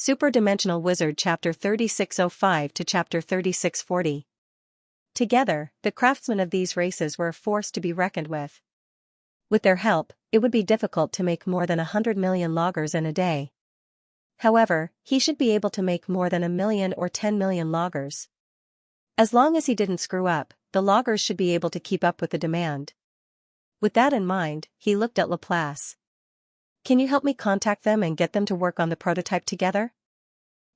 Super-Dimensional Wizard Chapter 3605 to Chapter 3640. Together, the craftsmen of these races were a force to be reckoned with. With their help, it would be difficult to make more than 100 million loggers in a day. However, he should be able to make more than 1 million or 10 million loggers. As long as he didn't screw up, the loggers should be able to keep up with the demand. With that in mind, he looked at Laplace. "Can you help me contact them and get them to work on the prototype together?"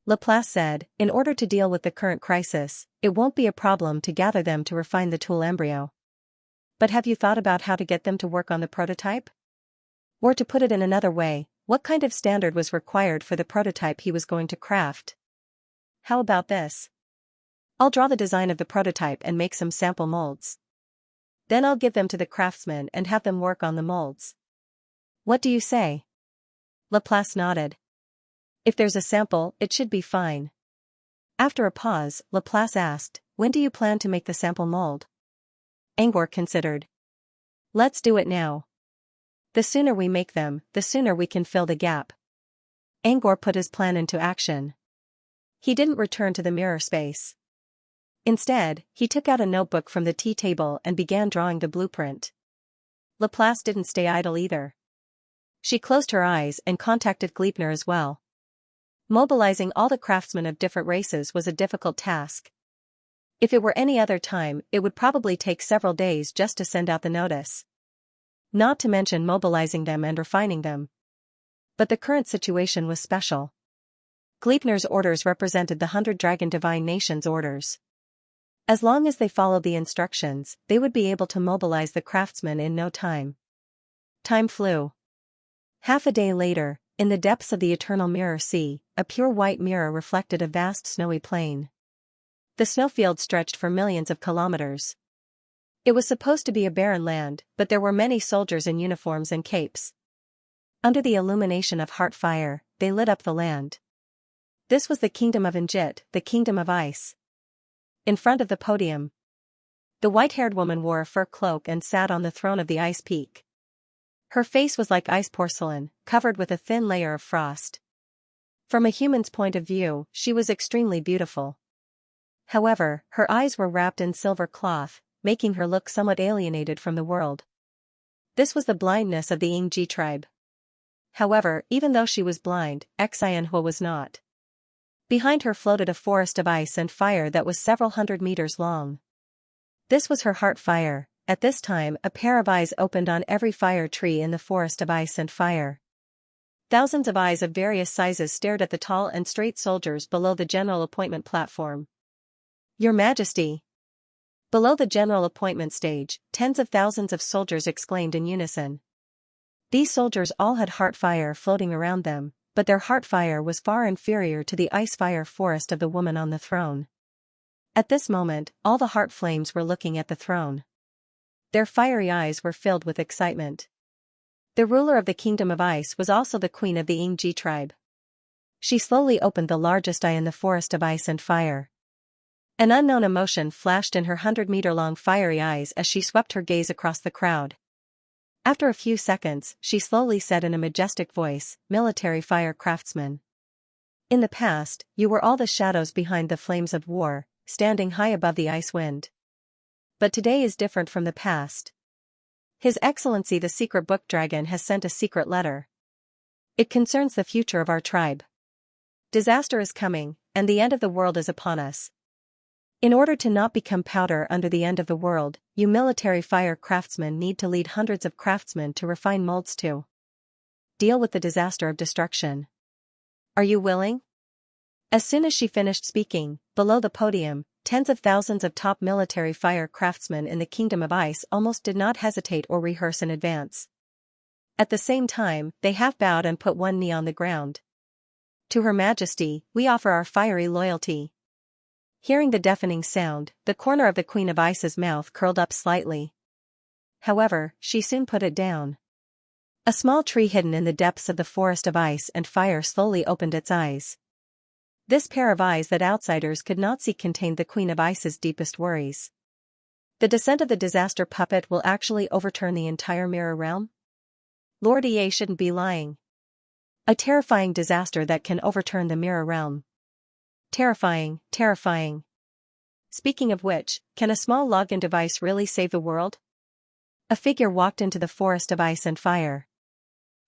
Laplace said, "In order to deal with the current crisis, it won't be a problem to gather them to refine the tool embryo. But have you thought about how to get them to work on the prototype? Or to put it in another way, what kind of standard was required for the prototype he was going to craft? How about this? I'll draw the design of the prototype and make some sample molds. Then I'll give them to the craftsmen and have them work on the molds. What do you say?" Laplace nodded. "If there's a sample, it should be fine." After a pause, Laplace asked, "When do you plan to make the sample mold?" Angor considered. "Let's do it now. The sooner we make them, the sooner we can fill the gap." Angor put his plan into action. He didn't return to the mirror space. Instead, he took out a notebook from the tea table and began drawing the blueprint. Laplace didn't stay idle either. She closed her eyes and contacted Gleipnir as well. Mobilizing all the craftsmen of different races was a difficult task. If it were any other time, it would probably take several days just to send out the notice. Not to mention mobilizing them and refining them. But the current situation was special. Gleipnir's orders represented the 100 Dragon Divine Nations' orders. As long as they followed the instructions, they would be able to mobilize the craftsmen in no time. Time flew. Half a day later, in the depths of the eternal mirror sea, a pure white mirror reflected a vast snowy plain. The snowfield stretched for millions of kilometers. It was supposed to be a barren land, but there were many soldiers in uniforms and capes. Under the illumination of heart fire, they lit up the land. This was the kingdom of Injit, the kingdom of ice. In front of the podium, the white-haired woman wore a fur cloak and sat on the throne of the ice peak. Her face was like ice porcelain, covered with a thin layer of frost. From a human's point of view, she was extremely beautiful. However, her eyes were wrapped in silver cloth, making her look somewhat alienated from the world. This was the blindness of the Yingji tribe. However, even though she was blind, Xianxia was not. Behind her floated a forest of ice and fire that was several hundred meters long. This was her heart fire. At this time, a pair of eyes opened on every fire tree in the forest of ice and fire. Thousands of eyes of various sizes stared at the tall and straight soldiers below the general appointment platform. "Your Majesty!" Below the general appointment stage, tens of thousands of soldiers exclaimed in unison. These soldiers all had heart fire floating around them, but their heart fire was far inferior to the ice fire forest of the woman on the throne. At this moment, all the heart flames were looking at the throne. Their fiery eyes were filled with excitement. The ruler of the Kingdom of Ice was also the queen of the Yingji tribe. She slowly opened the largest eye in the forest of ice and fire. An unknown emotion flashed in her 100-meter-long fiery eyes as she swept her gaze across the crowd. After a few seconds, she slowly said in a majestic voice, "Military fire craftsmen. In the past, you were all the shadows behind the flames of war, standing high above the ice wind. But today is different from the past. His Excellency the Secret Book Dragon has sent a secret letter. It concerns the future of our tribe. Disaster is coming, and the end of the world is upon us. In order to not become powder under the end of the world, you military fire craftsmen need to lead hundreds of craftsmen to refine molds to deal with the disaster of destruction. Are you willing?" As soon as she finished speaking, below the podium, tens of thousands of top military fire craftsmen in the Kingdom of Ice almost did not hesitate or rehearse in advance. At the same time, they half bowed and put one knee on the ground. "To Her Majesty, we offer our fiery loyalty." Hearing the deafening sound, the corner of the Queen of Ice's mouth curled up slightly. However, she soon put it down. A small tree hidden in the depths of the forest of ice and fire slowly opened its eyes. This pair of eyes that outsiders could not see contained the Queen of Ice's deepest worries. The descent of the disaster puppet will actually overturn the entire mirror realm? Lord EA shouldn't be lying. A terrifying disaster that can overturn the mirror realm. Terrifying, terrifying. Speaking of which, can a small login device really save the world? A figure walked into the forest of ice and fire.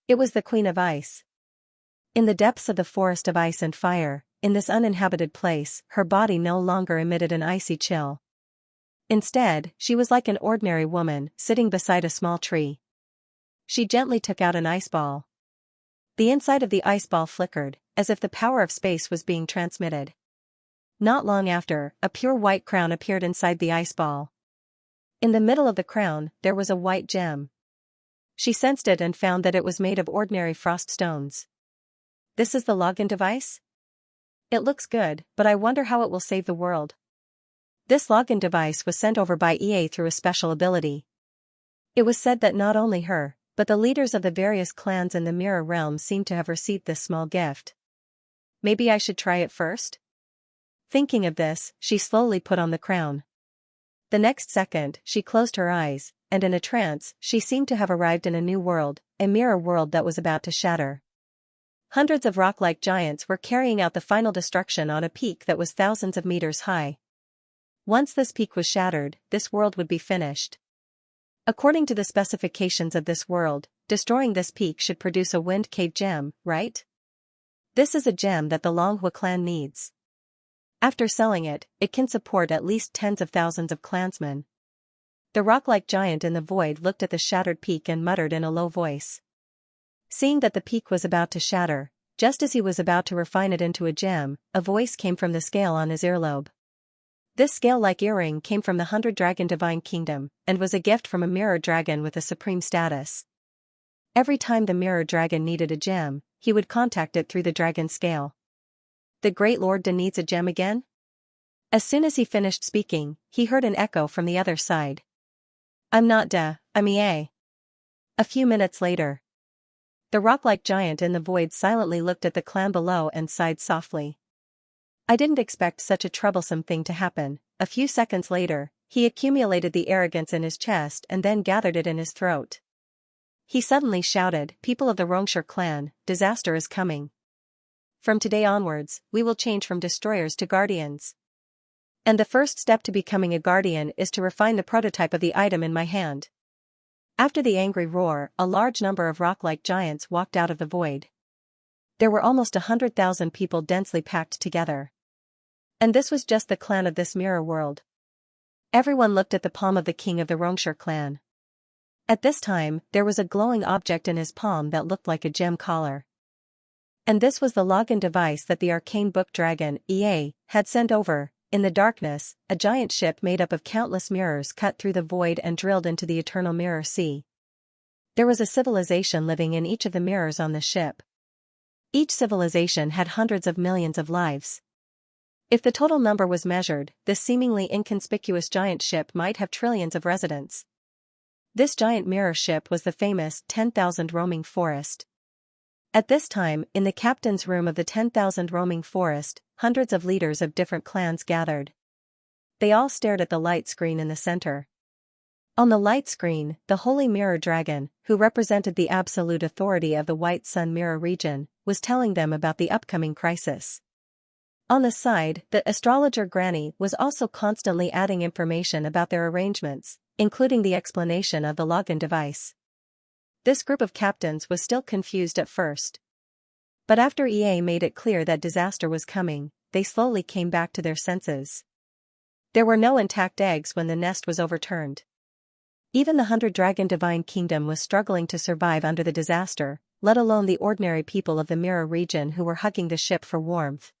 It was the Queen of Ice. In the depths of the forest of ice and fire, in this uninhabited place, her body no longer emitted an icy chill. Instead, she was like an ordinary woman, sitting beside a small tree. She gently took out an ice ball. The inside of the ice ball flickered, as if the power of space was being transmitted. Not long after, a pure white crown appeared inside the ice ball. In the middle of the crown, there was a white gem. She sensed it and found that it was made of ordinary frost stones. This is the login device? It looks good, but I wonder how it will save the world. This login device was sent over by EA through a special ability. It was said that not only her, but the leaders of the various clans in the mirror realm seemed to have received this small gift. Maybe I should try it first? Thinking of this, she slowly put on the crown. The next second, she closed her eyes, and in a trance, she seemed to have arrived in a new world, a mirror world that was about to shatter. Hundreds of rock-like giants were carrying out the final destruction on a peak that was thousands of meters high. Once this peak was shattered, this world would be finished. According to the specifications of this world, destroying this peak should produce a wind cave gem, right? This is a gem that the Longhua clan needs. After selling it, it can support at least tens of thousands of clansmen. The rock-like giant in the void looked at the shattered peak and muttered in a low voice. Seeing that the peak was about to shatter, just as he was about to refine it into a gem, a voice came from the scale on his earlobe. This scale-like earring came from the 100-dragon divine kingdom, and was a gift from a mirror dragon with a supreme status. Every time the mirror dragon needed a gem, he would contact it through the dragon scale. The Great Lord needs a gem again? As soon as he finished speaking, he heard an echo from the other side. I'm not I'm EA. A few minutes later. The rock-like giant in the void silently looked at the clan below and sighed softly. I didn't expect such a troublesome thing to happen. A few seconds later, he accumulated the arrogance in his chest and then gathered it in his throat. He suddenly shouted, "People of the Xianxia clan, disaster is coming. From today onwards, we will change from destroyers to guardians. And the first step to becoming a guardian is to refine the prototype of the item in my hand." After the angry roar, a large number of rock-like giants walked out of the void. There were almost 100,000 people densely packed together. And this was just the clan of this mirror world. Everyone looked at the palm of the king of the Xianxia clan. At this time, there was a glowing object in his palm that looked like a gem collar. And this was the login device that the arcane book dragon, EA, had sent over. In the darkness, a giant ship made up of countless mirrors cut through the void and drilled into the eternal mirror sea. There was a civilization living in each of the mirrors on the ship. Each civilization had hundreds of millions of lives. If the total number was measured, this seemingly inconspicuous giant ship might have trillions of residents. This giant mirror ship was the famous 10,000 roaming forest. At this time, in the captain's room of the 10,000 roaming forest, hundreds of leaders of different clans gathered. They all stared at the light screen in the center. On the light screen, the Holy Mirror Dragon, who represented the absolute authority of the White Sun Mirror region, was telling them about the upcoming crisis. On the side, the astrologer Granny was also constantly adding information about their arrangements, including the explanation of the login device. This group of captains was still confused at first. But after EA made it clear that disaster was coming, they slowly came back to their senses. There were no intact eggs when the nest was overturned. Even the 100-dragon divine kingdom was struggling to survive under the disaster, let alone the ordinary people of the mirror region who were hugging the ship for warmth.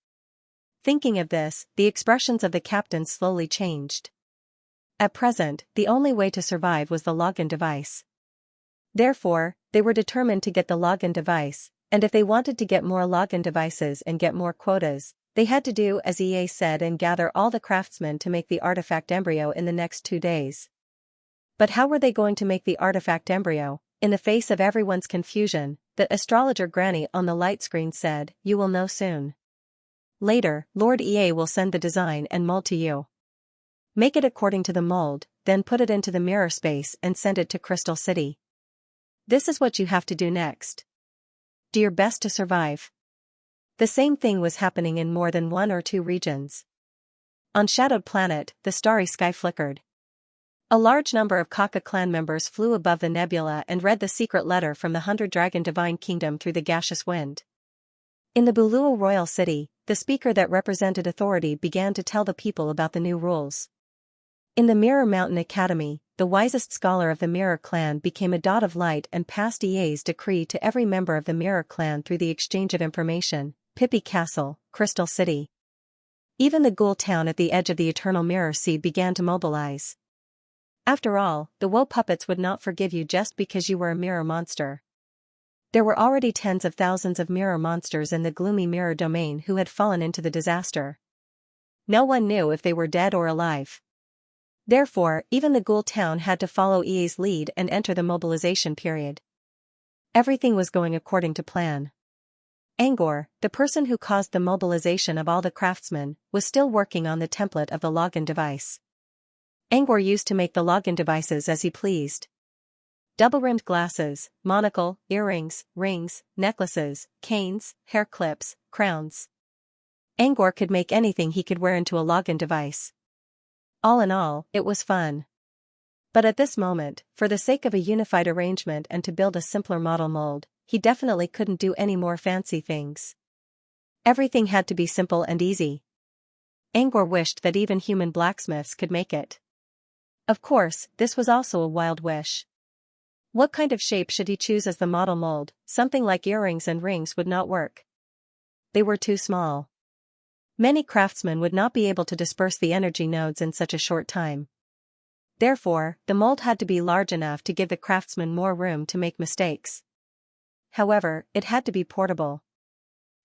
Thinking of this, the expressions of the captains slowly changed. At present, the only way to survive was the login device. Therefore, they were determined to get the login device, and if they wanted to get more login devices and get more quotas, they had to do as EA said and gather all the craftsmen to make the artifact embryo in the next 2 days. But how were they going to make the artifact embryo? In the face of everyone's confusion, the astrologer Granny on the light screen said, "You will know soon. Later, Lord EA will send the design and mold to you. Make it according to the mold, then put it into the mirror space and send it to Crystal City. This is what you have to do next. Do your best to survive. The same thing was happening in more than one or two regions. On Shadowed Planet, the starry sky flickered. A large number of Kaka clan members flew above the nebula and read the secret letter from the 100-dragon divine kingdom through the gaseous wind. In the Bulua royal city, the speaker that represented authority began to tell the people about the new rules. In the Mirror Mountain Academy, the wisest scholar of the Mirror clan became a dot of light and passed EA's decree to every member of the Mirror clan through the exchange of information. Pippi Castle, Crystal City. Even the ghoul town at the edge of the Eternal Mirror Sea began to mobilize. After all, the woe puppets would not forgive you just because you were a mirror monster. There were already tens of thousands of mirror monsters in the gloomy mirror domain who had fallen into the disaster. No one knew if they were dead or alive. Therefore, even the ghoul town had to follow EA's lead and enter the mobilization period. Everything was going according to plan. Angor, the person who caused the mobilization of all the craftsmen, was still working on the template of the login device. Angor used to make the login devices as he pleased. Double-rimmed glasses, monocle, earrings, rings, necklaces, canes, hair clips, crowns. Angor could make anything he could wear into a login device. All in all, it was fun. But at this moment, for the sake of a unified arrangement and to build a simpler model mold, he definitely couldn't do any more fancy things. Everything had to be simple and easy. Angor wished that even human blacksmiths could make it. Of course, this was also a wild wish. What kind of shape should he choose as the model mold? Something like earrings and rings would not work. They were too small. Many craftsmen would not be able to disperse the energy nodes in such a short time. Therefore, the mold had to be large enough to give the craftsman more room to make mistakes. However, it had to be portable.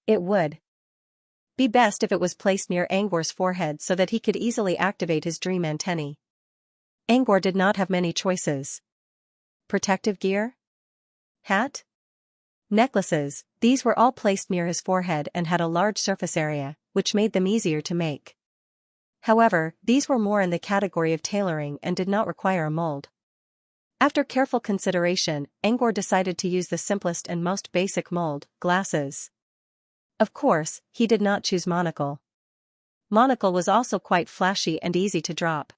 It would be best if it was placed near Angor's forehead so that he could easily activate his dream antennae. Angor did not have many choices. Protective gear? Hat? Necklaces, these were all placed near his forehead and had a large surface area, which made them easier to make. However, these were more in the category of tailoring and did not require a mold. After careful consideration, Angor decided to use the simplest and most basic mold, glasses. Of course, he did not choose monocle. Monocle was also quite flashy and easy to drop.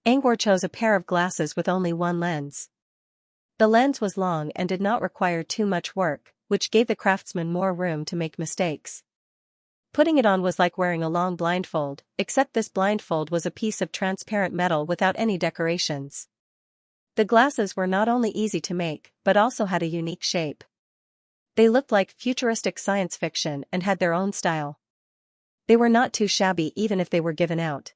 Angor chose a pair of glasses with only one lens. The lens was long and did not require too much work, which gave the craftsman more room to make mistakes. Putting it on was like wearing a long blindfold, except this blindfold was a piece of transparent metal without any decorations. The glasses were not only easy to make, but also had a unique shape. They looked like futuristic science fiction and had their own style. They were not too shabby even if they were given out.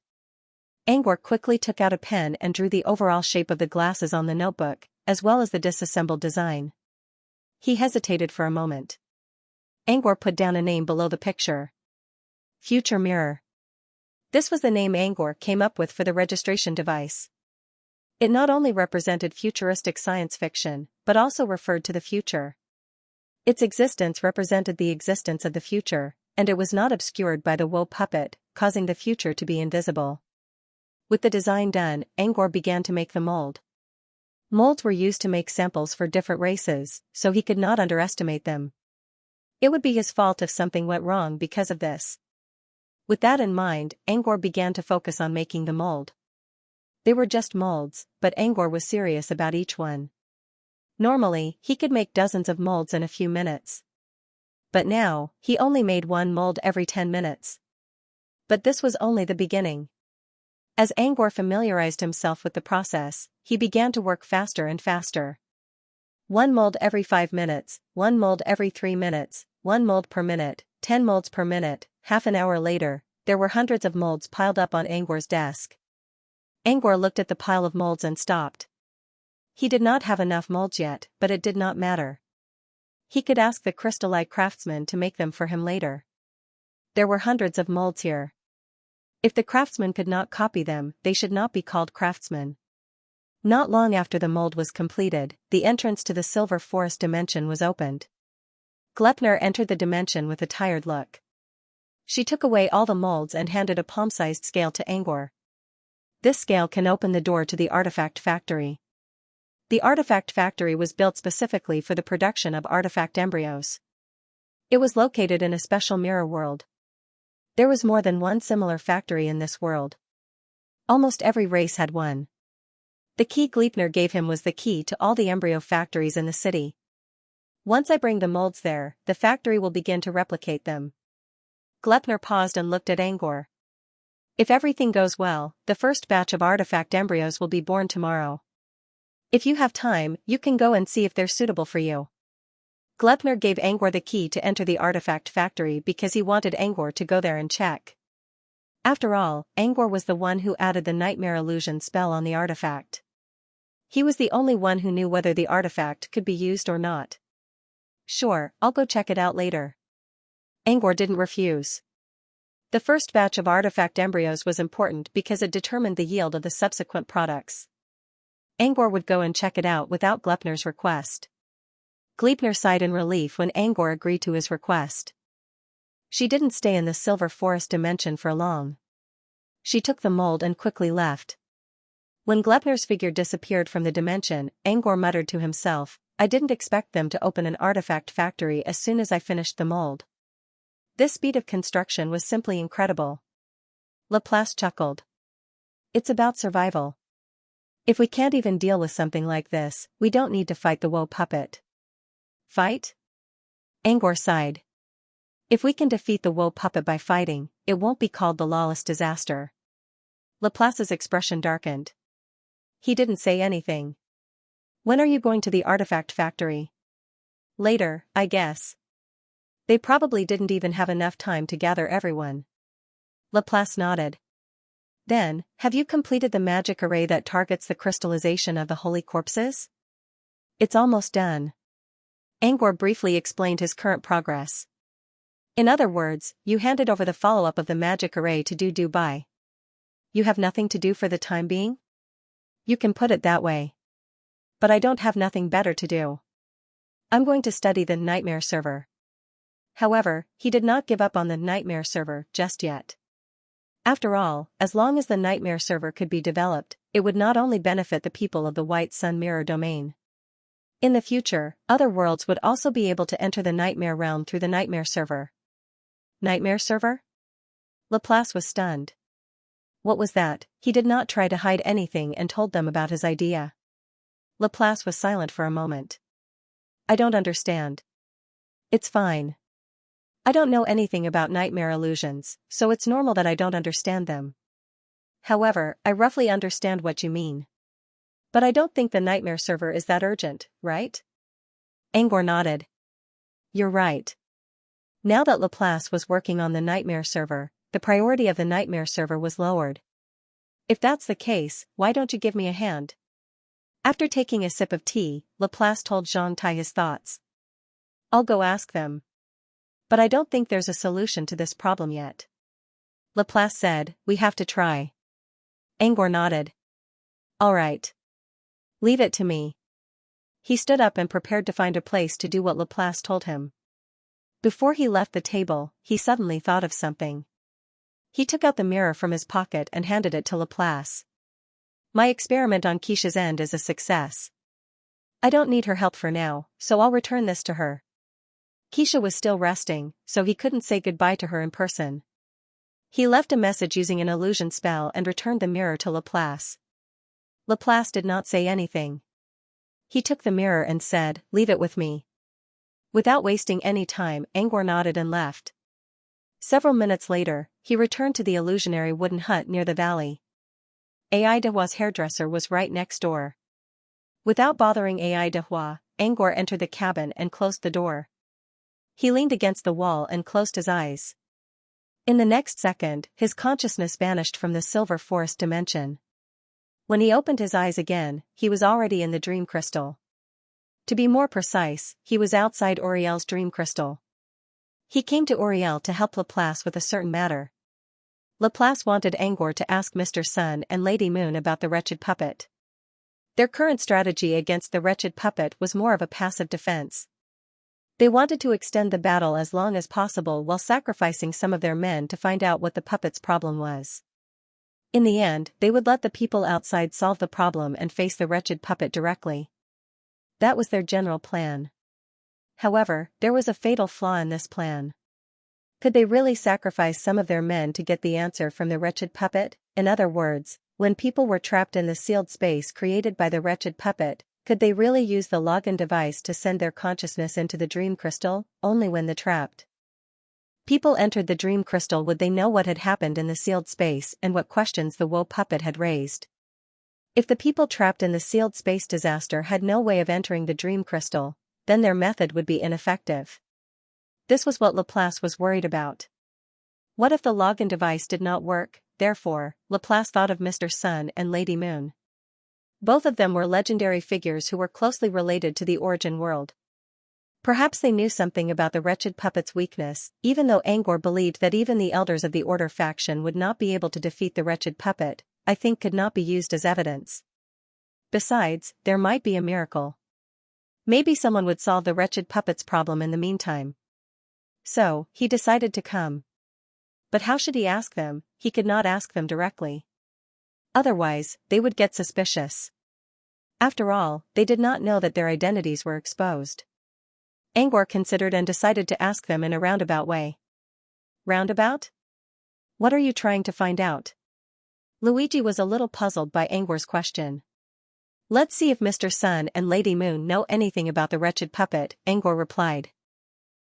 Angor quickly took out a pen and drew the overall shape of the glasses on the notebook, as well as the disassembled design. He hesitated for a moment. Angor put down a name below the picture. Future Mirror. This was the name Angor came up with for the registration device. It not only represented futuristic science fiction, but also referred to the future. Its existence represented the existence of the future, and it was not obscured by the woe puppet, causing the future to be invisible. With the design done, Angor began to make the mold. Molds were used to make samples for different races, so he could not underestimate them. It would be his fault if something went wrong because of this. With that in mind, Angor began to focus on making the mold. They were just molds, but Angor was serious about each one. Normally, he could make dozens of molds in a few minutes. But now, he only made one mold every 10 minutes. But this was only the beginning. As Angor familiarized himself with the process, he began to work faster and faster. One mold every 5 minutes, one mold every 3 minutes, one mold per minute, 10 molds per minute. Half an hour later, there were hundreds of molds piled up on Angor's desk. Angor looked at the pile of molds and stopped. He did not have enough molds yet, but it did not matter. He could ask the crystal-eye craftsman to make them for him later. There were hundreds of molds here. If the craftsman could not copy them, they should not be called craftsmen. Not long after the mold was completed, the entrance to the Silver Forest dimension was opened. Glepner entered the dimension with a tired look. She took away all the molds and handed a palm-sized scale to Angor. This scale can open the door to the artifact factory. The artifact factory was built specifically for the production of artifact embryos. It was located in a special mirror world. There was more than one similar factory in this world. Almost every race had one. The key Gleipnir gave him was the key to all the embryo factories in the city. Once I bring the molds there, the factory will begin to replicate them. Gleipnir paused and looked at Angor. If everything goes well, the first batch of artifact embryos will be born tomorrow. If you have time, you can go and see if they're suitable for you. Gleipnir gave Angor the key to enter the artifact factory because he wanted Angor to go there and check. After all, Angor was the one who added the nightmare illusion spell on the artifact. He was the only one who knew whether the artifact could be used or not. Sure, I'll go check it out later. Angor didn't refuse. The first batch of artifact embryos was important because it determined the yield of the subsequent products. Angor would go and check it out without Gleipnir's request. Gleipnir sighed in relief when Angor agreed to his request. She didn't stay in the Silver Forest dimension for long. She took the mold and quickly left. When Gleipnir's figure disappeared from the dimension, Angor muttered to himself, I didn't expect them to open an artifact factory as soon as I finished the mold. This speed of construction was simply incredible. Laplace chuckled. It's about survival. If we can't even deal with something like this, we don't need to fight the woe puppet. Fight? Angor sighed. If we can defeat the woe puppet by fighting, it won't be called the lawless disaster. Laplace's expression darkened. He didn't say anything. When are you going to the artifact factory? Later, I guess. They probably didn't even have enough time to gather everyone. Laplace nodded. Then, have you completed the magic array that targets the crystallization of the holy corpses? It's almost done. Angor briefly explained his current progress. In other words, you handed over the follow-up of the magic array to Dubai. You have nothing to do for the time being? You can put it that way. But I don't have nothing better to do. I'm going to study the nightmare server. However, he did not give up on the nightmare server just yet. After all, as long as the nightmare server could be developed, it would not only benefit the people of the White Sun Mirror domain. In the future, other worlds would also be able to enter the nightmare realm through the nightmare server. Nightmare server? Laplace was stunned. What was that? He did not try to hide anything and told them about his idea. Laplace was silent for a moment. I don't understand. It's fine. I don't know anything about nightmare illusions, so it's normal that I don't understand them. However, I roughly understand what you mean. But I don't think the nightmare server is that urgent, right? Angor nodded. You're right. Now that Laplace was working on the nightmare server, the priority of the nightmare server was lowered. If that's the case, why don't you give me a hand? After taking a sip of tea, Laplace told Xianxia his thoughts. I'll go ask them. But I don't think there's a solution to this problem yet. Laplace said, we have to try. Angor nodded. All right. Leave it to me. He stood up and prepared to find a place to do what Laplace told him. Before he left the table, he suddenly thought of something. He took out the mirror from his pocket and handed it to Laplace. My experiment on Xianxia's end is a success. I don't need her help for now, so I'll return this to her. Xianxia was still resting, so he couldn't say goodbye to her in person. He left a message using an illusion spell and returned the mirror to Laplace. Laplace did not say anything. He took the mirror and said, leave it with me. Without wasting any time, Angor nodded and left. Several minutes later, he returned to the illusionary wooden hut near the valley. Ai Dehua's hairdresser was right next door. Without bothering Ai Dehua, Angor entered the cabin and closed the door. He leaned against the wall and closed his eyes. In the next second, his consciousness vanished from the Silver Forest dimension. When he opened his eyes again, he was already in the dream crystal. To be more precise, he was outside Uriel's dream crystal. He came to Uriel to help Laplace with a certain matter. Laplace wanted Angor to ask Mr. Sun and Lady Moon about the wretched puppet. Their current strategy against the wretched puppet was more of a passive defense. They wanted to extend the battle as long as possible while sacrificing some of their men to find out what the puppet's problem was. In the end, they would let the people outside solve the problem and face the wretched puppet directly. That was their general plan. However, there was a fatal flaw in this plan. Could they really sacrifice some of their men to get the answer from the wretched puppet? In other words, when people were trapped in the sealed space created by the wretched puppet, could they really use the login device to send their consciousness into the dream crystal? Only when the trapped people entered the dream crystal would they know what had happened in the sealed space and what questions the woe puppet had raised. If the people trapped in the sealed space disaster had no way of entering the dream crystal, then their method would be ineffective. This was what Laplace was worried about. What if the login device did not work? Therefore, Laplace thought of Mr. Sun and Lady Moon. Both of them were legendary figures who were closely related to the origin world. Perhaps they knew something about the wretched puppet's weakness, even though Angor believed that even the elders of the Order faction would not be able to defeat the wretched puppet, I think could not be used as evidence. Besides, there might be a miracle. Maybe someone would solve the wretched puppet's problem in the meantime. So, he decided to come. But how should he ask them? He could not ask them directly. Otherwise, they would get suspicious. After all, they did not know that their identities were exposed. Angor considered and decided to ask them in a roundabout way. Roundabout? What are you trying to find out? Luigi was a little puzzled by Angor's question. Let's see if Mr. Sun and Lady Moon know anything about the wretched puppet, Angor replied.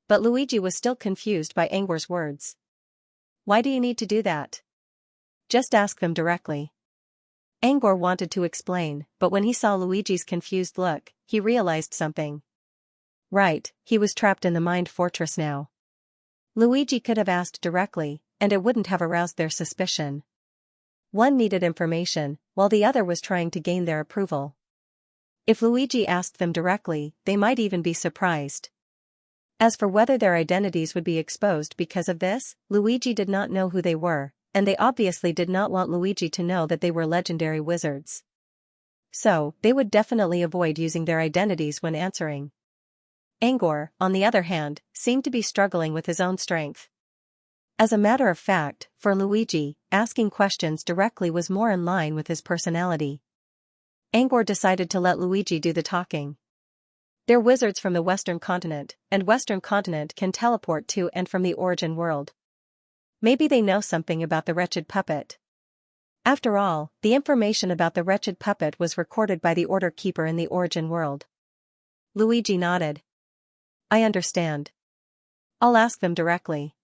But Luigi was still confused by Angor's words. Why do you need to do that? Just ask them directly. Angor wanted to explain, but when he saw Luigi's confused look, he realized something. Right, he was trapped in the mind fortress now. Luigi could have asked directly, and it wouldn't have aroused their suspicion. One needed information, while the other was trying to gain their approval. If Luigi asked them directly, they might even be surprised. As for whether their identities would be exposed because of this, Luigi did not know who they were, and they obviously did not want Luigi to know that they were legendary wizards. So, they would definitely avoid using their identities when answering. Angor, on the other hand, seemed to be struggling with his own strength. As a matter of fact, for Luigi, asking questions directly was more in line with his personality. Angor decided to let Luigi do the talking. They're wizards from the Western continent, and Western continent can teleport to and from the origin world. Maybe they know something about the wretched puppet. After all, the information about the wretched puppet was recorded by the Order Keeper in the origin world. Luigi nodded. I understand. I'll ask them directly.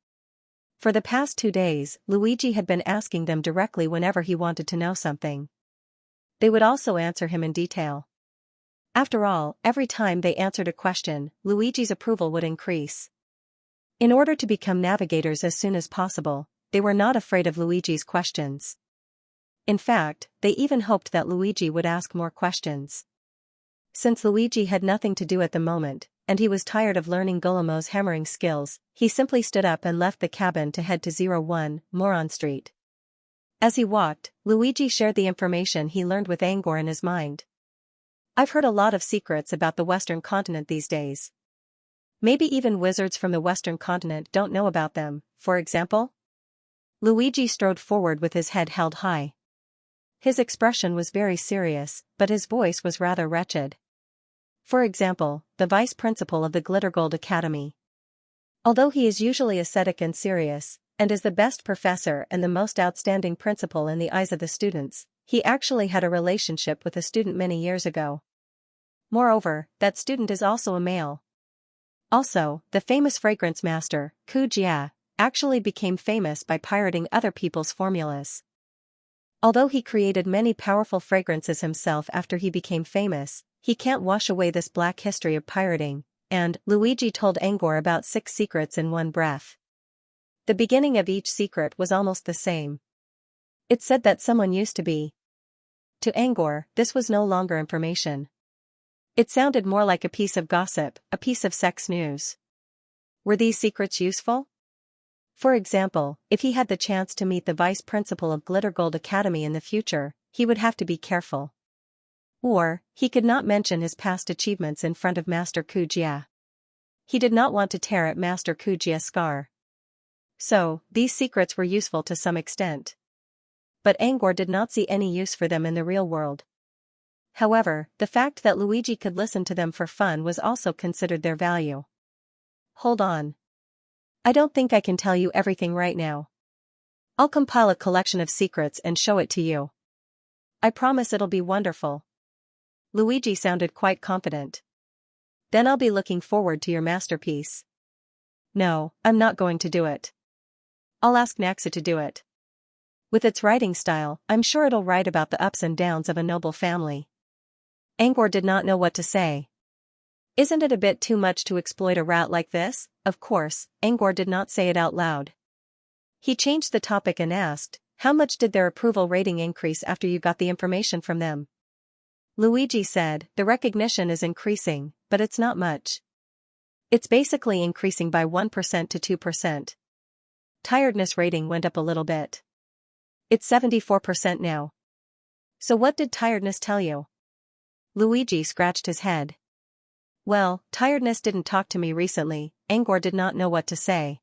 For the past 2 days, Luigi had been asking them directly whenever he wanted to know something. They would also answer him in detail. After all, every time they answered a question, Luigi's approval would increase. In order to become navigators as soon as possible, they were not afraid of Luigi's questions. In fact, they even hoped that Luigi would ask more questions. Since Luigi had nothing to do at the moment, and he was tired of learning Guillermo's hammering skills, he simply stood up and left the cabin to head to 01 Moron Street. As he walked, Luigi shared the information he learned with Angor in his mind. I've heard a lot of secrets about the Western continent these days. Maybe even wizards from the Western continent don't know about them, for example? Luigi strode forward with his head held high. His expression was very serious, but his voice was rather wretched. For example, the vice principal of the Glittergold Academy. Although he is usually ascetic and serious, and is the best professor and the most outstanding principal in the eyes of the students, he actually had a relationship with a student many years ago. Moreover, that student is also a male. Also, the famous fragrance master, Ku Jia, actually became famous by pirating other people's formulas. Although he created many powerful fragrances himself after he became famous, he can't wash away this black history of pirating, and Luigi told Angor about 6 secrets in one breath. The beginning of each secret was almost the same. It said that someone used to be. To Angor, this was no longer information. It sounded more like a piece of gossip, a piece of sex news. Were these secrets useful? For example, if he had the chance to meet the vice principal of Glittergold Academy in the future, he would have to be careful. Or, he could not mention his past achievements in front of Master Ku Jia. He did not want to tear at Master Ku Jia's scar. So, these secrets were useful to some extent. But Angor did not see any use for them in the real world. However, the fact that Luigi could listen to them for fun was also considered their value. Hold on. I don't think I can tell you everything right now. I'll compile a collection of secrets and show it to you. I promise it'll be wonderful. Luigi sounded quite confident. Then I'll be looking forward to your masterpiece. No, I'm not going to do it. I'll ask Xianxia to do it. With its writing style, I'm sure it'll write about the ups and downs of a noble family. Angor did not know what to say. Isn't it a bit too much to exploit a rat like this? Of course, Angor did not say it out loud. He changed the topic and asked, how much did their approval rating increase after you got the information from them? Luigi said, the recognition is increasing, but it's not much. It's basically increasing by 1% to 2%. Tiredness rating went up a little bit. It's 74% now. So what did tiredness tell you? Luigi scratched his head. Well, tiredness didn't talk to me recently. Angor did not know what to say.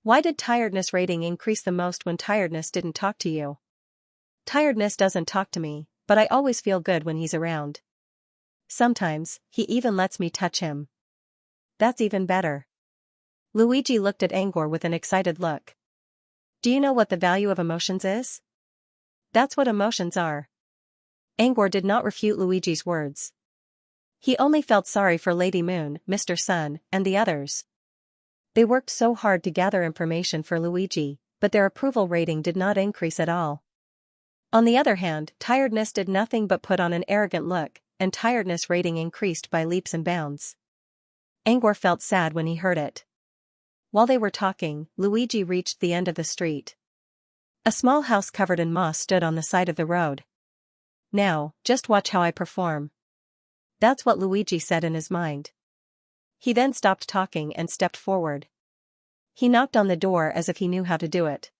Why did tiredness rating increase the most when tiredness didn't talk to you? Tiredness doesn't talk to me, but I always feel good when he's around. Sometimes, he even lets me touch him. That's even better. Luigi looked at Angor with an excited look. Do you know what the value of emotions is? That's what emotions are. Angor did not refute Luigi's words. He only felt sorry for Lady Moon, Mr. Sun, and the others. They worked so hard to gather information for Luigi, but their approval rating did not increase at all. On the other hand, tiredness did nothing but put on an arrogant look, and tiredness rating increased by leaps and bounds. Angor felt sad when he heard it. While they were talking, Luigi reached the end of the street. A small house covered in moss stood on the side of the road. Now, just watch how I perform. That's what Luigi said in his mind. He then stopped talking and stepped forward. He knocked on the door as if he knew how to do it.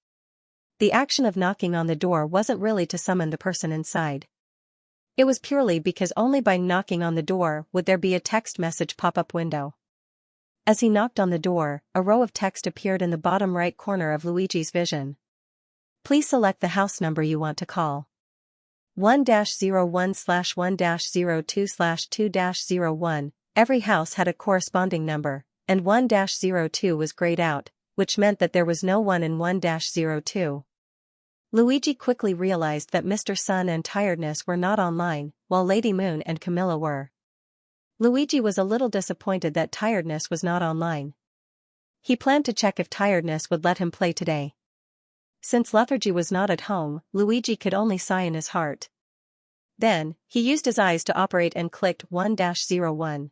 The action of knocking on the door wasn't really to summon the person inside. It was purely because only by knocking on the door would there be a text message pop-up window. As he knocked on the door, a row of text appeared in the bottom right corner of Luigi's vision. Please select the house number you want to call. 1-01/1-02/2-01. Every house had a corresponding number, and 1-02 was grayed out, which meant that there was no one in 1-02. Luigi quickly realized that Mr. Sun and Tiredness were not online, while Lady Moon and Camilla were. Luigi was a little disappointed that Tiredness was not online. He planned to check if Tiredness would let him play today. Since Lethargy was not at home, Luigi could only sigh in his heart. Then, he used his eyes to operate and clicked 1-01.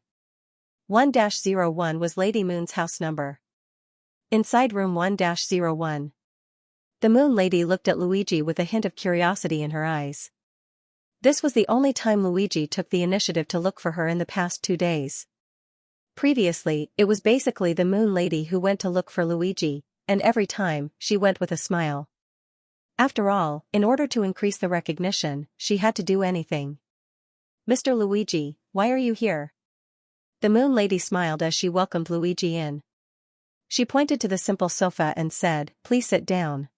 1-01 was Lady Moon's house number. Inside room 1-01. The Moon Lady looked at Luigi with a hint of curiosity in her eyes. This was the only time Luigi took the initiative to look for her in the past 2 days. Previously, it was basically the Moon Lady who went to look for Luigi, and every time, she went with a smile. After all, in order to increase the recognition, she had to do anything. Mr. Luigi, why are you here? The Moon Lady smiled as she welcomed Luigi in. She pointed to the simple sofa and said, please sit down.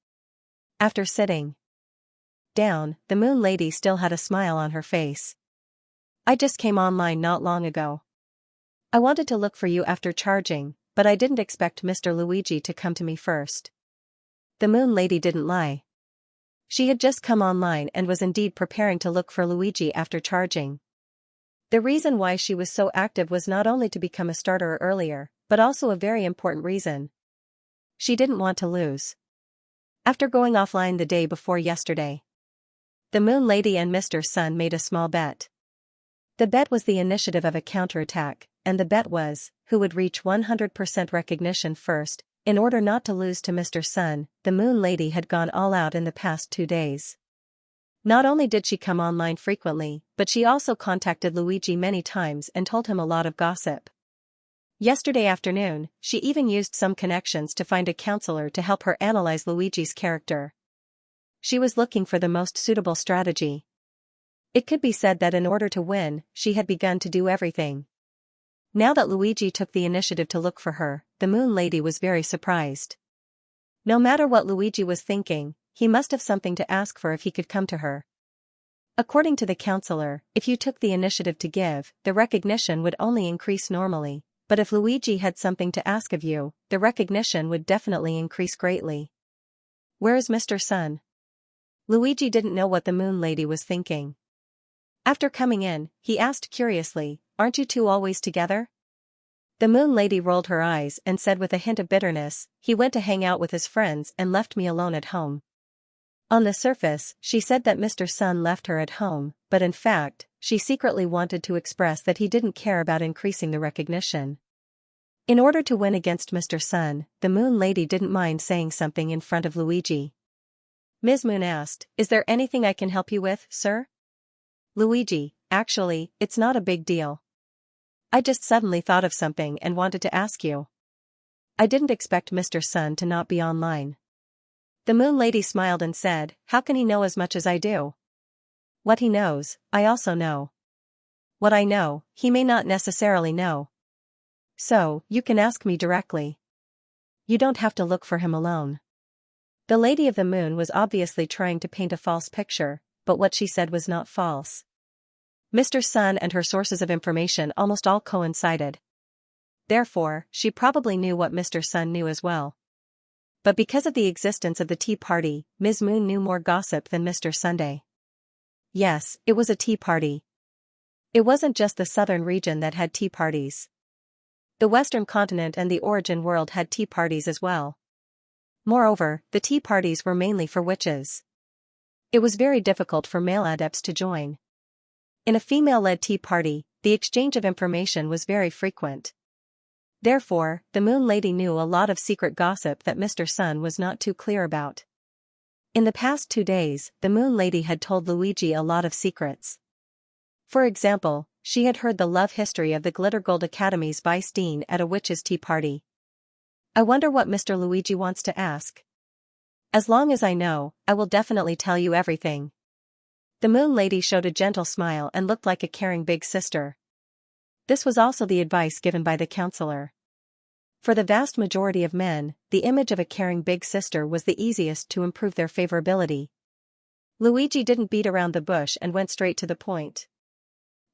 After sitting down, the Moon Lady still had a smile on her face. I just came online not long ago. I wanted to look for you after charging, but I didn't expect Mr. Luigi to come to me first. The Moon Lady didn't lie. She had just come online and was indeed preparing to look for Luigi after charging. The reason why she was so active was not only to become a starter earlier, but also a very important reason. She didn't want to lose. After going offline the day before yesterday, the Moon Lady and Mr. Sun made a small bet. The bet was the initiative of a counterattack, and the bet was, who would reach 100% recognition first. In order not to lose to Mr. Sun, the Moon Lady had gone all out in the past 2 days. Not only did she come online frequently, but she also contacted Luigi many times and told him a lot of gossip. Yesterday afternoon, she even used some connections to find a counselor to help her analyze Luigi's character. She was looking for the most suitable strategy. It could be said that in order to win, she had begun to do everything. Now that Luigi took the initiative to look for her, the Moon Lady was very surprised. No matter what Luigi was thinking, he must have something to ask for if he could come to her. According to the counselor, if you took the initiative to give, the recognition would only increase normally, but if Luigi had something to ask of you, the recognition would definitely increase greatly. Where is Mr. Sun? Luigi didn't know what the Moon Lady was thinking. After coming in, he asked curiously, aren't you two always together? The Moon Lady rolled her eyes and said with a hint of bitterness, he went to hang out with his friends and left me alone at home. On the surface, she said that Mr. Sun left her at home, but in fact, she secretly wanted to express that he didn't care about increasing the recognition. In order to win against Mr. Sun, the Moon Lady didn't mind saying something in front of Luigi. Ms. Moon asked, is there anything I can help you with, sir? Luigi, actually, it's not a big deal. I just suddenly thought of something and wanted to ask you. I didn't expect Mr. Sun to not be online. The Moon Lady smiled and said, how can he know as much as I do? What he knows, I also know. What I know, he may not necessarily know. So, you can ask me directly. You don't have to look for him alone. The Lady of the Moon was obviously trying to paint a false picture, but what she said was not false. Mr. Sun and her sources of information almost all coincided. Therefore, she probably knew what Mr. Sun knew as well. But because of the existence of the tea party, Ms. Moon knew more gossip than Mr. Sunday. Yes, it was a tea party. It wasn't just the southern region that had tea parties. The western continent and the origin world had tea parties as well. Moreover, the tea parties were mainly for witches. It was very difficult for male adepts to join. In a female-led tea party, the exchange of information was very frequent. Therefore, the Moon Lady knew a lot of secret gossip that Mr. Sun was not too clear about. In the past 2 days, the Moon Lady had told Luigi a lot of secrets. For example, she had heard the love history of the Glitter Gold Academy's Vice Dean at a witch's tea party. I wonder what Mr. Luigi wants to ask. As long as I know, I will definitely tell you everything. The Moon Lady showed a gentle smile and looked like a caring big sister. This was also the advice given by the counselor. For the vast majority of men, the image of a caring big sister was the easiest to improve their favorability. Luigi didn't beat around the bush and went straight to the point.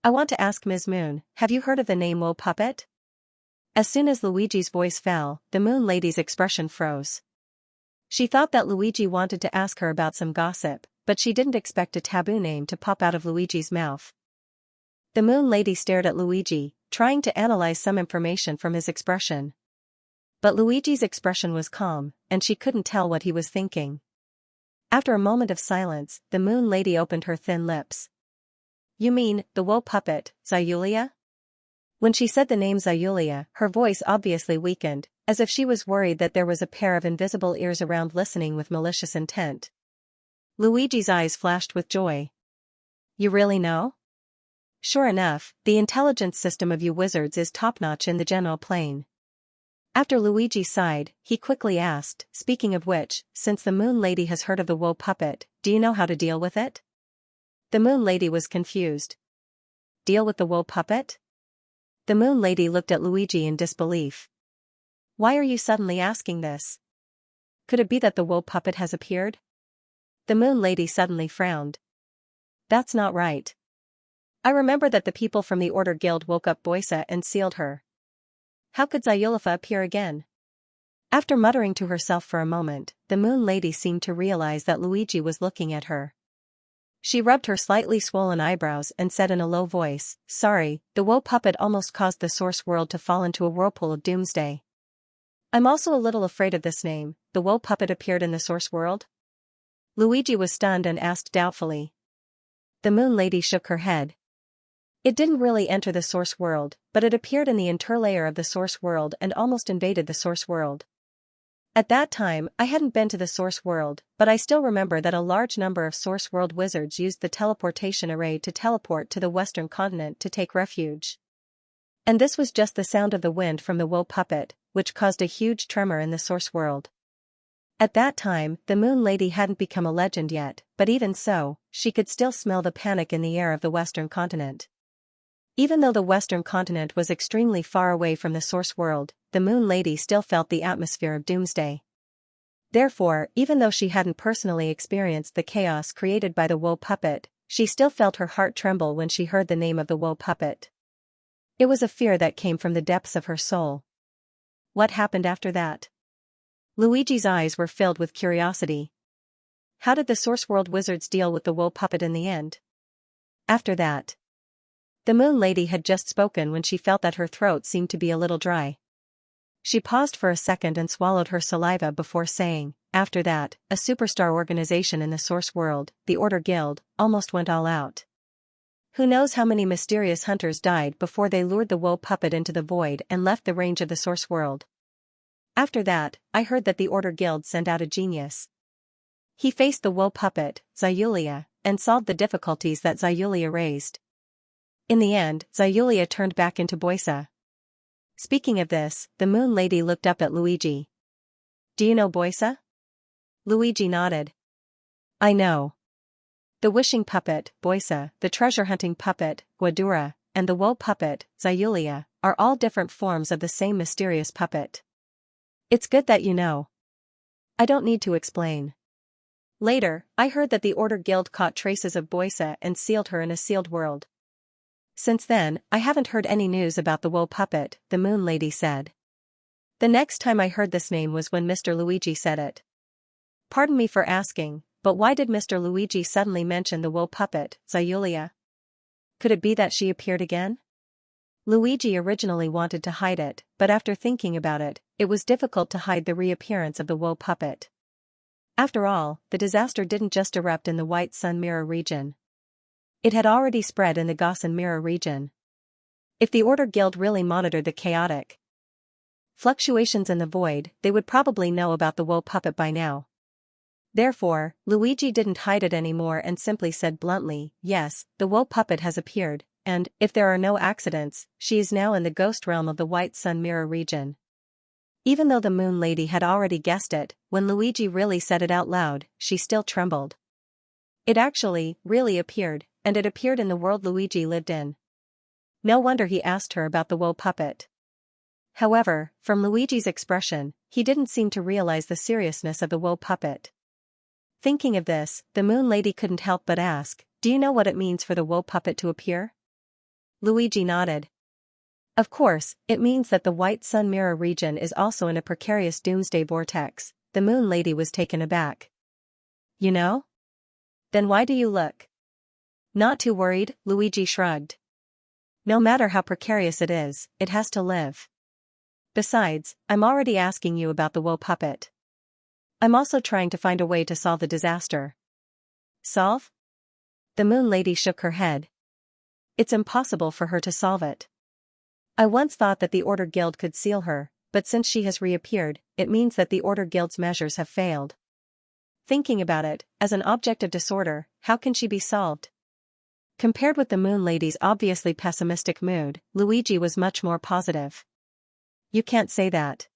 I want to ask Ms. Moon, have you heard of the name Woe Puppet? As soon as Luigi's voice fell, the Moon Lady's expression froze. She thought that Luigi wanted to ask her about some gossip, but she didn't expect a taboo name to pop out of Luigi's mouth. The Moon Lady stared at Luigi, trying to analyze some information from his expression. But Luigi's expression was calm, and she couldn't tell what he was thinking. After a moment of silence, the Moon Lady opened her thin lips. You mean, the Woe Puppet, Xianxia? When she said the name Xianxia, her voice obviously weakened, as if she was worried that there was a pair of invisible ears around listening with malicious intent. Luigi's eyes flashed with joy. You really know? Sure enough, the intelligence system of you wizards is top-notch in the general plane. After Luigi sighed, he quickly asked, speaking of which, since the Moon Lady has heard of the Woe Puppet, do you know how to deal with it? The Moon Lady was confused. Deal with the Woe Puppet? The Moon Lady looked at Luigi in disbelief. Why are you suddenly asking this? Could it be that the Woe Puppet has appeared? The Moon Lady suddenly frowned. That's not right. I remember that the people from the Order Guild woke up Boisa and sealed her. How could Xianxia appear again? After muttering to herself for a moment, the Moon Lady seemed to realize that Luigi was looking at her. She rubbed her slightly swollen eyebrows and said in a low voice, sorry, the Woe Puppet almost caused the Source World to fall into a whirlpool of doomsday. I'm also a little afraid of this name. The Woe Puppet appeared in the Source World? Luigi was stunned and asked doubtfully. The Moon Lady shook her head. It didn't really enter the Source World, but it appeared in the interlayer of the Source World and almost invaded the Source World. At that time, I hadn't been to the Source World, but I still remember that a large number of Source World wizards used the teleportation array to teleport to the Western continent to take refuge. And this was just the sound of the wind from the Woe Puppet, which caused a huge tremor in the Source World. At that time, the Moon Lady hadn't become a legend yet, but even so, she could still smell the panic in the air of the Western continent. Even though the Western continent was extremely far away from the Source World, the Moon Lady still felt the atmosphere of doomsday. Therefore, even though she hadn't personally experienced the chaos created by the Woe Puppet, she still felt her heart tremble when she heard the name of the Woe Puppet. It was a fear that came from the depths of her soul. What happened after that? Luigi's eyes were filled with curiosity. How did the Source World wizards deal with the wool puppet in the end? After that. The Moon Lady had just spoken when she felt that her throat seemed to be a little dry. She paused for a second and swallowed her saliva before saying, after that, a superstar organization in the Source World, the Order Guild, almost went all out. Who knows how many mysterious hunters died before they lured the wool puppet into the void and left the range of the Source World. After that, I heard that the Order Guild sent out a genius. He faced the wool puppet, Xianxia, and solved the difficulties that Xianxia raised. In the end, Xianxia turned back into Boisa. Speaking of this, the Moon Lady looked up at Luigi. Do you know Boisa? Luigi nodded. I know. The wishing puppet, Boisa, the treasure-hunting puppet, Guadura, and the wool puppet, Xianxia, are all different forms of the same mysterious puppet. It's good that you know. I don't need to explain. Later, I heard that the Order Guild caught traces of Boisa and sealed her in a sealed world. Since then, I haven't heard any news about the wool puppet, the Moon Lady said. The next time I heard this name was when Mr. Luigi said it. Pardon me for asking, but why did Mr. Luigi suddenly mention the wool puppet, Xianxia? Could it be that she appeared again? Luigi originally wanted to hide it, but after thinking about it, it was difficult to hide the reappearance of the wool puppet. After all, the disaster didn't just erupt in the White Sun Mirror region. It had already spread in the Gaussian Mirror region. If the Order Guild really monitored the chaotic fluctuations in the void, they would probably know about the wool puppet by now. Therefore, Luigi didn't hide it anymore and simply said bluntly, yes, the wool puppet has appeared, and, if there are no accidents, she is now in the ghost realm of the White Sun Mirror region. Even though the Moon Lady had already guessed it, when Luigi really said it out loud, she still trembled. It actually, really appeared, and it appeared in the world Luigi lived in. No wonder he asked her about the wool puppet. However, from Luigi's expression, he didn't seem to realize the seriousness of the wool puppet. Thinking of this, the Moon Lady couldn't help but ask, do you know what it means for the wool puppet to appear? Luigi nodded. Of course, it means that the White Sun Mirror region is also in a precarious doomsday vortex. The Moon Lady was taken aback. You know? Then why do you look? Not too worried, Luigi shrugged. No matter how precarious it is, it has to live. Besides, I'm already asking you about the wool puppet. I'm also trying to find a way to solve the disaster. Solve? The Moon Lady shook her head. It's impossible for her to solve it. I once thought that the Order Guild could seal her, but since she has reappeared, it means that the Order Guild's measures have failed. Thinking about it, as an object of disorder, how can she be solved? Compared with the Moon Lady's obviously pessimistic mood, Luigi was much more positive. You can't say that.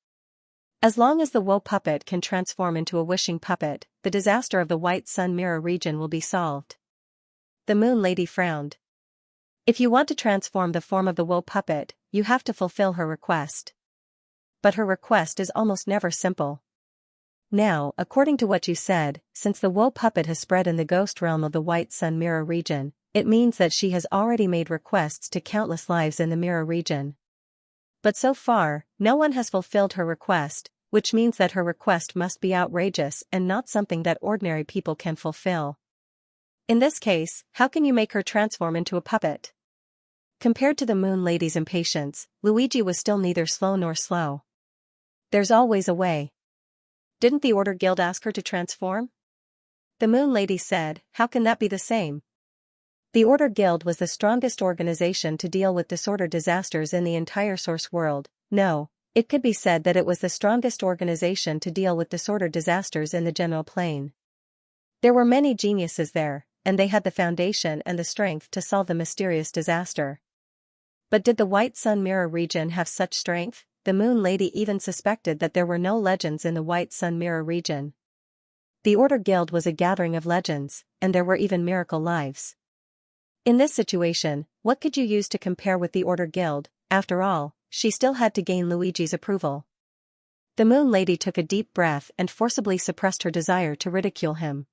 As long as the wool puppet can transform into a wishing puppet, the disaster of the White Sun Mirror region will be solved. The Moon Lady frowned. If you want to transform the form of the wool puppet, you have to fulfill her request. But her request is almost never simple. Now, according to what you said, since the wool puppet has spread in the ghost realm of the White Sun Mirror region, it means that she has already made requests to countless lives in the Mirror region. But so far, no one has fulfilled her request, which means that her request must be outrageous and not something that ordinary people can fulfill. In this case, how can you make her transform into a puppet? Compared to the Moon Lady's impatience, Luigi was still neither slow nor slow. There's always a way. Didn't the Order Guild ask her to transform? The Moon Lady said, how can that be the same? The Order Guild was the strongest organization to deal with disorder disasters in the entire Source World. No, it could be said that it was the strongest organization to deal with disorder disasters in the general plane. There were many geniuses there, and they had the foundation and the strength to solve the mysterious disaster. But did the White Sun Mirror region have such strength? The Moon Lady even suspected that there were no legends in the White Sun Mirror region. The Order Guild was a gathering of legends, and there were even miracle lives. In this situation, what could you use to compare with the Order Guild? After all, she still had to gain Luigi's approval. The Moon Lady took a deep breath and forcibly suppressed her desire to ridicule him.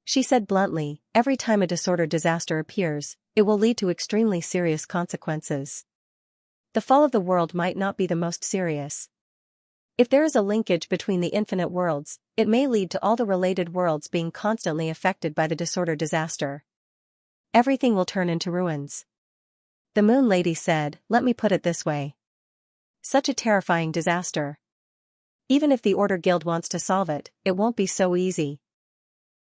She said bluntly, every time a disorder disaster appears, it will lead to extremely serious consequences. the fall of the world might not be the most serious. If there is a linkage between the infinite worlds, it may lead to all the related worlds being constantly affected by the disorder disaster. Everything will turn into ruins. The Moon Lady said, let me put it this way. Such a terrifying disaster. Even if the Order Guild wants to solve it, it won't be so easy.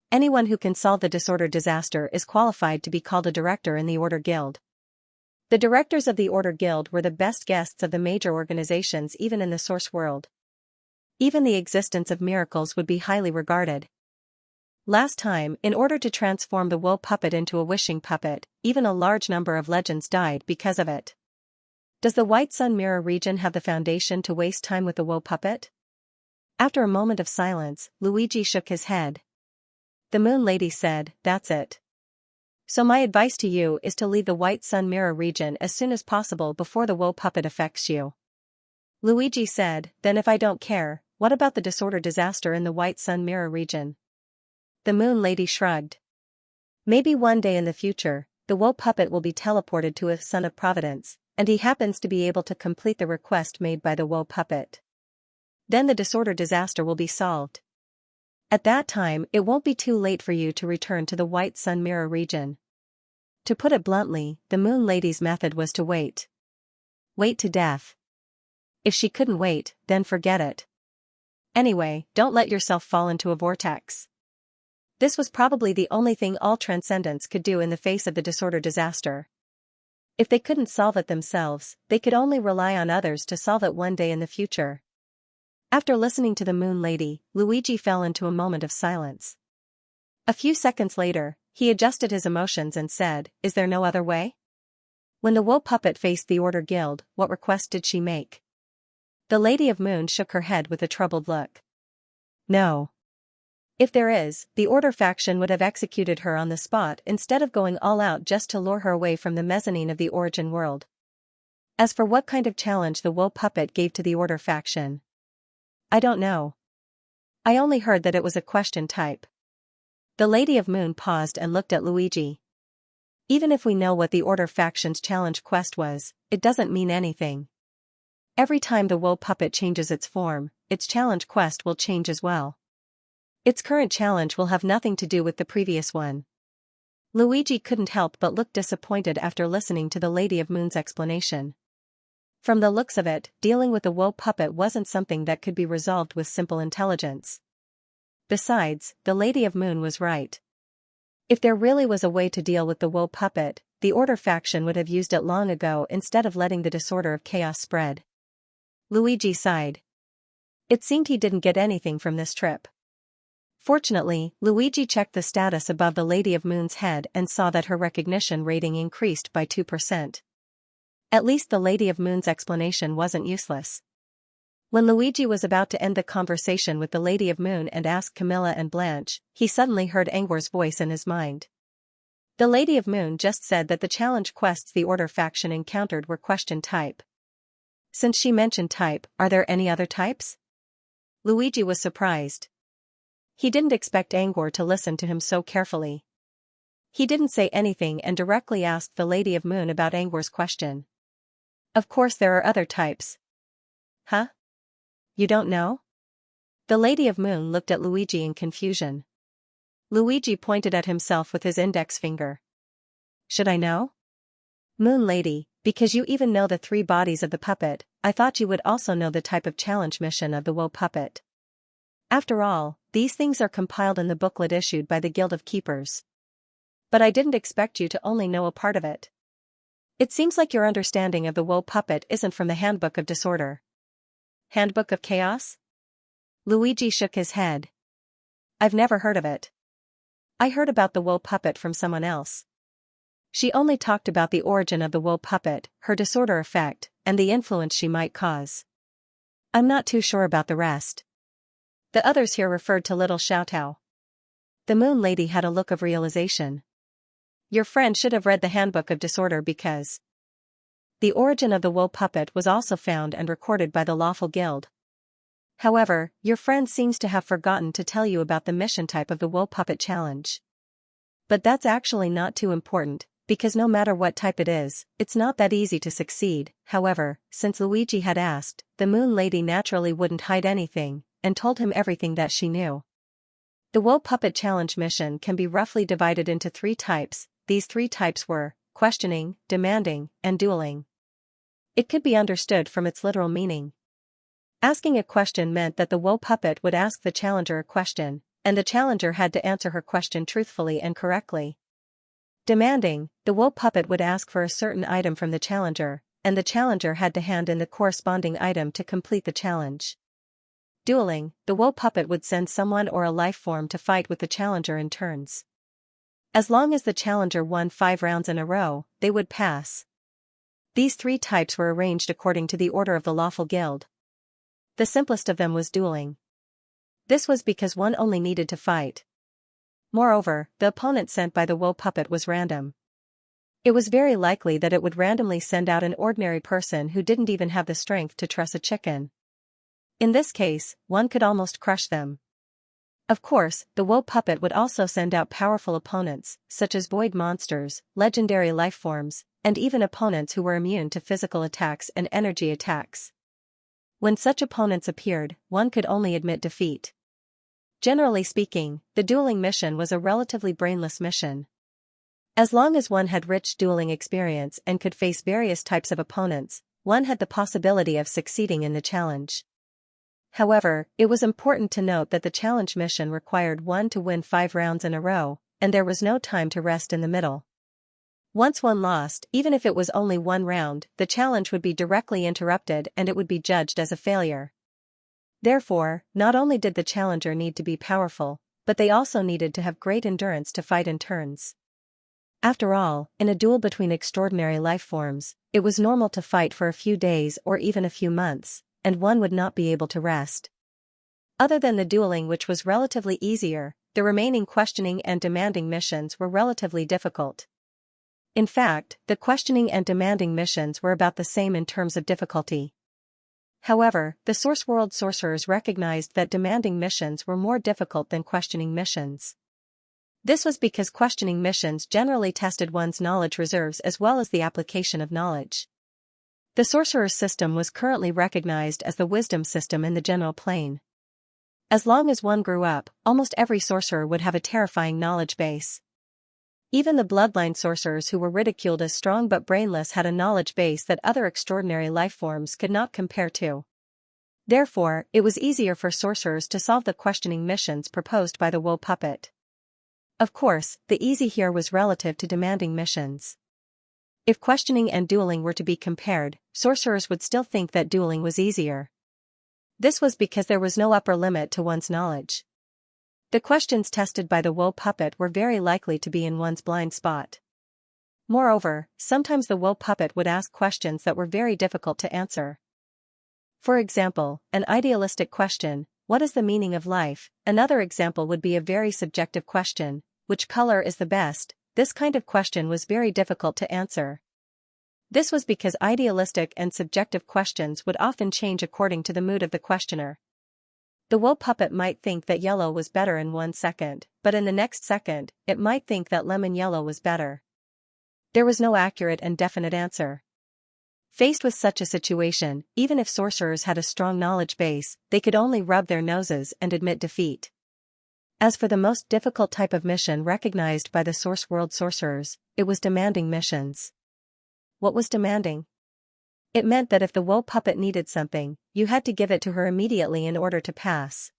Anyone who can solve the disorder disaster is qualified to be called a director in the Order Guild. The directors of the Order Guild were the best guests of the major organizations even in the source world. Even the existence of miracles would be highly regarded. Last time, in order to transform the woe puppet into a wishing puppet, even a large number of legends died because of it. Does the White Sun Mirror region have the foundation to waste time with the woe puppet? After a moment of silence, Luigi shook his head. The Moon Lady said, that's it. So my advice to you is to leave the White Sun Mirror region as soon as possible before the woe puppet affects you. Luigi said, then if I don't care, what about the disorder disaster in the White Sun Mirror region? The Moon Lady shrugged. Maybe one day in the future, the woe puppet will be teleported to a Son of Providence, and he happens to be able to complete the request made by the woe puppet. Then the disorder disaster will be solved. At that time, it won't be too late for you to return to the White Sun Mirror region. To put it bluntly, the Moon Lady's method was to wait. Wait to death. If she couldn't wait, then forget it. Anyway, don't let yourself fall into a vortex. This was probably the only thing all Transcendents could do in the face of the disorder disaster. If they couldn't solve it themselves, they could only rely on others to solve it one day in the future. After listening to the Moon Lady, Luigi fell into a moment of silence. A few seconds later, he adjusted his emotions and said, is there no other way? When the woe puppet faced the Order Guild, what request did she make? The Lady of Moon shook her head with a troubled look. No. If there is, the Order faction would have executed her on the spot instead of going all out just to lure her away from the mezzanine of the origin world. As for what kind of challenge the woe puppet gave to the Order faction, I don't know. I only heard that it was a question type. The Lady of Moon paused and looked at Luigi. Even if we know what the Order faction's challenge quest was, it doesn't mean anything. Every time the woe puppet changes its form, its challenge quest will change as well. Its current challenge will have nothing to do with the previous one. Luigi couldn't help but look disappointed after listening to the Lady of Moon's explanation. From the looks of it, dealing with the woe puppet wasn't something that could be resolved with simple intelligence. Besides, the Lady of Moon was right. If there really was a way to deal with the woe puppet, the Order faction would have used it long ago instead of letting the disorder of chaos spread. Luigi sighed. It seemed he didn't get anything from this trip. Fortunately, Luigi checked the status above the Lady of Moon's head and saw that her recognition rating increased by 2%. At least the Lady of Moon's explanation wasn't useless. When Luigi was about to end the conversation with the Lady of Moon and ask Camilla and Blanche, he suddenly heard Angwar's voice in his mind. The Lady of Moon just said that the challenge quests the Order faction encountered were question type. Since she mentioned type, are there any other types? Luigi was surprised. He didn't expect Angwar to listen to him so carefully. He didn't say anything and directly asked the Lady of Moon about Angwar's question. Of course there are other types. Huh? You don't know? The Lady of Moon looked at Luigi in confusion. Luigi pointed at himself with his index finger. Should I know? Moon Lady, because you even know the 3 bodies of the puppet, I thought you would also know the type of challenge mission of the woe puppet. After all, these things are compiled in the booklet issued by the Guild of Keepers. But I didn't expect you to only know a part of it. It seems like your understanding of the woe puppet isn't from the Handbook of Disorder. Handbook of Chaos? Luigi shook his head. I've never heard of it. I heard about the woe puppet from someone else. She only talked about the origin of the woe puppet, her disorder effect, and the influence she might cause. I'm not too sure about the rest. The others here referred to Little Xiaotao. The Moon Lady had a look of realization. Your friend should have read the Handbook of Disorder because the origin of the woe puppet was also found and recorded by the Lawful Guild. However, your friend seems to have forgotten to tell you about the mission type of the woe puppet challenge. But that's actually not too important, because no matter what type it is, it's not that easy to succeed. However, since Luigi had asked, the Moon Lady naturally wouldn't hide anything, and told him everything that she knew. The Woe Puppet Challenge mission can be roughly divided into 3 types. These 3 types were questioning, demanding, and dueling. It could be understood from its literal meaning. Asking a question meant that the Woe Puppet would ask the challenger a question, and the challenger had to answer her question truthfully and correctly. Demanding, the Woe Puppet would ask for a certain item from the challenger, and the challenger had to hand in the corresponding item to complete the challenge. Dueling, the Woe Puppet would send someone or a life form to fight with the challenger in turns. As long as the challenger won 5 rounds in a row, they would pass. These 3 types were arranged according to the order of the lawful guild. The simplest of them was dueling. This was because one only needed to fight. Moreover, the opponent sent by the Woe Puppet was random. It was very likely that it would randomly send out an ordinary person who didn't even have the strength to truss a chicken. In this case, one could almost crush them. Of course, the Woe Puppet would also send out powerful opponents, such as void monsters, legendary life forms, and even opponents who were immune to physical attacks and energy attacks. When such opponents appeared, one could only admit defeat. Generally speaking, the dueling mission was a relatively brainless mission. As long as one had rich dueling experience and could face various types of opponents, one had the possibility of succeeding in the challenge. However, it was important to note that the challenge mission required one to win 5 rounds in a row, and there was no time to rest in the middle. Once one lost, even if it was only 1 round, the challenge would be directly interrupted and it would be judged as a failure. Therefore, not only did the challenger need to be powerful, but they also needed to have great endurance to fight in turns. After all, in a duel between extraordinary life forms, it was normal to fight for a few days or even a few months, and one would not be able to rest. Other than the dueling, which was relatively easier, the remaining questioning and demanding missions were relatively difficult. In fact, the questioning and demanding missions were about the same in terms of difficulty. However, the Source World sorcerers recognized that demanding missions were more difficult than questioning missions. This was because questioning missions generally tested one's knowledge reserves as well as the application of knowledge. The sorcerer's system was currently recognized as the wisdom system in the general plane. As long as one grew up, almost every sorcerer would have a terrifying knowledge base. Even the bloodline sorcerers who were ridiculed as strong but brainless had a knowledge base that other extraordinary life forms could not compare to. Therefore, it was easier for sorcerers to solve the questioning missions proposed by the Woe Puppet. Of course, the easy here was relative to demanding missions. If questioning and dueling were to be compared, sorcerers would still think that dueling was easier. This was because there was no upper limit to one's knowledge. The questions tested by the Woe Puppet were very likely to be in one's blind spot. Moreover, sometimes the Woe Puppet would ask questions that were very difficult to answer. For example, an idealistic question, what is the meaning of life? Another example would be a very subjective question, which color is the best? This kind of question was very difficult to answer. This was because idealistic and subjective questions would often change according to the mood of the questioner. The Woe Puppet might think that yellow was better in 1 second, but in the next second, it might think that lemon yellow was better. There was no accurate and definite answer. Faced with such a situation, even if sorcerers had a strong knowledge base, they could only rub their noses and admit defeat. As for the most difficult type of mission recognized by the Source World sorcerers, it was demanding missions. What was demanding? It meant that if the Woe Puppet needed something, you had to give it to her immediately in order to pass.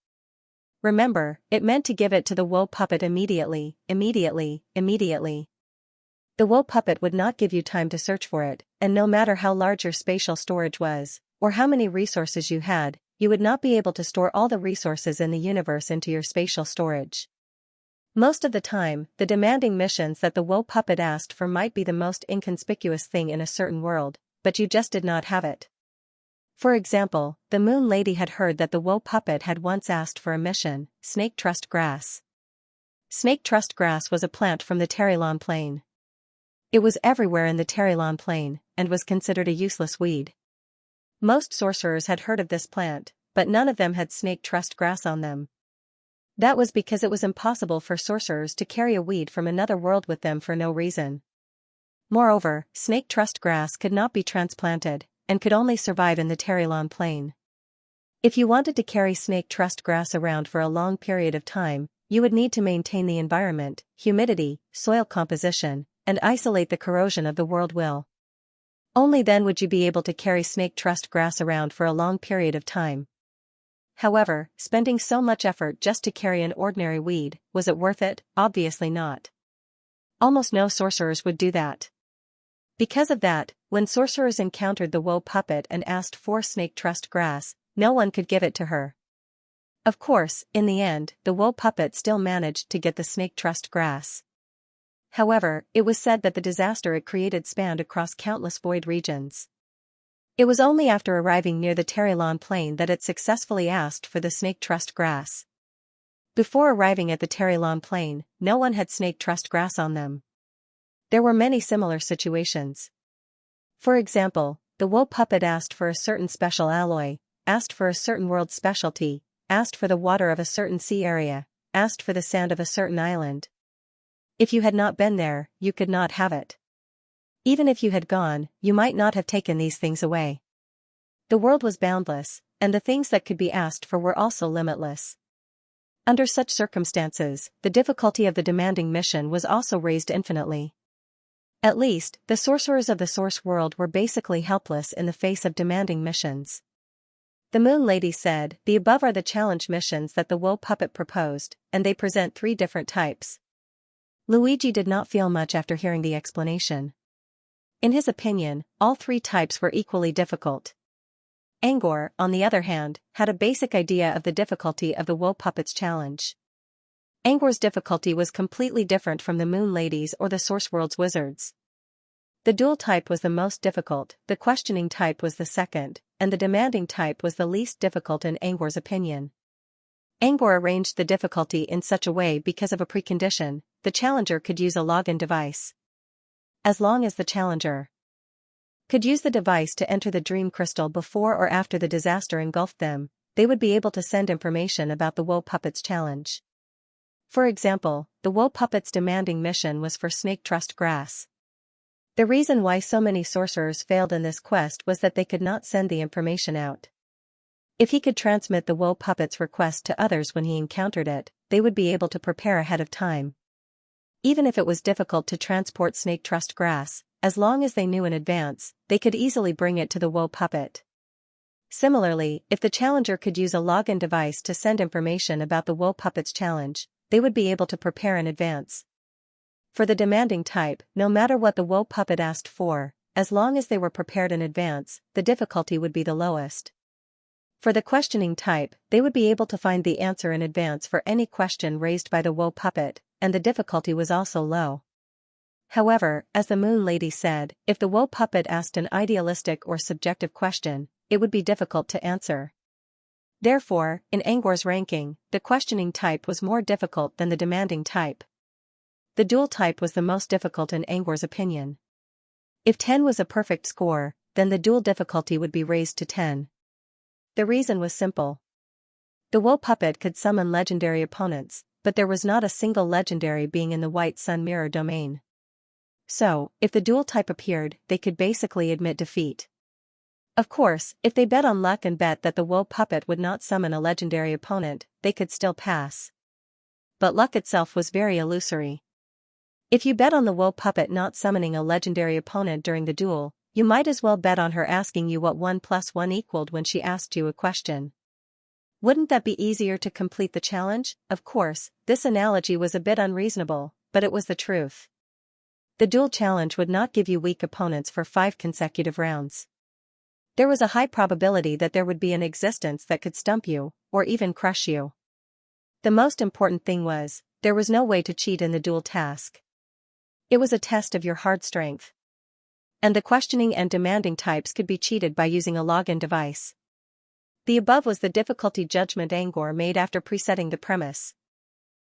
Remember, it meant to give it to the Woe Puppet immediately. The Woe Puppet would not give you time to search for it, and no matter how large your spatial storage was, or how many resources you had, you would not be able to store all the resources in the universe into your spatial storage. Most of the time, the demanding missions that the Woe Puppet asked for might be the most inconspicuous thing in a certain world, but you just did not have it. For example, the Moon Lady had heard that the Woe Puppet had once asked for a mission, Snake Trust Grass. Snake Trust Grass was a plant from the Terrylon Plain. It was everywhere in the Terrylon Plain, and was considered a useless weed. Most sorcerers had heard of this plant, but none of them had Snake Trust Grass on them. That was because it was impossible for sorcerers to carry a weed from another world with them for no reason. Moreover, snake trust grass could not be transplanted, and could only survive in the Terrylon plain. If you wanted to carry snake trust grass around for a long period of time, you would need to maintain the environment, humidity, soil composition, and isolate the corrosion of the world will. Only then would you be able to carry snake trust grass around for a long period of time. However, spending so much effort just to carry an ordinary weed, was it worth it? Obviously not. Almost no sorcerers would do that. Because of that, when sorcerers encountered the woe puppet and asked for snake trust grass, no one could give it to her. Of course, in the end, the woe puppet still managed to get the snake trust grass. However, it was said that the disaster it created spanned across countless void regions. It was only after arriving near the Terrylon plain that it successfully asked for the snake trust grass. Before arriving at the Terrylon plain, no one had snake trust grass on them. There were many similar situations. For example, the woe puppet asked for a certain special alloy, asked for a certain world specialty, asked for the water of a certain sea area, asked for the sand of a certain island. If you had not been there, you could not have it. Even if you had gone, you might not have taken these things away. The world was boundless, and the things that could be asked for were also limitless. Under such circumstances, the difficulty of the demanding mission was also raised infinitely. At least, the sorcerers of the source world were basically helpless in the face of demanding missions. The Moon Lady said, "The above are the challenge missions that the woe puppet proposed, and they present 3 different types." Luigi did not feel much after hearing the explanation. In his opinion, all 3 types were equally difficult. Angor, on the other hand, had a basic idea of the difficulty of the woe puppet's challenge. Angor's difficulty was completely different from the Moon Lady's or the Source World's wizards. The dual type was the most difficult, the questioning type was the second, and the demanding type was the least difficult in Angor's opinion. Angor arranged the difficulty in such a way because of a precondition: the challenger could use a login device. As long as the challenger could use the device to enter the dream crystal before or after the disaster engulfed them, they would be able to send information about the woe puppet's challenge. For example, the woe puppet's demanding mission was for snake trust grass. The reason why so many sorcerers failed in this quest was that they could not send the information out. If he could transmit the woe puppet's request to others when he encountered it, they would be able to prepare ahead of time. Even if it was difficult to transport snake trust grass, as long as they knew in advance, they could easily bring it to the woe puppet. Similarly, if the challenger could use a login device to send information about the woe puppet's challenge, they would be able to prepare in advance. For the demanding type, no matter what the woe puppet asked for, as long as they were prepared in advance, the difficulty would be the lowest. For the questioning type, they would be able to find the answer in advance for any question raised by the woe puppet, and the difficulty was also low. However, as the Moon Lady said, if the woe puppet asked an idealistic or subjective question, it would be difficult to answer. Therefore, in Angor's ranking, the questioning type was more difficult than the demanding type. The dual type was the most difficult in Angor's opinion. If 10 was a perfect score, then the dual difficulty would be raised to 10. The reason was simple. The woe puppet could summon legendary opponents, but there was not a single legendary being in the White Sun Mirror domain. So, if the dual type appeared, they could basically admit defeat. Of course, if they bet on luck and bet that the woe puppet would not summon a legendary opponent, they could still pass. But luck itself was very illusory. If you bet on the woe puppet not summoning a legendary opponent during the duel, you might as well bet on her asking you what 1 + 1 equaled when she asked you a question. Wouldn't that be easier to complete the challenge? Of course, this analogy was a bit unreasonable, but it was the truth. The duel challenge would not give you weak opponents for 5 consecutive rounds. There was a high probability that there would be an existence that could stump you, or even crush you. The most important thing was, there was no way to cheat in the duel task. It was a test of your hard strength. And the questioning and demanding types could be cheated by using a login device. The above was the difficulty judgment Angor made after presetting the premise.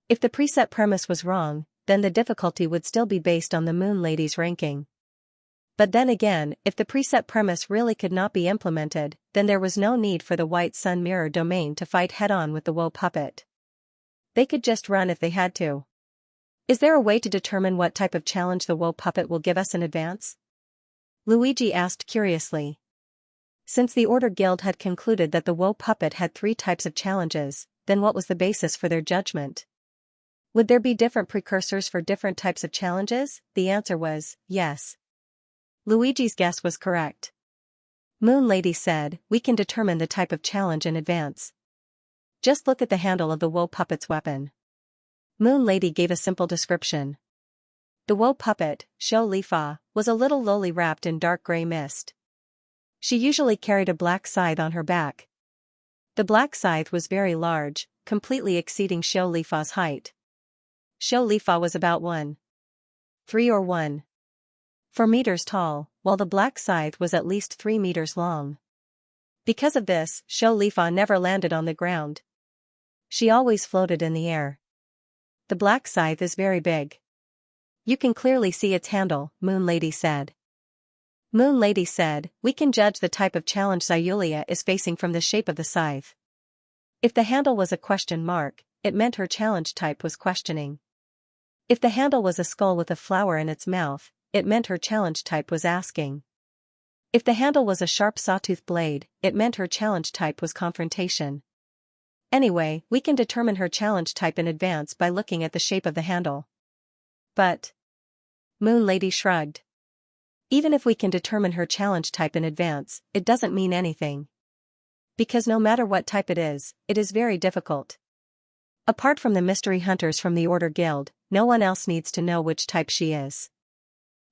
If the preset premise was wrong, then the difficulty would still be based on the Moon Lady's ranking. But then again, if the preset premise really could not be implemented, then there was no need for the White Sun Mirror domain to fight head-on with the woe puppet. They could just run if they had to. Is there a way to determine what type of challenge the woe puppet will give us in advance? Luigi asked curiously. Since the Order Guild had concluded that the woe puppet had 3 types of challenges, then what was the basis for their judgment? Would there be different precursors for different types of challenges? The answer was, yes. Luigi's guess was correct. Moon Lady said, we can determine the type of challenge in advance. Just look at the handle of the woe puppet's weapon. Moon Lady gave a simple description. The woe puppet, Xianxia, was a little lowly wrapped in dark gray mist. She usually carried a black scythe on her back. The black scythe was very large, completely exceeding Xianxia's height. Xianxia was about 1.3 or 1.4 meters tall, while the black scythe was at least 3 meters long. Because of this, Xianxia never landed on the ground. She always floated in the air. The black scythe is very big. You can clearly see its handle, Moon Lady said. Moon Lady said, we can judge the type of challenge Xianxia is facing from the shape of the scythe. If the handle was a question mark, it meant her challenge type was questioning. If the handle was a skull with a flower in its mouth, it meant her challenge type was asking. If the handle was a sharp sawtooth blade, it meant her challenge type was confrontation. Anyway, we can determine her challenge type in advance by looking at the shape of the handle. But Moon Lady shrugged. Even if we can determine her challenge type in advance, it doesn't mean anything. Because no matter what type it is very difficult. Apart from the mystery hunters from the Order Guild, no one else needs to know which type she is.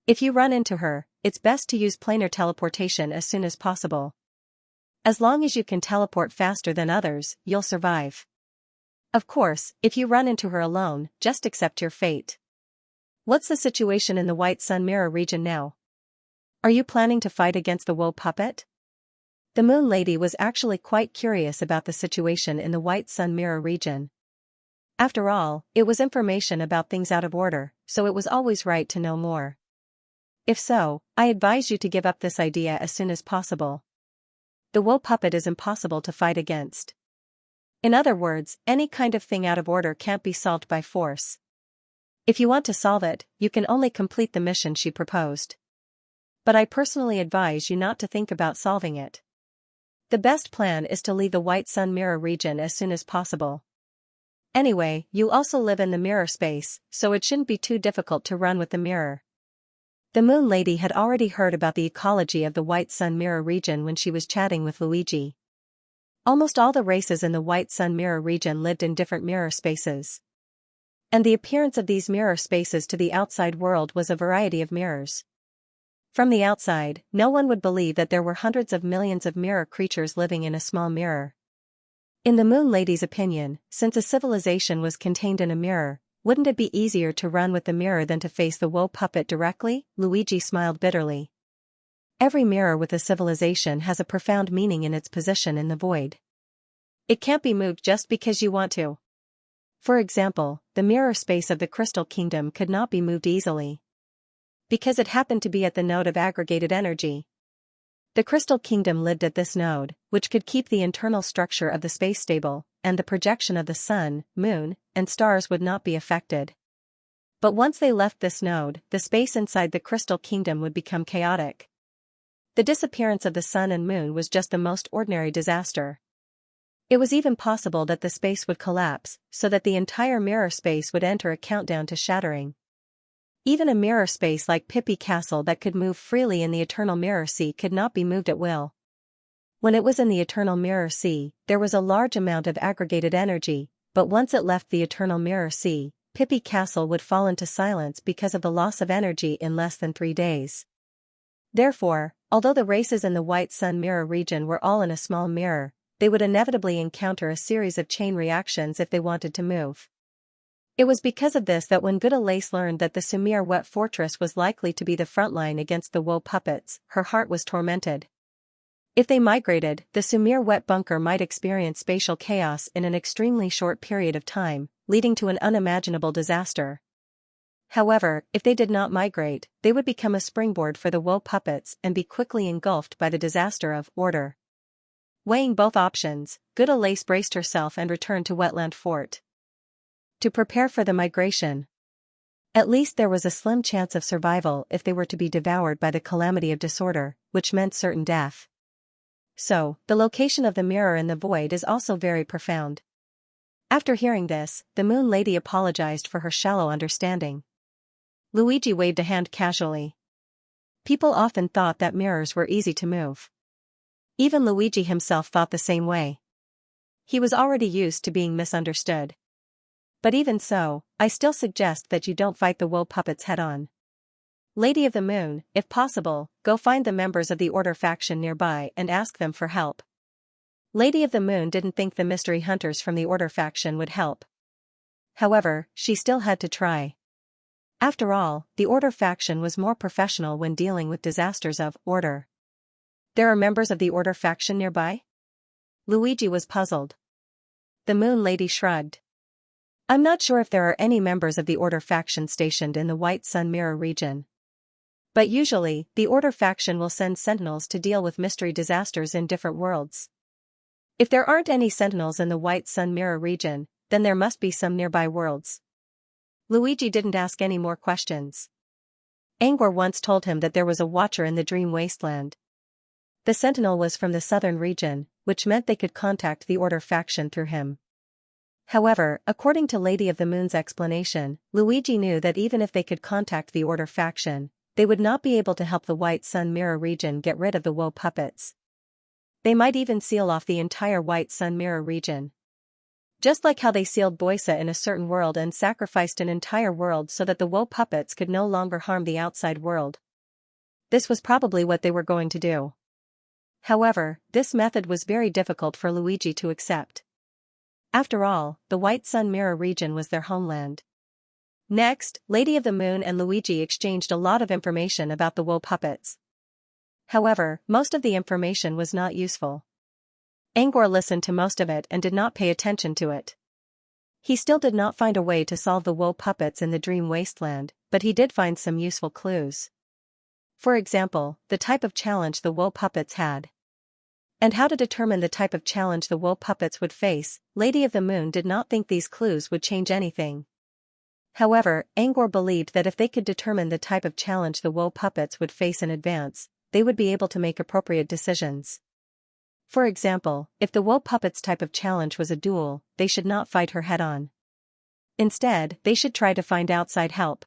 If you run into her, it's best to use planar teleportation as soon as possible. As long as you can teleport faster than others, you'll survive. Of course, if you run into her alone, just accept your fate. What's the situation in the White Sun Mirror region now? Are you planning to fight against the woe puppet? The Moon Lady was actually quite curious about the situation in the White Sun Mirror region. After all, it was information about things out of order, so it was always right to know more. If so, I advise you to give up this idea as soon as possible. The woe puppet is impossible to fight against. In other words, any kind of thing out of order can't be solved by force. If you want to solve it, you can only complete the mission she proposed. But I personally advise you not to think about solving it. The best plan is to leave the White Sun Mirror region as soon as possible. Anyway, you also live in the mirror space, so it shouldn't be too difficult to run with the mirror. The Moon Lady had already heard about the ecology of the White Sun Mirror region when she was chatting with Luigi. Almost all the races in the White Sun Mirror region lived in different mirror spaces. And the appearance of these mirror spaces to the outside world was a variety of mirrors. From the outside, no one would believe that there were hundreds of millions of mirror creatures living in a small mirror. In the Moon Lady's opinion, since a civilization was contained in a mirror, wouldn't it be easier to run with the mirror than to face the woe puppet directly? Luigi smiled bitterly. Every mirror with a civilization has a profound meaning in its position in the void. It can't be moved just because you want to. For example, the mirror space of the Crystal Kingdom could not be moved easily. Because it happened to be at the node of aggregated energy. The Crystal Kingdom lived at this node, which could keep the internal structure of the space stable, and the projection of the sun, moon, and stars would not be affected. But once they left this node, the space inside the Crystal Kingdom would become chaotic. The disappearance of the sun and moon was just the most ordinary disaster. It was even possible that the space would collapse, so that the entire mirror space would enter a countdown to shattering. Even a mirror space like Pippi Castle that could move freely in the Eternal Mirror Sea could not be moved at will. When it was in the Eternal Mirror Sea, there was a large amount of aggregated energy, but once it left the Eternal Mirror Sea, Pippi Castle would fall into silence because of the loss of energy in less than 3 days. Therefore, although the races in the White Sun Mirror region were all in a small mirror, they would inevitably encounter a series of chain reactions if they wanted to move. It was because of this that when Gudalace learned that the Sumir Wet Fortress was likely to be the front line against the woe puppets, her heart was tormented. If they migrated, the Sumir Wet Bunker might experience spatial chaos in an extremely short period of time, leading to an unimaginable disaster. However, if they did not migrate, they would become a springboard for the woe puppets and be quickly engulfed by the disaster of order. Weighing both options, Gudalace braced herself and returned to Wetland Fort. To prepare for the migration. At least there was a slim chance of survival if they were to be devoured by the calamity of disorder, which meant certain death. So, the location of the mirror in the void is also very profound. After hearing this, the Moon Lady apologized for her shallow understanding. Luigi waved a hand casually. People often thought that mirrors were easy to move. Even Luigi himself thought the same way. He was already used to being misunderstood. But even so, I still suggest that you don't fight the woe puppets head-on. Lady of the Moon, if possible, go find the members of the Order faction nearby and ask them for help. Lady of the Moon didn't think the mystery hunters from the Order faction would help. However, she still had to try. After all, the Order faction was more professional when dealing with disasters of Order. There are members of the Order faction nearby? Luigi was puzzled. The Moon Lady shrugged. I'm not sure if there are any members of the Order faction stationed in the White Sun Mirror region. But usually, the Order faction will send sentinels to deal with mystery disasters in different worlds. If there aren't any sentinels in the White Sun Mirror region, then there must be some nearby worlds. Luigi didn't ask any more questions. Angor once told him that there was a watcher in the Dream Wasteland. The sentinel was from the southern region, which meant they could contact the Order faction through him. However, according to Lady of the Moon's explanation, Luigi knew that even if they could contact the Order faction, they would not be able to help the White Sun Mirror region get rid of the woe puppets. They might even seal off the entire White Sun Mirror region. Just like how they sealed Boisa in a certain world and sacrificed an entire world so that the woe puppets could no longer harm the outside world. This was probably what they were going to do. However, this method was very difficult for Luigi to accept. After all, the White Sun Mirror region was their homeland. Next, Lady of the Moon and Luigi exchanged a lot of information about the woe puppets. However, most of the information was not useful. Angor listened to most of it and did not pay attention to it. He still did not find a way to solve the woe puppets in the Dream Wasteland, but he did find some useful clues. For example, the type of challenge the woe puppets had. And how to determine the type of challenge the woe puppets would face. Lady of the Moon did not think these clues would change anything. However, Angor believed that if they could determine the type of challenge the woe puppets would face in advance, they would be able to make appropriate decisions. For example, if the woe puppet's type of challenge was a duel, they should not fight her head-on. Instead, they should try to find outside help.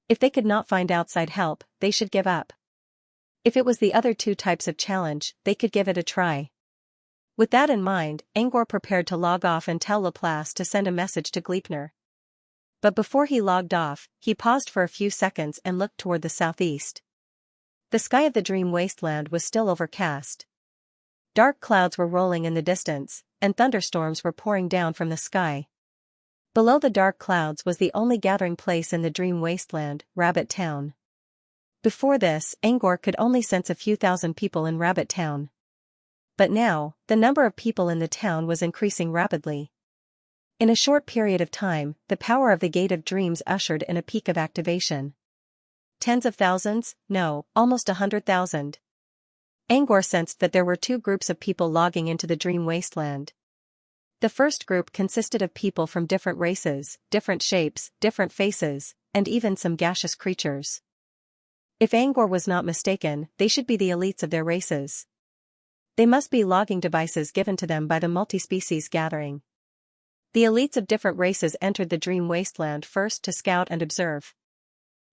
If they could not find outside help, they should give up. If it was the other two types of challenge, they could give it a try. With that in mind, Angor prepared to log off and tell Laplace to send a message to Gleipnir. But before he logged off, he paused for a few seconds and looked toward the southeast. The sky of the Dream Wasteland was still overcast. Dark clouds were rolling in the distance, and thunderstorms were pouring down from the sky. Below the dark clouds was the only gathering place in the Dream Wasteland, Rabbit Town. Before this, Angor could only sense a few thousand people in Rabbit Town. But now, the number of people in the town was increasing rapidly. In a short period of time, the power of the Gate of Dreams ushered in a peak of activation. Tens of thousands? No, almost 100,000. Angor sensed that there were two groups of people logging into the Dream Wasteland. The first group consisted of people from different races, different shapes, different faces, and even some gaseous creatures. If Angor was not mistaken, they should be the elites of their races. They must be logging devices given to them by the multi-species gathering. The elites of different races entered the Dream Wasteland first to scout and observe.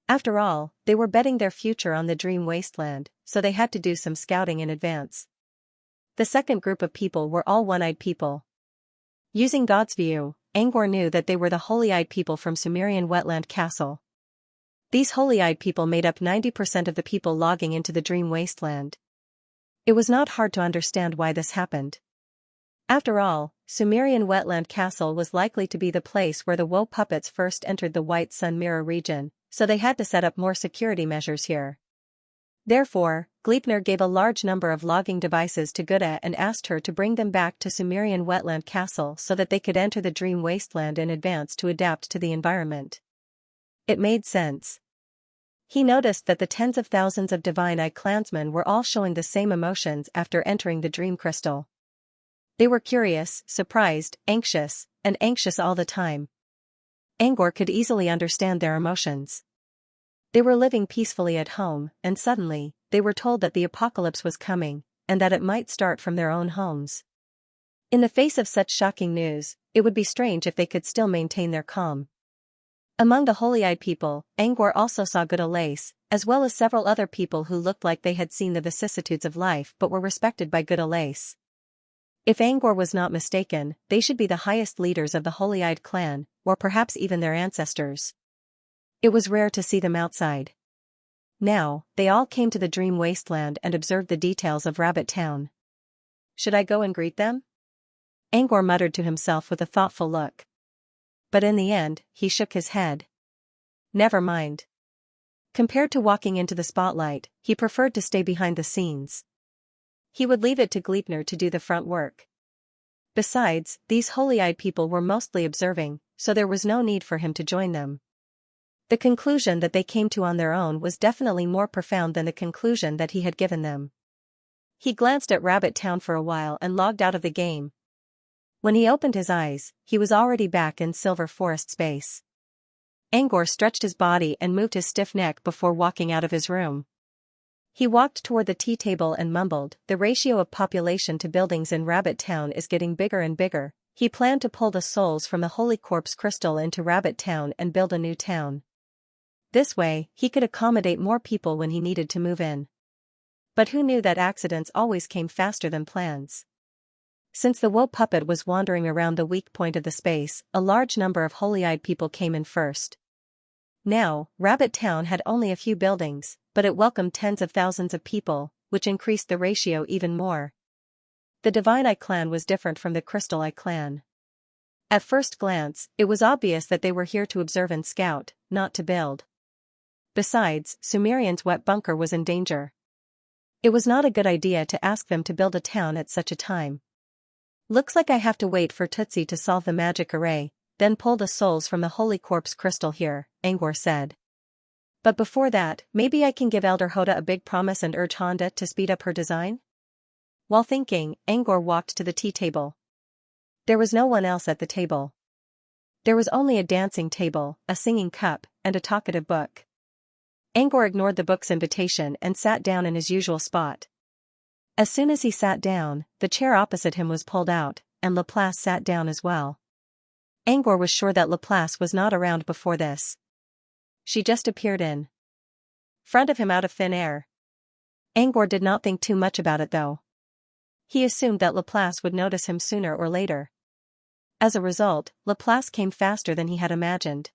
After all, they were betting their future on the Dream Wasteland, so they had to do some scouting in advance. The second group of people were all one-eyed people. Using God's view, Angor knew that they were the holy-eyed people from Sumerian Wetland Castle. These holy-eyed people made up 90% of the people logging into the Dream Wasteland. It was not hard to understand why this happened. After all, Sumerian Wetland Castle was likely to be the place where the woe puppets first entered the White Sun Mirror region, so they had to set up more security measures here. Therefore, Gleipnir gave a large number of logging devices to Gudda and asked her to bring them back to Sumerian Wetland Castle so that they could enter the Dream Wasteland in advance to adapt to the environment. It made sense. He noticed that the tens of thousands of Divine Eye clansmen were all showing the same emotions after entering the Dream Crystal. They were curious, surprised, anxious, and anxious all the time. Angor could easily understand their emotions. They were living peacefully at home, and suddenly, they were told that the apocalypse was coming, and that it might start from their own homes. In the face of such shocking news, it would be strange if they could still maintain their calm. Among the holy-eyed people, Angor also saw Goodalace, as well as several other people who looked like they had seen the vicissitudes of life but were respected by Goodalace. If Angor was not mistaken, they should be the highest leaders of the holy-eyed clan, or perhaps even their ancestors. It was rare to see them outside. Now, they all came to the dream wasteland and observed the details of Rabbit Town. Should I go and greet them? Angor muttered to himself with a thoughtful look. But in the end, he shook his head. Never mind. Compared to walking into the spotlight, he preferred to stay behind the scenes. He would leave it to Gleipnir to do the front work. Besides, these holy-eyed people were mostly observing, so there was no need for him to join them. The conclusion that they came to on their own was definitely more profound than the conclusion that he had given them. He glanced at Rabbit Town for a while and logged out of the game. When he opened his eyes, he was already back in Silver Forest space. Angor stretched his body and moved his stiff neck before walking out of his room. He walked toward the tea table and mumbled, "The ratio of population to buildings in Rabbit Town is getting bigger and bigger." He planned to pull the souls from the Holy Corpse crystal into Rabbit Town and build a new town. This way, he could accommodate more people when he needed to move in. But who knew that accidents always came faster than plans? Since the woe puppet was wandering around the weak point of the space, a large number of holy-eyed people came in first. Now, Rabbit Town had only a few buildings, but it welcomed tens of thousands of people, which increased the ratio even more. The Divine Eye clan was different from the Crystal Eye clan. At first glance, it was obvious that they were here to observe and scout, not to build. Besides, Sumerian's wet bunker was in danger. It was not a good idea to ask them to build a town at such a time. Looks like I have to wait for Tootsie to solve the magic array, then pull the souls from the Holy Corpse crystal here, Angor said. But before that, maybe I can give Elder Hoda a big promise and urge Honda to speed up her design? While thinking, Angor walked to the tea table. There was no one else at the table. There was only a dancing table, a singing cup, and a talkative book. Angor ignored the book's invitation and sat down in his usual spot. As soon as he sat down, the chair opposite him was pulled out, and Laplace sat down as well. Angor was sure that Laplace was not around before this. She just appeared in front of him out of thin air. Angor did not think too much about it though. He assumed that Laplace would notice him sooner or later. As a result, Laplace came faster than he had imagined.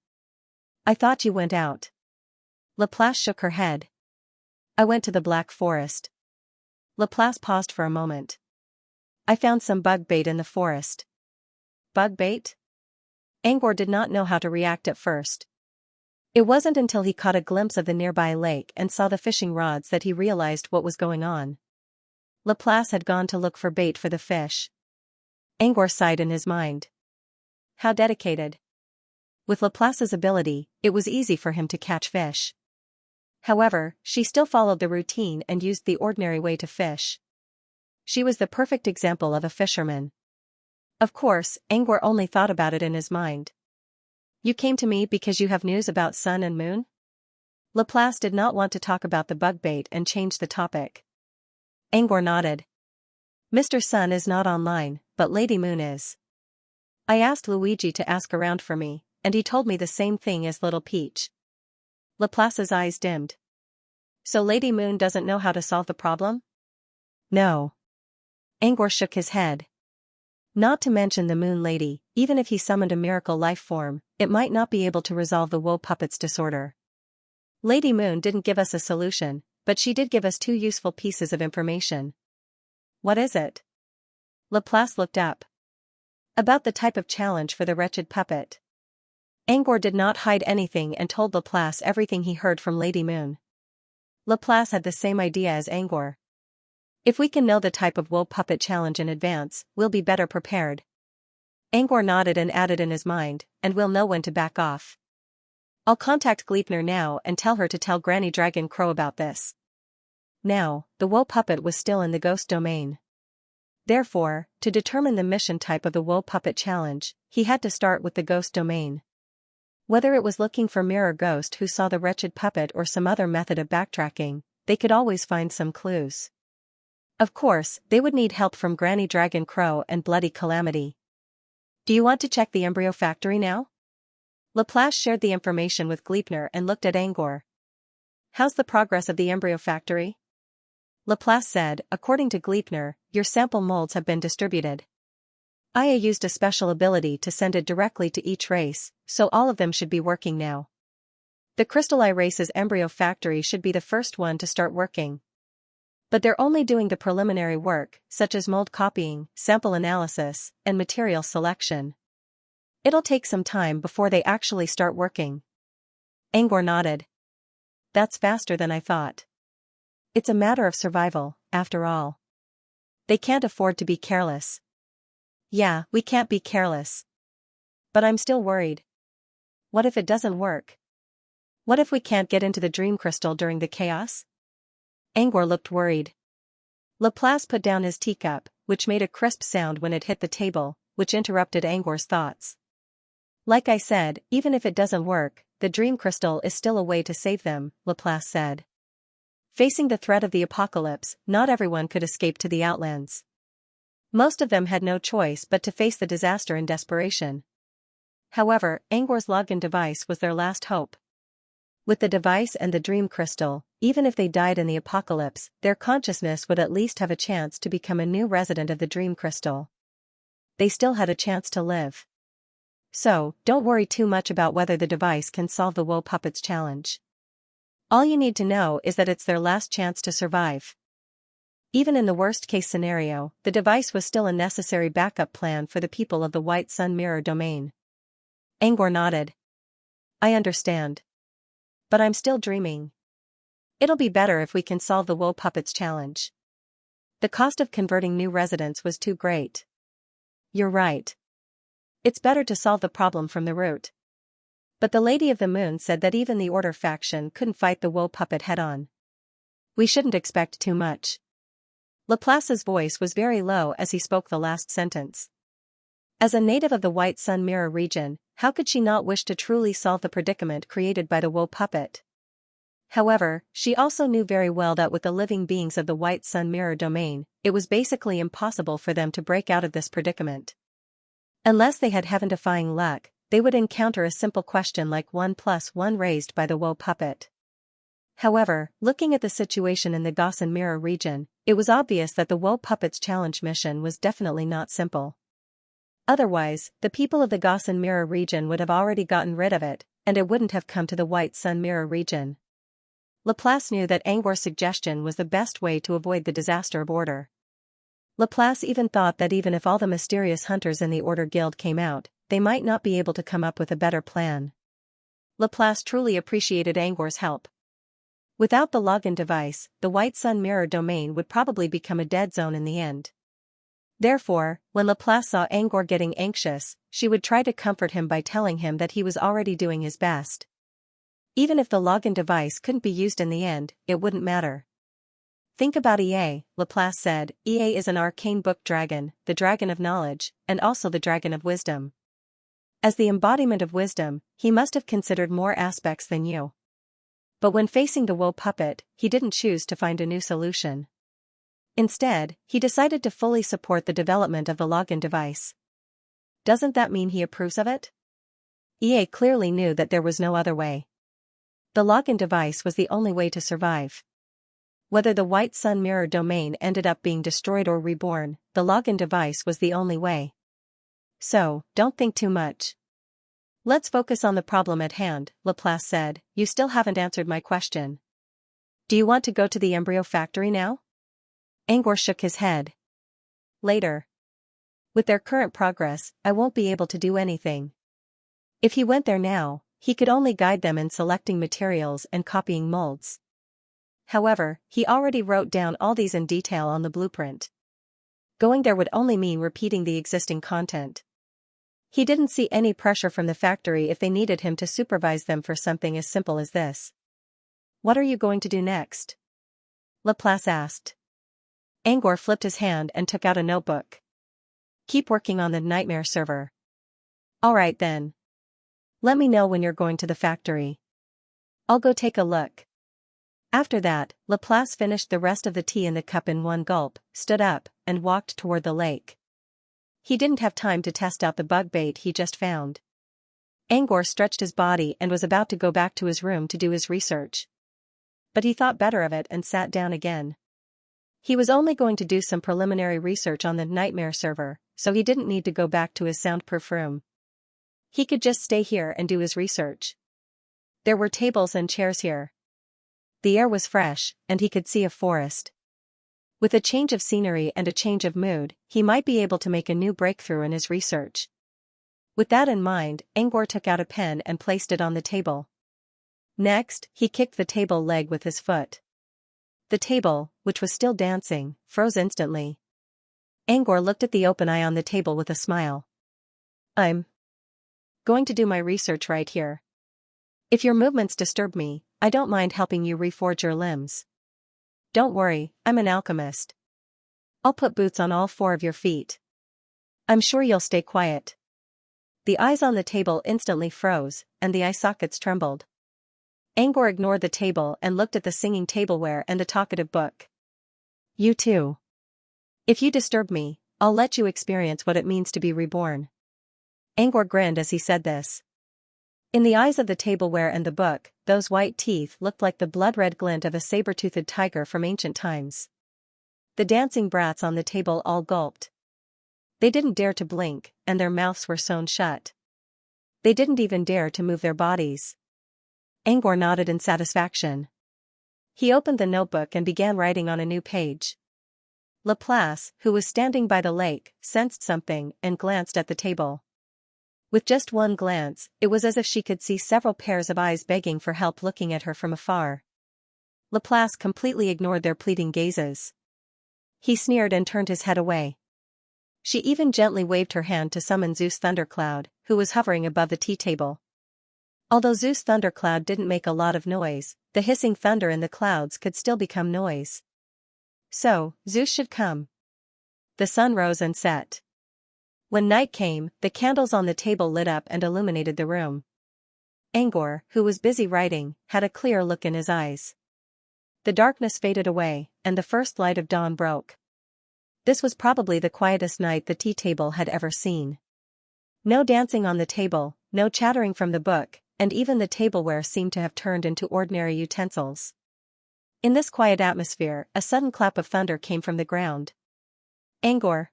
"I thought you went out." Laplace shook her head. "I went to the Black Forest." Laplace paused for a moment. "I found some bug bait in the forest." Bug bait? Angor did not know how to react at first. It wasn't until he caught a glimpse of the nearby lake and saw the fishing rods that he realized what was going on. Laplace had gone to look for bait for the fish. Angor sighed in his mind. How dedicated. With Laplace's ability, it was easy for him to catch fish. However, she still followed the routine and used the ordinary way to fish. She was the perfect example of a fisherman. Of course, Angor only thought about it in his mind. "You came to me because you have news about Sun and Moon?" Laplace did not want to talk about the bug bait and changed the topic. Angor nodded. "Mr. Sun is not online, but Lady Moon is. I asked Luigi to ask around for me, and he told me the same thing as Little Peach." Laplace's eyes dimmed. "So Lady Moon doesn't know how to solve the problem?" "No." Angor shook his head. Not to mention the Moon Lady, even if he summoned a miracle life form, it might not be able to resolve the woe puppet's disorder. Lady Moon didn't give us a solution, but she did give us two useful pieces of information. "What is it?" Laplace looked up. "About the type of challenge for the wretched puppet." Angor did not hide anything and told Laplace everything he heard from Lady Moon. Laplace had the same idea as Angor. "If we can know the type of woe puppet challenge in advance, we'll be better prepared." Angor nodded and added in his mind, "and we'll know when to back off. I'll contact Gleipnir now and tell her to tell Granny Dragon Crow about this." Now, the woe puppet was still in the ghost domain. Therefore, to determine the mission type of the woe puppet challenge, he had to start with the ghost domain. Whether it was looking for mirror ghost who saw the wretched puppet or some other method of backtracking, they could always find some clues. Of course, they would need help from Granny Dragon Crow and Bloody Calamity. Do you want to check the embryo factory now? Laplace shared the information with Gleipnir and looked at Angor. How's the progress of the embryo factory? Laplace said, according to Gleipnir, your sample molds have been distributed. Aya used a special ability to send it directly to each race, so all of them should be working now. The Crystal Eye race's embryo factory should be the first one to start working. But they're only doing the preliminary work, such as mold copying, sample analysis, and material selection. It'll take some time before they actually start working. Angor nodded. That's faster than I thought. It's a matter of survival, after all. They can't afford to be careless. Yeah, we can't be careless. But I'm still worried. What if it doesn't work? What if we can't get into the dream crystal during the chaos? Angor looked worried. Laplace put down his teacup, which made a crisp sound when it hit the table, which interrupted Angor's thoughts. Like I said, even if it doesn't work, the dream crystal is still a way to save them, Laplace said. Facing the threat of the apocalypse, not everyone could escape to the Outlands. Most of them had no choice but to face the disaster in desperation. However, Angor's login device was their last hope. With the device and the dream crystal, even if they died in the apocalypse, their consciousness would at least have a chance to become a new resident of the dream crystal. They still had a chance to live. So, don't worry too much about whether the device can solve the Woe Puppets challenge. All you need to know is that it's their last chance to survive. Even in the worst-case scenario, the device was still a necessary backup plan for the people of the White Sun Mirror domain. Angor nodded. I understand. But I'm still dreaming. It'll be better if we can solve the Woe Puppets challenge. The cost of converting new residents was too great. You're right. It's better to solve the problem from the root. But the Lady of the Moon said that even the Order faction couldn't fight the Woe Puppet head-on. We shouldn't expect too much. Laplace's voice was very low as he spoke the last sentence. As a native of the White Sun Mirror region, how could she not wish to truly solve the predicament created by the Woe Puppet? However, she also knew very well that with the living beings of the White Sun Mirror domain, it was basically impossible for them to break out of this predicament. Unless they had heaven-defying luck, they would encounter a simple question like 1 + 1 raised by the Woe Puppet. However, looking at the situation in the Gaussian Mirror region, it was obvious that the Woe Puppets challenge mission was definitely not simple. Otherwise, the people of the Gaussian Mirror region would have already gotten rid of it, and it wouldn't have come to the White Sun Mirror region. Laplace knew that Angor's suggestion was the best way to avoid the disaster of Order. Laplace even thought that even if all the mysterious hunters in the Order Guild came out, they might not be able to come up with a better plan. Laplace truly appreciated Angor's help. Without the login device, the White Sun Mirror domain would probably become a dead zone in the end. Therefore, when Laplace saw Angor getting anxious, she would try to comfort him by telling him that he was already doing his best. Even if the login device couldn't be used in the end, it wouldn't matter. Think about EA, Laplace said. EA is an arcane book dragon, the dragon of knowledge, and also the dragon of wisdom. As the embodiment of wisdom, he must have considered more aspects than you. But when facing the Woe Puppet, he didn't choose to find a new solution. Instead, he decided to fully support the development of the login device. Doesn't that mean he approves of it? EA clearly knew that there was no other way. The login device was the only way to survive. Whether the White Sun Mirror domain ended up being destroyed or reborn, the login device was the only way. So, don't think too much. Let's focus on the problem at hand, Laplace said. You still haven't answered my question. Do you want to go to the embryo factory now? Angor shook his head. Later. With their current progress, I won't be able to do anything. If he went there now, he could only guide them in selecting materials and copying molds. However, he already wrote down all these in detail on the blueprint. Going there would only mean repeating the existing content. He didn't see any pressure from the factory if they needed him to supervise them for something as simple as this. What are you going to do next? Laplace asked. Angor flipped his hand and took out a notebook. Keep working on the nightmare server. All right then. Let me know when you're going to the factory. I'll go take a look. After that, Laplace finished the rest of the tea in the cup in one gulp, stood up, and walked toward the lake. He didn't have time to test out the bug bait he just found. Angor stretched his body and was about to go back to his room to do his research. But he thought better of it and sat down again. He was only going to do some preliminary research on the nightmare server, so he didn't need to go back to his soundproof room. He could just stay here and do his research. There were tables and chairs here. The air was fresh, and he could see a forest. With a change of scenery and a change of mood, he might be able to make a new breakthrough in his research. With that in mind, Angor took out a pen and placed it on the table. Next, he kicked the table leg with his foot. The table, which was still dancing, froze instantly. Angor looked at the open eye on the table with a smile. I'm going to do my research right here. If your movements disturb me, I don't mind helping you reforge your limbs. Don't worry, I'm an alchemist. I'll put boots on all 4 of your feet. I'm sure you'll stay quiet. The eyes on the table instantly froze, and the eye sockets trembled. Angor ignored the table and looked at the singing tableware and the talkative book. You too. If you disturb me, I'll let you experience what it means to be reborn. Angor grinned as he said this. In the eyes of the tableware and the book, those white teeth looked like the blood-red glint of a saber-toothed tiger from ancient times. The dancing brats on the table all gulped. They didn't dare to blink, and their mouths were sewn shut. They didn't even dare to move their bodies. Angor nodded in satisfaction. He opened the notebook and began writing on a new page. Laplace, who was standing by the lake, sensed something and glanced at the table. With just one glance, it was as if she could see several pairs of eyes begging for help looking at her from afar. Laplace completely ignored their pleading gazes. He sneered and turned his head away. She even gently waved her hand to summon Zeus Thundercloud, who was hovering above the tea table. Although Zeus Thundercloud didn't make a lot of noise, the hissing thunder in the clouds could still become noise. So, Zeus should come. The sun rose and set. When night came, the candles on the table lit up and illuminated the room. Angor, who was busy writing, had a clear look in his eyes. The darkness faded away, and the first light of dawn broke. This was probably the quietest night the tea table had ever seen. No dancing on the table, no chattering from the book, and even the tableware seemed to have turned into ordinary utensils. In this quiet atmosphere, a sudden clap of thunder came from the ground. Angor!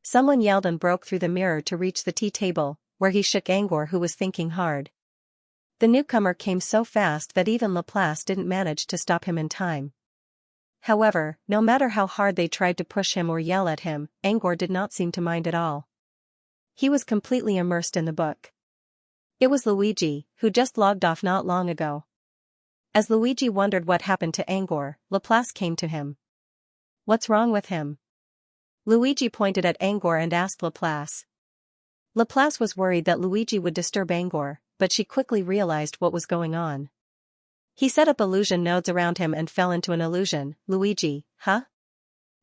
Someone yelled and broke through the mirror to reach the tea table, where he shook Angor, who was thinking hard. The newcomer came so fast that even Laplace didn't manage to stop him in time. However, no matter how hard they tried to push him or yell at him, Angor did not seem to mind at all. He was completely immersed in the book. It was Luigi, who just logged off not long ago. As Luigi wondered what happened to Angor, Laplace came to him. What's wrong with him? Luigi pointed at Angor and asked Laplace. Laplace was worried that Luigi would disturb Angor, but she quickly realized what was going on. He set up illusion nodes around him and fell into an illusion. Luigi, huh?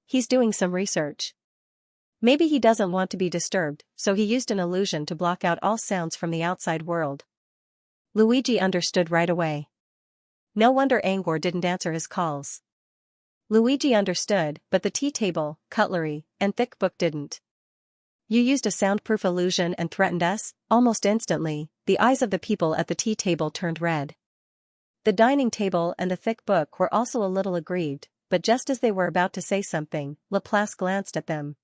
He's doing some research. Maybe he doesn't want to be disturbed, so he used an illusion to block out all sounds from the outside world. Luigi understood right away. No wonder Angor didn't answer his calls. Luigi understood, but the tea table, cutlery, and thick book didn't. You used a soundproof illusion and threatened us? Almost instantly, the eyes of the people at the tea table turned red. The dining table and the thick book were also a little aggrieved, but just as they were about to say something, Laplace glanced at them.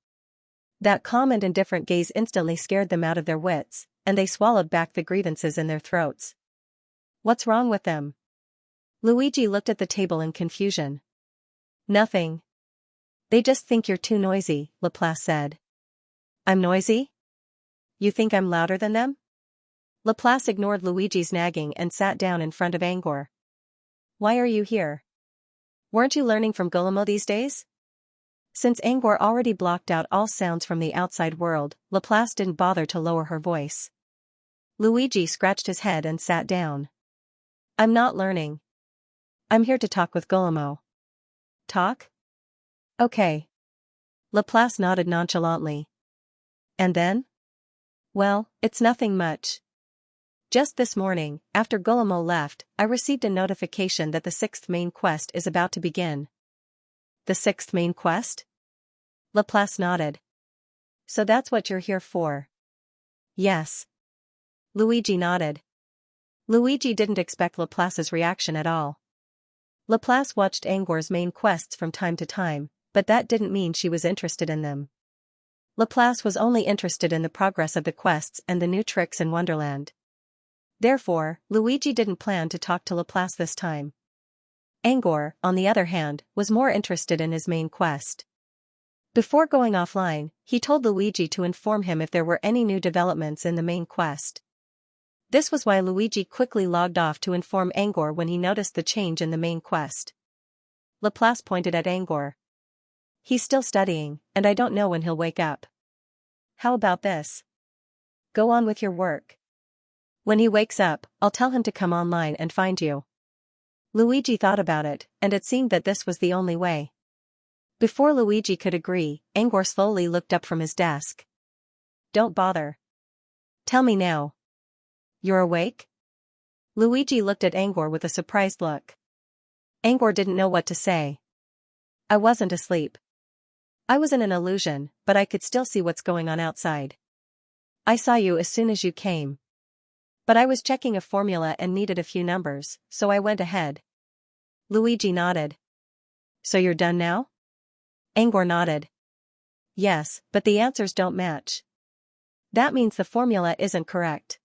That calm and indifferent gaze instantly scared them out of their wits, and they swallowed back the grievances in their throats. What's wrong with them? Luigi looked at the table in confusion. Nothing. They just think you're too noisy, Laplace said. I'm noisy? You think I'm louder than them? Laplace ignored Luigi's nagging and sat down in front of Angor. Why are you here? Weren't you learning from Guillermo these days? Since Angor already blocked out all sounds from the outside world, Laplace didn't bother to lower her voice. Luigi scratched his head and sat down. I'm not learning. I'm here to talk with Guillermo. Talk? Okay. Laplace nodded nonchalantly. And then? Well, it's nothing much. Just this morning, after Guillemot left, I received a notification that the 6th main quest is about to begin. The 6th main quest? Laplace nodded. So that's what you're here for? Yes. Luigi nodded. Luigi didn't expect Laplace's reaction at all. Laplace watched Angor's main quests from time to time, but that didn't mean she was interested in them. Laplace was only interested in the progress of the quests and the new tricks in Wonderland. Therefore, Luigi didn't plan to talk to Laplace this time. Angor, on the other hand, was more interested in his main quest. Before going offline, he told Luigi to inform him if there were any new developments in the main quest. This was why Luigi quickly logged off to inform Angor when he noticed the change in the main quest. Laplace pointed at Angor. He's still studying, and I don't know when he'll wake up. How about this? Go on with your work. When he wakes up, I'll tell him to come online and find you. Luigi thought about it, and it seemed that this was the only way. Before Luigi could agree, Angor slowly looked up from his desk. Don't bother. Tell me now. You're awake? Luigi looked at Angor with a surprised look. Angor didn't know what to say. I wasn't asleep. I was in an illusion, but I could still see what's going on outside. I saw you as soon as you came. But I was checking a formula and needed a few numbers, so I went ahead. Luigi nodded. So you're done now? Angor nodded. Yes, but the answers don't match. That means the formula isn't correct.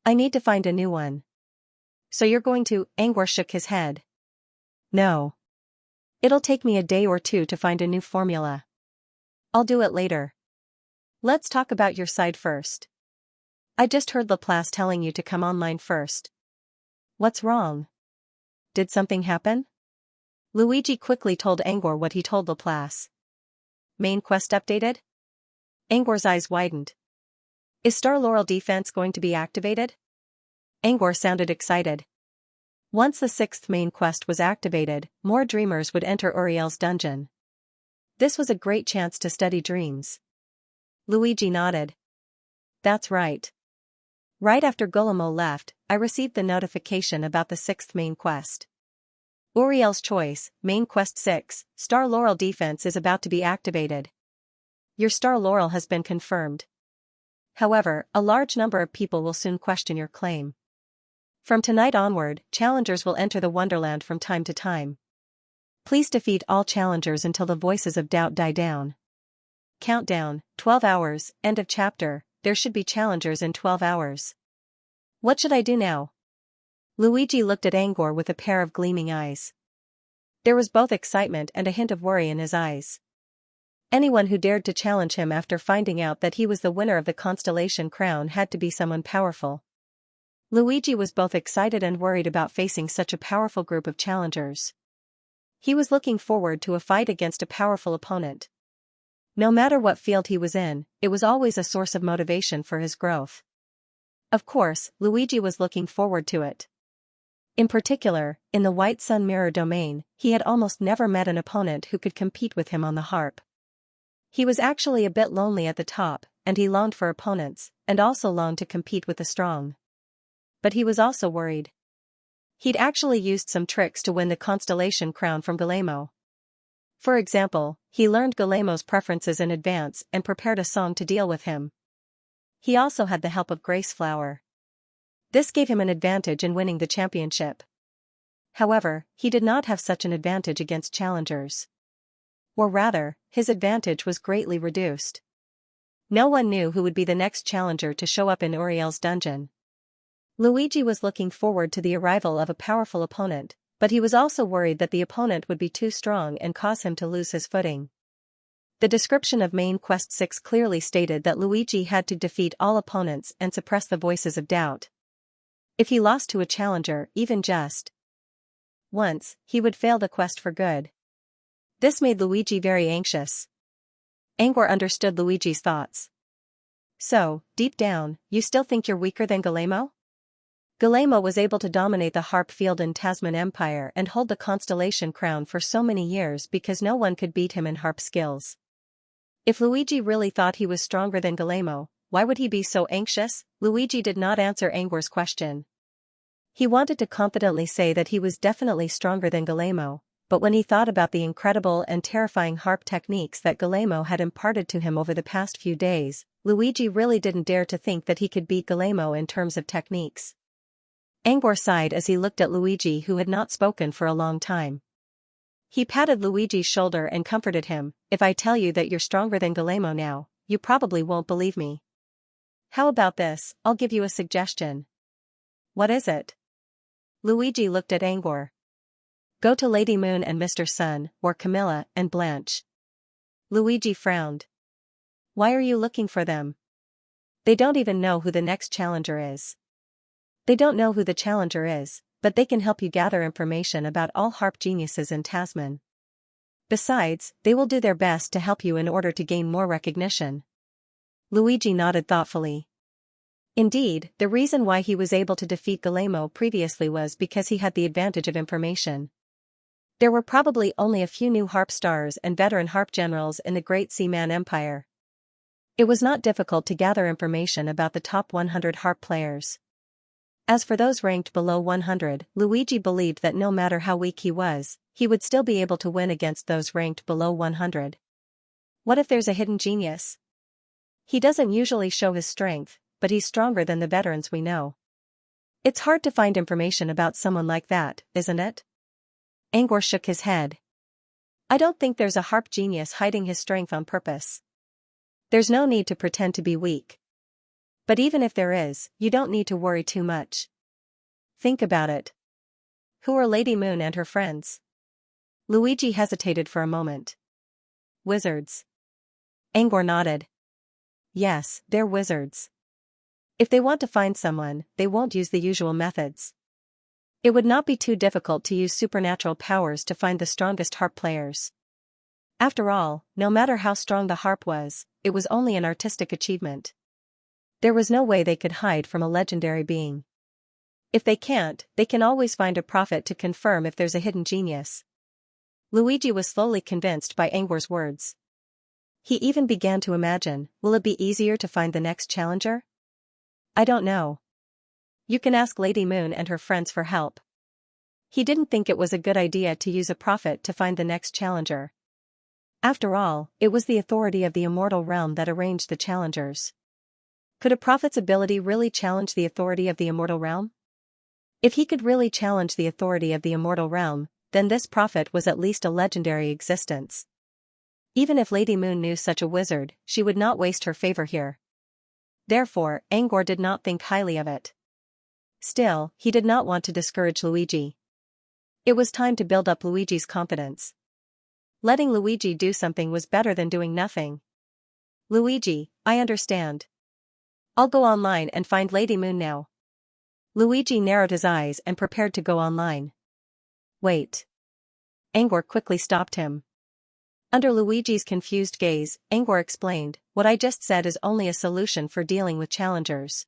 I need to find a new one. So you're going to? Angor shook his head. No. It'll take me a day or two to find a new formula. I'll do it later. Let's talk about your side first. I just heard Laplace telling you to come online first. What's wrong? Did something happen? Luigi quickly told Angor what he told Laplace. Main quest updated? Angor's eyes widened. Is Star Laurel defense going to be activated? Angor sounded excited. Once the 6th main quest was activated, more dreamers would enter Uriel's dungeon. This was a great chance to study dreams. Luigi nodded. That's right. Right after Guillemot left, I received the notification about the 6th main quest. Uriel's Choice, Main Quest 6, Star Laurel Defense is about to be activated. Your Star Laurel has been confirmed. However, a large number of people will soon question your claim. From tonight onward, challengers will enter the Wonderland from time to time. Please defeat all challengers until the voices of doubt die down. Countdown, 12 hours, end of chapter, there should be challengers in 12 hours. What should I do now? Luigi looked at Angor with a pair of gleaming eyes. There was both excitement and a hint of worry in his eyes. Anyone who dared to challenge him after finding out that he was the winner of the Constellation Crown had to be someone powerful. Luigi was both excited and worried about facing such a powerful group of challengers. He was looking forward to a fight against a powerful opponent. No matter what field he was in, it was always a source of motivation for his growth. Of course, Luigi was looking forward to it. In particular, in the White Sun Mirror domain, he had almost never met an opponent who could compete with him on the harp. He was actually a bit lonely at the top, and he longed for opponents, and also longed to compete with the strong. But he was also worried. He'd actually used some tricks to win the Constellation Crown from Guillemot. For example, he learned Guillemot's preferences in advance and prepared a song to deal with him. He also had the help of Graceflower. This gave him an advantage in winning the championship. However, he did not have such an advantage against challengers. Or rather, his advantage was greatly reduced. No one knew who would be the next challenger to show up in Uriel's dungeon. Luigi was looking forward to the arrival of a powerful opponent, but he was also worried that the opponent would be too strong and cause him to lose his footing. The description of Main Quest 6 clearly stated that Luigi had to defeat all opponents and suppress the voices of doubt. If he lost to a challenger, even just once, he would fail the quest for good. This made Luigi very anxious. Angor understood Luigi's thoughts. So, deep down, you still think you're weaker than Guillemot? Guillemot was able to dominate the harp field in Tasman Empire and hold the Constellation Crown for so many years because no one could beat him in harp skills. If Luigi really thought he was stronger than Guillemot, Why would he be so anxious? Luigi did not answer Angor's question. He wanted to confidently say that he was definitely stronger than Guillermo, but when he thought about the incredible and terrifying harp techniques that Guillermo had imparted to him over the past few days, Luigi really didn't dare to think that he could beat Guillermo in terms of techniques. Angor sighed as he looked at Luigi, who had not spoken for a long time. He patted Luigi's shoulder and comforted him. If I tell you that you're stronger than Guillermo now, you probably won't believe me. How about this? I'll give you a suggestion. What is it? Luigi looked at Angor. Go to Lady Moon and Mr. Sun, or Camilla and Blanche. Luigi frowned. Why are you looking for them? They don't even know who the next challenger is. They don't know who the challenger is, but they can help you gather information about all harp geniuses in Tasman. Besides, they will do their best to help you in order to gain more recognition. Luigi nodded thoughtfully. Indeed, the reason why he was able to defeat Guillermo previously was because he had the advantage of information. There were probably only a few new harp stars and veteran harp generals in the Great Seaman Empire. It was not difficult to gather information about the top 100 harp players. As for those ranked below 100, Luigi believed that no matter how weak he was, he would still be able to win against those ranked below 100. What if there's a hidden genius? He doesn't usually show his strength, but he's stronger than the veterans we know. It's hard to find information about someone like that, isn't it? Angor shook his head. I don't think there's a harp genius hiding his strength on purpose. There's no need to pretend to be weak. But even if there is, you don't need to worry too much. Think about it. Who are Lady Moon and her friends? Luigi hesitated for a moment. Wizards. Angor nodded. Yes, they're wizards. If they want to find someone, they won't use the usual methods. It would not be too difficult to use supernatural powers to find the strongest harp players. After all, no matter how strong the harp was, it was only an artistic achievement. There was no way they could hide from a legendary being. If they can't, they can always find a prophet to confirm if there's a hidden genius. Luigi was slowly convinced by Angor's words. He even began to imagine, will it be easier to find the next challenger? I don't know. You can ask Lady Moon and her friends for help. He didn't think it was a good idea to use a prophet to find the next challenger. After all, it was the authority of the immortal realm that arranged the challengers. Could a prophet's ability really challenge the authority of the immortal realm? If he could really challenge the authority of the immortal realm, then this prophet was at least a legendary existence. Even if Lady Moon knew such a wizard, she would not waste her favor here. Therefore, Angor did not think highly of it. Still, he did not want to discourage Luigi. It was time to build up Luigi's confidence. Letting Luigi do something was better than doing nothing. Luigi, I understand. I'll go online and find Lady Moon now. Luigi narrowed his eyes and prepared to go online. Wait. Angor quickly stopped him. Under Luigi's confused gaze, Angor explained, what I just said is only a solution for dealing with challengers.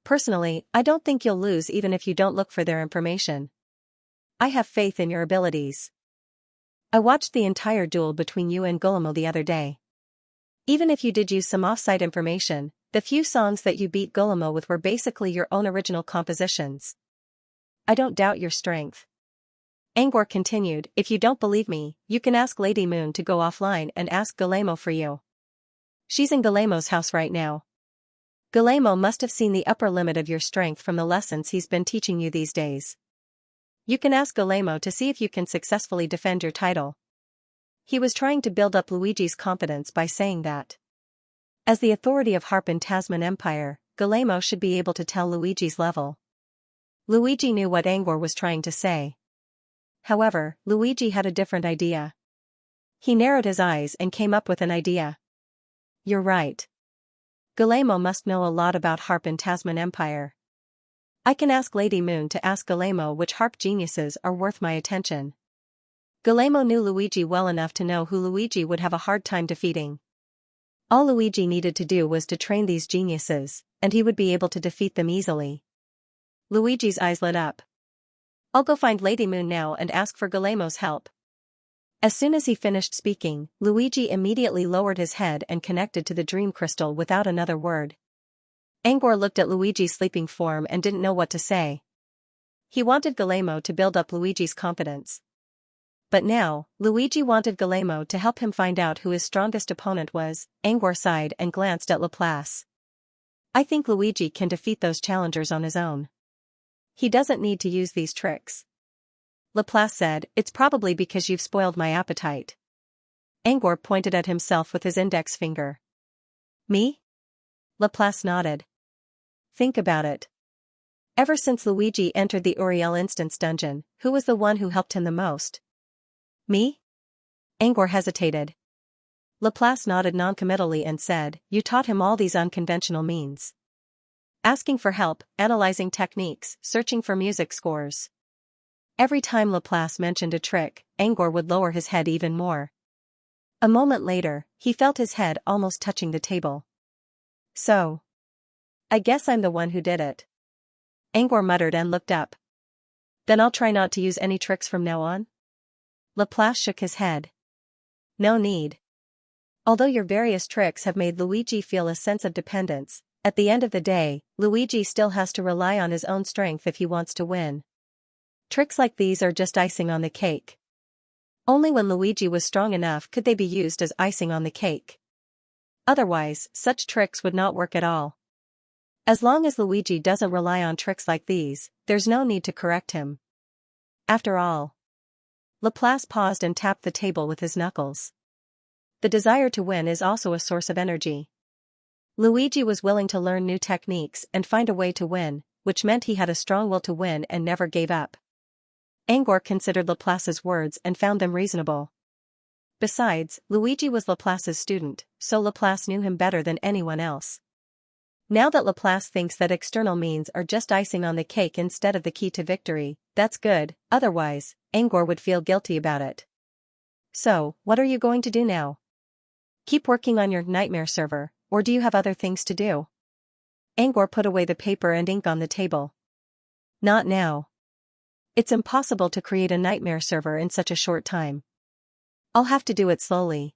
Personally, I don't think you'll lose even if you don't look for their information. I have faith in your abilities. I watched the entire duel between you and Guillermo the other day. Even if you did use some off-site information, the few songs that you beat Guillermo with were basically your own original compositions. I don't doubt your strength. Angor continued, if you don't believe me, you can ask Lady Moon to go offline and ask Guillermo for you. She's in Guillermo's house right now. Guillermo must have seen the upper limit of your strength from the lessons he's been teaching you these days. You can ask Guillermo to see if you can successfully defend your title. He was trying to build up Luigi's confidence by saying that. As the authority of harp in Tasman Empire, Guillermo should be able to tell Luigi's level. Luigi knew what Angor was trying to say. However, Luigi had a different idea. He narrowed his eyes and came up with an idea. You're right. Guillermo must know a lot about harp in Tasman Empire. I can ask Lady Moon to ask Guillermo which harp geniuses are worth my attention. Guillermo knew Luigi well enough to know who Luigi would have a hard time defeating. All Luigi needed to do was to train these geniuses, and he would be able to defeat them easily. Luigi's eyes lit up. I'll go find Lady Moon now and ask for Guillermo's help. As soon as he finished speaking, Luigi immediately lowered his head and connected to the dream crystal without another word. Angor looked at Luigi's sleeping form and didn't know what to say. He wanted Guillermo to build up Luigi's confidence. But now, Luigi wanted Guillermo to help him find out who his strongest opponent was. Angor sighed and glanced at Laplace. I think Luigi can defeat those challengers on his own. He doesn't need to use these tricks. Laplace said, it's probably because you've spoiled my appetite. Angor pointed at himself with his index finger. Me? Laplace nodded. Think about it. Ever since Luigi entered the Uriel instance dungeon, who was the one who helped him the most? Me? Angor hesitated. Laplace nodded noncommittally and said, you taught him all these unconventional means. Asking for help, analyzing techniques, searching for music scores. Every time Laplace mentioned a trick, Angor would lower his head even more. A moment later, he felt his head almost touching the table. So. I guess I'm the one who did it. Angor muttered and looked up. Then I'll try not to use any tricks from now on? Laplace shook his head. No need. Although your various tricks have made Luigi feel a sense of dependence, at the end of the day, Luigi still has to rely on his own strength if he wants to win. Tricks like these are just icing on the cake. Only when Luigi was strong enough could they be used as icing on the cake. Otherwise, such tricks would not work at all. As long as Luigi doesn't rely on tricks like these, there's no need to correct him. After all. Laplace paused and tapped the table with his knuckles. The desire to win is also a source of energy. Luigi was willing to learn new techniques and find a way to win, which meant he had a strong will to win and never gave up. Angor considered Laplace's words and found them reasonable. Besides, Luigi was Laplace's student, so Laplace knew him better than anyone else. Now that Laplace thinks that external means are just icing on the cake instead of the key to victory, that's good, otherwise, Angor would feel guilty about it. So, what are you going to do now? Keep working on your nightmare server, or do you have other things to do? Angor put away the paper and ink on the table. Not now. It's impossible to create a nightmare server in such a short time. I'll have to do it slowly.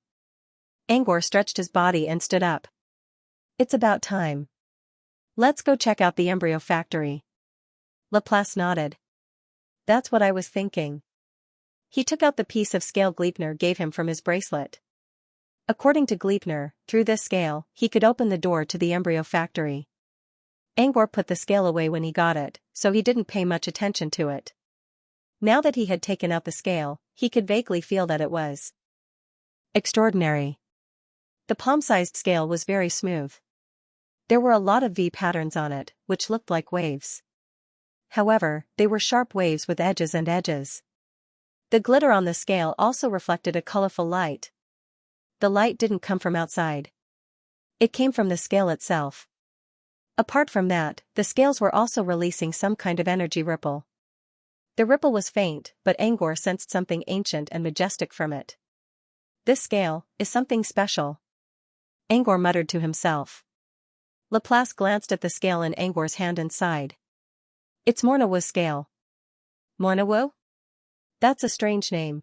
Angor stretched his body and stood up. It's about time. Let's go check out the embryo factory. Laplace nodded. That's what I was thinking. He took out the piece of scale Gleipnir gave him from his bracelet. According to Gleipnir, through this scale, he could open the door to the embryo factory. Angor put the scale away when he got it, so he didn't pay much attention to it. Now that he had taken out the scale, he could vaguely feel that it was extraordinary. The palm-sized scale was very smooth. There were a lot of V patterns on it, which looked like waves. However, they were sharp waves with edges and edges. The glitter on the scale also reflected a colorful light. The light didn't come from outside. It came from the scale itself. Apart from that, the scales were also releasing some kind of energy ripple. The ripple was faint, but Angor sensed something ancient and majestic from it. This scale is something special. Angor muttered to himself. Laplace glanced at the scale in Angor's hand and sighed. It's Mornawu's scale. Mornawu? That's a strange name.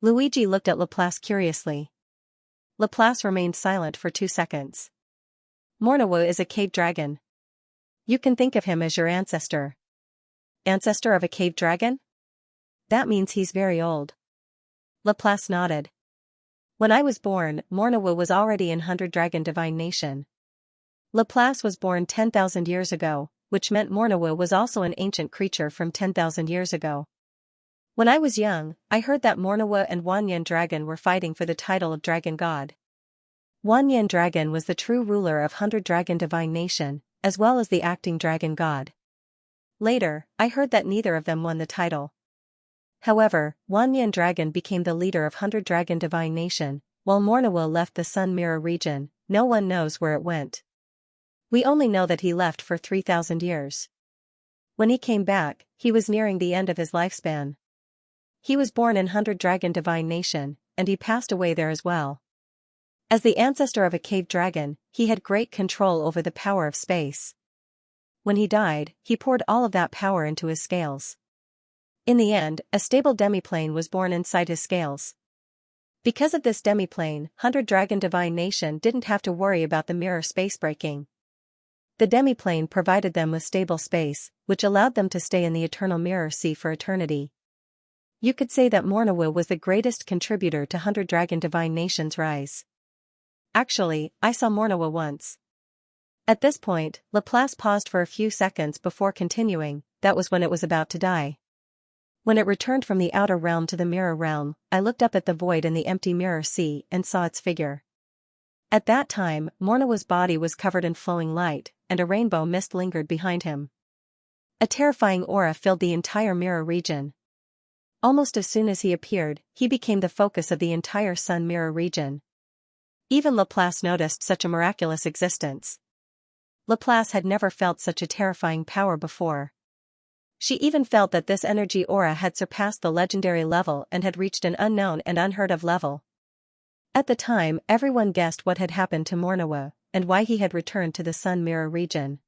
Luigi looked at Laplace curiously. Laplace remained silent for 2 seconds. Mornawu is a cave dragon. You can think of him as your ancestor. Ancestor of a cave dragon? That means he's very old. Laplace nodded. When I was born, Mornawu was already in 100 Dragon Divine Nation. Laplace was born 10,000 years ago, which meant Mornawu was also an ancient creature from 10,000 years ago. When I was young, I heard that Mornawu and Wanyan Dragon were fighting for the title of Dragon God. Wanyan Dragon was the true ruler of 100 Dragon Divine Nation, as well as the acting Dragon God. Later, I heard that neither of them won the title. However, Wanyan Dragon became the leader of 100 Dragon Divine Nation, while Mornawu left the Sun Mirror region. No one knows where it went. We only know that he left for 3,000 years. When he came back, he was nearing the end of his lifespan. He was born in 100 Dragon Divine Nation, and he passed away there as well. As the ancestor of a cave dragon, he had great control over the power of space. When he died, he poured all of that power into his scales. In the end, a stable demiplane was born inside his scales. Because of this demiplane, 100 Dragon Divine Nation didn't have to worry about the mirror space breaking. The demiplane provided them with stable space, which allowed them to stay in the eternal mirror sea for eternity. You could say that Mornawa was the greatest contributor to 100 Dragon Divine Nation's rise. Actually, I saw Mornawa once. At this point, Laplace paused for a few seconds before continuing. That was when it was about to die. When it returned from the outer realm to the mirror realm, I looked up at the void in the empty mirror sea and saw its figure. At that time, Mornawa's body was covered in flowing light, and a rainbow mist lingered behind him. A terrifying aura filled the entire mirror region. Almost as soon as he appeared, he became the focus of the entire sun mirror region. Even Laplace noticed such a miraculous existence. Laplace had never felt such a terrifying power before. She even felt that this energy aura had surpassed the legendary level and had reached an unknown and unheard of level. At the time, everyone guessed what had happened to Mornawa, and why he had returned to the sun mirror region.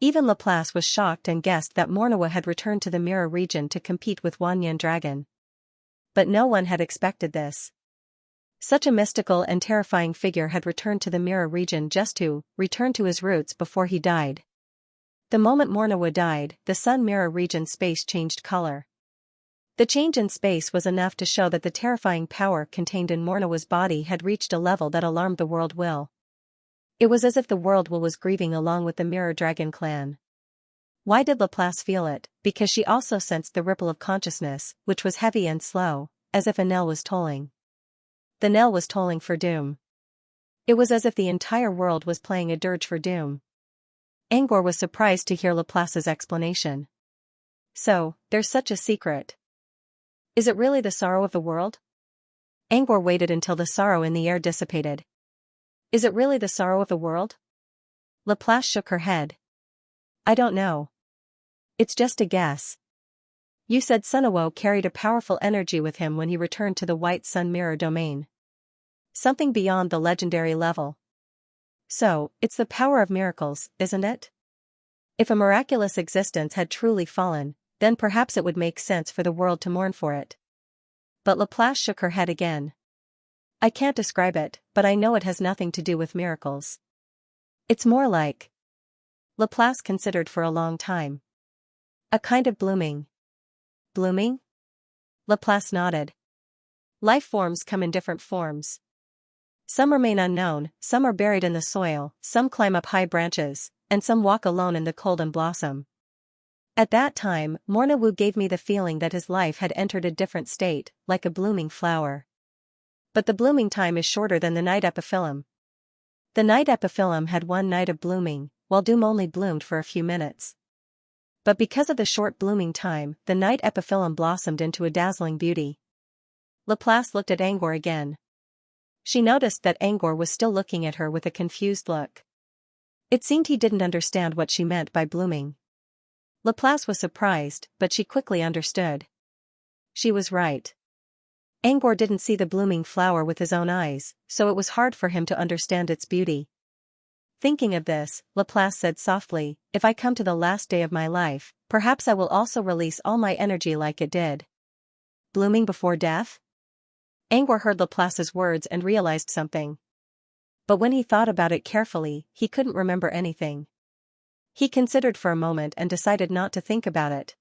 Even Laplace was shocked and guessed that Mornawa had returned to the mirror region to compete with Wanyan Dragon. But no one had expected this. Such a mystical and terrifying figure had returned to the mirror region just to return to his roots before he died. The moment Mornawa died, the sun mirror region space changed color. The change in space was enough to show that the terrifying power contained in Mornawa's body had reached a level that alarmed the world will. It was as if the world will was grieving along with the Mirror Dragon clan. Why did Laplace feel it? Because she also sensed the ripple of consciousness, which was heavy and slow, as if a knell was tolling. The knell was tolling for doom. It was as if the entire world was playing a dirge for doom. Angor was surprised to hear Laplace's explanation. So, there's such a secret. Is it really the sorrow of the world? Angor waited until the sorrow in the air dissipated. Is it really the sorrow of the world? Laplace shook her head. I don't know. It's just a guess. You said Sunawo carried a powerful energy with him when he returned to the White Sun Mirror domain. Something beyond the legendary level. So, it's the power of miracles, isn't it? If a miraculous existence had truly fallen, then perhaps it would make sense for the world to mourn for it. But Laplace shook her head again. I can't describe it, but I know it has nothing to do with miracles. It's more like... Laplace considered for a long time. A kind of blooming. Blooming? Laplace nodded. Life forms come in different forms. Some remain unknown, some are buried in the soil, some climb up high branches, and some walk alone in the cold and blossom. At that time, Mornawu gave me the feeling that his life had entered a different state, like a blooming flower. But the blooming time is shorter than the night epiphyllum. The night epiphyllum had one night of blooming, while doom only bloomed for a few minutes. But because of the short blooming time, the night epiphyllum blossomed into a dazzling beauty. Laplace looked at Angor again. She noticed that Angor was still looking at her with a confused look. It seemed he didn't understand what she meant by blooming. Laplace was surprised, but she quickly understood. She was right. Angor didn't see the blooming flower with his own eyes, so it was hard for him to understand its beauty. Thinking of this, Laplace said softly, if I come to the last day of my life, perhaps I will also release all my energy like it did. Blooming before death? Angor heard Laplace's words and realized something. But when he thought about it carefully, he couldn't remember anything. He considered for a moment and decided not to think about it.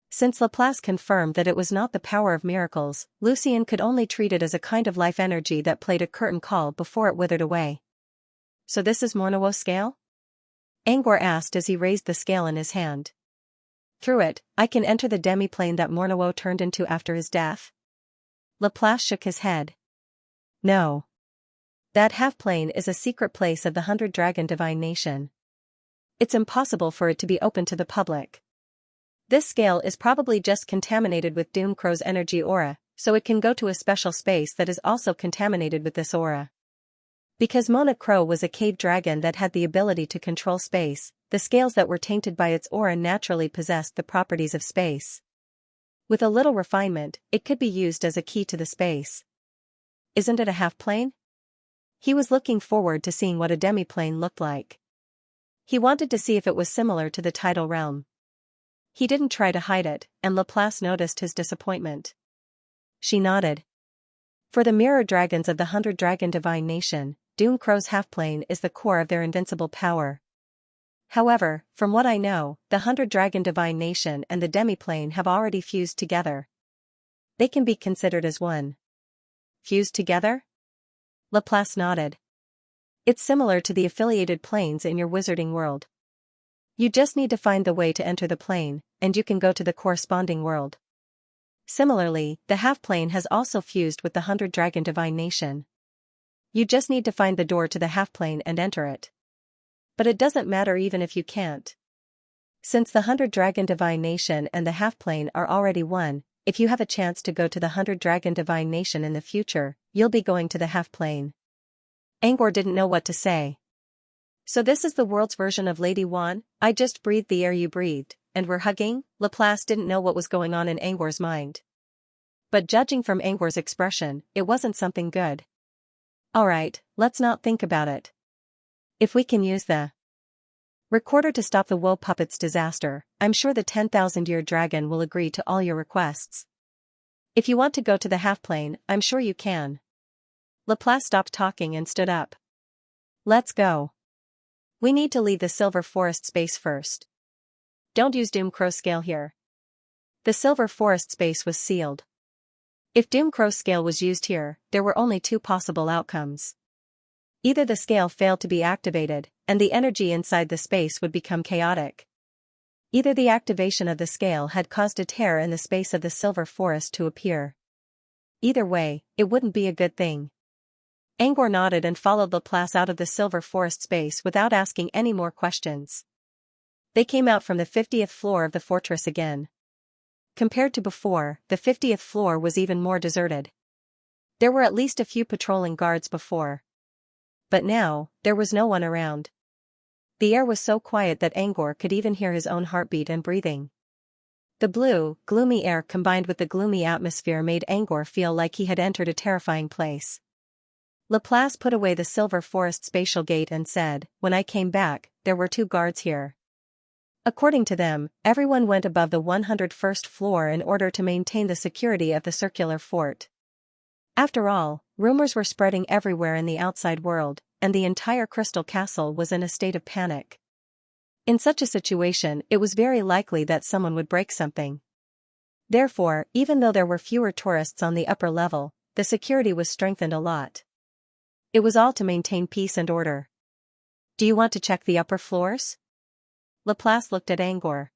Since Laplace confirmed that it was not the power of miracles, Lucien could only treat it as a kind of life energy that played a curtain call before it withered away. So this is Mornawo's scale? Angor asked as he raised the scale in his hand. Through it, I can enter the demi-plane that Mornawo turned into after his death? Laplace shook his head. No. That half-plane is a secret place of the 100 Dragon Divine Nation. It's impossible for it to be open to the public. This scale is probably just contaminated with Doomcrow's energy aura, so it can go to a special space that is also contaminated with this aura. Because Mona Crow was a cave dragon that had the ability to control space, the scales that were tainted by its aura naturally possessed the properties of space. With a little refinement, it could be used as a key to the space. Isn't it a half-plane? He was looking forward to seeing what a demi-plane looked like. He wanted to see if it was similar to the tidal realm. He didn't try to hide it, and Laplace noticed his disappointment. She nodded. For the mirror dragons of the 100-dragon divine nation, Doom Crow's half-plane is the core of their invincible power. However, from what I know, the 100-dragon divine nation and the demi-plane have already fused together. They can be considered as one. Fused together? Laplace nodded. It's similar to the affiliated planes in your wizarding world. You just need to find the way to enter the plane, and you can go to the corresponding world. Similarly, the half-plane has also fused with the 100-dragon divine nation. You just need to find the door to the half-plane and enter it. But it doesn't matter even if you can't. Since the 100-dragon divine nation and the half-plane are already one, if you have a chance to go to the 100-dragon divine nation in the future, you'll be going to the half-plane. Angor didn't know what to say. So this is the world's version of Lady Wan? I just breathed the air you breathed, and we're hugging? Laplace didn't know what was going on in Angor's mind. But judging from Angor's expression, it wasn't something good. Alright, let's not think about it. If we can use the recorder to stop the Woe Puppet's disaster, I'm sure the 10,000-year dragon will agree to all your requests. If you want to go to the half-plane, I'm sure you can. Laplace stopped talking and stood up. Let's go. We need to leave the Silver Forest space first. Don't use Doom Crow's scale here. The Silver Forest space was sealed. If Doom Crow's scale was used here, there were only two possible outcomes. Either the scale failed to be activated, and the energy inside the space would become chaotic. Either the activation of the scale had caused a tear in the space of the Silver Forest to appear. Either way, it wouldn't be a good thing. Angor nodded and followed Laplace out of the Silver Forest space without asking any more questions. They came out from the 50th floor of the fortress again. Compared to before, the 50th floor was even more deserted. There were at least a few patrolling guards before. But now, there was no one around. The air was so quiet that Angor could even hear his own heartbeat and breathing. The blue, gloomy air combined with the gloomy atmosphere made Angor feel like he had entered a terrifying place. Laplace put away the Silver Forest spatial gate and said, "When I came back, there were 2 guards here." According to them, everyone went above the 101st floor in order to maintain the security of the circular fort. After all, rumors were spreading everywhere in the outside world, and the entire Crystal Castle was in a state of panic. In such a situation, it was very likely that someone would break something. Therefore, even though there were fewer tourists on the upper level, the security was strengthened a lot. It was all to maintain peace and order. Do you want to check the upper floors? Laplace looked at Angor.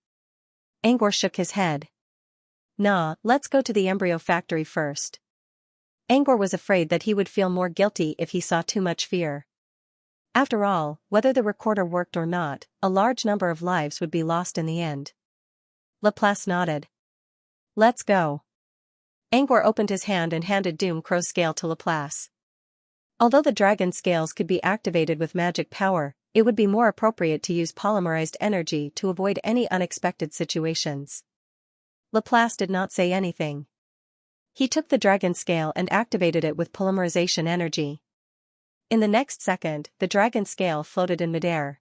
Angor shook his head. Nah, let's go to the embryo factory first. Angor was afraid that he would feel more guilty if he saw too much fear. After all, whether the recorder worked or not, a large number of lives would be lost in the end. Laplace nodded. Let's go. Angor opened his hand and handed Doom Crow's scale to Laplace. Although the dragon scales could be activated with magic power, it would be more appropriate to use polymerized energy to avoid any unexpected situations. Laplace did not say anything. He took the dragon scale and activated it with polymerization energy. In the next second, the dragon scale floated in midair.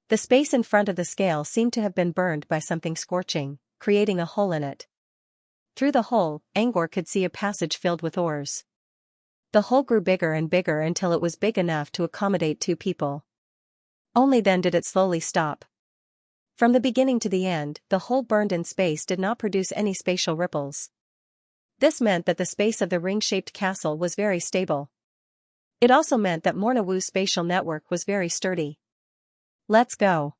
The space in front of the scale seemed to have been burned by something scorching, creating a hole in it. Through the hole, Angor could see a passage filled with ores. The hole grew bigger and bigger until it was big enough to accommodate 2 people. Only then did it slowly stop. From the beginning to the end, the hole burned in space did not produce any spatial ripples. This meant that the space of the ring-shaped castle was very stable. It also meant that Morna Wu's spatial network was very sturdy. Let's go.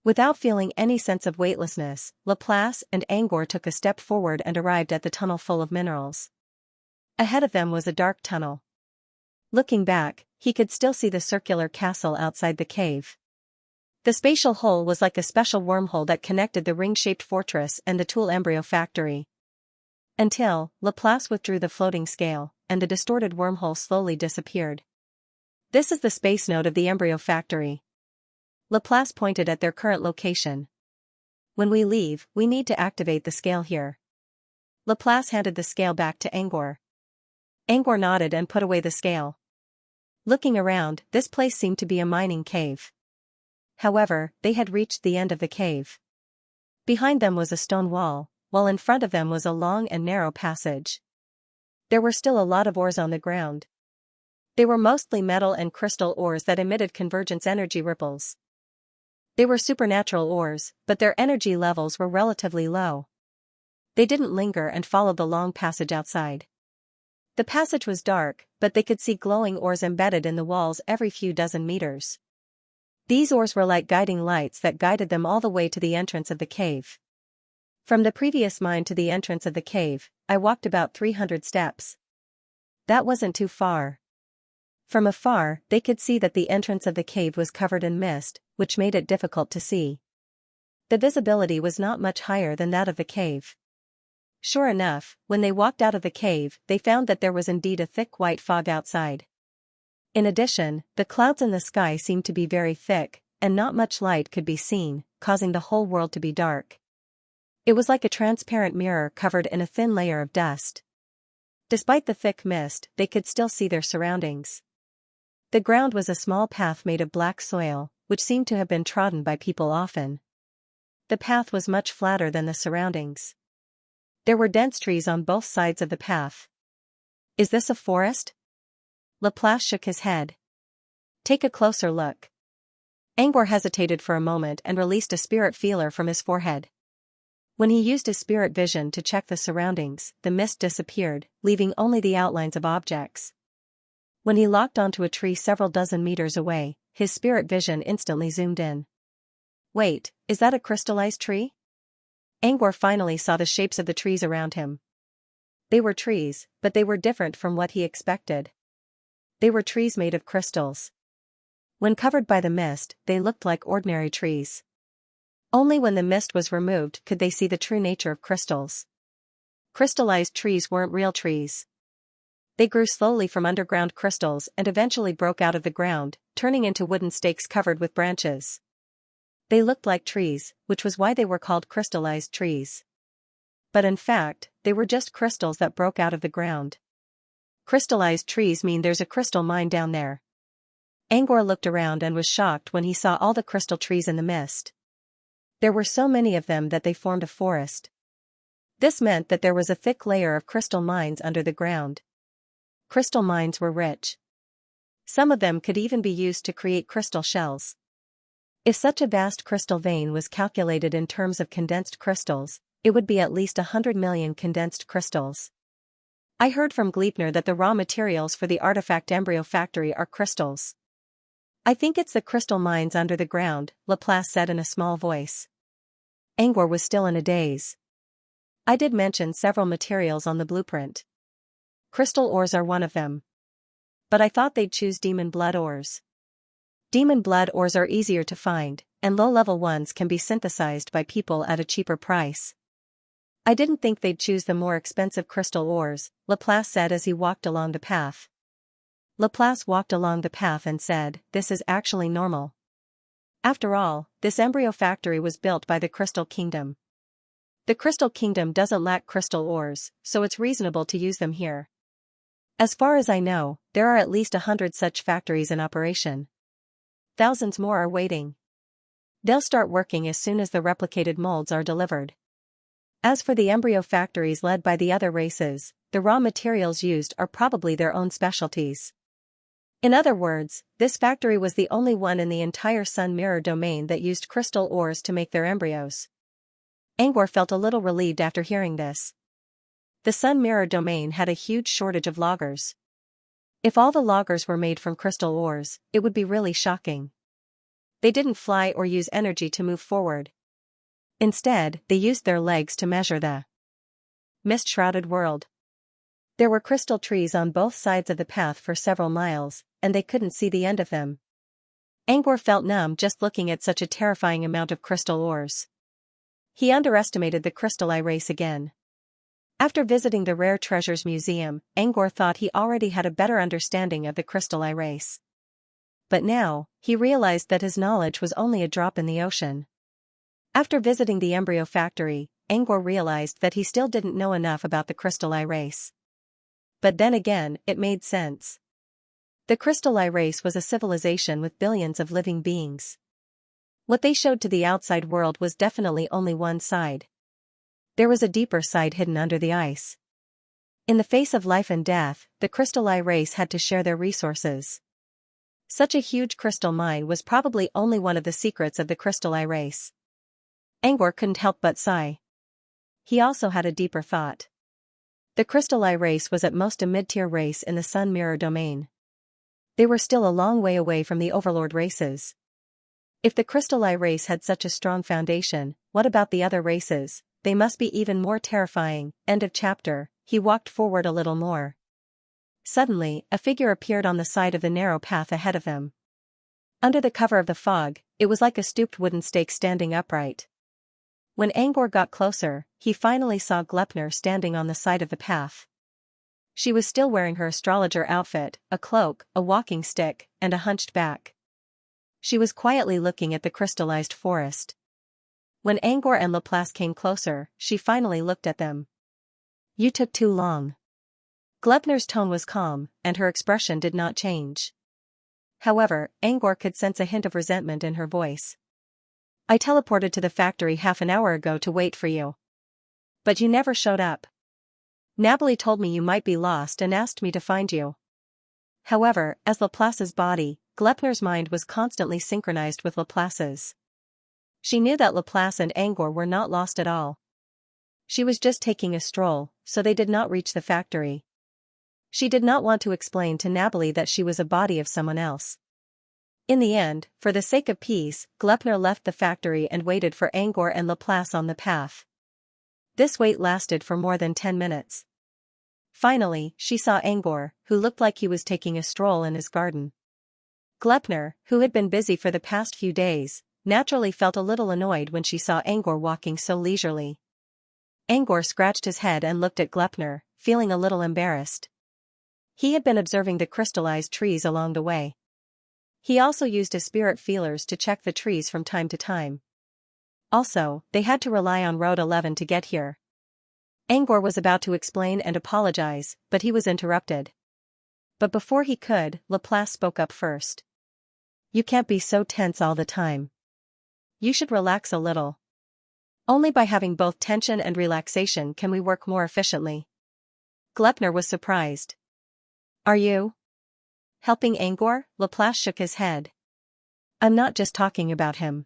Without feeling any sense of weightlessness, Laplace and Angor took a step forward and arrived at the tunnel full of minerals. Ahead of them was a dark tunnel. Looking back, he could still see the circular castle outside the cave. The spatial hole was like a special wormhole that connected the ring-shaped fortress and the tool embryo factory. Until, Laplace withdrew the floating scale, and the distorted wormhole slowly disappeared. This is the space node of the embryo factory. Laplace pointed at their current location. When we leave, we need to activate the scale here. Laplace handed the scale back to Angor. Angor nodded and put away the scale. Looking around, this place seemed to be a mining cave. However, they had reached the end of the cave. Behind them was a stone wall, while in front of them was a long and narrow passage. There were still a lot of ores on the ground. They were mostly metal and crystal ores that emitted convergence energy ripples. They were supernatural ores, but their energy levels were relatively low. They didn't linger and followed the long passage outside. The passage was dark, but they could see glowing ores embedded in the walls every few dozen meters. These ores were like guiding lights that guided them all the way to the entrance of the cave. From the previous mine to the entrance of the cave, I walked about 300 steps. That wasn't too far. From afar, they could see that the entrance of the cave was covered in mist, which made it difficult to see. The visibility was not much higher than that of the cave. Sure enough, when they walked out of the cave, they found that there was indeed a thick white fog outside. In addition, the clouds in the sky seemed to be very thick, and not much light could be seen, causing the whole world to be dark. It was like a transparent mirror covered in a thin layer of dust. Despite the thick mist, they could still see their surroundings. The ground was a small path made of black soil, which seemed to have been trodden by people often. The path was much flatter than the surroundings. There were dense trees on both sides of the path. Is this a forest? Laplace shook his head. Take a closer look. Angor hesitated for a moment and released a spirit feeler from his forehead. When he used his spirit vision to check the surroundings, the mist disappeared, leaving only the outlines of objects. When he locked onto a tree several dozen meters away, his spirit vision instantly zoomed in. Wait, is that a crystallized tree? Angor finally saw the shapes of the trees around him. They were trees, but they were different from what he expected. They were trees made of crystals. When covered by the mist, they looked like ordinary trees. Only when the mist was removed could they see the true nature of crystals. Crystallized trees weren't real trees. They grew slowly from underground crystals and eventually broke out of the ground, turning into wooden stakes covered with branches. They looked like trees, which was why they were called crystallized trees. But in fact, they were just crystals that broke out of the ground. Crystallized trees mean there's a crystal mine down there. Angor looked around and was shocked when he saw all the crystal trees in the mist. There were so many of them that they formed a forest. This meant that there was a thick layer of crystal mines under the ground. Crystal mines were rich. Some of them could even be used to create crystal shells. If such a vast crystal vein was calculated in terms of condensed crystals, it would be at least 100 million condensed crystals. I heard from Gleipnir that the raw materials for the artifact embryo factory are crystals. I think it's the crystal mines under the ground, Laplace said in a small voice. Angor was still in a daze. I did mention several materials on the blueprint. Crystal ores are one of them. But I thought they'd choose demon blood ores. Demon blood ores are easier to find, and low-level ones can be synthesized by people at a cheaper price. I didn't think they'd choose the more expensive crystal ores, Laplace said as he walked along the path. Laplace walked along the path and said, "This is actually normal. After all, this embryo factory was built by the Crystal Kingdom. The Crystal Kingdom doesn't lack crystal ores, so it's reasonable to use them here. As far as I know, there are at least 100 such factories in operation. Thousands more are waiting. They'll start working as soon as the replicated molds are delivered. As for the embryo factories led by the other races, the raw materials used are probably their own specialties." In other words, this factory was the only one in the entire Sun Mirror domain that used crystal ores to make their embryos. Angor felt a little relieved after hearing this. The Sun Mirror domain had a huge shortage of loggers. If all the loggers were made from crystal ores, it would be really shocking. They didn't fly or use energy to move forward. Instead, they used their legs to measure the mist-shrouded world. There were crystal trees on both sides of the path for several miles, and they couldn't see the end of them. Angor felt numb just looking at such a terrifying amount of crystal ores. He underestimated the crystalline race again. After visiting the Rare Treasures Museum, Angor thought he already had a better understanding of the crystalline race. But now, he realized that his knowledge was only a drop in the ocean. After visiting the embryo factory, Angor realized that he still didn't know enough about the crystalline race. But then again, it made sense. The crystalline race was a civilization with billions of living beings. What they showed to the outside world was definitely only one side. There was a deeper side hidden under the ice. In the face of life and death, the Crystal Eye race had to share their resources. Such a huge crystal mine was probably only one of the secrets of the Crystal Eye race. Angor couldn't help but sigh. He also had a deeper thought. The Crystal Eye race was at most a mid-tier race in the Sun Mirror domain. They were still a long way away from the Overlord races. If the Crystal Eye race had such a strong foundation, what about the other races? They must be even more terrifying. End of chapter. He walked forward a little more. Suddenly, a figure appeared on the side of the narrow path ahead of him. Under the cover of the fog, it was like a stooped wooden stake standing upright. When Angor got closer, he finally saw Gleipnir standing on the side of the path. She was still wearing her astrologer outfit, a cloak, a walking stick, and a hunched back. She was quietly looking at the crystallized forest. When Angor and Laplace came closer, she finally looked at them. "You took too long." Gleipnir's tone was calm, and her expression did not change. However, Angor could sense a hint of resentment in her voice. "I teleported to the factory half an hour ago to wait for you. But you never showed up. Nabali told me you might be lost and asked me to find you." However, as Laplace's body, Gleipnir's mind was constantly synchronized with Laplace's. She knew that Laplace and Angor were not lost at all. She was just taking a stroll, so they did not reach the factory. She did not want to explain to Nabali that she was a body of someone else. In the end, for the sake of peace, Gleipnir left the factory and waited for Angor and Laplace on the path. This wait lasted for more than 10 minutes. Finally, she saw Angor, who looked like he was taking a stroll in his garden. Gleipnir, who had been busy for the past few days, naturally felt a little annoyed when she saw Angor walking so leisurely. Angor scratched his head and looked at Gleipnir, feeling a little embarrassed. He had been observing the crystallized trees along the way. He also used his spirit feelers to check the trees from time to time. Also, they had to rely on Road 11 to get here. Angor was about to explain and apologize, but he was interrupted. But before he could, Laplace spoke up first. "You can't be so tense all the time. You should relax a little. Only by having both tension and relaxation can we work more efficiently." Gleipnir was surprised. "Are you helping Angor?" Laplace shook his head. "I'm not just talking about him.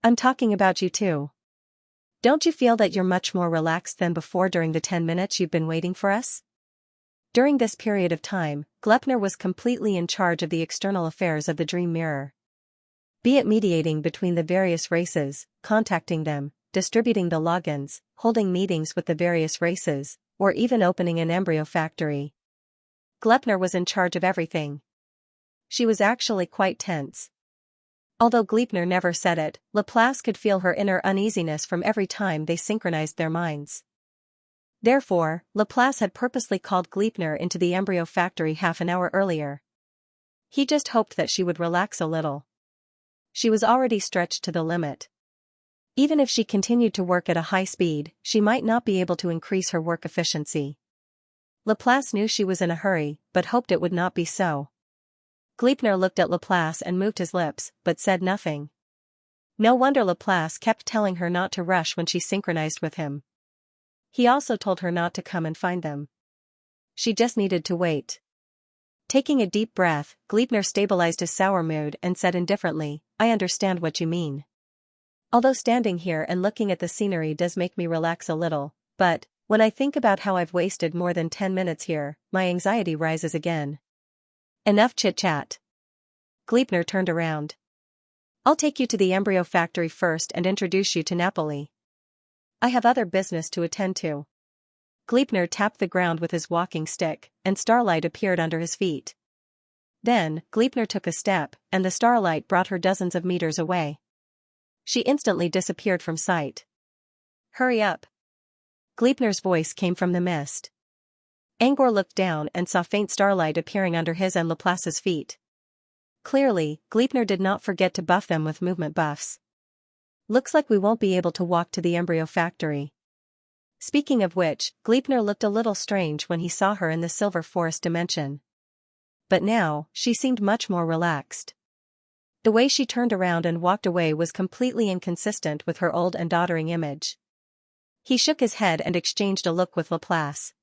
I'm talking about you too. Don't you feel that you're much more relaxed than before during the 10 minutes you've been waiting for us?" During this period of time, Gleipnir was completely in charge of the external affairs of the Dream Mirror. Be it mediating between the various races, contacting them, distributing the logins, holding meetings with the various races, or even opening an embryo factory. Gleipnir was in charge of everything. She was actually quite tense. Although Gleipnir never said it, Laplace could feel her inner uneasiness from every time they synchronized their minds. Therefore, Laplace had purposely called Gleipnir into the embryo factory half an hour earlier. He just hoped that she would relax a little. She was already stretched to the limit. Even if she continued to work at a high speed, she might not be able to increase her work efficiency. Laplace knew she was in a hurry, but hoped it would not be so. Gleipnir looked at Laplace and moved his lips, but said nothing. No wonder Laplace kept telling her not to rush when she synchronized with him. He also told her not to come and find them. She just needed to wait. Taking a deep breath, Gleipnir stabilized his sour mood and said indifferently, "I understand what you mean. Although standing here and looking at the scenery does make me relax a little, but when I think about how I've wasted more than 10 minutes here, my anxiety rises again." Enough chit-chat. Gleipnir turned around. "I'll take you to the embryo factory first and introduce you to Napoli. I have other business to attend to." Gleipnir tapped the ground with his walking stick, and starlight appeared under his feet. Then, Gleipnir took a step, and the starlight brought her dozens of meters away. She instantly disappeared from sight. "Hurry up." Gleipnir's voice came from the mist. Angor looked down and saw faint starlight appearing under his and Laplace's feet. Clearly, Gleipnir did not forget to buff them with movement buffs. "Looks like we won't be able to walk to the embryo factory." Speaking of which, Gleipnir looked a little strange when he saw her in the Silver Forest dimension. But now, she seemed much more relaxed. The way she turned around and walked away was completely inconsistent with her old and doddering image. He shook his head and exchanged a look with Laplace.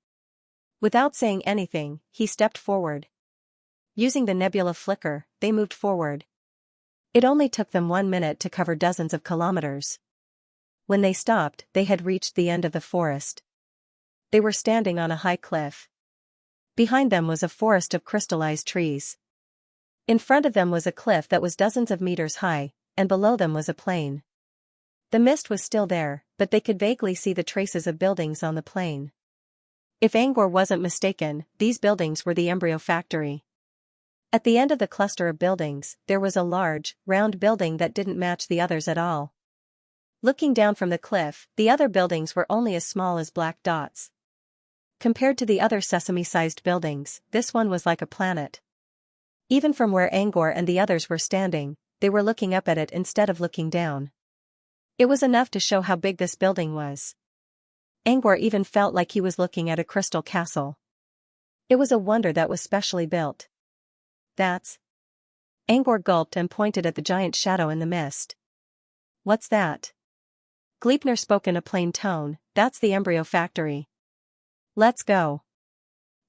Without saying anything, he stepped forward. Using the nebula flicker, they moved forward. It only took them 1 minute to cover dozens of kilometers. When they stopped, they had reached the end of the forest. They were standing on a high cliff. Behind them was a forest of crystallized trees. In front of them was a cliff that was dozens of meters high, and below them was a plain. The mist was still there, but they could vaguely see the traces of buildings on the plain. If Angor wasn't mistaken, these buildings were the embryo factory. At the end of the cluster of buildings, there was a large, round building that didn't match the others at all. Looking down from the cliff, the other buildings were only as small as black dots. Compared to the other sesame-sized buildings, this one was like a planet. Even from where Angor and the others were standing, they were looking up at it instead of looking down. It was enough to show how big this building was. Angor even felt like he was looking at a crystal castle. It was a wonder that was specially built. That's... Angor gulped and pointed at the giant shadow in the mist. What's that? Gleipnir spoke in a plain tone, that's the embryo factory. Let's go.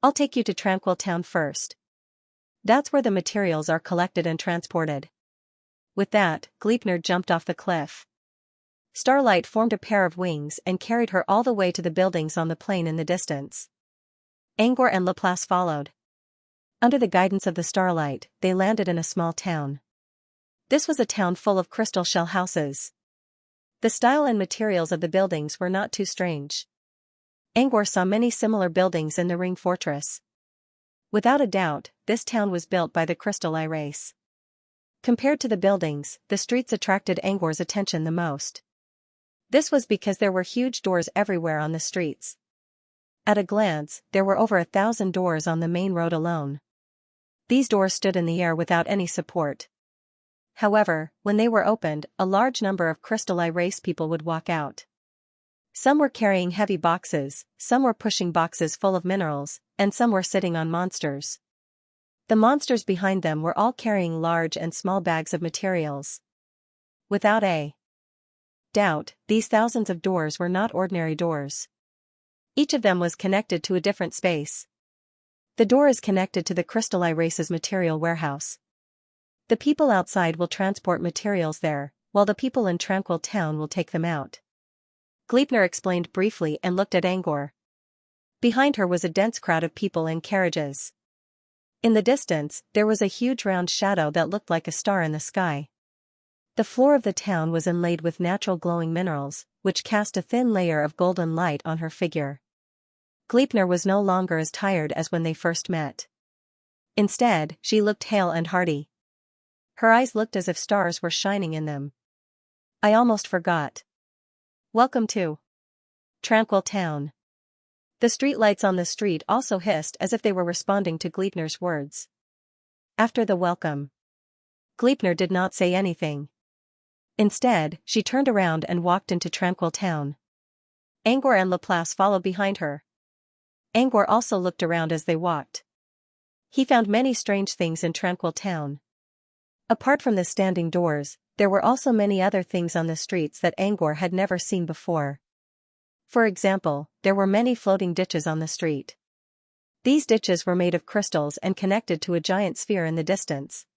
I'll take you to Tranquil Town first. That's where the materials are collected and transported. With that, Gleipnir jumped off the cliff. Starlight formed a pair of wings and carried her all the way to the buildings on the plain in the distance. Angor and Laplace followed. Under the guidance of the Starlight, they landed in a small town. This was a town full of crystal shell houses. The style and materials of the buildings were not too strange. Angor saw many similar buildings in the Ring Fortress. Without a doubt, this town was built by the Crystal Eye race. Compared to the buildings, the streets attracted Angor's attention the most. This was because there were huge doors everywhere on the streets. At a glance, there were over 1,000 doors on the main road alone. These doors stood in the air without any support. However, when they were opened, a large number of Crystal Eye race people would walk out. Some were carrying heavy boxes, some were pushing boxes full of minerals, and some were sitting on monsters. The monsters behind them were all carrying large and small bags of materials. Without a doubt, these thousands of doors were not ordinary doors. Each of them was connected to a different space. The door is connected to the Crystal Eye race's material warehouse. The people outside will transport materials there, while the people in Tranquil Town will take them out. Gleipnir explained briefly and looked at Angor. Behind her was a dense crowd of people in carriages. In the distance, there was a huge round shadow that looked like a star in the sky. The floor of the town was inlaid with natural glowing minerals, which cast a thin layer of golden light on her figure. Gleipnir was no longer as tired as when they first met. Instead, she looked hale and hearty. Her eyes looked as if stars were shining in them. I almost forgot. Welcome to Tranquil Town. The streetlights on the street also hissed as if they were responding to Gleipnir's words. After the welcome, Gleipnir did not say anything. Instead, she turned around and walked into Tranquil Town. Angor and Laplace followed behind her. Angor also looked around as they walked. He found many strange things in Tranquil Town. Apart from the standing doors, there were also many other things on the streets that Angor had never seen before. For example, there were many floating ditches on the street. These ditches were made of crystals and connected to a giant sphere in the distance.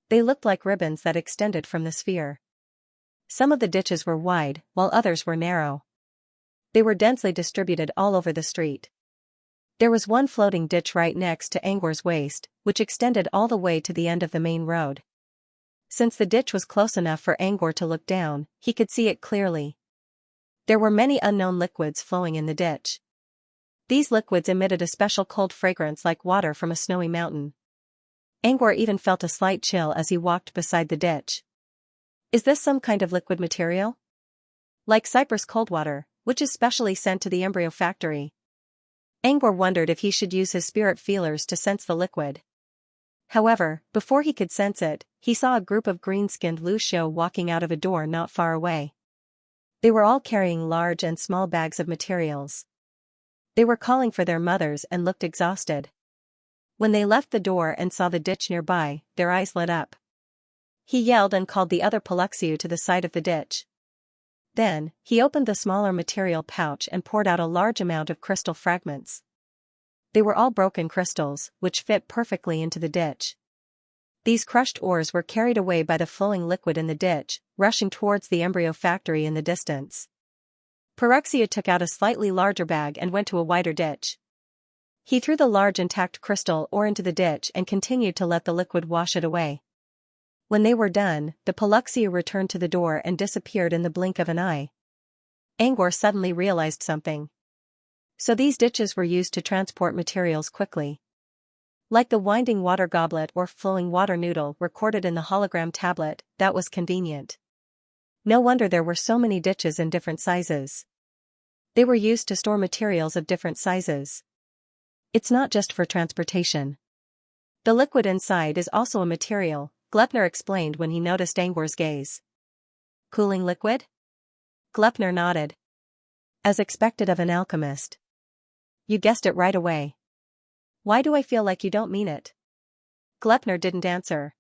They looked like ribbons that extended from the sphere. Some of the ditches were wide, while others were narrow. They were densely distributed all over the street. There was one floating ditch right next to Angor's waist, which extended all the way to the end of the main road. Since the ditch was close enough for Angor to look down, he could see it clearly. There were many unknown liquids flowing in the ditch. These liquids emitted a special cold fragrance like water from a snowy mountain. Angor even felt a slight chill as he walked beside the ditch. Is this some kind of liquid material? Like Cyprus cold water, which is specially sent to the embryo factory. Angor wondered if he should use his spirit feelers to sense the liquid. However, before he could sense it, he saw a group of green-skinned Lucio walking out of a door not far away. They were all carrying large and small bags of materials. They were calling for their mothers and looked exhausted. When they left the door and saw the ditch nearby, their eyes lit up. He yelled and called the other Paluxiu to the side of the ditch. Then, he opened the smaller material pouch and poured out a large amount of crystal fragments. They were all broken crystals, which fit perfectly into the ditch. These crushed ores were carried away by the flowing liquid in the ditch, rushing towards the embryo factory in the distance. Xianxia took out a slightly larger bag and went to a wider ditch. He threw the large intact crystal ore into the ditch and continued to let the liquid wash it away. When they were done, the Xianxia returned to the door and disappeared in the blink of an eye. Angor suddenly realized something. So these ditches were used to transport materials quickly. Like the winding water goblet or flowing water noodle recorded in the hologram tablet, that was convenient. No wonder there were so many ditches in different sizes. They were used to store materials of different sizes. It's not just for transportation. The liquid inside is also a material, Glepner explained when he noticed Angor's gaze. Cooling liquid? Glepner nodded. As expected of an alchemist. You guessed it right away. Why do I feel like you don't mean it? Glepner didn't answer.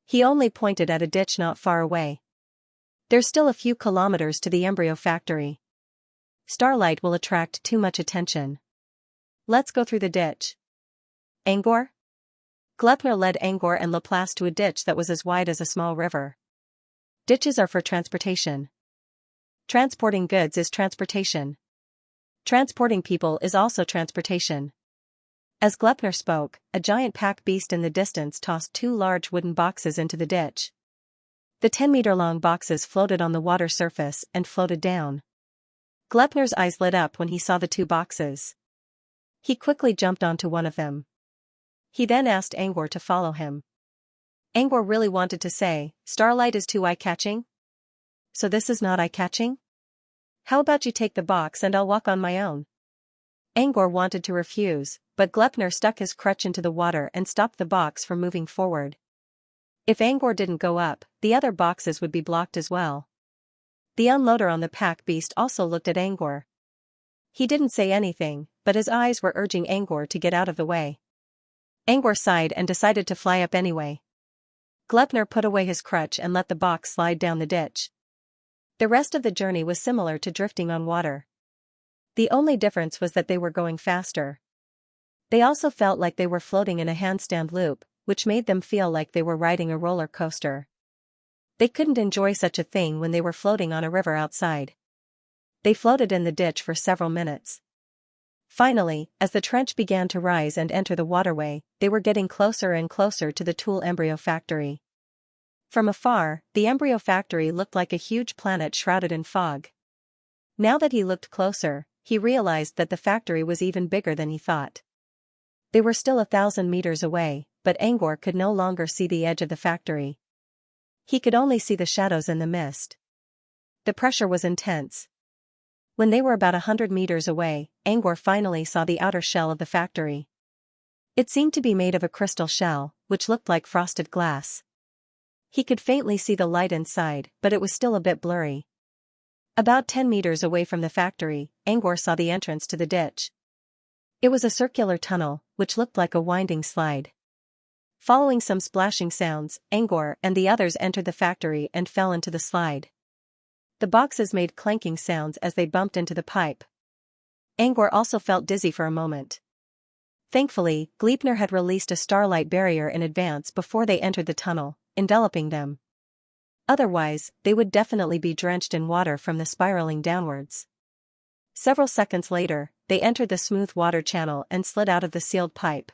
He only pointed at a ditch not far away. There's still a few kilometers to the embryo factory. Starlight will attract too much attention. Let's go through the ditch. Angor? Glepner led Angor and Laplace to a ditch that was as wide as a small river. Ditches are for transportation. Transporting goods is transportation. Transporting people is also transportation. As Glepner spoke, a giant pack beast in the distance tossed two large wooden boxes into the ditch. The 10-meter-long boxes floated on the water surface and floated down. Glepner's eyes lit up when he saw the two boxes. He quickly jumped onto one of them. He then asked Angor to follow him. Angor really wanted to say, Starlight is too eye-catching? So this is not eye-catching? How about you take the box and I'll walk on my own? Angor wanted to refuse, but Glepner stuck his crutch into the water and stopped the box from moving forward. If Angor didn't go up, the other boxes would be blocked as well. The unloader on the pack beast also looked at Angor. He didn't say anything, but his eyes were urging Angor to get out of the way. Angor sighed and decided to fly up anyway. Glepner put away his crutch and let the box slide down the ditch. The rest of the journey was similar to drifting on water. The only difference was that they were going faster. They also felt like they were floating in a handstand loop, which made them feel like they were riding a roller coaster. They couldn't enjoy such a thing when they were floating on a river outside. They floated in the ditch for several minutes. Finally, as the trench began to rise and enter the waterway, they were getting closer and closer to the Tool embryo factory. From afar, the embryo factory looked like a huge planet shrouded in fog. Now that he looked closer, he realized that the factory was even bigger than he thought. They were still 1,000 meters away, but Angor could no longer see the edge of the factory. He could only see the shadows in the mist. The pressure was intense. When they were about 100 meters away, Angor finally saw the outer shell of the factory. It seemed to be made of a crystal shell, which looked like frosted glass. He could faintly see the light inside, but it was still a bit blurry. About 10 meters away from the factory, Angor saw the entrance to the ditch. It was a circular tunnel, which looked like a winding slide. Following some splashing sounds, Angor and the others entered the factory and fell into the slide. The boxes made clanking sounds as they bumped into the pipe. Angor also felt dizzy for a moment. Thankfully, Glepner had released a starlight barrier in advance before they entered the tunnel, enveloping them. Otherwise, they would definitely be drenched in water from the spiraling downwards. Several seconds later, they entered the smooth water channel and slid out of the sealed pipe.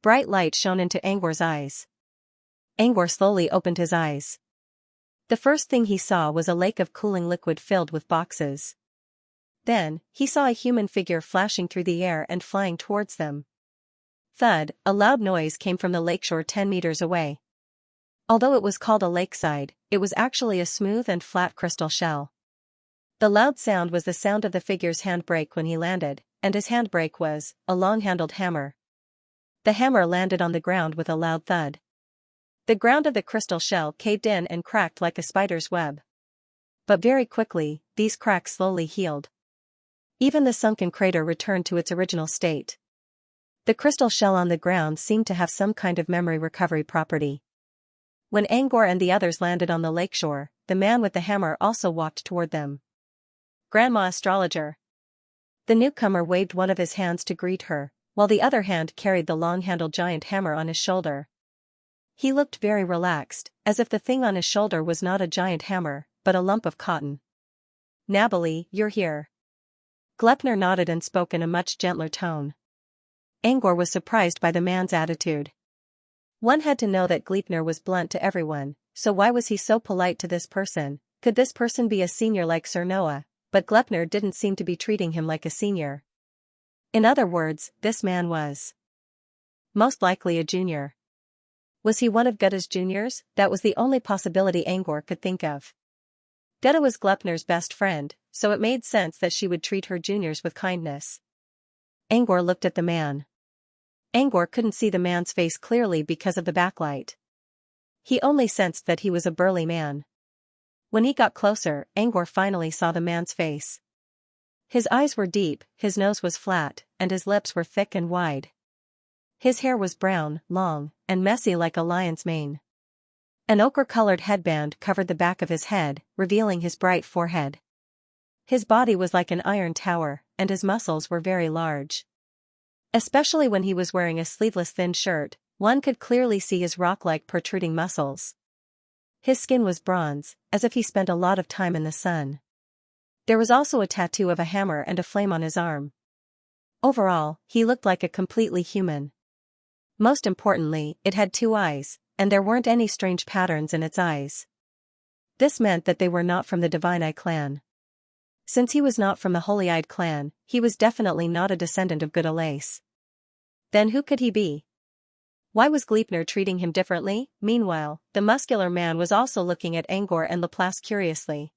Bright light shone into Angor's eyes. Angor slowly opened his eyes. The first thing he saw was a lake of cooling liquid filled with boxes. Then, he saw a human figure flashing through the air and flying towards them. Thud, a loud noise came from the lakeshore 10 meters away. Although it was called a lakeside, it was actually a smooth and flat crystal shell. The loud sound was the sound of the figure's handbrake when he landed, and his handbrake was a long-handled hammer. The hammer landed on the ground with a loud thud. The ground of the crystal shell caved in and cracked like a spider's web. But very quickly, these cracks slowly healed. Even the sunken crater returned to its original state. The crystal shell on the ground seemed to have some kind of memory recovery property. When Angor and the others landed on the lakeshore, the man with the hammer also walked toward them. Grandma Astrologer. The newcomer waved one of his hands to greet her, while the other hand carried the long-handled giant hammer on his shoulder. He looked very relaxed, as if the thing on his shoulder was not a giant hammer, but a lump of cotton. "Nabali, you're here." Gleipnir nodded and spoke in a much gentler tone. Angor was surprised by the man's attitude. One had to know that Gleipnir was blunt to everyone, so why was he so polite to this person? Could this person be a senior like Sir Noah? But Gleipnir didn't seem to be treating him like a senior. In other words, this man was most likely a junior. Was he one of Guta's juniors? That was the only possibility Angor could think of. Guta was Gleipnir's best friend, so it made sense that she would treat her juniors with kindness. Angor looked at the man. Angor couldn't see the man's face clearly because of the backlight. He only sensed that he was a burly man. When he got closer, Angor finally saw the man's face. His eyes were deep, his nose was flat, and his lips were thick and wide. His hair was brown, long, and messy like a lion's mane. An ochre-colored headband covered the back of his head, revealing his bright forehead. His body was like an iron tower, and his muscles were very large. Especially when he was wearing a sleeveless thin shirt, one could clearly see his rock-like protruding muscles. His skin was bronze, as if he spent a lot of time in the sun. There was also a tattoo of a hammer and a flame on his arm. Overall, he looked like a completely human. Most importantly, it had 2 eyes, and there weren't any strange patterns in its eyes. This meant that they were not from the Divine Eye clan. Since he was not from the Holy-Eyed clan, he was definitely not a descendant of Gudalace. Then who could he be? Why was Gleipnir treating him differently? Meanwhile, the muscular man was also looking at Angor and Laplace curiously.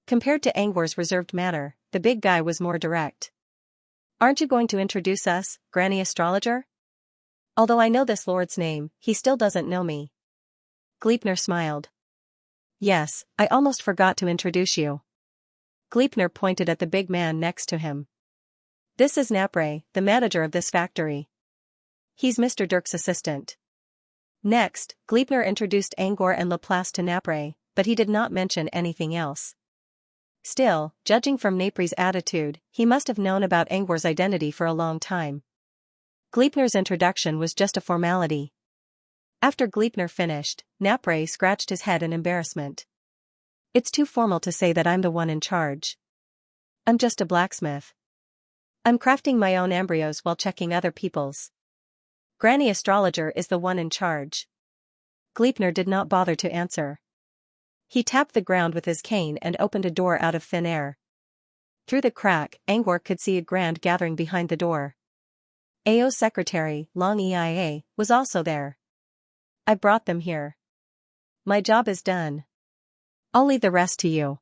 Compared to Angor's reserved manner, the big guy was more direct. "Aren't you going to introduce us, Granny Astrologer?" "Although I know this lord's name, he still doesn't know me." Gleipnir smiled. "Yes, I almost forgot to introduce you." Gleipnir pointed at the big man next to him. "This is Napre, the manager of this factory. He's Mr. Dirk's assistant." Next, Gleipnir introduced Angor and Laplace to Napre, but he did not mention anything else. Still, judging from Napre's attitude, he must have known about Angor's identity for a long time. Gleipnir's introduction was just a formality. After Gleipnir finished, Napre scratched his head in embarrassment. "It's too formal to say that I'm the one in charge. I'm just a blacksmith. I'm crafting my own embryos while checking other people's. Granny Astrologer is the one in charge." Gleipnir did not bother to answer. He tapped the ground with his cane and opened a door out of thin air. Through the crack, Angor could see a grand gathering behind the door. AO's secretary, Long Eia, was also there. "I brought them here. My job is done. I'll leave the rest to you.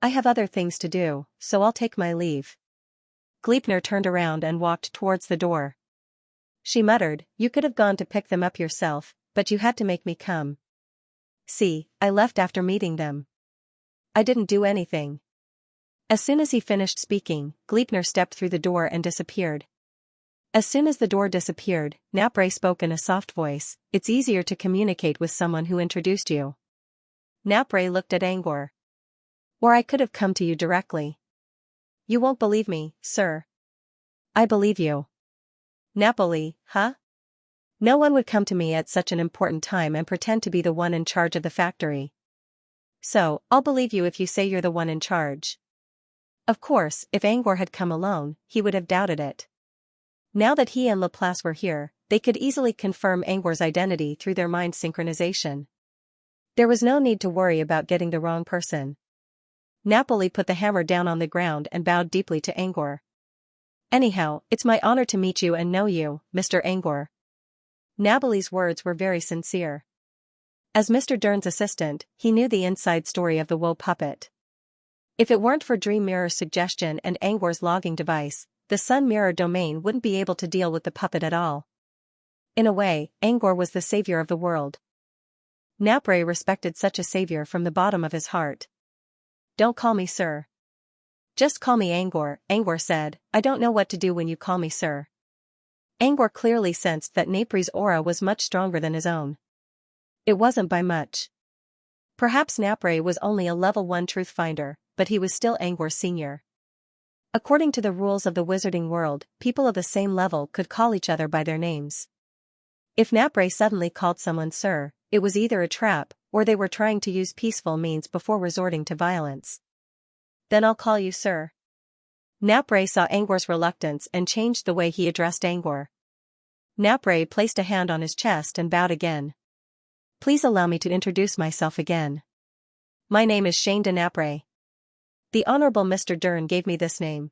I have other things to do, so I'll take my leave." Gleipnir turned around and walked towards the door. She muttered, "You could have gone to pick them up yourself, but you had to make me come. See, I left after meeting them. I didn't do anything." As soon as he finished speaking, Gleipnir stepped through the door and disappeared. As soon as the door disappeared, Napre spoke in a soft voice, "It's easier to communicate with someone who introduced you." Napre looked at Angor. "Or I could have come to you directly." "You won't believe me, sir." "I believe you." "Napoli, huh? No one would come to me at such an important time and pretend to be the one in charge of the factory. So, I'll believe you if you say you're the one in charge." Of course, if Angor had come alone, he would have doubted it. Now that he and Laplace were here, they could easily confirm Angor's identity through their mind synchronization. There was no need to worry about getting the wrong person. Napoli put the hammer down on the ground and bowed deeply to Angor. "Anyhow, it's my honor to meet you and know you, Mr. Angor." Napoli's words were very sincere. As Mr. Dern's assistant, he knew the inside story of the Woe puppet. If it weren't for Dream Mirror's suggestion and Angor's logging device, the Sun Mirror domain wouldn't be able to deal with the puppet at all. In a way, Angor was the savior of the world. Napre respected such a savior from the bottom of his heart. "Don't call me sir. Just call me Angor," Angor said. "I don't know what to do when you call me sir." Angor clearly sensed that Napre's aura was much stronger than his own. It wasn't by much. Perhaps Napre was only a level 1 truth finder, but he was still Angor's senior. According to the rules of the wizarding world, people of the same level could call each other by their names. If Napre suddenly called someone sir, it was either a trap, or they were trying to use peaceful means before resorting to violence. Then I'll call you sir. Napre saw Angor's reluctance and changed the way he addressed Angor. Napre placed a hand on his chest and bowed again. Please allow me to introduce myself again. My name is Xianxia Napre. The Honorable Mr. Dern gave me this name.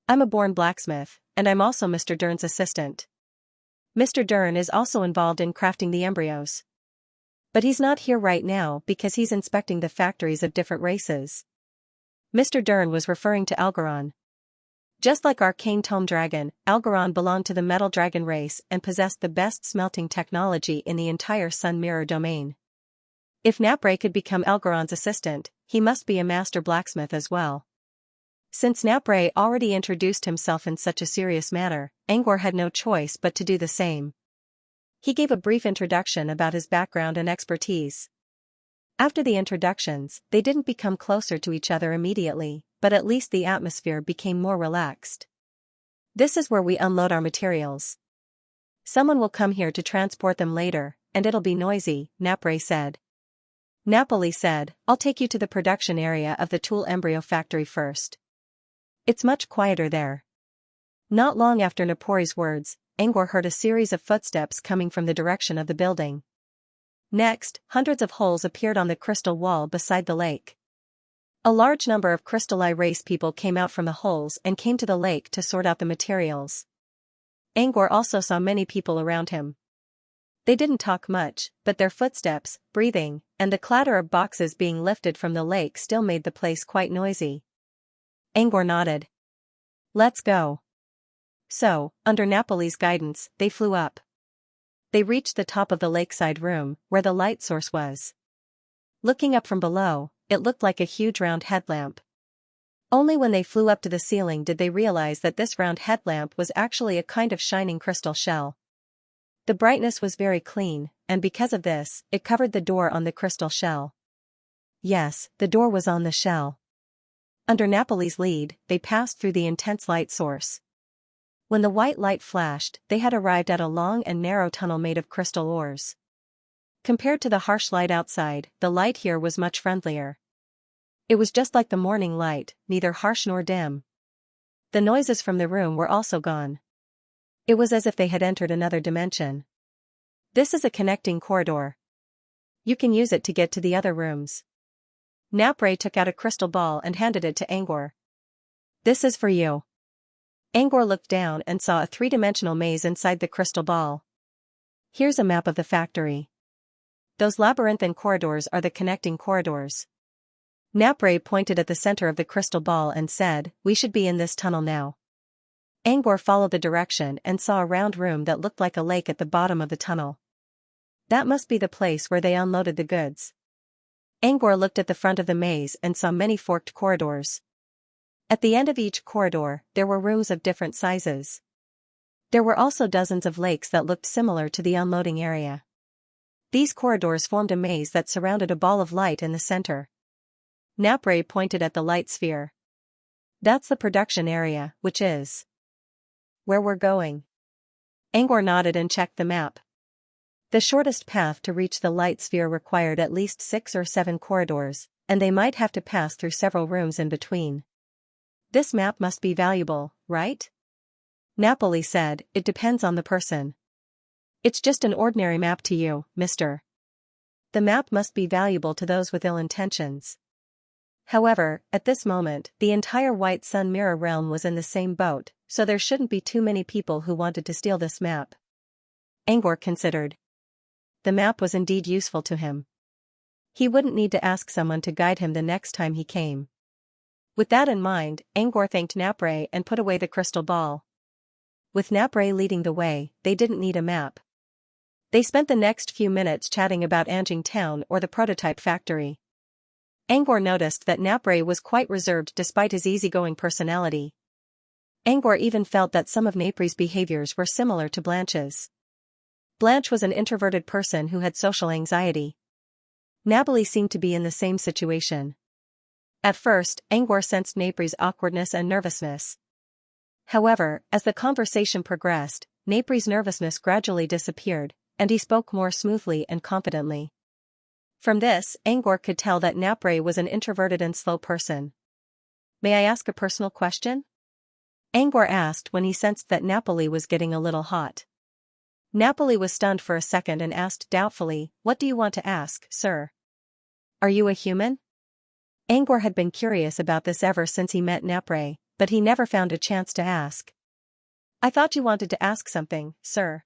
I'm a born blacksmith, and I'm also Mr. Dern's assistant. Mr. Dern is also involved in crafting the embryos. But he's not here right now because he's inspecting the factories of different races. Mr. Dern was referring to Algeron. Just like Arcane Tome Dragon, Algeron belonged to the Metal Dragon race and possessed the best smelting technology in the entire Sun Mirror domain. If Napre could become Algeron's assistant, he must be a master blacksmith as well. Since Napre already introduced himself in such a serious manner, Angor had no choice but to do the same. He gave a brief introduction about his background and expertise. After the introductions, they didn't become closer to each other immediately, but at least the atmosphere became more relaxed. This is where we unload our materials. Someone will come here to transport them later, and it'll be noisy, Napre said. Napoli said, I'll take you to the production area of the tool embryo factory first. It's much quieter there. Not long after Napori's words, Angor heard a series of footsteps coming from the direction of the building. Next, hundreds of holes appeared on the crystal wall beside the lake. A large number of Crystal Eye race people came out from the holes and came to the lake to sort out the materials. Angor also saw many people around him. They didn't talk much, but their footsteps, breathing, and the clatter of boxes being lifted from the lake still made the place quite noisy. Angor nodded. Let's go. So, under Napoli's guidance, they flew up. They reached the top of the lakeside room, where the light source was. Looking up from below, it looked like a huge round headlamp. Only when they flew up to the ceiling did they realize that this round headlamp was actually a kind of shining crystal shell. The brightness was very clean, and because of this, it covered the door on the crystal shell. Yes, the door was on the shell. Under Napoli's lead, they passed through the intense light source. When the white light flashed, they had arrived at a long and narrow tunnel made of crystal ores. Compared to the harsh light outside, the light here was much friendlier. It was just like the morning light, neither harsh nor dim. The noises from the room were also gone. It was as if they had entered another dimension. This is a connecting corridor. You can use it to get to the other rooms. Napre took out a crystal ball and handed it to Angor. This is for you. Angor looked down and saw a three-dimensional maze inside the crystal ball. Here's a map of the factory. Those labyrinthine corridors are the connecting corridors. Napre pointed at the center of the crystal ball and said, we should be in this tunnel now. Angor followed the direction and saw a round room that looked like a lake at the bottom of the tunnel. That must be the place where they unloaded the goods. Angor looked at the front of the maze and saw many forked corridors. At the end of each corridor, there were rooms of different sizes. There were also dozens of lakes that looked similar to the unloading area. These corridors formed a maze that surrounded a ball of light in the center. Napre pointed at the light sphere. That's the production area, which is where we're going. Angor nodded and checked the map. The shortest path to reach the light sphere required at least 6 or 7 corridors, and they might have to pass through several rooms in between. This map must be valuable, right? Napoli said, it depends on the person. It's just an ordinary map to you, mister. The map must be valuable to those with ill intentions. However, at this moment, the entire White Sun Mirror realm was in the same boat, so there shouldn't be too many people who wanted to steal this map. Angor considered. The map was indeed useful to him. He wouldn't need to ask someone to guide him the next time he came. With that in mind, Angor thanked Napre and put away the crystal ball. With Napre leading the way, they didn't need a map. They spent the next few minutes chatting about Anjing Town or the prototype factory. Angor noticed that Napre was quite reserved despite his easygoing personality. Angor even felt that some of Napre's behaviors were similar to Blanche's. Blanche was an introverted person who had social anxiety. Napoli seemed to be in the same situation. At first, Angor sensed Napri's awkwardness and nervousness. However, as the conversation progressed, Napri's nervousness gradually disappeared, and he spoke more smoothly and confidently. From this, Angor could tell that Napri was an introverted and slow person. "May I ask a personal question?" Angor asked when he sensed that Napoli was getting a little hot. Napoli was stunned for a second and asked doubtfully, "What do you want to ask, sir? Are you a human?" Angor had been curious about this ever since he met Napri, but he never found a chance to ask. "I thought you wanted to ask something, sir."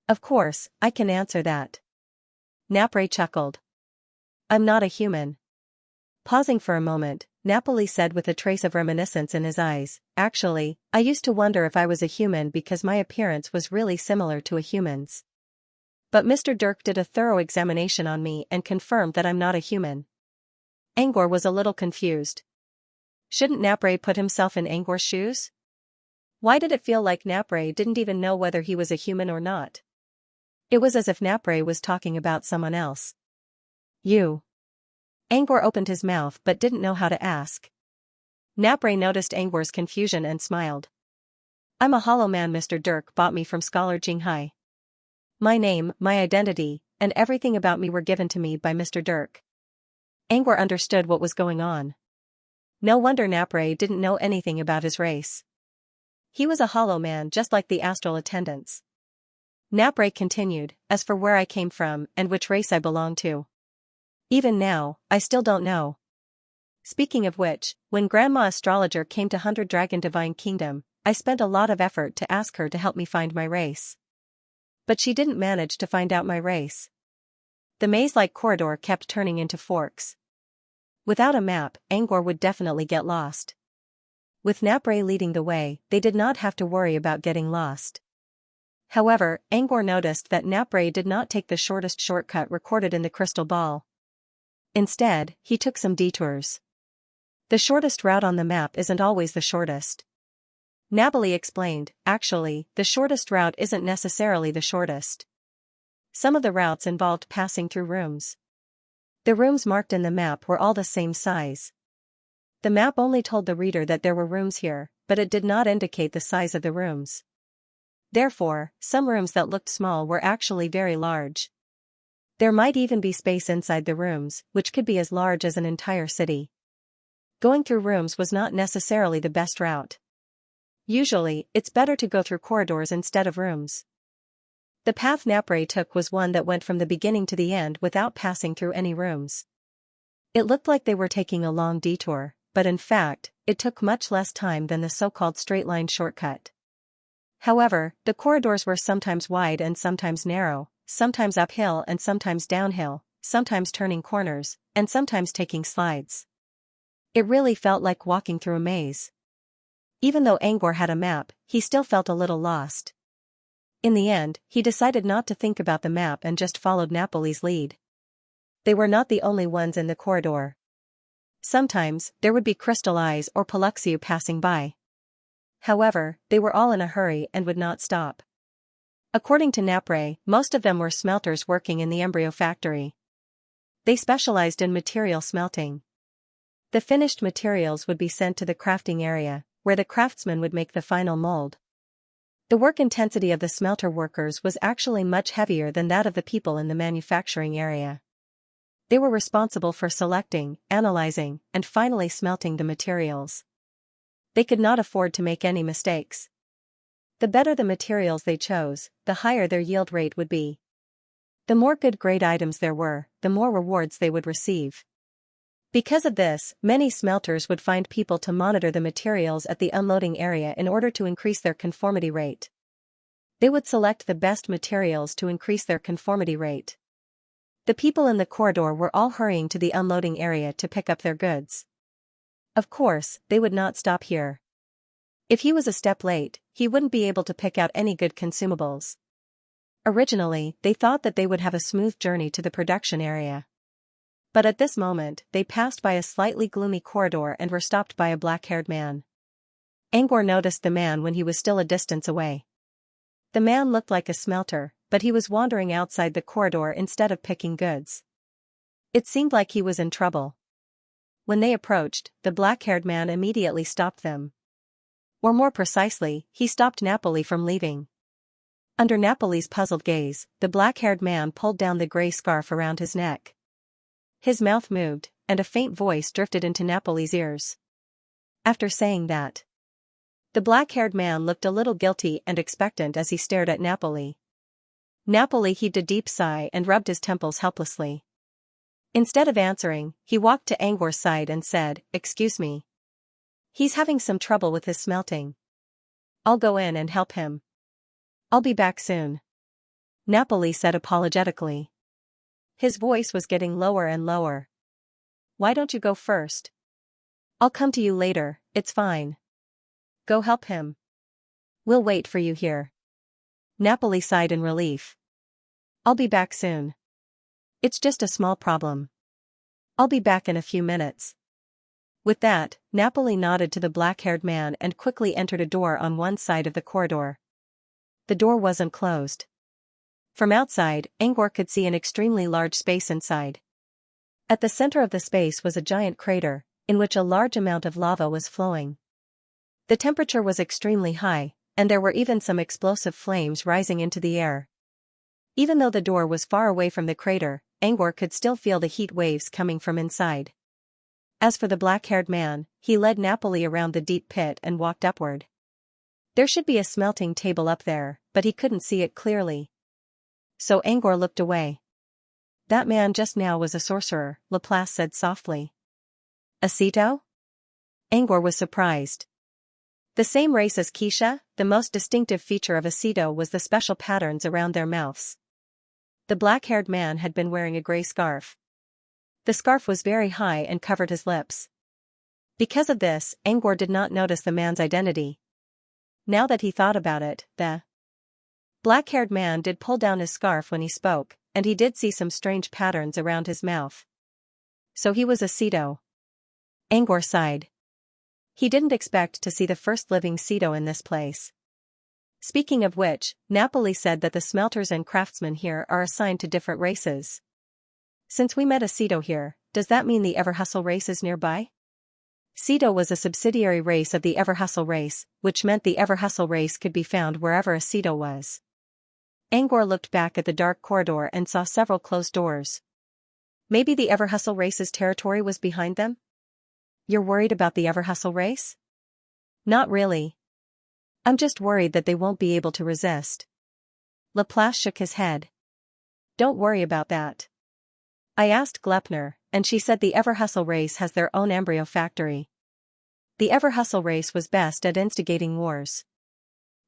"Of course, I can answer that." Napri chuckled. "I'm not a human." Pausing for a moment, Napoli said with a trace of reminiscence in his eyes, "Actually, I used to wonder if I was a human because my appearance was really similar to a human's. But Mr. Dirk did a thorough examination on me and confirmed that I'm not a human." Angor was a little confused. Shouldn't Napri put himself in Angor's shoes? Why did it feel like Napri didn't even know whether he was a human or not? It was as if Napri was talking about someone else. "You." Angor opened his mouth but didn't know how to ask. Napri noticed Angor's confusion and smiled. "I'm a hollow man Mr. Dirk bought me from Scholar Jinghai. My name, my identity, and everything about me were given to me by Mr. Dirk." Angor understood what was going on. No wonder Napri didn't know anything about his race. He was a hollow man just like the astral attendants. Napri continued, "As for where I came from and which race I belong to, even now, I still don't know. Speaking of which, when Grandma Astrologer came to 100 Dragon Divine Kingdom, I spent a lot of effort to ask her to help me find my race. But she didn't manage to find out my race." The maze-like corridor kept turning into forks. Without a map, Angor would definitely get lost. With Napri leading the way, they did not have to worry about getting lost. However, Angor noticed that Napri did not take the shortest shortcut recorded in the crystal ball. Instead, he took some detours. The shortest route on the map isn't always the shortest. Napoli explained, "Actually, the shortest route isn't necessarily the shortest. Some of the routes involved passing through rooms. The rooms marked in the map were all the same size. The map only told the reader that there were rooms here, but it did not indicate the size of the rooms. Therefore, some rooms that looked small were actually very large. There might even be space inside the rooms, which could be as large as an entire city. Going through rooms was not necessarily the best route. Usually, it's better to go through corridors instead of rooms." The path Napri took was one that went from the beginning to the end without passing through any rooms. It looked like they were taking a long detour, but in fact, it took much less time than the so-called straight-line shortcut. However, the corridors were sometimes wide and sometimes narrow, sometimes uphill and sometimes downhill, sometimes turning corners, and sometimes taking slides. It really felt like walking through a maze. Even though Angor had a map, he still felt a little lost. In the end, he decided not to think about the map and just followed Napoli's lead. They were not the only ones in the corridor. Sometimes, there would be Crystal Eyes or Paluxiu passing by. However, they were all in a hurry and would not stop. According to Napri, most of them were smelters working in the embryo factory. They specialized in material smelting. The finished materials would be sent to the crafting area, where the craftsman would make the final mold. The work intensity of the smelter workers was actually much heavier than that of the people in the manufacturing area. They were responsible for selecting, analyzing, and finally smelting the materials. They could not afford to make any mistakes. The better the materials they chose, the higher their yield rate would be. The more good-grade items there were, the more rewards they would receive. Because of this, many smelters would find people to monitor the materials at the unloading area in order to increase their conformity rate. They would select the best materials to increase their conformity rate. The people in the corridor were all hurrying to the unloading area to pick up their goods. Of course, they would not stop here. If he was a step late, he wouldn't be able to pick out any good consumables. Originally, they thought that they would have a smooth journey to the production area. But at this moment, they passed by a slightly gloomy corridor and were stopped by a black-haired man. Angor noticed the man when he was still a distance away. The man looked like a smelter, but he was wandering outside the corridor instead of picking goods. It seemed like he was in trouble. When they approached, the black-haired man immediately stopped them. Or more precisely, he stopped Napoli from leaving. Under Napoli's puzzled gaze, the black-haired man pulled down the gray scarf around his neck. His mouth moved, and a faint voice drifted into Napoli's ears. After saying that, the black-haired man looked a little guilty and expectant as he stared at Napoli. Napoli heaved a deep sigh and rubbed his temples helplessly. Instead of answering, he walked to Angor's side and said, "Excuse me. He's having some trouble with his smelting. I'll go in and help him. I'll be back soon," Napoli said apologetically. His voice was getting lower and lower. "Why don't you go first? I'll come to you later, it's fine. Go help him. We'll wait for you here." Napoli sighed in relief. "I'll be back soon. It's just a small problem. I'll be back in a few minutes." With that, Napoli nodded to the black-haired man and quickly entered a door on one side of the corridor. The door wasn't closed. From outside, Angor could see an extremely large space inside. At the center of the space was a giant crater, in which a large amount of lava was flowing. The temperature was extremely high, and there were even some explosive flames rising into the air. Even though the door was far away from the crater, Angor could still feel the heat waves coming from inside. As for the black-haired man, he led Napoli around the deep pit and walked upward. There should be a smelting table up there, but he couldn't see it clearly. So Angor looked away. "That man just now was a sorcerer," Laplace said softly. "A Ceto?" Angor was surprised. The same race as Xianxia, the most distinctive feature of a Ceto was the special patterns around their mouths. The black-haired man had been wearing a gray scarf. The scarf was very high and covered his lips. Because of this, Angor did not notice the man's identity. Now that he thought about it, the black-haired man did pull down his scarf when he spoke, and he did see some strange patterns around his mouth. So he was a Ceto. Angor sighed. He didn't expect to see the first living Ceto in this place. Speaking of which, Napoli said that the smelters and craftsmen here are assigned to different races. Since we met a Ceto here, does that mean the Everhustle race is nearby? Ceto was a subsidiary race of the Everhustle race, which meant the Everhustle race could be found wherever a Ceto was. Angor looked back at the dark corridor and saw several closed doors. Maybe the Everhustle race's territory was behind them? "You're worried about the Everhustle race?" "Not really. I'm just worried that they won't be able to resist." Laplace shook his head. "Don't worry about that. I asked Glepner, and she said the Everhustle race has their own embryo factory. The Everhustle race was best at instigating wars.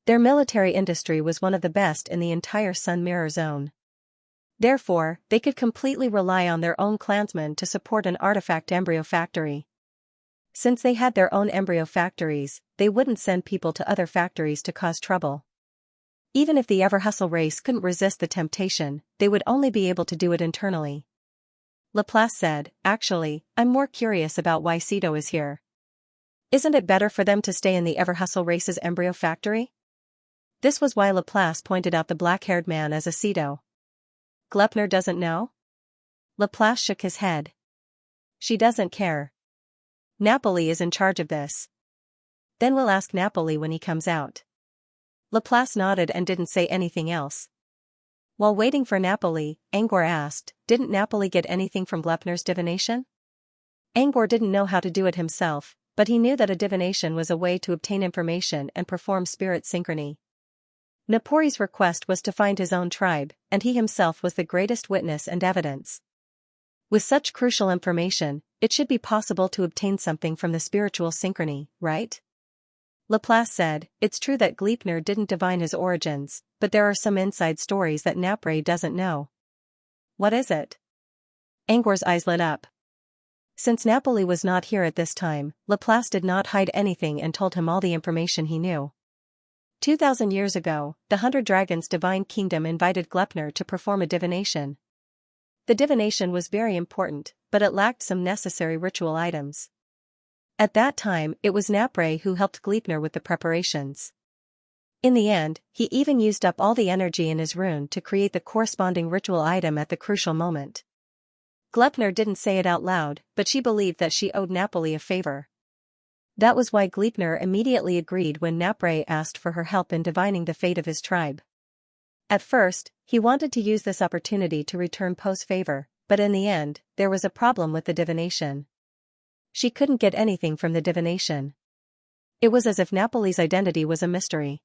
Their military industry was one of the best in the entire Sun Mirror Zone. Therefore, they could completely rely on their own clansmen to support an artifact embryo factory. Since they had their own embryo factories, they wouldn't send people to other factories to cause trouble. Even if the Everhustle race couldn't resist the temptation, they would only be able to do it internally." Laplace said, "Actually, I'm more curious about why Ceto is here. Isn't it better for them to stay in the Everhustle race's embryo factory?" This was why Laplace pointed out the black-haired man as a Ceto. "Glepner doesn't know?" Laplace shook his head. "She doesn't care. Napoli is in charge of this. Then we'll ask Napoli when he comes out." Laplace nodded and didn't say anything else. While waiting for Napoli, Angor asked, "Didn't Napoli get anything from Glepner's divination?" Angor didn't know how to do it himself, but he knew that a divination was a way to obtain information and perform spirit synchrony. Napori's request was to find his own tribe, and he himself was the greatest witness and evidence. With such crucial information, it should be possible to obtain something from the spiritual synchrony, right? Laplace said, "It's true that Glepner didn't divine his origins, but there are some inside stories that Napre doesn't know." "What is it?" Angor's eyes lit up. Since Napoli was not here at this time, Laplace did not hide anything and told him all the information he knew. 2,000 years ago, the 100 Dragons' divine kingdom invited Glepner to perform a divination. The divination was very important, but it lacked some necessary ritual items. At that time, it was Napre who helped Glepner with the preparations. In the end, he even used up all the energy in his rune to create the corresponding ritual item at the crucial moment. Gleipnir didn't say it out loud, but she believed that she owed Napoli a favor. That was why Gleipnir immediately agreed when Napre asked for her help in divining the fate of his tribe. At first, he wanted to use this opportunity to return Poe's favor, but in the end, there was a problem with the divination. She couldn't get anything from the divination. It was as if Napoli's identity was a mystery.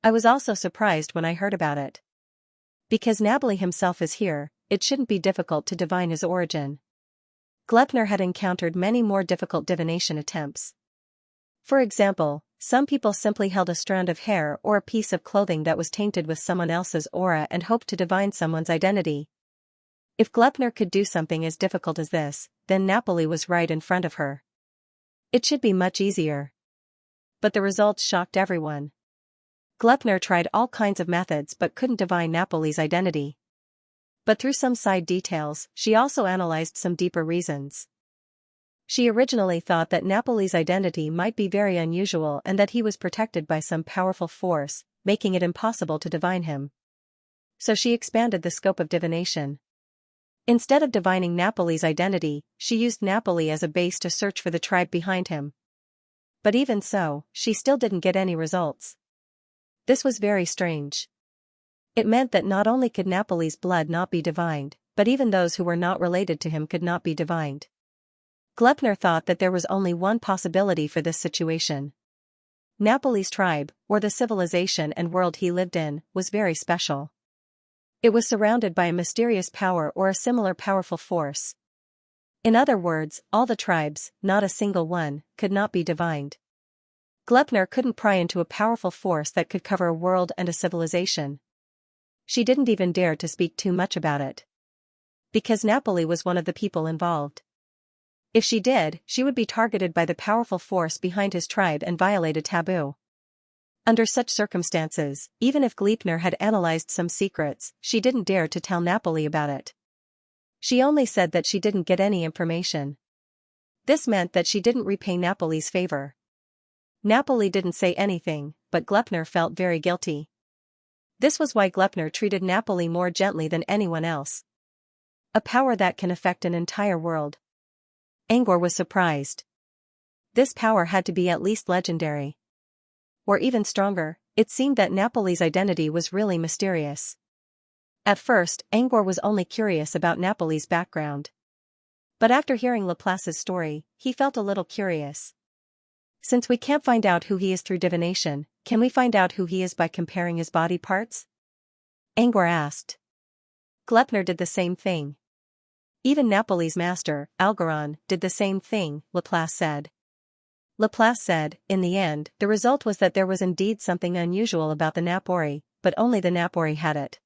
I was also surprised when I heard about it. Because Napoli himself is here, it shouldn't be difficult to divine his origin. Gleipnir had encountered many more difficult divination attempts. For example, some people simply held a strand of hair or a piece of clothing that was tainted with someone else's aura and hoped to divine someone's identity. If Gleipnir could do something as difficult as this, then Napoli was right in front of her. It should be much easier. But the results shocked everyone. Gleipnir tried all kinds of methods but couldn't divine Napoli's identity. But through some side details, she also analyzed some deeper reasons. She originally thought that Napoli's identity might be very unusual and that he was protected by some powerful force, making it impossible to divine him. So she expanded the scope of divination. Instead of divining Napoli's identity, she used Napoli as a base to search for the tribe behind him. But even so, she still didn't get any results. This was very strange. It meant that not only could Napoli's blood not be divined, but even those who were not related to him could not be divined. Gleipnir thought that there was only one possibility for this situation. Napoli's tribe, or the civilization and world he lived in, was very special. It was surrounded by a mysterious power or a similar powerful force. In other words, all the tribes, not a single one, could not be divined. Gleipnir couldn't pry into a powerful force that could cover a world and a civilization. She didn't even dare to speak too much about it. Because Napoli was one of the people involved. If she did, she would be targeted by the powerful force behind his tribe and violate a taboo. Under such circumstances, even if Gleipnir had analyzed some secrets, she didn't dare to tell Napoli about it. She only said that she didn't get any information. This meant that she didn't repay Napoli's favor. Napoli didn't say anything, but Gleipnir felt very guilty. This was why Gleipnir treated Napoli more gently than anyone else. A power that can affect an entire world. Angor was surprised. This power had to be at least legendary. Or even stronger, it seemed that Napoli's identity was really mysterious. At first, Angor was only curious about Napoli's background. But after hearing Laplace's story, he felt a little curious. Since we can't find out who he is through divination, can we find out who he is by comparing his body parts? Angor asked. Gleipnir did the same thing. Even Napoli's master, Algeron, did the same thing, Laplace said. Laplace said, in the end, the result was that there was indeed something unusual about the Napori, but only the Napori had it.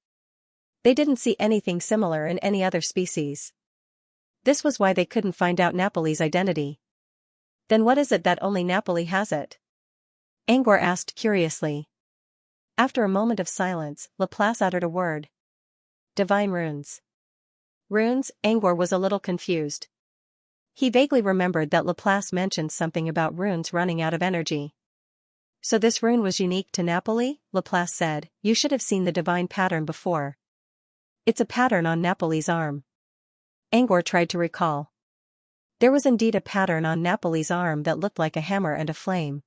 They didn't see anything similar in any other species. This was why they couldn't find out Napoli's identity. Then what is it that only Napoli has it? Angor asked curiously. After a moment of silence, Laplace uttered a word. Divine runes. Runes? Angor was a little confused. He vaguely remembered that Laplace mentioned something about runes running out of energy. So this rune was unique to Napoli? Laplace said, you should have seen the divine pattern before. It's a pattern on Napoli's arm. Angor tried to recall. There was indeed a pattern on Napoli's arm that looked like a hammer and a flame.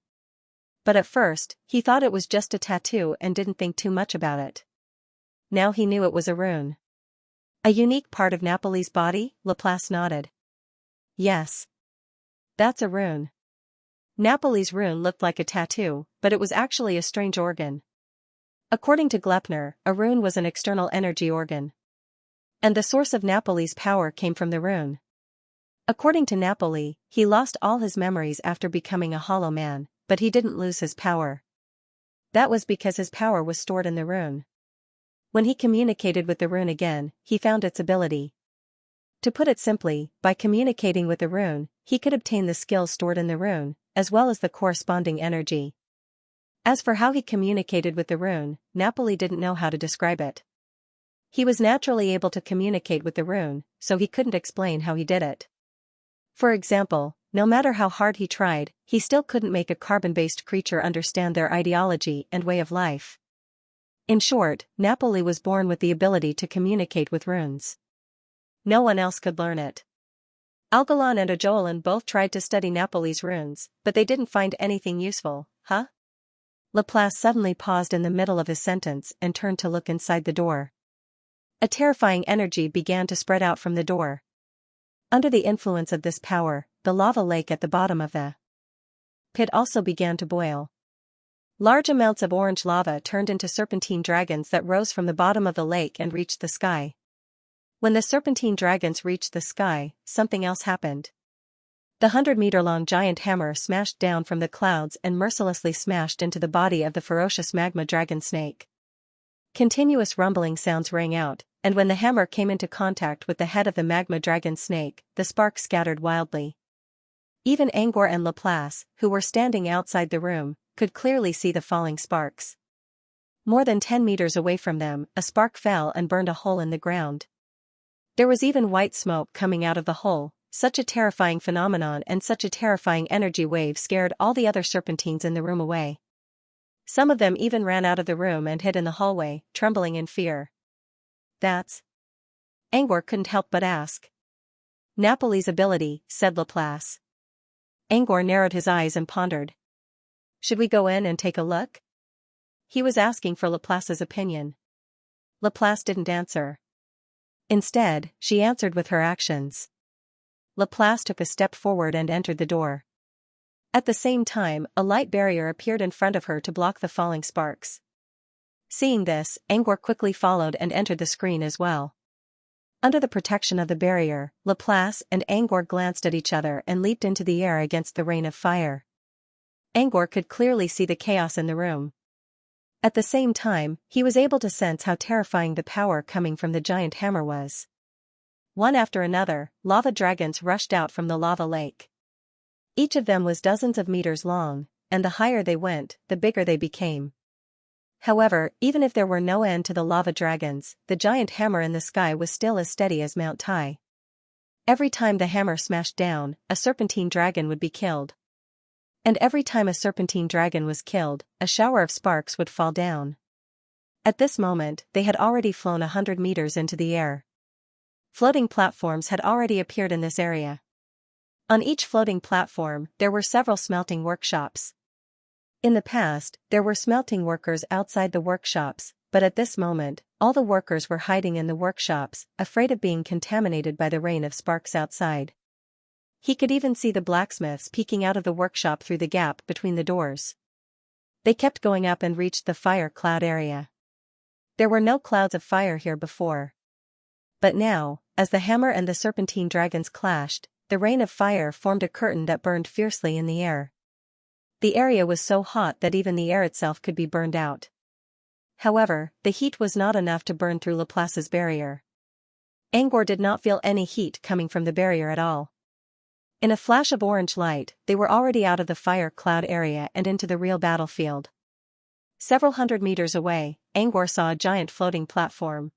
But at first, he thought it was just a tattoo and didn't think too much about it. Now he knew it was a rune. A unique part of Napoli's body? Laplace nodded. Yes. That's a rune. Napoli's rune looked like a tattoo, but it was actually a strange organ. According to Gleipnir, a rune was an external energy organ. And the source of Napoli's power came from the rune. According to Napoli, he lost all his memories after becoming a hollow man, but he didn't lose his power. That was because his power was stored in the rune. When he communicated with the rune again, he found its ability. To put it simply, by communicating with the rune, he could obtain the skills stored in the rune, as well as the corresponding energy. As for how he communicated with the rune, Napoli didn't know how to describe it. He was naturally able to communicate with the rune, so he couldn't explain how he did it. For example, no matter how hard he tried, he still couldn't make a carbon-based creature understand their ideology and way of life. In short, Napoli was born with the ability to communicate with runes. No one else could learn it. Algalon and Ajolan both tried to study Napoli's runes, but they didn't find anything useful, huh? Laplace suddenly paused in the middle of his sentence and turned to look inside the door. A terrifying energy began to spread out from the door. Under the influence of this power, the lava lake at the bottom of the pit also began to boil. Large amounts of orange lava turned into serpentine dragons that rose from the bottom of the lake and reached the sky. When the serpentine dragons reached the sky, something else happened. The 100-meter-long giant hammer smashed down from the clouds and mercilessly smashed into the body of the ferocious magma dragon snake. Continuous rumbling sounds rang out, and when the hammer came into contact with the head of the magma dragon snake, the sparks scattered wildly. Even Angor and Laplace, who were standing outside the room, could clearly see the falling sparks. More than 10 meters away from them, a spark fell and burned a hole in the ground. There was even white smoke coming out of the hole. Such a terrifying phenomenon and such a terrifying energy wave scared all the other serpentines in the room away. Some of them even ran out of the room and hid in the hallway, trembling in fear. That's... Angor couldn't help but ask. Napoli's ability, said Laplace. Angor narrowed his eyes and pondered. Should we go in and take a look? He was asking for Laplace's opinion. Laplace didn't answer. Instead, she answered with her actions. Laplace took a step forward and entered the door. At the same time, a light barrier appeared in front of her to block the falling sparks. Seeing this, Angor quickly followed and entered the screen as well. Under the protection of the barrier, Laplace and Angor glanced at each other and leaped into the air against the rain of fire. Angor could clearly see the chaos in the room. At the same time, he was able to sense how terrifying the power coming from the giant hammer was. One after another, lava dragons rushed out from the lava lake. Each of them was dozens of meters long, and the higher they went, the bigger they became. However, even if there were no end to the lava dragons, the giant hammer in the sky was still as steady as Mount Tai. Every time the hammer smashed down, a serpentine dragon would be killed. And every time a serpentine dragon was killed, a shower of sparks would fall down. At this moment, they had already flown 100 meters into the air. Floating platforms had already appeared in this area. On each floating platform, there were several smelting workshops. In the past, there were smelting workers outside the workshops, but at this moment, all the workers were hiding in the workshops, afraid of being contaminated by the rain of sparks outside. He could even see the blacksmiths peeking out of the workshop through the gap between the doors. They kept going up and reached the fire cloud area. There were no clouds of fire here before. But now, as the hammer and the serpentine dragons clashed, the rain of fire formed a curtain that burned fiercely in the air. The area was so hot that even the air itself could be burned out. However, the heat was not enough to burn through Laplace's barrier. Angor did not feel any heat coming from the barrier at all. In a flash of orange light, they were already out of the fire cloud area and into the real battlefield. Several hundred meters away, Angor saw a giant floating platform.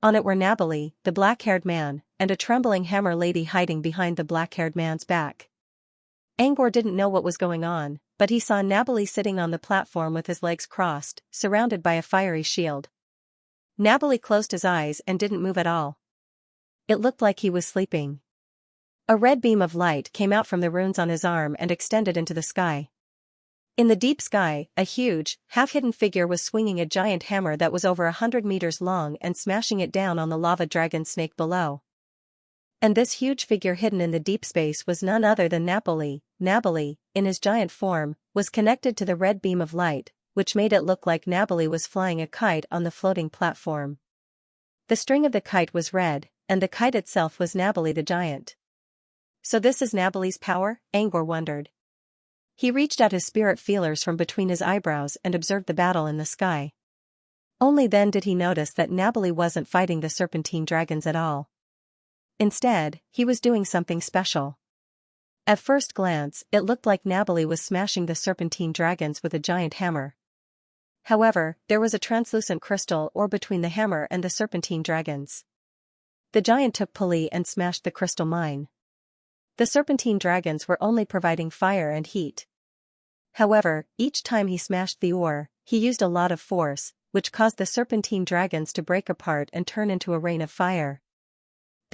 On it were Nabali, the black-haired man, and a trembling hammer lady hiding behind the black-haired man's back. Angor didn't know what was going on, but he saw Nabali sitting on the platform with his legs crossed, surrounded by a fiery shield. Nabali closed his eyes and didn't move at all. It looked like he was sleeping. A red beam of light came out from the runes on his arm and extended into the sky. In the deep sky, a huge, half-hidden figure was swinging a giant hammer that was over 100 meters long and smashing it down on the lava dragon snake below. And this huge figure hidden in the deep space was none other than Napoli. Nabali, in his giant form, was connected to the red beam of light, which made it look like Nabali was flying a kite on the floating platform. The string of the kite was red, and the kite itself was Nabali the giant. So this is Nabali's power? Angor wondered. He reached out his spirit feelers from between his eyebrows and observed the battle in the sky. Only then did he notice that Nabali wasn't fighting the serpentine dragons at all. Instead, he was doing something special. At first glance, it looked like Nabali was smashing the serpentine dragons with a giant hammer. However, there was a translucent crystal ore between the hammer and the serpentine dragons. The giant took pulley and smashed the crystal mine. The serpentine dragons were only providing fire and heat. However, each time he smashed the ore, he used a lot of force, which caused the serpentine dragons to break apart and turn into a rain of fire.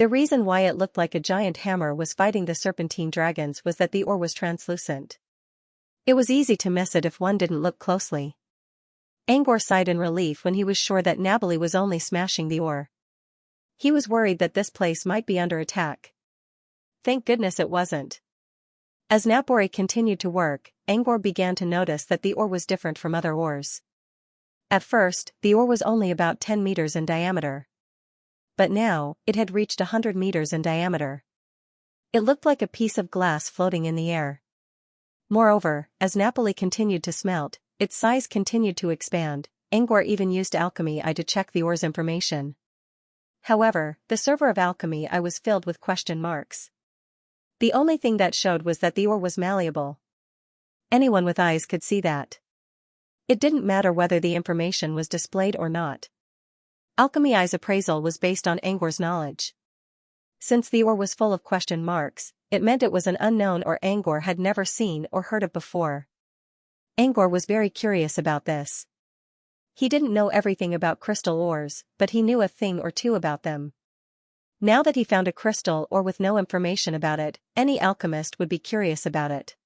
The reason why it looked like a giant hammer was fighting the serpentine dragons was that the ore was translucent. It was easy to miss it if one didn't look closely. Angor sighed in relief when he was sure that Nabali was only smashing the ore. He was worried that this place might be under attack. Thank goodness it wasn't. As Nabori continued to work, Angor began to notice that the ore was different from other ores. At first, the ore was only about 10 meters in diameter. But now, it had reached 100 meters in diameter. It looked like a piece of glass floating in the air. Moreover, as Napoli continued to smelt, its size continued to expand. Angor even used Alchemy Eye to check the ore's information. However, the server of Alchemy Eye was filled with question marks. The only thing that showed was that the ore was malleable. Anyone with eyes could see that. It didn't matter whether the information was displayed or not. Alchemy Eye's appraisal was based on Angor's knowledge. Since the ore was full of question marks, it meant it was an unknown or Angor had never seen or heard of before. Angor was very curious about this. He didn't know everything about crystal ores, but he knew a thing or two about them. Now that he found a crystal ore with no information about it, any alchemist would be curious about it.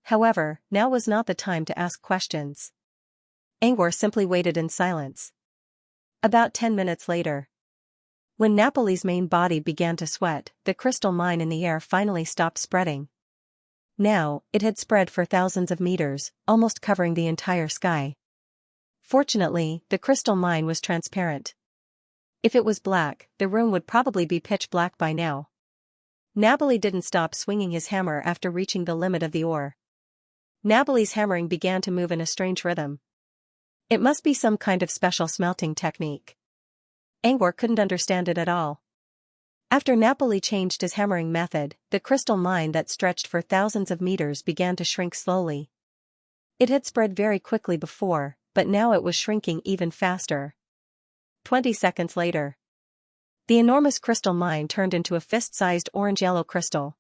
However, now was not the time to ask questions. Angor simply waited in silence. About 10 minutes later, when Napoli's main body began to sweat, the crystal mine in the air finally stopped spreading. Now, it had spread for thousands of meters, almost covering the entire sky. Fortunately, the crystal mine was transparent. If it was black, the room would probably be pitch black by now. Napoli didn't stop swinging his hammer after reaching the limit of the ore. Napoli's hammering began to move in a strange rhythm. It must be some kind of special smelting technique. Angor couldn't understand it at all. After Napoli changed his hammering method, the crystal mine that stretched for thousands of meters began to shrink slowly. It had spread very quickly before, but now it was shrinking even faster. 20 seconds later, the enormous crystal mine turned into a fist-sized orange-yellow crystal.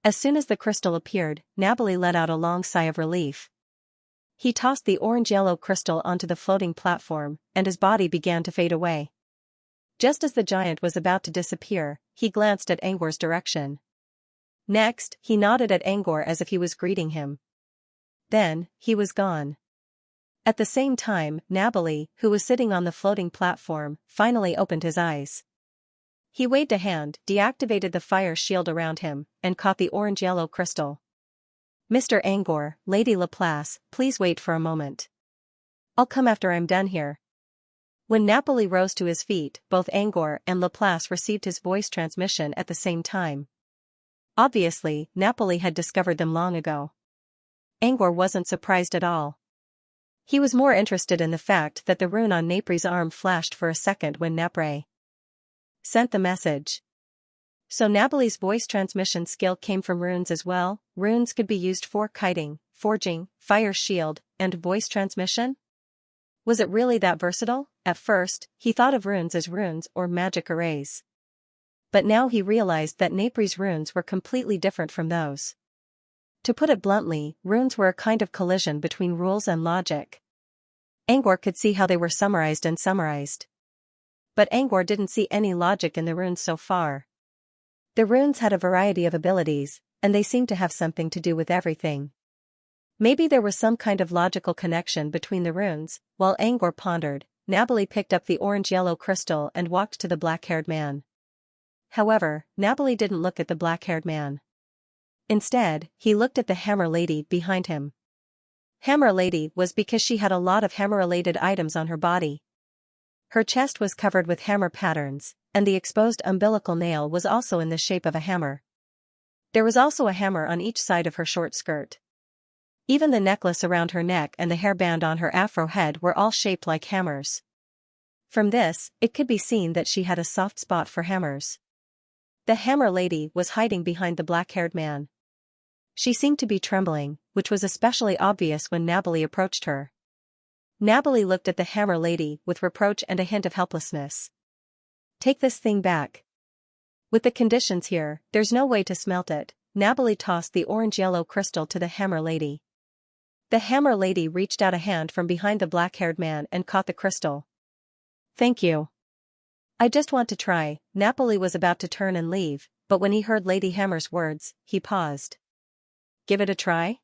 As soon as the crystal appeared, Napoli let out a long sigh of relief. He tossed the orange-yellow crystal onto the floating platform, and his body began to fade away. Just as the giant was about to disappear, he glanced at Angor's direction. Next, he nodded at Angor as if he was greeting him. Then, he was gone. At the same time, Napoli, who was sitting on the floating platform, finally opened his eyes. He waved a hand, deactivated the fire shield around him, and caught the orange-yellow crystal. Mr. Angor, Lady Laplace, please wait for a moment. I'll come after I'm done here. When Napoli rose to his feet, both Angor and Laplace received his voice transmission at the same time. Obviously, Napoli had discovered them long ago. Angor wasn't surprised at all. He was more interested in the fact that the rune on Napri's arm flashed for a second when Napre sent the message. So Napoli's voice transmission skill came from runes as well. Runes could be used for kiting, forging, fire shield, and voice transmission? Was it really that versatile? At first, he thought of runes as runes or magic arrays. But now he realized that Napri's runes were completely different from those. To put it bluntly, runes were a kind of collision between rules and logic. Angor could see how they were summarized and summarized. But Angor didn't see any logic in the runes so far. The runes had a variety of abilities, and they seemed to have something to do with everything. Maybe there was some kind of logical connection between the runes. While Angor pondered, Napoli picked up the orange-yellow crystal and walked to the black-haired man. However, Napoli didn't look at the black-haired man. Instead, he looked at the hammer lady behind him. Hammer lady was because she had a lot of hammer-related items on her body. Her chest was covered with hammer patterns, and the exposed umbilical nail was also in the shape of a hammer. There was also a hammer on each side of her short skirt. Even the necklace around her neck and the hairband on her afro head were all shaped like hammers. From this, it could be seen that she had a soft spot for hammers. The hammer lady was hiding behind the black-haired man. She seemed to be trembling, which was especially obvious when Napoli approached her. Napoli looked at the hammer lady with reproach and a hint of helplessness. Take this thing back. With the conditions here, there's no way to smelt it. Napoli tossed the orange-yellow crystal to the hammer lady. The hammer lady reached out a hand from behind the black-haired man and caught the crystal. Thank you. I just want to try. Napoli was about to turn and leave, but when he heard Lady Hammer's words, he paused. Give it a try?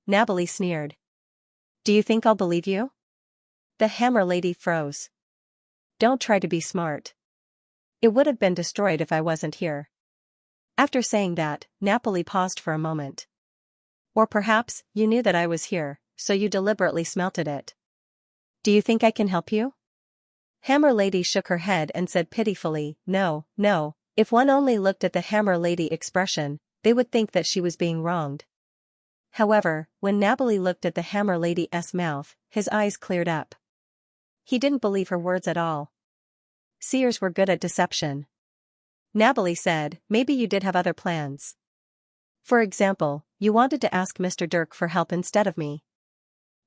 Napoli sneered. Do you think I'll believe you? The Hammer lady froze. Don't try to be smart. It would have been destroyed if I wasn't here. After saying that, Napoli paused for a moment. Or perhaps, you knew that I was here, so you deliberately smelted it. Do you think I can help you? Hammer lady shook her head and said pitifully, no, no. If one only looked at the Hammer lady expression, they would think that she was being wronged. However, when Napoli looked at the Hammer lady's mouth, his eyes cleared up. He didn't believe her words at all. Seers were good at deception. Napoli said, maybe you did have other plans. For example, you wanted to ask Mr. Dirk for help instead of me.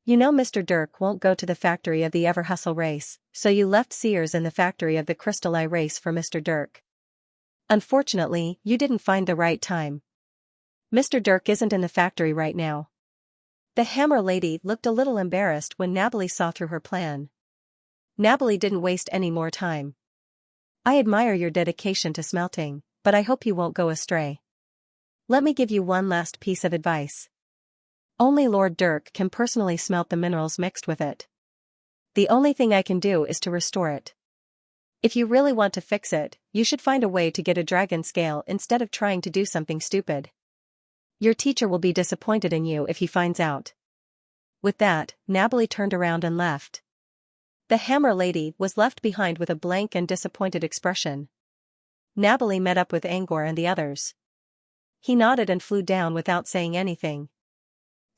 You know Mr. Dirk won't go to the factory of the Ever Hustle race, so you left Seers in the factory of the Crystal Eye race for Mr. Dirk. Unfortunately, you didn't find the right time. Mr. Dirk isn't in the factory right now. The Hammer lady looked a little embarrassed when Napoli saw through her plan. Napoli didn't waste any more time. I admire your dedication to smelting, but I hope you won't go astray. Let me give you one last piece of advice. Only Lord Dirk can personally smelt the minerals mixed with it. The only thing I can do is to restore it. If you really want to fix it, you should find a way to get a dragon scale instead of trying to do something stupid. Your teacher will be disappointed in you if he finds out. With that, Napoli turned around and left. The Hammer lady was left behind with a blank and disappointed expression. Napoli met up with Angor and the others. He nodded and flew down without saying anything.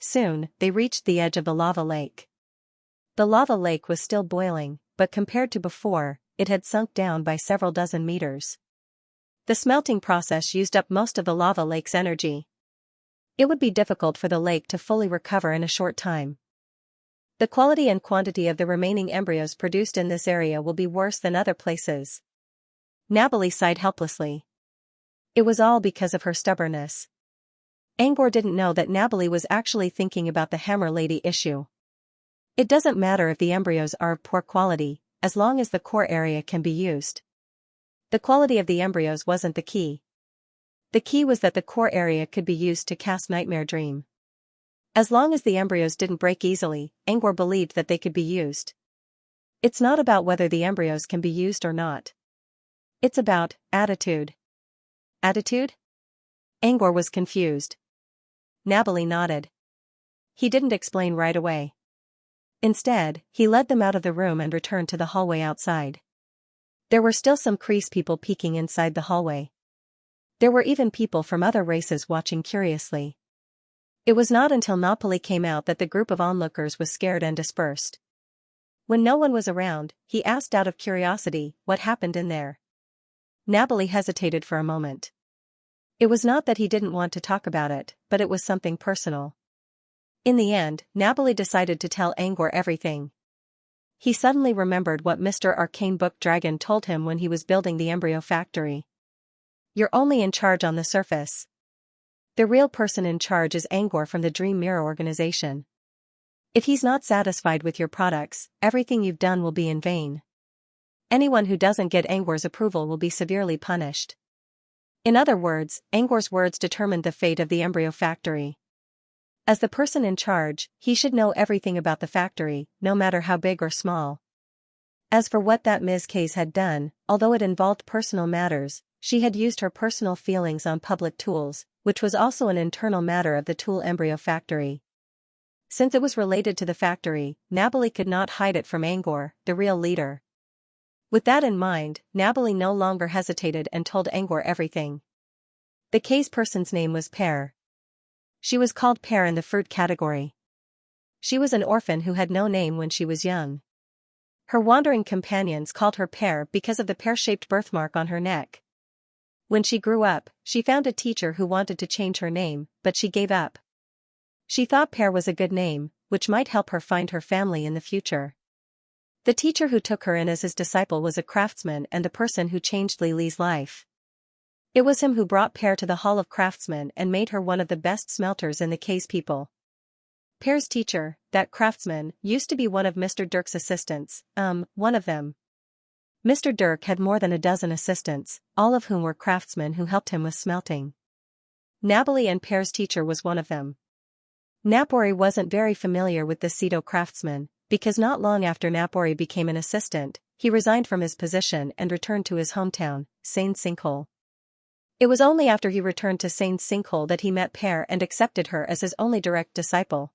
Soon, they reached the edge of the lava lake. The lava lake was still boiling, but compared to before, it had sunk down by several dozen meters. The smelting process used up most of the lava lake's energy. It would be difficult for the lake to fully recover in a short time. The quality and quantity of the remaining embryos produced in this area will be worse than other places. Napoli sighed helplessly. It was all because of her stubbornness. Angor didn't know that Napoli was actually thinking about the Hammer lady issue. It doesn't matter if the embryos are of poor quality, as long as the core area can be used. The quality of the embryos wasn't the key. The key was that the core area could be used to cast Nightmare Dream. As long as the embryos didn't break easily, Angor believed that they could be used. It's not about whether the embryos can be used or not. It's about attitude. Attitude? Angor was confused. Napoli nodded. He didn't explain right away. Instead, he led them out of the room and returned to the hallway outside. There were still some Kreese people peeking inside the hallway. There were even people from other races watching curiously. It was not until Napoli came out that the group of onlookers was scared and dispersed. When no one was around, he asked out of curiosity what happened in there. Napoli hesitated for a moment. It was not that he didn't want to talk about it, but it was something personal. In the end, Napoli decided to tell Angor everything. He suddenly remembered what Mr. Arcane Book Dragon told him when he was building the embryo factory. You're only in charge on the surface. The real person in charge is Angor from the Dream Mirror organization. If he's not satisfied with your products, everything you've done will be in vain. Anyone who doesn't get Angor's approval will be severely punished. In other words, Angor's words determined the fate of the embryo factory. As the person in charge, he should know everything about the factory, no matter how big or small. As for what that Ms. Case had done, although it involved personal matters, she had used her personal feelings on public tools, which was also an internal matter of the tool embryo factory. Since it was related to the factory, Napoli could not hide it from Angor, the real leader. With that in mind, Napoli no longer hesitated and told Angor everything. The case person's name was Pear. She was called Pear in the fruit category. She was an orphan who had no name when she was young. Her wandering companions called her Pear because of the pear-shaped birthmark on her neck. When she grew up, she found a teacher who wanted to change her name, but she gave up. She thought Pear was a good name, which might help her find her family in the future. The teacher who took her in as his disciple was a craftsman and the person who changed Lily's life. It was him who brought Pear to the Hall of Craftsmen and made her one of the best smelters in the Case people. Pear's teacher, that craftsman, used to be one of Mr. Dirk's assistants, one of them. Mr. Dirk had more than a dozen assistants, all of whom were craftsmen who helped him with smelting. Nabali and Pear's teacher was one of them. Napori wasn't very familiar with the pseudo craftsman, because not long after Napori became an assistant, he resigned from his position and returned to his hometown, Seine Sinkhole. It was only after he returned to Seine Sinkhole that he met Pear and accepted her as his only direct disciple.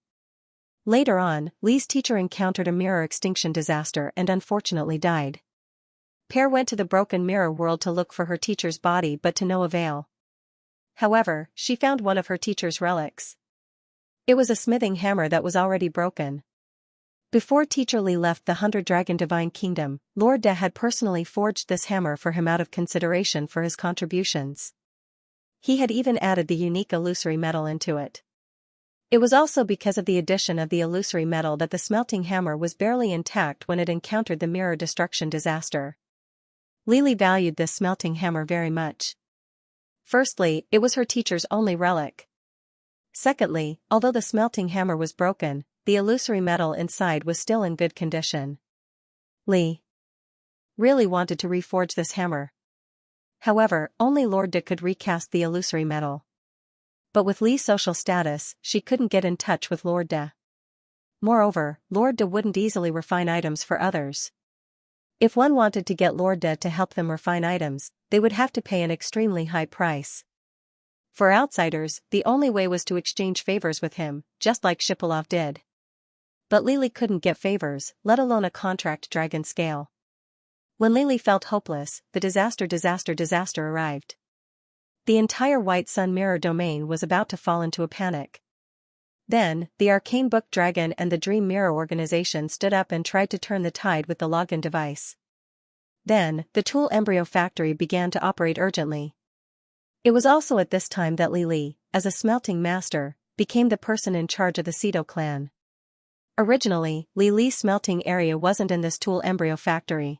Later on, Li's teacher encountered a mirror extinction disaster and unfortunately died. Pear went to the broken mirror world to look for her teacher's body but to no avail. However, she found one of her teacher's relics. It was a smithing hammer that was already broken. Before Teacher Li left the 100-dragon divine kingdom, Lord De had personally forged this hammer for him out of consideration for his contributions. He had even added the unique illusory metal into it. It was also because of the addition of the illusory metal that the smelting hammer was barely intact when it encountered the mirror destruction disaster. Li valued this smelting hammer very much. Firstly, it was her teacher's only relic. Secondly, although the smelting hammer was broken, the illusory metal inside was still in good condition. Li really wanted to reforge this hammer. However, only Lord De could recast the illusory metal. But with Li's social status, she couldn't get in touch with Lord De. Moreover, Lord De wouldn't easily refine items for others. If one wanted to get Lord De to help them refine items, they would have to pay an extremely high price. For outsiders, the only way was to exchange favors with him, just like Shipolov did. But Li couldn't get favors, let alone a contract dragon scale. When Li felt hopeless, the disaster arrived. The entire White Sun Mirror domain was about to fall into a panic. Then, the Arcane Book Dragon and the Dream Mirror organization stood up and tried to turn the tide with the login device. Then, the Tool Embryo Factory began to operate urgently. It was also at this time that Li, as a smelting master, became the person in charge of the Cedo clan. Originally, Li's smelting area wasn't in this Tool Embryo Factory.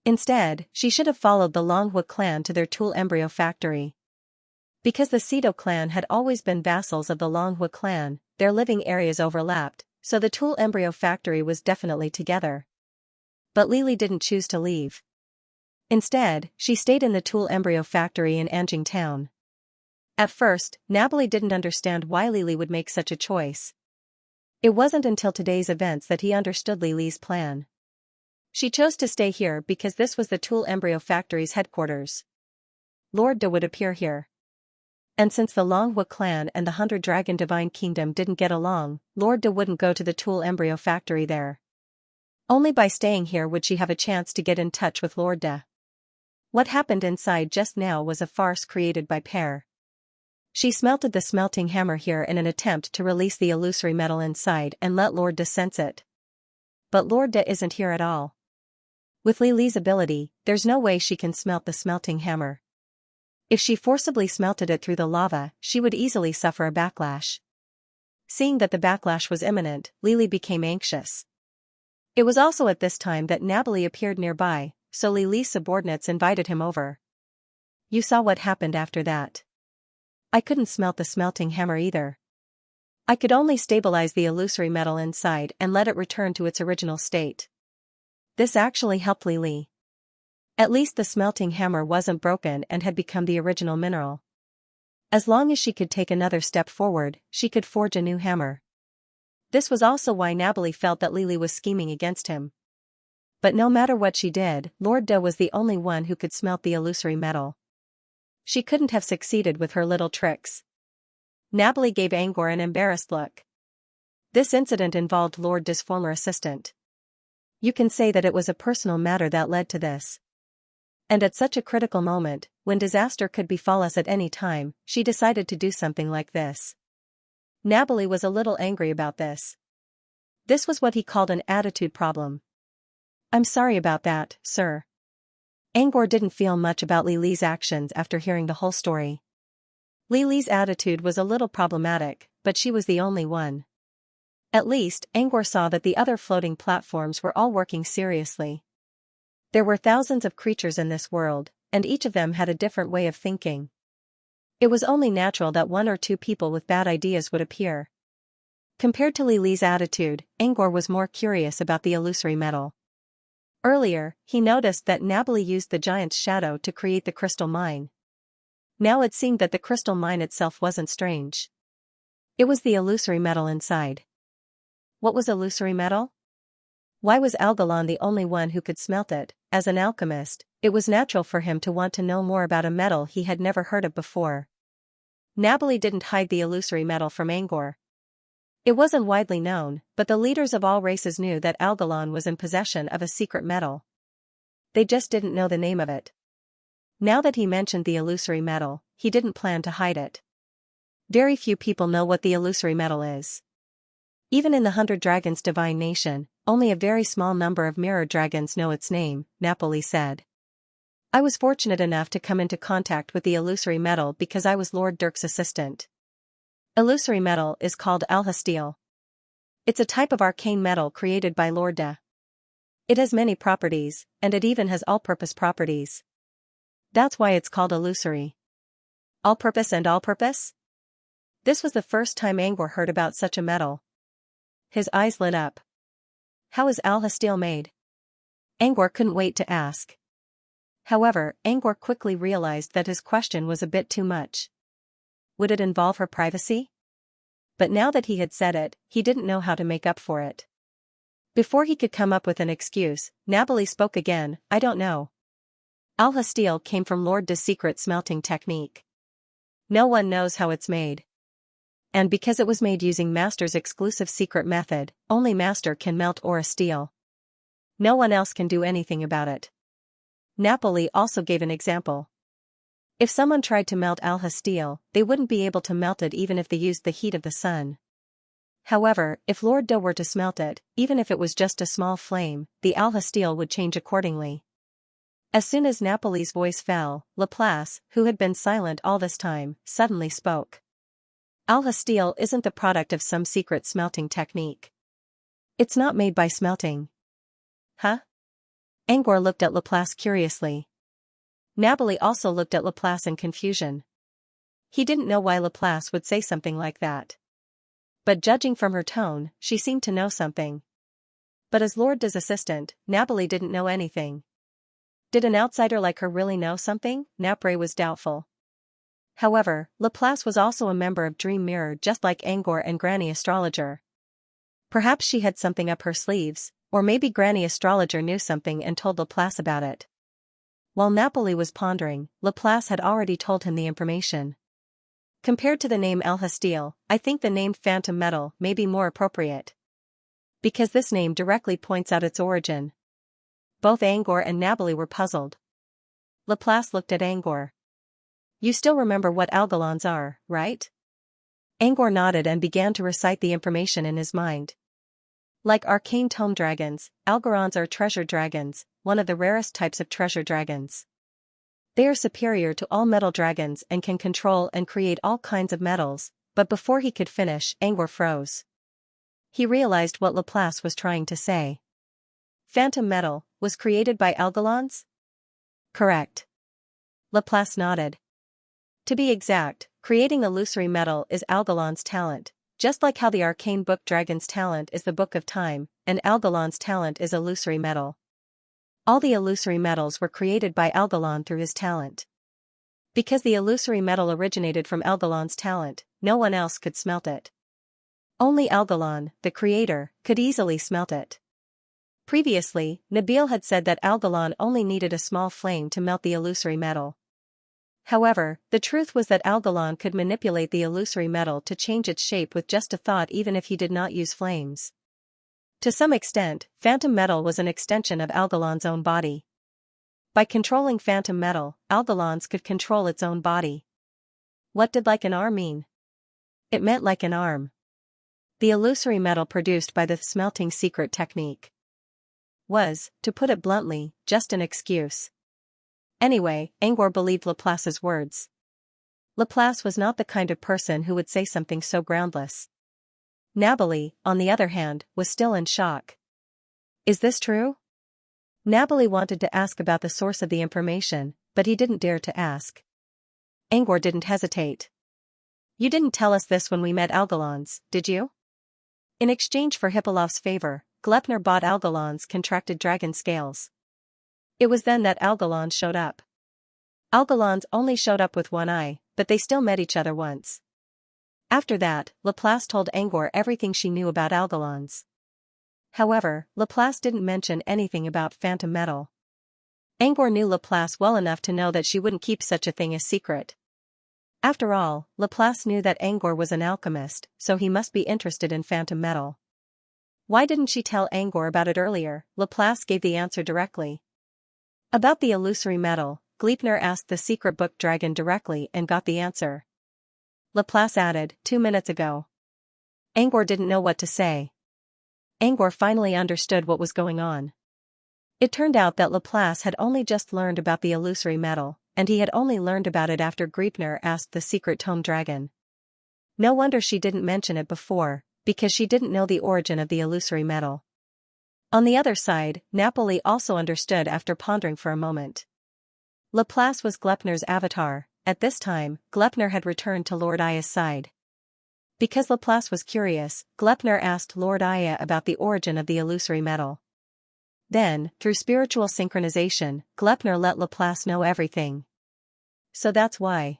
Instead, she should have followed the Longhua clan to their Tool Embryo Factory. Because the Cedo clan had always been vassals of the Longhua clan, their living areas overlapped, so the Tool Embryo Factory was definitely together. But Li didn't choose to leave. Instead, she stayed in the Tool Embryo Factory in Anjing Town. At first, Nabali didn't understand why Li would make such a choice. It wasn't until today's events that he understood Li's plan. She chose to stay here because this was the Tool Embryo Factory's headquarters. Lord De would appear here. And since the Longhua clan and the 100-dragon divine kingdom didn't get along, Lord De wouldn't go to the Tool Embryo Factory there. Only by staying here would she have a chance to get in touch with Lord De. What happened inside just now was a farce created by Pear. She smelted the smelting hammer here in an attempt to release the illusory metal inside and let Lord De sense it. But Lord De isn't here at all. With Li's ability, there's no way she can smelt the smelting hammer. If she forcibly smelted it through the lava, she would easily suffer a backlash. Seeing that the backlash was imminent, Li became anxious. It was also at this time that Nabali appeared nearby, so Li's subordinates invited him over. You saw what happened after that. I couldn't smelt the smelting hammer either. I could only stabilize the illusory metal inside and let it return to its original state. This actually helped Li. At least the smelting hammer wasn't broken and had become the original mineral. As long as she could take another step forward, she could forge a new hammer. This was also why Nabali felt that Li was scheming against him. But no matter what she did, Lord De was the only one who could smelt the illusory metal. She couldn't have succeeded with her little tricks. Nabali gave Angor an embarrassed look. This incident involved Lord De's former assistant. You can say that it was a personal matter that led to this. And at such a critical moment, when disaster could befall us at any time, she decided to do something like this. Nabali was a little angry about this. This was what he called an attitude problem. I'm sorry about that, sir. Angor didn't feel much about Li's actions after hearing the whole story. Li's attitude was a little problematic, but she was the only one. At least, Angor saw that the other floating platforms were all working seriously. There were thousands of creatures in this world, and each of them had a different way of thinking. It was only natural that one or two people with bad ideas would appear. Compared to Li's attitude, Angor was more curious about the illusory metal. Earlier, he noticed that Nabali used the giant's shadow to create the crystal mine. Now it seemed that the crystal mine itself wasn't strange. It was the illusory metal inside. What was illusory metal? Why was Algalon the only one who could smelt it? As an alchemist, it was natural for him to want to know more about a metal he had never heard of before. Nabali didn't hide the illusory metal from Angor. It wasn't widely known, but the leaders of all races knew that Algalon was in possession of a secret metal. They just didn't know the name of it. Now that he mentioned the illusory metal, he didn't plan to hide it. Very few people know what the illusory metal is. Even in the 100 Dragons Divine Nation, only a very small number of mirror dragons know its name, Napoli said. I was fortunate enough to come into contact with the illusory metal because I was Lord Dirk's assistant. Illusory metal is called alhasteel. It's a type of arcane metal created by Lord De. It has many properties, and it even has all-purpose properties. That's why it's called illusory. All-purpose and all-purpose? This was the first time Angor heard about such a metal. His eyes lit up. How is alhasteel made? Angor couldn't wait to ask. However, Angor quickly realized that his question was a bit too much. Would it involve her privacy? But now that he had said it, he didn't know how to make up for it. Before he could come up with an excuse, Nabali spoke again, I don't know. Alhasteel came from Lord De's secret smelting technique. No one knows how it's made. And because it was made using Master's exclusive secret method, only Master can melt aura steel. No one else can do anything about it. Napoli also gave an example. If someone tried to melt alhasteel, they wouldn't be able to melt it even if they used the heat of the sun. However, if Lord De were to smelt it, even if it was just a small flame, the alhasteel would change accordingly. As soon as Napoli's voice fell, Laplace, who had been silent all this time, suddenly spoke. Alhasteel isn't the product of some secret smelting technique. It's not made by smelting. Huh? Angor looked at Laplace curiously. Nabali also looked at Laplace in confusion. He didn't know why Laplace would say something like that. But judging from her tone, she seemed to know something. But as Lord De's assistant, Nabali didn't know anything. Did an outsider like her really know something? Napre was doubtful. However, Laplace was also a member of Dream Mirror just like Angor and Granny Astrologer. Perhaps she had something up her sleeves, or maybe Granny Astrologer knew something and told Laplace about it. While Napoli was pondering, Laplace had already told him the information. Compared to the name alhasteel, I think the name phantom metal may be more appropriate. Because this name directly points out its origin. Both Angor and Nabali were puzzled. Laplace looked at Angor. You still remember what algalons are, right? Angor nodded and began to recite the information in his mind. Like arcane tome dragons, algalons are treasure dragons, one of the rarest types of treasure dragons. They are superior to all metal dragons and can control and create all kinds of metals, but before he could finish, Angor froze. He realized what Laplace was trying to say. Phantom metal was created by algalons? Correct. Laplace nodded. To be exact, creating illusory metal is Algalon's talent, just like how the arcane book Dragon's talent is the Book of Time, and Algalon's talent is illusory metal. All the illusory metals were created by Algalon through his talent. Because the illusory metal originated from Algalon's talent, no one else could smelt it. Only Algalon, the creator, could easily smelt it. Previously, Nabil had said that Algalon only needed a small flame to melt the illusory metal. However, the truth was that Algalon could manipulate the illusory metal to change its shape with just a thought even if he did not use flames. To some extent, phantom metal was an extension of Algalon's own body. By controlling phantom metal, Algalon's could control its own body. What did like an arm mean? It meant like an arm. The illusory metal produced by the smelting secret technique was, to put it bluntly, just an excuse. Anyway, Angor believed Laplace's words. Laplace was not the kind of person who would say something so groundless. Nabali, on the other hand, was still in shock. Is this true? Nabali wanted to ask about the source of the information, but he didn't dare to ask. Angor didn't hesitate. You didn't tell us this when we met Algalons, did you? In exchange for Hippolyt's favor, Glepner bought Algalon's contracted dragon scales. It was then that Algalon showed up. Algalon's only showed up with one eye, but they still met each other once. After that, Laplace told Angor everything she knew about Algalon's. However, Laplace didn't mention anything about phantom metal. Angor knew Laplace well enough to know that she wouldn't keep such a thing a secret. After all, Laplace knew that Angor was an alchemist, so he must be interested in phantom metal. Why didn't she tell Angor about it earlier? Laplace gave the answer directly. About the illusory metal, Gleipnir asked the secret book dragon directly and got the answer. Laplace added, 2 minutes ago. Angor didn't know what to say. Angor finally understood what was going on. It turned out that Laplace had only just learned about the illusory metal, and he had only learned about it after Gleipnir asked the secret tome dragon. No wonder she didn't mention it before, because she didn't know the origin of the illusory metal. On the other side, Napoli also understood after pondering for a moment. Laplace was Gleipnir's avatar. At this time, Gleipnir had returned to Lord Aya's side. Because Laplace was curious, Gleipnir asked Lord Aya about the origin of the illusory metal. Then, through spiritual synchronization, Gleipnir let Laplace know everything. So that's why.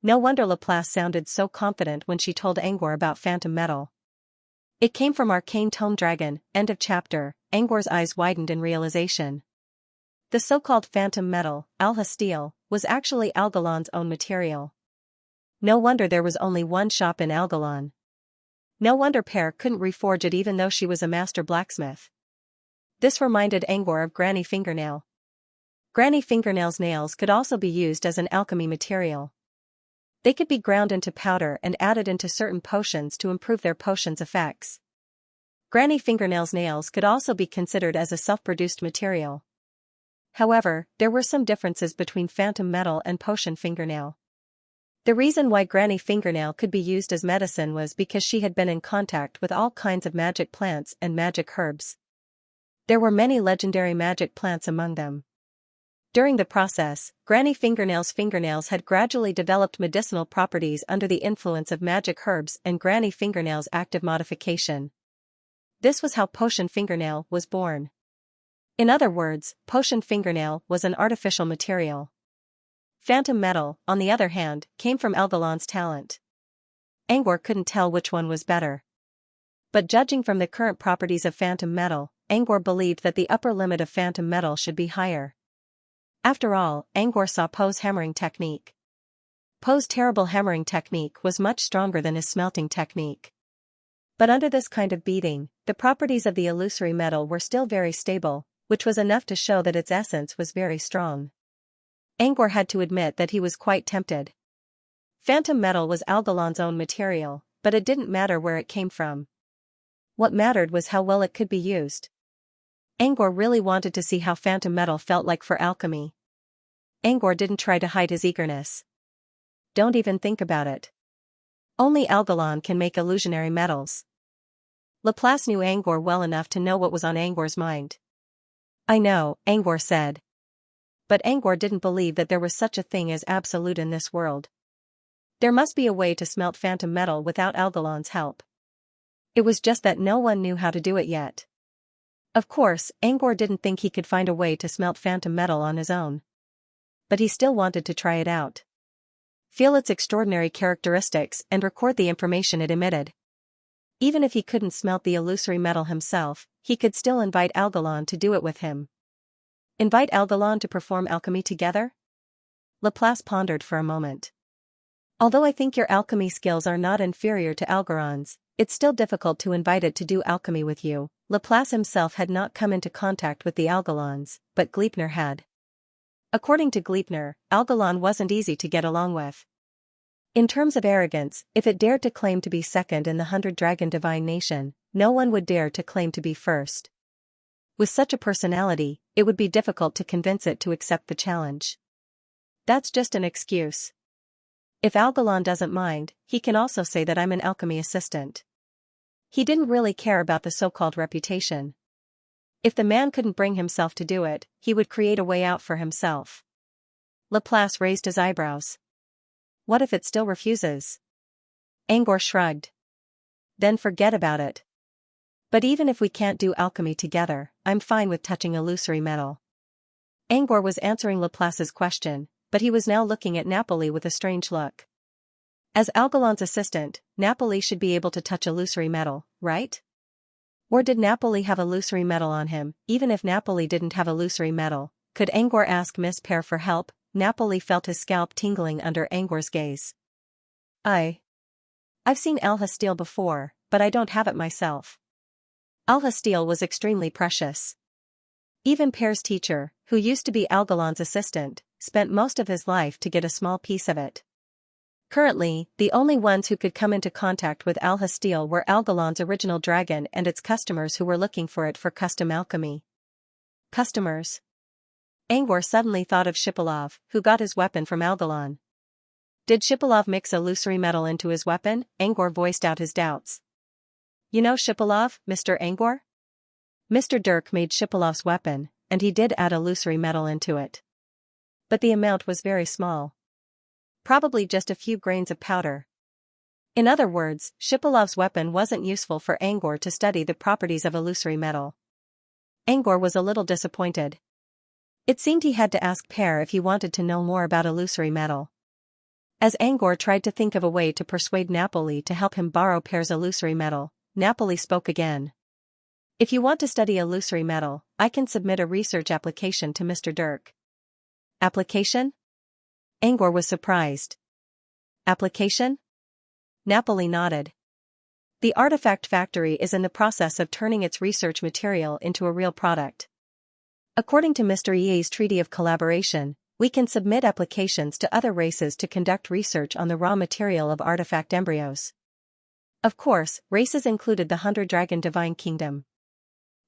No wonder Laplace sounded so confident when she told Angor about phantom metal. It came from Arcane Tome Dragon. End of chapter. Angor's eyes widened in realization. The so-called phantom metal, Alhasteel, was actually Algalon's own material. No wonder there was only one shop in Algalon. No wonder Pear couldn't reforge it even though she was a master blacksmith. This reminded Angor of Granny Fingernail. Granny Fingernail's nails could also be used as an alchemy material. They could be ground into powder and added into certain potions to improve their potions' effects. Granny Fingernail's nails could also be considered as a self-produced material. However, there were some differences between phantom metal and potion fingernail. The reason why Granny Fingernail could be used as medicine was because she had been in contact with all kinds of magic plants and magic herbs. There were many legendary magic plants among them. During the process, Granny Fingernail's fingernails had gradually developed medicinal properties under the influence of magic herbs and Granny Fingernail's active modification. This was how Potion Fingernail was born. In other words, Potion Fingernail was an artificial material. Phantom metal, on the other hand, came from Algalon's talent. Angor couldn't tell which one was better. But judging from the current properties of phantom metal, Angor believed that the upper limit of phantom metal should be higher. After all, Angor saw Poe's hammering technique. Poe's terrible hammering technique was much stronger than his smelting technique. But under this kind of beating, the properties of the illusory metal were still very stable, which was enough to show that its essence was very strong. Angor had to admit that he was quite tempted. Phantom metal was Algalon's own material, but it didn't matter where it came from. What mattered was how well it could be used. Angor really wanted to see how phantom metal felt like for alchemy. Angor didn't try to hide his eagerness. Don't even think about it. Only Algalon can make illusionary metals. Laplace knew Angor well enough to know what was on Angor's mind. I know, Angor said. But Angor didn't believe that there was such a thing as absolute in this world. There must be a way to smelt phantom metal without Algalon's help. It was just that no one knew how to do it yet. Of course, Angor didn't think he could find a way to smelt phantom metal on his own. But he still wanted to try it out. Feel its extraordinary characteristics and record the information it emitted. Even if he couldn't smelt the illusory metal himself, he could still invite Algalon to do it with him. Invite Algalon to perform alchemy together? Laplace pondered for a moment. Although I think your alchemy skills are not inferior to Algaron's, it's still difficult to invite it to do alchemy with you. Laplace himself had not come into contact with the Algalons, but Gleipnir had. According to Gleipnir, Algalon wasn't easy to get along with. In terms of arrogance, if it dared to claim to be second in the 100-dragon divine nation, no one would dare to claim to be first. With such a personality, it would be difficult to convince it to accept the challenge. That's just an excuse. If Algalon doesn't mind, he can also say that I'm an alchemy assistant. He didn't really care about the so-called reputation. If the man couldn't bring himself to do it, he would create a way out for himself. Laplace raised his eyebrows. What if it still refuses? Angor shrugged. Then forget about it. But even if we can't do alchemy together, I'm fine with touching illusory metal. Angor was answering Laplace's question, but he was now looking at Napoli with a strange look. As Algalon's assistant, Napoli should be able to touch illusory metal, right? Or did Napoli have illusory metal on him? Even if Napoli didn't have illusory metal, could Angor ask Miss Pear for help? Napoli felt his scalp tingling under Angor's gaze. I've seen Alhasteel before, but I don't have it myself. Alhasteel was extremely precious. Even Pear's teacher, who used to be Algalon's assistant, spent most of his life to get a small piece of it. Currently, the only ones who could come into contact with Alhasteel were Algalon's original dragon and its customers who were looking for it for custom alchemy. Customers? Angor suddenly thought of Shipilov, who got his weapon from Algalon. Did Shipilov mix illusory metal into his weapon? Angor voiced out his doubts. You know Shipilov, Mr. Angor? Mr. Dirk made Shipilov's weapon, and he did add illusory metal into it. But the amount was very small. Probably just a few grains of powder. In other words, Shipilov's weapon wasn't useful for Angor to study the properties of illusory metal. Angor was a little disappointed. It seemed he had to ask Pear if he wanted to know more about illusory metal. As Angor tried to think of a way to persuade Napoli to help him borrow Pear's illusory metal, Napoli spoke again. If you want to study illusory metal, I can submit a research application to Mr. Dirk. Application? Angor was surprised. Application? Napoli nodded. The artifact factory is in the process of turning its research material into a real product. According to Mr. Ye's Treaty of Collaboration, we can submit applications to other races to conduct research on the raw material of artifact embryos. Of course, races included the 100 Dragon Divine Kingdom.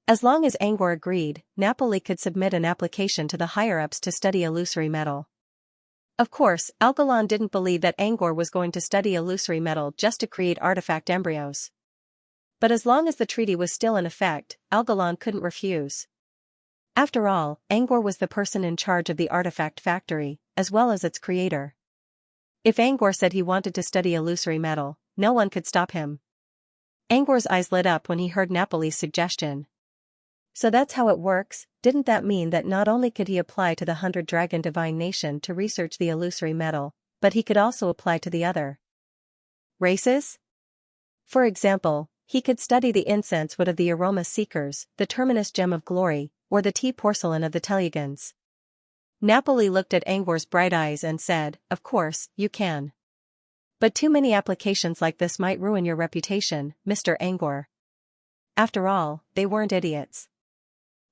As long as Angor agreed, Napoli could submit an application to the higher-ups to study illusory metal. Of course, Algalon didn't believe that Angor was going to study illusory metal just to create artifact embryos. But as long as the treaty was still in effect, Algalon couldn't refuse. After all, Angor was the person in charge of the artifact factory, as well as its creator. If Angor said he wanted to study illusory metal, no one could stop him. Angor's eyes lit up when he heard Napoli's suggestion. So that's how it works. Didn't that mean that not only could he apply to the 100 Dragon Divine Nation to research the illusory metal, but he could also apply to the other races? For example, he could study the incense wood of the Aroma Seekers, the Terminus Gem of Glory, or the tea porcelain of the Teluggans. Napoli looked at Angor's bright eyes and said, "Of course, you can. But too many applications like this might ruin your reputation, Mr. Angor." After all, they weren't idiots.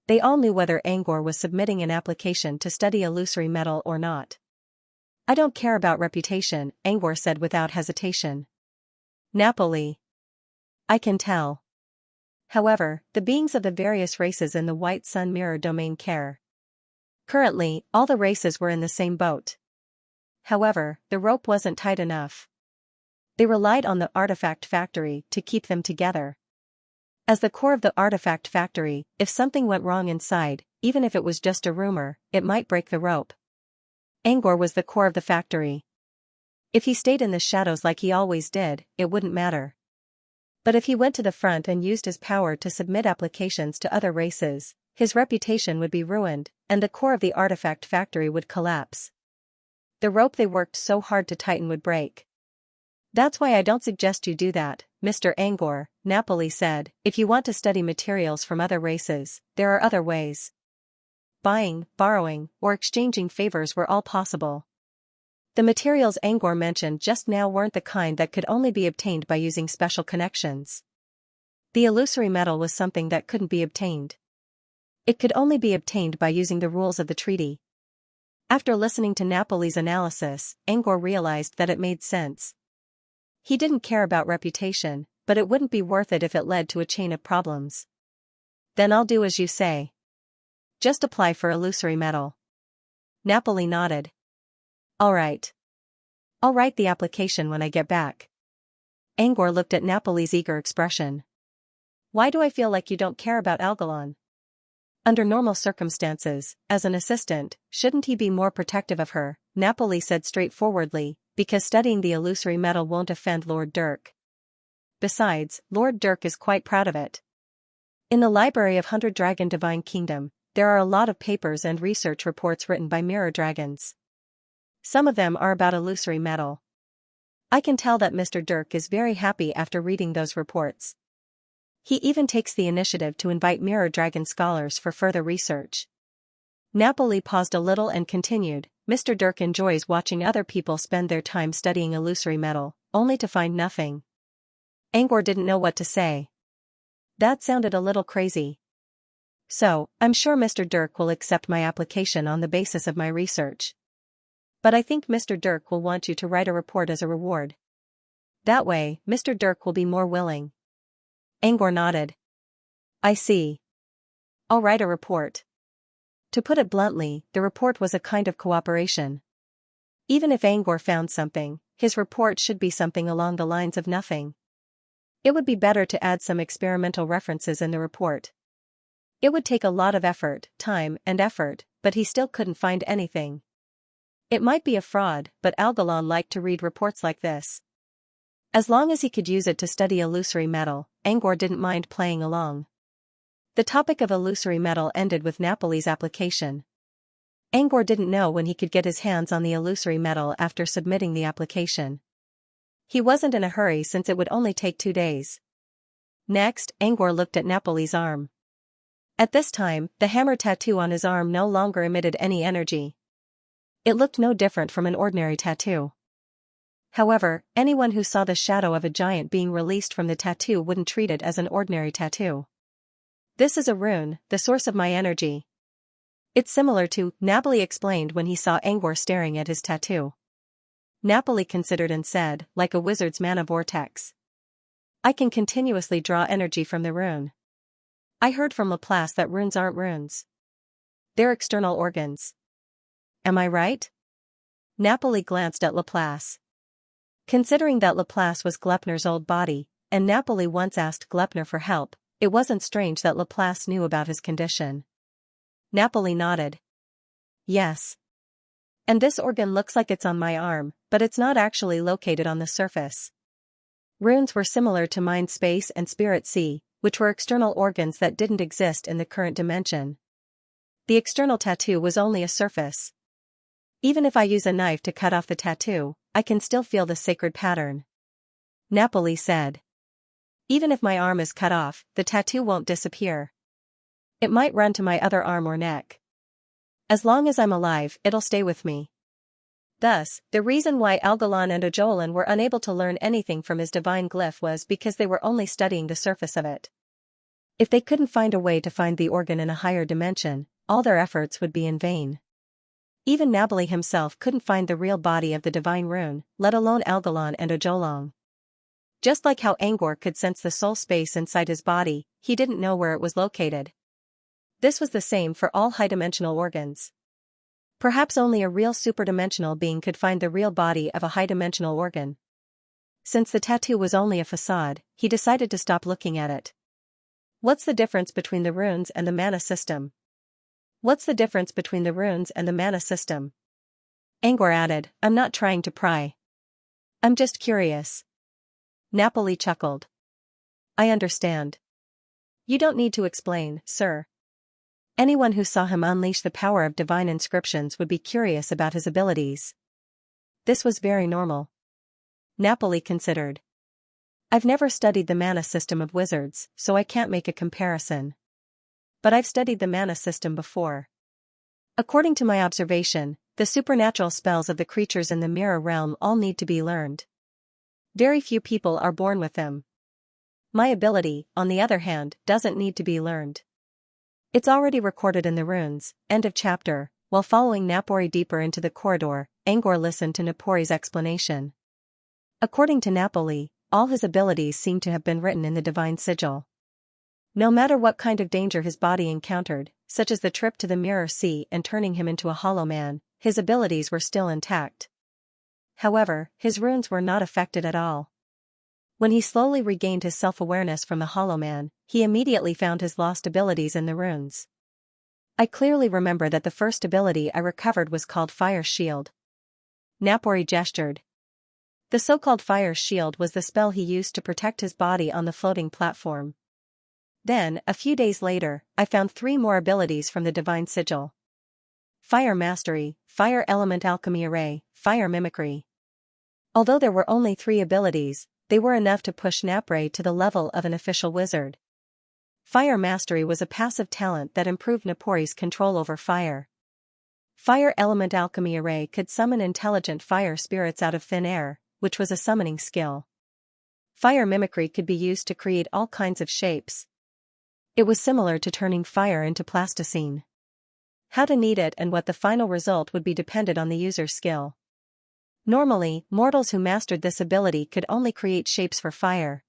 They all knew whether Angor was submitting an application to study illusory metal or not. "I don't care about reputation," Angor said without hesitation. Napoli. I can tell. However, the beings of the various races in the White Sun Mirror domain care. Currently, all the races were in the same boat. However, the rope wasn't tight enough. They relied on the artifact factory to keep them together. As the core of the artifact factory, if something went wrong inside, even if it was just a rumor, it might break the rope. Angor was the core of the factory. If he stayed in the shadows like he always did, it wouldn't matter. But if he went to the front and used his power to submit applications to other races, his reputation would be ruined, and the core of the artifact factory would collapse. The rope they worked so hard to tighten would break. "That's why I don't suggest you do that, Mr. Angor," Napoli said. "If you want to study materials from other races, there are other ways. Buying, borrowing, or exchanging favors were all possible. The materials Angor mentioned just now weren't the kind that could only be obtained by using special connections. The illusory metal was something that couldn't be obtained. It could only be obtained by using the rules of the treaty." After listening to Napoli's analysis, Angor realized that it made sense. He didn't care about reputation, but it wouldn't be worth it if it led to a chain of problems. "Then I'll do as you say. Just apply for illusory metal." Napoli nodded. "All right. I'll write the application when I get back." Angor looked at Napoli's eager expression. "Why do I feel like you don't care about Algalon? Under normal circumstances, as an assistant, shouldn't he be more protective of her?" Napoli said straightforwardly, "Because studying the illusory metal won't offend Lord Dirk. Besides, Lord Dirk is quite proud of it. In the library of 100 Dragon Divine Kingdom, there are a lot of papers and research reports written by mirror dragons. Some of them are about illusory metal. I can tell that Mr. Dirk is very happy after reading those reports. He even takes the initiative to invite mirror dragon scholars for further research. Napoli paused a little and continued, Mr. Dirk enjoys watching other people spend their time studying illusory metal, only to find nothing. Angor didn't know what to say. That sounded a little crazy. So, I'm sure Mr. Dirk will accept my application on the basis of my research. But I think Mr. Dirk will want you to write a report as a reward. That way, Mr. Dirk will be more willing. Angor nodded. I see. I'll write a report. To put it bluntly, the report was a kind of cooperation. Even if Angor found something, his report should be something along the lines of nothing. It would be better to add some experimental references in the report. It would take a lot of time and effort, but he still couldn't find anything. It might be a fraud, but Algalon liked to read reports like this. As long as he could use it to study illusory metal, Angor didn't mind playing along. The topic of illusory metal ended with Napoli's application. Angor didn't know when he could get his hands on the illusory metal after submitting the application. He wasn't in a hurry since it would only take 2 days. Next, Angor looked at Napoli's arm. At this time, the hammer tattoo on his arm no longer emitted any energy. It looked no different from an ordinary tattoo. However, anyone who saw the shadow of a giant being released from the tattoo wouldn't treat it as an ordinary tattoo. This is a rune, the source of my energy. It's similar to, Napoli explained when he saw Angor staring at his tattoo. Napoli considered and said, like a wizard's mana vortex. I can continuously draw energy from the rune. I heard from Laplace that runes aren't runes. They're external organs. Am I right? Napoli glanced at Laplace. Considering that Laplace was Glepner's old body, and Napoli once asked Glepner for help, it wasn't strange that Laplace knew about his condition. Napoli nodded. Yes. And this organ looks like it's on my arm, but it's not actually located on the surface. Runes were similar to Mind Space and Spirit Sea, which were external organs that didn't exist in the current dimension. The external tattoo was only a surface. Even if I use a knife to cut off the tattoo, I can still feel the sacred pattern. Napoli said. Even if my arm is cut off, the tattoo won't disappear. It might run to my other arm or neck. As long as I'm alive, it'll stay with me. Thus, the reason why Algalon and Ojolan were unable to learn anything from his divine glyph was because they were only studying the surface of it. If they couldn't find a way to find the organ in a higher dimension, all their efforts would be in vain. Even Napoli himself couldn't find the real body of the divine rune, let alone Algalon and Ojolan. Just like how Angor could sense the soul space inside his body, he didn't know where it was located. This was the same for all high-dimensional organs. Perhaps only a real superdimensional being could find the real body of a high-dimensional organ. Since the tattoo was only a facade, he decided to stop looking at it. What's the difference between the runes and the mana system? What's the difference between the runes and the mana system? Angor added, I'm not trying to pry. I'm just curious. Napoli chuckled. I understand. You don't need to explain, sir. Anyone who saw him unleash the power of divine inscriptions would be curious about his abilities. This was very normal. Napoli considered. I've never studied the mana system of wizards, so I can't make a comparison. But I've studied the mana system before. According to my observation, the supernatural spells of the creatures in the mirror realm all need to be learned. Very few people are born with them. My ability, on the other hand, doesn't need to be learned. It's already recorded in the runes. End of chapter. While following Napori deeper into the corridor, Angor listened to Napori's explanation. According to Napoli, all his abilities seem to have been written in the divine sigil. No matter what kind of danger his body encountered, such as the trip to the Mirror Sea and turning him into a hollow man, his abilities were still intact. However, his runes were not affected at all. When he slowly regained his self-awareness from the Hollow Man, he immediately found his lost abilities in the runes. I clearly remember that the first ability I recovered was called Fire Shield. Napori gestured. The so-called Fire Shield was the spell he used to protect his body on the floating platform. Then, a few days later, I found 3 more abilities from the Divine Sigil. Fire Mastery, Fire Element Alchemy Array, Fire Mimicry. Although there were only 3 abilities, they were enough to push Napre to the level of an official wizard. Fire Mastery was a passive talent that improved Napori's control over fire. Fire Element Alchemy Array could summon intelligent fire spirits out of thin air, which was a summoning skill. Fire Mimicry could be used to create all kinds of shapes. It was similar to turning fire into plasticine. How to need it and what the final result would be depended on the user's skill. Normally, mortals who mastered this ability could only create shapes for fire.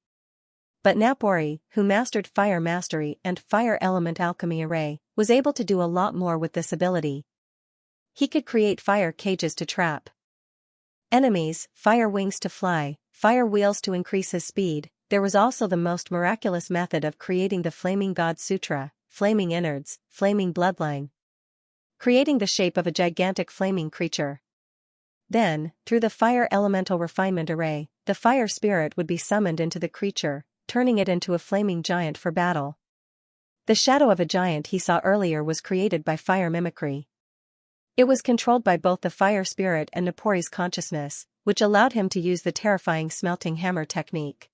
But Napori, who mastered Fire Mastery and Fire Element Alchemy Array, was able to do a lot more with this ability. He could create fire cages to trap enemies, fire wings to fly, fire wheels to increase his speed. There was also the most miraculous method of creating the Flaming God Sutra, flaming innards, flaming bloodline. Creating the shape of a gigantic flaming creature. Then, through the Fire Elemental Refinement Array, the fire spirit would be summoned into the creature, turning it into a flaming giant for battle. The shadow of a giant he saw earlier was created by fire mimicry. It was controlled by both the fire spirit and Napori's consciousness, which allowed him to use the terrifying smelting hammer technique.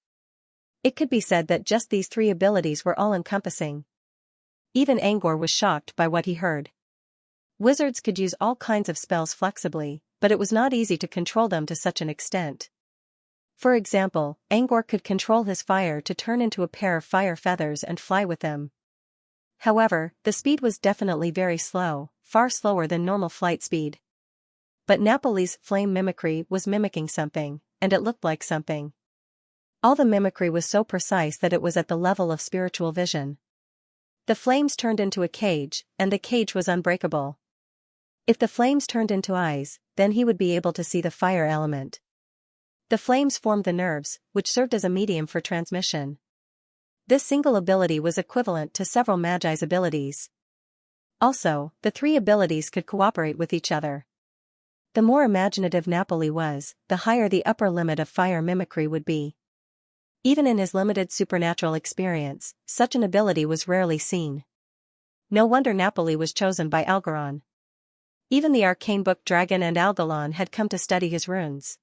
It could be said that just these 3 abilities were all-encompassing. Even Angor was shocked by what he heard. Wizards could use all kinds of spells flexibly, but it was not easy to control them to such an extent. For example, Angor could control his fire to turn into a pair of fire feathers and fly with them. However, the speed was definitely very slow, far slower than normal flight speed. But Napoli's flame mimicry was mimicking something, and it looked like something. All the mimicry was so precise that it was at the level of spiritual vision. The flames turned into a cage, and the cage was unbreakable. If the flames turned into eyes, then he would be able to see the fire element. The flames formed the nerves, which served as a medium for transmission. This single ability was equivalent to several Magi's abilities. Also, the 3 abilities could cooperate with each other. The more imaginative Napoli was, the higher the upper limit of fire mimicry would be. Even in his limited supernatural experience, such an ability was rarely seen. No wonder Napoli was chosen by Algaron. Even the arcane book dragon and Algalon had come to study his runes.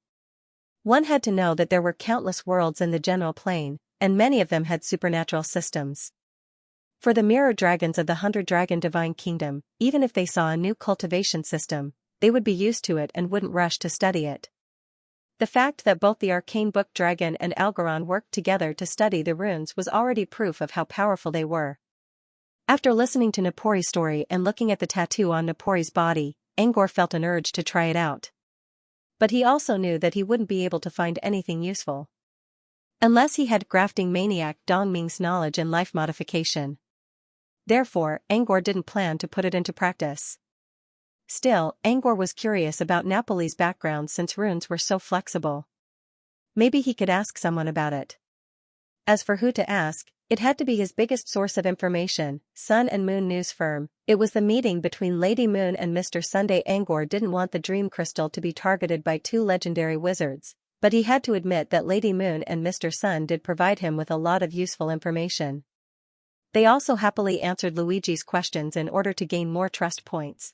One had to know that there were countless worlds in the general plane, and many of them had supernatural systems. For the mirror dragons of the 100-dragon divine kingdom, even if they saw a new cultivation system, they would be used to it and wouldn't rush to study it. The fact that both the arcane book dragon and Algaron worked together to study the runes was already proof of how powerful they were. After listening to Napori's story and looking at the tattoo on Napori's body, Angor felt an urge to try it out. But he also knew that he wouldn't be able to find anything useful. Unless he had grafting maniac Dongming's knowledge in life modification. Therefore, Angor didn't plan to put it into practice. Still, Angor was curious about Napoli's background since runes were so flexible. Maybe he could ask someone about it. As for who to ask, it had to be his biggest source of information, Sun and Moon news firm. It was the meeting between Lady Moon and Mr. Sunday. Angor didn't want the dream crystal to be targeted by 2 legendary wizards, but he had to admit that Lady Moon and Mr. Sun did provide him with a lot of useful information. They also happily answered Luigi's questions in order to gain more trust points.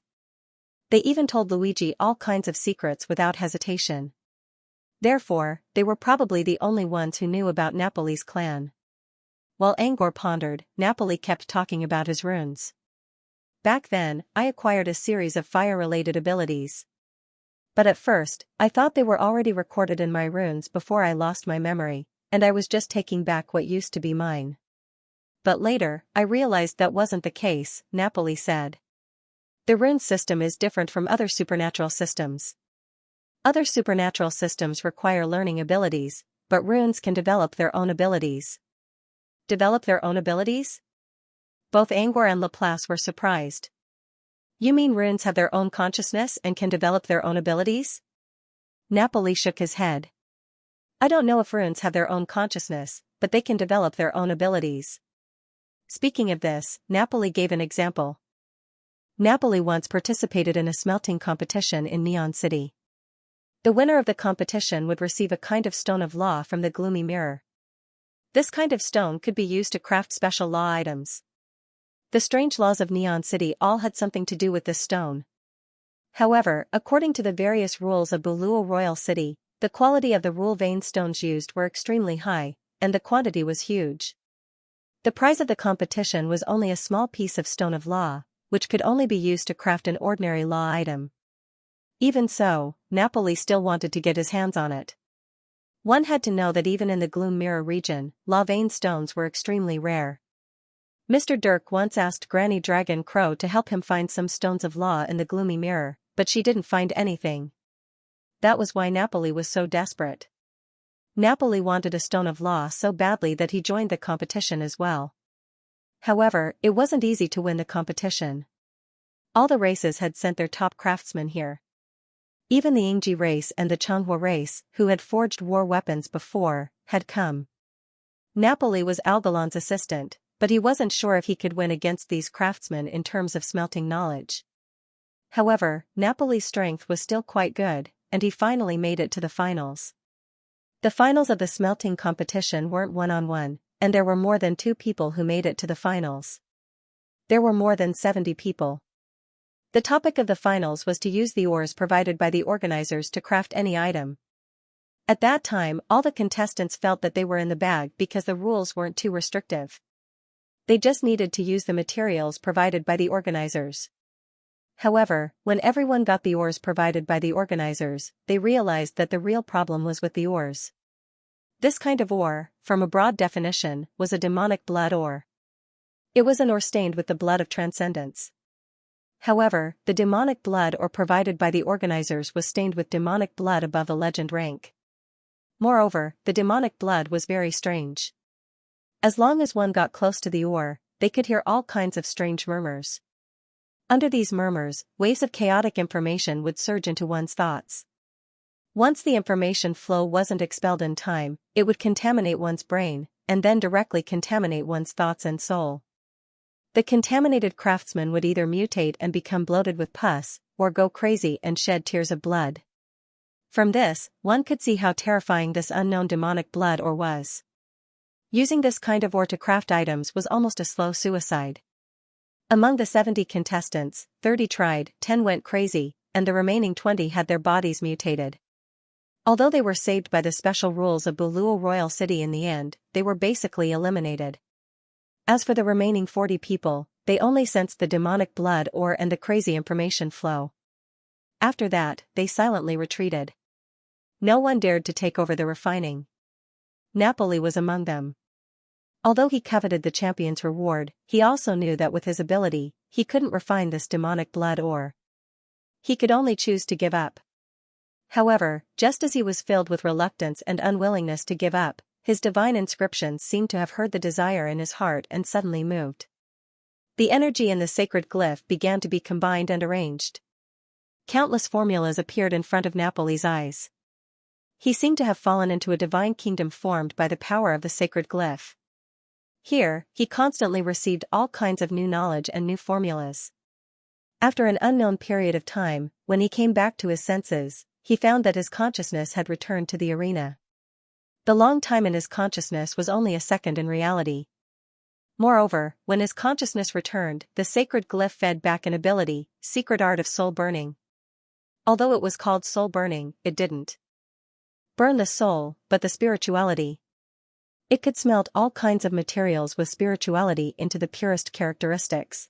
They even told Luigi all kinds of secrets without hesitation. Therefore, they were probably the only ones who knew about Napoli's clan. While Angor pondered, Napoli kept talking about his runes. Back then, I acquired a series of fire-related abilities. But at first, I thought they were already recorded in my runes before I lost my memory, and I was just taking back what used to be mine. But later, I realized that wasn't the case, Napoli said. The rune system is different from other supernatural systems. Other supernatural systems require learning abilities, but runes can develop their own abilities. Develop their own abilities? Both Angor and Laplace were surprised. You mean runes have their own consciousness and can develop their own abilities? Napoli shook his head. I don't know if runes have their own consciousness, but they can develop their own abilities. Speaking of this, Napoli gave an example. Napoli once participated in a smelting competition in Neon City. The winner of the competition would receive a kind of stone of law from the gloomy mirror. This kind of stone could be used to craft special law items. The strange laws of Neon City all had something to do with this stone. However, according to the various rules of Buluo Royal City, the quality of the rule vein stones used were extremely high, and the quantity was huge. The prize of the competition was only a small piece of stone of law, which could only be used to craft an ordinary law item. Even so, Napoli still wanted to get his hands on it. One had to know that even in the Gloom Mirror region, law vein stones were extremely rare. Mr. Dirk once asked Granny Dragon Crow to help him find some stones of law in the Gloomy Mirror, but she didn't find anything. That was why Napoli was so desperate. Napoli wanted a stone of law so badly that he joined the competition as well. However, it wasn't easy to win the competition. All the races had sent their top craftsmen here. Even the Yingji race and the Changhua race, who had forged war weapons before, had come. Napoli was Algalon's assistant, but he wasn't sure if he could win against these craftsmen in terms of smelting knowledge. However, Napoli's strength was still quite good, and he finally made it to the finals. The finals of the smelting competition weren't one-on-one, and there were more than 2 people who made it to the finals. There were more than 70 people. The topic of the finals was to use the ores provided by the organizers to craft any item. At that time, all the contestants felt that they were in the bag because the rules weren't too restrictive. They just needed to use the materials provided by the organizers. However, when everyone got the ores provided by the organizers, they realized that the real problem was with the ores. This kind of ore, from a broad definition, was a demonic blood ore. It was an ore stained with the blood of transcendence. However, the demonic blood ore provided by the organizers was stained with demonic blood above a legend rank. Moreover, the demonic blood was very strange. As long as one got close to the ore, they could hear all kinds of strange murmurs. Under these murmurs, waves of chaotic information would surge into one's thoughts. Once the information flow wasn't expelled in time, it would contaminate one's brain, and then directly contaminate one's thoughts and soul. The contaminated craftsman would either mutate and become bloated with pus, or go crazy and shed tears of blood. From this, one could see how terrifying this unknown demonic blood ore was. Using this kind of ore to craft items was almost a slow suicide. Among the 70 contestants, 30 tried, 10 went crazy, and the remaining 20 had their bodies mutated. Although they were saved by the special rules of Buluo Royal City in the end, they were basically eliminated. As for the remaining 40 people, they only sensed the demonic blood ore and the crazy information flow. After that, they silently retreated. No one dared to take over the refining. Napoli was among them. Although he coveted the champion's reward, he also knew that with his ability, he couldn't refine this demonic blood ore. He could only choose to give up. However, just as he was filled with reluctance and unwillingness to give up, his divine inscriptions seemed to have heard the desire in his heart and suddenly moved. The energy in the sacred glyph began to be combined and arranged. Countless formulas appeared in front of Napoli's eyes. He seemed to have fallen into a divine kingdom formed by the power of the sacred glyph. Here, he constantly received all kinds of new knowledge and new formulas. After an unknown period of time, when he came back to his senses, he found that his consciousness had returned to the arena. The long time in his consciousness was only a second in reality. Moreover, when his consciousness returned, the sacred glyph fed back an ability, secret art of soul burning. Although it was called soul burning, it didn't burn the soul, but the spirituality. It could smelt all kinds of materials with spirituality into the purest characteristics.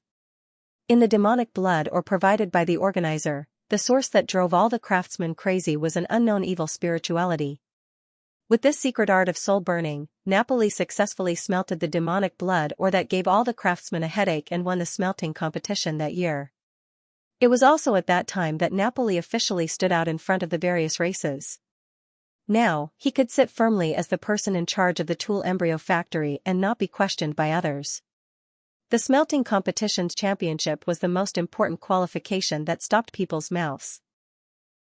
In the demonic blood ore provided by the organizer, the source that drove all the craftsmen crazy was an unknown evil spirituality. With this secret art of soul burning, Napoli successfully smelted the demonic blood ore that gave all the craftsmen a headache and won the smelting competition that year. It was also at that time that Napoli officially stood out in front of the various races. Now, he could sit firmly as the person in charge of the tool embryo factory and not be questioned by others. The smelting competition's championship was the most important qualification that stopped people's mouths.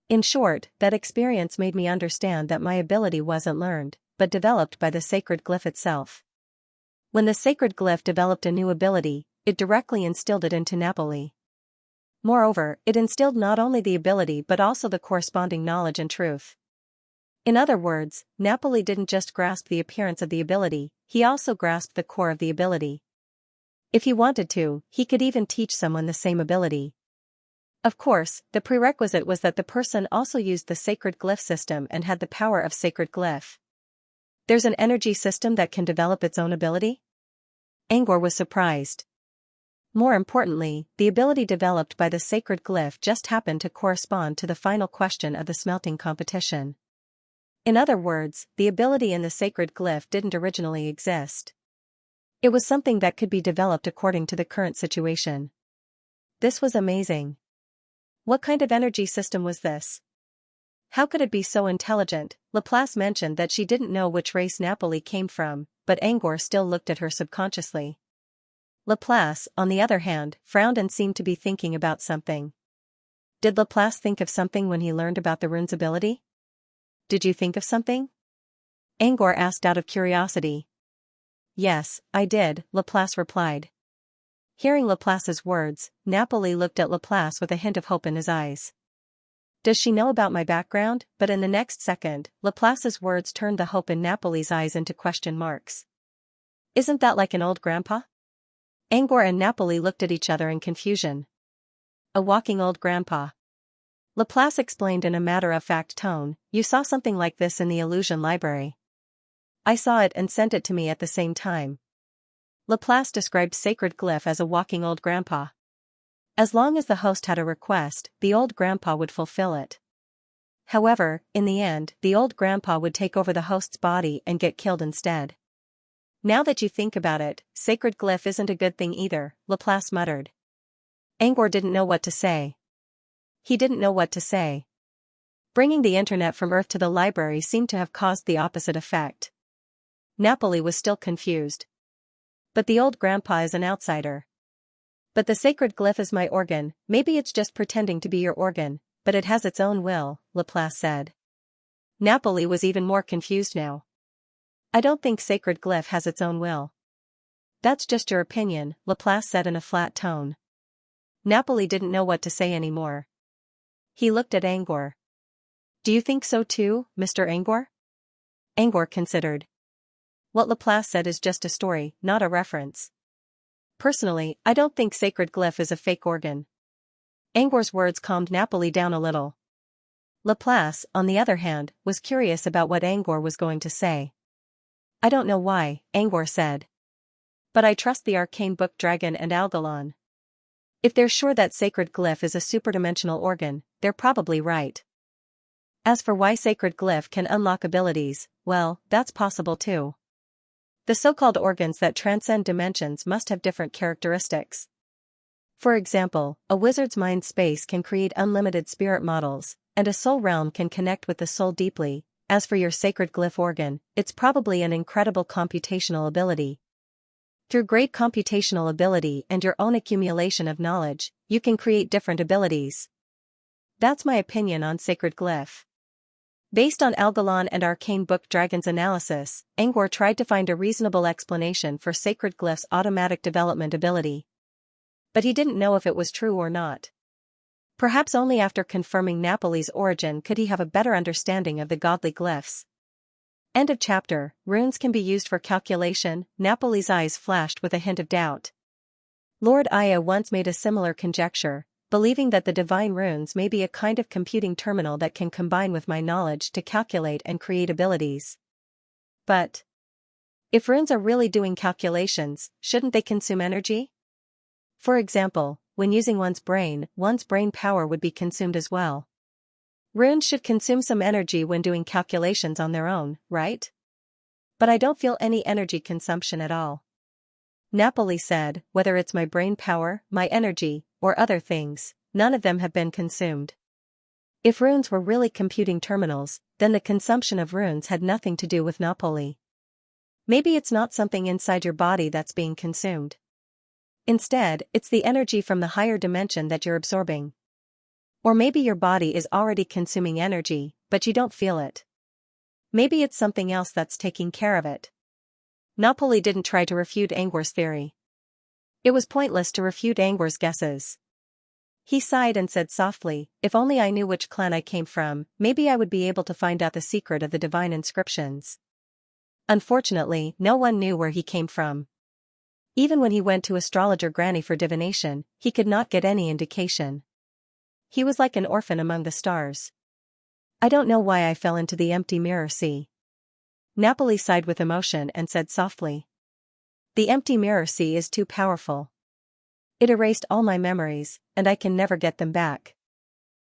In short, that experience made me understand that my ability wasn't learned, but developed by the sacred glyph itself. When the sacred glyph developed a new ability, it directly instilled it into Napoli. Moreover, it instilled not only the ability but also the corresponding knowledge and truth. In other words, Napoli didn't just grasp the appearance of the ability, he also grasped the core of the ability. If he wanted to, he could even teach someone the same ability. Of course, the prerequisite was that the person also used the sacred glyph system and had the power of sacred glyph. There's an energy system that can develop its own ability? Angor was surprised. More importantly, the ability developed by the sacred glyph just happened to correspond to the final question of the smelting competition. In other words, the ability in the sacred glyph didn't originally exist. It was something that could be developed according to the current situation. This was amazing. What kind of energy system was this? How could it be so intelligent? Laplace mentioned that she didn't know which race Napoli came from, but Angor still looked at her subconsciously. Laplace, on the other hand, frowned and seemed to be thinking about something. Did Laplace think of something when he learned about the rune's ability? Did you think of something? Angor asked out of curiosity. Yes, I did, Laplace replied. Hearing Laplace's words, Napoli looked at Laplace with a hint of hope in his eyes. Does she know about my background? But in the next second, Laplace's words turned the hope in Napoli's eyes into question marks. Isn't that like an old grandpa? Angor and Napoli looked at each other in confusion. A walking old grandpa. Laplace explained in a matter-of-fact tone, you saw something like this in the illusion library. I saw it and sent it to me at the same time. Laplace described sacred glyph as a walking old grandpa. As long as the host had a request, the old grandpa would fulfill it. However, in the end, the old grandpa would take over the host's body and get killed instead. Now that you think about it, sacred glyph isn't a good thing either, Laplace muttered. Angor didn't know what to say. He didn't know what to say. Bringing the internet from Earth to the library seemed to have caused the opposite effect. Napoli was still confused. But the old grandpa is an outsider. But the sacred glyph is my organ, maybe it's just pretending to be your organ, but it has its own will, Laplace said. Napoli was even more confused now. I don't think sacred glyph has its own will. That's just your opinion, Laplace said in a flat tone. Napoli didn't know what to say anymore. He looked at Angor. Do you think so too, Mr. Angor? Angor considered. What Laplace said is just a story, not a reference. Personally, I don't think sacred glyph is a fake organ. Angor's words calmed Napoli down a little. Laplace, on the other hand, was curious about what Angor was going to say. I don't know why, Angor said. But I trust the arcane book Dragon and Algalon. If they're sure that sacred glyph is a superdimensional organ, they're probably right. As for why sacred glyph can unlock abilities, well, that's possible too. The so-called organs that transcend dimensions must have different characteristics. For example, a wizard's mind space can create unlimited spirit models, and a soul realm can connect with the soul deeply. As for your sacred glyph organ, it's probably an incredible computational ability. Through great computational ability and your own accumulation of knowledge, you can create different abilities. That's my opinion on sacred glyph. Based on Algalon and Arcane Book Dragon's analysis, Angor tried to find a reasonable explanation for sacred glyph's automatic development ability. But he didn't know if it was true or not. Perhaps only after confirming Napoli's origin could he have a better understanding of the godly glyphs. End of chapter. Runes can be used for calculation. Napoli's eyes flashed with a hint of doubt. Lord Aya once made a similar conjecture, believing that the divine runes may be a kind of computing terminal that can combine with my knowledge to calculate and create abilities. But if runes are really doing calculations, shouldn't they consume energy? For example, when using one's brain power would be consumed as well. Runes should consume some energy when doing calculations on their own, right? But I don't feel any energy consumption at all. Napoli said, whether it's my brain power, my energy, or other things, none of them have been consumed. If runes were really computing terminals, then the consumption of runes had nothing to do with Napoli. Maybe it's not something inside your body that's being consumed. Instead, it's the energy from the higher dimension that you're absorbing. Or maybe your body is already consuming energy, but you don't feel it. Maybe it's something else that's taking care of it. Napoli didn't try to refute Angor's theory. It was pointless to refute Angor's guesses. He sighed and said softly, "If only I knew which clan I came from, maybe I would be able to find out the secret of the divine inscriptions." Unfortunately, no one knew where he came from. Even when he went to astrologer Granny for divination, he could not get any indication. He was like an orphan among the stars. "I don't know why I fell into the empty mirror sea." Napoli sighed with emotion and said softly. "The empty mirror sea is too powerful. It erased all my memories, and I can never get them back.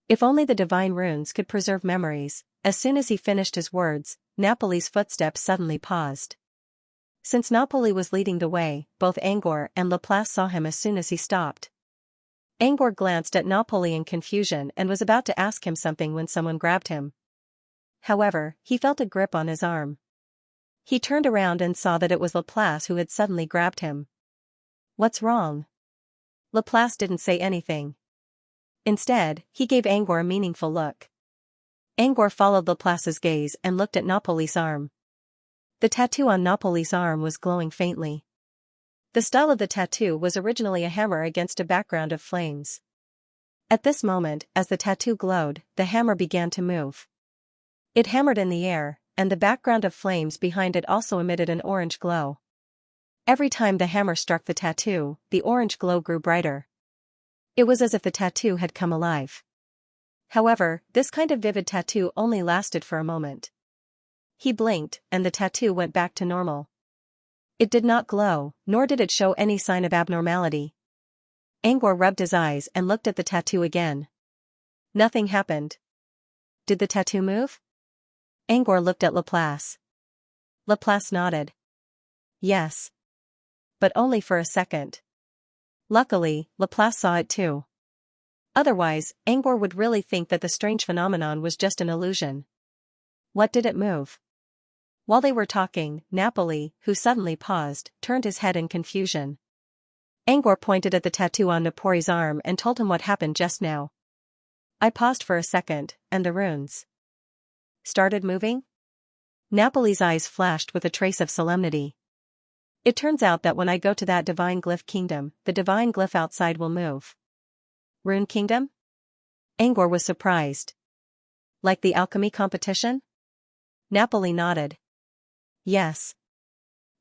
If only the divine runes could preserve memories." As soon as he finished his words, Napoli's footsteps suddenly paused. Since Napoli was leading the way, both Angor and Laplace saw him as soon as he stopped. Angor glanced at Napoli in confusion and was about to ask him something when someone grabbed him. However, he felt a grip on his arm. He turned around and saw that it was Laplace who had suddenly grabbed him. "What's wrong?" Laplace didn't say anything. Instead, he gave Angor a meaningful look. Angor followed Laplace's gaze and looked at Napoli's arm. The tattoo on Napoli's arm was glowing faintly. The style of the tattoo was originally a hammer against a background of flames. At this moment, as the tattoo glowed, the hammer began to move. It hammered in the air, and the background of flames behind it also emitted an orange glow. Every time the hammer struck the tattoo, the orange glow grew brighter. It was as if the tattoo had come alive. However, this kind of vivid tattoo only lasted for a moment. He blinked, and the tattoo went back to normal. It did not glow, nor did it show any sign of abnormality. Angor rubbed his eyes and looked at the tattoo again. Nothing happened. Did the tattoo move? Angor looked at Laplace. Laplace nodded. Yes. But only for a second. Luckily, Laplace saw it too. Otherwise, Angor would really think that the strange phenomenon was just an illusion. What did it move? While they were talking, Napoli, who suddenly paused, turned his head in confusion. Angor pointed at the tattoo on Napoli's arm and told him what happened just now. I paused for a second, and the runes started moving? Napoli's eyes flashed with a trace of solemnity. It turns out that when I go to that divine glyph kingdom, the divine glyph outside will move. Rune Kingdom? Angor was surprised. Like the alchemy competition? Napoli nodded. Yes.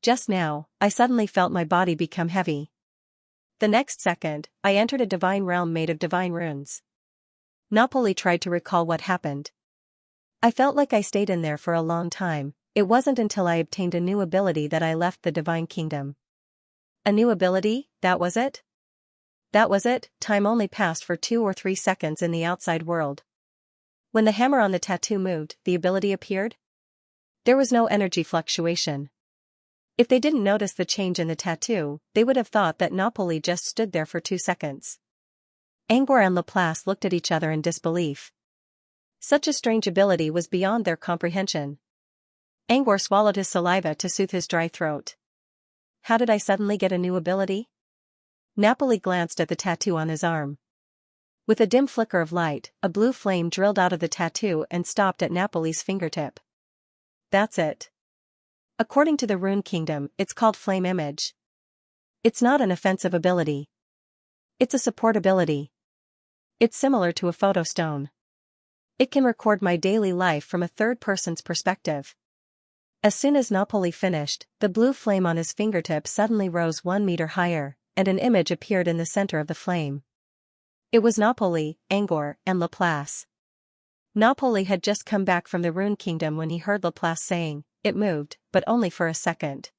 Just now, I suddenly felt my body become heavy. The next second, I entered a divine realm made of divine runes. Napoli tried to recall what happened. I felt like I stayed in there for a long time. It wasn't until I obtained a new ability that I left the divine kingdom. A new ability, that was it? That was it. Time only passed for 2 or 3 seconds in the outside world. When the hammer on the tattoo moved, the ability appeared. There was no energy fluctuation. If they didn't notice the change in the tattoo, they would have thought that Napoli just stood there for 2 seconds. Angor and Laplace looked at each other in disbelief. Such a strange ability was beyond their comprehension. Angor swallowed his saliva to soothe his dry throat. How did I suddenly get a new ability? Napoli glanced at the tattoo on his arm. With a dim flicker of light, a blue flame drilled out of the tattoo and stopped at Napoli's fingertip. That's it. According to the Rune Kingdom, it's called Flame Image. It's not an offensive ability. It's a support ability. It's similar to a photo stone. It can record my daily life from a third person's perspective. As soon as Napoli finished, the blue flame on his fingertip suddenly rose 1 meter higher, and an image appeared in the center of the flame. It was Napoli, Angor, and Laplace. Napoli had just come back from the Rune Kingdom when he heard Laplace saying, "It moved, but only for a second."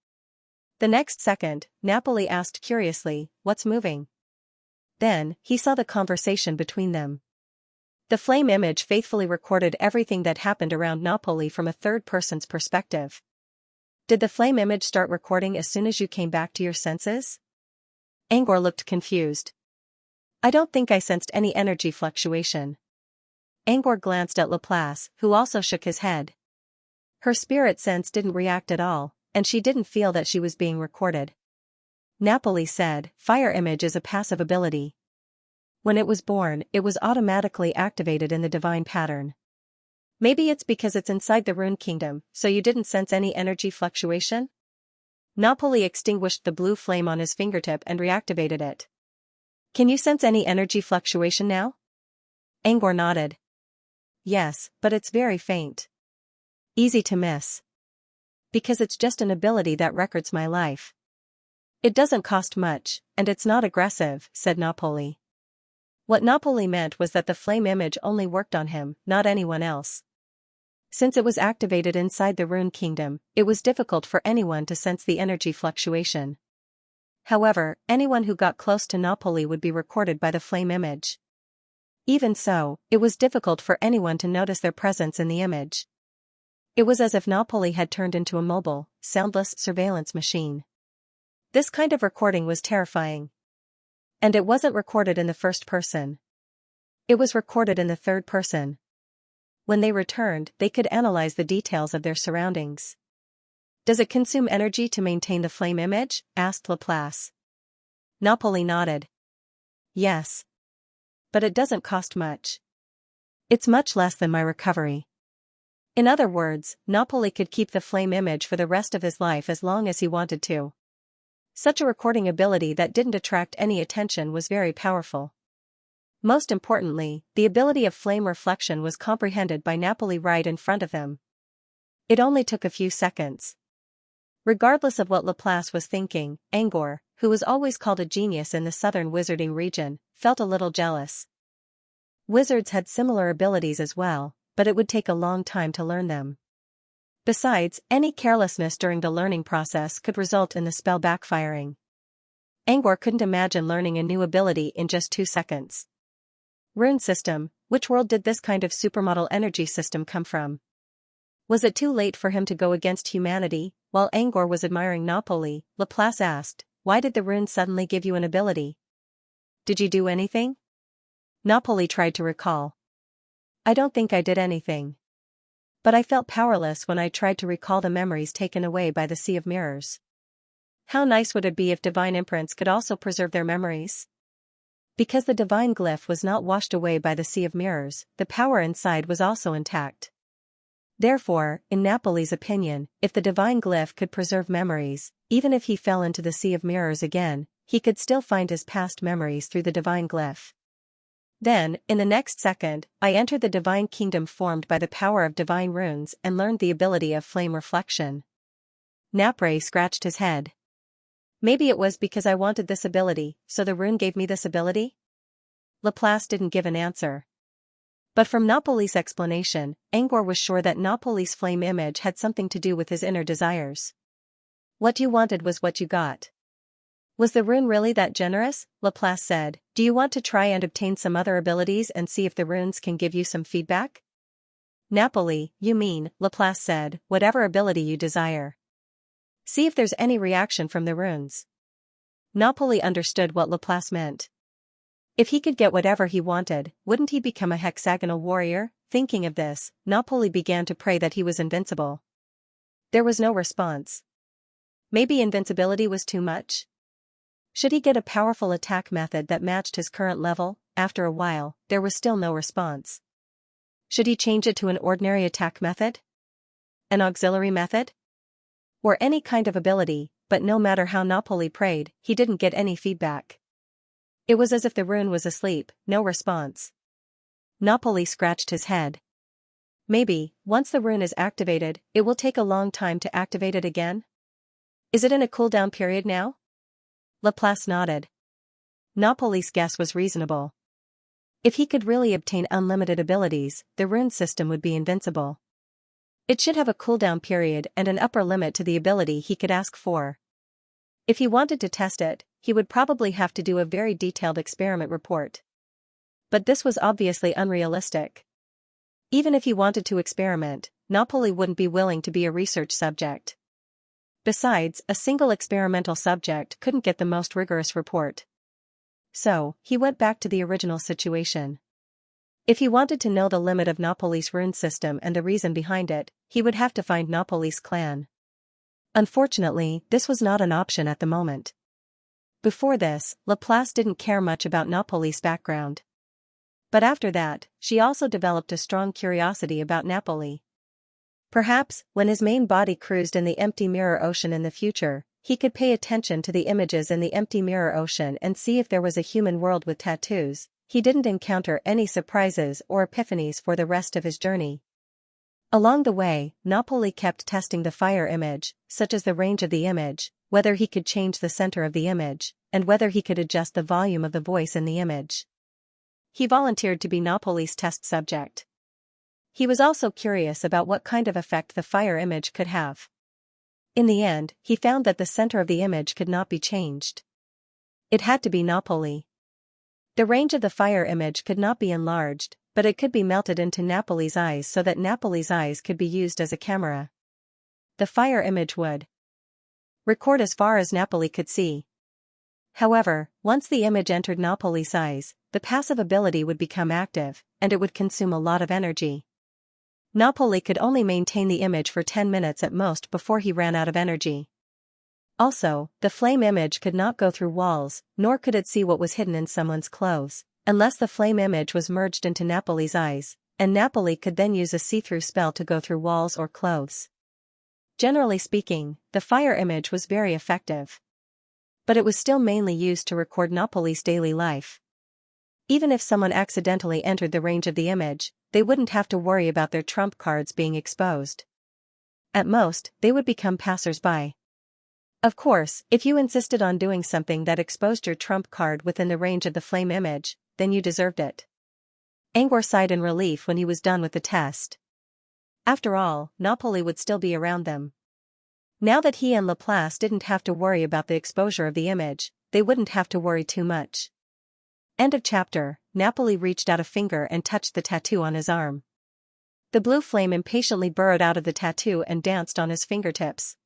The next second, Napoli asked curiously, "What's moving?" Then, he saw the conversation between them. The flame image faithfully recorded everything that happened around Napoli from a third person's perspective. Did the flame image start recording as soon as you came back to your senses? Angor looked confused. I don't think I sensed any energy fluctuation. Angor glanced at Laplace, who also shook his head. Her spirit sense didn't react at all, and she didn't feel that she was being recorded. Napoli said, "Fire image is a passive ability. When it was born, it was automatically activated in the divine pattern. Maybe it's because it's inside the Rune Kingdom, so you didn't sense any energy fluctuation?" Napoli extinguished the blue flame on his fingertip and reactivated it. Can you sense any energy fluctuation now? Angor nodded. Yes, but it's very faint. Easy to miss. Because it's just an ability that records my life. It doesn't cost much, and it's not aggressive, said Napoli. What Napoli meant was that the flame image only worked on him, not anyone else. Since it was activated inside the Rune Kingdom, it was difficult for anyone to sense the energy fluctuation. However, anyone who got close to Napoli would be recorded by the flame image. Even so, it was difficult for anyone to notice their presence in the image. It was as if Napoli had turned into a mobile, soundless surveillance machine. This kind of recording was terrifying. And it wasn't recorded in the first person. It was recorded in the third person. When they returned, they could analyze the details of their surroundings. Does it consume energy to maintain the flame image? Asked Laplace. Napoli nodded. Yes. But it doesn't cost much. It's much less than my recovery. In other words, Napoli could keep the flame image for the rest of his life as long as he wanted to. Such a recording ability that didn't attract any attention was very powerful. Most importantly, the ability of flame reflection was comprehended by Napoli right in front of him. It only took a few seconds. Regardless of what Laplace was thinking, Angor, who was always called a genius in the southern wizarding region, felt a little jealous. Wizards had similar abilities as well, but it would take a long time to learn them. Besides, any carelessness during the learning process could result in the spell backfiring. Angor couldn't imagine learning a new ability in just 2 seconds. Rune system, which world did this kind of supermodel energy system come from? Was it too late for him to go against humanity? While Angor was admiring Napoli, Laplace asked, why did the rune suddenly give you an ability? Did you do anything? Napoli tried to recall. I don't think I did anything. But I felt powerless when I tried to recall the memories taken away by the Sea of Mirrors. How nice would it be if divine imprints could also preserve their memories? Because the divine glyph was not washed away by the Sea of Mirrors, the power inside was also intact. Therefore, in Napoli's opinion, if the divine glyph could preserve memories, even if he fell into the Sea of Mirrors again, he could still find his past memories through the divine glyph. Then, in the next second, I entered the divine kingdom formed by the power of divine runes and learned the ability of flame reflection. Napre scratched his head. Maybe it was because I wanted this ability, so the rune gave me this ability? Laplace didn't give an answer. But from Napoli's explanation, Angor was sure that Napoli's flame image had something to do with his inner desires. What you wanted was what you got. Was the rune really that generous? Laplace said. Do you want to try and obtain some other abilities and see if the runes can give you some feedback? Napoli, you mean, Laplace said, whatever ability you desire. See if there's any reaction from the runes. Napoli understood what Laplace meant. If he could get whatever he wanted, wouldn't he become a hexagonal warrior? Thinking of this, Napoli began to pray that he was invincible. There was no response. Maybe invincibility was too much? Should he get a powerful attack method that matched his current level? After a while, there was still no response. Should he change it to an ordinary attack method? An auxiliary method? Or any kind of ability, but no matter how Napoli prayed, he didn't get any feedback. It was as if the rune was asleep, no response. Napoli scratched his head. Maybe, once the rune is activated, it will take a long time to activate it again? Is it in a cooldown period now? Laplace nodded. Napoli's guess was reasonable. If he could really obtain unlimited abilities, the rune system would be invincible. It should have a cooldown period and an upper limit to the ability he could ask for. If he wanted to test it, he would probably have to do a very detailed experiment report. But this was obviously unrealistic. Even if he wanted to experiment, Napoli wouldn't be willing to be a research subject. Besides, a single experimental subject couldn't get the most rigorous report. So, he went back to the original situation. If he wanted to know the limit of Napoli's rune system and the reason behind it, he would have to find Napoli's clan. Unfortunately, this was not an option at the moment. Before this, Laplace didn't care much about Napoli's background. But after that, she also developed a strong curiosity about Napoli. Perhaps, when his main body cruised in the empty mirror ocean in the future, He could pay attention to the images in the empty mirror ocean and see if there was a human world with tattoos. He didn't encounter any surprises or epiphanies for the rest of his journey. Along the way, Napoli kept testing the fire image, such as the range of the image, whether he could change the center of the image, and whether he could adjust the volume of the voice in the image. He volunteered to be Napoli's test subject. He was also curious about what kind of effect the fire image could have. In the end, he found that the center of the image could not be changed. It had to be Napoli. The range of the fire image could not be enlarged, but it could be melted into Napoli's eyes so that Napoli's eyes could be used as a camera. The fire image would record as far as Napoli could see. However, once the image entered Napoli's eyes, the passive ability would become active, and it would consume a lot of energy. Napoli could only maintain the image for 10 minutes at most before he ran out of energy. Also, the flame image could not go through walls, nor could it see what was hidden in someone's clothes, unless the flame image was merged into Napoli's eyes, and Napoli could then use a see-through spell to go through walls or clothes. Generally speaking, the fire image was very effective. But it was still mainly used to record Napoli's daily life. Even if someone accidentally entered the range of the image, they wouldn't have to worry about their trump cards being exposed. At most, they would become passers-by. Of course, if you insisted on doing something that exposed your trump card within the range of the flame image, then you deserved it. Angor sighed in relief when he was done with the test. After all, Napoli would still be around them. Now that he and Laplace didn't have to worry about the exposure of the image, they wouldn't have to worry too much. End of chapter. Napoli reached out a finger and touched the tattoo on his arm. The blue flame impatiently burrowed out of the tattoo and danced on his fingertips.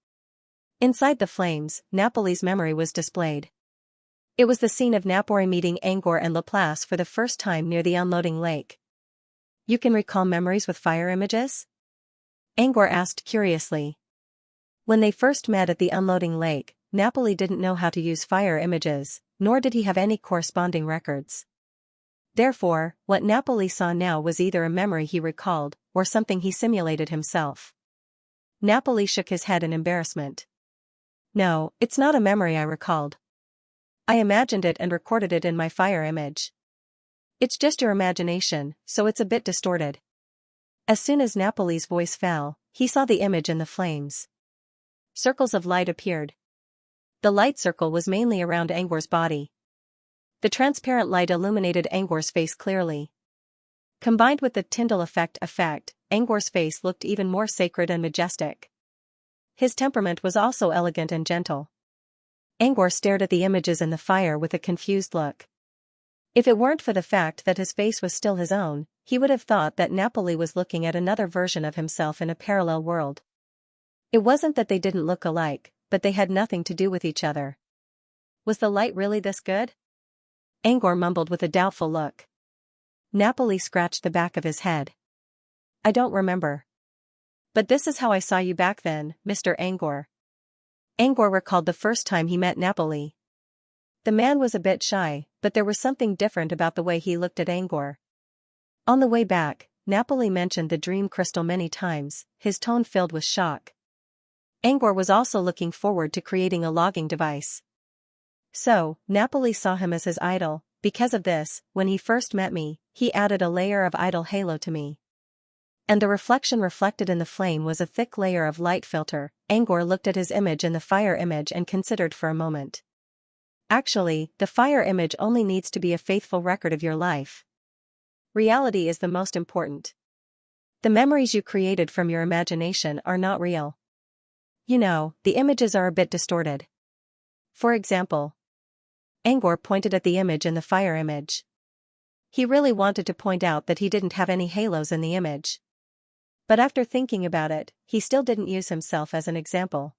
Inside the flames, Napoli's memory was displayed. It was the scene of Napoli meeting Angor and Laplace for the first time near the unloading lake. You can recall memories with fire images? Angor asked curiously. When they first met at the unloading lake, Napoli didn't know how to use fire images, nor did he have any corresponding records. Therefore, what Napoli saw now was either a memory he recalled, or something he simulated himself. Napoli shook his head in embarrassment. No, it's not a memory I recalled. I imagined it and recorded it in my fire image. It's just your imagination, so it's a bit distorted. As soon as Napoli's voice fell, he saw the image in the flames. Circles of light appeared. The light circle was mainly around Angor's body. The transparent light illuminated Angor's face clearly. Combined with the Tyndall effect, Angor's face looked even more sacred and majestic. His temperament was also elegant and gentle. Angor stared at the images in the fire with a confused look. If it weren't for the fact that his face was still his own, he would have thought that Napoli was looking at another version of himself in a parallel world. It wasn't that they didn't look alike, but they had nothing to do with each other. Was the light really this good? Angor mumbled with a doubtful look. Napoli scratched the back of his head. I don't remember. But this is how I saw you back then, Mr. Angor. Angor recalled the first time he met Napoli. The man was a bit shy, but there was something different about the way he looked at Angor. On the way back, Napoli mentioned the dream crystal many times, his tone filled with shock. Angor was also looking forward to creating a logging device. So, Napoli saw him as his idol. Because of this, when he first met me, he added a layer of idol halo to me. And the reflection reflected in the flame was a thick layer of light filter. Angor looked at his image in the fire image and considered for a moment. Actually, the fire image only needs to be a faithful record of your life. Reality is the most important. The memories you created from your imagination are not real. You know, the images are a bit distorted. For example, Angor pointed at the image in the fire image. He really wanted to point out that he didn't have any halos in the image. But after thinking about it, he still didn't use himself as an example.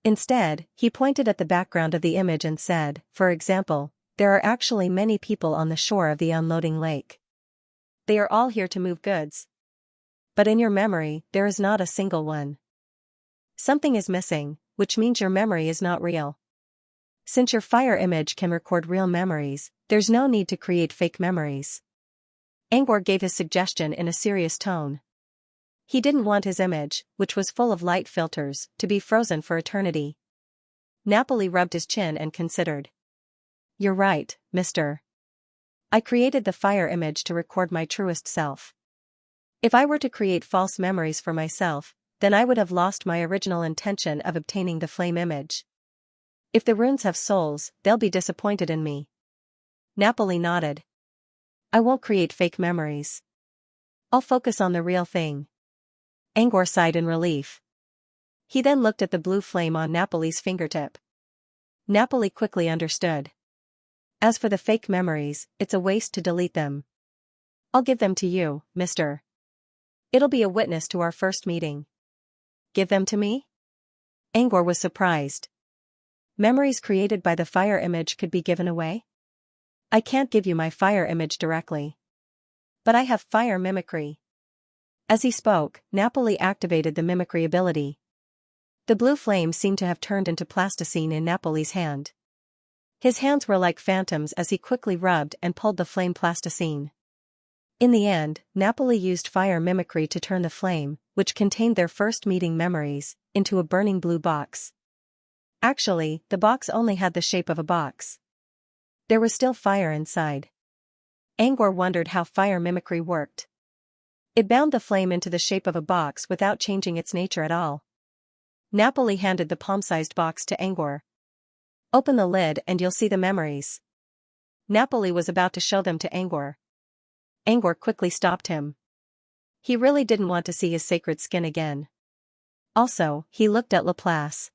Instead, he pointed at the background of the image and said, for example, there are actually many people on the shore of the unloading lake. They are all here to move goods. But in your memory, there is not a single one. Something is missing, which means your memory is not real. Since your fire image can record real memories, there's no need to create fake memories. Angor gave his suggestion in a serious tone. He didn't want his image, which was full of light filters, to be frozen for eternity. Napoli rubbed his chin and considered. You're right, mister. I created the fire image to record my truest self. If I were to create false memories for myself, then I would have lost my original intention of obtaining the flame image. If the runes have souls, they'll be disappointed in me. Napoli nodded. I won't create fake memories. I'll focus on the real thing. Angor sighed in relief. He then looked at the blue flame on Napoli's fingertip. Napoli quickly understood. As for the fake memories, it's a waste to delete them. I'll give them to you, mister. It'll be a witness to our first meeting. Give them to me? Angor was surprised. Memories created by the fire image could be given away? I can't give you my fire image directly. But I have fire mimicry. As he spoke, Napoli activated the mimicry ability. The blue flame seemed to have turned into plasticine in Napoli's hand. His hands were like phantoms as he quickly rubbed and pulled the flame plasticine. In the end, Napoli used fire mimicry to turn the flame, which contained their first meeting memories, into a burning blue box. Actually, the box only had the shape of a box. There was still fire inside. Angor wondered how fire mimicry worked. It bound the flame into the shape of a box without changing its nature at all. Napoli handed the palm-sized box to Angor. Open the lid and you'll see the memories. Napoli was about to show them to Angor. Angor quickly stopped him. He really didn't want to see his sacred skin again. Also, he looked at Laplace.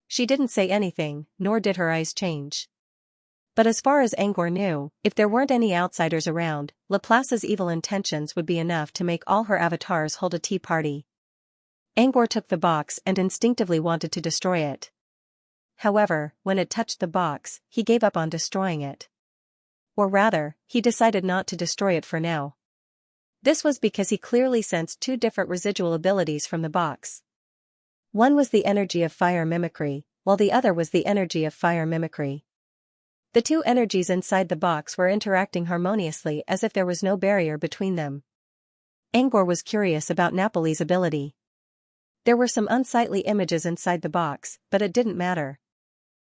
She didn't say anything, nor did her eyes change. But as far as Angor knew, if there weren't any outsiders around, Laplace's evil intentions would be enough to make all her avatars hold a tea party. Angor took the box and instinctively wanted to destroy it. However, when it touched the box, he gave up on destroying it. Or rather, he decided not to destroy it for now. This was because he clearly sensed two different residual abilities from the box. One was the energy of fire mimicry, while the other was the energy of fire mimicry. The two energies inside the box were interacting harmoniously as if there was no barrier between them. Angor was curious about Napoli's ability. There were some unsightly images inside the box, but it didn't matter.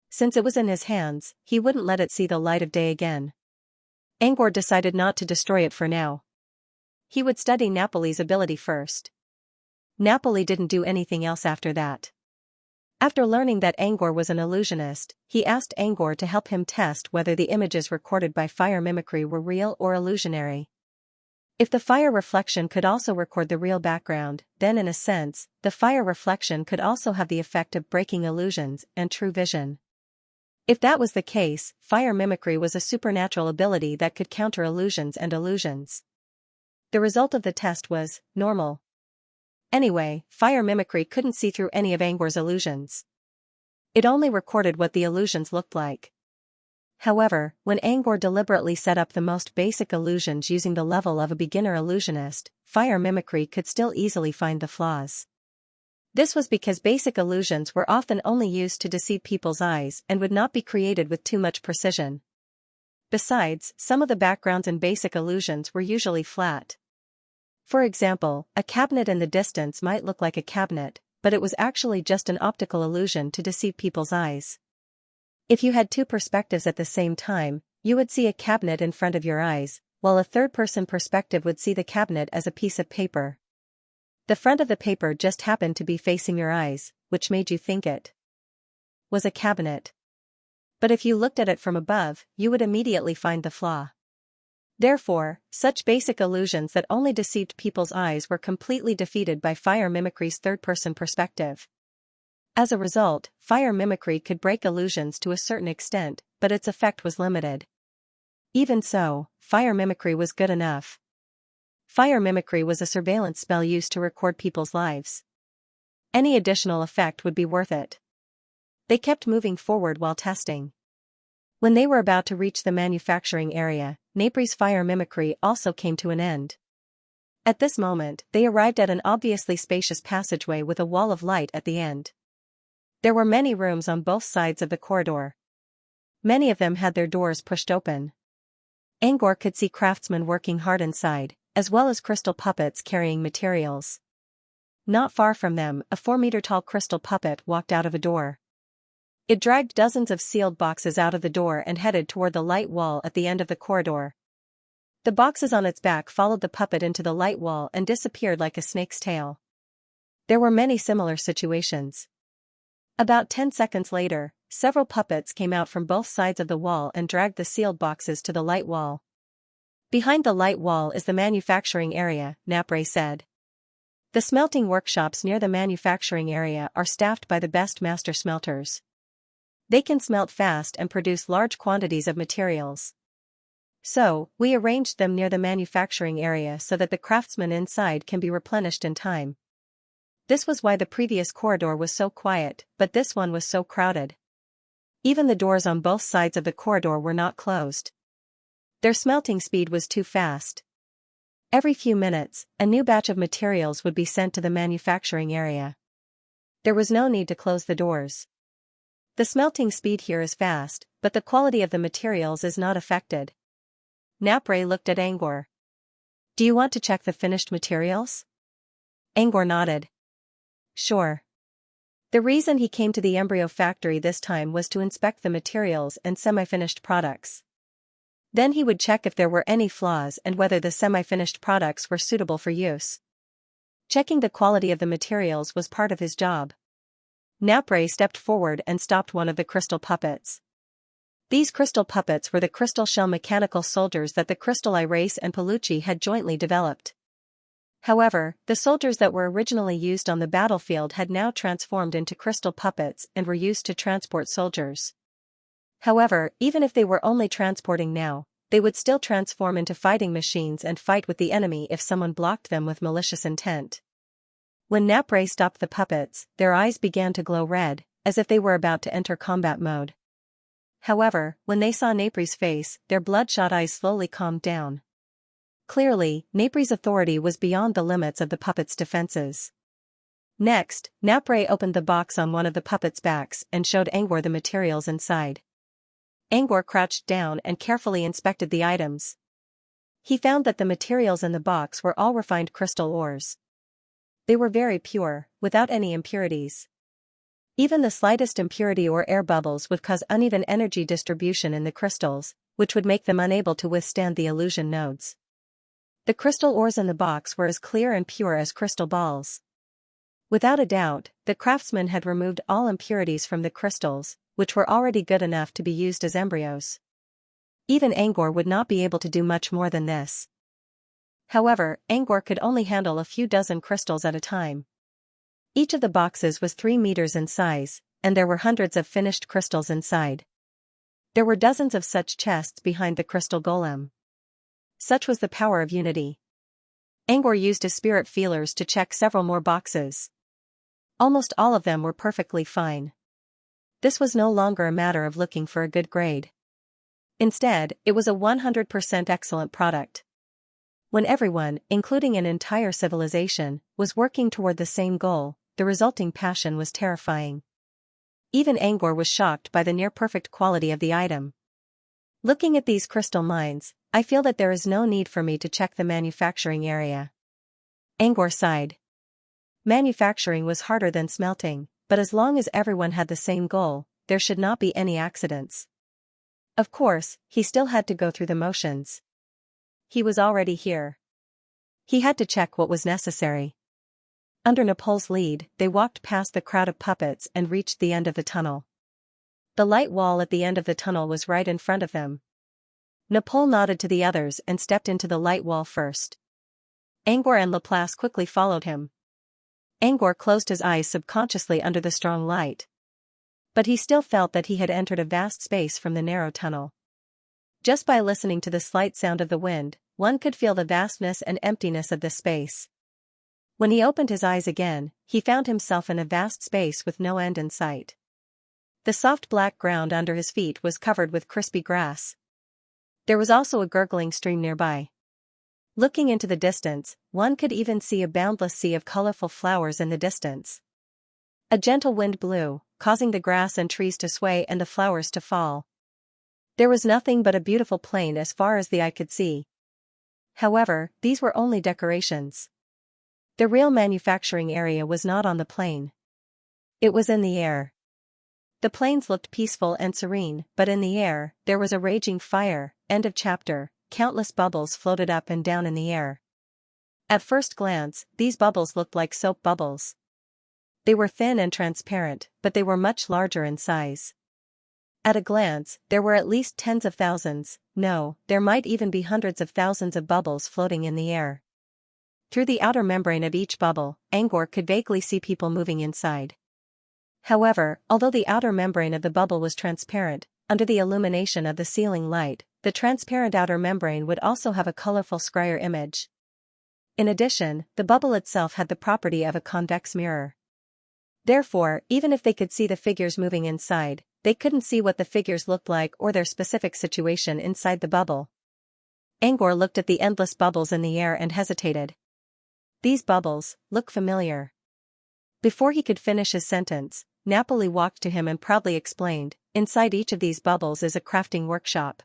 Since it was in his hands, he wouldn't let it see the light of day again. Angor decided not to destroy it for now. He would study Napoli's ability first. Napoli didn't do anything else after that. After learning that Angor was an illusionist, he asked Angor to help him test whether the images recorded by fire mimicry were real or illusionary. If the fire reflection could also record the real background, then in a sense, the fire reflection could also have the effect of breaking illusions and true vision. If that was the case, fire mimicry was a supernatural ability that could counter illusions and illusions. The result of the test was normal. Anyway, fire mimicry couldn't see through any of Angor's illusions. It only recorded what the illusions looked like. However, when Angor deliberately set up the most basic illusions using the level of a beginner illusionist, fire mimicry could still easily find the flaws. This was because basic illusions were often only used to deceive people's eyes and would not be created with too much precision. Besides, some of the backgrounds in basic illusions were usually flat. For example, a cabinet in the distance might look like a cabinet, but it was actually just an optical illusion to deceive people's eyes. If you had two perspectives at the same time, you would see a cabinet in front of your eyes, while a third-person perspective would see the cabinet as a piece of paper. The front of the paper just happened to be facing your eyes, which made you think it was a cabinet. But if you looked at it from above, you would immediately find the flaw. Therefore, such basic illusions that only deceived people's eyes were completely defeated by fire mimicry's third-person perspective. As a result, fire mimicry could break illusions to a certain extent, but its effect was limited. Even so, fire mimicry was good enough. Fire mimicry was a surveillance spell used to record people's lives. Any additional effect would be worth it. They kept moving forward while testing. When they were about to reach the manufacturing area, Napri's fire mimicry also came to an end. At this moment, they arrived at an obviously spacious passageway with a wall of light at the end. There were many rooms on both sides of the corridor. Many of them had their doors pushed open. Angor could see craftsmen working hard inside, as well as crystal puppets carrying materials. Not far from them, a 4-meter-tall crystal puppet walked out of a door. It dragged dozens of sealed boxes out of the door and headed toward the light wall at the end of the corridor. The boxes on its back followed the puppet into the light wall and disappeared like a snake's tail. There were many similar situations. About 10 seconds later, several puppets came out from both sides of the wall and dragged the sealed boxes to the light wall. Behind the light wall is the manufacturing area, Napre said. The smelting workshops near the manufacturing area are staffed by the best master smelters. They can smelt fast and produce large quantities of materials. So, we arranged them near the manufacturing area so that the craftsmen inside can be replenished in time. This was why the previous corridor was so quiet, but this one was so crowded. Even the doors on both sides of the corridor were not closed. Their smelting speed was too fast. Every few minutes, a new batch of materials would be sent to the manufacturing area. There was no need to close the doors. The smelting speed here is fast, but the quality of the materials is not affected. Napre looked at Angor. Do you want to check the finished materials? Angor nodded. Sure. The reason he came to the embryo factory this time was to inspect the materials and semi-finished products. Then he would check if there were any flaws and whether the semi-finished products were suitable for use. Checking the quality of the materials was part of his job. Napre stepped forward and stopped one of the crystal puppets. These crystal puppets were the crystal shell mechanical soldiers that the Crystal Eye race and Palucci had jointly developed. However, the soldiers that were originally used on the battlefield had now transformed into crystal puppets and were used to transport soldiers. However, even if they were only transporting now, they would still transform into fighting machines and fight with the enemy if someone blocked them with malicious intent. When Napre stopped the puppets, their eyes began to glow red, as if they were about to enter combat mode. However, when they saw Napre's face, their bloodshot eyes slowly calmed down. Clearly, Napre's authority was beyond the limits of the puppet's defenses. Next, Napre opened the box on one of the puppets' backs and showed Angor the materials inside. Angor crouched down and carefully inspected the items. He found that the materials in the box were all refined crystal ores. They were very pure, without any impurities. Even the slightest impurity or air bubbles would cause uneven energy distribution in the crystals, which would make them unable to withstand the illusion nodes. The crystal ores in the box were as clear and pure as crystal balls. Without a doubt, the craftsman had removed all impurities from the crystals, which were already good enough to be used as embryos. Even Angor would not be able to do much more than this. However, Angor could only handle a few dozen crystals at a time. Each of the boxes was 3 meters in size, and there were hundreds of finished crystals inside. There were dozens of such chests behind the crystal golem. Such was the power of unity. Angor used his spirit feelers to check several more boxes. Almost all of them were perfectly fine. This was no longer a matter of looking for a good grade. Instead, it was a 100% excellent product. When everyone, including an entire civilization, was working toward the same goal, the resulting passion was terrifying. Even Angor was shocked by the near-perfect quality of the item. Looking at these crystal mines, I feel that there is no need for me to check the manufacturing area. Angor sighed. Manufacturing was harder than smelting, but as long as everyone had the same goal, there should not be any accidents. Of course, he still had to go through the motions. He was already here. He had to check what was necessary. Under Nepal's lead, they walked past the crowd of puppets and reached the end of the tunnel. The light wall at the end of the tunnel was right in front of them. Nepal nodded to the others and stepped into the light wall first. Angor and Laplace quickly followed him. Angor closed his eyes subconsciously under the strong light. But he still felt that he had entered a vast space from the narrow tunnel. Just by listening to the slight sound of the wind, one could feel the vastness and emptiness of this space. When he opened his eyes again, he found himself in a vast space with no end in sight. The soft black ground under his feet was covered with crispy grass. There was also a gurgling stream nearby. Looking into the distance, one could even see a boundless sea of colorful flowers in the distance. A gentle wind blew, causing the grass and trees to sway and the flowers to fall. There was nothing but a beautiful plain as far as the eye could see. However, these were only decorations. The real manufacturing area was not on the plain. It was in the air. The plains looked peaceful and serene, but in the air, there was a raging fire. End of chapter. Countless bubbles floated up and down in the air. At first glance, these bubbles looked like soap bubbles. They were thin and transparent, but they were much larger in size. At a glance, there were at least tens of thousands, no, there might even be hundreds of thousands of bubbles floating in the air. Through the outer membrane of each bubble, Angor could vaguely see people moving inside. However, although the outer membrane of the bubble was transparent, under the illumination of the ceiling light, the transparent outer membrane would also have a colorful scryer image. In addition, the bubble itself had the property of a convex mirror. Therefore, even if they could see the figures moving inside, they couldn't see what the figures looked like or their specific situation inside the bubble. Angor looked at the endless bubbles in the air and hesitated. These bubbles look familiar. Before he could finish his sentence, Napoli walked to him and proudly explained, inside each of these bubbles is a crafting workshop.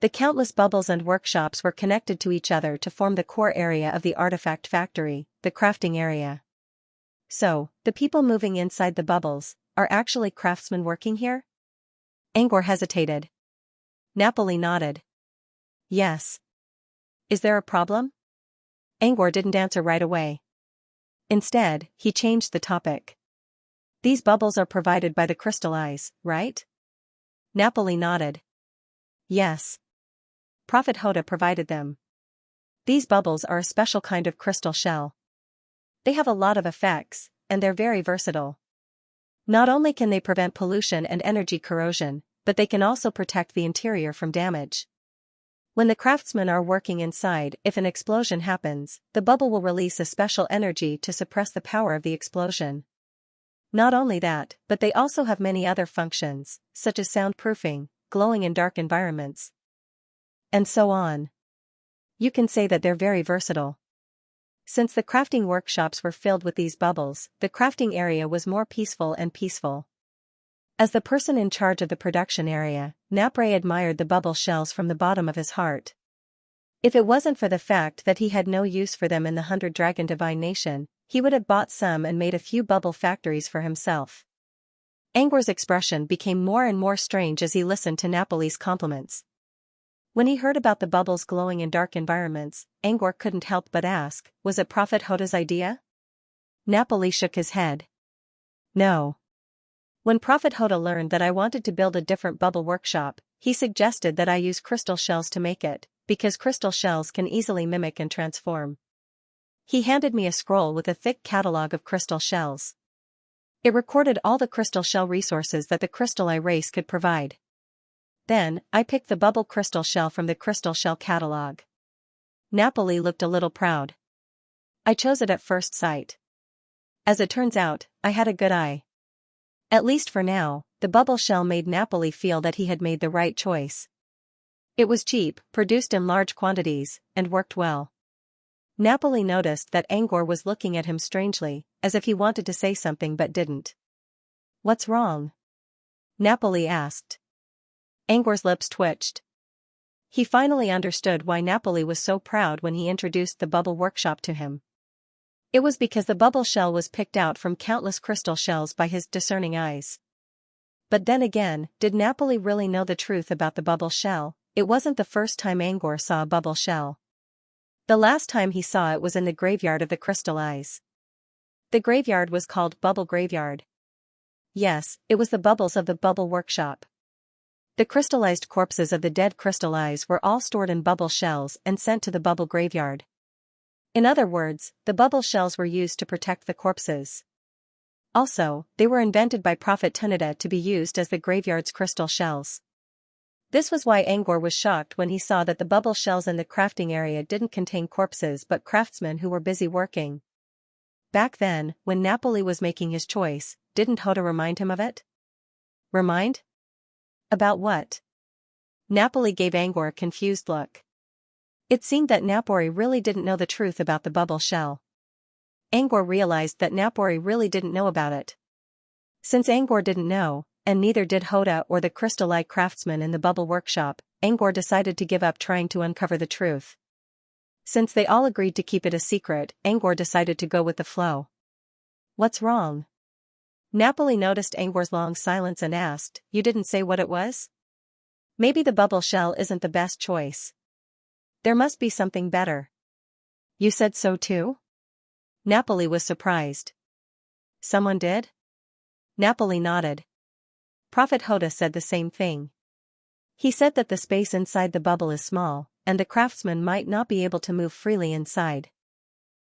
The countless bubbles and workshops were connected to each other to form the core area of the artifact factory, the crafting area. So, the people moving inside the bubbles are actually craftsmen working here? Angor hesitated. Napoli nodded. Yes. Is there a problem? Angor didn't answer right away. Instead, he changed the topic. These bubbles are provided by the crystal eyes, right? Napoli nodded. Yes. Prophet Hoda provided them. These bubbles are a special kind of crystal shell. They have a lot of effects, and they're very versatile. Not only can they prevent pollution and energy corrosion, but they can also protect the interior from damage. When the craftsmen are working inside, if an explosion happens, the bubble will release a special energy to suppress the power of the explosion. Not only that, but they also have many other functions, such as soundproofing, glowing in dark environments, and so on. You can say that they're very versatile. Since the crafting workshops were filled with these bubbles, the crafting area was more peaceful and peaceful. As the person in charge of the production area, Napre admired the bubble shells from the bottom of his heart. If it wasn't for the fact that he had no use for them in the 100 Dragon Divine Nation, he would have bought some and made a few bubble factories for himself. Angor's expression became more and more strange as he listened to Napoli's compliments. When he heard about the bubbles glowing in dark environments, Angor couldn't help but ask, was it Prophet Hoda's idea? Napoli shook his head. No. When Prophet Hoda learned that I wanted to build a different bubble workshop, he suggested that I use crystal shells to make it, because crystal shells can easily mimic and transform. He handed me a scroll with a thick catalog of crystal shells. It recorded all the crystal shell resources that the Crystal Eye race could provide. Then, I picked the bubble crystal shell from the crystal shell catalog. Napoli looked a little proud. I chose it at first sight. As it turns out, I had a good eye. At least for now, the bubble shell made Napoli feel that he had made the right choice. It was cheap, produced in large quantities, and worked well. Napoli noticed that Angor was looking at him strangely, as if he wanted to say something but didn't. What's wrong? Napoli asked. Angor's lips twitched. He finally understood why Napoli was so proud when he introduced the bubble workshop to him. It was because the bubble shell was picked out from countless crystal shells by his discerning eyes. But then again, did Napoli really know the truth about the bubble shell? It wasn't the first time Angor saw a bubble shell. The last time he saw it was in the graveyard of the Crystal Eyes. The graveyard was called Bubble Graveyard. Yes, it was the bubbles of the bubble workshop. The crystallized corpses of the dead Crystal Eyes were all stored in bubble shells and sent to the bubble graveyard. In other words, the bubble shells were used to protect the corpses. Also, they were invented by Prophet Tunida to be used as the graveyard's crystal shells. This was why Angor was shocked when he saw that the bubble shells in the crafting area didn't contain corpses but craftsmen who were busy working. Back then, when Napoli was making his choice, didn't Hoda remind him of it? Remind? About what? Napoli gave Angor a confused look. It seemed that Napoli really didn't know the truth about the bubble shell. Angor realized that Napoli really didn't know about it. Since Angor didn't know, and neither did Hoda or the Crystal Eye craftsman in the bubble workshop, Angor decided to give up trying to uncover the truth. Since they all agreed to keep it a secret, Angor decided to go with the flow. What's wrong? Napoli noticed Angor's long silence and asked, "You didn't say what it was?" "Maybe the bubble shell isn't the best choice. There must be something better." "You said so too?" Napoli was surprised. "Someone did?" Napoli nodded. Prophet Hoda said the same thing. He said that the space inside the bubble is small, and the craftsman might not be able to move freely inside.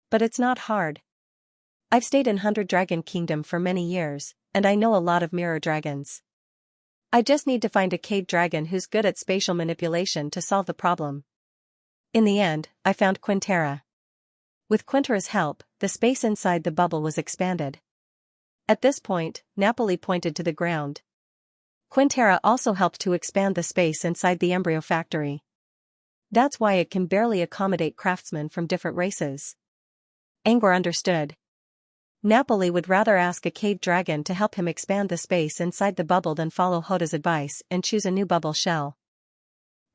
But it's not hard. I've stayed in 100 Dragon Kingdom for many years, and I know a lot of mirror dragons. I just need to find a cave dragon who's good at spatial manipulation to solve the problem. In the end, I found Quintera. With Quintera's help, the space inside the bubble was expanded. At this point, Napoli pointed to the ground. Quintera also helped to expand the space inside the embryo factory. That's why it can barely accommodate craftsmen from different races. Angor understood. Napoli would rather ask a cave dragon to help him expand the space inside the bubble than follow Hoda's advice and choose a new bubble shell.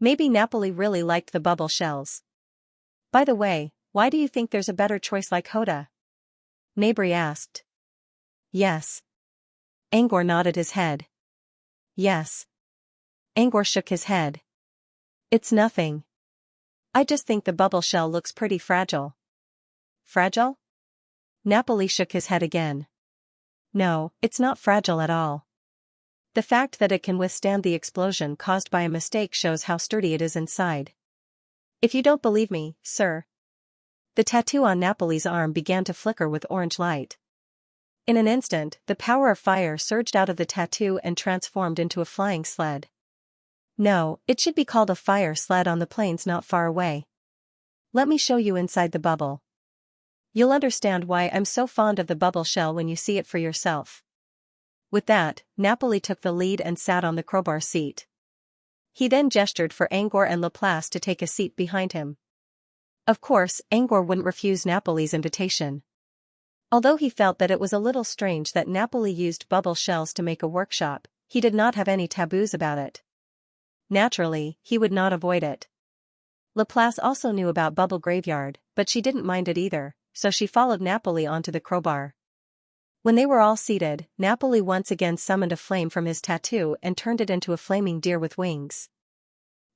Maybe Napoli really liked the bubble shells. "By the way, why do you think there's a better choice like Hoda?" Nabri asked. "Yes." Angor nodded his head. "Yes." Angor shook his head. "It's nothing. I just think the bubble shell looks pretty fragile." "Fragile?" Napoli shook his head again. "No, it's not fragile at all. The fact that it can withstand the explosion caused by a mistake shows how sturdy it is inside. If you don't believe me, sir." The tattoo on Napoli's arm began to flicker with orange light. In an instant, the power of fire surged out of the tattoo and transformed into a flying sled. "No, it should be called a fire sled on the plains not far away. Let me show you inside the bubble. You'll understand why I'm so fond of the bubble shell when you see it for yourself." With that, Napoli took the lead and sat on the crowbar seat. He then gestured for Angor and Laplace to take a seat behind him. Of course, Angor wouldn't refuse Napoli's invitation. Although he felt that it was a little strange that Napoli used bubble shells to make a workshop, he did not have any taboos about it. Naturally, he would not avoid it. Laplace also knew about Bubble Graveyard, but she didn't mind it either, so she followed Napoli onto the crowbar. When they were all seated, Napoli once again summoned a flame from his tattoo and turned it into a flaming deer with wings.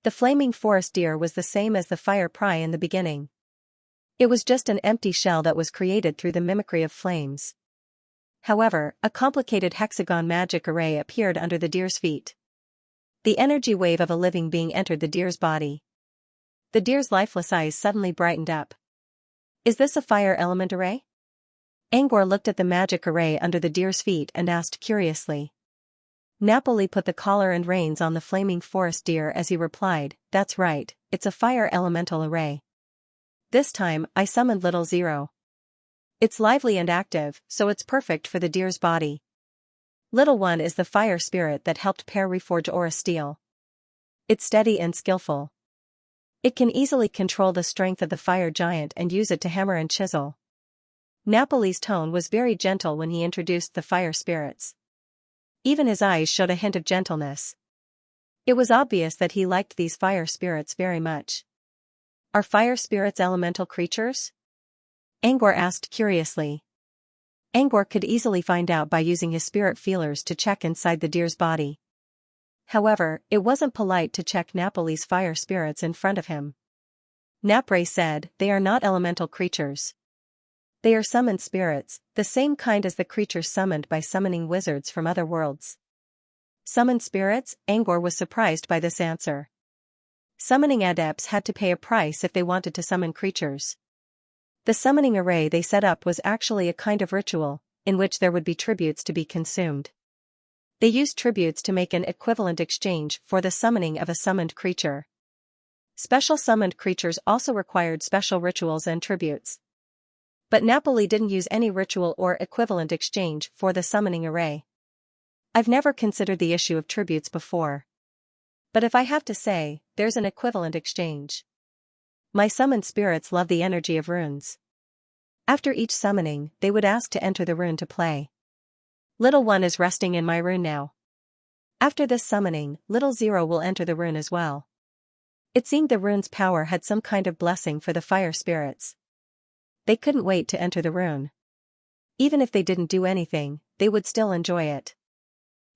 The flaming forest deer was the same as the fire pry in the beginning. It was just an empty shell that was created through the mimicry of flames. However, a complicated hexagon magic array appeared under the deer's feet. The energy wave of a living being entered the deer's body. The deer's lifeless eyes suddenly brightened up. "Is this a fire element array?" Angor looked at the magic array under the deer's feet and asked curiously. Napoli put the collar and reins on the flaming forest deer as he replied, "That's right, it's a fire elemental array. This time, I summoned Little Zero. It's lively and active, so it's perfect for the deer's body. Little One is the fire spirit that helped Pear reforge Aura Steel. It's steady and skillful. It can easily control the strength of the fire giant and use it to hammer and chisel." Napoli's tone was very gentle when he introduced the fire spirits. Even his eyes showed a hint of gentleness. It was obvious that he liked these fire spirits very much. "Are fire spirits elemental creatures?" Angor asked curiously. Angor could easily find out by using his spirit feelers to check inside the deer's body. However, it wasn't polite to check Napoli's fire spirits in front of him. Napre said, "They are not elemental creatures. They are summoned spirits, the same kind as the creatures summoned by summoning wizards from other worlds." "Summoned spirits?" Angor was surprised by this answer. Summoning adepts had to pay a price if they wanted to summon creatures. The summoning array they set up was actually a kind of ritual, in which there would be tributes to be consumed. They used tributes to make an equivalent exchange for the summoning of a summoned creature. Special summoned creatures also required special rituals and tributes. But Napoli didn't use any ritual or equivalent exchange for the summoning array. "I've never considered the issue of tributes before. But if I have to say, there's an equivalent exchange. My summoned spirits love the energy of runes. After each summoning, they would ask to enter the rune to play. Little One is resting in my rune now. After this summoning, Little Zero will enter the rune as well." It seemed the rune's power had some kind of blessing for the fire spirits. They couldn't wait to enter the rune. Even if they didn't do anything, they would still enjoy it.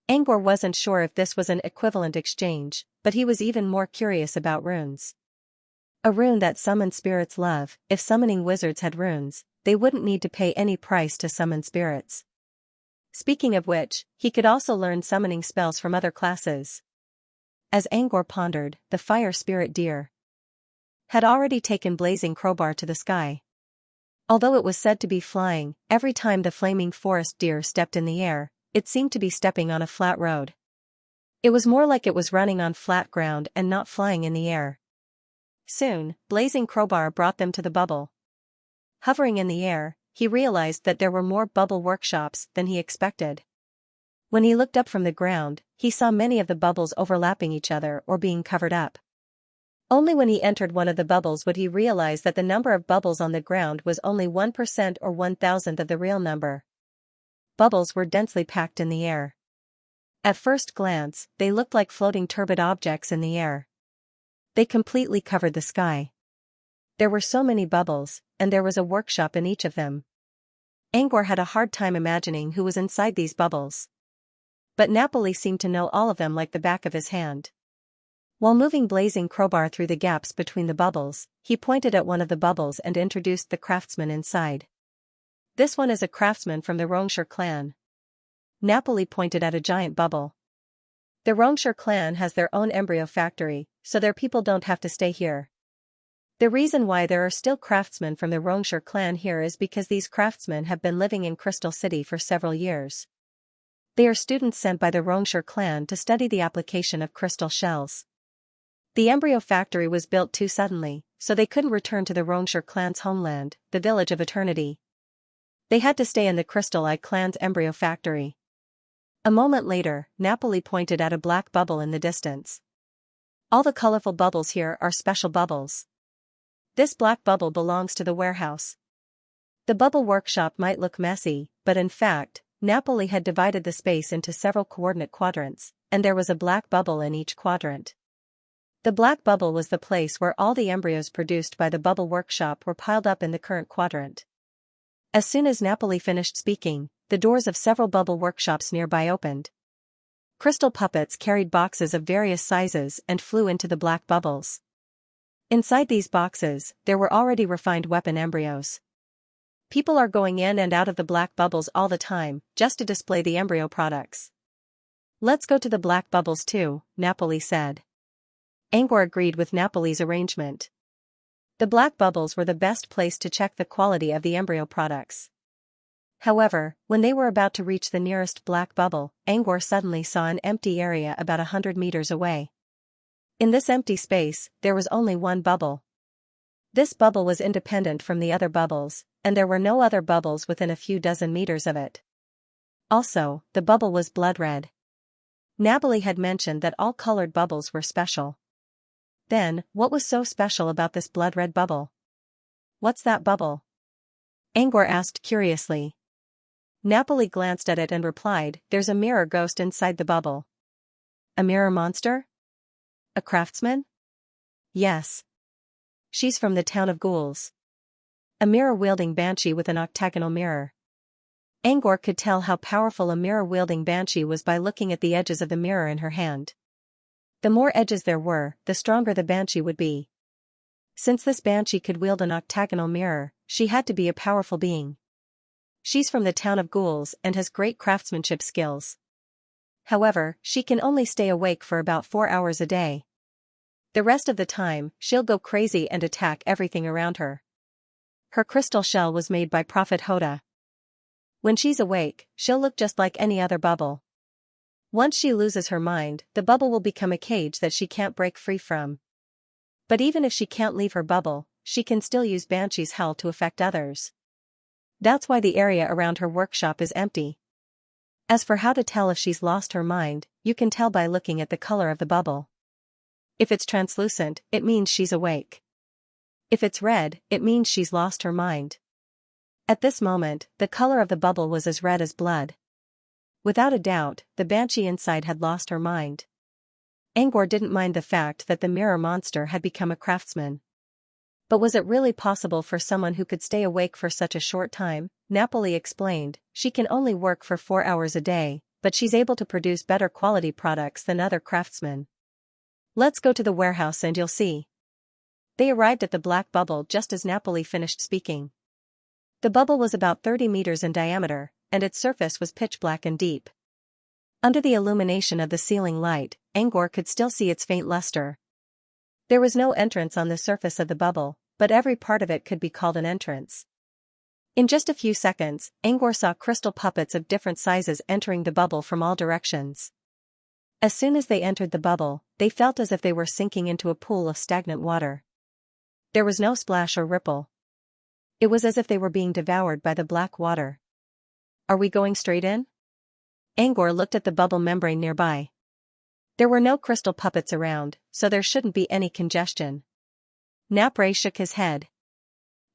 Angor wasn't sure if this was an equivalent exchange, but he was even more curious about runes. A rune that summoned spirits love. If summoning wizards had runes, they wouldn't need to pay any price to summon spirits. Speaking of which, he could also learn summoning spells from other classes. As Angor pondered, the fire spirit deer had already taken Blazing Crowbar to the sky. Although it was said to be flying, every time the flaming forest deer stepped in the air, it seemed to be stepping on a flat road. It was more like it was running on flat ground and not flying in the air. Soon, Blazing Crowbar brought them to the bubble. Hovering in the air, he realized that there were more bubble workshops than he expected. When he looked up from the ground, he saw many of the bubbles overlapping each other or being covered up. Only when he entered one of the bubbles would he realize that the number of bubbles on the ground was only 1% or 1,000th of the real number. Bubbles were densely packed in the air. At first glance, they looked like floating turbid objects in the air. They completely covered the sky. There were so many bubbles, and there was a workshop in each of them. Angor had a hard time imagining who was inside these bubbles. But Napoli seemed to know all of them like the back of his hand. While moving Blazing Crowbar through the gaps between the bubbles, he pointed at one of the bubbles and introduced the craftsman inside. This one is a craftsman from the Xianxia clan. Napoli pointed at a giant bubble. The Xianxia clan has their own embryo factory, so their people don't have to stay here. The reason why there are still craftsmen from the Xianxia clan here is because these craftsmen have been living in Crystal City for several years. They are students sent by the Xianxia clan to study the application of crystal shells. The embryo factory was built too suddenly, so they couldn't return to the Xianxia clan's homeland, the Village of Eternity. They had to stay in the Crystal Eye clan's embryo factory. A moment later, Napoli pointed at a black bubble in the distance. All the colorful bubbles here are special bubbles. This black bubble belongs to the warehouse. The bubble workshop might look messy, but in fact, Napoli had divided the space into several coordinate quadrants, and there was a black bubble in each quadrant. The black bubble was the place where all the embryos produced by the bubble workshop were piled up in the current quadrant. As soon as Napoli finished speaking, the doors of several bubble workshops nearby opened. Crystal puppets carried boxes of various sizes and flew into the black bubbles. Inside these boxes, there were already refined weapon embryos. People are going in and out of the black bubbles all the time, just to display the embryo products. Let's go to the black bubbles too, Napoli said. Angor agreed with Napoli's arrangement. The black bubbles were the best place to check the quality of the embryo products. However, when they were about to reach the nearest black bubble, Angor suddenly saw an empty area about 100 meters away. In this empty space, there was only one bubble. This bubble was independent from the other bubbles, and there were no other bubbles within a few dozen meters of it. Also, the bubble was blood red. Napoli had mentioned that all colored bubbles were special. Then, what was so special about this blood-red bubble? What's that bubble? Angor asked curiously. Napoli glanced at it and replied, there's a mirror ghost inside the bubble. A mirror monster? A craftsman? Yes. She's from the town of ghouls. A mirror-wielding banshee with an octagonal mirror. Angor could tell how powerful a mirror-wielding banshee was by looking at the edges of the mirror in her hand. The more edges there were, the stronger the banshee would be. Since this banshee could wield an octagonal mirror, she had to be a powerful being. She's from the town of ghouls and has great craftsmanship skills. However, she can only stay awake for about 4 hours a day. The rest of the time, she'll go crazy and attack everything around her. Her crystal shell was made by Prophet Hoda. When she's awake, she'll look just like any other bubble. Once she loses her mind, the bubble will become a cage that she can't break free from. But even if she can't leave her bubble, she can still use Banshee's hell to affect others. That's why the area around her workshop is empty. As for how to tell if she's lost her mind, you can tell by looking at the color of the bubble. If it's translucent, it means she's awake. If it's red, it means she's lost her mind. At this moment, the color of the bubble was as red as blood. Without a doubt, the banshee inside had lost her mind. Angor didn't mind the fact that the mirror monster had become a craftsman. But was it really possible for someone who could stay awake for such a short time? Napoli explained, she can only work for 4 hours a day, but she's able to produce better quality products than other craftsmen. Let's go to the warehouse and you'll see. They arrived at the black bubble just as Napoli finished speaking. The bubble was about 30 meters in diameter, and its surface was pitch black and deep. Under the illumination of the ceiling light, Angor could still see its faint luster. There was no entrance on the surface of the bubble, but every part of it could be called an entrance. In just a few seconds, Angor saw crystal puppets of different sizes entering the bubble from all directions. As soon as they entered the bubble, they felt as if they were sinking into a pool of stagnant water. There was no splash or ripple. It was as if they were being devoured by the black water. Are we going straight in? Angor looked at the bubble membrane nearby. There were no crystal puppets around, so there shouldn't be any congestion. Napre shook his head.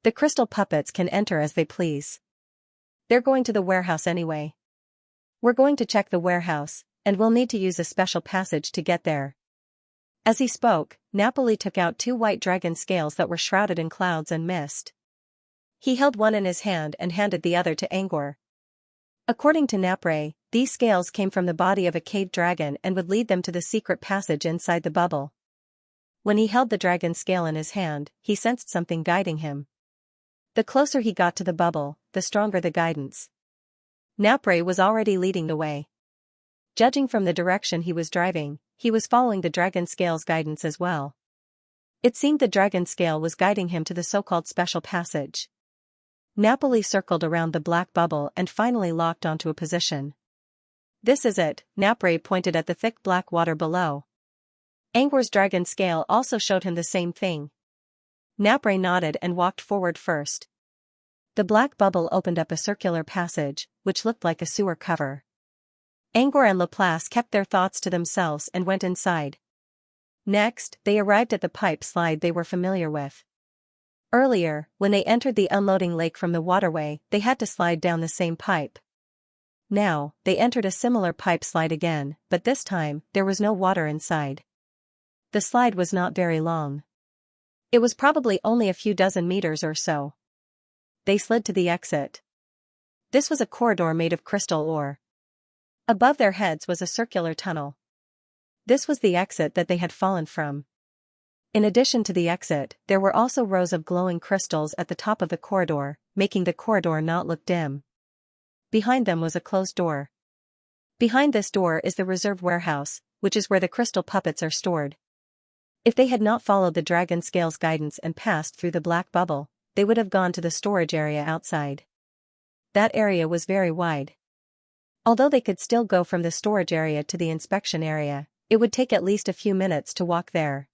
The crystal puppets can enter as they please. They're going to the warehouse anyway. We're going to check the warehouse, and we'll need to use a special passage to get there. As he spoke, Napoli took out 2 white dragon scales that were shrouded in clouds and mist. He held one in his hand and handed the other to Angor. According to Napre, these scales came from the body of a cave dragon and would lead them to the secret passage inside the bubble. When he held the dragon scale in his hand, he sensed something guiding him. The closer he got to the bubble, the stronger the guidance. Napre was already leading the way. Judging from the direction he was driving, he was following the dragon scale's guidance as well. It seemed the dragon scale was guiding him to the so-called special passage. Napoli circled around the black bubble and finally locked onto a position. This is it, Napre pointed at the thick black water below. Angor's dragon scale also showed him the same thing. Napre nodded and walked forward first. The black bubble opened up a circular passage, which looked like a sewer cover. Angor and Laplace kept their thoughts to themselves and went inside. Next, they arrived at the pipe slide they were familiar with. Earlier, when they entered the unloading lake from the waterway, they had to slide down the same pipe. Now, they entered a similar pipe slide again, but this time, there was no water inside. The slide was not very long. It was probably only a few dozen meters or so. They slid to the exit. This was a corridor made of crystal ore. Above their heads was a circular tunnel. This was the exit that they had fallen from. In addition to the exit, there were also rows of glowing crystals at the top of the corridor, making the corridor not look dim. Behind them was a closed door. Behind this door is the reserve warehouse, which is where the crystal puppets are stored. If they had not followed the dragon scale's guidance and passed through the black bubble, they would have gone to the storage area outside. That area was very wide. Although they could still go from the storage area to the inspection area, it would take at least a few minutes to walk there.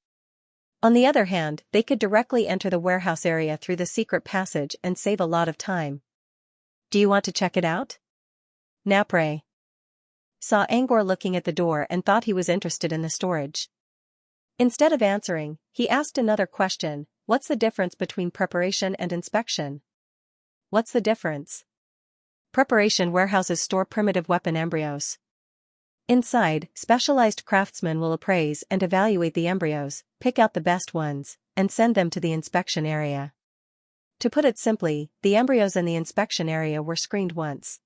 On the other hand, they could directly enter the warehouse area through the secret passage and save a lot of time. Do you want to check it out? Napre saw Angor looking at the door and thought he was interested in the storage. Instead of answering, he asked another question: what's the difference between preparation and inspection? What's the difference? Preparation warehouses store primitive weapon embryos. Inside, specialized craftsmen will appraise and evaluate the embryos, pick out the best ones, and send them to the inspection area. To put it simply, the embryos in the inspection area were screened once.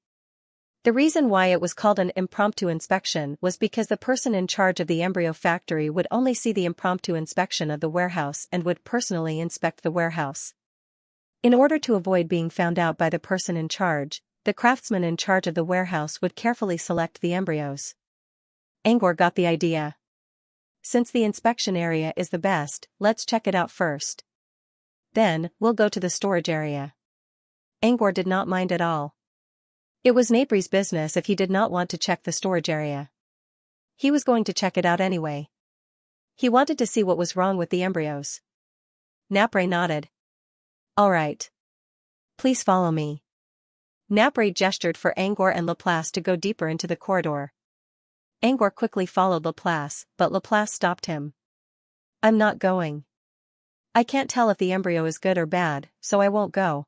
The reason why it was called an impromptu inspection was because the person in charge of the embryo factory would only see the impromptu inspection of the warehouse and would personally inspect the warehouse. In order to avoid being found out by the person in charge, the craftsman in charge of the warehouse would carefully select the embryos. Angor got the idea. Since the inspection area is the best, let's check it out first. Then, we'll go to the storage area. Angor did not mind at all. It was Napre's business if he did not want to check the storage area. He was going to check it out anyway. He wanted to see what was wrong with the embryos. Napre nodded. All right. Please follow me. Napre gestured for Angor and Laplace to go deeper into the corridor. Angor quickly followed Laplace, but Laplace stopped him. I'm not going. I can't tell if the embryo is good or bad, so I won't go.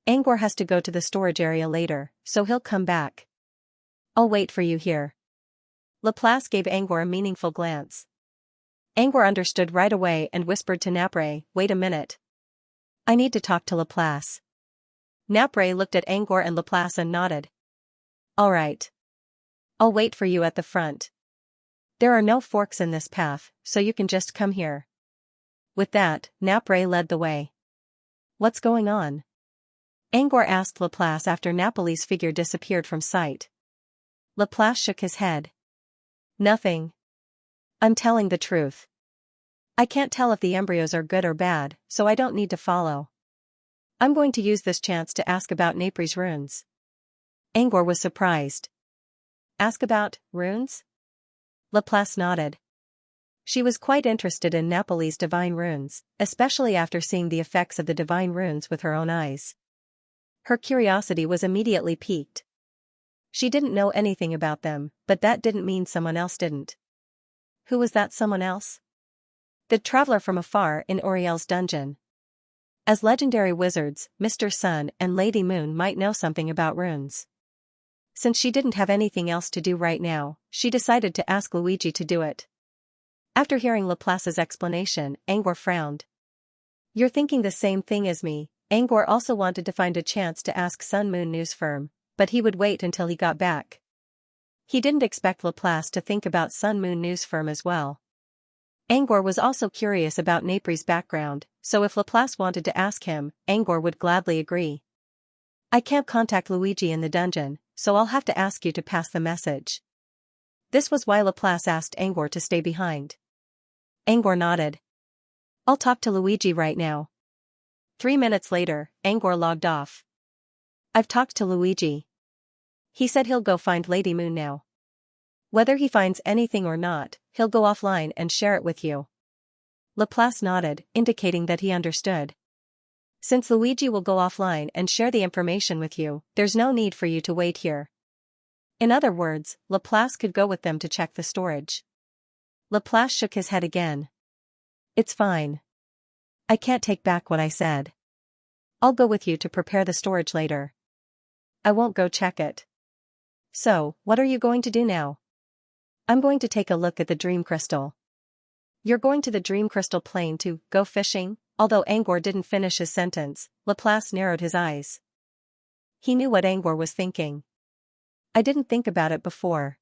Angor has to go to the storage area later, so he'll come back. I'll wait for you here. Laplace gave Angor a meaningful glance. Angor understood right away and whispered to Napre, wait a minute. I need to talk to Laplace. Napre looked at Angor and Laplace and nodded. All right. I'll wait for you at the front. There are no forks in this path, so you can just come here. With that, Napre led the way. What's going on? Angor asked Laplace after Napoli's figure disappeared from sight. Laplace shook his head. Nothing. I'm telling the truth. I can't tell if the embryos are good or bad, so I don't need to follow. I'm going to use this chance to ask about Napre's runes. Angor was surprised. Ask about runes? Laplace nodded. She was quite interested in Napoli's divine runes, especially after seeing the effects of the divine runes with her own eyes. Her curiosity was immediately piqued. She didn't know anything about them, but that didn't mean someone else didn't. Who was that someone else? The traveler from afar in Oriel's dungeon. As legendary wizards, Mr. Sun and Lady Moon might know something about runes. Since she didn't have anything else to do right now, she decided to ask Luigi to do it. After hearing Laplace's explanation, Angor frowned. You're thinking the same thing as me. Angor also wanted to find a chance to ask Sun Moon News Firm, but he would wait until he got back. He didn't expect Laplace to think about Sun Moon News Firm as well. Angor was also curious about Napre's background, so if Laplace wanted to ask him, Angor would gladly agree. I can't contact Luigi in the dungeon, so I'll have to ask you to pass the message. This was why Laplace asked Angor to stay behind. Angor nodded. I'll talk to Luigi right now. 3 minutes later, Angor logged off. I've talked to Luigi. He said he'll go find Lady Moon now. Whether he finds anything or not, he'll go offline and share it with you. Laplace nodded, indicating that he understood. Since Luigi will go offline and share the information with you, there's no need for you to wait here. In other words, Laplace could go with them to check the storage. Laplace shook his head again. It's fine. I can't take back what I said. I'll go with you to prepare the storage later. I won't go check it. So, what are you going to do now? I'm going to take a look at the dream crystal. You're going to the dream crystal plain to go fishing? Although Angor didn't finish his sentence, Laplace narrowed his eyes. He knew what Angor was thinking. I didn't think about it before.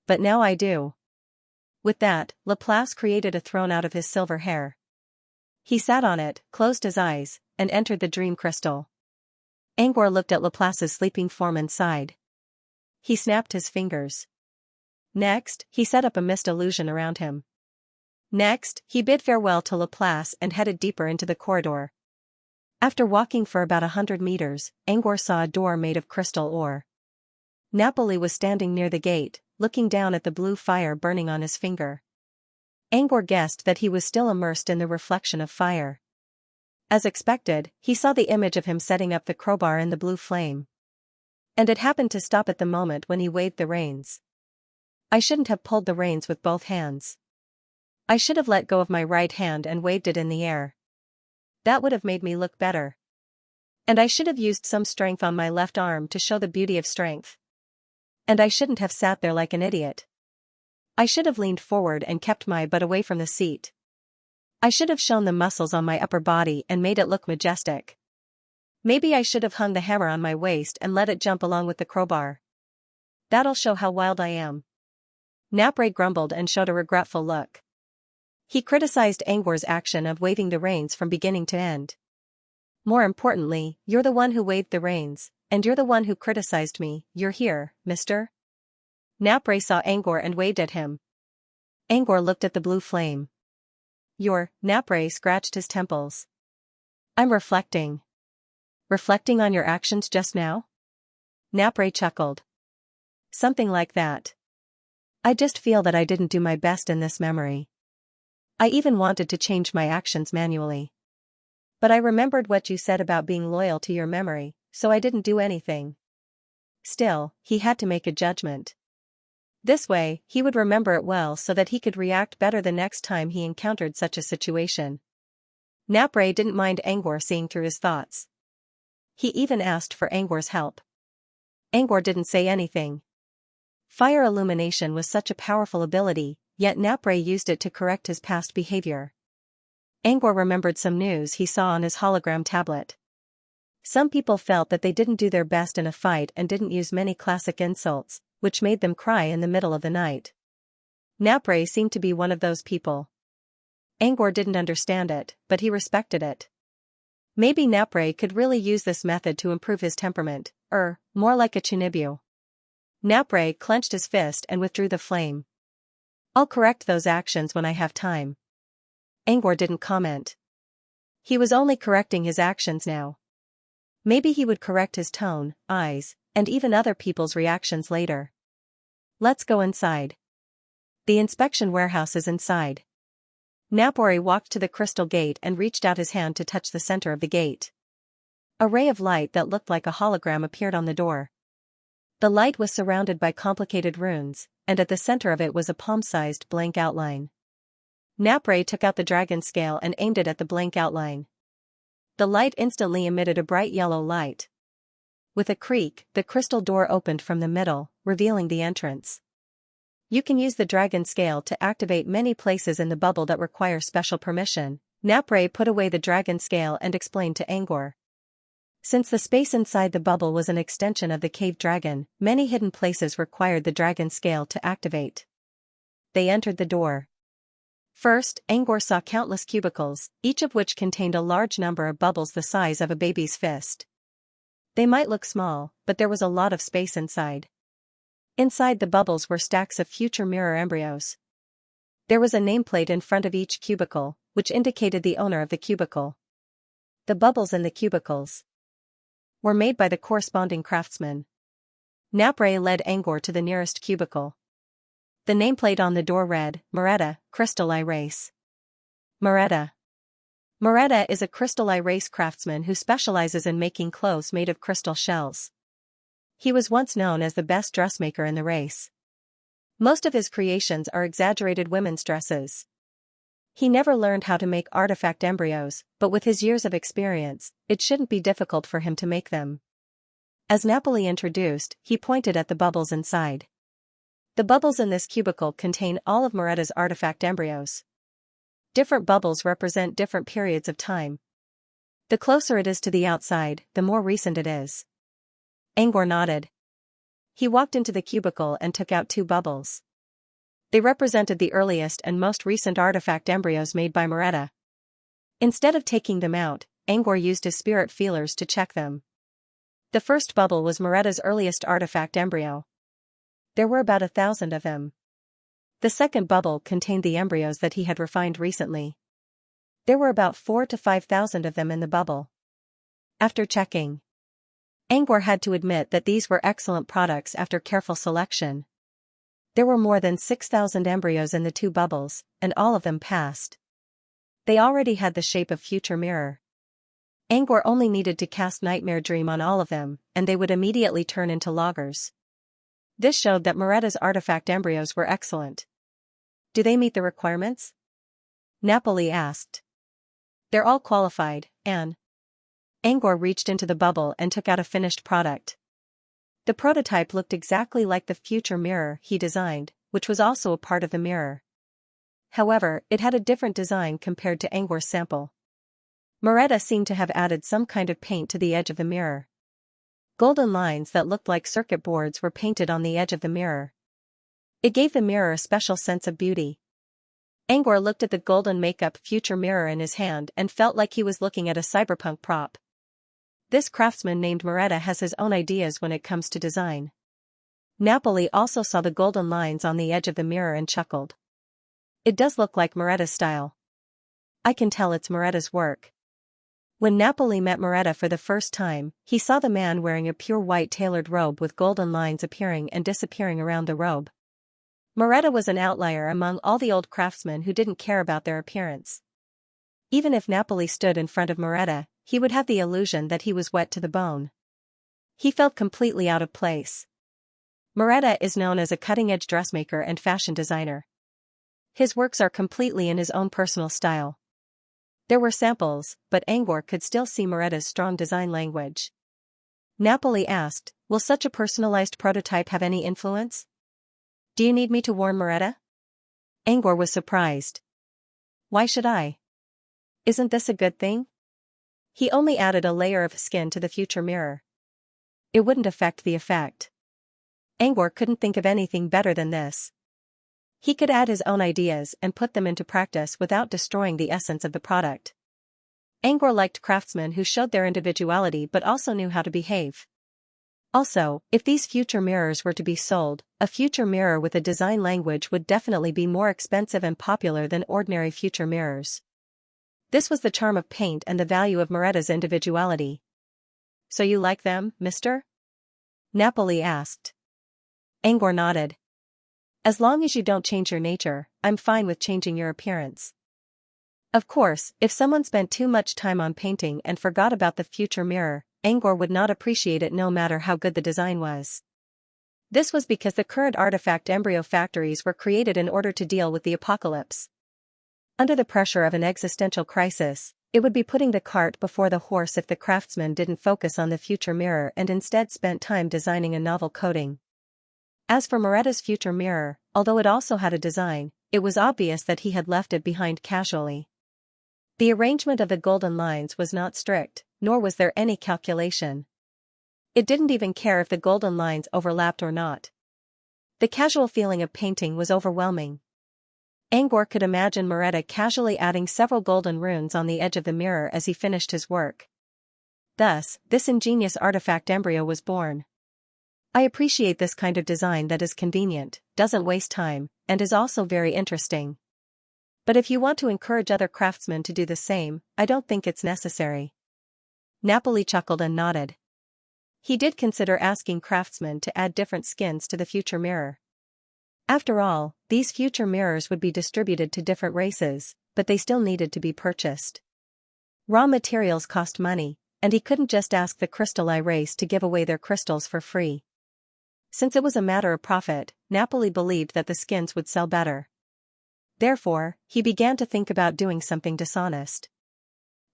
But now I do. With that, Laplace created a throne out of his silver hair. He sat on it, closed his eyes, and entered the dream crystal. Angor looked at Laplace's sleeping form and sighed. He snapped his fingers. Next, he set up a mist illusion around him. Next, he bid farewell to Laplace and headed deeper into the corridor. After walking for about 100 meters, Angor saw a door made of crystal ore. Napoli was standing near the gate, looking down at the blue fire burning on his finger. Angor guessed that he was still immersed in the reflection of fire. As expected, he saw the image of him setting up the crowbar in the blue flame. And it happened to stop at the moment when he waved the reins. I shouldn't have pulled the reins with both hands. I should have let go of my right hand and waved it in the air. That would have made me look better. And I should have used some strength on my left arm to show the beauty of strength. And I shouldn't have sat there like an idiot. I should have leaned forward and kept my butt away from the seat. I should have shown the muscles on my upper body and made it look majestic. Maybe I should have hung the hammer on my waist and let it jump along with the crowbar. That'll show how wild I am. Napre grumbled and showed a regretful look. He criticized Angor's action of waving the reins from beginning to end. More importantly, you're the one who waved the reins, and you're the one who criticized me. You're here, mister? Napre saw Angor and waved at him. Angor looked at the blue flame. Napre scratched his temples. I'm reflecting. Reflecting on your actions just now? Napre chuckled. Something like that. I just feel that I didn't do my best in this memory. I even wanted to change my actions manually. But I remembered what you said about being loyal to your memory, so I didn't do anything. Still, he had to make a judgment. This way, he would remember it well so that he could react better the next time he encountered such a situation. Napre didn't mind Angor seeing through his thoughts. He even asked for Angor's help. Angor didn't say anything. Fire illumination was such a powerful ability, yet Napre used it to correct his past behavior. Angor remembered some news he saw on his hologram tablet. Some people felt that they didn't do their best in a fight and didn't use many classic insults, which made them cry in the middle of the night. Napre seemed to be one of those people. Angor didn't understand it, but he respected it. Maybe Napre could really use this method to improve his temperament, more like a Chunibyo. Napre clenched his fist and withdrew the flame. I'll correct those actions when I have time. Angor didn't comment. He was only correcting his actions now. Maybe he would correct his tone, eyes, and even other people's reactions later. Let's go inside. The inspection warehouse is inside. Napori walked to the crystal gate and reached out his hand to touch the center of the gate. A ray of light that looked like a hologram appeared on the door. The light was surrounded by complicated runes, and at the center of it was a palm-sized blank outline. Napre took out the dragon scale and aimed it at the blank outline. The light instantly emitted a bright yellow light. With a creak, the crystal door opened from the middle, revealing the entrance. You can use the dragon scale to activate many places in the bubble that require special permission. Napre put away the dragon scale and explained to Angor. Since the space inside the bubble was an extension of the cave dragon, many hidden places required the dragon scale to activate. They entered the door. First, Angor saw countless cubicles, each of which contained a large number of bubbles the size of a baby's fist. They might look small, but there was a lot of space inside. Inside the bubbles were stacks of future mirror embryos. There was a nameplate in front of each cubicle, which indicated the owner of the cubicle. The bubbles in the cubicles were made by the corresponding craftsman. Napre led Angor to the nearest cubicle. The nameplate on the door read, Moretta, Crystal Eye Race. Moretta. Moretta is a Crystal Eye Race craftsman who specializes in making clothes made of crystal shells. He was once known as the best dressmaker in the race. Most of his creations are exaggerated women's dresses. He never learned how to make artifact embryos, but with his years of experience, it shouldn't be difficult for him to make them. As Napoli introduced, he pointed at the bubbles inside. The bubbles in this cubicle contain all of Moretta's artifact embryos. Different bubbles represent different periods of time. The closer it is to the outside, the more recent it is. Angor nodded. He walked into the cubicle and took out 2 bubbles. They represented the earliest and most recent artifact embryos made by Moretta. Instead of taking them out, Angor used his spirit feelers to check them. The first bubble was Moretta's earliest artifact embryo. There were about 1,000 of them. The second bubble contained the embryos that he had refined recently. There were about 4,000 to 5,000 of them in the bubble. After checking, Angor had to admit that these were excellent products after careful selection. There were more than 6,000 embryos in the 2 bubbles, and all of them passed. They already had the shape of future mirror. Angor only needed to cast Nightmare Dream on all of them, and they would immediately turn into loggers. This showed that Moretta's artifact embryos were excellent. Do they meet the requirements? Napoli asked. They're all qualified, and Angor reached into the bubble and took out a finished product. The prototype looked exactly like the future mirror he designed, which was also a part of the mirror. However, it had a different design compared to Angor's sample. Moretta seemed to have added some kind of paint to the edge of the mirror. Golden lines that looked like circuit boards were painted on the edge of the mirror. It gave the mirror a special sense of beauty. Angor looked at the golden makeup future mirror in his hand and felt like he was looking at a cyberpunk prop. This craftsman named Moretta has his own ideas when it comes to design. Napoli also saw the golden lines on the edge of the mirror and chuckled. It does look like Moretta's style. I can tell it's Moretta's work. When Napoli met Moretta for the first time, he saw the man wearing a pure white tailored robe with golden lines appearing and disappearing around the robe. Moretta was an outlier among all the old craftsmen who didn't care about their appearance. Even if Napoli stood in front of Moretta, he would have the illusion that he was wet to the bone. He felt completely out of place. Moretta is known as a cutting-edge dressmaker and fashion designer. His works are completely in his own personal style. There were samples, but Angor could still see Moretta's strong design language. Napoli asked, will such a personalized prototype have any influence? Do you need me to warn Moretta? Angor was surprised. Why should I? Isn't this a good thing? He only added a layer of skin to the future mirror. It wouldn't affect the effect. Angor couldn't think of anything better than this. He could add his own ideas and put them into practice without destroying the essence of the product. Angor liked craftsmen who showed their individuality but also knew how to behave. Also, if these future mirrors were to be sold, a future mirror with a design language would definitely be more expensive and popular than ordinary future mirrors. This was the charm of paint and the value of Moretta's individuality. So you like them, mister? Napoli asked. Angor nodded. As long as you don't change your nature, I'm fine with changing your appearance. Of course, if someone spent too much time on painting and forgot about the future mirror, Angor would not appreciate it no matter how good the design was. This was because the current artifact embryo factories were created in order to deal with the apocalypse. Under the pressure of an existential crisis, it would be putting the cart before the horse if the craftsman didn't focus on the future mirror and instead spent time designing a novel coating. As for Moretta's future mirror, although it also had a design, it was obvious that he had left it behind casually. The arrangement of the golden lines was not strict, nor was there any calculation. It didn't even care if the golden lines overlapped or not. The casual feeling of painting was overwhelming. Angor could imagine Moretta casually adding several golden runes on the edge of the mirror as he finished his work. Thus, this ingenious artifact embryo was born. I appreciate this kind of design that is convenient, doesn't waste time, and is also very interesting. But if you want to encourage other craftsmen to do the same, I don't think it's necessary. Napoli chuckled and nodded. He did consider asking craftsmen to add different skins to the future mirror. After all, these future mirrors would be distributed to different races, but they still needed to be purchased. Raw materials cost money, and he couldn't just ask the Crystal Eye race to give away their crystals for free. Since it was a matter of profit, Napoli believed that the skins would sell better. Therefore, he began to think about doing something dishonest.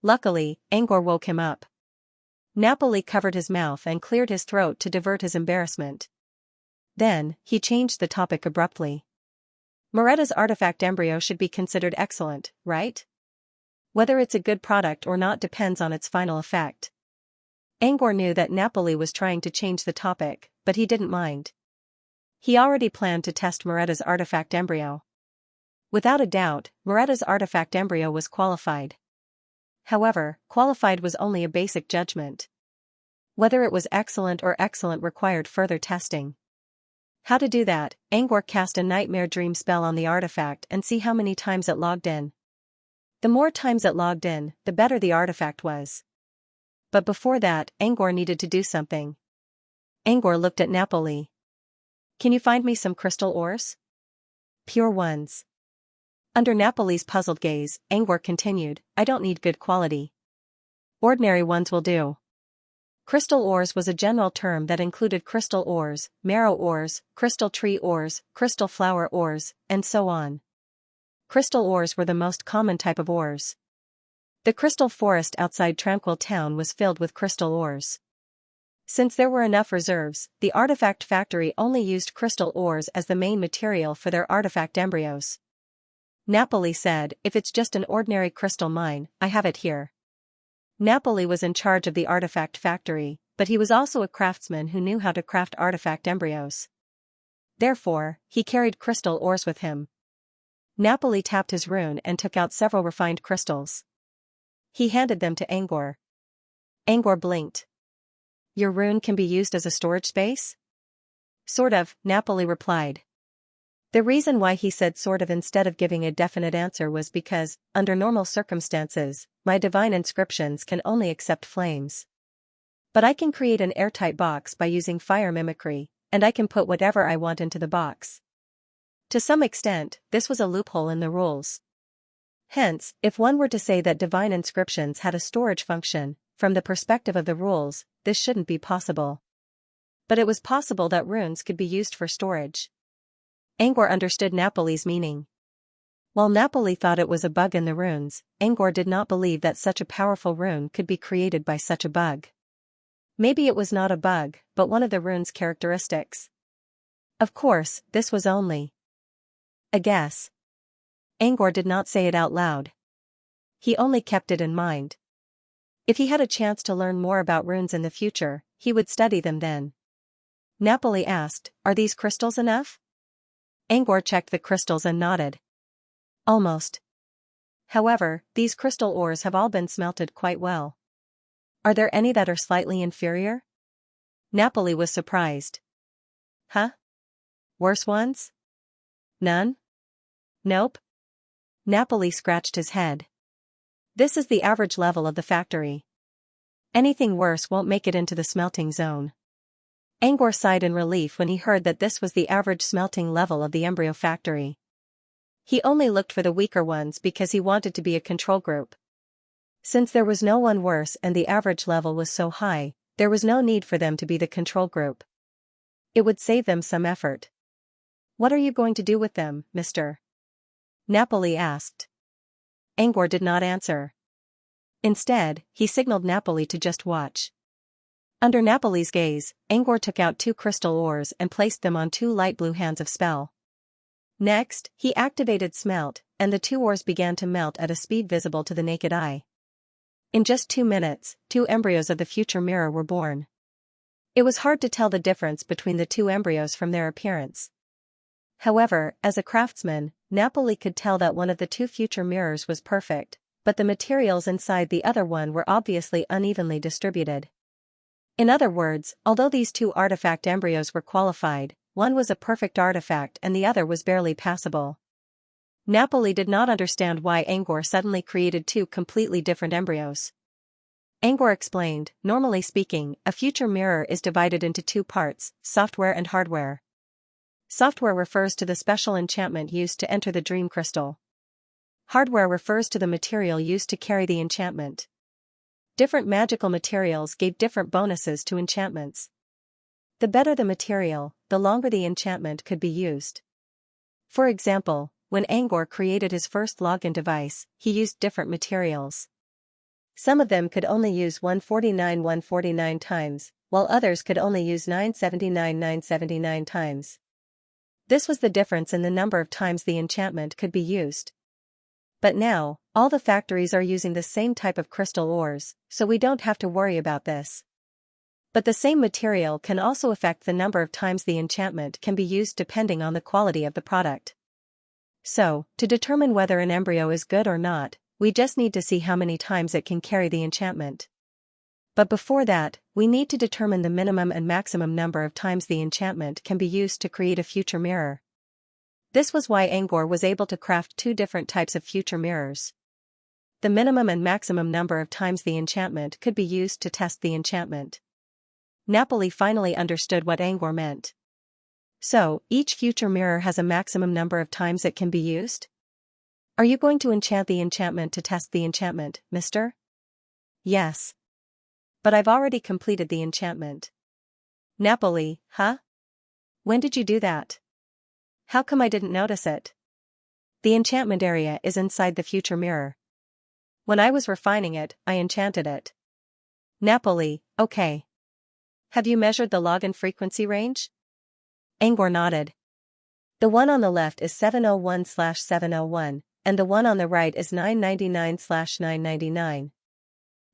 Luckily, Angor woke him up. Napoli covered his mouth and cleared his throat to divert his embarrassment. Then, he changed the topic abruptly. Moretta's artifact embryo should be considered excellent, right? Whether it's a good product or not depends on its final effect. Angor knew that Napoli was trying to change the topic, but he didn't mind. He already planned to test Moretta's artifact embryo. Without a doubt, Moretta's artifact embryo was qualified. However, qualified was only a basic judgment. Whether it was excellent or excellent required further testing. How to do that? Angor cast a nightmare dream spell on the artifact and see how many times it logged in. The more times it logged in, the better the artifact was. But before that, Angor needed to do something. Angor looked at Napoli. Can you find me some crystal ores? Pure ones. Under Napoli's puzzled gaze, Angor continued, I don't need good quality. Ordinary ones will do. Crystal ores was a general term that included crystal ores, marrow ores, crystal tree ores, crystal flower ores, and so on. Crystal ores were the most common type of ores. The crystal forest outside Tranquil Town was filled with crystal ores. Since there were enough reserves, the artifact factory only used crystal ores as the main material for their artifact embryos. Napoli said, if it's just an ordinary crystal mine, I have it here. Napoli was in charge of the artifact factory, but he was also a craftsman who knew how to craft artifact embryos. Therefore, he carried crystal ores with him. Napoli tapped his rune and took out several refined crystals. He handed them to Angor. Angor blinked. Your rune can be used as a storage space? Sort of, Napoli replied. The reason why he said sort of instead of giving a definite answer was because, under normal circumstances, my divine inscriptions can only accept flames. But I can create an airtight box by using fire mimicry, and I can put whatever I want into the box. To some extent, this was a loophole in the rules. Hence, if one were to say that divine inscriptions had a storage function, from the perspective of the rules, this shouldn't be possible. But it was possible that runes could be used for storage. Angor understood Napoli's meaning. While Napoli thought it was a bug in the runes, Angor did not believe that such a powerful rune could be created by such a bug. Maybe it was not a bug, but one of the rune's characteristics. Of course, this was only a guess. Angor did not say it out loud. he only kept it in mind. If he had a chance to learn more about runes in the future, he would study them then. Napoli asked, "Are these crystals enough?" Angor checked the crystals and nodded. "Almost. However, these crystal ores have all been smelted quite well. Are there any that are slightly inferior?" Napoli was surprised. "Huh? Worse ones? None?" "Nope." Napoli scratched his head. "This is the average level of the factory. Anything worse won't make it into the smelting zone." Angor sighed in relief when he heard that this was the average smelting level of the embryo factory. He only looked for the weaker ones because he wanted to be a control group. Since there was no one worse and the average level was so high, there was no need for them to be the control group. It would save them some effort. "What are you going to do with them, Mr.?" Napoli asked. Angor did not answer. Instead, he signaled Napoli to just watch. Under Napoli's gaze, Angor took out 2 crystal ores and placed them on 2 light blue hands of spell. Next, he activated Smelt, and the 2 ores began to melt at a speed visible to the naked eye. In just 2 minutes, 2 embryos of the future mirror were born. It was hard to tell the difference between the 2 embryos from their appearance. However, as a craftsman, Napoli could tell that one of the 2 future mirrors was perfect, but the materials inside the other one were obviously unevenly distributed. In other words, although these 2 artifact embryos were qualified, one was a perfect artifact and the other was barely passable. Napoli did not understand why Angor suddenly created 2 completely different embryos. Angor explained, "Normally speaking, a future mirror is divided into 2 parts, software and hardware. Software refers to the special enchantment used to enter the dream crystal. Hardware refers to the material used to carry the enchantment. Different magical materials gave different bonuses to enchantments. The better the material, the longer the enchantment could be used. For example, when Angor created his first login device, he used different materials. Some of them could only use 149 times, while others could only use 979 times. This was the difference in the number of times the enchantment could be used. But now, all the factories are using the same type of crystal ores, so we don't have to worry about this. But the same material can also affect the number of times the enchantment can be used depending on the quality of the product. So, to determine whether an embryo is good or not, we just need to see how many times it can carry the enchantment. But before that, we need to determine the minimum and maximum number of times the enchantment can be used to create a future mirror. This was why Angor was able to craft 2 different types of future mirrors. The minimum and maximum number of times the enchantment could be used to test the enchantment. Napoli finally understood what Angor meant. "So, each future mirror has a maximum number of times it can be used? Are you going to enchant the enchantment to test the enchantment, mister?" "Yes. But I've already completed the enchantment." "Napoli, huh? When did you do that? How come I didn't notice it?" "The enchantment area is inside the future mirror. When I was refining it, I enchanted it." Napoli, okay. Have you measured the login frequency range? Angor nodded. The one on the left is 701/701, and the one on the right is 999/999.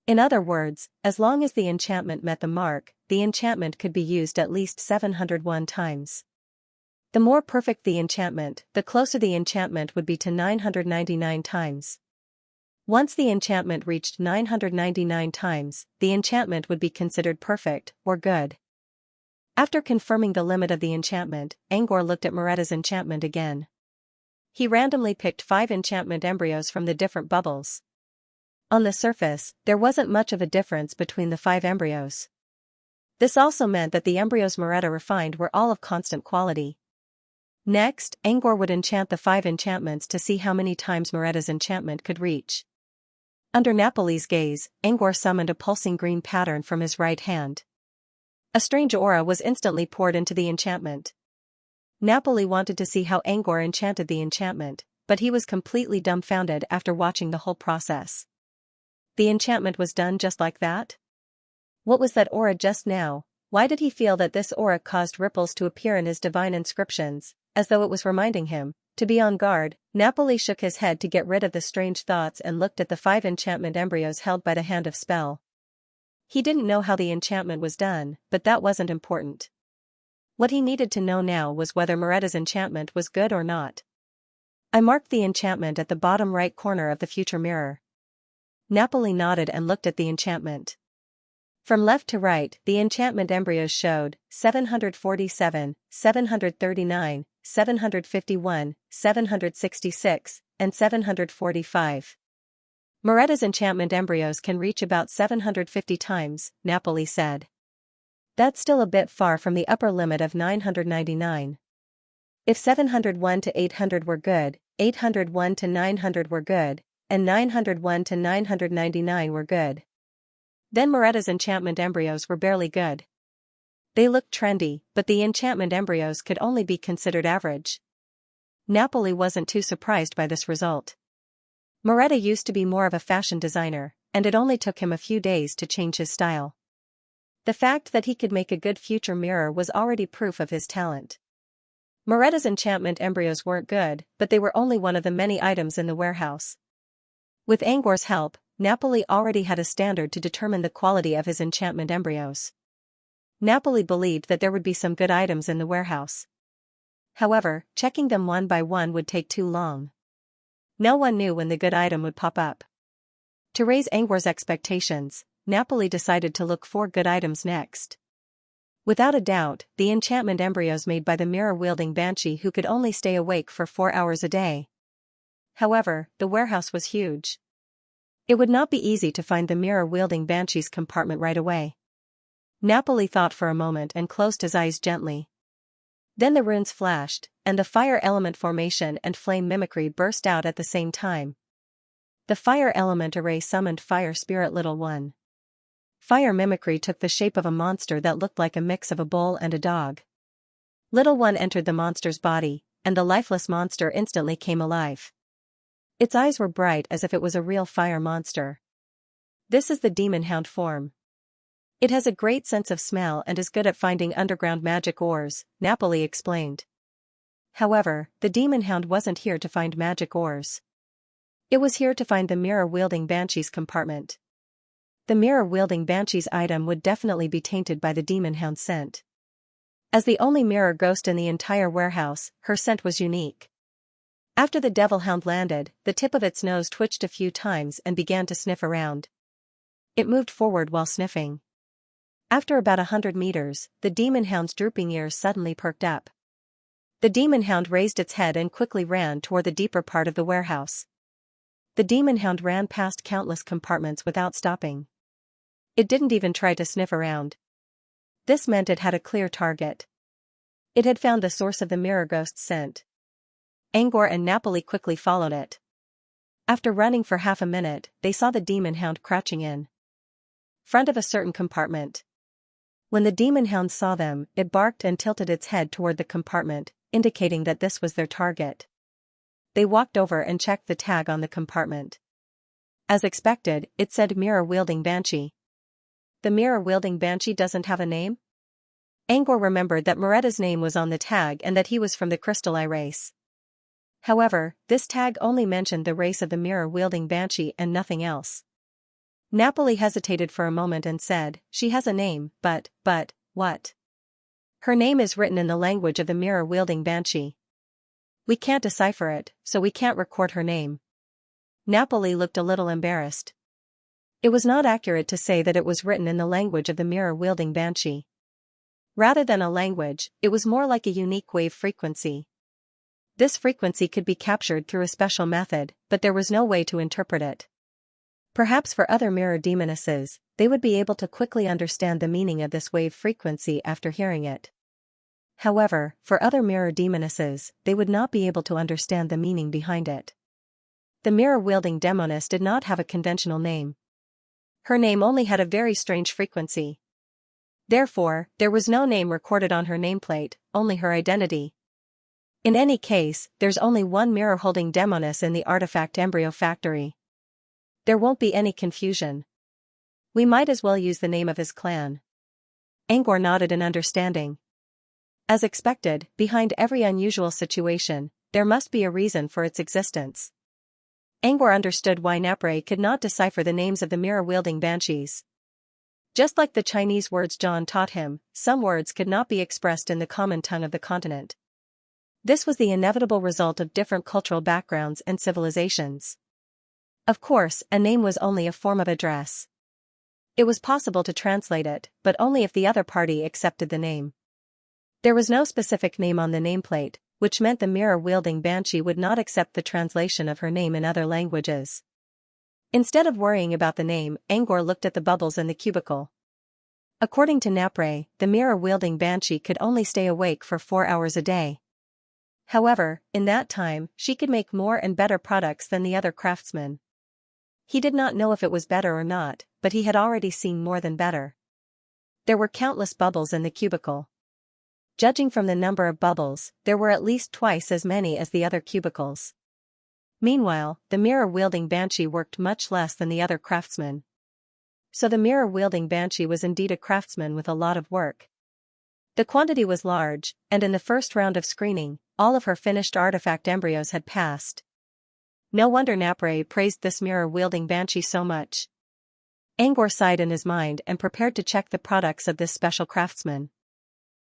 In other words, as long as the enchantment met the mark, the enchantment could be used at least 701 times. The more perfect the enchantment, the closer the enchantment would be to 999 times. Once the enchantment reached 999 times, the enchantment would be considered perfect, or good. After confirming the limit of the enchantment, Angor looked at Moretta's enchantment again. He randomly picked 5 enchantment embryos from the different bubbles. On the surface, there wasn't much of a difference between the 5 embryos. This also meant that the embryos Moretta refined were all of constant quality. Next, Angor would enchant the 5 enchantments to see how many times Moretta's enchantment could reach. Under Napoli's gaze, Angor summoned a pulsing green pattern from his right hand. A strange aura was instantly poured into the enchantment. Napoli wanted to see how Angor enchanted the enchantment, but he was completely dumbfounded after watching the whole process. The enchantment was done just like that? What was that aura just now? Why did he feel that this aura caused ripples to appear in his divine inscriptions, as though it was reminding him, To be on guard, Napoli shook his head to get rid of the strange thoughts and looked at the 5 enchantment embryos held by the hand of spell. He didn't know how the enchantment was done, but that wasn't important. What he needed to know now was whether Moretta's enchantment was good or not. I marked the enchantment at the bottom right corner of the future mirror. Napoli nodded and looked at the enchantment. From left to right, the enchantment embryos showed 747, 739, 751, 766, and 745. Moretta's enchantment embryos can reach about 750 times, Napoli said. That's still a bit far from the upper limit of 999. If 701 to 800 were good, 801 to 900 were good, and 901 to 999 were good, then Moretta's enchantment embryos were barely good. They looked trendy, but the enchantment embryos could only be considered average. Napoli wasn't too surprised by this result. Moretta used to be more of a fashion designer, and it only took him a few days to change his style. The fact that he could make a good future mirror was already proof of his talent. Moretta's enchantment embryos weren't good, but they were only one of the many items in the warehouse. With Angor's help, Napoli already had a standard to determine the quality of his enchantment embryos. Napoli believed that there would be some good items in the warehouse. However, checking them one by one would take too long. No one knew when the good item would pop up. To raise Angor's expectations, Napoli decided to look for good items next. Without a doubt, the enchantment embryos made by the mirror-wielding banshee who could only stay awake for 4 hours a day. However, the warehouse was huge. It would not be easy to find the mirror-wielding banshee's compartment right away. Napoli thought for a moment and closed his eyes gently. Then the runes flashed, and the fire element formation and flame mimicry burst out at the same time. The fire element array summoned Fire Spirit Little One. Fire mimicry took the shape of a monster that looked like a mix of a bull and a dog. Little One entered the monster's body, and the lifeless monster instantly came alive. Its eyes were bright as if it was a real fire monster. This is the demon hound form. It has a great sense of smell and is good at finding underground magic ores, Napoli explained. However, the demon hound wasn't here to find magic ores. It was here to find the mirror-wielding banshee's compartment. The mirror-wielding banshee's item would definitely be tainted by the demon hound's scent. As the only mirror ghost in the entire warehouse, her scent was unique. After the devil hound landed, the tip of its nose twitched a few times and began to sniff around. It moved forward while sniffing. After about 100 meters, the demon hound's drooping ears suddenly perked up. The demon hound raised its head and quickly ran toward the deeper part of the warehouse. The demon hound ran past countless compartments without stopping. It didn't even try to sniff around. This meant it had a clear target. It had found the source of the mirror ghost's scent. Angor and Napoli quickly followed it. After running for half a minute, they saw the demon hound crouching in front of a certain compartment. When the demon hound saw them, it barked and tilted its head toward the compartment, indicating that this was their target. They walked over and checked the tag on the compartment. As expected, it said mirror-wielding banshee. The mirror-wielding banshee doesn't have a name? Angor remembered that Moretta's name was on the tag and that he was from the Crystal Eye race. However, this tag only mentioned the race of the mirror-wielding banshee and nothing else. Napoli hesitated for a moment and said, "She has a name, but, what? Her name is written in the language of the mirror-wielding banshee. We can't decipher it, so we can't record her name." Napoli looked a little embarrassed. It was not accurate to say that it was written in the language of the mirror-wielding banshee. Rather than a language, it was more like a unique wave frequency. This frequency could be captured through a special method, but there was no way to interpret it. Perhaps for other mirror demonesses, they would be able to quickly understand the meaning of this wave frequency after hearing it. However, for other mirror demonesses, they would not be able to understand the meaning behind it. The mirror-wielding demoness did not have a conventional name. Her name only had a very strange frequency. Therefore, there was no name recorded on her nameplate, only her identity. In any case, there's only one mirror-holding demoness in the artifact embryo factory. There won't be any confusion. We might as well use the name of his clan. Angor nodded in understanding. As expected, behind every unusual situation, there must be a reason for its existence. Angor understood why Napre could not decipher the names of the mirror-wielding banshees. Just like the Chinese words John taught him, some words could not be expressed in the common tongue of the continent. This was the inevitable result of different cultural backgrounds and civilizations. Of course, a name was only a form of address. It was possible to translate it, but only if the other party accepted the name. There was no specific name on the nameplate, which meant the mirror-wielding banshee would not accept the translation of her name in other languages. Instead of worrying about the name, Angor looked at the bubbles in the cubicle. According to Napre, the mirror-wielding banshee could only stay awake for 4 hours a day. However, in that time, she could make more and better products than the other craftsmen. He did not know if it was better or not, but he had already seen more than better. There were countless bubbles in the cubicle. Judging from the number of bubbles, there were at least twice as many as the other cubicles. Meanwhile, the mirror-wielding banshee worked much less than the other craftsmen. So the mirror-wielding banshee was indeed a craftsman with a lot of work. The quantity was large, and in the first round of screening, all of her finished artifact embryos had passed. No wonder Napre praised this mirror-wielding banshee so much. Angor sighed in his mind and prepared to check the products of this special craftsman.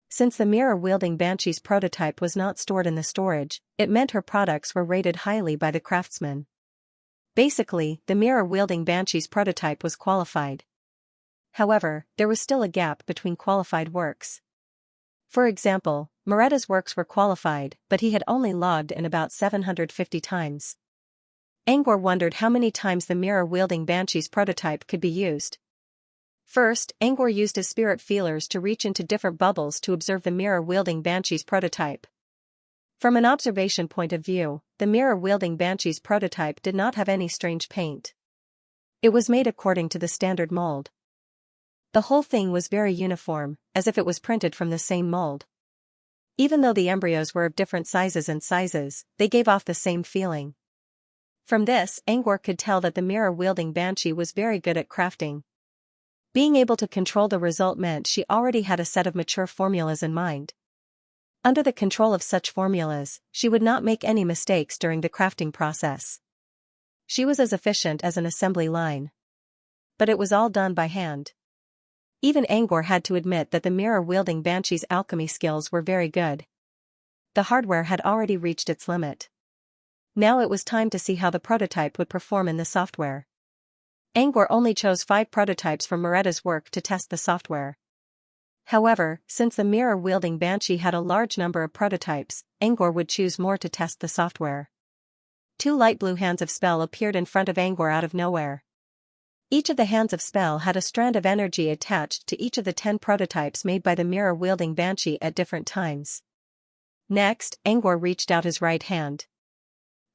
Since the mirror-wielding banshee's prototype was not stored in the storage, it meant her products were rated highly by the craftsman. Basically, the mirror-wielding banshee's prototype was qualified. However, there was still a gap between qualified works. For example, Moretta's works were qualified, but he had only logged in about 750 times. Angor wondered how many times the mirror-wielding banshee's prototype could be used. First, Angor used his spirit feelers to reach into different bubbles to observe the mirror-wielding banshee's prototype. From an observation point of view, the mirror-wielding banshee's prototype did not have any strange paint. It was made according to the standard mold. The whole thing was very uniform, as if it was printed from the same mold. Even though the embryos were of different sizes, they gave off the same feeling. From this, Angor could tell that the mirror-wielding banshee was very good at crafting. Being able to control the result meant she already had a set of mature formulas in mind. Under the control of such formulas, she would not make any mistakes during the crafting process. She was as efficient as an assembly line. But it was all done by hand. Even Angor had to admit that the mirror-wielding banshee's alchemy skills were very good. The hardware had already reached its limit. Now it was time to see how the prototype would perform in the software. Angor only chose 5 prototypes from Moretta's work to test the software. However, since the mirror-wielding banshee had a large number of prototypes, Angor would choose more to test the software. 2 light blue hands of spell appeared in front of Angor out of nowhere. Each of the hands of spell had a strand of energy attached to each of the 10 prototypes made by the mirror-wielding banshee at different times. Next, Angor reached out his right hand.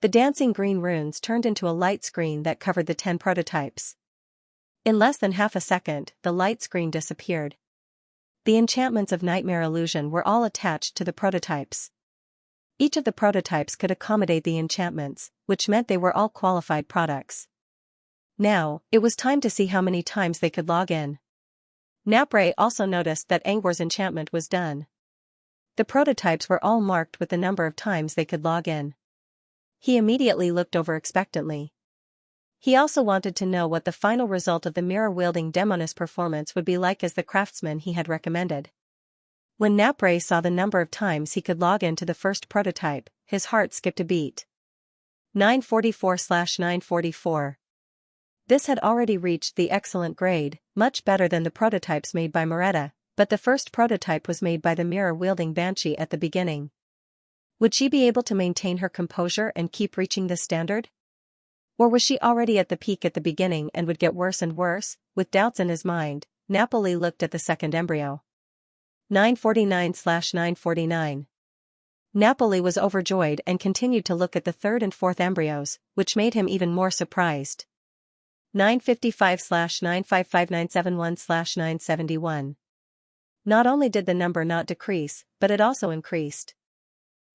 The dancing green runes turned into a light screen that covered the 10 prototypes. In less than half a second, the light screen disappeared. The enchantments of Nightmare Illusion were all attached to the prototypes. Each of the prototypes could accommodate the enchantments, which meant they were all qualified products. Now, it was time to see how many times they could log in. Napre also noticed that Angor's enchantment was done. The prototypes were all marked with the number of times they could log in. He immediately looked over expectantly. He also wanted to know what the final result of the mirror-wielding demoness performance would be like as the craftsman he had recommended. When Napre saw the number of times he could log into the first prototype, his heart skipped a beat. 944/944. This had already reached the excellent grade, much better than the prototypes made by Moretta, but the first prototype was made by the mirror-wielding banshee at the beginning. Would she be able to maintain her composure and keep reaching this standard? Or was she already at the peak at the beginning and would get worse and worse? With doubts in his mind, Napoli looked at the second embryo. 949/949. Napoli was overjoyed and continued to look at the third and fourth embryos, which made him even more surprised. 955/955/971/971. Not only did the number not decrease, but it also increased.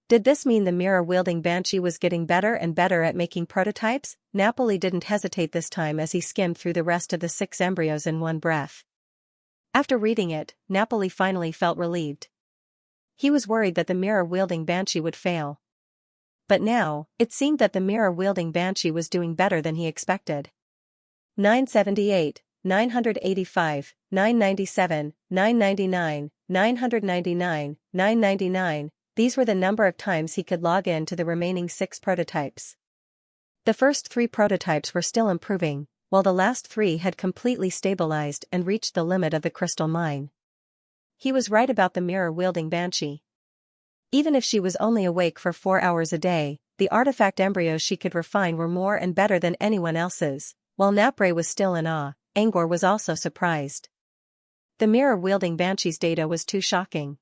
Did this mean the mirror-wielding banshee was getting better and better at making prototypes? Napoli didn't hesitate this time as he skimmed through the rest of the 6 embryos in one breath. After reading it, Napoli finally felt relieved. He was worried that the mirror-wielding banshee would fail. But now, it seemed that the mirror-wielding banshee was doing better than he expected. 978, 985, 997, 999, 999, 999, these were the number of times he could log in to the remaining 6 prototypes. The first 3 prototypes were still improving, while the last 3 had completely stabilized and reached the limit of the crystal mine. He was right about the mirror-wielding banshee. Even if she was only awake for 4 hours a day, the artifact embryos she could refine were more and better than anyone else's. While Napre was still in awe, Angor was also surprised. The mirror-wielding banshee's data was too shocking.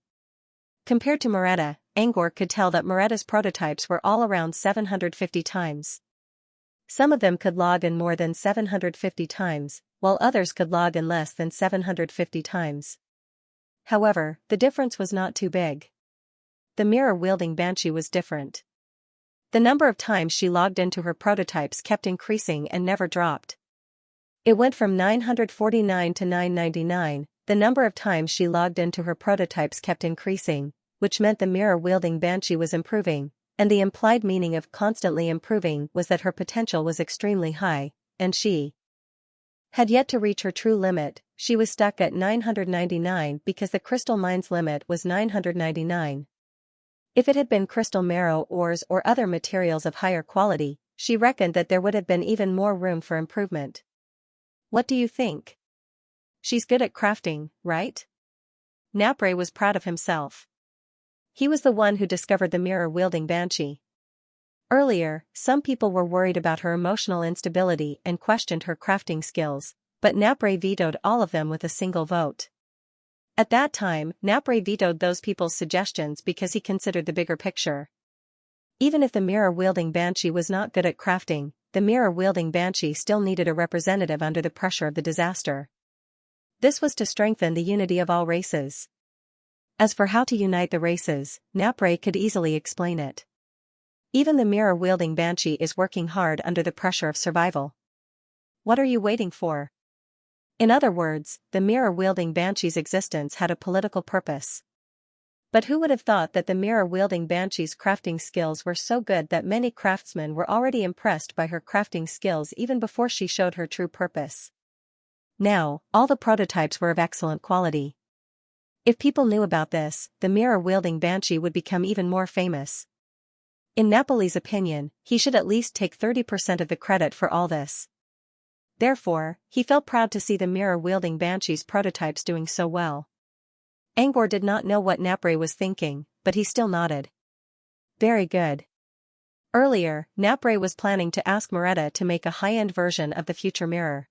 Compared to Moretta, Angor could tell that Moretta's prototypes were all around 750 times. Some of them could log in more than 750 times, while others could log in less than 750 times. However, the difference was not too big. The mirror-wielding banshee was different. The number of times she logged into her prototypes kept increasing and never dropped. It went from 949 to 999, the number of times she logged into her prototypes kept increasing, which meant the mirror-wielding banshee was improving, and the implied meaning of constantly improving was that her potential was extremely high, and she had yet to reach her true limit. She was stuck at 999 because the crystal mine's limit was 999. If it had been crystal marrow ores or other materials of higher quality, she reckoned that there would have been even more room for improvement. What do you think? She's good at crafting, right? Napre was proud of himself. He was the one who discovered the mirror-wielding banshee. Earlier, some people were worried about her emotional instability and questioned her crafting skills, but Napre vetoed all of them with a single vote. At that time, Napre vetoed those people's suggestions because he considered the bigger picture. Even if the mirror-wielding banshee was not good at crafting, the mirror-wielding banshee still needed a representative under the pressure of the disaster. This was to strengthen the unity of all races. As for how to unite the races, Napre could easily explain it. Even the mirror-wielding banshee is working hard under the pressure of survival. What are you waiting for? In other words, the mirror-wielding banshee's existence had a political purpose. But who would have thought that the mirror-wielding banshee's crafting skills were so good that many craftsmen were already impressed by her crafting skills even before she showed her true purpose. Now, all the prototypes were of excellent quality. If people knew about this, the mirror-wielding banshee would become even more famous. In Napoli's opinion, he should at least take 30% of the credit for all this. Therefore, he felt proud to see the mirror-wielding banshee's prototypes doing so well. Angor did not know what Napre was thinking, but he still nodded. Very good. Earlier, Napre was planning to ask Moretta to make a high-end version of the future mirror.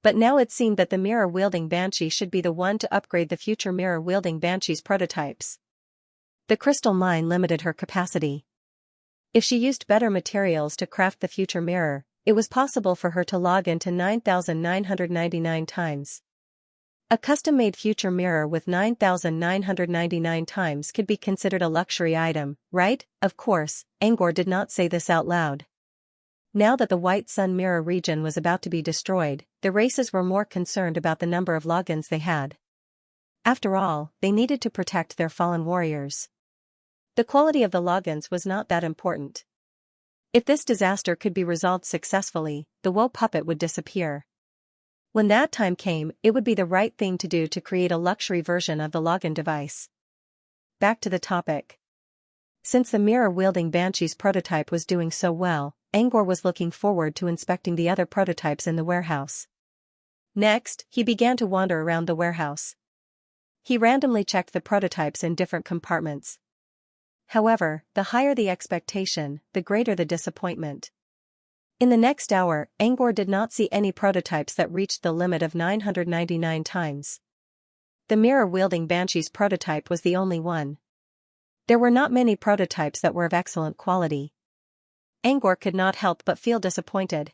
But now it seemed that the mirror-wielding banshee should be the one to upgrade the future mirror-wielding banshee's prototypes. The crystal mine limited her capacity. If she used better materials to craft the future mirror, it was possible for her to log into 9,999 times. A custom-made future mirror with 9,999 times could be considered a luxury item, right? Of course, Angor did not say this out loud. Now that the White Sun Mirror region was about to be destroyed, the races were more concerned about the number of logins they had. After all, they needed to protect their fallen warriors. The quality of the logins was not that important. If this disaster could be resolved successfully, the woe puppet would disappear. When that time came, it would be the right thing to do to create a luxury version of the login device. Back to the topic. Since the mirror-wielding banshee's prototype was doing so well, Angor was looking forward to inspecting the other prototypes in the warehouse. Next, he began to wander around the warehouse. He randomly checked the prototypes in different compartments. However, the higher the expectation, the greater the disappointment. In the next hour, Angor did not see any prototypes that reached the limit of 999 times. The mirror-wielding banshee's prototype was the only one. There were not many prototypes that were of excellent quality. Angor could not help but feel disappointed.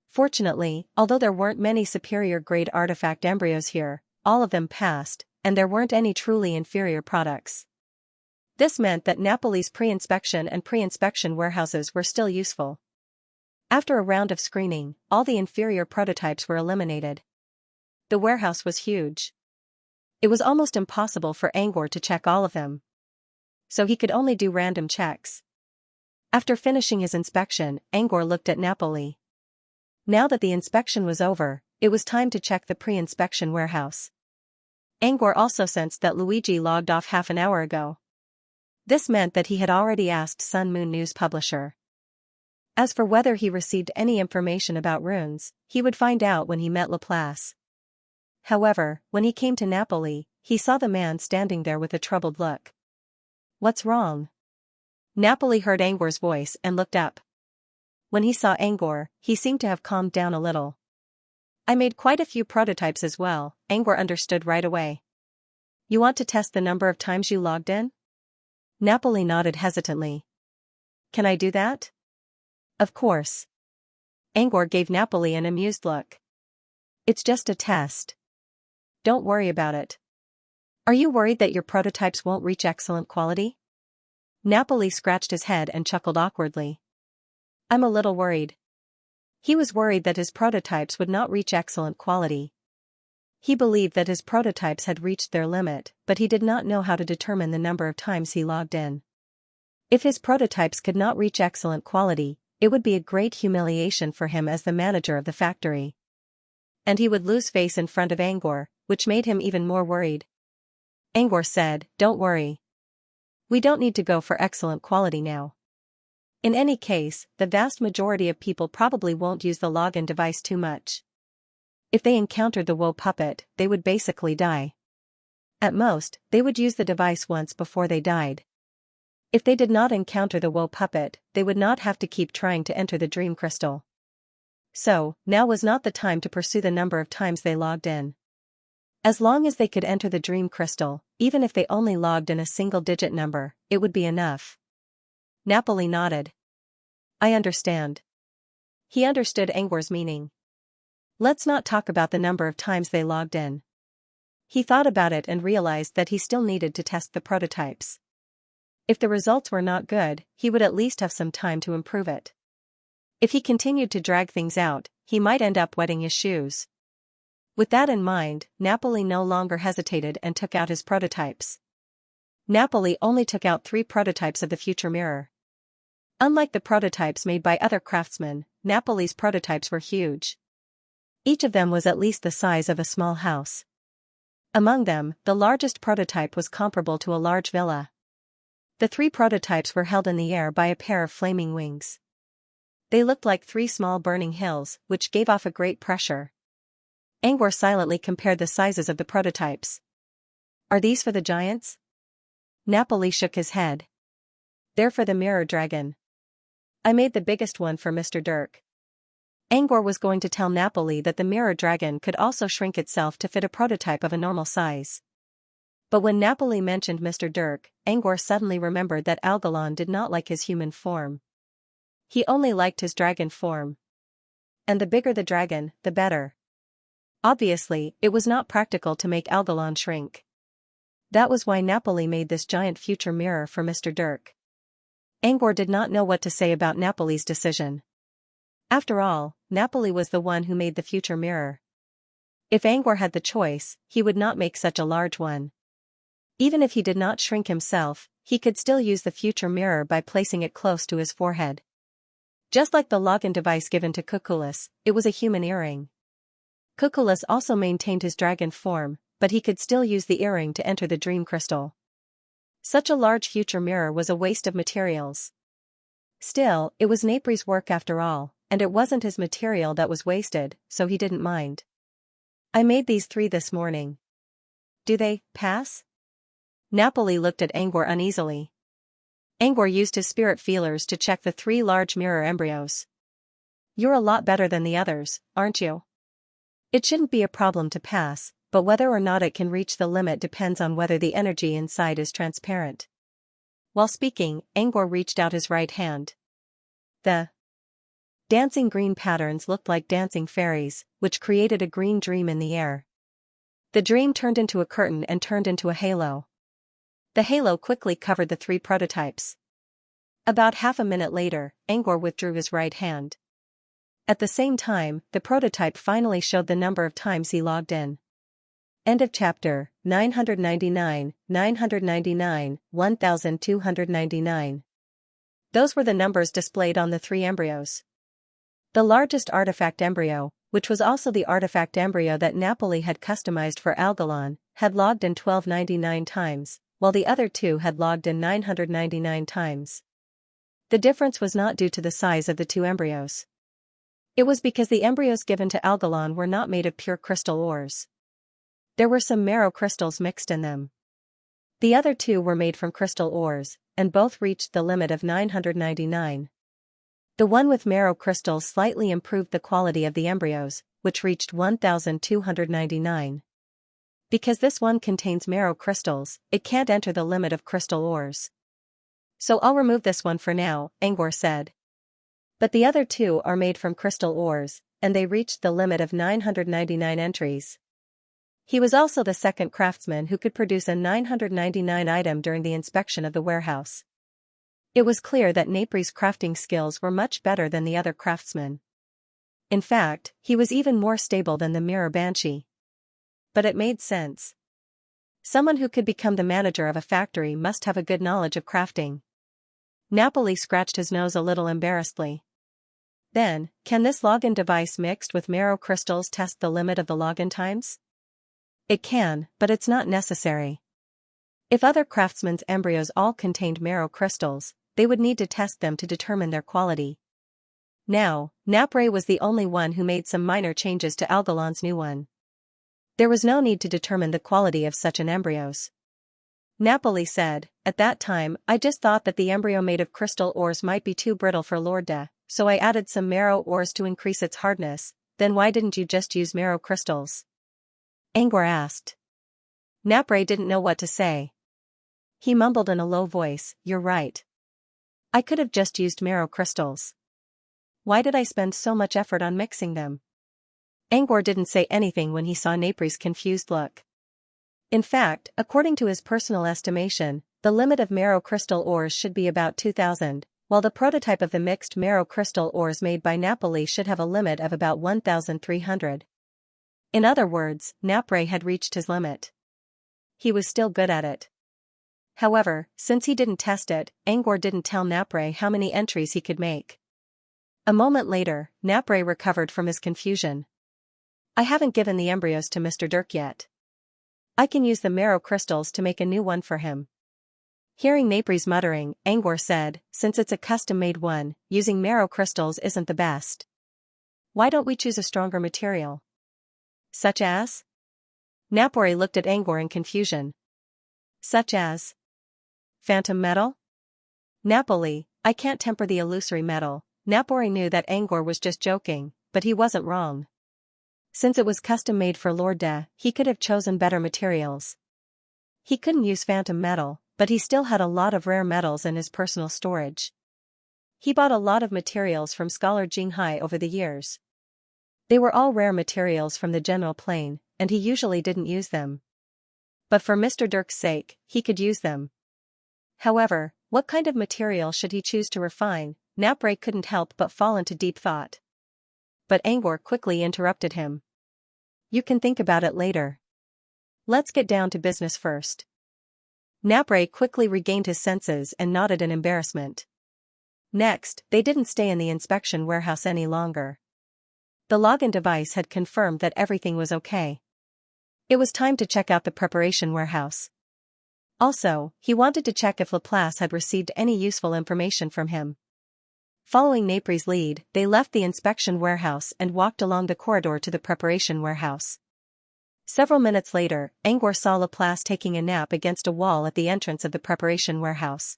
Fortunately, although there weren't many superior-grade artifact embryos here, all of them passed, and there weren't any truly inferior products. This meant that Napoli's pre-inspection and pre-inspection warehouses were still useful. After a round of screening, all the inferior prototypes were eliminated. The warehouse was huge. It was almost impossible for Angor to check all of them. So he could only do random checks. After finishing his inspection, Angor looked at Napoli. Now that the inspection was over, it was time to check the pre-inspection warehouse. Angor also sensed that Luigi logged off half an hour ago. This meant that he had already asked Sun Moon News publisher. As for whether he received any information about runes, he would find out when he met Laplace. However, when he came to Napoli, he saw the man standing there with a troubled look. "What's wrong?" Napoli heard Angor's voice and looked up. When he saw Angor, he seemed to have calmed down a little. "I made quite a few prototypes as well," Angor understood right away. "You want to test the number of times you logged in?" Napoli nodded hesitantly. "Can I do that?" "Of course." Angor gave Napoli an amused look. "It's just a test. Don't worry about it." "Are you worried that your prototypes won't reach excellent quality?" Napoli scratched his head and chuckled awkwardly. "I'm a little worried." He was worried that his prototypes would not reach excellent quality. He believed that his prototypes had reached their limit, but he did not know how to determine the number of times he logged in. If his prototypes could not reach excellent quality, it would be a great humiliation for him as the manager of the factory. And he would lose face in front of Angor, which made him even more worried. Angor said, "Don't worry. We don't need to go for excellent quality now. In any case, the vast majority of people probably won't use the login device too much. If they encountered the woe puppet, they would basically die. At most, they would use the device once before they died. If they did not encounter the woe puppet, they would not have to keep trying to enter the dream crystal. So, now was not the time to pursue the number of times they logged in. As long as they could enter the dream crystal, even if they only logged in a single-digit number, it would be enough." Napoli nodded. "I understand." He understood Angor's meaning. Let's not talk about the number of times they logged in. He thought about it and realized that he still needed to test the prototypes. If the results were not good, he would at least have some time to improve it. If he continued to drag things out, he might end up wetting his shoes. With that in mind, Napoli no longer hesitated and took out his prototypes. Napoli only took out 3 prototypes of the future mirror. Unlike the prototypes made by other craftsmen, Napoli's prototypes were huge. Each of them was at least the size of a small house. Among them, the largest prototype was comparable to a large villa. The 3 prototypes were held in the air by a pair of flaming wings. They looked like 3 small burning hills, which gave off a great pressure. Angor silently compared the sizes of the prototypes. "Are these for the giants?" Napoli shook his head. "They're for the mirror dragon. I made the biggest one for Mr. Dirk." Angor was going to tell Napoli that the mirror dragon could also shrink itself to fit a prototype of a normal size. But when Napoli mentioned Mr. Dirk, Angor suddenly remembered that Algalon did not like his human form. He only liked his dragon form. And the bigger the dragon, the better. Obviously, it was not practical to make Algalon shrink. That was why Napoli made this giant future mirror for Mr. Dirk. Angor did not know what to say about Napoli's decision. After all, Napoli was the one who made the future mirror. If Angor had the choice, he would not make such a large one. Even if he did not shrink himself, he could still use the future mirror by placing it close to his forehead. Just like the login device given to Cuculus, it was a human earring. Cuculus also maintained his dragon form, but he could still use the earring to enter the dream crystal. Such a large future mirror was a waste of materials. Still, it was Napri's work after all, and it wasn't his material that was wasted, so he didn't mind. "I made these 3 this morning. Do they pass?" Napoli looked at Angor uneasily. Angor used his spirit feelers to check the 3 large mirror embryos. "You're a lot better than the others, aren't you? It shouldn't be a problem to pass, but whether or not it can reach the limit depends on whether the energy inside is transparent." While speaking, Angor reached out his right hand. The dancing green patterns looked like dancing fairies, which created a green dream in the air. The dream turned into a curtain and turned into a halo. The halo quickly covered the 3 prototypes. About half a minute later, Angor withdrew his right hand. At the same time, the prototype finally showed the number of times he logged in. End of chapter. 999, 999, 1299. Those were the numbers displayed on the 3 embryos. The largest artifact embryo, which was also the artifact embryo that Napoli had customized for Algalon, had logged in 1299 times, while the other 2 had logged in 999 times. The difference was not due to the size of the 2 embryos. It was because the embryos given to Algalon were not made of pure crystal ores. There were some marrow crystals mixed in them. The other 2 were made from crystal ores, and both reached the limit of 999. The one with marrow crystals slightly improved the quality of the embryos, which reached 1299. Because this one contains marrow crystals, it can't enter the limit of crystal ores. So I'll remove this one for now, Angor said. But the other 2 are made from crystal ores, and they reached the limit of 999 entries. He was also the second craftsman who could produce a 999 item during the inspection of the warehouse. It was clear that Napri's crafting skills were much better than the other craftsmen. In fact, he was even more stable than the mirror banshee. But it made sense. Someone who could become the manager of a factory must have a good knowledge of crafting. Napoli scratched his nose a little embarrassedly. Then, can this login device mixed with marrow crystals test the limit of the login times? It can, but it's not necessary. If other craftsmen's embryos all contained marrow crystals, they would need to test them to determine their quality. Now, Napre was the only one who made some minor changes to Algalon's new one. There was no need to determine the quality of such an embryos. Napoli said, "At that time, I just thought that the embryo made of crystal ores might be too brittle for Lorda, so I added some marrow ores to increase its hardness. Then why didn't you just use marrow crystals?" Angor asked. Napre didn't know what to say. He mumbled in a low voice, "You're right. I could have just used marrow crystals. Why did I spend so much effort on mixing them?" Angor didn't say anything when he saw Napri's confused look. In fact, according to his personal estimation, the limit of marrow crystal ores should be about 2000, while the prototype of the mixed marrow crystal ores made by Napoli should have a limit of about 1300. In other words, Napre had reached his limit. He was still good at it. However, since he didn't test it, Angor didn't tell Napre how many entries he could make. A moment later, Napre recovered from his confusion. "I haven't given the embryos to Mr. Dirk yet. I can use the marrow crystals to make a new one for him." Hearing Napri's muttering, Angor said, "Since it's a custom-made one, using marrow crystals isn't the best. Why don't we choose a stronger material? Such as?" Napori looked at Angor in confusion. "Such as? Phantom metal?" "Napoli, I can't temper the illusory metal." Napori knew that Angor was just joking, but he wasn't wrong. Since it was custom-made for Lorda, he could have chosen better materials. He couldn't use phantom metal, but he still had a lot of rare metals in his personal storage. He bought a lot of materials from Scholar Jinghai over the years. They were all rare materials from the general plane, and he usually didn't use them. But for Mr. Dirk's sake, he could use them. However, what kind of material should he choose to refine? Napre couldn't help but fall into deep thought. But Angor quickly interrupted him. "You can think about it later. Let's get down to business first." Napre quickly regained his senses and nodded in embarrassment. Next, they didn't stay in the inspection warehouse any longer. The login device had confirmed that everything was okay. It was time to check out the preparation warehouse. Also, he wanted to check if Laplace had received any useful information from him. Following Napri's lead, they left the inspection warehouse and walked along the corridor to the preparation warehouse. Several minutes later, Angor saw Laplace taking a nap against a wall at the entrance of the preparation warehouse.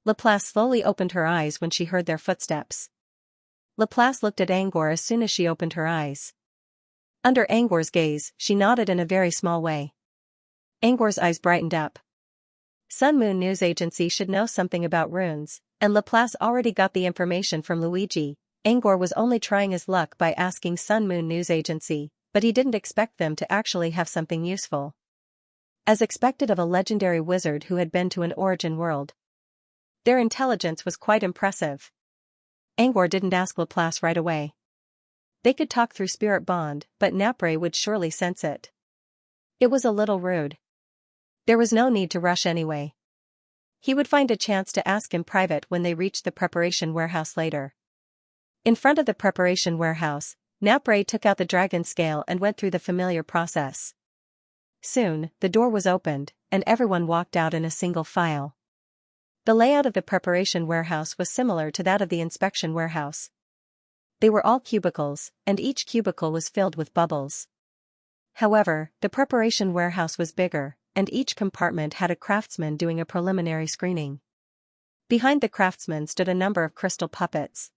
Laplace slowly opened her eyes when she heard their footsteps. Laplace looked at Angor as soon as she opened her eyes. Under Angor's gaze, she nodded in a very small way. Angor's eyes brightened up. Sun Moon News Agency should know something about runes, and Laplace already got the information from Luigi. Angor was only trying his luck by asking Sun Moon News Agency, but he didn't expect them to actually have something useful. As expected of a legendary wizard who had been to an origin world. Their intelligence was quite impressive. Angor didn't ask Laplace right away. They could talk through spirit bond, but Napre would surely sense it. It was a little rude. There was no need to rush anyway. He would find a chance to ask in private when they reached the preparation warehouse later. In front of the preparation warehouse, Napray took out the dragon scale and went through the familiar process. Soon, the door was opened, and everyone walked out in a single file. The layout of the preparation warehouse was similar to that of the inspection warehouse. They were all cubicles, and each cubicle was filled with bubbles. However, the preparation warehouse was bigger, and each compartment had a craftsman doing a preliminary screening. Behind the craftsman stood a number of crystal puppets.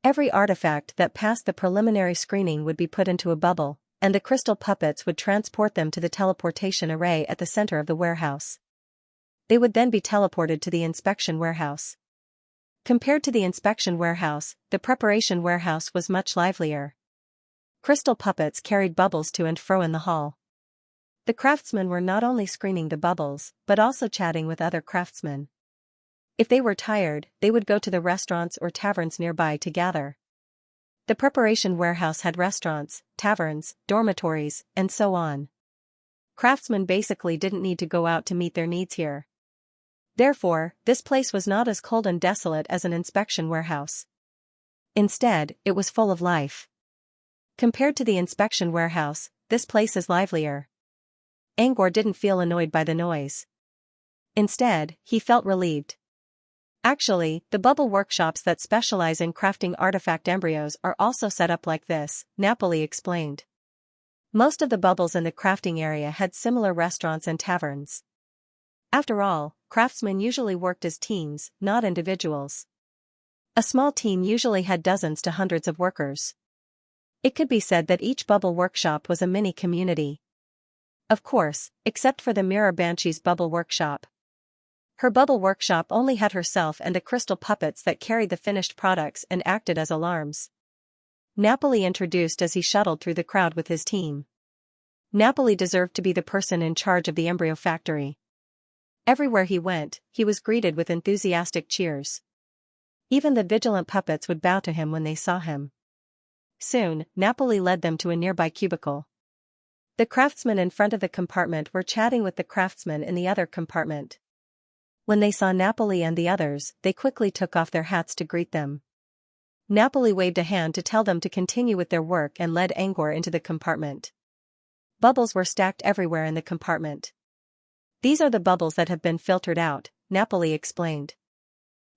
Every artifact that passed the preliminary screening would be put into a bubble, and the crystal puppets would transport them to the teleportation array at the center of the warehouse. They would then be teleported to the inspection warehouse. Compared to the inspection warehouse, the preparation warehouse was much livelier. Crystal puppets carried bubbles to and fro in the hall. The craftsmen were not only screening the bubbles, but also chatting with other craftsmen. If they were tired, they would go to the restaurants or taverns nearby to gather. The preparation warehouse had restaurants, taverns, dormitories, and so on. Craftsmen basically didn't need to go out to meet their needs here. Therefore, this place was not as cold and desolate as an inspection warehouse. Instead, it was full of life. Compared to the inspection warehouse, this place is livelier. Angor didn't feel annoyed by the noise. Instead, he felt relieved. Actually, the bubble workshops that specialize in crafting artifact embryos are also set up like this, Napoli explained. Most of the bubbles in the crafting area had similar restaurants and taverns. After all, craftsmen usually worked as teams, not individuals. A small team usually had dozens to hundreds of workers. It could be said that each bubble workshop was a mini community. Of course, except for the Mirror Banshee's bubble workshop. Her bubble workshop only had herself and the crystal puppets that carried the finished products and acted as alarms. Napoli introduced as he shuttled through the crowd with his team. Napoli deserved to be the person in charge of the embryo factory. Everywhere he went, he was greeted with enthusiastic cheers. Even the vigilant puppets would bow to him when they saw him. Soon, Napoli led them to a nearby cubicle. The craftsmen in front of the compartment were chatting with the craftsmen in the other compartment. When they saw Napoli and the others, they quickly took off their hats to greet them. Napoli waved a hand to tell them to continue with their work and led Angor into the compartment. Bubbles were stacked everywhere in the compartment. These are the bubbles that have been filtered out, Napoli explained.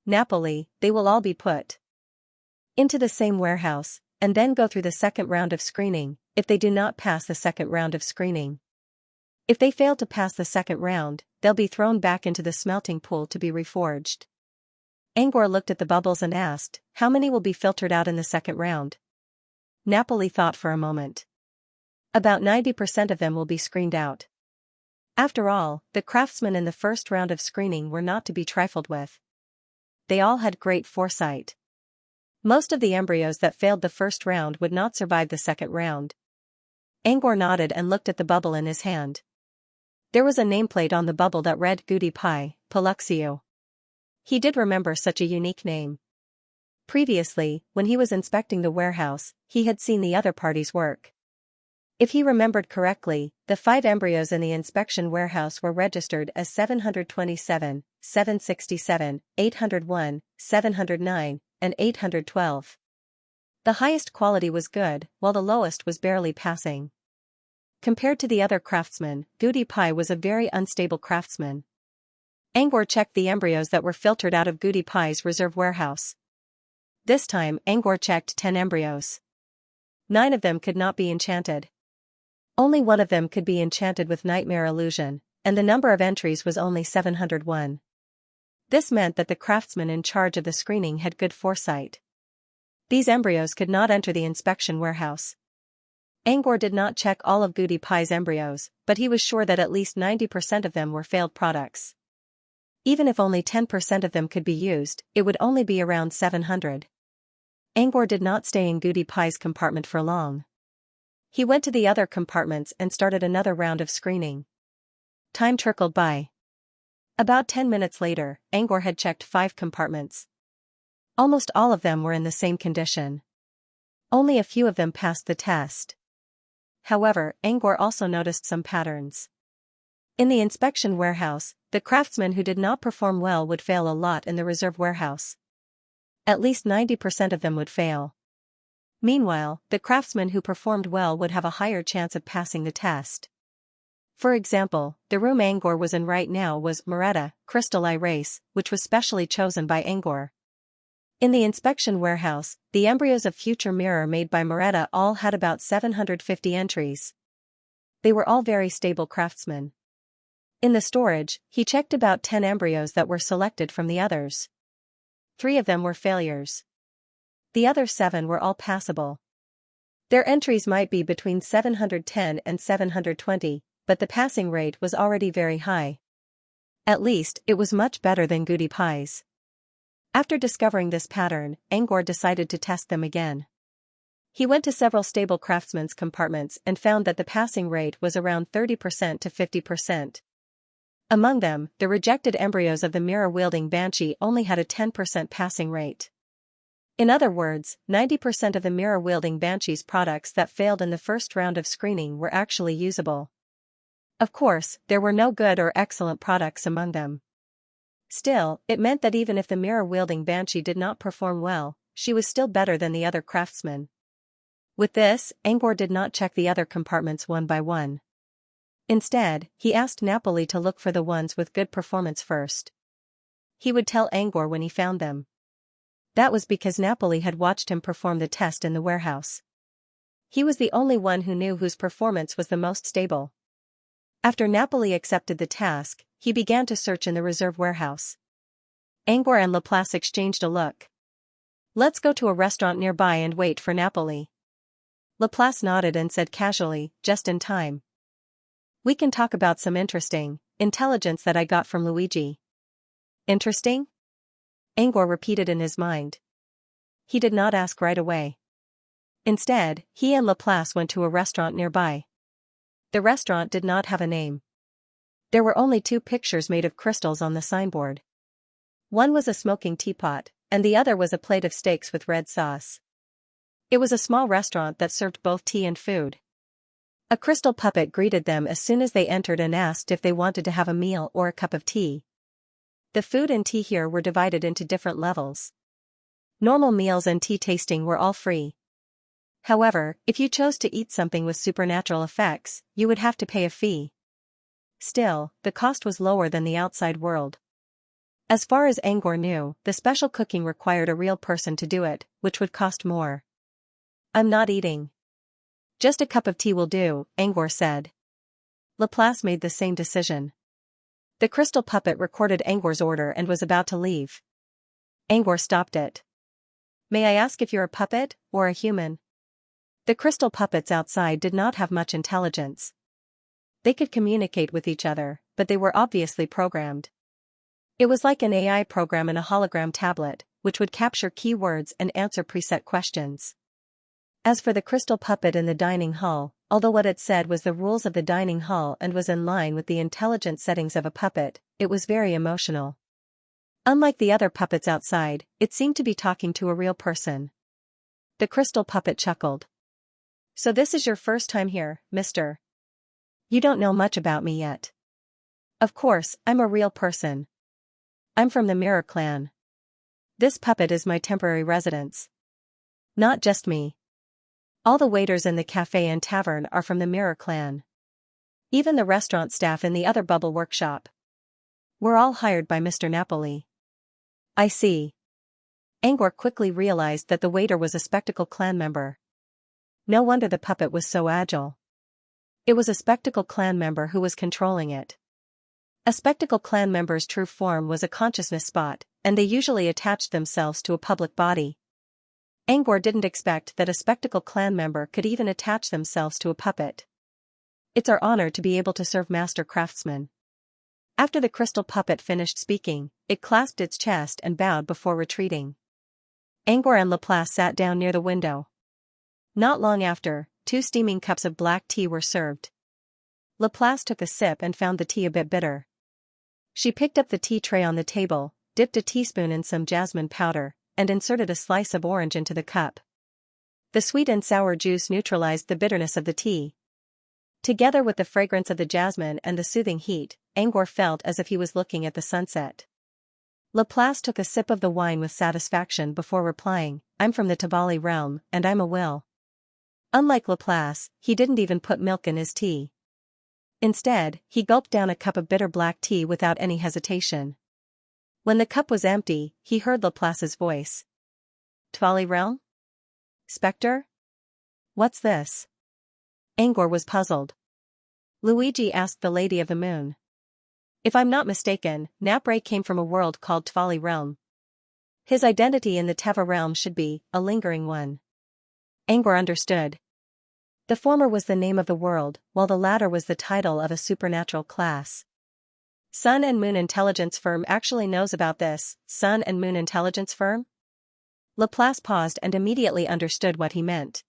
Napoli, they will all be put into the same warehouse, and then go through the second round of screening, if they do not pass the second round of screening. If they fail to pass the second round, they'll be thrown back into the smelting pool to be reforged. Angor looked at the bubbles and asked, how many will be filtered out in the second round? Napoli thought for a moment. About 90% of them will be screened out. After all, the craftsmen in the first round of screening were not to be trifled with. They all had great foresight. Most of the embryos that failed the first round would not survive the second round. Angor nodded and looked at the bubble in his hand. There was a nameplate on the bubble that read Goody Pie, Paluxio. He did remember such a unique name. Previously, when he was inspecting the warehouse, he had seen the other party's work. If he remembered correctly, the 5 embryos in the inspection warehouse were registered as 727, 767, 801, 709, and 812. The highest quality was good, while the lowest was barely passing. Compared to the other craftsmen, Goody Pie was a very unstable craftsman. Angor checked the embryos that were filtered out of Goody Pie's reserve warehouse. This time, Angor checked 10 embryos. 9 of them could not be enchanted. Only one of them could be enchanted with Nightmare Illusion, and the number of entries was only 701. This meant that the craftsman in charge of the screening had good foresight. These embryos could not enter the inspection warehouse. Angor did not check all of Goody Pie's embryos, but he was sure that at least 90% of them were failed products. Even if only 10% of them could be used, it would only be around 700. Angor did not stay in Goody Pie's compartment for long. He went to the other compartments and started another round of screening. Time trickled by. About 10 minutes later, Angor had checked 5 compartments. Almost all of them were in the same condition. Only a few of them passed the test. However, Angor also noticed some patterns. In the inspection warehouse, the craftsmen who did not perform well would fail a lot in the reserve warehouse. At least 90% of them would fail. Meanwhile, the craftsmen who performed well would have a higher chance of passing the test. For example, the room Angor was in right now was Moretta, Crystal Eye race, which was specially chosen by Angor. In the inspection warehouse, the embryos of future mirror made by Moretta all had about 750 entries. They were all very stable craftsmen. In the storage, he checked about 10 embryos that were selected from the others. 3 of them were failures. The other 7 were all passable. Their entries might be between 710 and 720, but the passing rate was already very high. At least, it was much better than Goody Pie's. After discovering this pattern, Angor decided to test them again. He went to several stable craftsmen's compartments and found that the passing rate was around 30% to 50%. Among them, the rejected embryos of the mirror-wielding banshee only had a 10% passing rate. In other words, 90% of the mirror-wielding banshee's products that failed in the first round of screening were actually usable. Of course, there were no good or excellent products among them. Still, it meant that even if the mirror-wielding banshee did not perform well, she was still better than the other craftsmen. With this, Angor did not check the other compartments one by one. Instead, he asked Napoli to look for the ones with good performance first. He would tell Angor when he found them. That was because Napoli had watched him perform the test in the warehouse. He was the only one who knew whose performance was the most stable. After Napoli accepted the task, he began to search in the reserve warehouse. Angor and Laplace exchanged a look. "Let's go to a restaurant nearby and wait for Napoli." Laplace nodded and said casually, "Just in time. We can talk about some interesting intelligence that I got from Luigi." "Interesting?" Angor repeated in his mind. He did not ask right away. Instead, he and Laplace went to a restaurant nearby. The restaurant did not have a name. There were only 2 pictures made of crystals on the signboard. One was a smoking teapot, and the other was a plate of steaks with red sauce. It was a small restaurant that served both tea and food. A crystal puppet greeted them as soon as they entered and asked if they wanted to have a meal or a cup of tea. The food and tea here were divided into different levels. Normal meals and tea tasting were all free. However, if you chose to eat something with supernatural effects, you would have to pay a fee. Still, the cost was lower than the outside world. As far as Angor knew, the special cooking required a real person to do it, which would cost more. "I'm not eating. Just a cup of tea will do," Angor said. Laplace made the same decision. The crystal puppet recorded Angor's order and was about to leave. Angor stopped it. "May I ask if you're a puppet, or a human?" The crystal puppets outside did not have much intelligence. They could communicate with each other, but they were obviously programmed. It was like an AI program in a hologram tablet, which would capture keywords and answer preset questions. As for the crystal puppet in the dining hall, although what it said was the rules of the dining hall and was in line with the intelligent settings of a puppet, it was very emotional. Unlike the other puppets outside, it seemed to be talking to a real person. The crystal puppet chuckled. "So this is your first time here, mister? You don't know much about me yet." "Of course, I'm a real person. I'm from the Mirror Clan. This puppet is my temporary residence. Not just me. All the waiters in the cafe and tavern are from the Mirror Clan. Even the restaurant staff in the other bubble workshop. We're all hired by Mr. Napoli." "I see." Angor quickly realized that the waiter was a Spectacle Clan member. No wonder the puppet was so agile. It was a Spectacle Clan member who was controlling it. A Spectacle Clan member's true form was a consciousness spot, and they usually attached themselves to a public body. Angor didn't expect that a Spectacle Clan member could even attach themselves to a puppet. "It's our honor to be able to serve Master Craftsman." After the crystal puppet finished speaking, it clasped its chest and bowed before retreating. Angor and Laplace sat down near the window. Not long after, 2 steaming cups of black tea were served. Laplace took a sip and found the tea a bit bitter. She picked up the tea tray on the table, dipped a teaspoon in some jasmine powder, and inserted a slice of orange into the cup. The sweet and sour juice neutralized the bitterness of the tea. Together with the fragrance of the jasmine and the soothing heat, Angor felt as if he was looking at the sunset. Laplace took a sip of the wine with satisfaction before replying, "I'm from the Tabali realm, and I'm a will." Unlike Laplace, he didn't even put milk in his tea. Instead, he gulped down a cup of bitter black tea without any hesitation. When the cup was empty, he heard Laplace's voice. "Tabali realm? Spectre? What's this?" Angor was puzzled. Luigi asked the Lady of the Moon. "If I'm not mistaken, Napre came from a world called Tvali realm. His identity in the Teva realm should be a lingering one." Angor understood. The former was the name of the world, while the latter was the title of a supernatural class. Sun and Moon Intelligence Firm actually knows about this. Sun and Moon Intelligence Firm? Laplace paused and immediately understood what he meant.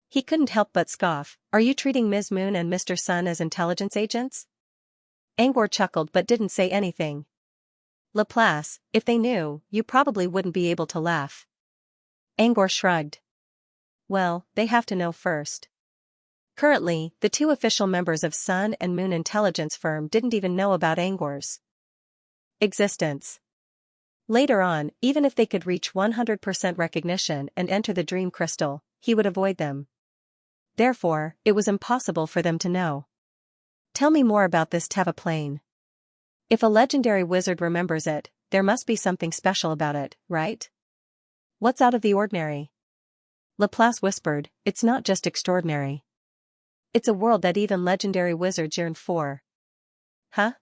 He couldn't help but scoff. "Are you treating Ms. Moon and Mr. Sun as intelligence agents?" Angor chuckled but didn't say anything. "Laplace, if they knew, you probably wouldn't be able to laugh." Angor shrugged. "Well, they have to know first." Currently, the two official members of Sun and Moon Intelligence Firm didn't even know about Angor's existence. Later on, even if they could reach 100% recognition and enter the dream crystal, he would avoid them. Therefore, it was impossible for them to know. "Tell me more about this Teva plane. If a legendary wizard remembers it, there must be something special about it, right? What's out of the ordinary?" Laplace whispered, "It's not just extraordinary. It's a world that even legendary wizards yearn for." "Huh?"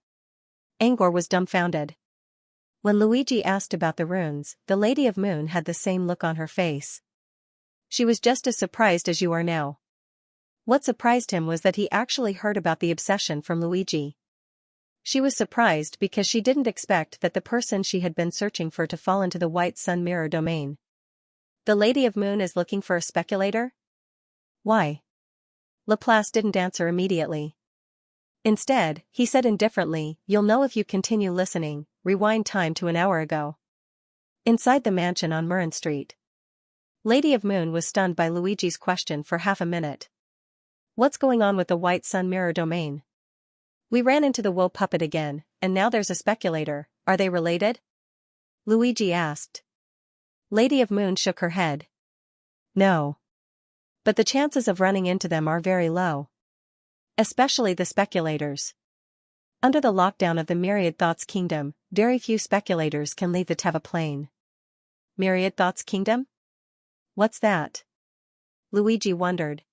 Angor was dumbfounded. When Luigi asked about the runes, the Lady of Moon had the same look on her face. She was just as surprised as you are now. What surprised him was that he actually heard about the obsession from Luigi. She was surprised because she didn't expect that the person she had been searching for to fall into the White Sun Mirror domain. "The Lady of Moon is looking for a speculator? Why?" Laplace didn't answer immediately. Instead, he said indifferently, "You'll know if you continue listening. Rewind time to an hour ago." Inside the mansion on Murren Street. Lady of Moon was stunned by Luigi's question for half a minute. "What's going on with the White Sun Mirror domain? We ran into the wool puppet again, and now there's a speculator. Are they related?" Luigi asked. Lady of Moon shook her head. "No. But the chances of running into them are very low. Especially the speculators. Under the lockdown of the Myriad Thoughts Kingdom, very few speculators can leave the Teva plane." "Myriad Thoughts Kingdom? What's that?" Luigi wondered.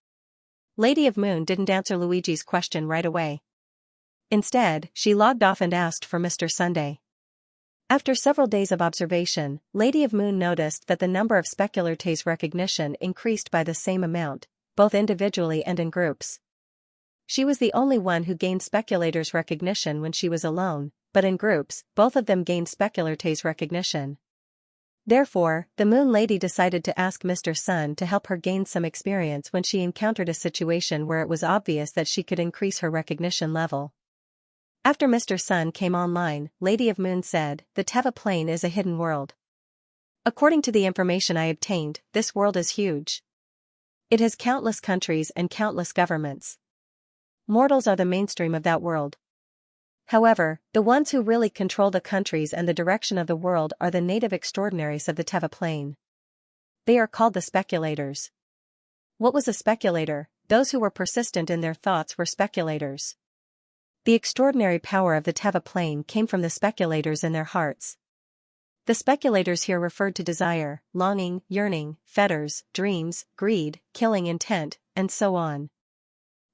Lady of Moon didn't answer Luigi's question right away. Instead, she logged off and asked for Mr. Sunday. After several days of observation, Lady of Moon noticed that the number of speculators' recognition increased by the same amount, both individually and in groups. She was the only one who gained speculators' recognition when she was alone, but in groups, both of them gained speculators' recognition. Therefore, the Moon Lady decided to ask Mr. Sun to help her gain some experience when she encountered a situation where it was obvious that she could increase her recognition level. After Mr. Sun came online, Lady of Moon said, "The Teva plane is a hidden world. According to the information I obtained, this world is huge. It has countless countries and countless governments. Mortals are the mainstream of that world. However, the ones who really control the countries and the direction of the world are the native extraordinaries of the Teva plane. They are called the speculators." What was a speculator? Those who were persistent in their thoughts were speculators. The extraordinary power of the Teva plane came from the speculators in their hearts. The speculators here referred to desire, longing, yearning, fetters, dreams, greed, killing intent, and so on.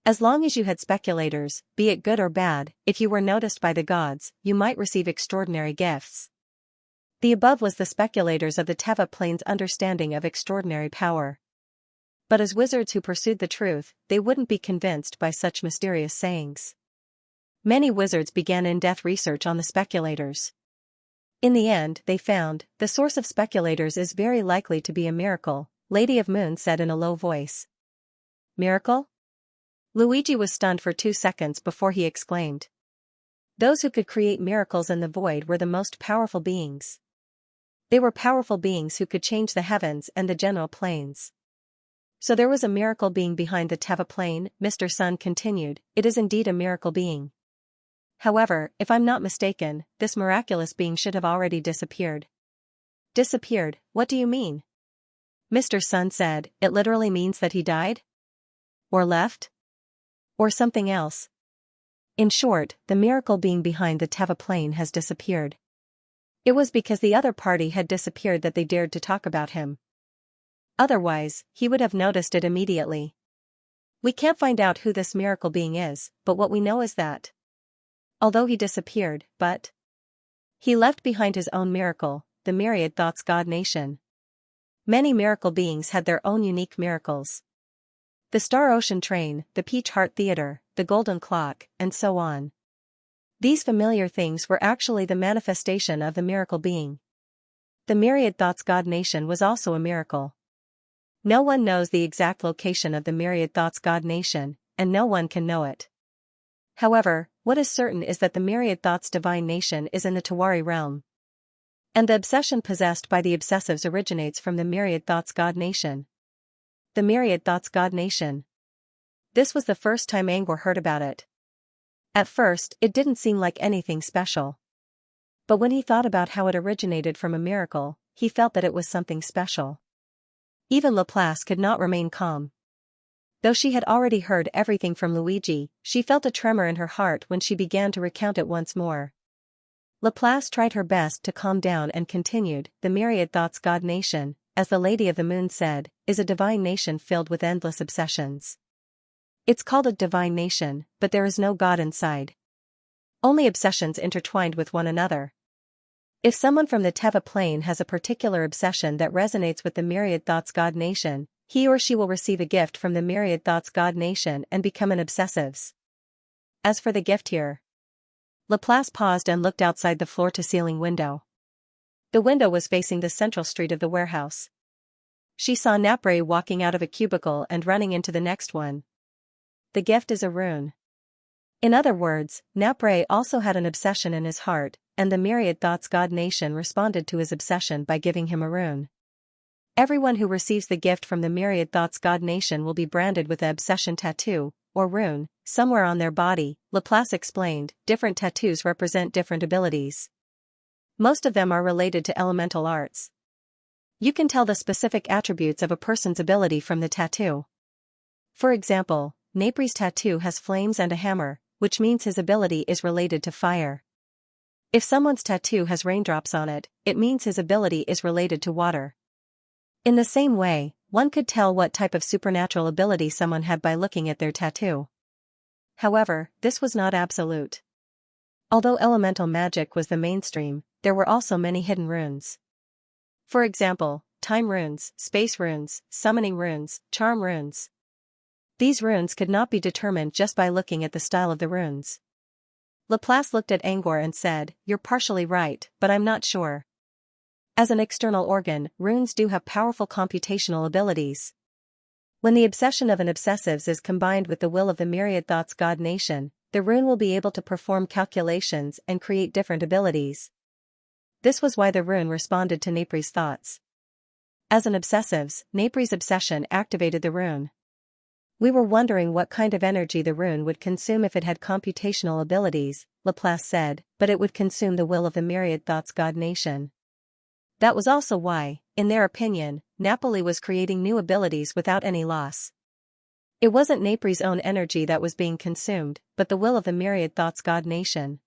As long as you had speculators, be it good or bad, if you were noticed by the gods, you might receive extraordinary gifts. The above was the speculators of the Teva plane's understanding of extraordinary power. But as wizards who pursued the truth, they wouldn't be convinced by such mysterious sayings. Many wizards began in-depth research on the speculators. In the end, they found, the source of speculators is very likely to be a miracle, Lady of Moon said in a low voice. "Miracle?" Luigi was stunned for 2 seconds before he exclaimed. Those who could create miracles in the void were the most powerful beings. They were powerful beings who could change the heavens and the general planes. So there was a miracle being behind the Teva plane, Mr. Sun continued. It is indeed a miracle being. However, if I'm not mistaken, this miraculous being should have already disappeared. Disappeared, what do you mean? Mr. Sun said, it literally means that he died? Or left? Or something else? In short, the miracle being behind the Teva plane has disappeared. It was because the other party had disappeared that they dared to talk about him. Otherwise, he would have noticed it immediately. We can't find out who this miracle being is, but what we know is that although he disappeared, but he left behind his own miracle, the myriad thoughts God nation. Many miracle beings had their own unique miracles. The Star Ocean Train, the Peach Heart Theater, the Golden Clock, and so on. These familiar things were actually the manifestation of the miracle being. The myriad thoughts God nation was also a miracle. No one knows the exact location of the myriad thoughts God nation, and no one can know it. However, what is certain is that the myriad thoughts divine nation is in the Tawari realm. And the obsession possessed by the obsessives originates from the myriad thoughts God nation. The myriad thoughts God nation. This was the first time Angor heard about it. At first, it didn't seem like anything special. But when he thought about how it originated from a miracle, he felt that it was something special. Even Laplace could not remain calm. Though she had already heard everything from Luigi, she felt a tremor in her heart when she began to recount it once more. Laplace tried her best to calm down and continued, the myriad thoughts God nation, as the Lady of the Moon said, is a divine nation filled with endless obsessions. It's called a divine nation, but there is no God inside. Only obsessions intertwined with one another. If someone from the Teva plane has a particular obsession that resonates with the myriad thoughts God nation, he or she will receive a gift from the myriad thoughts God nation and become an obsessives. As for the gift here. Laplace paused and looked outside the floor-to-ceiling window. The window was facing the central street of the warehouse. She saw Napre walking out of a cubicle and running into the next one. The gift is a rune. In other words, Napre also had an obsession in his heart, and the myriad thoughts God nation responded to his obsession by giving him a rune. Everyone who receives the gift from the myriad thoughts God nation will be branded with the obsession tattoo, or rune, somewhere on their body. Laplace explained, different tattoos represent different abilities. Most of them are related to elemental arts. You can tell the specific attributes of a person's ability from the tattoo. For example, Napre's tattoo has flames and a hammer, which means his ability is related to fire. If someone's tattoo has raindrops on it, it means his ability is related to water. In the same way, one could tell what type of supernatural ability someone had by looking at their tattoo. However, this was not absolute. Although elemental magic was the mainstream, there were also many hidden runes. For example, time runes, space runes, summoning runes, charm runes. These runes could not be determined just by looking at the style of the runes. Laplace looked at Angor and said, "You're partially right, but I'm not sure." As an external organ, runes do have powerful computational abilities. When the obsession of an obsessives is combined with the will of the myriad thoughts God nation, the rune will be able to perform calculations and create different abilities. This was why the rune responded to Napre's thoughts. As an obsessives, Napre's obsession activated the rune. We were wondering what kind of energy the rune would consume if it had computational abilities, Laplace said, but it would consume the will of the myriad thoughts God nation. That was also why, in their opinion, Napoli was creating new abilities without any loss. It wasn't Napre's own energy that was being consumed, but the will of the myriad thoughts God nation.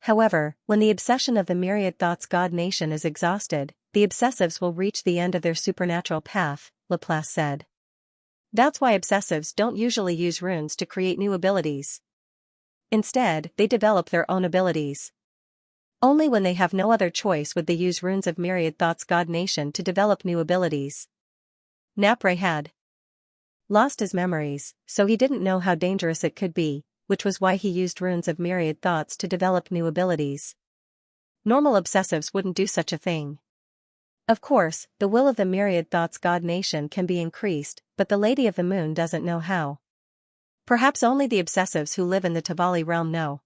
However, when the obsession of the myriad thoughts God nation is exhausted, the obsessives will reach the end of their supernatural path, Laplace said. That's why obsessives don't usually use runes to create new abilities. Instead, they develop their own abilities. Only when they have no other choice would they use runes of myriad thoughts God nation to develop new abilities. Napre had lost his memories, so he didn't know how dangerous it could be, which was why he used runes of myriad thoughts to develop new abilities. Normal obsessives wouldn't do such a thing. Of course, the will of the myriad thoughts God nation can be increased, but the Lady of the Moon doesn't know how. Perhaps only the obsessives who live in the Tavali realm know.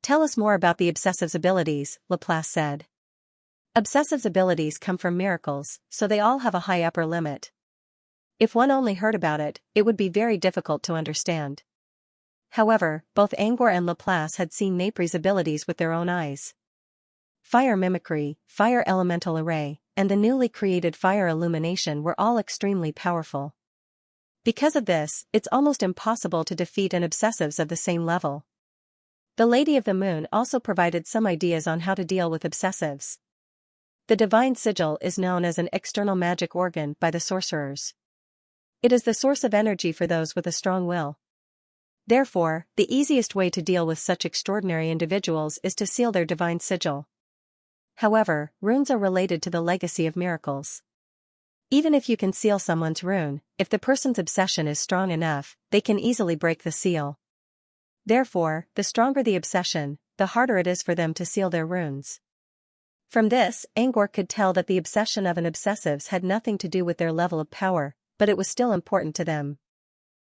Tell us more about the obsessives' abilities, Laplace said. Obsessives' abilities come from miracles, so they all have a high upper limit. If one only heard about it, it would be very difficult to understand. However, both Angor and Laplace had seen Napre's abilities with their own eyes. Fire mimicry, fire elemental array, and the newly created fire illumination were all extremely powerful. Because of this, it's almost impossible to defeat an obsessives of the same level. The Lady of the Moon also provided some ideas on how to deal with obsessives. The divine sigil is known as an external magic organ by the sorcerers. It is the source of energy for those with a strong will. Therefore, the easiest way to deal with such extraordinary individuals is to seal their divine sigil. However, runes are related to the legacy of miracles. Even if you can seal someone's rune, if the person's obsession is strong enough, they can easily break the seal. Therefore, the stronger the obsession, the harder it is for them to seal their runes. From this, Angor could tell that the obsession of an obsessives had nothing to do with their level of power, but it was still important to them.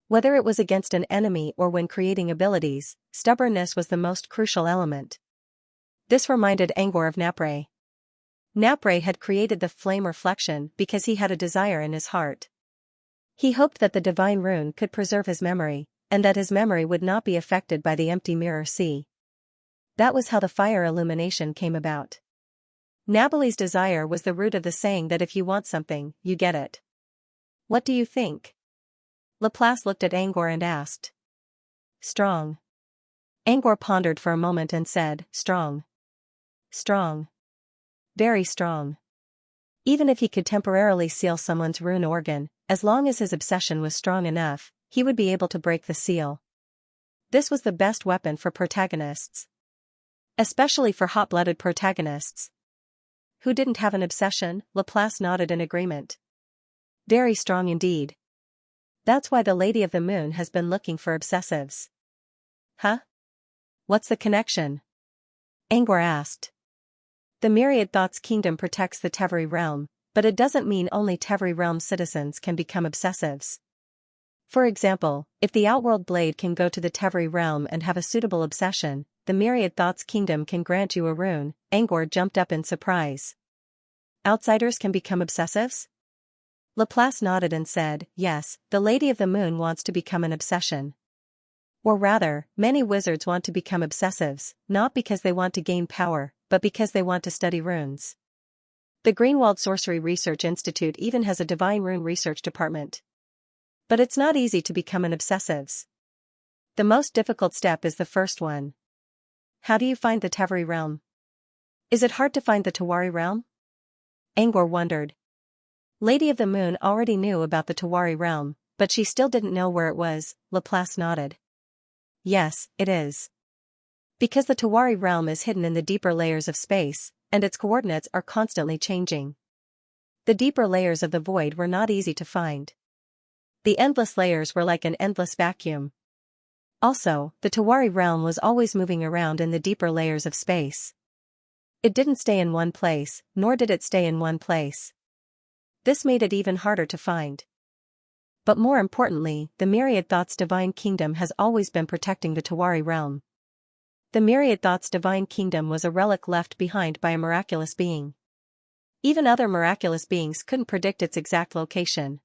Whether it was against an enemy or when creating abilities, stubbornness was the most crucial element. This reminded Angor of Napre. Napre had created the flame reflection because he had a desire in his heart. He hoped that the divine rune could preserve his memory, and that his memory would not be affected by the empty mirror sea. That was how the fire illumination came about. Napoli's desire was the root of the saying that if you want something, you get it. What do you think? Laplace looked at Angor and asked. Strong. Angor pondered for a moment and said, strong. Strong. Very strong. Even if he could temporarily seal someone's rune organ, as long as his obsession was strong enough, he would be able to break the seal. This was the best weapon for protagonists. Especially for hot-blooded protagonists. Who didn't have an obsession? Laplace nodded in agreement. Very strong indeed. That's why the Lady of the Moon has been looking for obsessives. Huh? What's the connection? Angor asked. The Myriad Thoughts Kingdom protects the Tevri realm, but it doesn't mean only Tevri realm citizens can become obsessives. For example, if the Outworld Blade can go to the Tevri realm and have a suitable obsession, the Myriad Thoughts Kingdom can grant you a rune. Angor jumped up in surprise. Outsiders can become obsessives? Laplace nodded and said, yes, the Lady of the Moon wants to become an obsession. Or rather, many wizards want to become obsessives, not because they want to gain power, but because they want to study runes. The Greenwald Sorcery Research Institute even has a divine rune research department. But it's not easy to become an obsessives. The most difficult step is the first one. How do you find the Tevri realm? Is it hard to find the Tawari realm? Angor wondered. Lady of the Moon already knew about the Tawari realm, but she still didn't know where it was. Laplace nodded. Yes, it is. Because the Tawari realm is hidden in the deeper layers of space, and its coordinates are constantly changing. The deeper layers of the void were not easy to find. The endless layers were like an endless vacuum. Also, the Tawari realm was always moving around in the deeper layers of space. It didn't stay in one place, nor did it stay in one place. This made it even harder to find. But more importantly, the Myriad Thoughts Divine Kingdom has always been protecting the Tawari realm. The Myriad Thoughts Divine Kingdom was a relic left behind by a miraculous being. Even other miraculous beings couldn't predict its exact location.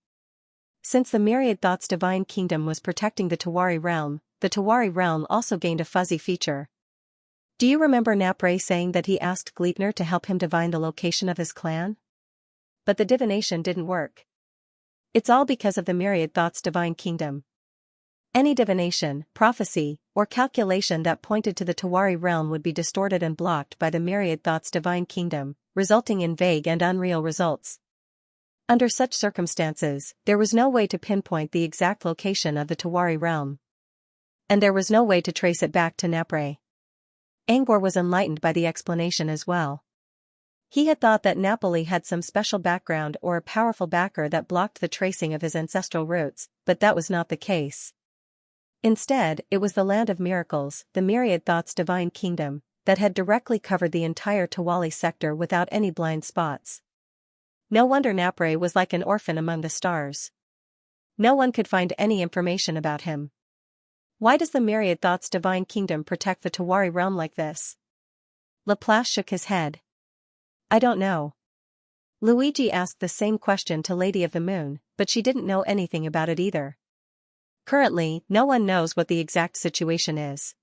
Since the Myriad Thoughts Divine Kingdom was protecting the Tawari realm also gained a fuzzy feature. Do you remember Napre saying that he asked Gleipnir to help him divine the location of his clan? But the divination didn't work. It's all because of the Myriad Thoughts Divine Kingdom. Any divination, prophecy, or calculation that pointed to the Tawari realm would be distorted and blocked by the Myriad Thoughts Divine Kingdom, resulting in vague and unreal results. Under such circumstances, there was no way to pinpoint the exact location of the Tawari realm. And there was no way to trace it back to Napre. Angor was enlightened by the explanation as well. He had thought that Napoli had some special background or a powerful backer that blocked the tracing of his ancestral roots, but that was not the case. Instead, it was the land of miracles, the Myriad Thoughts Divine Kingdom, that had directly covered the entire Tawali sector without any blind spots. No wonder Napre was like an orphan among the stars. No one could find any information about him. Why does the Myriad Thoughts Divine Kingdom protect the Tawari realm like this? Laplace shook his head. I don't know. Luigi asked the same question to Lady of the Moon, but she didn't know anything about it either. Currently, no one knows what the exact situation is.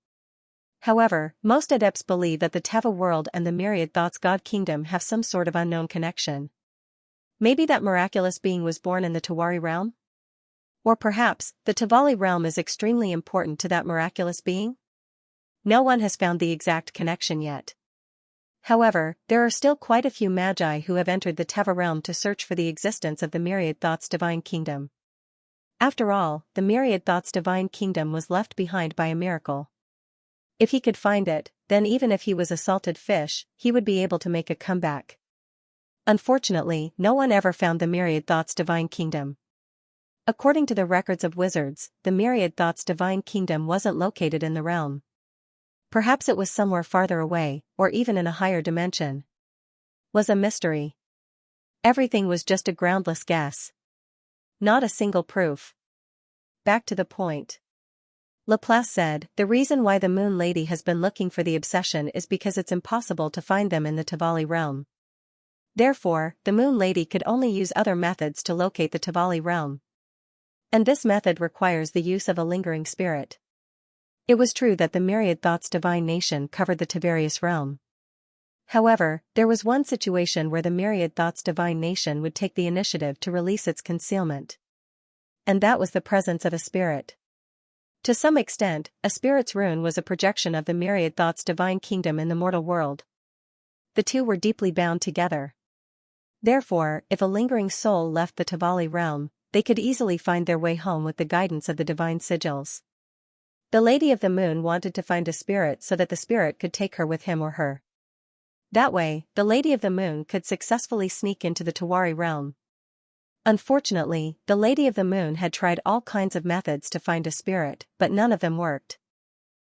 However, most adepts believe that the Teva world and the Myriad Thoughts God Kingdom have some sort of unknown connection. Maybe that miraculous being was born in the Tawari realm? Or perhaps, the Tavali realm is extremely important to that miraculous being? No one has found the exact connection yet. However, there are still quite a few magi who have entered the Teva realm to search for the existence of the Myriad Thoughts Divine Kingdom. After all, the Myriad Thoughts Divine Kingdom was left behind by a miracle. If he could find it, then even if he was a salted fish, he would be able to make a comeback. Unfortunately, no one ever found the Myriad Thoughts Divine Kingdom. According to the records of wizards, the Myriad Thoughts Divine Kingdom wasn't located in the realm. Perhaps it was somewhere farther away, or even in a higher dimension. Was a mystery. Everything was just a groundless guess. Not a single proof. Back to the point. Laplace said, the reason why the Moon Lady has been looking for the obsession is because it's impossible to find them in the Tavali realm. Therefore, the Moon Lady could only use other methods to locate the Tavali realm. And this method requires the use of a lingering spirit. It was true that the Myriad Thoughts Divine Nation covered the Tavarius realm. However, there was one situation where the Myriad Thoughts Divine Nation would take the initiative to release its concealment. And that was the presence of a spirit. To some extent, a spirit's rune was a projection of the Myriad Thoughts Divine Kingdom in the mortal world. The two were deeply bound together. Therefore, if a lingering soul left the Tavali realm, they could easily find their way home with the guidance of the divine sigils. The Lady of the Moon wanted to find a spirit so that the spirit could take her with him or her. That way, the Lady of the Moon could successfully sneak into the Tawari realm. Unfortunately, the Lady of the Moon had tried all kinds of methods to find a spirit, but none of them worked.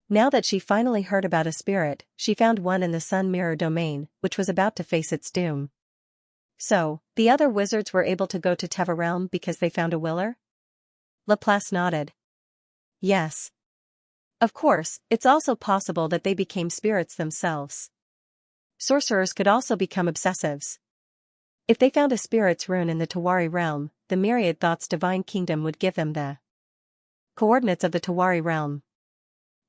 Now that she finally heard about a spirit, she found one in the Sun Mirror domain, which was about to face its doom. So, the other wizards were able to go to Teva realm because they found a willer? Laplace nodded. Yes. Of course, it's also possible that they became spirits themselves. Sorcerers could also become obsessives. If they found a spirit's rune in the Tawari realm, the Myriad Thoughts Divine Kingdom would give them the coordinates of the Tawari realm.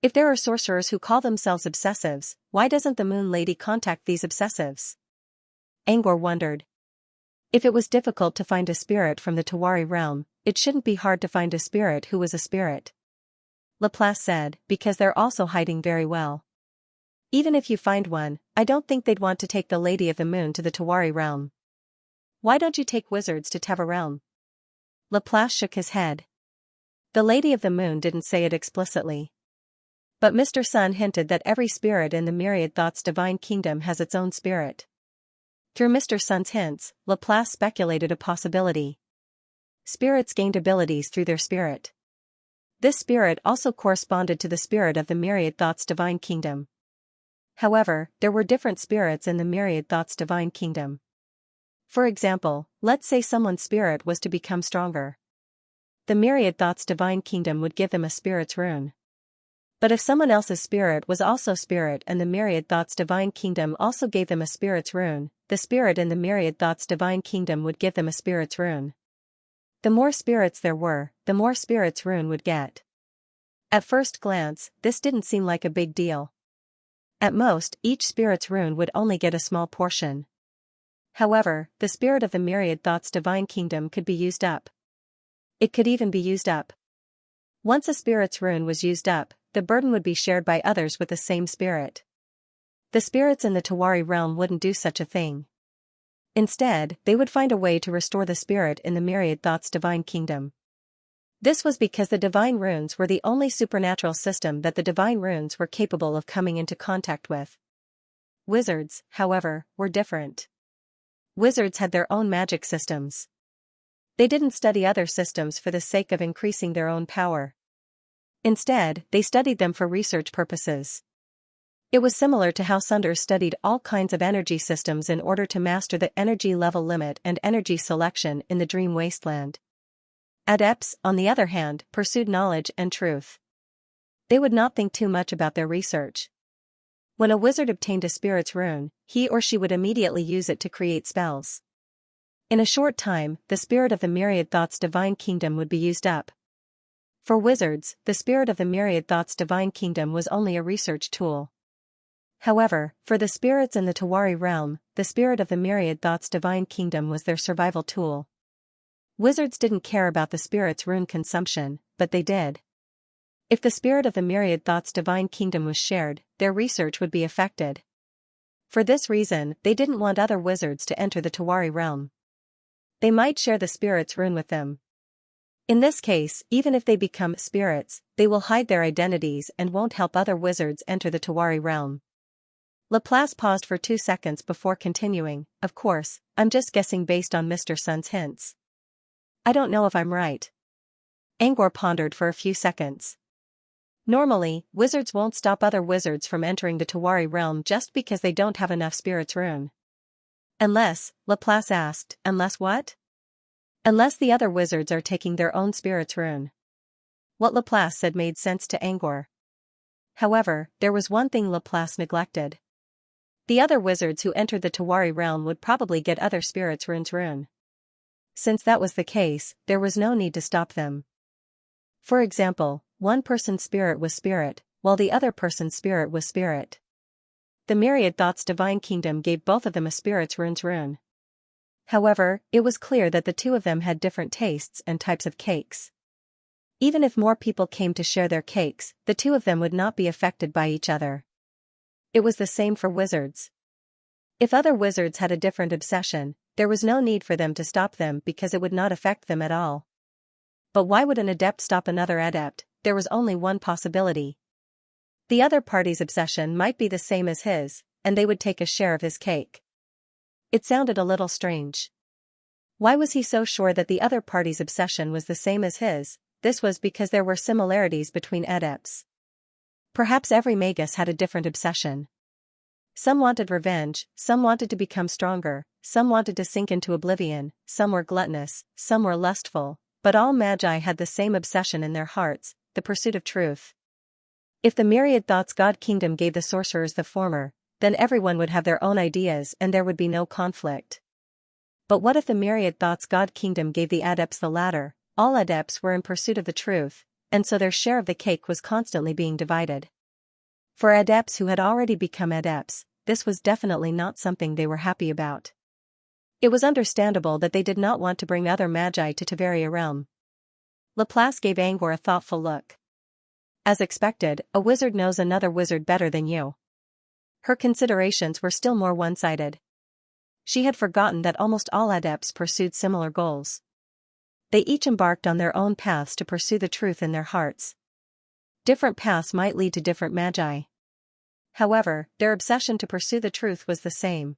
If there are sorcerers who call themselves obsessives, why doesn't the Moon Lady contact these obsessives? Angor wondered. If it was difficult to find a spirit from the Tawari realm, it shouldn't be hard to find a spirit who was a spirit. Laplace said, because they're also hiding very well. Even if you find one, I don't think they'd want to take the Lady of the Moon to the Tawari realm. Why don't you take wizards to Teva realm? Laplace shook his head. The Lady of the Moon didn't say it explicitly. But Mr. Sun hinted that every spirit in the Myriad Thoughts Divine Kingdom has its own spirit. Through Mr. Sun's hints, Laplace speculated a possibility. Spirits gained abilities through their spirit. This spirit also corresponded to the spirit of the Myriad Thoughts Divine Kingdom. However, there were different spirits in the Myriad Thoughts Divine Kingdom. For example, let's say someone's spirit was to become stronger. The Myriad Thoughts Divine Kingdom would give them a spirit's rune. But if someone else's spirit was also spirit and the Myriad Thoughts Divine Kingdom also gave them a spirit's rune, the spirit in the Myriad Thoughts Divine Kingdom would give them a spirit's rune. The more spirits there were, the more spirit's rune would get. At first glance, this didn't seem like a big deal. At most, each spirit's rune would only get a small portion. However, the spirit of the Myriad Thoughts Divine Kingdom could be used up. It could even be used up. Once a spirit's rune was used up, the burden would be shared by others with the same spirit. The spirits in the Tawari realm wouldn't do such a thing. Instead, they would find a way to restore the spirit in the Myriad Thoughts Divine Kingdom. This was because the divine runes were the only supernatural system that the divine runes were capable of coming into contact with. Wizards, however, were different. Wizards had their own magic systems. They didn't study other systems for the sake of increasing their own power. Instead, they studied them for research purposes. It was similar to how Sunders studied all kinds of energy systems in order to master the energy level limit and energy selection in the Dream Wasteland. Adepts, on the other hand, pursued knowledge and truth. They would not think too much about their research. When a wizard obtained a spirit's rune, he or she would immediately use it to create spells. In a short time, the spirit of the myriad thoughts divine kingdom would be used up. For wizards, the spirit of the myriad thoughts divine kingdom was only a research tool. However, for the spirits in the Tawari realm, the spirit of the myriad thoughts divine kingdom was their survival tool. Wizards didn't care about the spirit's rune consumption, but they did. If the spirit of the myriad thoughts divine kingdom was shared, their research would be affected. For this reason, they didn't want other wizards to enter the Tawari realm. They might share the spirit's rune with them. In this case, even if they become spirits, they will hide their identities and won't help other wizards enter the Tawari realm. Laplace paused for 2 seconds before continuing. Of course, I'm just guessing based on Mr. Sun's hints. I don't know if I'm right. Angor pondered for a few seconds. Normally, wizards won't stop other wizards from entering the Tawari realm just because they don't have enough spirit's rune. Unless, Laplace asked, unless what? Unless the other wizards are taking their own spirit's rune. What Laplace said made sense to Angor. However, there was one thing Laplace neglected. The other wizards who entered the Tawari realm would probably get other spirits' rune's rune. Since that was the case, there was no need to stop them. For example, one person's spirit was spirit, while the other person's spirit was spirit. The myriad thoughts divine kingdom gave both of them a spirit's rune's rune. However, it was clear that the two of them had different tastes and types of cakes. Even if more people came to share their cakes, the two of them would not be affected by each other. It was the same for wizards. If other wizards had a different obsession, there was no need for them to stop them because it would not affect them at all. But why would an adept stop another adept? There was only one possibility. The other party's obsession might be the same as his, and they would take a share of his cake. It sounded a little strange. Why was he so sure that the other party's obsession was the same as his? This was because there were similarities between adepts. Perhaps every magus had a different obsession. Some wanted revenge, some wanted to become stronger, some wanted to sink into oblivion, some were gluttonous, some were lustful, but all magi had the same obsession in their hearts, the pursuit of truth. If the myriad thoughts God kingdom gave the sorcerers the former, then everyone would have their own ideas and there would be no conflict. But what if the myriad thoughts God kingdom gave the adepts the latter? All adepts were in pursuit of the truth, and so their share of the cake was constantly being divided. For adepts who had already become adepts, this was definitely not something they were happy about. It was understandable that they did not want to bring other magi to Tavaria realm. Laplace gave Angor a thoughtful look. As expected, a wizard knows another wizard better than you. Her considerations were still more one-sided. She had forgotten that almost all adepts pursued similar goals. They each embarked on their own paths to pursue the truth in their hearts. Different paths might lead to different magi. However, their obsession to pursue the truth was the same.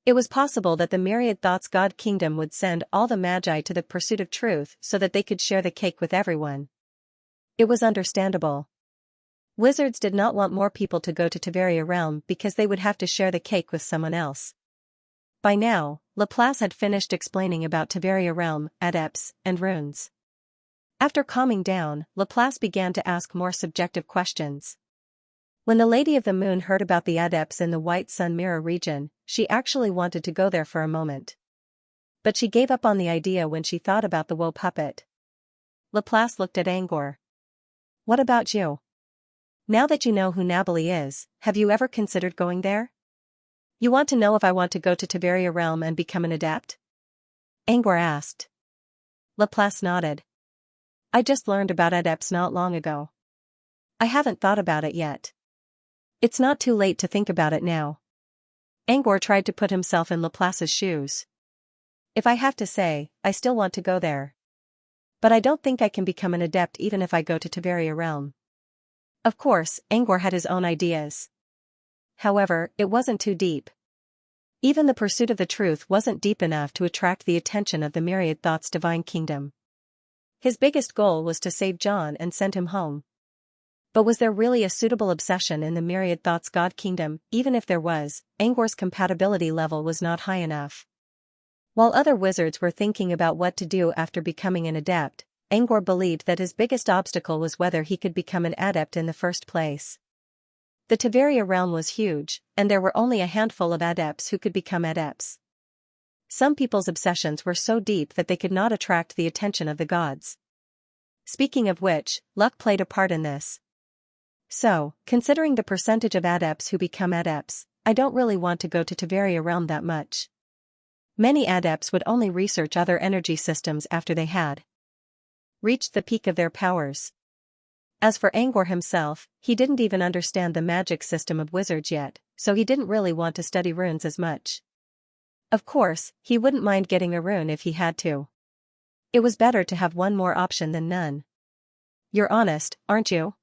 It was possible that the myriad thoughts God kingdom would send all the magi to the pursuit of truth so that they could share the cake with everyone. It was understandable. Wizards did not want more people to go to Tavaria realm because they would have to share the cake with someone else. By now, Laplace had finished explaining about Tavaria realm, adepts, and runes. After calming down, Laplace began to ask more subjective questions. When the Lady of the Moon heard about the adepts in the White Sun Mirror region, she actually wanted to go there for a moment. But she gave up on the idea when she thought about the woe puppet. Laplace looked at Angor. What about you? Now that you know who Nabali is, have you ever considered going there? You want to know if I want to go to Tavaria realm and become an adept? Angor asked. Laplace nodded. I just learned about adepts not long ago. I haven't thought about it yet. It's not too late to think about it now. Angor tried to put himself in Laplace's shoes. If I have to say, I still want to go there. But I don't think I can become an adept even if I go to Tavaria realm. Of course, Angor had his own ideas. However, it wasn't too deep. Even the pursuit of the truth wasn't deep enough to attract the attention of the myriad thoughts divine kingdom. His biggest goal was to save John and send him home. But was there really a suitable obsession in the myriad thoughts God kingdom? Even if there was, Angor's compatibility level was not high enough. While other wizards were thinking about what to do after becoming an adept, Angor believed that his biggest obstacle was whether he could become an adept in the first place. The Tavaria realm was huge, and there were only a handful of adepts who could become adepts. Some people's obsessions were so deep that they could not attract the attention of the gods. Speaking of which, luck played a part in this. So, considering the percentage of adepts who become adepts, I don't really want to go to Tiberia realm that much. Many adepts would only research other energy systems after they had reached the peak of their powers. As for Angor himself, he didn't even understand the magic system of wizards yet, so he didn't really want to study runes as much. Of course, he wouldn't mind getting a rune if he had to. It was better to have one more option than none. You're honest, aren't you?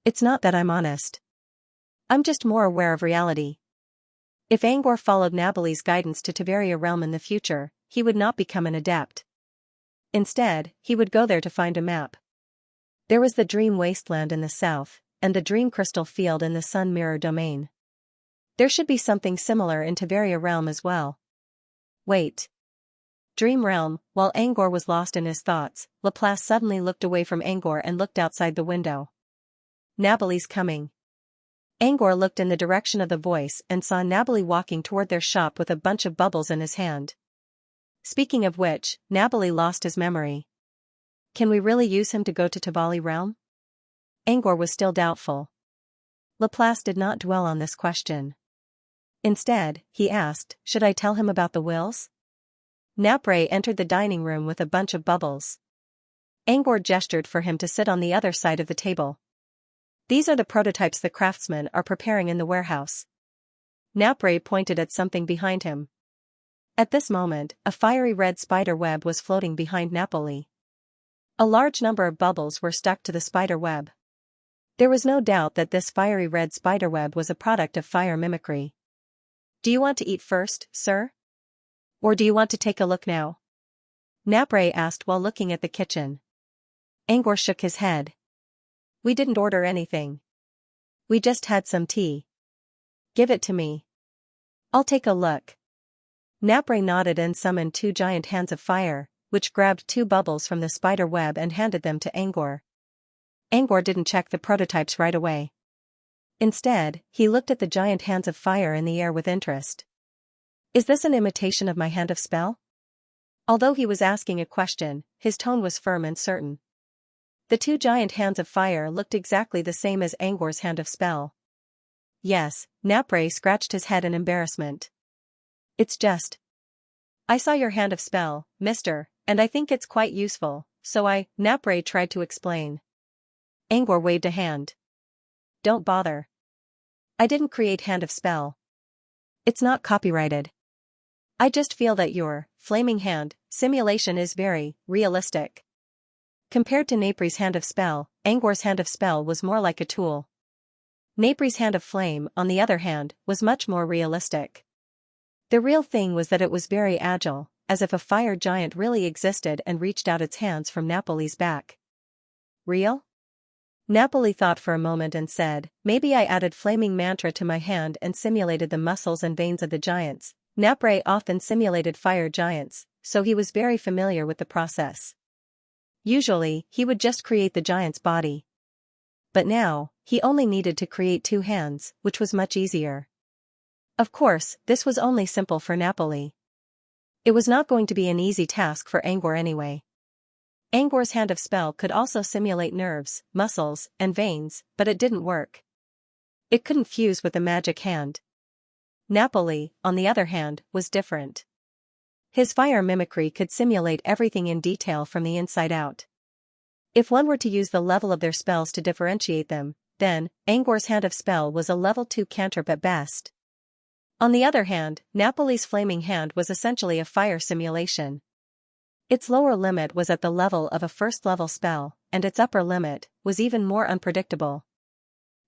It's not that I'm honest. I'm just more aware of reality. If Angor followed Nabali's guidance to Tiberia realm in the future, he would not become an adept. Instead, he would go there to find a map. There was the Dream Wasteland in the south, and the Dream Crystal Field in the Sun Mirror domain. There should be something similar in Tiberia realm as well. Wait. Dream realm. While Angor was lost in his thoughts, Laplace suddenly looked away from Angor and looked outside the window. Nabali's coming. Angor looked in the direction of the voice and saw Nabali walking toward their shop with a bunch of bubbles in his hand. Speaking of which, Nabali lost his memory. Can we really use him to go to Tivali realm? Angor was still doubtful. Laplace did not dwell on this question. Instead, he asked, should I tell him about the wills? Napre entered the dining room with a bunch of bubbles. Angor gestured for him to sit on the other side of the table. These are the prototypes the craftsmen are preparing in the warehouse. Napre pointed at something behind him. At this moment, a fiery red spider web was floating behind Napoli. A large number of bubbles were stuck to the spider web. There was no doubt that this fiery red spider web was a product of fire mimicry. Do you want to eat first, sir? Or do you want to take a look now? Napre asked while looking at the kitchen. Angor shook his head. We didn't order anything. We just had some tea. Give it to me. I'll take a look. Napre nodded and summoned 2 giant hands of fire, which grabbed 2 bubbles from the spider web and handed them to Angor. Angor didn't check the prototypes right away. Instead, he looked at the giant hands of fire in the air with interest. Is this an imitation of my hand of spell? Although he was asking a question, his tone was firm and certain. The 2 giant hands of fire looked exactly the same as Angor's hand of spell. Yes, Napre scratched his head in embarrassment. It's just. I saw your hand of spell, mister, and I think it's quite useful, so Napre tried to explain. Angor waved a hand. Don't bother. I didn't create hand of spell. It's not copyrighted. I just feel that your flaming hand simulation is very realistic. Compared to Napre's hand of spell, Angor's hand of spell was more like a tool. Napre's hand of flame, on the other hand, was much more realistic. The real thing was that it was very agile, as if a fire giant really existed and reached out its hands from Napoli's back. Real? Napoli thought for a moment and said, maybe I added flaming mantra to my hand and simulated the muscles and veins of the giants. Napre often simulated fire giants, so he was very familiar with the process. Usually, he would just create the giant's body. But now, he only needed to create 2 hands, which was much easier. Of course, this was only simple for Napoli. It was not going to be an easy task for Angor anyway. Angor's hand of spell could also simulate nerves, muscles, and veins, but it didn't work. It couldn't fuse with the magic hand. Napoli, on the other hand, was different. His fire mimicry could simulate everything in detail from the inside out. If one were to use the level of their spells to differentiate them, then, Angor's hand of spell was a level 2 cantrip at best. On the other hand, Napoli's flaming hand was essentially a fire simulation. Its lower limit was at the level of a first-level spell, and its upper limit was even more unpredictable.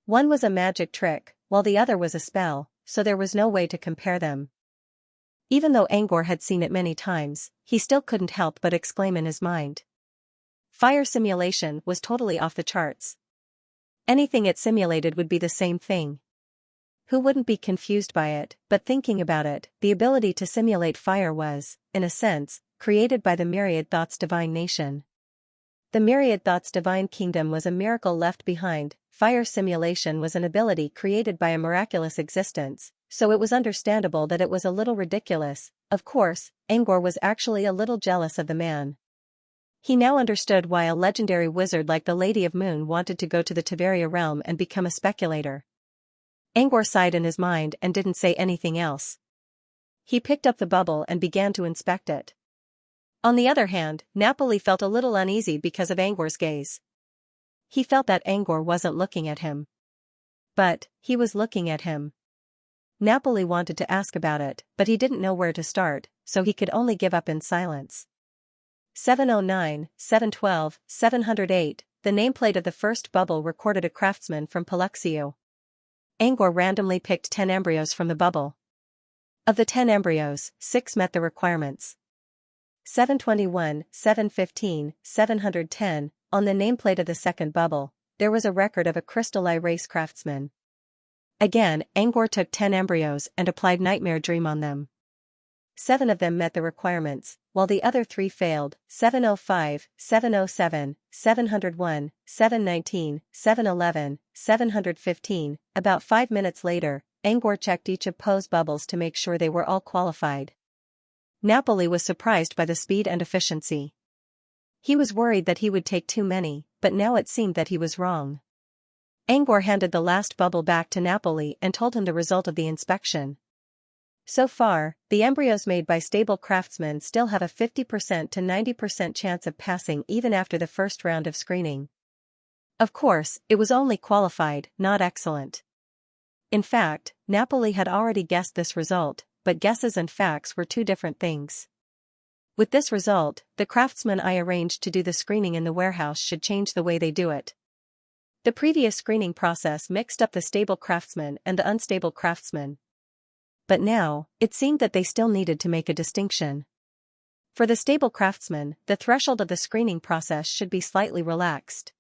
One was a magic trick, while the other was a spell, so there was no way to compare them. Even though Angor had seen it many times, he still couldn't help but exclaim in his mind. Fire simulation was totally off the charts. Anything it simulated would be the same thing. Who wouldn't be confused by it? But thinking about it, the ability to simulate fire was, in a sense, created by the Myriad Thoughts Divine Nation. The Myriad Thoughts Divine Kingdom was a miracle left behind. Fire simulation was an ability created by a miraculous existence, so it was understandable that it was a little ridiculous. Of course, Angor was actually a little jealous of the man. He now understood why a legendary wizard like the Lady of Moon wanted to go to the Tiberia realm and become a speculator. Angor sighed in his mind and didn't say anything else. He picked up the bubble and began to inspect it. On the other hand, Napoli felt a little uneasy because of Angor's gaze. He felt that Angor wasn't looking at him. But he was looking at him. Napoli wanted to ask about it, but he didn't know where to start, so he could only give up in silence. 709, 712, 708, the nameplate of the first bubble recorded a craftsman from Paluxio. Angor randomly picked 10 embryos from the bubble. Of the 10 embryos, 6 met the requirements. 721, 715, 710, on the nameplate of the second bubble, there was a record of a crystal eye race craftsman. Again, Angor took 10 embryos and applied Nightmare Dream on them. 7 of them met the requirements, while the other 3 failed. 705, 707, 701, 719, 711, 715. About 5 minutes later, Angor checked each of Poe's bubbles to make sure they were all qualified. Napoli was surprised by the speed and efficiency. He was worried that he would take too many, but now it seemed that he was wrong. Angor handed the last bubble back to Napoli and told him the result of the inspection. So far, the embryos made by stable craftsmen still have a 50% to 90% chance of passing even after the first round of screening. Of course, it was only qualified, not excellent. In fact, Napoli had already guessed this result, but guesses and facts were two different things. With this result, the craftsmen I arranged to do the screening in the warehouse should change the way they do it. The previous screening process mixed up the stable craftsmen and the unstable craftsmen. But now, it seemed that they still needed to make a distinction. For the stable craftsmen, the threshold of the screening process should be slightly relaxed.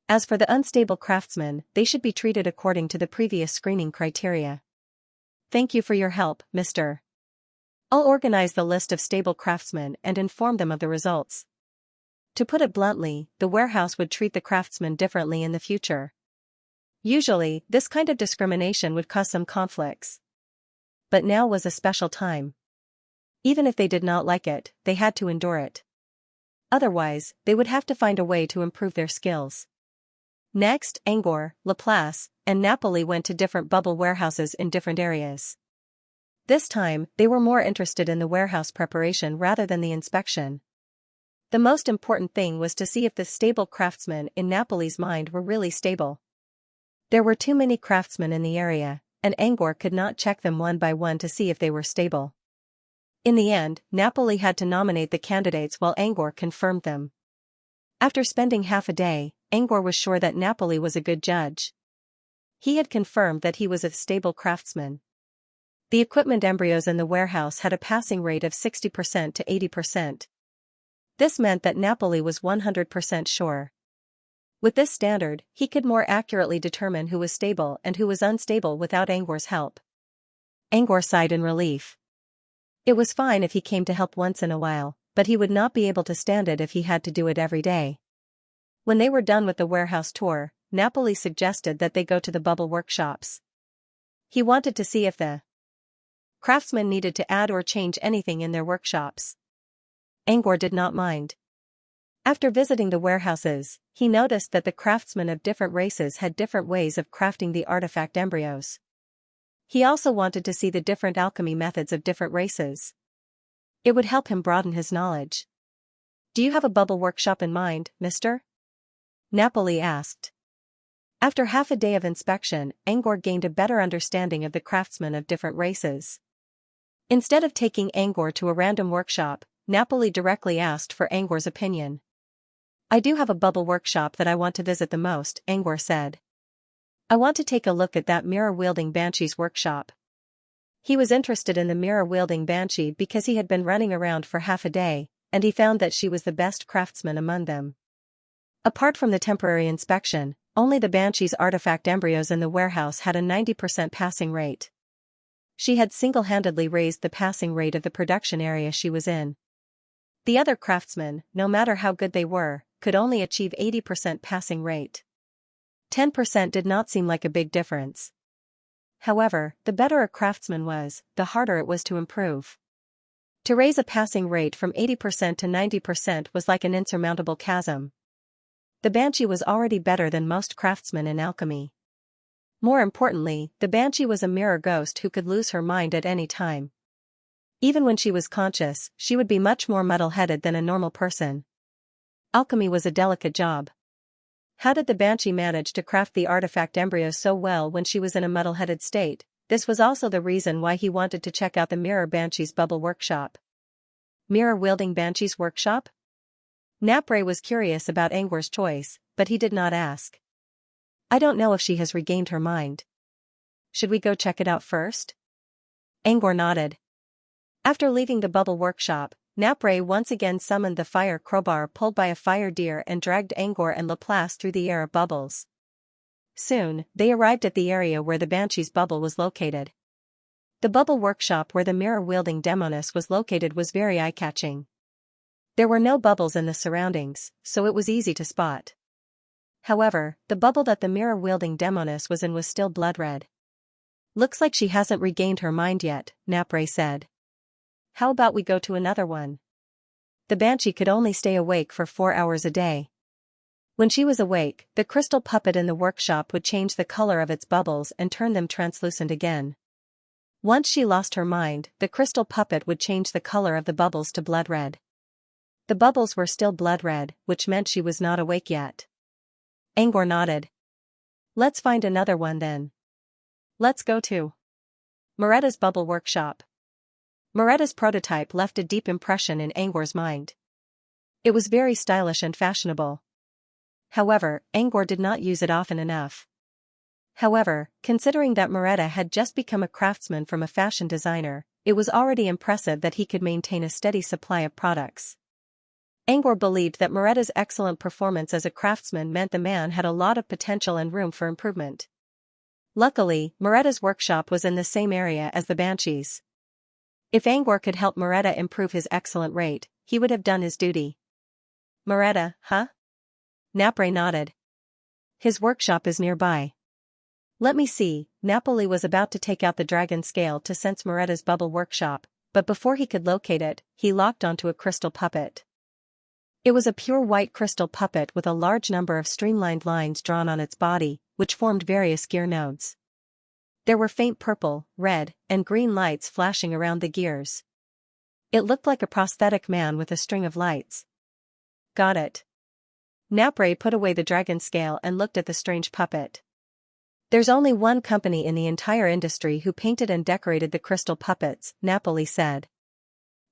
As for the unstable craftsmen, they should be treated according to the previous screening criteria. Thank you for your help, Mr. I'll organize the list of stable craftsmen and inform them of the results. To put it bluntly, the warehouse would treat the craftsmen differently in the future. Usually, this kind of discrimination would cause some conflicts. But now was a special time. Even if they did not like it, they had to endure it. Otherwise, they would have to find a way to improve their skills. Next, Angor, Laplace, and Napoli went to different bubble warehouses in different areas. This time, they were more interested in the warehouse preparation rather than the inspection. The most important thing was to see if the stable craftsmen in Napoli's mind were really stable. There were too many craftsmen in the area, and Angor could not check them one by one to see if they were stable. In the end, Napoli had to nominate the candidates while Angor confirmed them. After spending half a day, Angor was sure that Napoli was a good judge. He had confirmed that he was a stable craftsman. The equipment embryos in the warehouse had a passing rate of 60% to 80%. This meant that Napoli was 100% sure. With this standard, he could more accurately determine who was stable and who was unstable without Angor's help. Angor sighed in relief. It was fine if he came to help once in a while, but he would not be able to stand it if he had to do it every day. When they were done with the warehouse tour, Napoli suggested that they go to the bubble workshops. He wanted to see if the craftsmen needed to add or change anything in their workshops. Angor did not mind. After visiting the warehouses, he noticed that the craftsmen of different races had different ways of crafting the artifact embryos. He also wanted to see the different alchemy methods of different races. It would help him broaden his knowledge. Do you have a bubble workshop in mind, mister? Napoli asked. After half a day of inspection, Angor gained a better understanding of the craftsmen of different races. Instead of taking Angor to a random workshop, Napoli directly asked for Angor's opinion. I do have a bubble workshop that I want to visit the most, Angor said. I want to take a look at that mirror-wielding banshee's workshop. He was interested in the mirror-wielding banshee because he had been running around for half a day, and he found that she was the best craftsman among them. Apart from the temporary inspection, only the banshee's artifact embryos in the warehouse had a 90% passing rate. She had single-handedly raised the passing rate of the production area she was in. The other craftsmen, no matter how good they were, could only achieve 80% passing rate. 10% did not seem like a big difference. However, the better a craftsman was, the harder it was to improve. To raise a passing rate from 80% to 90% was like an insurmountable chasm. The banshee was already better than most craftsmen in alchemy. More importantly, the banshee was a mirror ghost who could lose her mind at any time. Even when she was conscious, she would be much more muddle-headed than a normal person. Alchemy was a delicate job. How did the banshee manage to craft the artifact embryos so well when she was in a muddle-headed state? This was also the reason why he wanted to check out the Mirror Banshee's bubble workshop. Mirror-wielding Banshee's workshop? Napre was curious about Angwar's choice, but he did not ask. I don't know if she has regained her mind. Should we go check it out first? Angwar nodded. After leaving the bubble workshop, Napre once again summoned the fire crowbar pulled by a fire deer and dragged Angwar and Laplace through the air of bubbles. Soon, they arrived at the area where the Banshee's bubble was located. The bubble workshop where the mirror-wielding demoness was located was very eye-catching. There were no bubbles in the surroundings, so it was easy to spot. However, the bubble that the mirror-wielding demoness was in was still blood-red. Looks like she hasn't regained her mind yet, Napre said. How about we go to another one? The Banshee could only stay awake for 4 hours a day. When she was awake, the crystal puppet in the workshop would change the color of its bubbles and turn them translucent again. Once she lost her mind, the crystal puppet would change the color of the bubbles to blood red. The bubbles were still blood red, which meant she was not awake yet. Angwar nodded. Let's find another one then. Let's go to Moretta's bubble workshop. Moretta's prototype left a deep impression in Angwar's mind. It was very stylish and fashionable. However, Angwar did not use it often enough. However, considering that Moretta had just become a craftsman from a fashion designer, it was already impressive that he could maintain a steady supply of products. Angwar believed that Moretta's excellent performance as a craftsman meant the man had a lot of potential and room for improvement. Luckily, Moretta's workshop was in the same area as the Banshees. If Angwar could help Moretta improve his excellent rate, he would have done his duty. Moretta, huh? Napre nodded. His workshop is nearby. Let me see. Napoli was about to take out the dragon scale to sense Moretta's bubble workshop, but before he could locate it, he locked onto a crystal puppet. It was a pure white crystal puppet with a large number of streamlined lines drawn on its body, which formed various gear nodes. There were faint purple, red, and green lights flashing around the gears. It looked like a prosthetic man with a string of lights. Got it. Napre put away the dragon scale and looked at the strange puppet. There's only one company in the entire industry who painted and decorated the crystal puppets, Napoli said.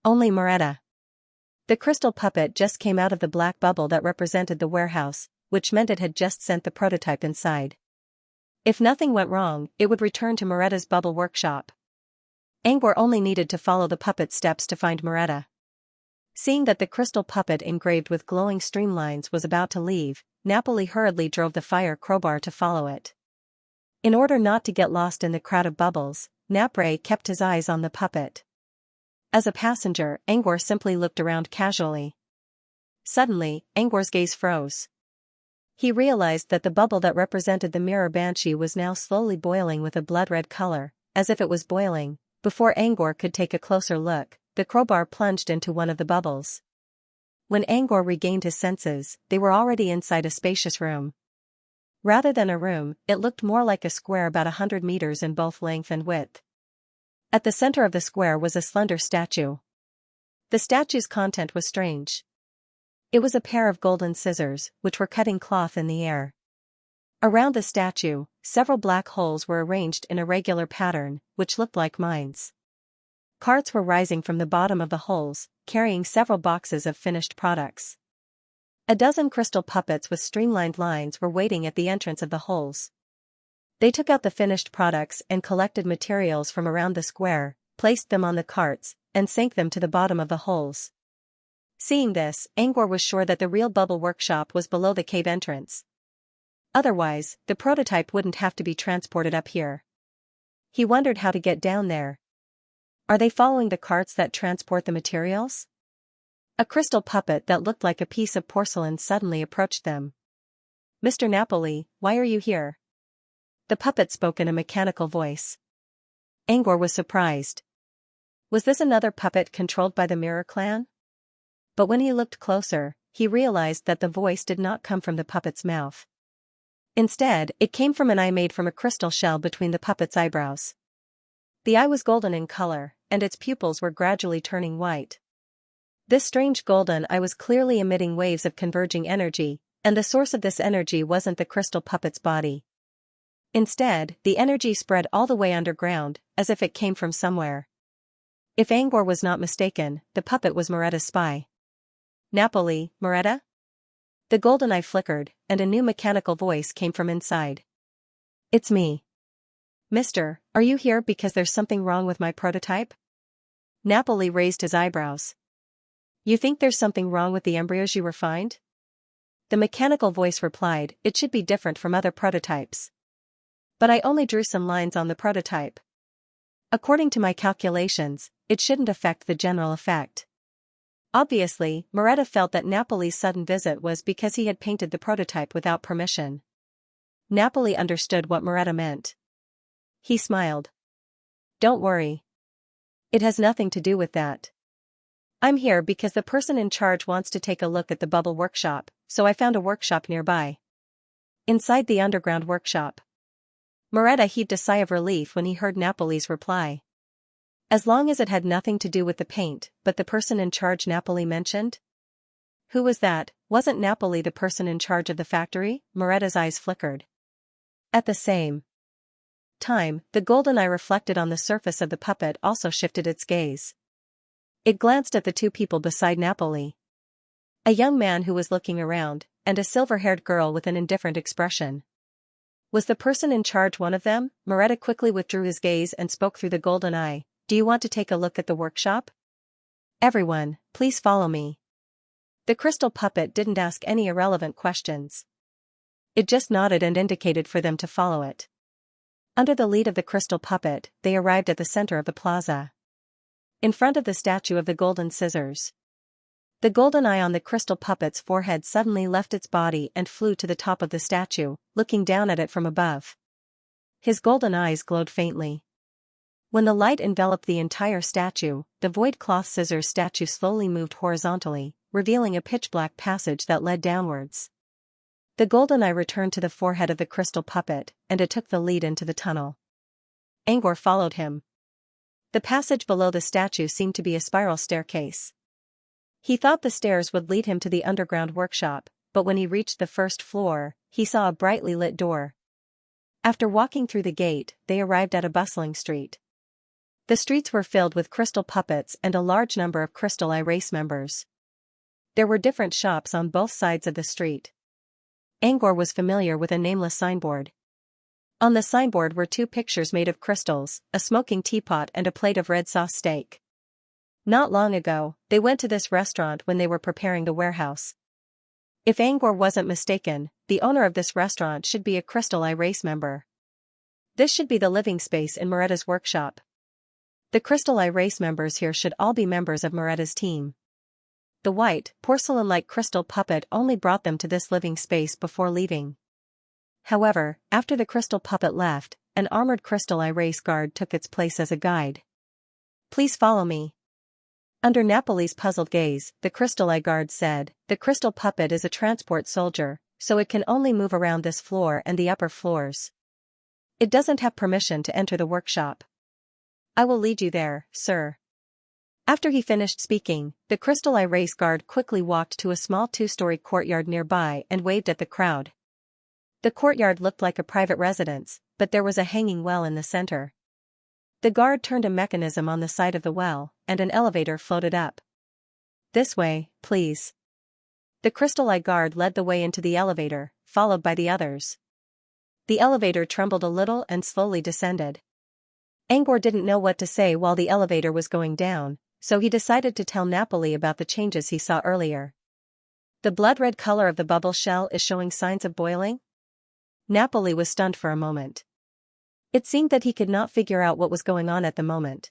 Only Moretta. The crystal puppet just came out of the black bubble that represented the warehouse, which meant it had just sent the prototype inside. If nothing went wrong, it would return to Moretta's bubble workshop. Angwar only needed to follow the puppet's steps to find Moretta. Seeing that the crystal puppet engraved with glowing streamlines was about to leave, Napoli hurriedly drove the fire crowbar to follow it. In order not to get lost in the crowd of bubbles, Napre kept his eyes on the puppet. As a passenger, Angwar simply looked around casually. Suddenly, Angwar's gaze froze. He realized that the bubble that represented the mirror banshee was now slowly boiling with a blood-red color, as if it was boiling. Before Angwar could take a closer look, the crowbar plunged into one of the bubbles. When Angwar regained his senses, they were already inside a spacious room. Rather than a room, it looked more like a square about 100 meters in both length and width. At the center of the square was a slender statue. The statue's content was strange. It was a pair of golden scissors, which were cutting cloth in the air. Around the statue, several black holes were arranged in a regular pattern, which looked like mines. Carts were rising from the bottom of the holes, carrying several boxes of finished products. A dozen crystal puppets with streamlined lines were waiting at the entrance of the holes. They took out the finished products and collected materials from around the square, placed them on the carts, and sank them to the bottom of the holes. Seeing this, Angwar was sure that the real bubble workshop was below the cave entrance. Otherwise, the prototype wouldn't have to be transported up here. He wondered how to get down there. Are they following the carts that transport the materials? A crystal puppet that looked like a piece of porcelain suddenly approached them. Mr. Napoli, why are you here? The puppet spoke in a mechanical voice. Angor was surprised. Was this another puppet controlled by the Mirror Clan? But when he looked closer, he realized that the voice did not come from the puppet's mouth. Instead, it came from an eye made from a crystal shell between the puppet's eyebrows. The eye was golden in color, and its pupils were gradually turning white. This strange golden eye was clearly emitting waves of converging energy, and the source of this energy wasn't the crystal puppet's body. Instead, the energy spread all the way underground, as if it came from somewhere. If Angor was not mistaken, the puppet was Moretta's spy. Napoli, Moretta? The golden eye flickered, and a new mechanical voice came from inside. It's me. Mister, are you here because there's something wrong with my prototype? Napoli raised his eyebrows. You think there's something wrong with the embryos you refined? The mechanical voice replied, it should be different from other prototypes. But I only drew some lines on the prototype. According to my calculations, it shouldn't affect the general effect. Obviously, Moretta felt that Napoli's sudden visit was because he had painted the prototype without permission. Napoli understood what Moretta meant. He smiled. Don't worry. It has nothing to do with that. I'm here because the person in charge wants to take a look at the bubble workshop, so I found a workshop nearby. Inside the underground workshop. Moretta heaved a sigh of relief when he heard Napoli's reply. As long as it had nothing to do with the paint, but the person in charge Napoli mentioned? Who was that? Wasn't Napoli the person in charge of the factory? Moretta's eyes flickered. At the same time, the golden eye reflected on the surface of the puppet also shifted its gaze. It glanced at the two people beside Napoli. A young man who was looking around, and a silver-haired girl with an indifferent expression. Was the person in charge one of them? Moretta quickly withdrew his gaze and spoke through the golden eye. Do you want to take a look at the workshop? Everyone, please follow me. The crystal puppet didn't ask any irrelevant questions. It just nodded and indicated for them to follow it. Under the lead of the crystal puppet, they arrived at the center of the plaza. In front of the statue of the golden scissors. The golden eye on the crystal puppet's forehead suddenly left its body and flew to the top of the statue, looking down at it from above. His golden eyes glowed faintly. When the light enveloped the entire statue, the void cloth scissors statue slowly moved horizontally, revealing a pitch-black passage that led downwards. The golden eye returned to the forehead of the crystal puppet, and it took the lead into the tunnel. Angor followed him. The passage below the statue seemed to be a spiral staircase. He thought the stairs would lead him to the underground workshop, but when he reached the first floor, he saw a brightly lit door. After walking through the gate, they arrived at a bustling street. The streets were filled with crystal puppets and a large number of Crystal Eye race members. There were different shops on both sides of the street. Angor was familiar with a nameless signboard. On the signboard were two pictures made of crystals, a smoking teapot and a plate of red sauce steak. Not long ago, they went to this restaurant when they were preparing the warehouse. If Angor wasn't mistaken, the owner of this restaurant should be a Crystal Eye race member. This should be the living space in Moretta's workshop. The Crystal Eye race members here should all be members of Moretta's team. The white, porcelain-like crystal puppet only brought them to this living space before leaving. However, after the crystal puppet left, an armored Crystal Eye race guard took its place as a guide. Please follow me. Under Napoli's puzzled gaze, the Crystal Eye guard said, the crystal puppet is a transport soldier, so it can only move around this floor and the upper floors. It doesn't have permission to enter the workshop. I will lead you there, sir. After he finished speaking, the Crystal Eye race guard quickly walked to a small two-story courtyard nearby and waved at the crowd. The courtyard looked like a private residence, but there was a hanging well in the center. The guard turned a mechanism on the side of the well, and an elevator floated up. This way, please. The Crystal Eye guard led the way into the elevator, followed by the others. The elevator trembled a little and slowly descended. Angor didn't know what to say while the elevator was going down, so he decided to tell Napoli about the changes he saw earlier. The blood-red color of the bubble shell is showing signs of boiling? Napoli was stunned for a moment. It seemed that he could not figure out what was going on at the moment.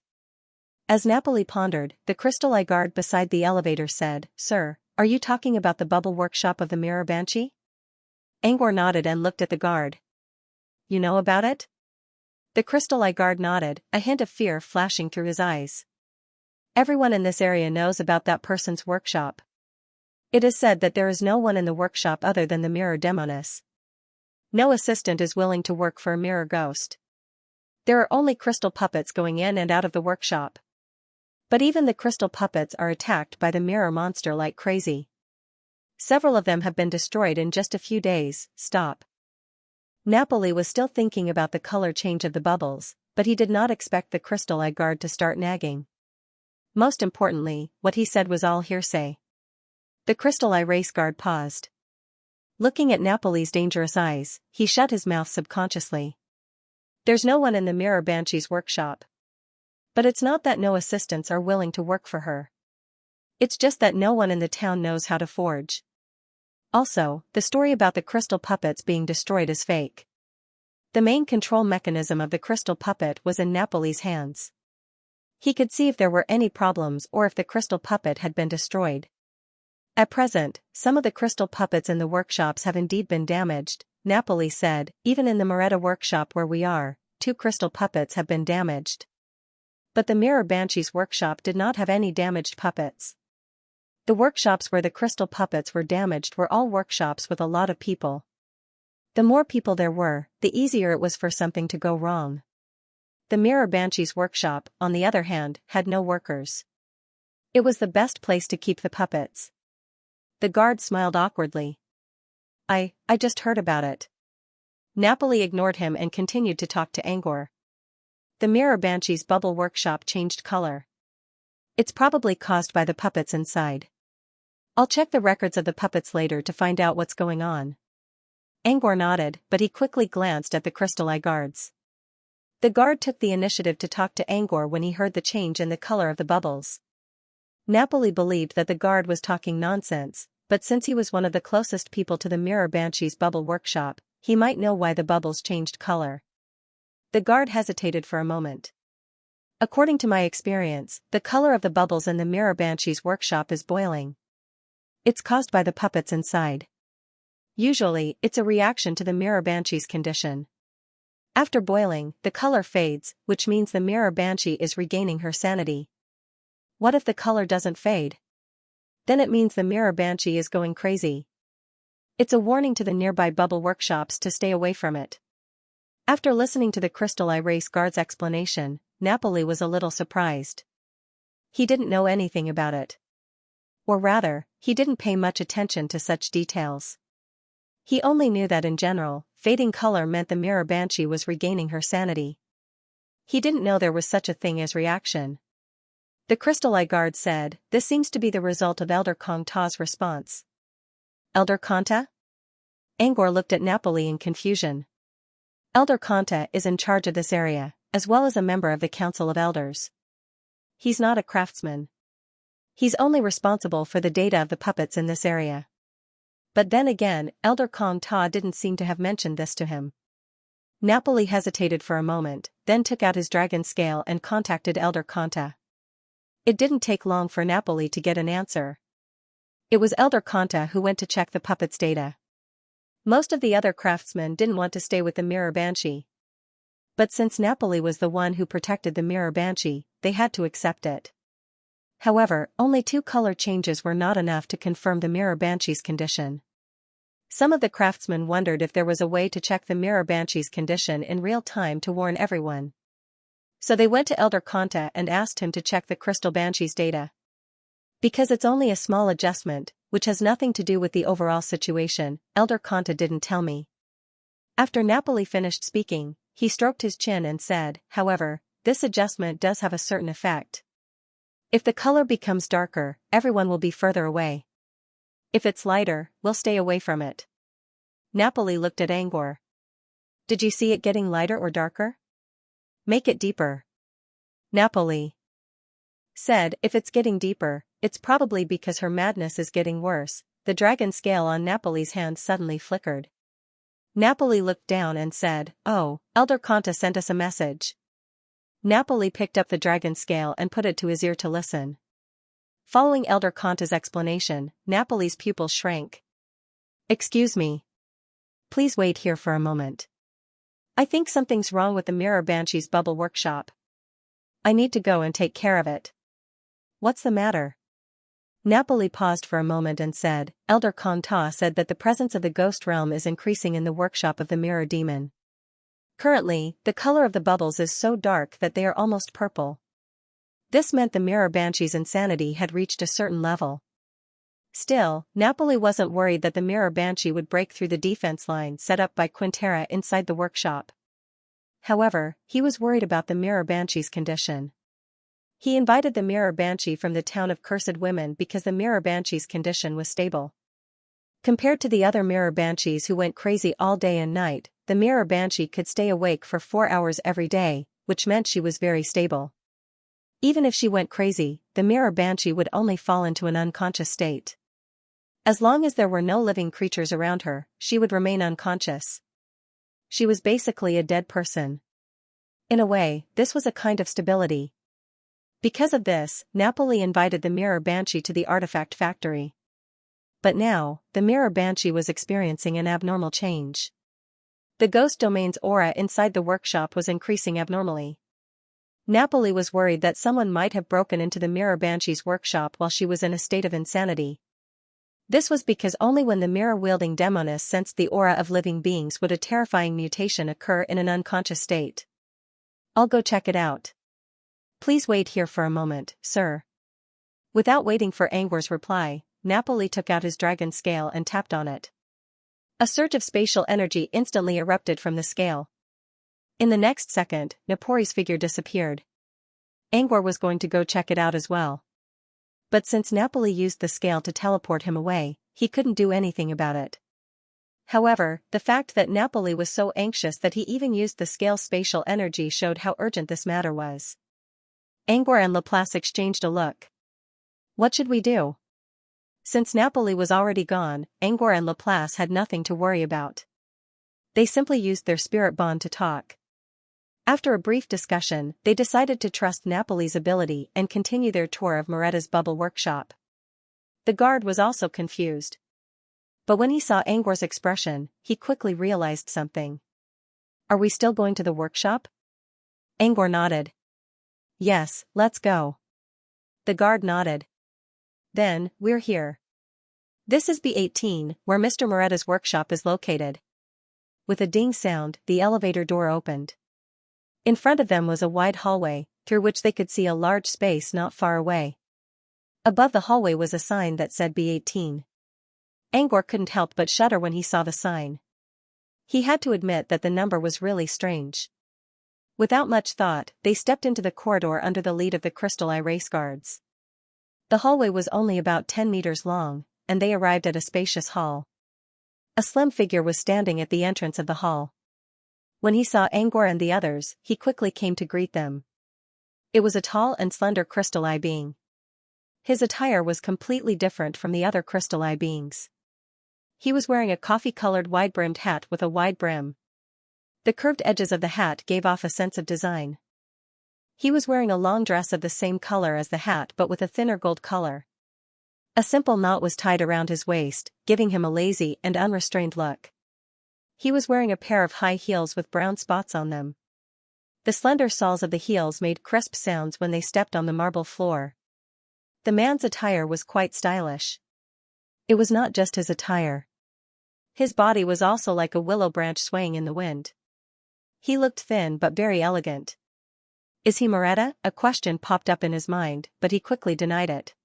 As Napoli pondered, the Crystal Eye guard beside the elevator said, Sir, are you talking about the bubble workshop of the Mirror Banshee? Angor nodded and looked at the guard. you know about it? The crystal eye guard nodded, a hint of fear flashing through his eyes. Everyone in this area knows about that person's workshop. It is said that there is no one in the workshop other than the mirror demoness. No assistant is willing to work for a mirror ghost. There are only crystal puppets going in and out of the workshop. But even the crystal puppets are attacked by the mirror monster like crazy. Several of them have been destroyed in just a few days. Stop. Napoli was still thinking about the color change of the bubbles, but he did not expect the crystal eye guard to start nagging. Most importantly, what he said was all hearsay. The crystal eye race guard paused. Looking at Napoli's dangerous eyes, he shut his mouth subconsciously. There's no one in the mirror banshee's workshop. But it's not that no assistants are willing to work for her. It's just that no one in the town knows how to forge. Also, the story about the crystal puppets being destroyed is fake. The main control mechanism of the crystal puppet was in Napoli's hands. He could see if there were any problems or if the crystal puppet had been destroyed. At present, some of the crystal puppets in the workshops have indeed been damaged, Napoli said. Even in the Moretta workshop where we are, 2 crystal puppets have been damaged. But the mirror banshee's workshop did not have any damaged puppets. The workshops where the crystal puppets were damaged were all workshops with a lot of people. The more people there were, the easier it was for something to go wrong. The mirror banshee's workshop, on the other hand, had no workers. It was the best place to keep the puppets. The guard smiled awkwardly. I just heard about it. Napoli ignored him and continued to talk to Angor. The mirror banshee's bubble workshop changed color. It's probably caused by the puppets inside. I'll check the records of the puppets later to find out what's going on. Angor nodded, but he quickly glanced at the crystal eye guards. The guard took the initiative to talk to Angor when he heard the change in the color of the bubbles. Napoli believed that the guard was talking nonsense, but since he was one of the closest people to the mirror banshee's bubble workshop, he might know why the bubbles changed color. The guard hesitated for a moment. According to my experience, the color of the bubbles in the mirror banshee's workshop is boiling. It's caused by the puppets inside. Usually, it's a reaction to the mirror banshee's condition. After boiling, the color fades, which means the mirror banshee is regaining her sanity. What if the color doesn't fade? Then it means the mirror banshee is going crazy. It's a warning to the nearby bubble workshops to stay away from it. After listening to the crystal eye race guard's explanation, Napoli was a little surprised. He didn't know anything about it. Or rather, he didn't pay much attention to such details. He only knew that in general, fading color meant the mirror banshee was regaining her sanity. He didn't know there was such a thing as reaction. The crystal eye guard said, "This seems to be the result of Elder Kong Ta's response." Elder Kanta? Angor looked at Napoli in confusion. Elder Kanta is in charge of this area, as well as a member of the Council of Elders. He's not a craftsman. He's only responsible for the data of the puppets in this area. But then again, Elder Kong Ta didn't seem to have mentioned this to him. Napoli hesitated for a moment, then took out his dragon scale and contacted Elder Kanta. It didn't take long for Napoli to get an answer. It was Elder Kanta who went to check the puppet's data. Most of the other craftsmen didn't want to stay with the mirror banshee. But since Napoli was the one who protected the mirror banshee, they had to accept it. However, only 2 color changes were not enough to confirm the mirror banshee's condition. Some of the craftsmen wondered if there was a way to check the mirror banshee's condition in real time to warn everyone. So they went to Elder Kanta and asked him to check the crystal banshee's data. Because it's only a small adjustment, which has nothing to do with the overall situation, Elder Kanta didn't tell me. After Napoli finished speaking, he stroked his chin and said, "However, this adjustment does have a certain effect. If the color becomes darker, everyone will be further away. If it's lighter, we'll stay away from it." Napoli looked at Angor. "Did you see it getting lighter or darker? Make it deeper." Napoli said, "If it's getting deeper, it's probably because her madness is getting worse." The dragon scale on Napoli's hand suddenly flickered. Napoli looked down and said, "Oh, Elder Kanta sent us a message." Napoli picked up the dragon scale and put it to his ear to listen. Following Elder Kanta's explanation, Napoli's pupils shrank. "Excuse me. Please wait here for a moment. I think something's wrong with the Mirror Banshee's bubble workshop. I need to go and take care of it. What's the matter? Napoli paused for a moment and said, Elder Kanta said that the presence of the ghost realm is increasing in the workshop of the Mirror Demon. Currently, the color of the bubbles is so dark that they are almost purple. This meant the Mirror Banshee's insanity had reached a certain level. Still, Napoli wasn't worried that the Mirror Banshee would break through the defense line set up by Quintera inside the workshop. However, he was worried about the Mirror Banshee's condition. He invited the Mirror Banshee from the town of Cursed Women because the Mirror Banshee's condition was stable. Compared to the other Mirror Banshees who went crazy all day and night, the Mirror Banshee could stay awake for 4 hours every day, which meant she was very stable. Even if she went crazy, the Mirror Banshee would only fall into an unconscious state. As long as there were no living creatures around her, she would remain unconscious. She was basically a dead person. In a way, this was a kind of stability. Because of this, Napoli invited the Mirror Banshee to the artifact factory. But now, the Mirror Banshee was experiencing an abnormal change. The ghost domain's aura inside the workshop was increasing abnormally. Napoli was worried that someone might have broken into the Mirror Banshee's workshop while she was in a state of insanity. This was because only when the mirror-wielding demoness sensed the aura of living beings would a terrifying mutation occur in an unconscious state. I'll go check it out. Please wait here for a moment, sir. Without waiting for Angwar's reply, Napoli took out his dragon scale and tapped on it. A surge of spatial energy instantly erupted from the scale. In the next second, Napori's figure disappeared. Angwar was going to go check it out as well. But since Napoli used the scale to teleport him away, he couldn't do anything about it. However, the fact that Napoli was so anxious that he even used the scale's spatial energy showed how urgent this matter was. Angwar and Laplace exchanged a look. What should we do? Since Napoli was already gone, Angwar and Laplace had nothing to worry about. They simply used their spirit bond to talk. After a brief discussion, they decided to trust Napoli's ability and continue their tour of Moretta's bubble workshop. The guard was also confused. But when he saw Angwar's expression, he quickly realized something. Are we still going to the workshop? Angwar nodded. Yes, let's go. The guard nodded. Then, we're here. This is B18, where Mr. Moretta's workshop is located. With a ding sound, the elevator door opened. In front of them was a wide hallway, through which they could see a large space not far away. Above the hallway was a sign that said B18. Angwar couldn't help but shudder when he saw the sign. He had to admit that the number was really strange. Without much thought, they stepped into the corridor under the lead of the Crystal Eye race guards. The hallway was only about 10 meters long, and they arrived at a spacious hall. A slim figure was standing at the entrance of the hall. When he saw Angwar and the others, he quickly came to greet them. It was a tall and slender Crystal Eye being. His attire was completely different from the other Crystal Eye beings. He was wearing a coffee-colored wide-brimmed hat with a wide brim. The curved edges of the hat gave off a sense of design. He was wearing a long dress of the same color as the hat but with a thinner gold color. A simple knot was tied around his waist, giving him a lazy and unrestrained look. He was wearing a pair of high heels with brown spots on them. The slender soles of the heels made crisp sounds when they stepped on the marble floor. The man's attire was quite stylish. It was not just his attire. His body was also like a willow branch swaying in the wind. He looked thin but very elegant. Is he Moretta? A question popped up in his mind, but he quickly denied it.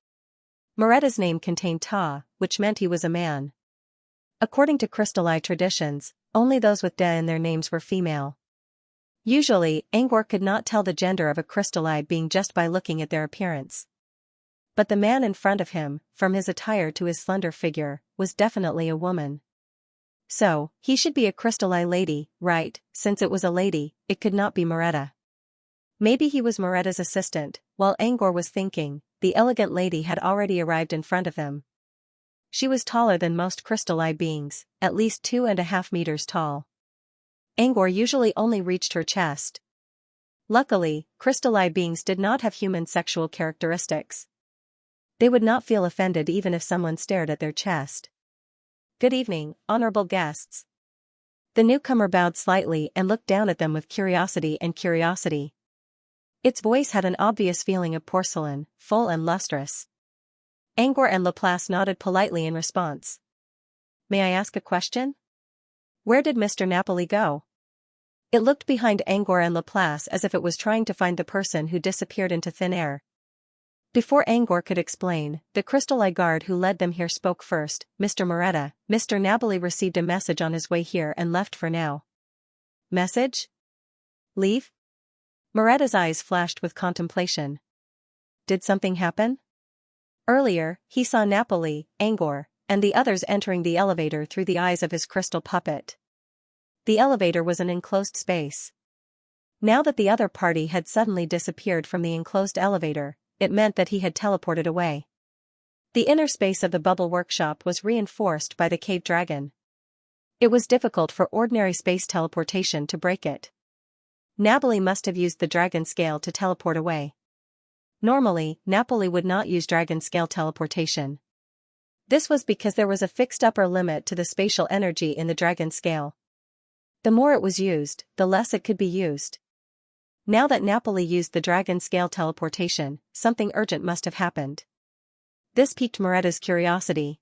Moretta's name contained Ta, which meant he was a man. According to Crystal Eye traditions, only those with Da in their names were female. Usually, Angwar could not tell the gender of a Crystal Eye being just by looking at their appearance. But the man in front of him, from his attire to his slender figure, was definitely a woman. So, he should be a Crystal Eye lady, right? Since it was a lady, it could not be Moretta. Maybe he was Moretta's assistant. While Angwar was thinking, the elegant lady had already arrived in front of them. She was taller than most Crystal Eye beings, at least 2.5 meters tall. Angwar usually only reached her chest. Luckily, Crystal Eye beings did not have human sexual characteristics. They would not feel offended even if someone stared at their chest. Good evening, honorable guests. The newcomer bowed slightly and looked down at them with curiosity. Its voice had an obvious feeling of porcelain, full and lustrous. Angor and Laplace nodded politely in response. "May I ask a question? Where did Mr. Napoli go?" It looked behind Angor and Laplace as if it was trying to find the person who disappeared into thin air. Before Angor could explain, the crystal eye guard who led them here spoke first. "Mr. Moretta, Mr. Napoli received a message on his way here and left for now." "Message? Leave?" Moretta's eyes flashed with contemplation. Did something happen? Earlier, he saw Napoli, Angor, and the others entering the elevator through the eyes of his crystal puppet. The elevator was an enclosed space. Now that the other party had suddenly disappeared from the enclosed elevator, it meant that he had teleported away. The inner space of the bubble workshop was reinforced by the cave dragon. It was difficult for ordinary space teleportation to break it. Napoli must have used the dragon scale to teleport away. Normally, Napoli would not use dragon scale teleportation. This was because there was a fixed upper limit to the spatial energy in the dragon scale. The more it was used, the less it could be used. Now that Napoli used the dragon scale teleportation, something urgent must have happened. This piqued Moretta's curiosity.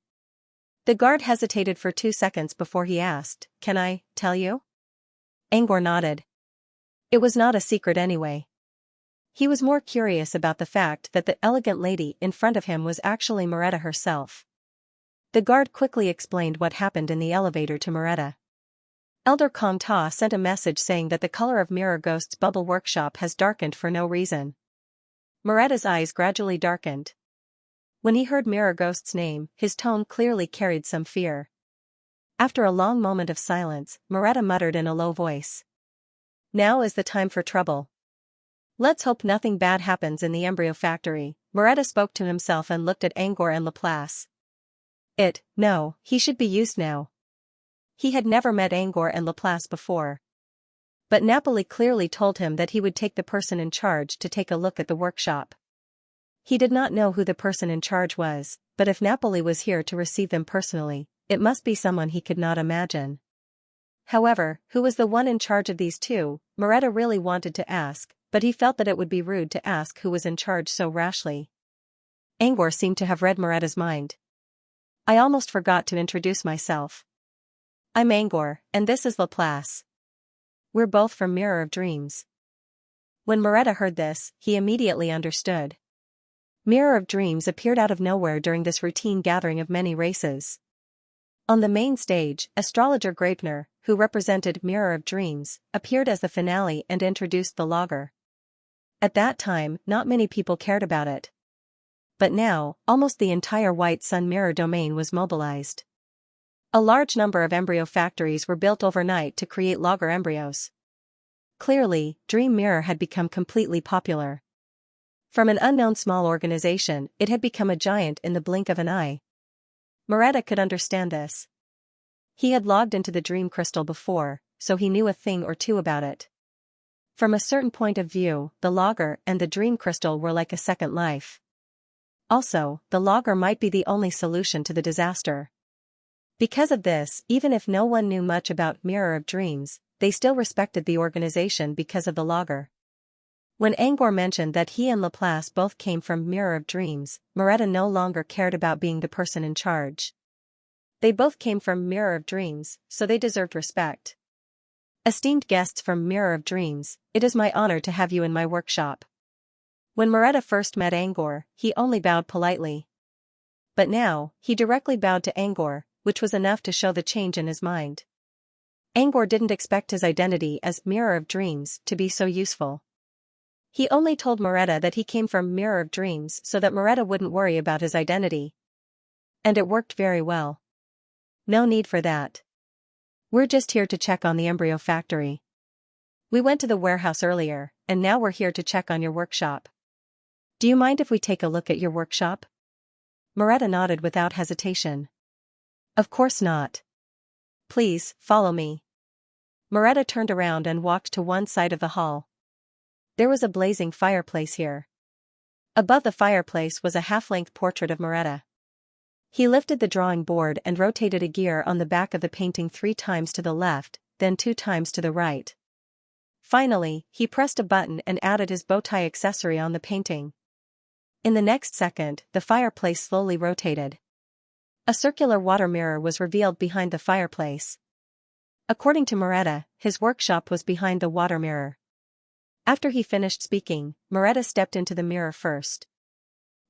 The guard hesitated for 2 seconds before he asked, "Can I tell you?" Angor nodded. It was not a secret anyway. He was more curious about the fact that the elegant lady in front of him was actually Moretta herself. The guard quickly explained what happened in the elevator to Moretta. Elder Comta sent a message saying that the color of Mirror Ghost's bubble workshop has darkened for no reason. Moretta's eyes gradually darkened. When he heard Mirror Ghost's name, his tone clearly carried some fear. After a long moment of silence, Moretta muttered in a low voice. "Now is the time for trouble. Let's hope nothing bad happens in the embryo factory." Moretta spoke to himself and looked at Angor and Laplace. No, he should be used now. He had never met Angor and Laplace before. But Napoli clearly told him that he would take the person in charge to take a look at the workshop. He did not know who the person in charge was, but if Napoli was here to receive them personally, it must be someone he could not imagine. However, who was the one in charge of these two, Moretta really wanted to ask, but he felt that it would be rude to ask who was in charge so rashly. Angor seemed to have read Moretta's mind. "I almost forgot to introduce myself. I'm Angor, and this is Laplace. We're both from Mirror of Dreams." When Moretta heard this, he immediately understood. Mirror of Dreams appeared out of nowhere during this routine gathering of many races. On the main stage, astrologer Greipner, who represented Mirror of Dreams, appeared as the finale and introduced the logger. At that time, not many people cared about it. But now, almost the entire White Sun Mirror domain was mobilized. A large number of embryo factories were built overnight to create logger embryos. Clearly, Dream Mirror had become completely popular. From an unknown small organization, it had become a giant in the blink of an eye. Moretta could understand this. He had logged into the Dream Crystal before, so he knew a thing or two about it. From a certain point of view, the logger and the Dream Crystal were like a second life. Also, the logger might be the only solution to the disaster. Because of this, even if no one knew much about Mirror of Dreams, they still respected the organization because of the logger. When Angor mentioned that he and Laplace both came from Mirror of Dreams, Moretta no longer cared about being the person in charge. They both came from Mirror of Dreams, so they deserved respect. "Esteemed guests from Mirror of Dreams, it is my honor to have you in my workshop." When Moretta first met Angor, he only bowed politely. But now, he directly bowed to Angor, which was enough to show the change in his mind. Angor didn't expect his identity as Mirror of Dreams to be so useful. He only told Moretta that he came from Mirror of Dreams so that Moretta wouldn't worry about his identity. And it worked very well. "No need for that. We're just here to check on the embryo factory. We went to the warehouse earlier, and now we're here to check on your workshop. Do you mind if we take a look at your workshop?" Moretta nodded without hesitation. "Of course not. Please, follow me." Moretta turned around and walked to one side of the hall. There was a blazing fireplace here. Above the fireplace was a half-length portrait of Moretta. He lifted the drawing board and rotated a gear on the back of the painting 3 times to the left, then 2 times to the right. Finally, he pressed a button and added his bow tie accessory on the painting. In the next second, the fireplace slowly rotated. A circular water mirror was revealed behind the fireplace. According to Moretta, his workshop was behind the water mirror. After he finished speaking, Moretta stepped into the mirror first.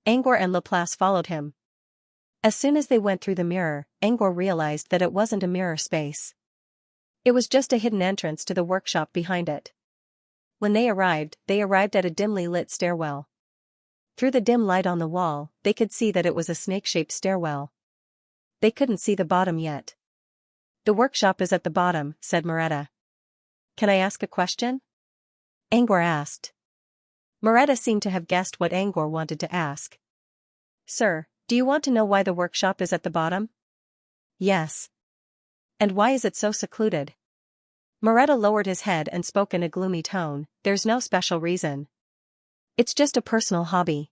Angor and Laplace followed him. As soon as they went through the mirror, Angor realized that it wasn't a mirror space. It was just a hidden entrance to the workshop behind it. When they arrived at a dimly lit stairwell. Through the dim light on the wall, they could see that it was a snake-shaped stairwell. They couldn't see the bottom yet. "The workshop is at the bottom," said Moretta. "Can I ask a question?" Angor asked. Moretta seemed to have guessed what Angor wanted to ask. "Sir, do you want to know why the workshop is at the bottom?" "Yes." "And why is it so secluded?" Moretta lowered his head and spoke in a gloomy tone. "There's no special reason. It's just a personal hobby."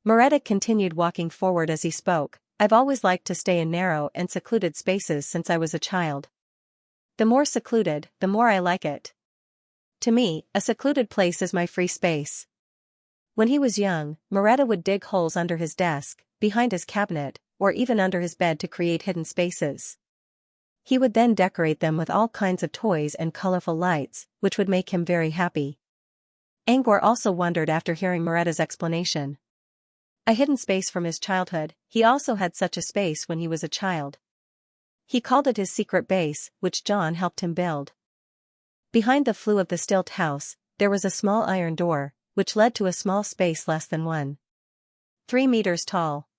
Moretta continued walking forward as he spoke. "I've always liked to stay in narrow and secluded spaces since I was a child. The more secluded, the more I like it. To me, a secluded place is my free space." When he was young, Moretta would dig holes under his desk, behind his cabinet, or even under his bed to create hidden spaces. He would then decorate them with all kinds of toys and colorful lights, which would make him very happy. Angor also wondered after hearing Moretta's explanation. A hidden space from his childhood, he also had such a space when he was a child. He called it his secret base, which John helped him build. Behind the flue of the stilt house, there was a small iron door, which led to a small space less than 1.3 meters tall.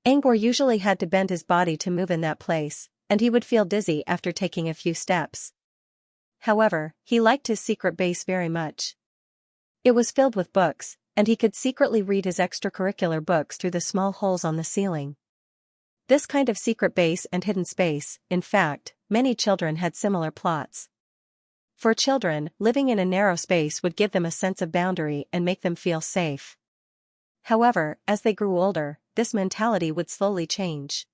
Angor usually had to bend his body to move in that place, and he would feel dizzy after taking a few steps. However, he liked his secret base very much. It was filled with books, and he could secretly read his extracurricular books through the small holes on the ceiling. This kind of secret base and hidden space, in fact, many children had similar plots. For children, living in a narrow space would give them a sense of boundary and make them feel safe. However, as they grew older, this mentality would slowly change.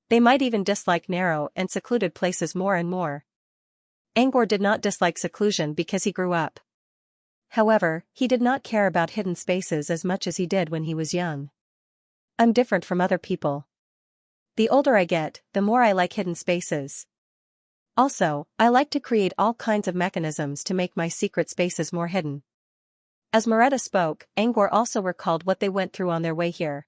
They might even dislike narrow and secluded places more and more. Angor did not dislike seclusion because he grew up. However, he did not care about hidden spaces as much as he did when he was young. "I'm different from other people. The older I get, the more I like hidden spaces. Also, I like to create all kinds of mechanisms to make my secret spaces more hidden." As Moretta spoke, Angor also recalled what they went through on their way here.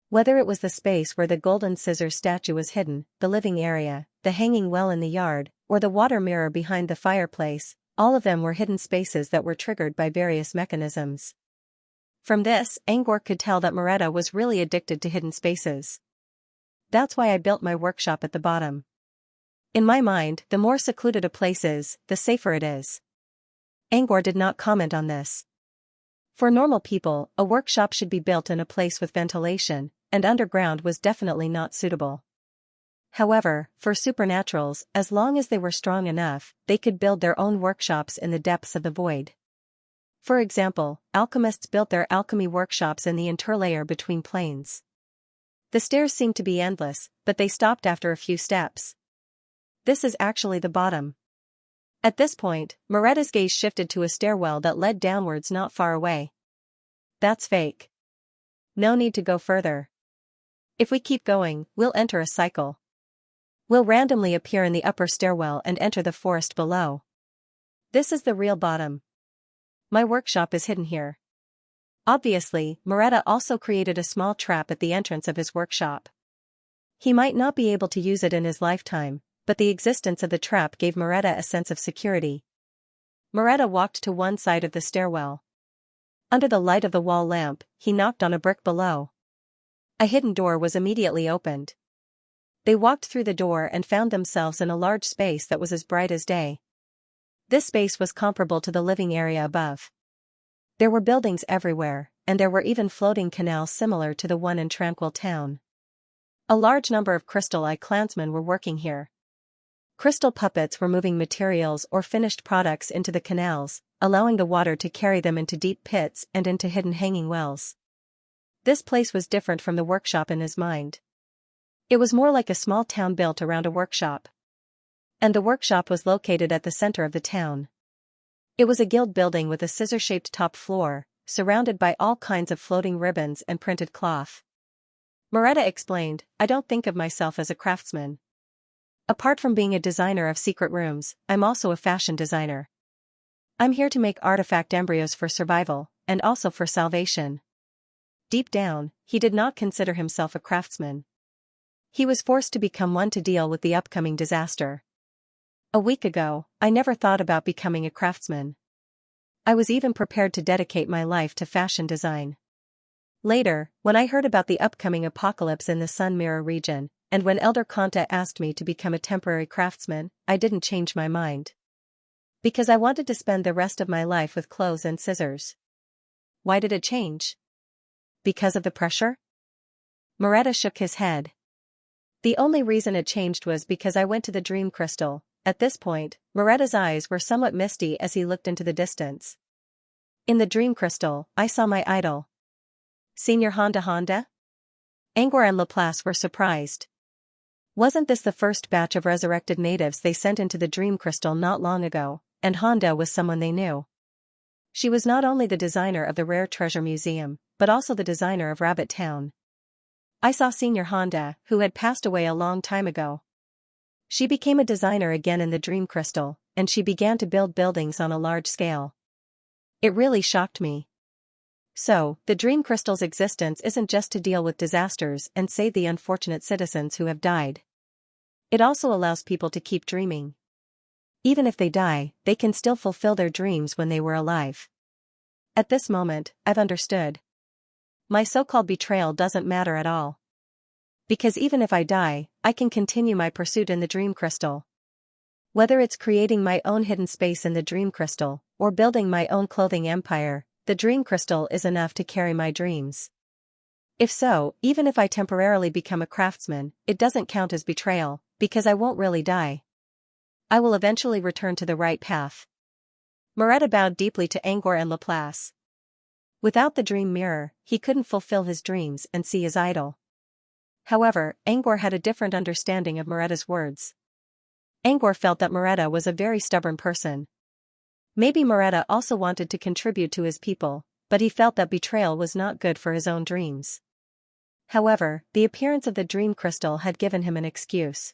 Whether it was the space where the golden scissors statue was hidden, the living area, the hanging well in the yard, or the water mirror behind the fireplace, all of them were hidden spaces that were triggered by various mechanisms. From this, Angor could tell that Moretta was really addicted to hidden spaces. "That's why I built my workshop at the bottom. In my mind, the more secluded a place is, the safer it is." Angor did not comment on this. For normal people, a workshop should be built in a place with ventilation, and underground was definitely not suitable. However, for supernaturals, as long as they were strong enough, they could build their own workshops in the depths of the void. For example, alchemists built their alchemy workshops in the interlayer between planes. The stairs seemed to be endless, but they stopped after a few steps. This is actually the bottom. At this point, Moretta's gaze shifted to a stairwell that led downwards not far away. "That's fake. No need to go further. If we keep going, we'll enter a cycle. We'll randomly appear in the upper stairwell and enter the forest below. This is the real bottom. My workshop is hidden here." Obviously, Moretta also created a small trap at the entrance of his workshop. He might not be able to use it in his lifetime, but the existence of the trap gave Moretta a sense of security. Moretta walked to one side of the stairwell. Under the light of the wall lamp, he knocked on a brick below. A hidden door was immediately opened. They walked through the door and found themselves in a large space that was as bright as day. This space was comparable to the living area above. There were buildings everywhere, and there were even floating canals similar to the one in Tranquil Town. A large number of Crystal Eye clansmen were working here. Crystal puppets were moving materials or finished products into the canals, allowing the water to carry them into deep pits and into hidden hanging wells. This place was different from the workshop in his mind. It was more like a small town built around a workshop. And the workshop was located at the center of the town. It was a guild building with a scissor-shaped top floor, surrounded by all kinds of floating ribbons and printed cloth. Moretta explained, I don't think of myself as a craftsman. Apart from being a designer of secret rooms, I'm also a fashion designer. I'm here to make artifact embryos for survival, and also for salvation. Deep down, he did not consider himself a craftsman. He was forced to become one to deal with the upcoming disaster. A week ago, I never thought about becoming a craftsman. I was even prepared to dedicate my life to fashion design. Later, when I heard about the upcoming apocalypse in the Sun Mirror region, and when Elder Kanta asked me to become a temporary craftsman, I didn't change my mind. Because I wanted to spend the rest of my life with clothes and scissors. Why did it change? Because of the pressure? Moretta shook his head. The only reason it changed was because I went to the dream crystal. At this point, Moretta's eyes were somewhat misty as he looked into the distance. In the dream crystal, I saw my idol. Senior Honda? Angor and Laplace were surprised. Wasn't this the first batch of resurrected natives they sent into the dream crystal not long ago, and Honda was someone they knew? She was not only the designer of the Rare Treasure Museum, but also the designer of Rabbit Town. I saw Senior Honda, who had passed away a long time ago. She became a designer again in the dream crystal, and she began to build buildings on a large scale. It really shocked me. So, the dream crystal's existence isn't just to deal with disasters and save the unfortunate citizens who have died. It also allows people to keep dreaming. Even if they die, they can still fulfill their dreams when they were alive. At this moment, I've understood. My so-called betrayal doesn't matter at all. Because even if I die, I can continue my pursuit in the dream crystal. Whether it's creating my own hidden space in the dream crystal, or building my own clothing empire, the dream crystal is enough to carry my dreams. If so, even if I temporarily become a craftsman, it doesn't count as betrayal, because I won't really die. I will eventually return to the right path. Moretta bowed deeply to Angor and Laplace. Without the dream mirror, he couldn't fulfill his dreams and see his idol. However, Angor had a different understanding of Moretta's words. Angor felt that Moretta was a very stubborn person. Maybe Moretta also wanted to contribute to his people, but he felt that betrayal was not good for his own dreams. However, the appearance of the dream crystal had given him an excuse.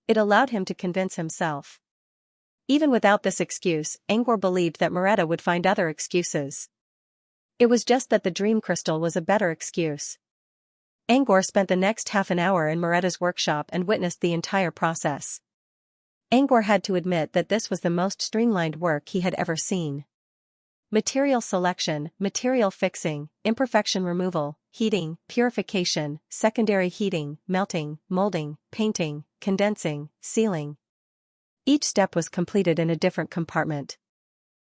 It allowed him to convince himself. Even without this excuse, Angor believed that Moretta would find other excuses. It was just that the dream crystal was a better excuse. Angor spent the next half an hour in Moretta's workshop and witnessed the entire process. Angor had to admit that this was the most streamlined work he had ever seen. Material selection, material fixing, imperfection removal, heating, purification, secondary heating, melting, molding, painting, condensing, sealing. Each step was completed in a different compartment.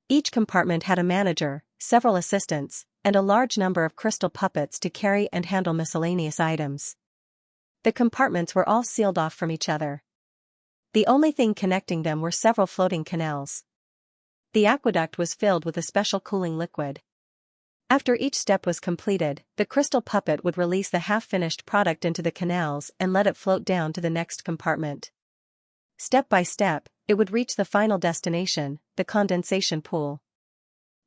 Each compartment had a manager, several assistants, and a large number of crystal puppets to carry and handle miscellaneous items. The compartments were all sealed off from each other. The only thing connecting them were several floating canals. The aqueduct was filled with a special cooling liquid. After each step was completed, the crystal puppet would release the half-finished product into the canals and let it float down to the next compartment. Step by step, it would reach the final destination, the condensation pool.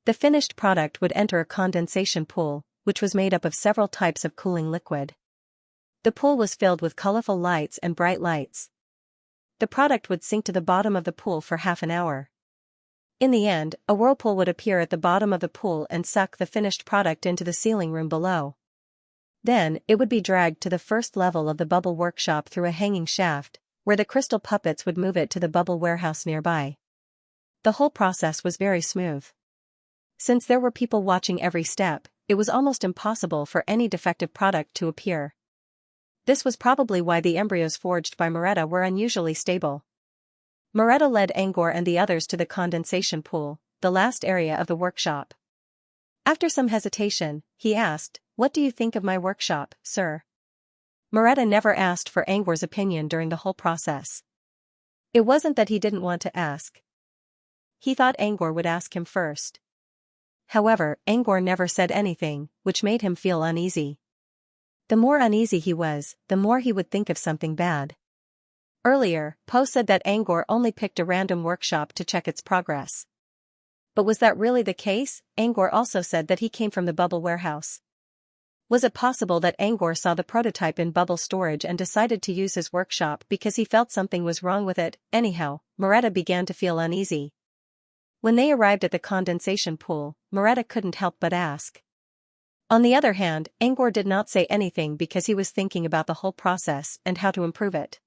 The finished product would enter a condensation pool, which was made up of several types of cooling liquid. The pool was filled with colorful lights and bright lights. The product would sink to the bottom of the pool for half an hour. In the end, a whirlpool would appear at the bottom of the pool and suck the finished product into the sealing room below. Then, it would be dragged to the first level of the bubble workshop through a hanging shaft, where the crystal puppets would move it to the bubble warehouse nearby. The whole process was very smooth. Since there were people watching every step, it was almost impossible for any defective product to appear. This was probably why the embryos forged by Moretta were unusually stable. Moretta led Angor and the others to the condensation pool, the last area of the workshop. After some hesitation, he asked, "What do you think of my workshop, sir?" Moretta never asked for Angor's opinion during the whole process. It wasn't that he didn't want to ask. He thought Angor would ask him first. However, Angor never said anything, which made him feel uneasy. The more uneasy he was, the more he would think of something bad. Earlier, Poe said that Angor only picked a random workshop to check its progress. But was that really the case? Angor also said that he came from the bubble warehouse. Was it possible that Angor saw the prototype in bubble storage and decided to use his workshop because he felt something was wrong with it? Anyhow, Moretta began to feel uneasy. When they arrived at the condensation pool, Moretta couldn't help but ask. On the other hand, Angor did not say anything because he was thinking about the whole process and how to improve it.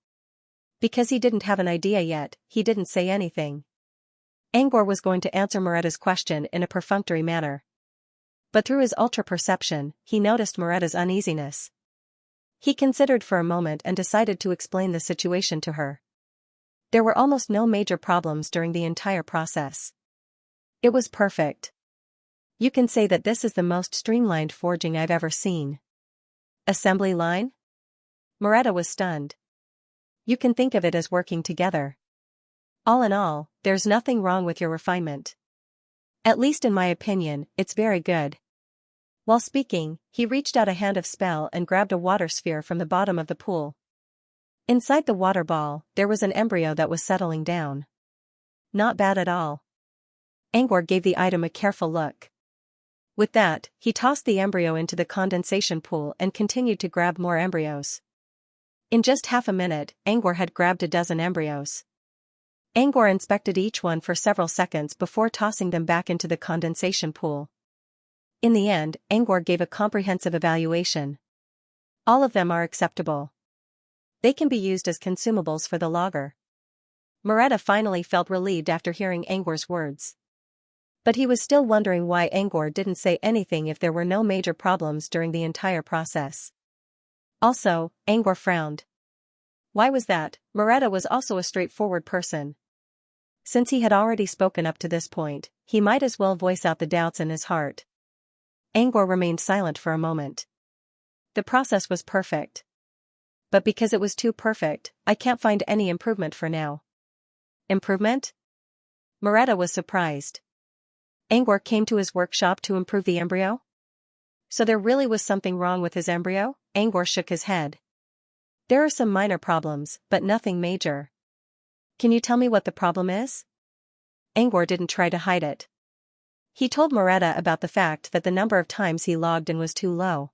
Because he didn't have an idea yet, he didn't say anything. Angor was going to answer Moretta's question in a perfunctory manner. But through his ultra-perception, he noticed Moretta's uneasiness. He considered for a moment and decided to explain the situation to her. There were almost no major problems during the entire process. It was perfect. You can say that this is the most streamlined forging I've ever seen. Assembly line? Moretta was stunned. You can think of it as working together. All in all, there's nothing wrong with your refinement. At least in my opinion, it's very good. While speaking, he reached out a hand of spell and grabbed a water sphere from the bottom of the pool. Inside the water ball, there was an embryo that was settling down. Not bad at all. Angor gave the item a careful look. With that, he tossed the embryo into the condensation pool and continued to grab more embryos. In just half a minute, Angor had grabbed a dozen embryos. Angor inspected each one for several seconds before tossing them back into the condensation pool. In the end, Angor gave a comprehensive evaluation. All of them are acceptable. They can be used as consumables for the logger. Moretta finally felt relieved after hearing Angor's words. But he was still wondering why Angor didn't say anything if there were no major problems during the entire process. Also, Angor frowned. Why was that? Moretta was also a straightforward person. Since he had already spoken up to this point, he might as well voice out the doubts in his heart. Angor remained silent for a moment. The process was perfect. But because it was too perfect, I can't find any improvement for now. Improvement? Moretta was surprised. Angor came to his workshop to improve the embryo? So there really was something wrong with his embryo? Angor shook his head. There are some minor problems, but nothing major. Can you tell me what the problem is? Angor didn't try to hide it. He told Moretta about the fact that the number of times he logged in was too low.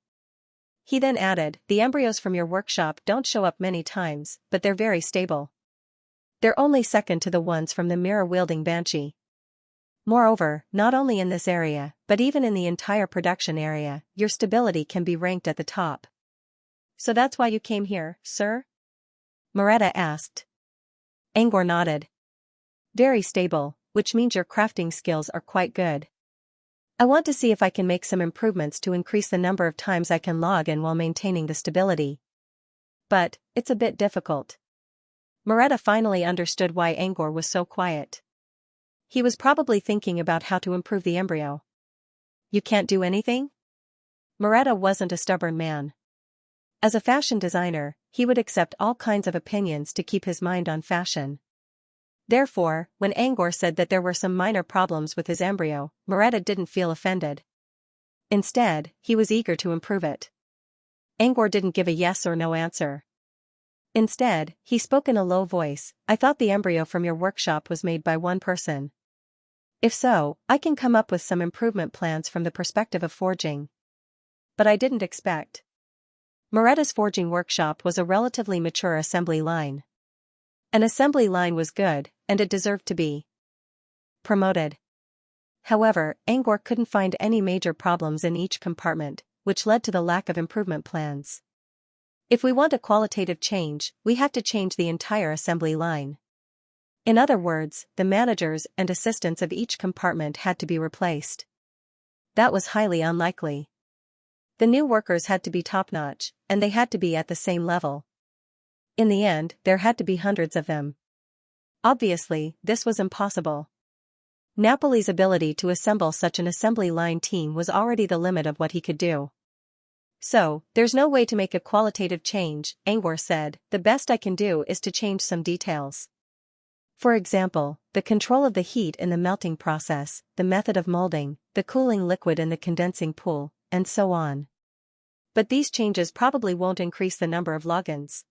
He then added, the embryos from your workshop don't show up many times, but they're very stable. They're only second to the ones from the mirror-wielding Banshee. Moreover, not only in this area, but even in the entire production area, your stability can be ranked at the top. So that's why you came here, sir? Moretta asked. Angor nodded. Very stable, which means your crafting skills are quite good. I want to see if I can make some improvements to increase the number of times I can log in while maintaining the stability. But, it's a bit difficult. Moretta finally understood why Angor was so quiet. He was probably thinking about how to improve the embryo. You can't do anything? Moretta wasn't a stubborn man. As a fashion designer, he would accept all kinds of opinions to keep his mind on fashion. Therefore, when Angor said that there were some minor problems with his embryo, Moretta didn't feel offended. Instead, he was eager to improve it. Angor didn't give a yes or no answer. Instead, he spoke in a low voice, I thought the embryo from your workshop was made by one person. If so, I can come up with some improvement plans from the perspective of forging. But I didn't expect. Moretta's forging workshop was a relatively mature assembly line. An assembly line was good, and it deserved to be promoted. However, Angor couldn't find any major problems in each compartment, which led to the lack of improvement plans. If we want a qualitative change, we have to change the entire assembly line. In other words, the managers and assistants of each compartment had to be replaced. That was highly unlikely. The new workers had to be top-notch, and they had to be at the same level. In the end, there had to be hundreds of them. Obviously, this was impossible. Napoli's ability to assemble such an assembly line team was already the limit of what he could do. So, there's no way to make a qualitative change, Angor said, the best I can do is to change some details. For example, the control of the heat in the melting process, the method of molding, the cooling liquid in the condensing pool, and so on. But these changes probably won't increase the number of logins.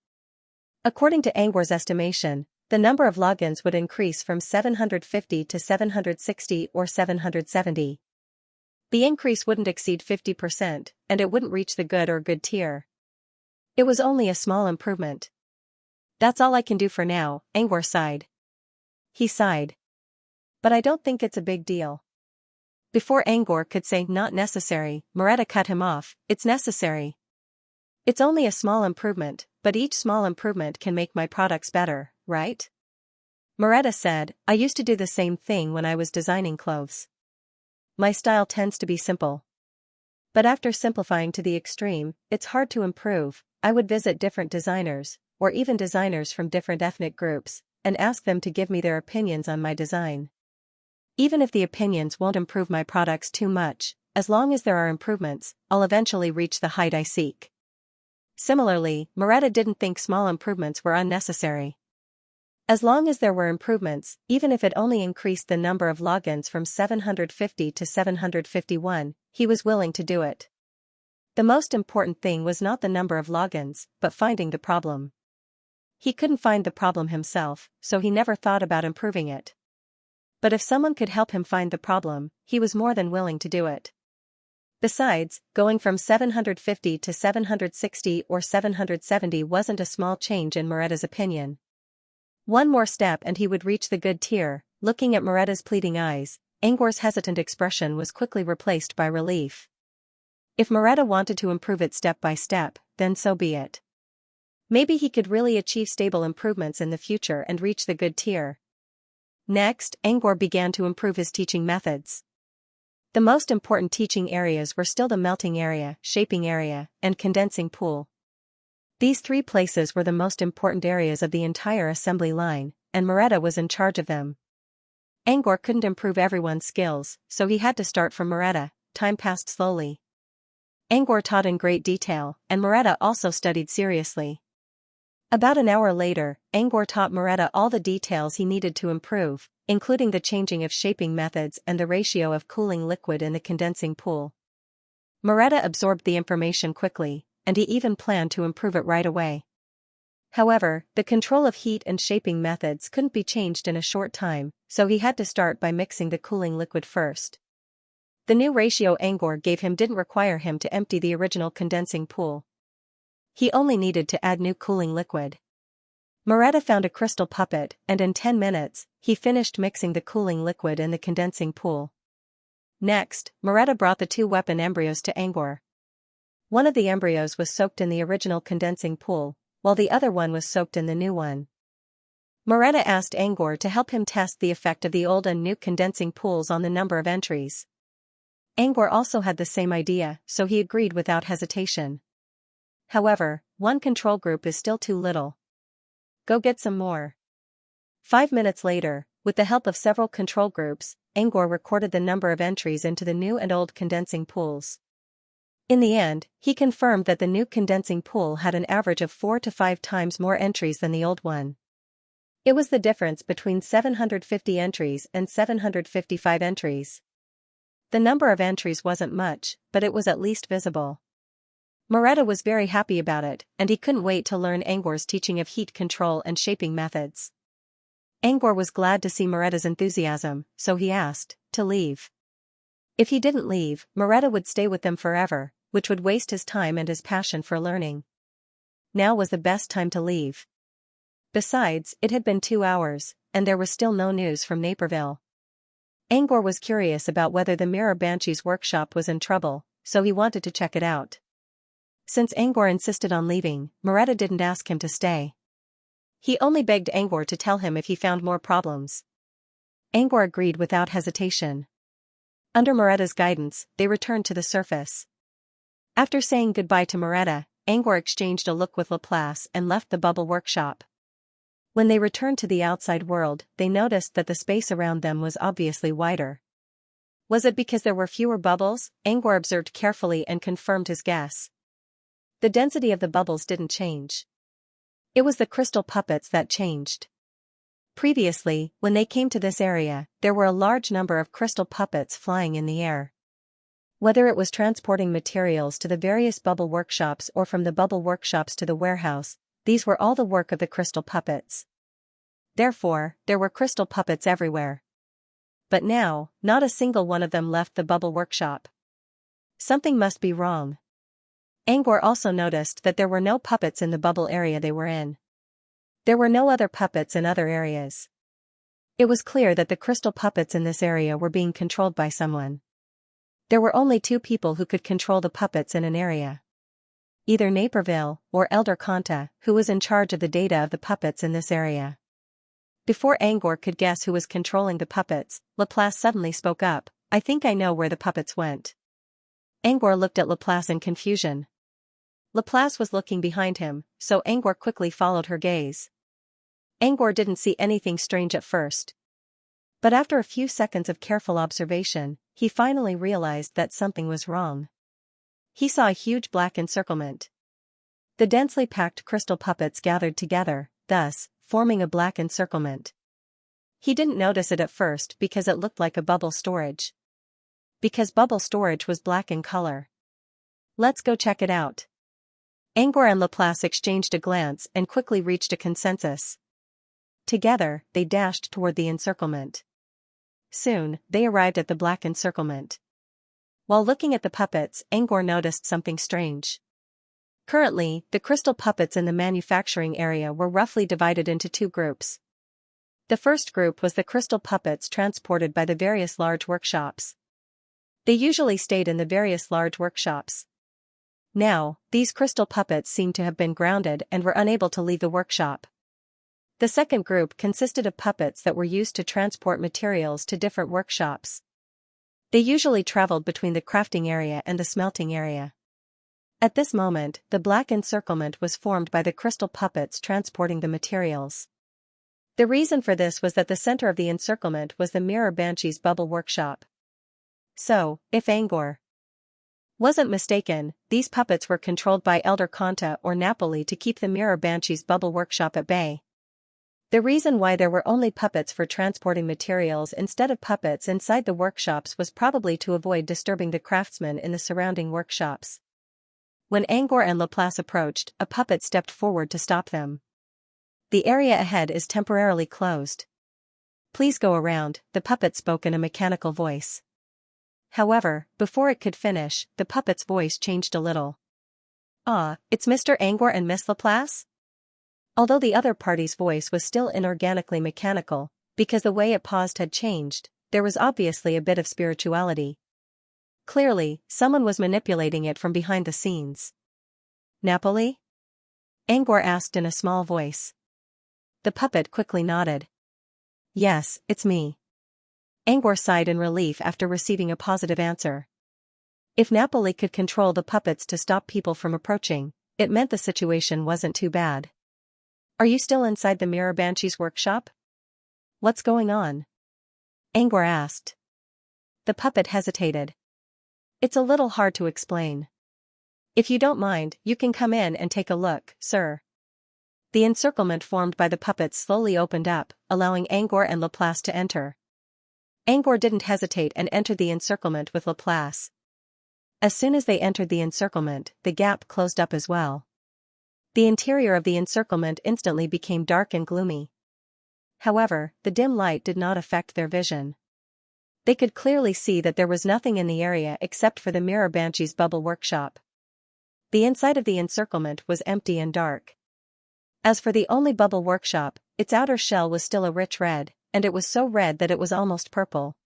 According to Angwar's estimation, the number of logins would increase from 750 to 760 or 770. The increase wouldn't exceed 50%, and it wouldn't reach the good or good tier. It was only a small improvement. That's all I can do for now, Angwar sighed. He sighed. But I don't think it's a big deal. Before Angwar could say not necessary, Moretta cut him off. It's necessary. It's only a small improvement, but each small improvement can make my products better, right? Moretta said, I used to do the same thing when I was designing clothes. My style tends to be simple. But after simplifying to the extreme, it's hard to improve. I would visit different designers, or even designers from different ethnic groups, and ask them to give me their opinions on my design. Even if the opinions won't improve my products too much, as long as there are improvements, I'll eventually reach the height I seek. Similarly, Moretta didn't think small improvements were unnecessary. As long as there were improvements, even if it only increased the number of logins from 750 to 751, he was willing to do it. The most important thing was not the number of logins, but finding the problem. He couldn't find the problem himself, so he never thought about improving it. But if someone could help him find the problem, he was more than willing to do it. Besides, going from 750 to 760 or 770 wasn't a small change in Moretta's opinion. One more step and he would reach the good tier. Looking at Moretta's pleading eyes, Angwar's hesitant expression was quickly replaced by relief. If Moretta wanted to improve it step by step, then so be it. Maybe he could really achieve stable improvements in the future and reach the good tier. Next, Angwar began to improve his teaching methods. The most important teaching areas were still the melting area, shaping area, and condensing pool. These three places were the most important areas of the entire assembly line, and Moretta was in charge of them. Angwar couldn't improve everyone's skills, so he had to start from Moretta. Time passed slowly. Angwar taught in great detail, and Moretta also studied seriously. About an hour later, Angwar taught Moretta all the details he needed to improve, including the changing of shaping methods and the ratio of cooling liquid in the condensing pool. Moretta absorbed the information quickly, and he even planned to improve it right away. However, the control of heat and shaping methods couldn't be changed in a short time, so he had to start by mixing the cooling liquid first. The new ratio Angwar gave him didn't require him to empty the original condensing pool. He only needed to add new cooling liquid. Moretta found a crystal puppet, and in 10 minutes, he finished mixing the cooling liquid in the condensing pool. Next, Moretta brought the two weapon embryos to Angwar. One of the embryos was soaked in the original condensing pool, while the other one was soaked in the new one. Moretta asked Angwar to help him test the effect of the old and new condensing pools on the number of entries. Angwar also had the same idea, so he agreed without hesitation. However, one control group is still too little. Go get some more. 5 minutes later, with the help of several control groups, Angwar recorded the number of entries into the new and old condensing pools. In the end, he confirmed that the new condensing pool had an average of 4 to 5 times more entries than the old one. It was the difference between 750 entries and 755 entries. The number of entries wasn't much, but it was at least visible. Moretta was very happy about it, and he couldn't wait to learn Angwar's teaching of heat control and shaping methods. Angwar was glad to see Moretta's enthusiasm, so he asked to leave. If he didn't leave, Moretta would stay with them forever, which would waste his time and his passion for learning. Now was the best time to leave. Besides, it had been 2 hours, and there was still no news from Naperville. Angwar was curious about whether the Mirror Banshee's workshop was in trouble, so he wanted to check it out. Since Angwar insisted on leaving, Moretta didn't ask him to stay. He only begged Angwar to tell him if he found more problems. Angwar agreed without hesitation. Under Moretta's guidance, they returned to the surface. After saying goodbye to Moretta, Angwar exchanged a look with Laplace and left the bubble workshop. When they returned to the outside world, they noticed that the space around them was obviously wider. Was it because there were fewer bubbles? Angwar observed carefully and confirmed his guess. The density of the bubbles didn't change. It was the crystal puppets that changed. Previously, when they came to this area, there were a large number of crystal puppets flying in the air. Whether it was transporting materials to the various bubble workshops or from the bubble workshops to the warehouse, these were all the work of the crystal puppets. Therefore, there were crystal puppets everywhere. But now, not a single one of them left the bubble workshop. Something must be wrong. Angor also noticed that there were no puppets in the bubble area they were in. There were no other puppets in other areas. It was clear that the crystal puppets in this area were being controlled by someone. There were only two people who could control the puppets in an area. Either Naperville or Elder Conta, who was in charge of the data of the puppets in this area. Before Angor could guess who was controlling the puppets, Laplace suddenly spoke up, "I think I know where the puppets went." Angor looked at Laplace in confusion. Laplace was looking behind him, so Angor quickly followed her gaze. Angor didn't see anything strange at first. But after a few seconds of careful observation, he finally realized that something was wrong. He saw a huge black encirclement. The densely packed crystal puppets gathered together, thus, forming a black encirclement. He didn't notice it at first because it looked like a bubble storage. Because bubble storage was black in color. "Let's go check it out." Angor and Laplace exchanged a glance and quickly reached a consensus. Together, they dashed toward the encirclement. Soon, they arrived at the black encirclement. While looking at the puppets, Angor noticed something strange. Currently, the crystal puppets in the manufacturing area were roughly divided into two groups. The first group was the crystal puppets transported by the various large workshops. They usually stayed in the various large workshops. Now, these crystal puppets seemed to have been grounded and were unable to leave the workshop. The second group consisted of puppets that were used to transport materials to different workshops. They usually traveled between the crafting area and the smelting area. At this moment, the black encirclement was formed by the crystal puppets transporting the materials. The reason for this was that the center of the encirclement was the Mirror Banshee's bubble workshop. So, if Angor wasn't mistaken, these puppets were controlled by Elder Conta or Napoli to keep the Mirror Banshee's bubble workshop at bay. The reason why there were only puppets for transporting materials instead of puppets inside the workshops was probably to avoid disturbing the craftsmen in the surrounding workshops. When Angor and Laplace approached, a puppet stepped forward to stop them. "The area ahead is temporarily closed. Please go around," the puppet spoke in a mechanical voice. However, before it could finish, the puppet's voice changed a little. "Ah, it's Mr. Angor and Miss Laplace?" Although the other party's voice was still inorganically mechanical, because the way it paused had changed, there was obviously a bit of spirituality. Clearly, someone was manipulating it from behind the scenes. "Napoli?" Angor asked in a small voice. The puppet quickly nodded. "Yes, it's me." Angor sighed in relief after receiving a positive answer. If Napoli could control the puppets to stop people from approaching, it meant the situation wasn't too bad. "Are you still inside the Mirror Banshee's workshop? What's going on?" Angor asked. The puppet hesitated. "It's a little hard to explain. If you don't mind, you can come in and take a look, sir." The encirclement formed by the puppets slowly opened up, allowing Angor and Laplace to enter. Angor didn't hesitate and entered the encirclement with Laplace. As soon as they entered the encirclement, the gap closed up as well. The interior of the encirclement instantly became dark and gloomy. However, the dim light did not affect their vision. They could clearly see that there was nothing in the area except for the Mirror Banshee's bubble workshop. The inside of the encirclement was empty and dark. As for the only bubble workshop, its outer shell was still a rich red, and it was so red that it was almost purple.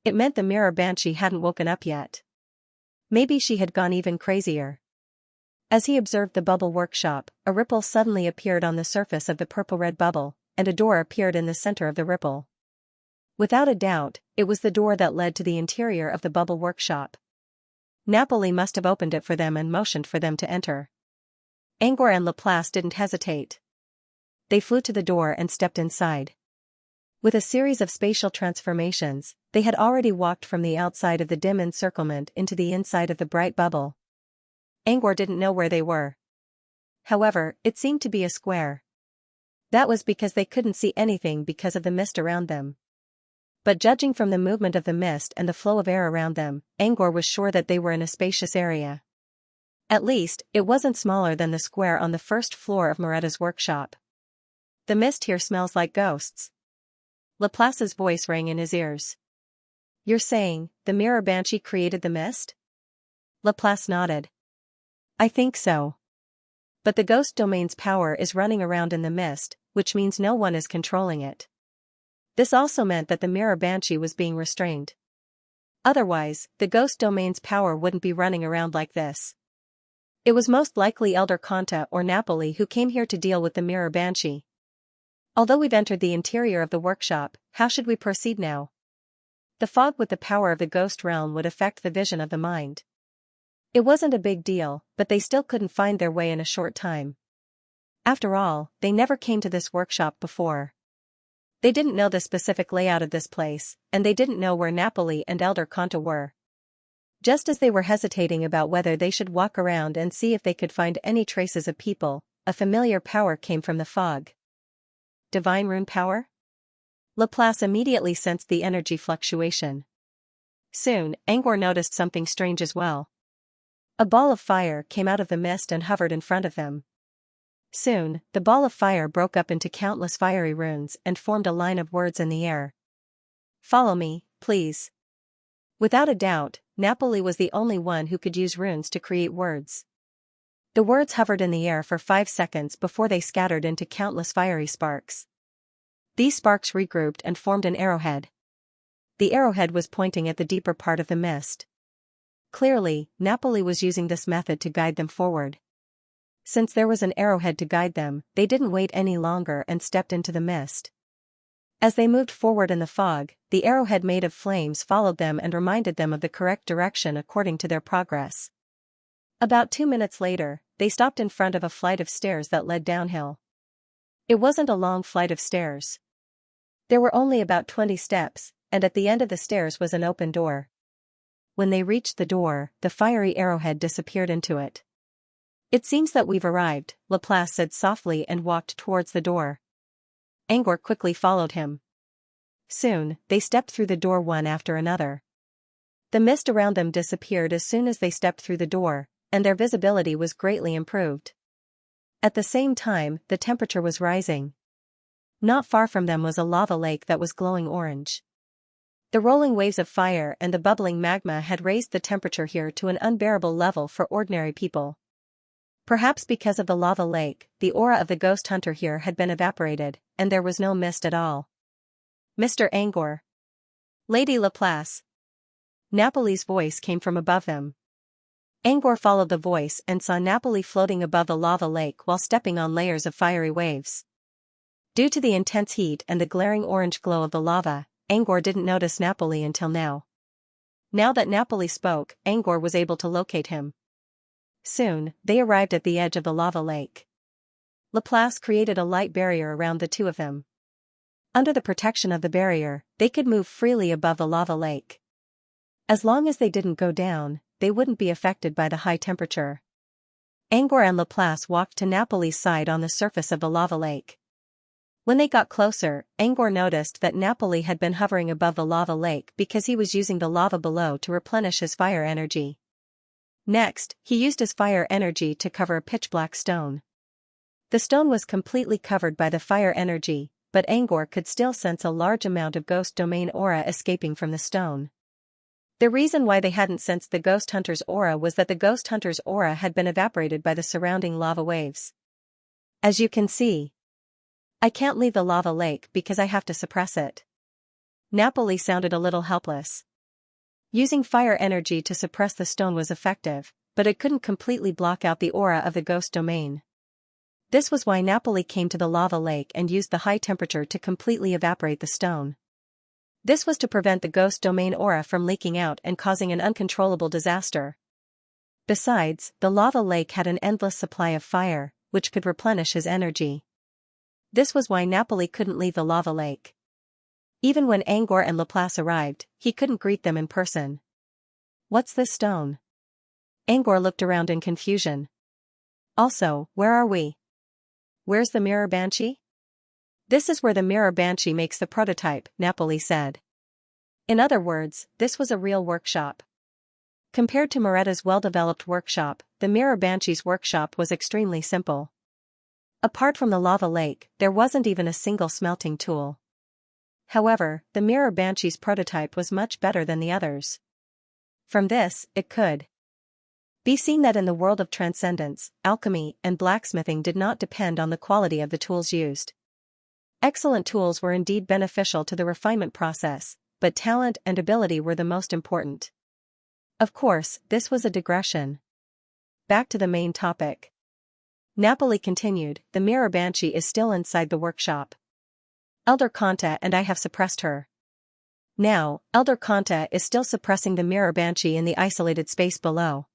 It meant the Mirror Banshee hadn't woken up yet. Maybe she had gone even crazier. As he observed the bubble workshop, a ripple suddenly appeared on the surface of the purple-red bubble, and a door appeared in the center of the ripple. Without a doubt, it was the door that led to the interior of the bubble workshop. Napoli must have opened it for them and motioned for them to enter. Angor and Laplace didn't hesitate. They flew to the door and stepped inside. With a series of spatial transformations, they had already walked from the outside of the dim encirclement into the inside of the bright bubble. Angor didn't know where they were. However, it seemed to be a square. That was because they couldn't see anything because of the mist around them. But judging from the movement of the mist and the flow of air around them, Angor was sure that they were in a spacious area. At least, it wasn't smaller than the square on the first floor of Moretta's workshop. The mist here smells like ghosts. Laplace's voice rang in his ears. You're saying, the mirror banshee created the mist? Laplace nodded. I think so. But the ghost domain's power is running around in the mist, which means no one is controlling it. This also meant that the mirror banshee was being restrained. Otherwise, the ghost domain's power wouldn't be running around like this. It was most likely Elder Conta or Napoli who came here to deal with the mirror banshee. Although we've entered the interior of the workshop, how should we proceed now? The fog with the power of the ghost realm would affect the vision of the mind. It wasn't a big deal, but they still couldn't find their way in a short time. After all, they never came to this workshop before. They didn't know the specific layout of this place, and they didn't know where Napoli and Elder Conta were. Just as they were hesitating about whether they should walk around and see if they could find any traces of people, a familiar power came from the fog. Divine rune power? Laplace immediately sensed the energy fluctuation. Soon, Angor noticed something strange as well. A ball of fire came out of the mist and hovered in front of them. Soon, the ball of fire broke up into countless fiery runes and formed a line of words in the air. Follow me, please. Without a doubt, Napoli was the only one who could use runes to create words. The words hovered in the air for 5 seconds before they scattered into countless fiery sparks. These sparks regrouped and formed an arrowhead. The arrowhead was pointing at the deeper part of the mist. Clearly, Napoli was using this method to guide them forward. Since there was an arrowhead to guide them, they didn't wait any longer and stepped into the mist. As they moved forward in the fog, the arrowhead made of flames followed them and reminded them of the correct direction according to their progress. About 2 minutes later, they stopped in front of a flight of stairs that led downhill. It wasn't a long flight of stairs. There were only about 20 steps, and at the end of the stairs was an open door. When they reached the door, the fiery arrowhead disappeared into it. It seems that we've arrived, Laplace said softly and walked towards the door. Angor quickly followed him. Soon, they stepped through the door one after another. The mist around them disappeared as soon as they stepped through the door, and their visibility was greatly improved. At the same time, the temperature was rising. Not far from them was a lava lake that was glowing orange. The rolling waves of fire and the bubbling magma had raised the temperature here to an unbearable level for ordinary people. Perhaps because of the lava lake, the aura of the ghost hunter here had been evaporated, and there was no mist at all. Mr. Angor. Lady Laplace. Napoli's voice came from above them. Angor followed the voice and saw Napoli floating above the lava lake while stepping on layers of fiery waves. Due to the intense heat and the glaring orange glow of the lava, Angor didn't notice Napoli until now. Now that Napoli spoke, Angor was able to locate him. Soon, they arrived at the edge of the lava lake. Laplace created a light barrier around the two of them. Under the protection of the barrier, they could move freely above the lava lake. As long as they didn't go down, they wouldn't be affected by the high temperature. Angor and Laplace walked to Napoli's side on the surface of the lava lake. When they got closer, Angor noticed that Napoli had been hovering above the lava lake because he was using the lava below to replenish his fire energy. Next, he used his fire energy to cover a pitch-black stone. The stone was completely covered by the fire energy, but Angor could still sense a large amount of ghost domain aura escaping from the stone. The reason why they hadn't sensed the ghost hunter's aura was that the ghost hunter's aura had been evaporated by the surrounding lava waves. As you can see, I can't leave the lava lake because I have to suppress it. Napoli sounded a little helpless. Using fire energy to suppress the stone was effective, but it couldn't completely block out the aura of the ghost domain. This was why Napoli came to the lava lake and used the high temperature to completely evaporate the stone. This was to prevent the ghost domain aura from leaking out and causing an uncontrollable disaster. Besides, the lava lake had an endless supply of fire, which could replenish his energy. This was why Napoli couldn't leave the lava lake. Even when Angor and Laplace arrived, he couldn't greet them in person. What's this stone? Angor looked around in confusion. Also, where are we? Where's the mirror banshee? This is where the mirror banshee makes the prototype, Napoli said. In other words, this was a real workshop. Compared to Moretta's well-developed workshop, the Mirror Banshee's workshop was extremely simple. Apart from the lava lake, there wasn't even a single smelting tool. However, the Mirror Banshee's prototype was much better than the others. From this, it could be seen that in the world of transcendence, alchemy and blacksmithing did not depend on the quality of the tools used. Excellent tools were indeed beneficial to the refinement process, but talent and ability were the most important. Of course, this was a digression. Back to the main topic. Napoli continued, the Mirror Banshee is still inside the workshop. Elder Kanta and I have suppressed her. Now, Elder Kanta is still suppressing the Mirror Banshee in the isolated space below.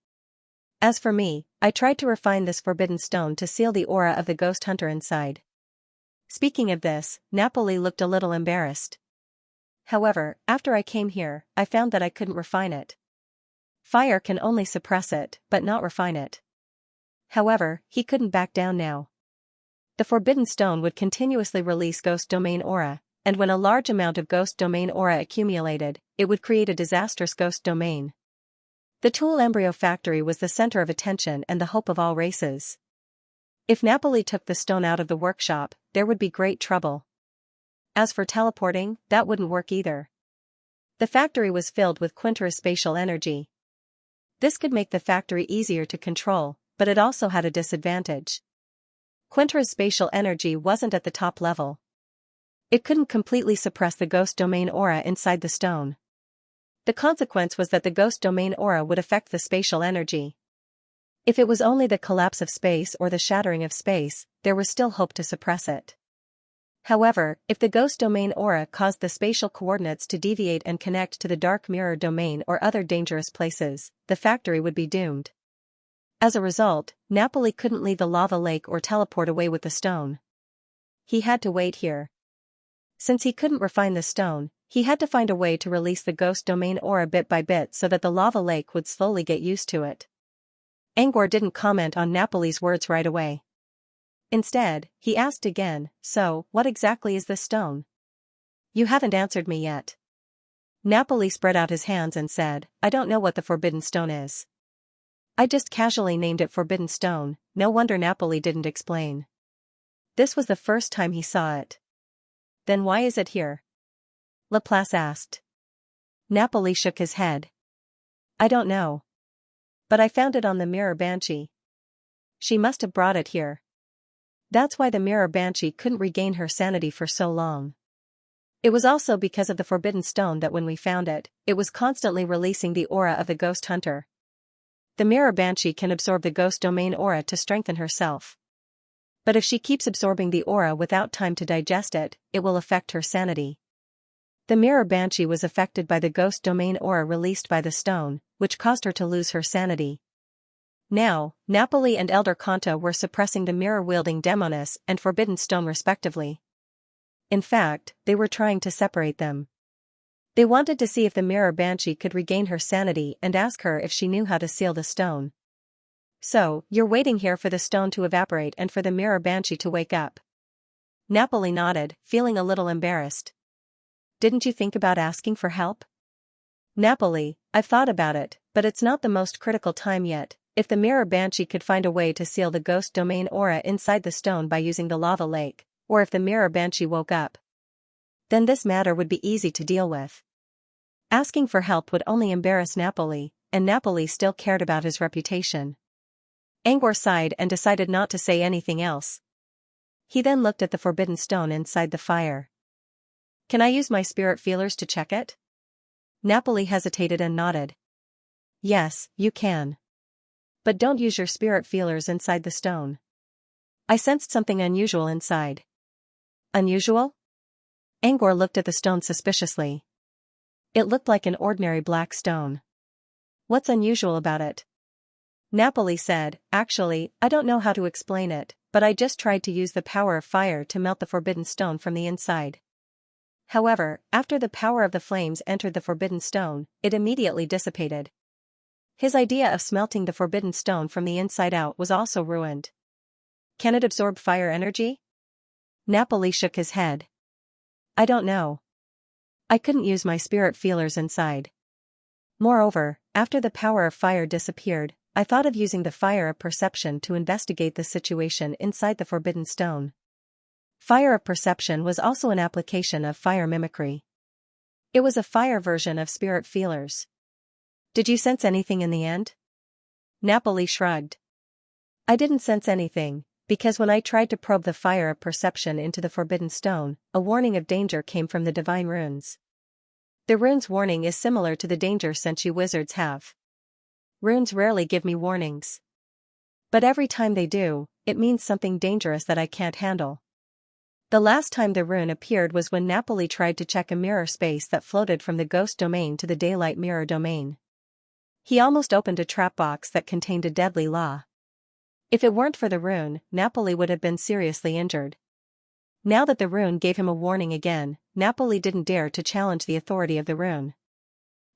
As for me, I tried to refine this forbidden stone to seal the aura of the ghost hunter inside. Speaking of this, Napoli looked a little embarrassed. However, after I came here, I found that I couldn't refine it. Fire can only suppress it, but not refine it. However, he couldn't back down now. The forbidden stone would continuously release ghost domain aura, and when a large amount of ghost domain aura accumulated, it would create a disastrous ghost domain. The Tool Embryo Factory was the center of attention and the hope of all races. If Napoli took the stone out of the workshop, there would be great trouble. As for teleporting, that wouldn't work either. The factory was filled with quinterospatial energy. This could make the factory easier to control, but it also had a disadvantage. Quinterospatial energy wasn't at the top level. It couldn't completely suppress the ghost domain aura inside the stone. The consequence was that the ghost domain aura would affect the spatial energy. If it was only the collapse of space or the shattering of space, there was still hope to suppress it. However, if the ghost domain aura caused the spatial coordinates to deviate and connect to the dark mirror domain or other dangerous places, the factory would be doomed. As a result, Napoli couldn't leave the lava lake or teleport away with the stone. He had to wait here. Since he couldn't refine the stone, he had to find a way to release the ghost domain aura bit by bit so that the lava lake would slowly get used to it. Angor didn't comment on Napoli's words right away. Instead, he asked again, so, what exactly is this stone? You haven't answered me yet. Napoli spread out his hands and said, I don't know what the forbidden stone is. I just casually named it Forbidden Stone, no wonder Napoli didn't explain. This was the first time he saw it. Then why is it here? Laplace asked. Napoli shook his head. I don't know. But I found it on the Mirror Banshee. She must have brought it here. That's why the Mirror Banshee couldn't regain her sanity for so long. It was also because of the Forbidden Stone that when we found it, it was constantly releasing the aura of the ghost hunter. The Mirror Banshee can absorb the ghost domain aura to strengthen herself. But if she keeps absorbing the aura without time to digest it, it will affect her sanity. The Mirror Banshee was affected by the ghost domain aura released by the stone, which caused her to lose her sanity. Now, Napoli and Elder Kanta were suppressing the mirror-wielding Demoness and Forbidden Stone respectively. In fact, they were trying to separate them. They wanted to see if the Mirror Banshee could regain her sanity and ask her if she knew how to seal the stone. So, you're waiting here for the stone to evaporate and for the Mirror Banshee to wake up. Napoli nodded, feeling a little embarrassed. Didn't you think about asking for help? Napoli, I've thought about it, but it's not the most critical time yet. If the Mirror Banshee could find a way to seal the ghost domain aura inside the stone by using the lava lake, or if the Mirror Banshee woke up, then this matter would be easy to deal with. Asking for help would only embarrass Napoli, and Napoli still cared about his reputation. Angor sighed and decided not to say anything else. He then looked at the forbidden stone inside the fire. Can I use my spirit feelers to check it? Napoli hesitated and nodded. Yes, you can. But don't use your spirit feelers inside the stone. I sensed something unusual inside. Unusual? Angor looked at the stone suspiciously. It looked like an ordinary black stone. What's unusual about it? Napoli said, actually, I don't know how to explain it, but I just tried to use the power of fire to melt the forbidden stone from the inside. However, after the power of the flames entered the forbidden stone, it immediately dissipated. His idea of smelting the forbidden stone from the inside out was also ruined. Can it absorb fire energy? Napoli shook his head. I don't know. I couldn't use my spirit feelers inside. Moreover, after the power of fire disappeared, I thought of using the fire of perception to investigate the situation inside the Forbidden Stone. Fire of perception was also an application of fire mimicry. It was a fire version of spirit feelers. Did you sense anything in the end? Napoli shrugged. I didn't sense anything, because when I tried to probe the fire of perception into the Forbidden Stone, a warning of danger came from the divine runes. The rune's warning is similar to the danger sense you wizards have. Runes rarely give me warnings. But every time they do, it means something dangerous that I can't handle. The last time the rune appeared was when Napoli tried to check a mirror space that floated from the ghost domain to the daylight mirror domain. He almost opened a trap box that contained a deadly law. If it weren't for the rune, Napoli would have been seriously injured. Now that the rune gave him a warning again, Napoli didn't dare to challenge the authority of the rune.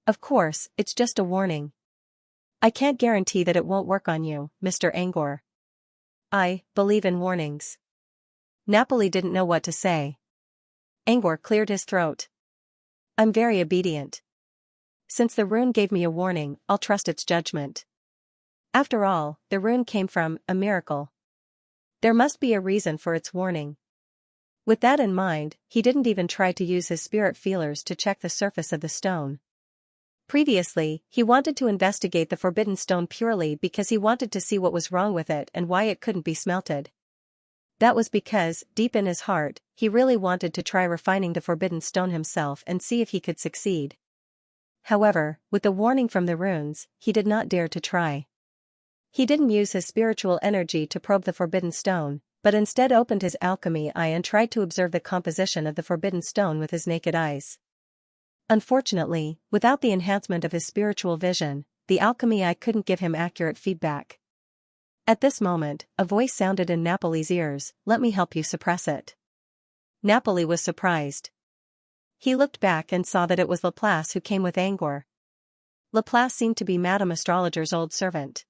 Of course, it's just a warning. I can't guarantee that it won't work on you, Mr. Angor. I believe in warnings. Napoli didn't know what to say. Angor cleared his throat. I'm very obedient. Since the rune gave me a warning, I'll trust its judgment. After all, the rune came from a miracle. There must be a reason for its warning. With that in mind, he didn't even try to use his spirit feelers to check the surface of the stone. Previously, he wanted to investigate the Forbidden Stone purely because he wanted to see what was wrong with it and why it couldn't be smelted. That was because, deep in his heart, he really wanted to try refining the Forbidden Stone himself and see if he could succeed. However, with the warning from the runes, he did not dare to try. He didn't use his spiritual energy to probe the Forbidden Stone, but instead opened his alchemy eye and tried to observe the composition of the Forbidden Stone with his naked eyes. Unfortunately, without the enhancement of his spiritual vision, the alchemy eye couldn't give him accurate feedback. At this moment, a voice sounded in Napoli's ears, "Let me help you suppress it." Napoli was surprised. He looked back and saw that it was Laplace who came with Angor. Laplace seemed to be Madame Astrologer's old servant.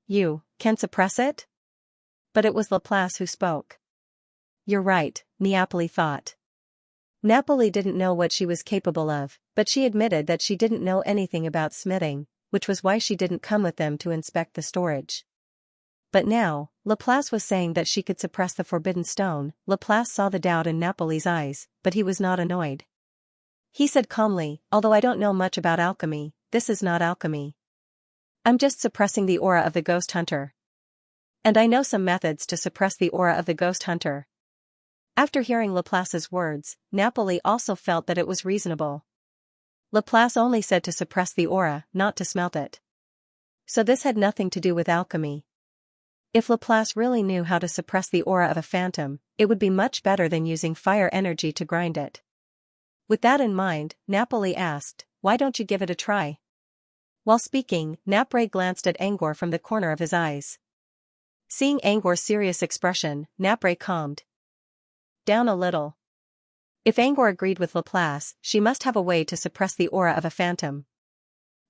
You can suppress it? But it was Laplace who spoke. You're right, Napoli thought. Napoli didn't know what she was capable of, but she admitted that she didn't know anything about smithing, which was why she didn't come with them to inspect the storage. But now, Laplace was saying that she could suppress the Forbidden Stone. Laplace saw the doubt in Napoli's eyes, but he was not annoyed. He said calmly, "Although I don't know much about alchemy, this is not alchemy. I'm just suppressing the aura of the ghost hunter. And I know some methods to suppress the aura of the ghost hunter." After hearing Laplace's words, Napoli also felt that it was reasonable. Laplace only said to suppress the aura, not to smelt it. So this had nothing to do with alchemy. If Laplace really knew how to suppress the aura of a phantom, it would be much better than using fire energy to grind it. With that in mind, Napoli asked, "Why don't you give it a try?" While speaking, Napre glanced at Angor from the corner of his eyes. Seeing Angor's serious expression, Napre calmed down a little. If Angor agreed with Laplace, she must have a way to suppress the aura of a phantom.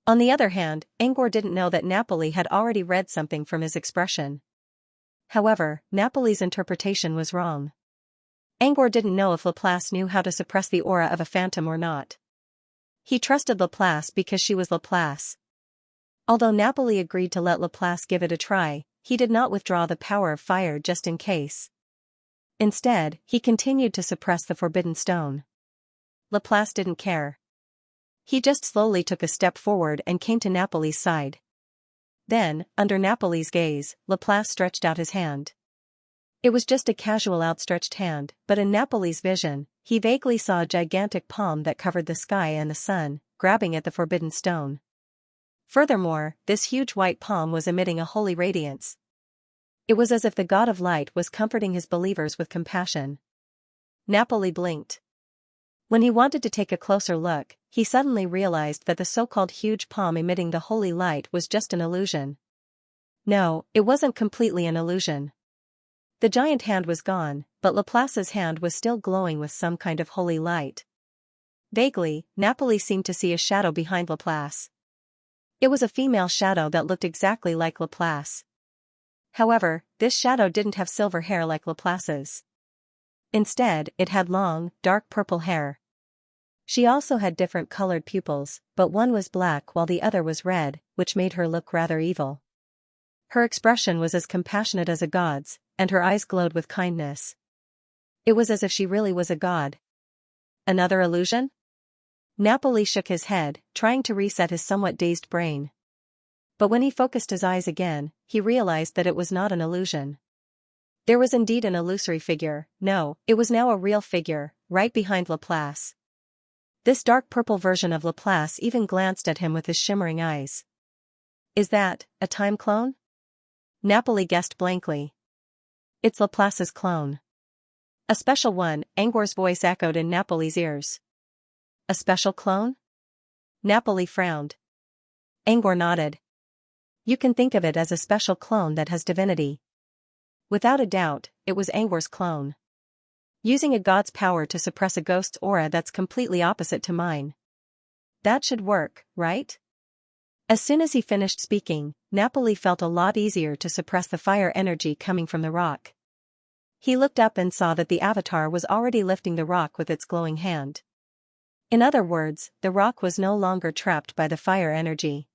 On the other hand, Angor didn't know that Napoli had already read something from his expression. However, Napoli's interpretation was wrong. Angor didn't know if Laplace knew how to suppress the aura of a phantom or not. He trusted Laplace because she was Laplace. Although Napoli agreed to let Laplace give it a try, he did not withdraw the power of fire just in case. Instead, he continued to suppress the Forbidden Stone. Laplace didn't care. He just slowly took a step forward and came to Napoli's side. Then, under Napoli's gaze, Laplace stretched out his hand. It was just a casual outstretched hand, but in Napoli's vision, he vaguely saw a gigantic palm that covered the sky and the sun, grabbing at the Forbidden Stone. Furthermore, this huge white palm was emitting a holy radiance. It was as if the God of Light was comforting his believers with compassion. Napoli blinked. When he wanted to take a closer look, he suddenly realized that the so-called huge palm emitting the holy light was just an illusion. No, it wasn't completely an illusion. The giant hand was gone, but Laplace's hand was still glowing with some kind of holy light. Vaguely, Napoli seemed to see a shadow behind Laplace. It was a female shadow that looked exactly like Laplace. However, this shadow didn't have silver hair like Laplace's. Instead, it had long, dark purple hair. She also had different colored pupils, but one was black while the other was red, which made her look rather evil. Her expression was as compassionate as a god's, and her eyes glowed with kindness. It was as if she really was a god. Another illusion? Napoli shook his head, trying to reset his somewhat dazed brain. But when he focused his eyes again, he realized that it was not an illusion. There was indeed an illusory figure, no, it was now a real figure, right behind Laplace. This dark purple version of Laplace even glanced at him with his shimmering eyes. Is that a time clone? Napoli guessed blankly. It's Laplace's clone. A special one, Angor's voice echoed in Napoli's ears. A special clone? Napoli frowned. Angor nodded. You can think of it as a special clone that has divinity. Without a doubt, it was Angor's clone. Using a god's power to suppress a ghost's aura that's completely opposite to mine. That should work, right? As soon as he finished speaking, Napoli felt a lot easier to suppress the fire energy coming from the rock. He looked up and saw that the avatar was already lifting the rock with its glowing hand. In other words, the rock was no longer trapped by the fire energy.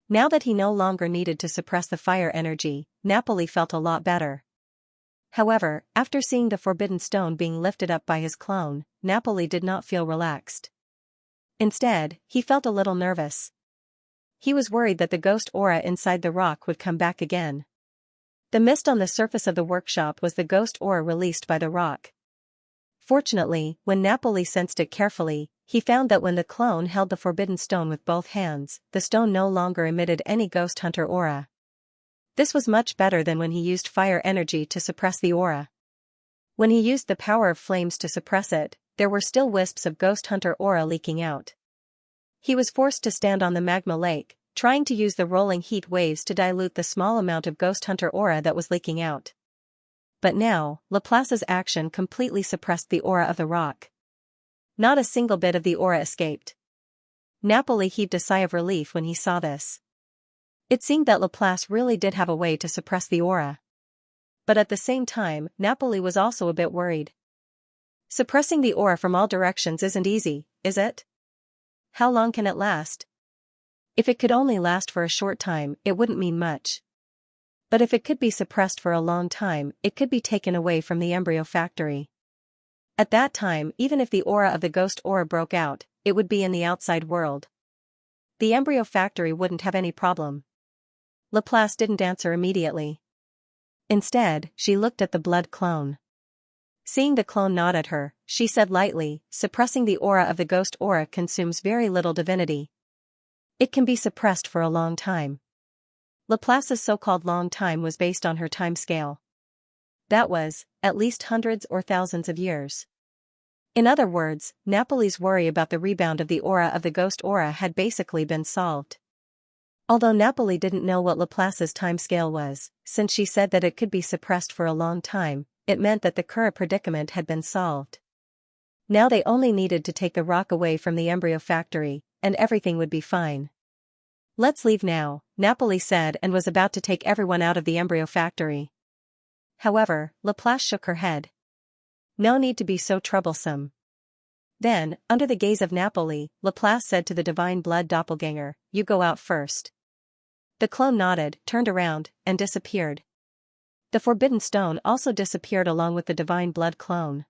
Now that he no longer needed to suppress the fire energy, Napoli felt a lot better. However, after seeing the forbidden stone being lifted up by his clone, Napoli did not feel relaxed. Instead, he felt a little nervous. He was worried that the ghost aura inside the rock would come back again. The mist on the surface of the workshop was the ghost aura released by the rock. Fortunately, when Napoli sensed it carefully, he found that when the clone held the forbidden stone with both hands, the stone no longer emitted any ghost hunter aura. This was much better than when he used fire energy to suppress the aura. When he used the power of flames to suppress it, there were still wisps of ghost hunter aura leaking out. He was forced to stand on the magma lake, trying to use the rolling heat waves to dilute the small amount of ghost hunter aura that was leaking out. But now, Laplace's action completely suppressed the aura of the rock. Not a single bit of the aura escaped. Napoli heaved a sigh of relief when he saw this. It seemed that Laplace really did have a way to suppress the aura. But at the same time, Napoli was also a bit worried. Suppressing the aura from all directions isn't easy, is it? How long can it last? If it could only last for a short time, it wouldn't mean much. But if it could be suppressed for a long time, it could be taken away from the embryo factory. At that time, even if the aura of the ghost aura broke out, it would be in the outside world. The embryo factory wouldn't have any problem. Laplace didn't answer immediately. Instead, she looked at the blood clone. Seeing the clone nod at her, she said lightly, suppressing the aura of the ghost aura consumes very little divinity. It can be suppressed for a long time. Laplace's so-called long time was based on her time scale. That was, at least hundreds or thousands of years. In other words, Napoli's worry about the rebound of the aura of the ghost aura had basically been solved. Although Napoli didn't know what Laplace's timescale was, since she said that it could be suppressed for a long time, it meant that the current predicament had been solved. Now they only needed to take the rock away from the embryo factory, and everything would be fine. Let's leave now, Napoli said, and was about to take everyone out of the embryo factory. However, Laplace shook her head. No need to be so troublesome. Then, under the gaze of Napoli, Laplace said to the divine blood doppelganger, "You go out first." The clone nodded, turned around, and disappeared. The forbidden stone also disappeared along with the divine blood clone.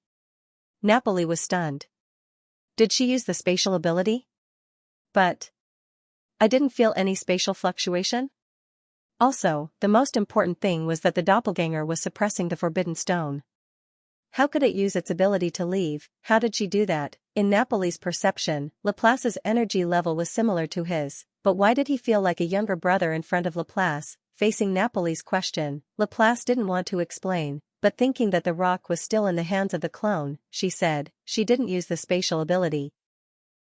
Napoli was stunned. Did she use the spatial ability? But I didn't feel any spatial fluctuation. Also, the most important thing was that the doppelganger was suppressing the forbidden stone. How could it use its ability to leave? How did she do that? In Napoli's perception, Laplace's energy level was similar to his, but why did he feel like a younger brother in front of Laplace? Facing Napoli's question, Laplace didn't want to explain, but thinking that the rock was still in the hands of the clone, she said, she didn't use the spatial ability.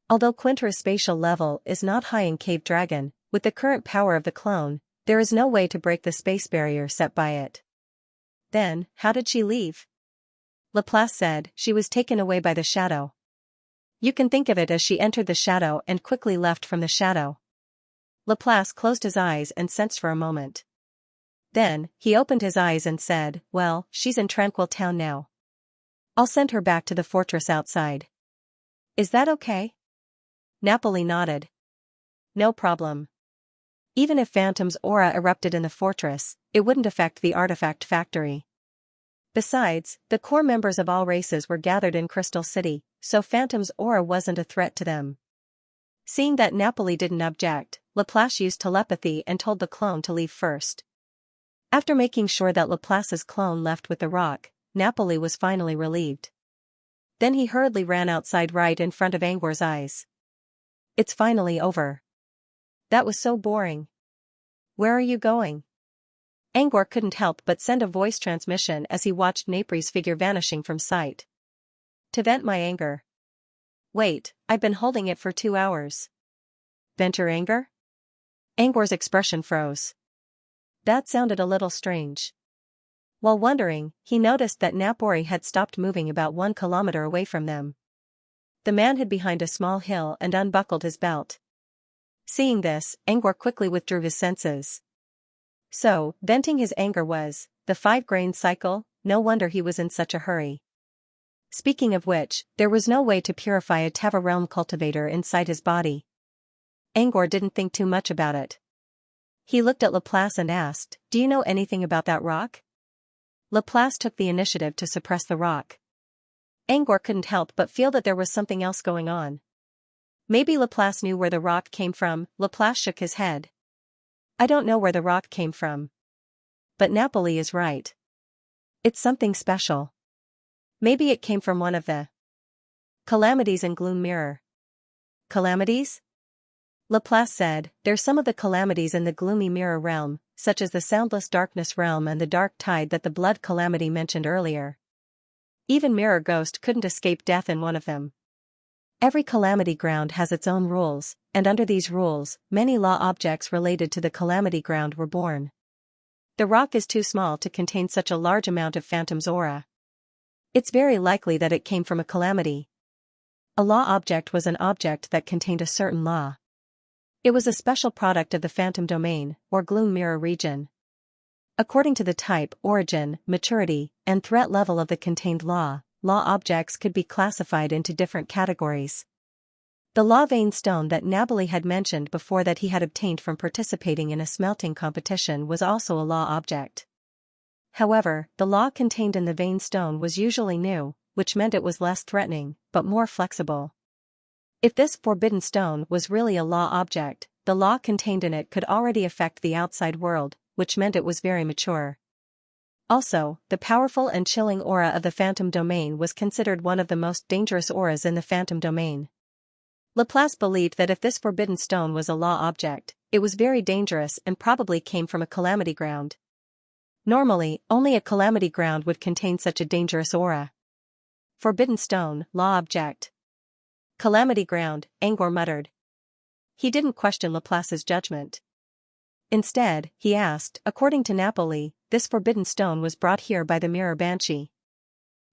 Although Quintra's spatial level is not high in Cave Dragon, with the current power of the clone, there is no way to break the space barrier set by it. Then, how did she leave? Laplace said, she was taken away by the shadow. You can think of it as she entered the shadow and quickly left from the shadow. Laplace closed his eyes and sensed for a moment. Then, he opened his eyes and said, well, she's in Tranquil Town now. I'll send her back to the fortress outside. Is that okay? Napoli nodded. No problem. Even if Phantom's aura erupted in the fortress, it wouldn't affect the artifact factory. Besides, the core members of all races were gathered in Crystal City, so Phantom's aura wasn't a threat to them. Seeing that Napoli didn't object, Laplace used telepathy and told the clone to leave first. After making sure that Laplace's clone left with the rock, Napoli was finally relieved. Then he hurriedly ran outside right in front of Angor's eyes. It's finally over. That was so boring. Where are you going? Angor couldn't help but send a voice transmission as he watched Napri's figure vanishing from sight. To vent my anger. Wait, I've been holding it for 2 hours. Vent your anger? Angor's expression froze. That sounded a little strange. While wondering, he noticed that Napori had stopped moving about 1 kilometer away from them. The man hid behind a small hill and unbuckled his belt. Seeing this, Angor quickly withdrew his senses. So, venting his anger was the 5-grain cycle. No wonder he was in such a hurry. Speaking of which, there was no way to purify a Teva realm cultivator inside his body. Angor didn't think too much about it. He looked at Laplace and asked, "Do you know anything about that rock?" Laplace took the initiative to suppress the rock. Angor couldn't help but feel that there was something else going on. Maybe Laplace knew where the rock came from. Laplace shook his head. I don't know where the rock came from. But Napoli is right. It's something special. Maybe it came from one of the calamities in Gloom Mirror. Calamities? Laplace said, there's some of the calamities in the gloomy mirror realm, such as the soundless darkness realm and the dark tide that the blood calamity mentioned earlier. Even Mirror Ghost couldn't escape death in one of them. Every calamity ground has its own rules, and under these rules, many law objects related to the calamity ground were born. The rock is too small to contain such a large amount of Phantom's aura. It's very likely that it came from a calamity. A law object was an object that contained a certain law. It was a special product of the Phantom domain, or Gloom Mirror region. According to the type, origin, maturity, and threat level of the contained law objects could be classified into different categories. The law vein stone that Napoli had mentioned before that he had obtained from participating in a smelting competition was also a law object. However, the law contained in the vein stone was usually new, which meant it was less threatening, but more flexible. If this forbidden stone was really a law object, the law contained in it could already affect the outside world, which meant it was very mature. Also, the powerful and chilling aura of the Phantom domain was considered one of the most dangerous auras in the Phantom domain. Laplace believed that if this forbidden stone was a law object, it was very dangerous and probably came from a calamity ground. Normally, only a calamity ground would contain such a dangerous aura. Forbidden stone, law object. Calamity ground, Angor muttered. He didn't question Laplace's judgment. Instead, he asked, according to Napoli, this forbidden stone was brought here by the Mirror Banshee.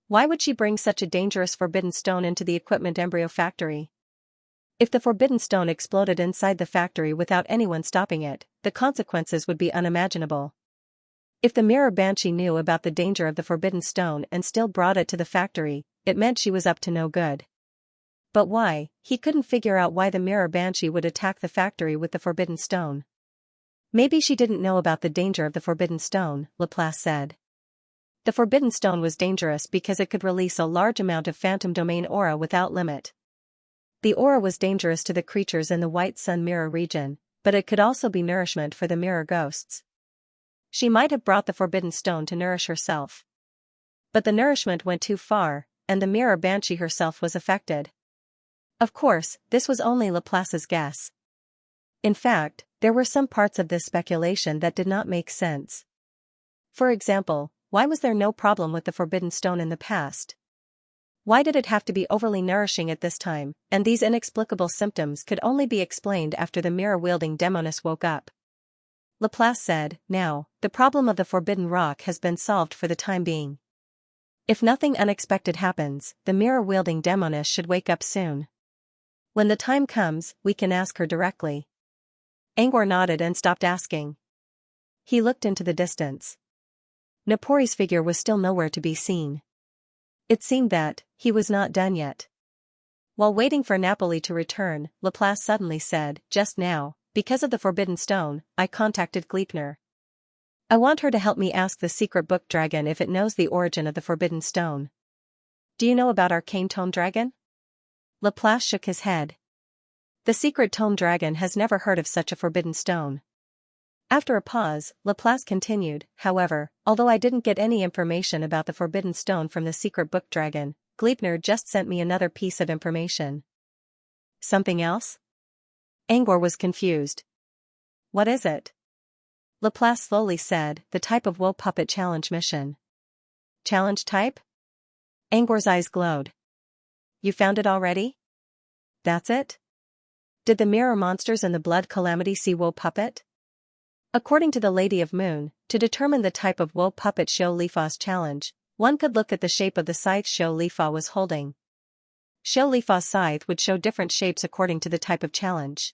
Why would she bring such a dangerous forbidden stone into the equipment embryo factory? If the forbidden stone exploded inside the factory without anyone stopping it, the consequences would be unimaginable. If the Mirror Banshee knew about the danger of the forbidden stone and still brought it to the factory, it meant she was up to no good. But why? He couldn't figure out why the Mirror Banshee would attack the factory with the forbidden stone. Maybe she didn't know about the danger of the forbidden stone, Laplace said. The forbidden stone was dangerous because it could release a large amount of Phantom domain aura without limit. The aura was dangerous to the creatures in the White Sun Mirror region, but it could also be nourishment for the mirror ghosts. She might have brought the forbidden stone to nourish herself. But the nourishment went too far, and the Mirror Banshee herself was affected. Of course, this was only Laplace's guess. In fact, there were some parts of this speculation that did not make sense. For example, why was there no problem with the forbidden stone in the past? Why did it have to be overly nourishing at this time, and these inexplicable symptoms could only be explained after the mirror-wielding demoness woke up? Laplace said, now, the problem of the forbidden rock has been solved for the time being. If nothing unexpected happens, the mirror-wielding demoness should wake up soon. When the time comes, we can ask her directly. Angor nodded and stopped asking. He looked into the distance. Napori's figure was still nowhere to be seen. It seemed that he was not done yet. While waiting for Napoli to return, Laplace suddenly said, "Just now, because of the forbidden stone, I contacted Gleipnir. I want her to help me ask the secret book dragon if it knows the origin of the forbidden stone." "Do you know about arcane tome dragon?" Laplace shook his head. The secret tome dragon has never heard of such a forbidden stone. After a pause, Laplace continued, "However, although I didn't get any information about the forbidden stone from the secret book dragon, Gleipnir just sent me another piece of information." "Something else?" Angor was confused. "What is it?" Laplace slowly said, "The type of wool puppet challenge mission." "Challenge type?" Angor's eyes glowed. "You found it already?" "That's it?" "Did the mirror monsters and the blood calamity see wool puppet?" According to the Lady of Moon, to determine the type of wool puppet Xianxia's challenge, one could look at the shape of the scythe Xianxia was holding. Xianxia's scythe would show different shapes according to the type of challenge.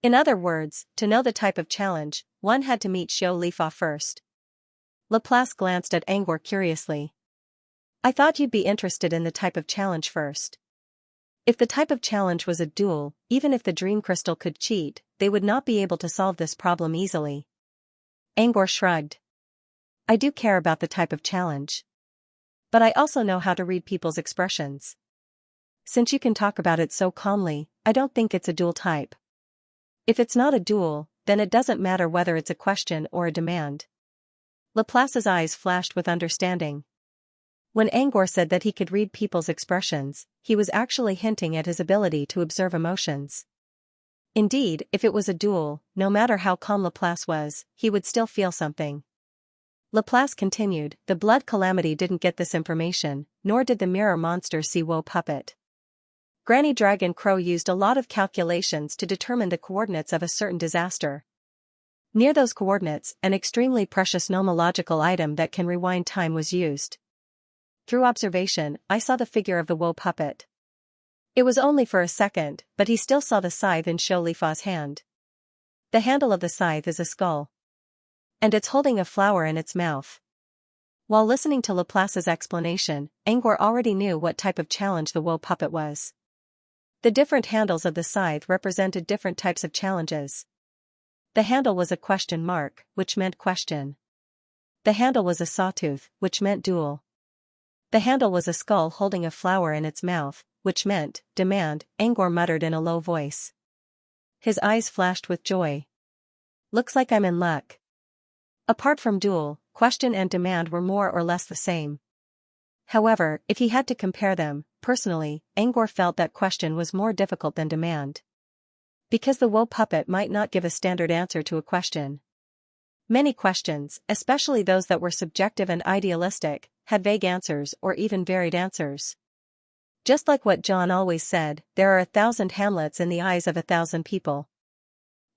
In other words, to know the type of challenge, one had to meet Xianxia first. Laplace glanced at Angor curiously. "I thought you'd be interested in the type of challenge first." If the type of challenge was a duel, even if the dream crystal could cheat, they would not be able to solve this problem easily. Angor shrugged. "I do care about the type of challenge. But I also know how to read people's expressions. Since you can talk about it so calmly, I don't think it's a duel type. If it's not a duel, then it doesn't matter whether it's a question or a demand." Laplace's eyes flashed with understanding. When Angor said that he could read people's expressions, he was actually hinting at his ability to observe emotions. Indeed, if it was a duel, no matter how calm Laplace was, he would still feel something. Laplace continued, "The blood calamity didn't get this information, nor did the mirror monster see wool puppet. Granny Dragon Crow used a lot of calculations to determine the coordinates of a certain disaster. Near those coordinates, an extremely precious nomological item that can rewind time was used. Through observation, I saw the figure of the wool puppet. It was only for a second, but he still saw the scythe in Xianxia's hand. The handle of the scythe is a skull. And it's holding a flower in its mouth." While listening to Laplace's explanation, Angor already knew what type of challenge the wool puppet was. The different handles of the scythe represented different types of challenges. The handle was a question mark, which meant question. The handle was a sawtooth, which meant duel. The handle was a skull holding a flower in its mouth, which meant demand, Angor muttered in a low voice. His eyes flashed with joy. "Looks like I'm in luck." Apart from duel, question and demand were more or less the same. However, if he had to compare them, personally, Angor felt that question was more difficult than demand. Because the wool puppet might not give a standard answer to a question. Many questions, especially those that were subjective and idealistic, had vague answers or even varied answers. Just like what John always said, there are 1,000 Hamlets in the eyes of 1,000 people.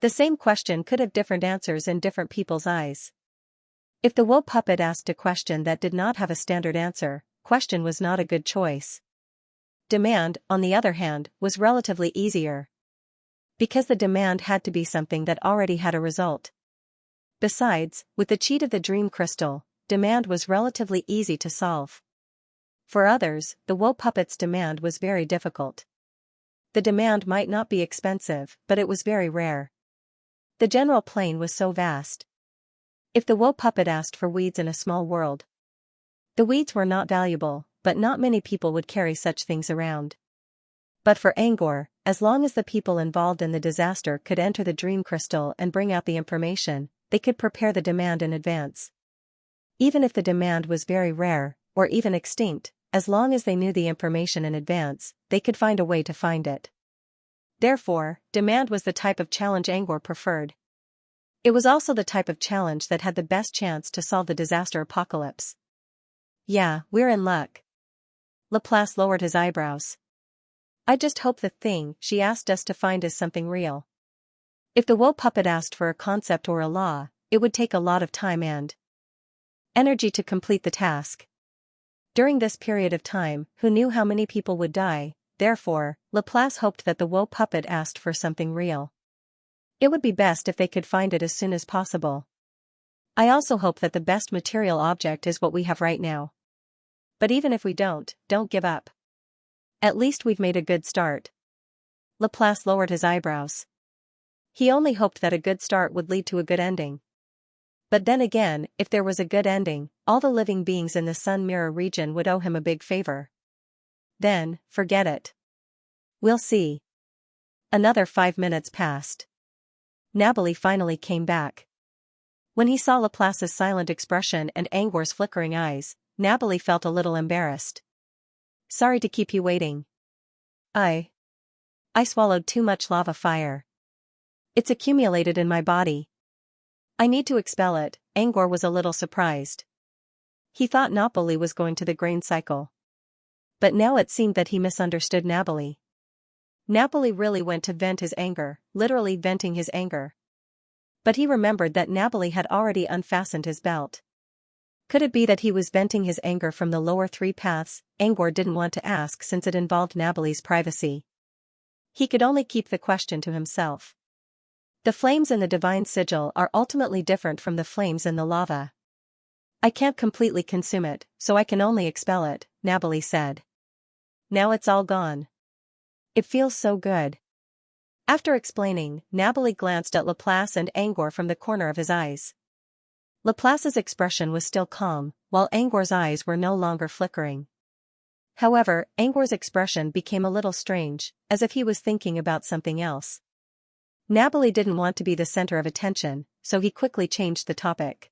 The same question could have different answers in different people's eyes. If the wool puppet asked a question that did not have a standard answer, question was not a good choice. Demand, on the other hand, was relatively easier. Because the demand had to be something that already had a result. Besides, with the cheat of the dream crystal, demand was relatively easy to solve. For others, the wool puppet's demand was very difficult. The demand might not be expensive, but it was very rare. The general plain was so vast. If the wool puppet asked for weeds in a small world, the weeds were not valuable, but not many people would carry such things around. But for Angor, as long as the people involved in the disaster could enter the dream crystal and bring out the information, they could prepare the demand in advance. Even if the demand was very rare, or even extinct, as long as they knew the information in advance, they could find a way to find it. Therefore, demand was the type of challenge Angor preferred. It was also the type of challenge that had the best chance to solve the disaster apocalypse. "Yeah, we're in luck." Laplace lowered his eyebrows. "I just hope the thing she asked us to find is something real. If the wool puppet asked for a concept or a law, it would take a lot of time and energy to complete the task. During this period of time, who knew how many people would die? Therefore, Laplace hoped that the wool puppet asked for something real. It would be best if they could find it as soon as possible. I also hope that the best material object is what we have right now. But even if we don't give up." At least we've made a good start. Laplace lowered his eyebrows. He only hoped that a good start would lead to a good ending. But then again, if there was a good ending, all the living beings in the Sun Mirror region would owe him a big favor. Then, forget it. We'll see. Another 5 minutes passed. Nabali finally came back. When he saw Laplace's silent expression and Angor's flickering eyes, Nabali felt a little embarrassed. Sorry to keep you waiting. I swallowed too much lava fire. It's accumulated in my body. I need to expel it. Angor was a little surprised. He thought Nabali was going to the grain cycle. But now it seemed that he misunderstood Nabali. Nabali really went to vent his anger, literally venting his anger. But he remembered that Nabali had already unfastened his belt. Could it be that he was venting his anger from the lower 3 paths? Angor didn't want to ask since it involved Nabali's privacy. He could only keep the question to himself. The flames in the divine sigil are ultimately different from the flames in the lava. I can't completely consume it, so I can only expel it, Nabali said. Now it's all gone. It feels so good. After explaining, Nabali glanced at Laplace and Angor from the corner of his eyes. Laplace's expression was still calm, while Angor's eyes were no longer flickering. However, Angor's expression became a little strange, as if he was thinking about something else. Nabali didn't want to be the center of attention, so he quickly changed the topic.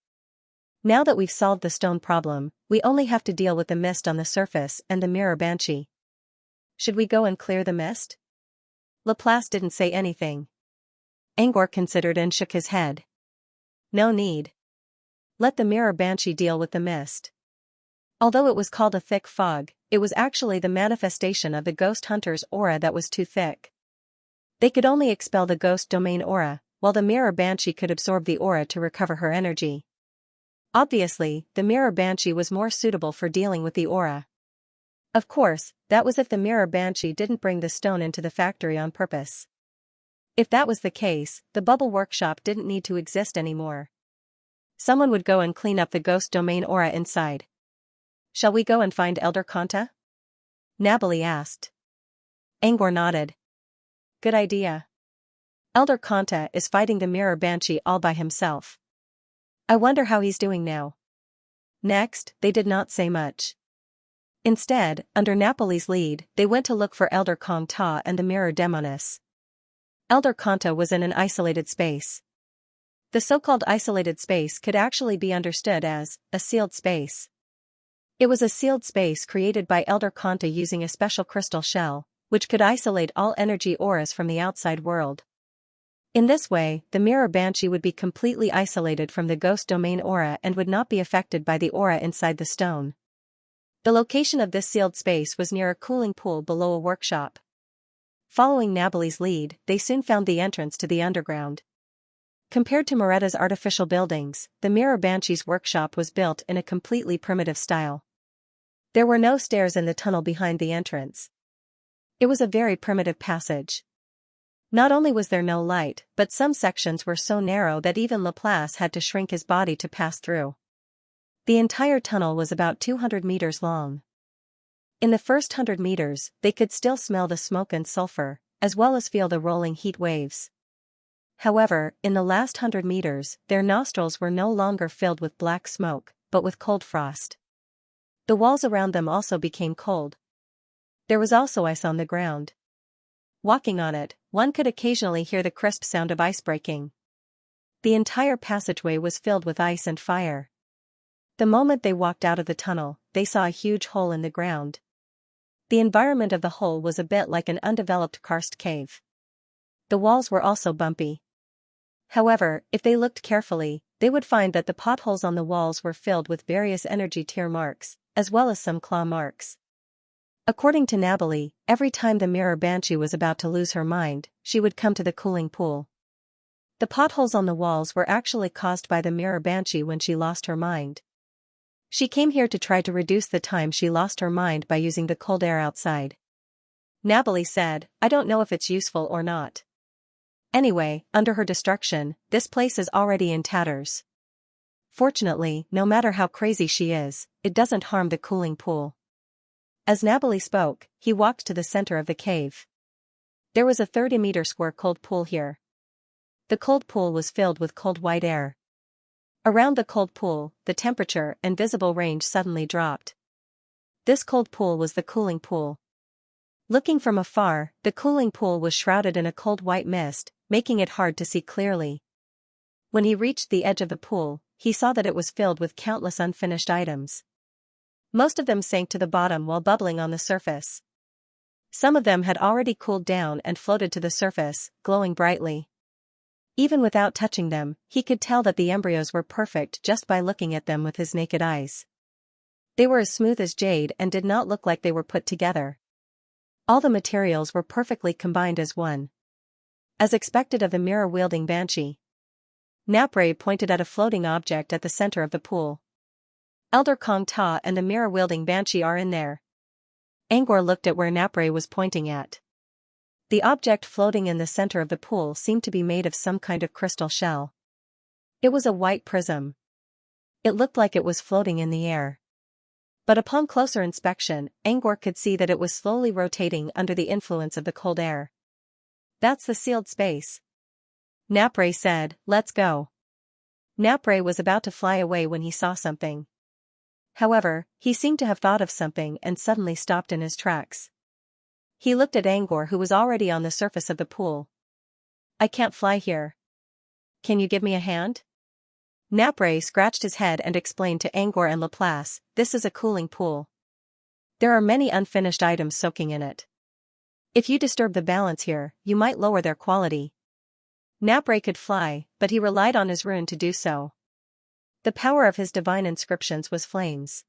Now that we've solved the stone problem, we only have to deal with the mist on the surface and the mirror banshee. Should we go and clear the mist? Laplace didn't say anything. Angor considered and shook his head. No need. Let the mirror banshee deal with the mist. Although it was called a thick fog, it was actually the manifestation of the ghost hunter's aura that was too thick. They could only expel the ghost domain aura, while the mirror banshee could absorb the aura to recover her energy. Obviously, the mirror banshee was more suitable for dealing with the aura. Of course, that was if the mirror banshee didn't bring the stone into the factory on purpose. If that was the case, the bubble workshop didn't need to exist anymore. Someone would go and clean up the ghost domain aura inside. Shall we go and find Elder Kanta? Nabali asked. Angor nodded. Good idea. Elder Kanta is fighting the mirror banshee all by himself. I wonder how he's doing now. Next, they did not say much. Instead, under Nabali's lead, they went to look for Elder Kanta and the mirror demoness. Elder Kanta was in an isolated space. The so-called isolated space could actually be understood as a sealed space. It was a sealed space created by Elder Kanta using a special crystal shell, which could isolate all energy auras from the outside world. In this way, the mirror banshee would be completely isolated from the ghost domain aura and would not be affected by the aura inside the stone. The location of this sealed space was near a cooling pool below a workshop. Following Nabali's lead, they soon found the entrance to the underground. Compared to Moretta's artificial buildings, the mirror banshee's workshop was built in a completely primitive style. There were no stairs in the tunnel behind the entrance. It was a very primitive passage. Not only was there no light, but some sections were so narrow that even Laplace had to shrink his body to pass through. The entire tunnel was about 200 meters long. In the first 100 meters, they could still smell the smoke and sulfur, as well as feel the rolling heat waves. However, in the last 100 meters, their nostrils were no longer filled with black smoke, but with cold frost. The walls around them also became cold. There was also ice on the ground. Walking on it, one could occasionally hear the crisp sound of ice breaking. The entire passageway was filled with ice and fire. The moment they walked out of the tunnel, they saw a huge hole in the ground. The environment of the hole was a bit like an undeveloped karst cave. The walls were also bumpy. However, if they looked carefully, they would find that the potholes on the walls were filled with various energy tear marks, as well as some claw marks. According to Nabali, every time the mirror banshee was about to lose her mind, she would come to the cooling pool. The potholes on the walls were actually caused by the mirror banshee when she lost her mind. She came here to try to reduce the time she lost her mind by using the cold air outside. Nabali said, I don't know if it's useful or not. Anyway, under her destruction, this place is already in tatters. Fortunately, no matter how crazy she is, it doesn't harm the cooling pool. As Napoli spoke, he walked to the center of the cave. There was a 30-meter square cold pool here. The cold pool was filled with cold white air. Around the cold pool, the temperature and visible range suddenly dropped. This cold pool was the cooling pool. Looking from afar, the cooling pool was shrouded in a cold white mist, making it hard to see clearly. When he reached the edge of the pool, he saw that it was filled with countless unfinished items. Most of them sank to the bottom while bubbling on the surface. Some of them had already cooled down and floated to the surface, glowing brightly. Even without touching them, he could tell that the embryos were perfect just by looking at them with his naked eyes. They were as smooth as jade and did not look like they were put together. All the materials were perfectly combined as one. As expected of the mirror-wielding banshee, Napre pointed at a floating object at the center of the pool. Elder Kong Ta and the mirror-wielding banshee are in there. Angor looked at where Napre was pointing at. The object floating in the center of the pool seemed to be made of some kind of crystal shell. It was a white prism. It looked like it was floating in the air. But upon closer inspection, Angor could see that it was slowly rotating under the influence of the cold air. That's the sealed space. Napre said, "Let's go." Napre was about to fly away when he saw something. However, he seemed to have thought of something and suddenly stopped in his tracks. He looked at Angor, who was already on the surface of the pool. "I can't fly here. Can you give me a hand?" Napre scratched his head and explained to Angor and Laplace, "This is a cooling pool. There are many unfinished items soaking in it. If you disturb the balance here, you might lower their quality." Napre could fly, but he relied on his rune to do so. The power of his divine inscriptions was flames.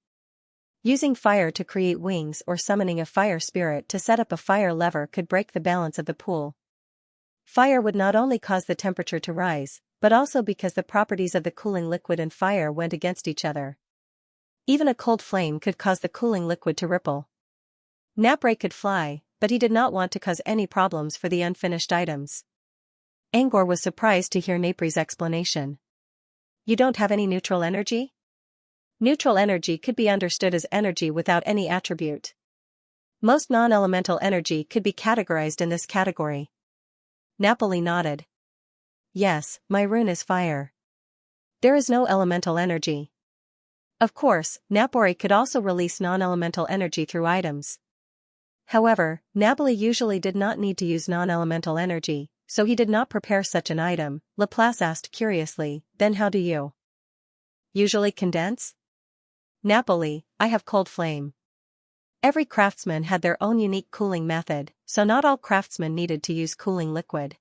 Using fire to create wings or summoning a fire spirit to set up a fire lever could break the balance of the pool. Fire would not only cause the temperature to rise, but also because the properties of the cooling liquid and fire went against each other. Even a cold flame could cause the cooling liquid to ripple. Napre could fly, but he did not want to cause any problems for the unfinished items. Angor was surprised to hear Napre's explanation. "You don't have any neutral energy?" Neutral energy could be understood as energy without any attribute. Most non-elemental energy could be categorized in this category. Napoli nodded. "Yes, my rune is fire. There is no elemental energy." Of course, Napori could also release non-elemental energy through items. However, Napoli usually did not need to use non-elemental energy, so he did not prepare such an item. Laplace asked curiously, "Then how do you usually condense?" Napoli, "I have cold flame." Every craftsman had their own unique cooling method, so not all craftsmen needed to use cooling liquid.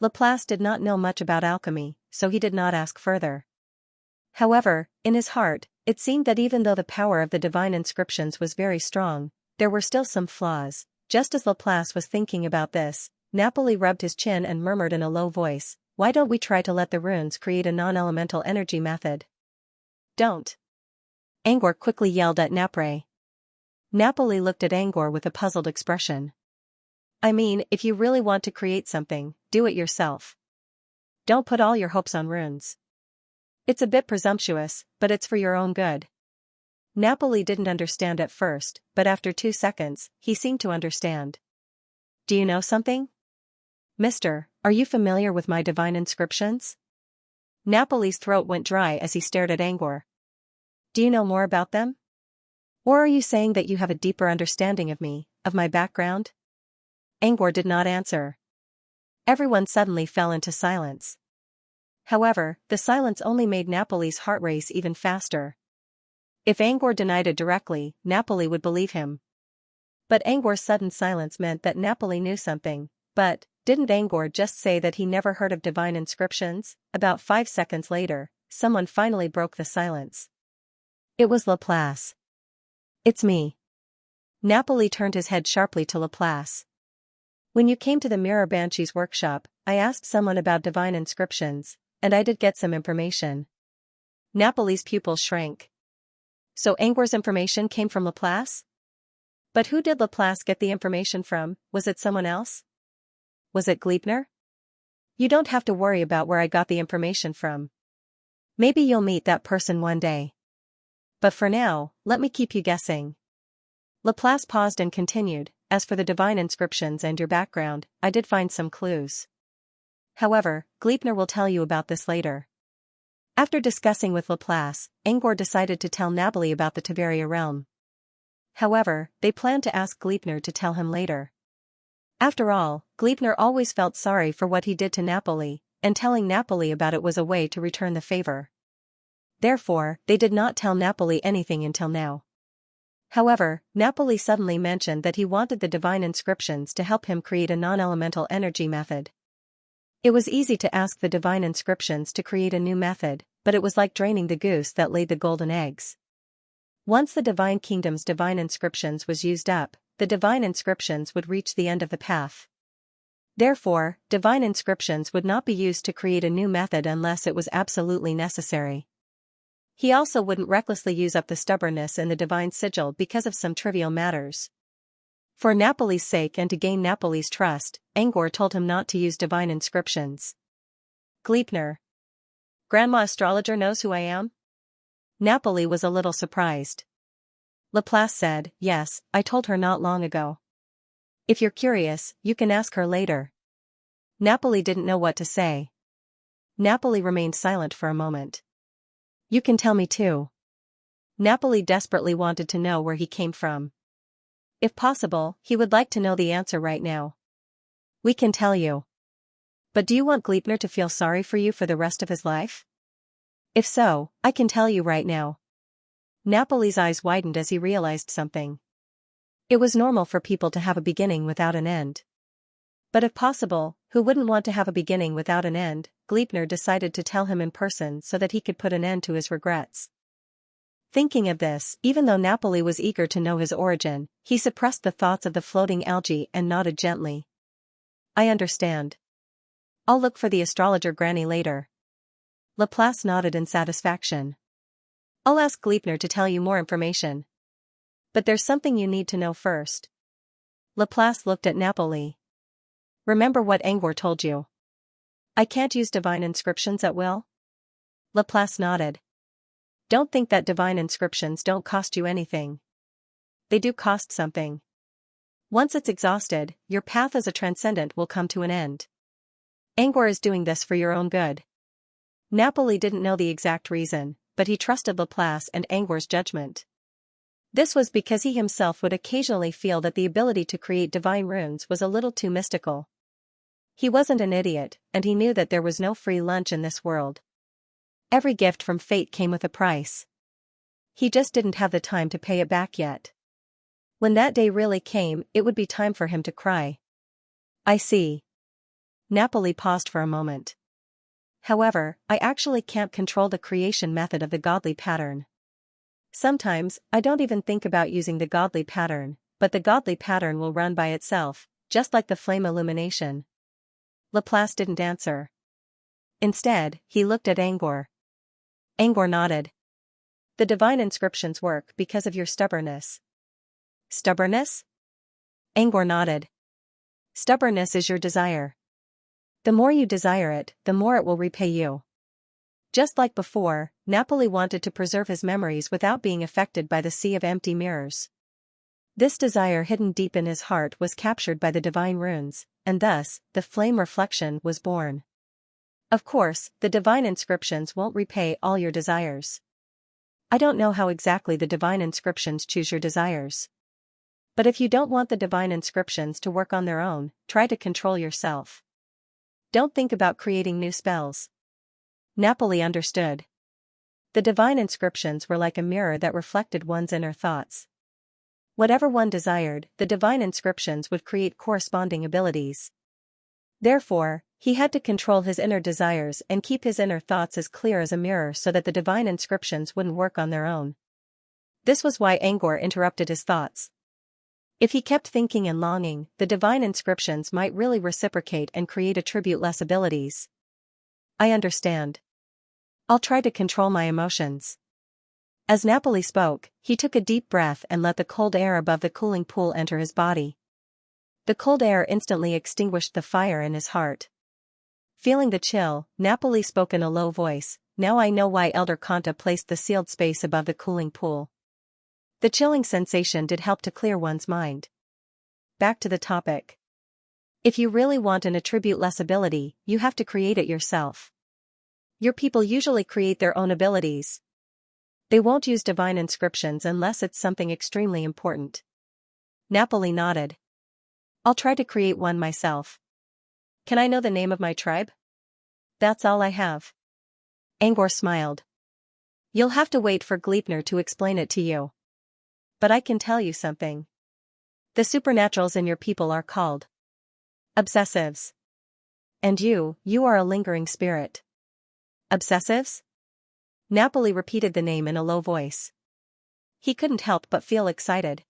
Laplace did not know much about alchemy, so he did not ask further. However, in his heart, it seemed that even though the power of the divine inscriptions was very strong, there were still some flaws. Just as Laplace was thinking about this, Napoli rubbed his chin and murmured in a low voice, "Why don't we try to let the runes create a non-elemental energy method?" "Don't!" Angor quickly yelled at Napre. Napoli looked at Angor with a puzzled expression. "I mean, if you really want to create something, do it yourself. Don't put all your hopes on runes. It's a bit presumptuous, but it's for your own good." Napoli didn't understand at first, but after 2 seconds, he seemed to understand. "Do you know something? Mister, are you familiar with my divine inscriptions?" Napoli's throat went dry as he stared at Angor. "Do you know more about them? Or are you saying that you have a deeper understanding of me, of my background?" Angor did not answer. Everyone suddenly fell into silence. However, the silence only made Napoli's heart race even faster. If Angor denied it directly, Napoli would believe him. But Angor's sudden silence meant that Napoli knew something. But, didn't Angor just say that he never heard of divine inscriptions? About 5 seconds later, someone finally broke the silence. It was Laplace. "It's me." Napoli turned his head sharply to Laplace. "When you came to the Mirror Banshee's workshop, I asked someone about divine inscriptions, and I did get some information." Napoli's pupils shrank. So Angor's information came from Laplace? But who did Laplace get the information from? Was it someone else? Was it Gleipnir? "You don't have to worry about where I got the information from. Maybe you'll meet that person one day. But for now, let me keep you guessing. Laplace paused and continued, as for the divine inscriptions and your background, I did find some clues. However, Gleipnir will tell you about this later. After discussing with Laplace, Angor decided to tell Napoli about the Tiberia realm. However, they planned to ask Gleipnir to tell him later. After all, Gleipnir always felt sorry for what he did to Napoli, and telling Napoli about it was a way to return the favor. Therefore, they did not tell Napoli anything until now. However, Napoli suddenly mentioned that he wanted the divine inscriptions to help him create a non-elemental energy method. It was easy to ask the divine inscriptions to create a new method, but it was like draining the goose that laid the golden eggs. Once the divine kingdom's divine inscriptions was used up, the divine inscriptions would reach the end of the path. Therefore, divine inscriptions would not be used to create a new method unless it was absolutely necessary. He also wouldn't recklessly use up the stubbornness in the divine sigil because of some trivial matters. For Napoli's sake and to gain Napoli's trust, Angor told him not to use divine inscriptions. Gleipnir. Grandma astrologer knows who I am? Napoli was a little surprised. Laplace said, yes, I told her not long ago. If you're curious, you can ask her later. Napoli didn't know what to say. Napoli remained silent for a moment. You can tell me too. Napoli desperately wanted to know where he came from. If possible, he would like to know the answer right now. We can tell you. But do you want Gleipnir to feel sorry for you for the rest of his life? If so, I can tell you right now. Napoli's eyes widened as he realized something. It was normal for people to have a beginning without an end. But if possible, who wouldn't want to have a beginning without an end? Gleipnir decided to tell him in person so that he could put an end to his regrets. Thinking of this, even though Napoli was eager to know his origin, he suppressed the thoughts of the floating algae and nodded gently. I understand. I'll look for the astrologer granny later. Laplace nodded in satisfaction. I'll ask Gleipnir to tell you more information. But there's something you need to know first. Laplace looked at Napoli. Remember what Angor told you. I can't use divine inscriptions at will? Laplace nodded. Don't think that divine inscriptions don't cost you anything. They do cost something. Once it's exhausted, your path as a transcendent will come to an end. Angor is doing this for your own good. Napoli didn't know the exact reason, but he trusted Laplace and Angor's judgment. This was because he himself would occasionally feel that the ability to create divine runes was a little too mystical. He wasn't an idiot, and he knew that there was no free lunch in this world. Every gift from fate came with a price. He just didn't have the time to pay it back yet. When that day really came, it would be time for him to cry. I see. Napoli paused for a moment. However, I actually can't control the creation method of the godly pattern. Sometimes, I don't even think about using the godly pattern, but the godly pattern will run by itself, just like the flame illumination. Laplace didn't answer. Instead, he looked at Angor. Angor nodded. The divine inscriptions work because of your stubbornness. Stubbornness? Angor nodded. Stubbornness is your desire. The more you desire it, the more it will repay you. Just like before, Napoli wanted to preserve his memories without being affected by the sea of empty mirrors. This desire hidden deep in his heart was captured by the divine runes, and thus, the flame reflection was born. Of course, the divine inscriptions won't repay all your desires. I don't know how exactly the divine inscriptions choose your desires. But if you don't want the divine inscriptions to work on their own, try to control yourself. Don't think about creating new spells. Napoli understood. The divine inscriptions were like a mirror that reflected one's inner thoughts. Whatever one desired, the divine inscriptions would create corresponding abilities. Therefore, he had to control his inner desires and keep his inner thoughts as clear as a mirror so that the divine inscriptions wouldn't work on their own. This was why Angor interrupted his thoughts. If he kept thinking and longing, the divine inscriptions might really reciprocate and create attribute-less abilities. I understand. I'll try to control my emotions. As Napoli spoke, he took a deep breath and let the cold air above the cooling pool enter his body. The cold air instantly extinguished the fire in his heart. Feeling the chill, Napoli spoke in a low voice, now I know why Elder Kanta placed the sealed space above the cooling pool. The chilling sensation did help to clear one's mind. Back to the topic. If you really want an attribute-less ability, you have to create it yourself. Your people usually create their own abilities. They won't use divine inscriptions unless it's something extremely important. Napoli nodded. I'll try to create one myself. Can I know the name of my tribe? That's all I have. Angor smiled. You'll have to wait for Gleipnir to explain it to you. But I can tell you something. The supernaturals in your people are called obsessives. And you are a lingering spirit. Obsessives? Napoli repeated the name in a low voice. He couldn't help but feel excited.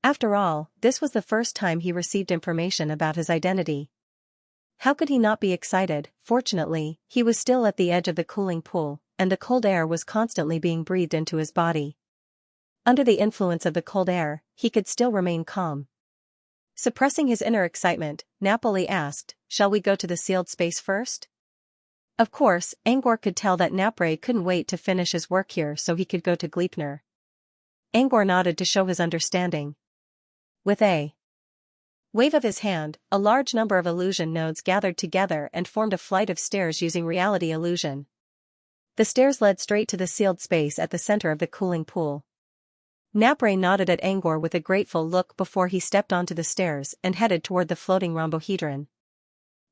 After all, this was the first time he received information about his identity. How could he not be excited? Fortunately, he was still at the edge of the cooling pool, and the cold air was constantly being breathed into his body. Under the influence of the cold air, he could still remain calm. Suppressing his inner excitement, Napoli asked, "Shall we go to the sealed space first?" Of course, Angor could tell that Napre couldn't wait to finish his work here so he could go to Gleipnir. Angor nodded to show his understanding. With a wave of his hand, a large number of illusion nodes gathered together and formed a flight of stairs using reality illusion. The stairs led straight to the sealed space at the center of the cooling pool. Napre nodded at Angor with a grateful look before he stepped onto the stairs and headed toward the floating rhombohedron.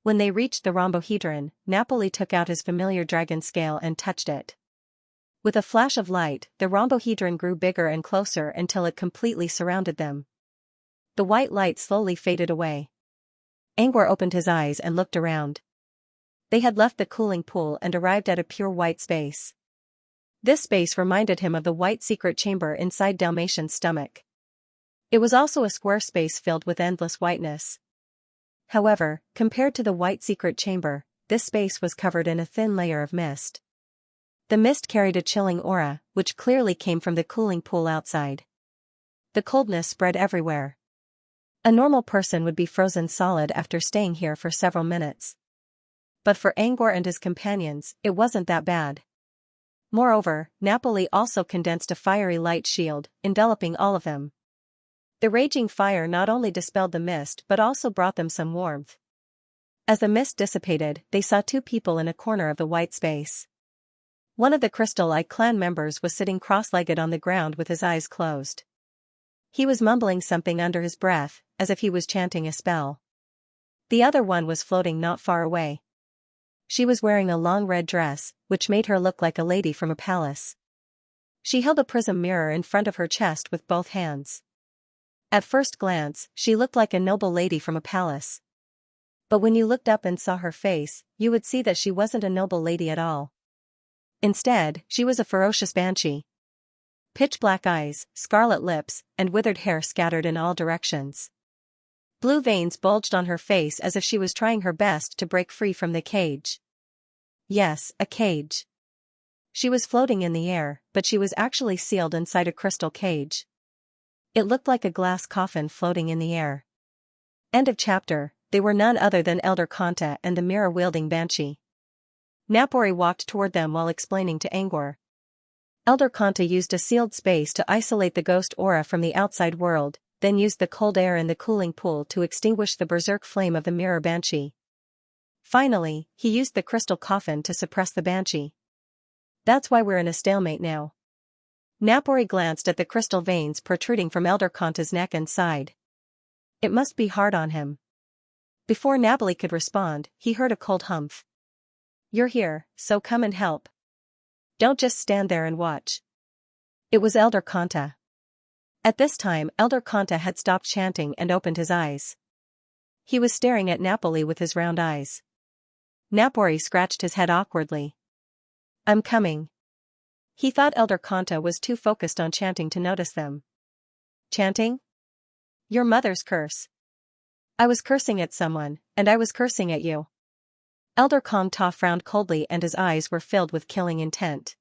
When they reached the rhombohedron, Napoli took out his familiar dragon scale and touched it. With a flash of light, the rhombohedron grew bigger and closer until it completely surrounded them. The white light slowly faded away. Angor opened his eyes and looked around. They had left the cooling pool and arrived at a pure white space. This space reminded him of the white secret chamber inside Dalmatian's stomach. It was also a square space filled with endless whiteness. However, compared to the white secret chamber, this space was covered in a thin layer of mist. The mist carried a chilling aura, which clearly came from the cooling pool outside. The coldness spread everywhere. A normal person would be frozen solid after staying here for several minutes. But for Angor and his companions, it wasn't that bad. Moreover, Napoli also condensed a fiery light shield, enveloping all of them. The raging fire not only dispelled the mist but also brought them some warmth. As the mist dissipated, they saw two people in a corner of the white space. One of the Crystal Eye clan members was sitting cross-legged on the ground with his eyes closed. He was mumbling something under his breath, as if he was chanting a spell. The other one was floating not far away. She was wearing a long red dress, which made her look like a lady from a palace. She held a prism mirror in front of her chest with both hands. At first glance, she looked like a noble lady from a palace. But when you looked up and saw her face, you would see that she wasn't a noble lady at all. Instead, she was a ferocious banshee. Pitch-black eyes, scarlet lips, and withered hair scattered in all directions. Blue veins bulged on her face as if she was trying her best to break free from the cage. Yes, a cage. She was floating in the air, but she was actually sealed inside a crystal cage. It looked like a glass coffin floating in the air. End of chapter. They were none other than Elder Kanta and the mirror-wielding banshee. Napori walked toward them while explaining to Angor. Elder Kanta used a sealed space to isolate the ghost aura from the outside world, then used the cold air in the cooling pool to extinguish the berserk flame of the mirror banshee. Finally, he used the crystal coffin to suppress the banshee. That's why we're in a stalemate now. Napori glanced at the crystal veins protruding from Elder Kanta's neck and sighed. It must be hard on him. Before Napoli could respond, he heard a cold humph. You're here, so come and help. Don't just stand there and watch. It was Elder Kanta. At this time, Elder Kanta had stopped chanting and opened his eyes. He was staring at Napoli with his round eyes. Napori scratched his head awkwardly. I'm coming. He thought Elder Kanta was too focused on chanting to notice them. Chanting? Your mother's curse. I was cursing at someone, and I was cursing at you. Elder Kanta frowned coldly and his eyes were filled with killing intent.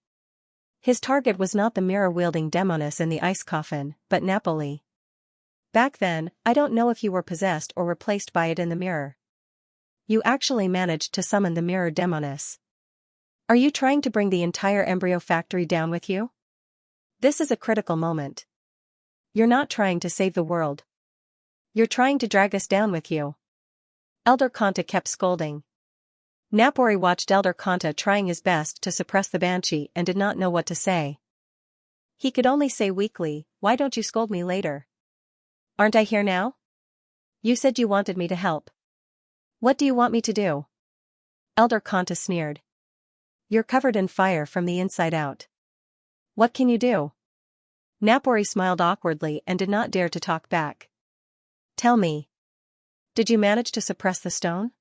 His target was not the mirror-wielding demoness in the ice coffin, but Napoli. Back then, I don't know if you were possessed or replaced by it in the mirror. You actually managed to summon the mirror demoness. Are you trying to bring the entire embryo factory down with you? This is a critical moment. You're not trying to save the world. You're trying to drag us down with you. Elder Kanta kept scolding. Napori watched Elder Kanta trying his best to suppress the banshee and did not know what to say. He could only say weakly, "Why don't you scold me later? Aren't I here now? You said you wanted me to help. What do you want me to do?" Elder Kanta sneered. "You're covered in fire from the inside out. What can you do?" Napori smiled awkwardly and did not dare to talk back. "Tell me. Did you manage to suppress the stone?"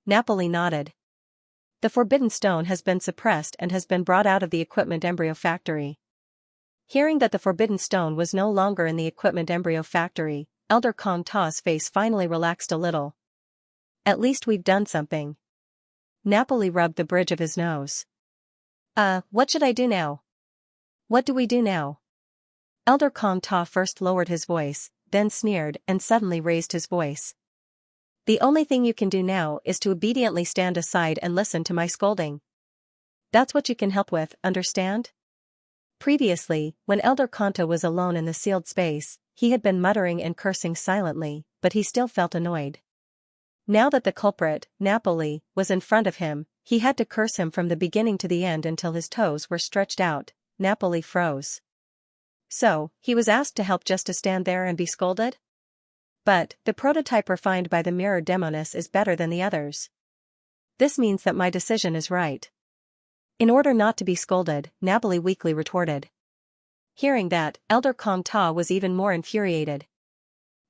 Napoli nodded. "The forbidden stone has been suppressed and has been brought out of the equipment embryo factory." Hearing that the forbidden stone was no longer in the equipment embryo factory, Elder Kanta's face finally relaxed a little. "At least we've done something." Napoli rubbed the bridge of his nose. What should I do now? What do we do now?" Elder Kanta first lowered his voice, then sneered and suddenly raised his voice. "The only thing you can do now is to obediently stand aside and listen to my scolding. That's what you can help with, understand?" Previously, when Elder Kanta was alone in the sealed space, he had been muttering and cursing silently, but he still felt annoyed. Now that the culprit, Napoli, was in front of him, he had to curse him from the beginning to the end until his toes were stretched out. Napoli froze. So, he was asked to help just to stand there and be scolded? But, the prototype refined by the mirror demoness is better than the others. This means that my decision is right. In order not to be scolded, Napoli weakly retorted. Hearing that, Elder Kanta was even more infuriated.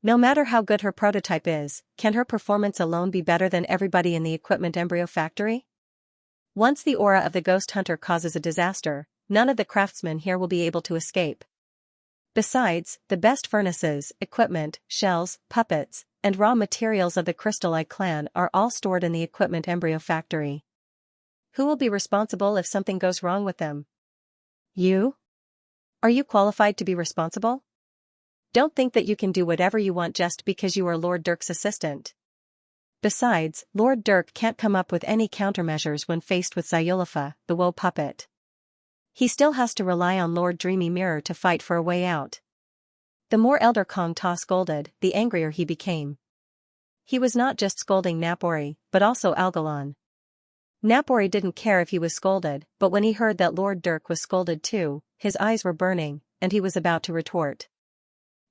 No matter how good her prototype is, can her performance alone be better than everybody in the equipment embryo factory? Once the aura of the ghost hunter causes a disaster, none of the craftsmen here will be able to escape. Besides, the best furnaces, equipment, shells, puppets, and raw materials of the Crystal Eye clan are all stored in the equipment embryo factory. Who will be responsible if something goes wrong with them? You? Are you qualified to be responsible? Don't think that you can do whatever you want just because you are Lord Dirk's assistant. Besides, Lord Dirk can't come up with any countermeasures when faced with Xianxia, the woe puppet. He still has to rely on Lord Dreamy Mirror to fight for a way out. The more Elder Kanta scolded, the angrier he became. He was not just scolding Napori, but also Algalon. Napori didn't care if he was scolded, but when he heard that Lord Dirk was scolded too, his eyes were burning, and he was about to retort.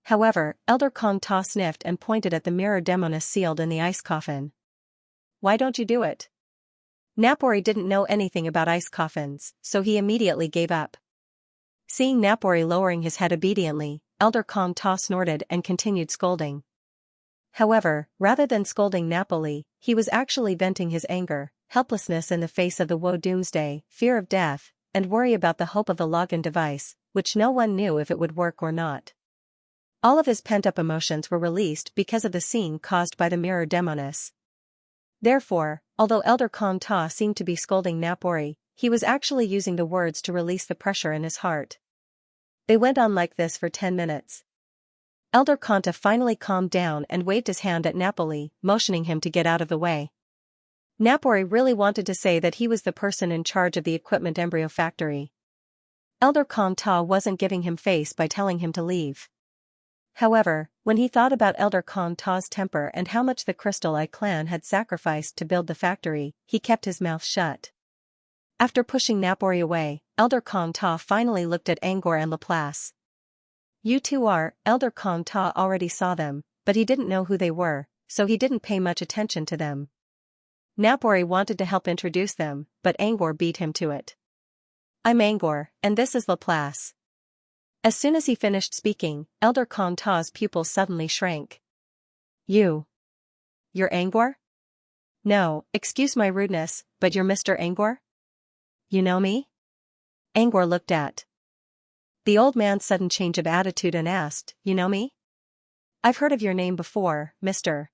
However, Elder Kanta sniffed and pointed at the mirror demoness sealed in the ice coffin. "Why don't you do it?" Napori didn't know anything about ice coffins, so he immediately gave up. Seeing Napori lowering his head obediently, Elder Kanta snorted and continued scolding. However, rather than scolding Napoli, he was actually venting his anger, helplessness in the face of the woe doomsday, fear of death, and worry about the hope of the login device, which no one knew if it would work or not. All of his pent-up emotions were released because of the scene caused by the mirror demoness. Therefore, although Elder Kanta seemed to be scolding Napori, he was actually using the words to release the pressure in his heart. They went on like this for 10 minutes. Elder Kanta finally calmed down and waved his hand at Napoli, motioning him to get out of the way. Napori really wanted to say that he was the person in charge of the equipment embryo factory. Elder Kanta wasn't giving him face by telling him to leave. However, when he thought about Elder Kanta's temper and how much the Crystal Eye clan had sacrificed to build the factory, he kept his mouth shut. After pushing Napori away, Elder Kanta finally looked at Angor and Laplace. "You two are," Elder Kanta already saw them, but he didn't know who they were, so he didn't pay much attention to them. Napori wanted to help introduce them, but Angor beat him to it. "I'm Angor, and this is Laplace." As soon as he finished speaking, Elder Kanta's pupils suddenly shrank. You're Angor?" "No, excuse my rudeness, but you're Mr. Angor? You know me?" Angor looked at the old man's sudden change of attitude and asked, "You know me? I've heard of your name before, Mr.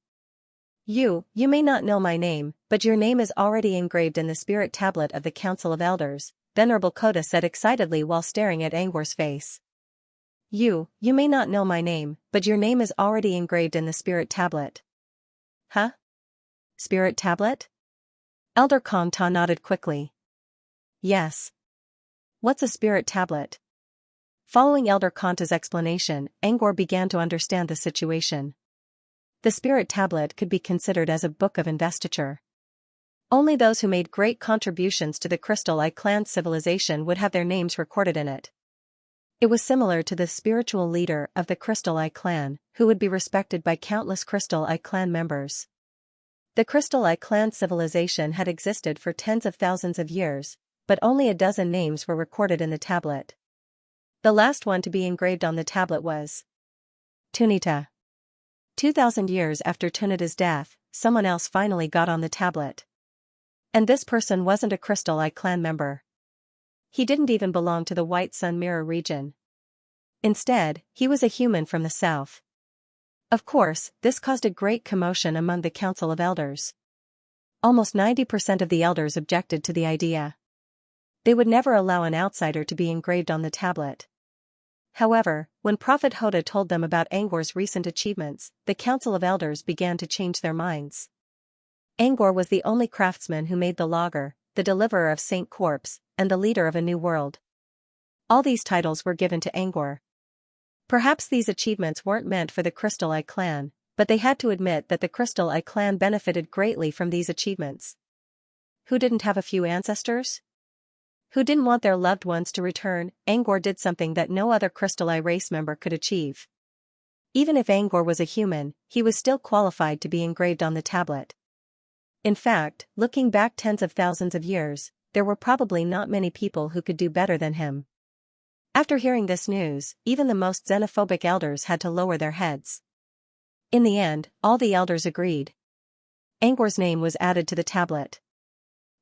You may not know my name, but your name is already engraved in the spirit tablet of the Council of Elders," Venerable Koda said excitedly while staring at Angor's face. You may not know my name, but your name is already engraved in the spirit tablet." "Huh? Spirit tablet?" Elder Kanta nodded quickly. "Yes. What's a spirit tablet?" Following Elder Kanta's explanation, Angor began to understand the situation. The spirit tablet could be considered as a book of investiture. Only those who made great contributions to the Crystal Eye clan civilization would have their names recorded in it. It was similar to the spiritual leader of the Crystal Eye clan, who would be respected by countless Crystal Eye clan members. The Crystal Eye clan civilization had existed for tens of thousands of years, but only a dozen names were recorded in the tablet. The last one to be engraved on the tablet was Tunita. 2,000 years after Tunita's death, someone else finally got on the tablet. And this person wasn't a Crystal Eye clan member. He didn't even belong to the White Sun Mirror region. Instead, he was a human from the south. Of course, this caused a great commotion among the Council of Elders. Almost 90% of the elders objected to the idea. They would never allow an outsider to be engraved on the tablet. However, when Prophet Hoda told them about Angor's recent achievements, the Council of Elders began to change their minds. Angor was the only craftsman who made the logger, the deliverer of Saint Corpse, and the leader of a new world. All these titles were given to Angor. Perhaps these achievements weren't meant for the Crystal Eye clan, but they had to admit that the Crystal Eye clan benefited greatly from these achievements. Who didn't have a few ancestors? Who didn't want their loved ones to return? Angor did something that no other Crystal Eye race member could achieve. Even if Angor was a human, he was still qualified to be engraved on the tablet. In fact, looking back tens of thousands of years, there were probably not many people who could do better than him. After hearing this news, even the most xenophobic elders had to lower their heads. In the end, all the elders agreed. Angor's name was added to the tablet.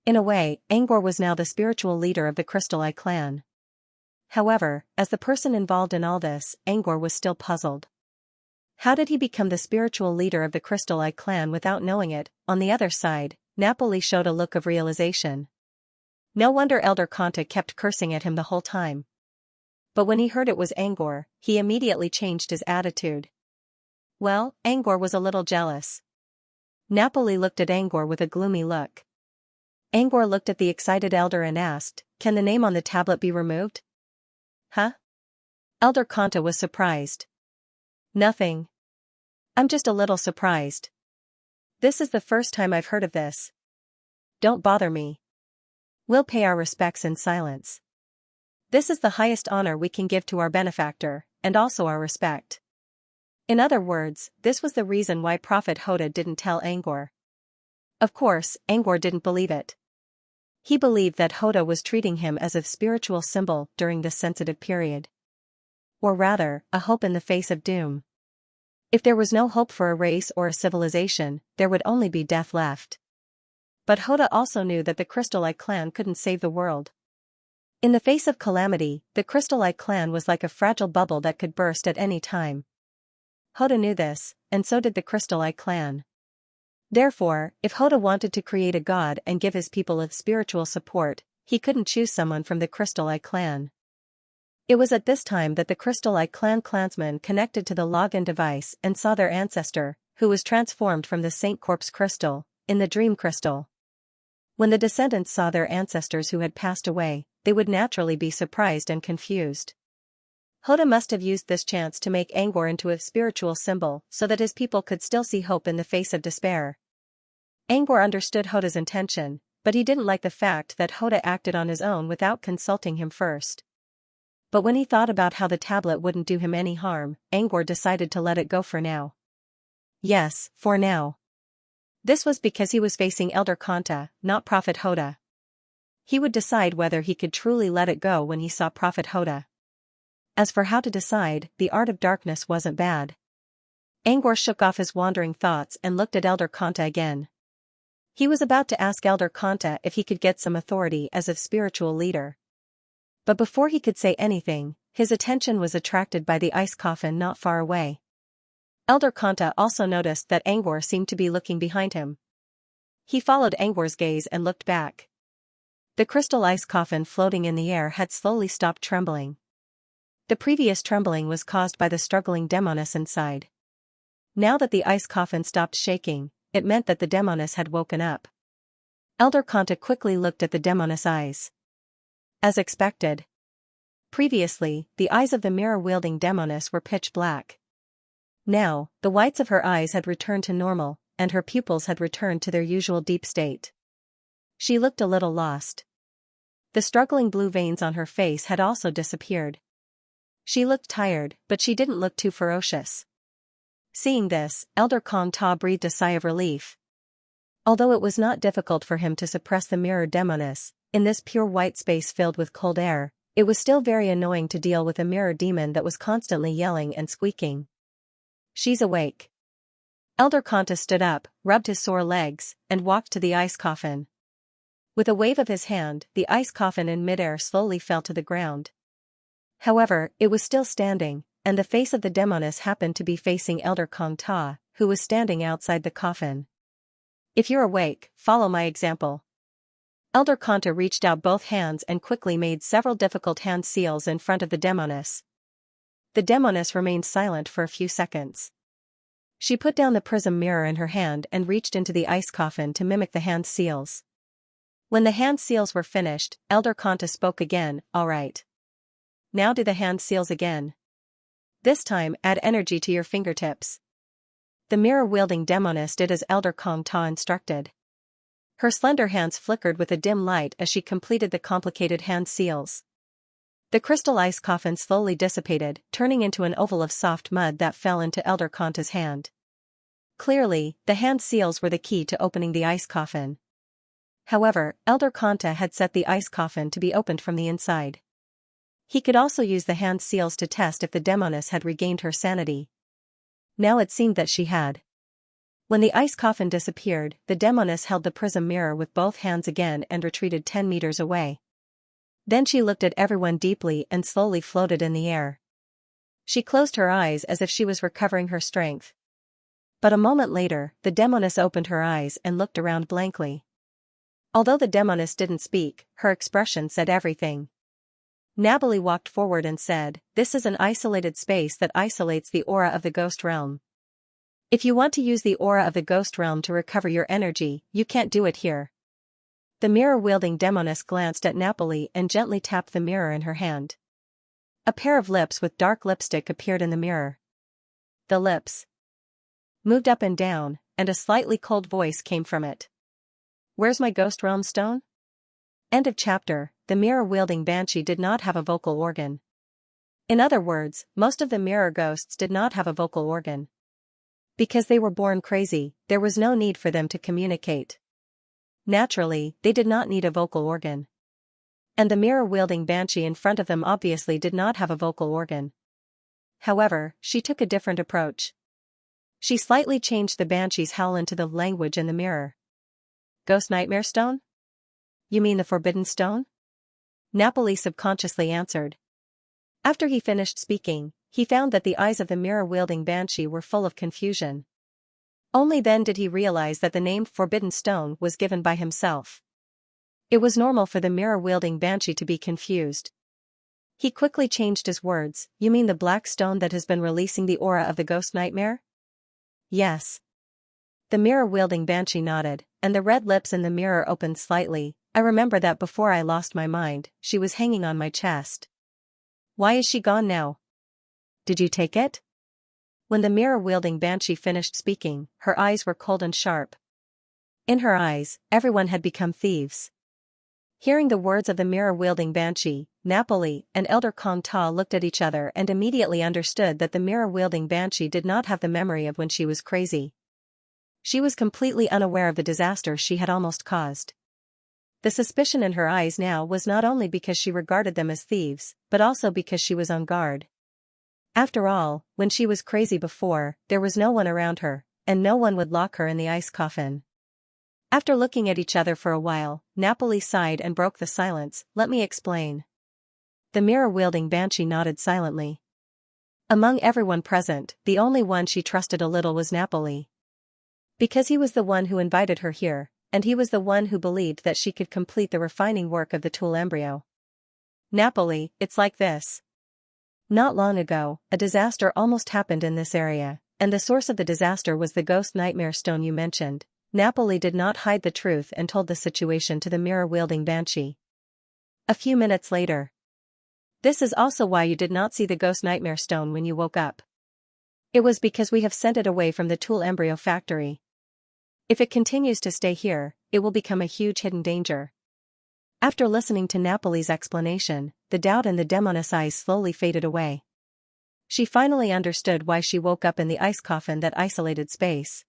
In a way, Angor was now the spiritual leader of the Crystal Eye clan. However, as the person involved in all this, Angor was still puzzled. How did he become the spiritual leader of the Crystal Eye clan without knowing it? On the other side, Napoli showed a look of realization. No wonder Elder Kanta kept cursing at him the whole time. But when he heard it was Angor, he immediately changed his attitude. Well, Angor was a little jealous. Napoli looked at Angor with a gloomy look. Angor looked at the excited elder and asked, "Can the name on the tablet be removed?" Huh? Elder Kanta was surprised. Nothing. I'm just a little surprised. This is the first time I've heard of this. Don't bother me. We'll pay our respects in silence. This is the highest honor we can give to our benefactor, and also our respect. In other words, this was the reason why Prophet Hoda didn't tell Angor. Of course, Angor didn't believe it. He believed that Hoda was treating him as a spiritual symbol during this sensitive period. Or rather, a hope in the face of doom. If there was no hope for a race or a civilization, there would only be death left. But Hoda also knew that the Crystal Eye clan couldn't save the world. In the face of calamity, the Crystal Eye clan was like a fragile bubble that could burst at any time. Hoda knew this, and so did the Crystal Eye clan. Therefore, if Hoda wanted to create a god and give his people a spiritual support, he couldn't choose someone from the Crystal Eye clan. It was at this time that the Crystal Eye clan clansmen connected to the login device and saw their ancestor, who was transformed from the Saint Corpse crystal, in the Dream Crystal. When the descendants saw their ancestors who had passed away, they would naturally be surprised and confused. Hoda must have used this chance to make Angor into a spiritual symbol so that his people could still see hope in the face of despair. Angor understood Hoda's intention, but he didn't like the fact that Hoda acted on his own without consulting him first. But when he thought about how the tablet wouldn't do him any harm, Angor decided to let it go for now. Yes, for now. This was because he was facing Elder Kanta, not Prophet Hoda. He would decide whether he could truly let it go when he saw Prophet Hoda. As for how to decide, the art of darkness wasn't bad. Angor shook off his wandering thoughts and looked at Elder Kanta again. He was about to ask Elder Kanta if he could get some authority as a spiritual leader. But before he could say anything, his attention was attracted by the ice coffin not far away. Elder Kanta also noticed that Angor seemed to be looking behind him. He followed Angor's gaze and looked back. The crystal ice coffin floating in the air had slowly stopped trembling. The previous trembling was caused by the struggling demoness inside. Now that the ice coffin stopped shaking, it meant that the demoness had woken up. Elder Kanta quickly looked at the demoness eyes. As expected, Previously, the eyes of the mirror-wielding demoness were pitch black. Now, the whites of her eyes had returned to normal, and her pupils had returned to their usual deep state. She looked a little lost. The struggling blue veins on her face had also disappeared. She looked tired, but she didn't look too ferocious. Seeing this, Elder Kong Ta breathed a sigh of relief. Although it was not difficult for him to suppress the mirror demoness, in this pure white space filled with cold air, it was still very annoying to deal with a mirror demon that was constantly yelling and squeaking. She's awake. Elder Kanta stood up, rubbed his sore legs, and walked to the ice coffin. With a wave of his hand, the ice coffin in midair slowly fell to the ground. However, it was still standing, and the face of the demoness happened to be facing Elder Kong Ta, who was standing outside the coffin. If you're awake, follow my example. Elder Kanta reached out both hands and quickly made several difficult hand seals in front of the demoness. The demoness remained silent for a few seconds. She put down the prism mirror in her hand and reached into the ice coffin to mimic the hand seals. When the hand seals were finished, Elder Kanta spoke again, "All right. Now do the hand seals again. This time add energy to your fingertips." The mirror-wielding demoness did as Elder Kong Ta instructed. Her slender hands flickered with a dim light as she completed the complicated hand seals. The crystal ice coffin slowly dissipated, turning into an oval of soft mud that fell into Elder Kanta's hand. Clearly, the hand seals were the key to opening the ice coffin. However, Elder Kanta had set the ice coffin to be opened from the inside. He could also use the hand seals to test if the demoness had regained her sanity. Now it seemed that she had. When the ice coffin disappeared, the demoness held the prism mirror with both hands again and retreated 10 meters away. Then she looked at everyone deeply and slowly floated in the air. She closed her eyes as if she was recovering her strength. But a moment later, the demoness opened her eyes and looked around blankly. Although the demoness didn't speak, her expression said everything. Nabali walked forward and said, "This is an isolated space that isolates the aura of the ghost realm. If you want to use the aura of the ghost realm to recover your energy, you can't do it here." The mirror-wielding demoness glanced at Napoli and gently tapped the mirror in her hand. A pair of lips with dark lipstick appeared in the mirror. The lips moved up and down, and a slightly cold voice came from it. "Where's my ghost realm stone?" End of chapter. The mirror-wielding banshee did not have a vocal organ. In other words, most of the mirror ghosts did not have a vocal organ. Because they were born crazy, there was no need for them to communicate. Naturally, they did not need a vocal organ. And the mirror-wielding banshee in front of them obviously did not have a vocal organ. However, she took a different approach. She slightly changed the banshee's howl into the language in the mirror. "Ghost nightmare stone? You mean the forbidden stone?" Napoli subconsciously answered. After he finished speaking, he found that the eyes of the mirror-wielding banshee were full of confusion. Only then did he realize that the name Forbidden Stone was given by himself. It was normal for the mirror-wielding banshee to be confused. He quickly changed his words. "You mean the black stone that has been releasing the aura of the ghost nightmare?" "Yes." The mirror-wielding banshee nodded, and the red lips in the mirror opened slightly. "I remember that before I lost my mind, she was hanging on my chest. Why is she gone now? Did you take it?" When the mirror-wielding banshee finished speaking, her eyes were cold and sharp. In her eyes, everyone had become thieves. Hearing the words of the mirror-wielding banshee, Napoli and Elder Kong Ta looked at each other and immediately understood that the mirror-wielding banshee did not have the memory of when she was crazy. She was completely unaware of the disaster she had almost caused. The suspicion in her eyes now was not only because she regarded them as thieves, but also because she was on guard. After all, when she was crazy before, there was no one around her, and no one would lock her in the ice coffin. After looking at each other for a while, Napoli sighed and broke the silence. "Let me explain." The mirror-wielding banshee nodded silently. Among everyone present, the only one she trusted a little was Napoli. Because he was the one who invited her here, and he was the one who believed that she could complete the refining work of the tool embryo. "Napoli, it's like this. Not long ago, a disaster almost happened in this area, and the source of the disaster was the ghost nightmare stone you mentioned." Napoli did not hide the truth and told the situation to the mirror-wielding banshee. A few minutes later. This is also why you did not see the ghost nightmare stone when you woke up. It was because we have sent it away from the tool embryo factory. If it continues to stay here, it will become a huge hidden danger. After listening to Napoli's explanation, the doubt in the demoness eyes slowly faded away. She finally understood why she woke up in the ice coffin, that isolated space.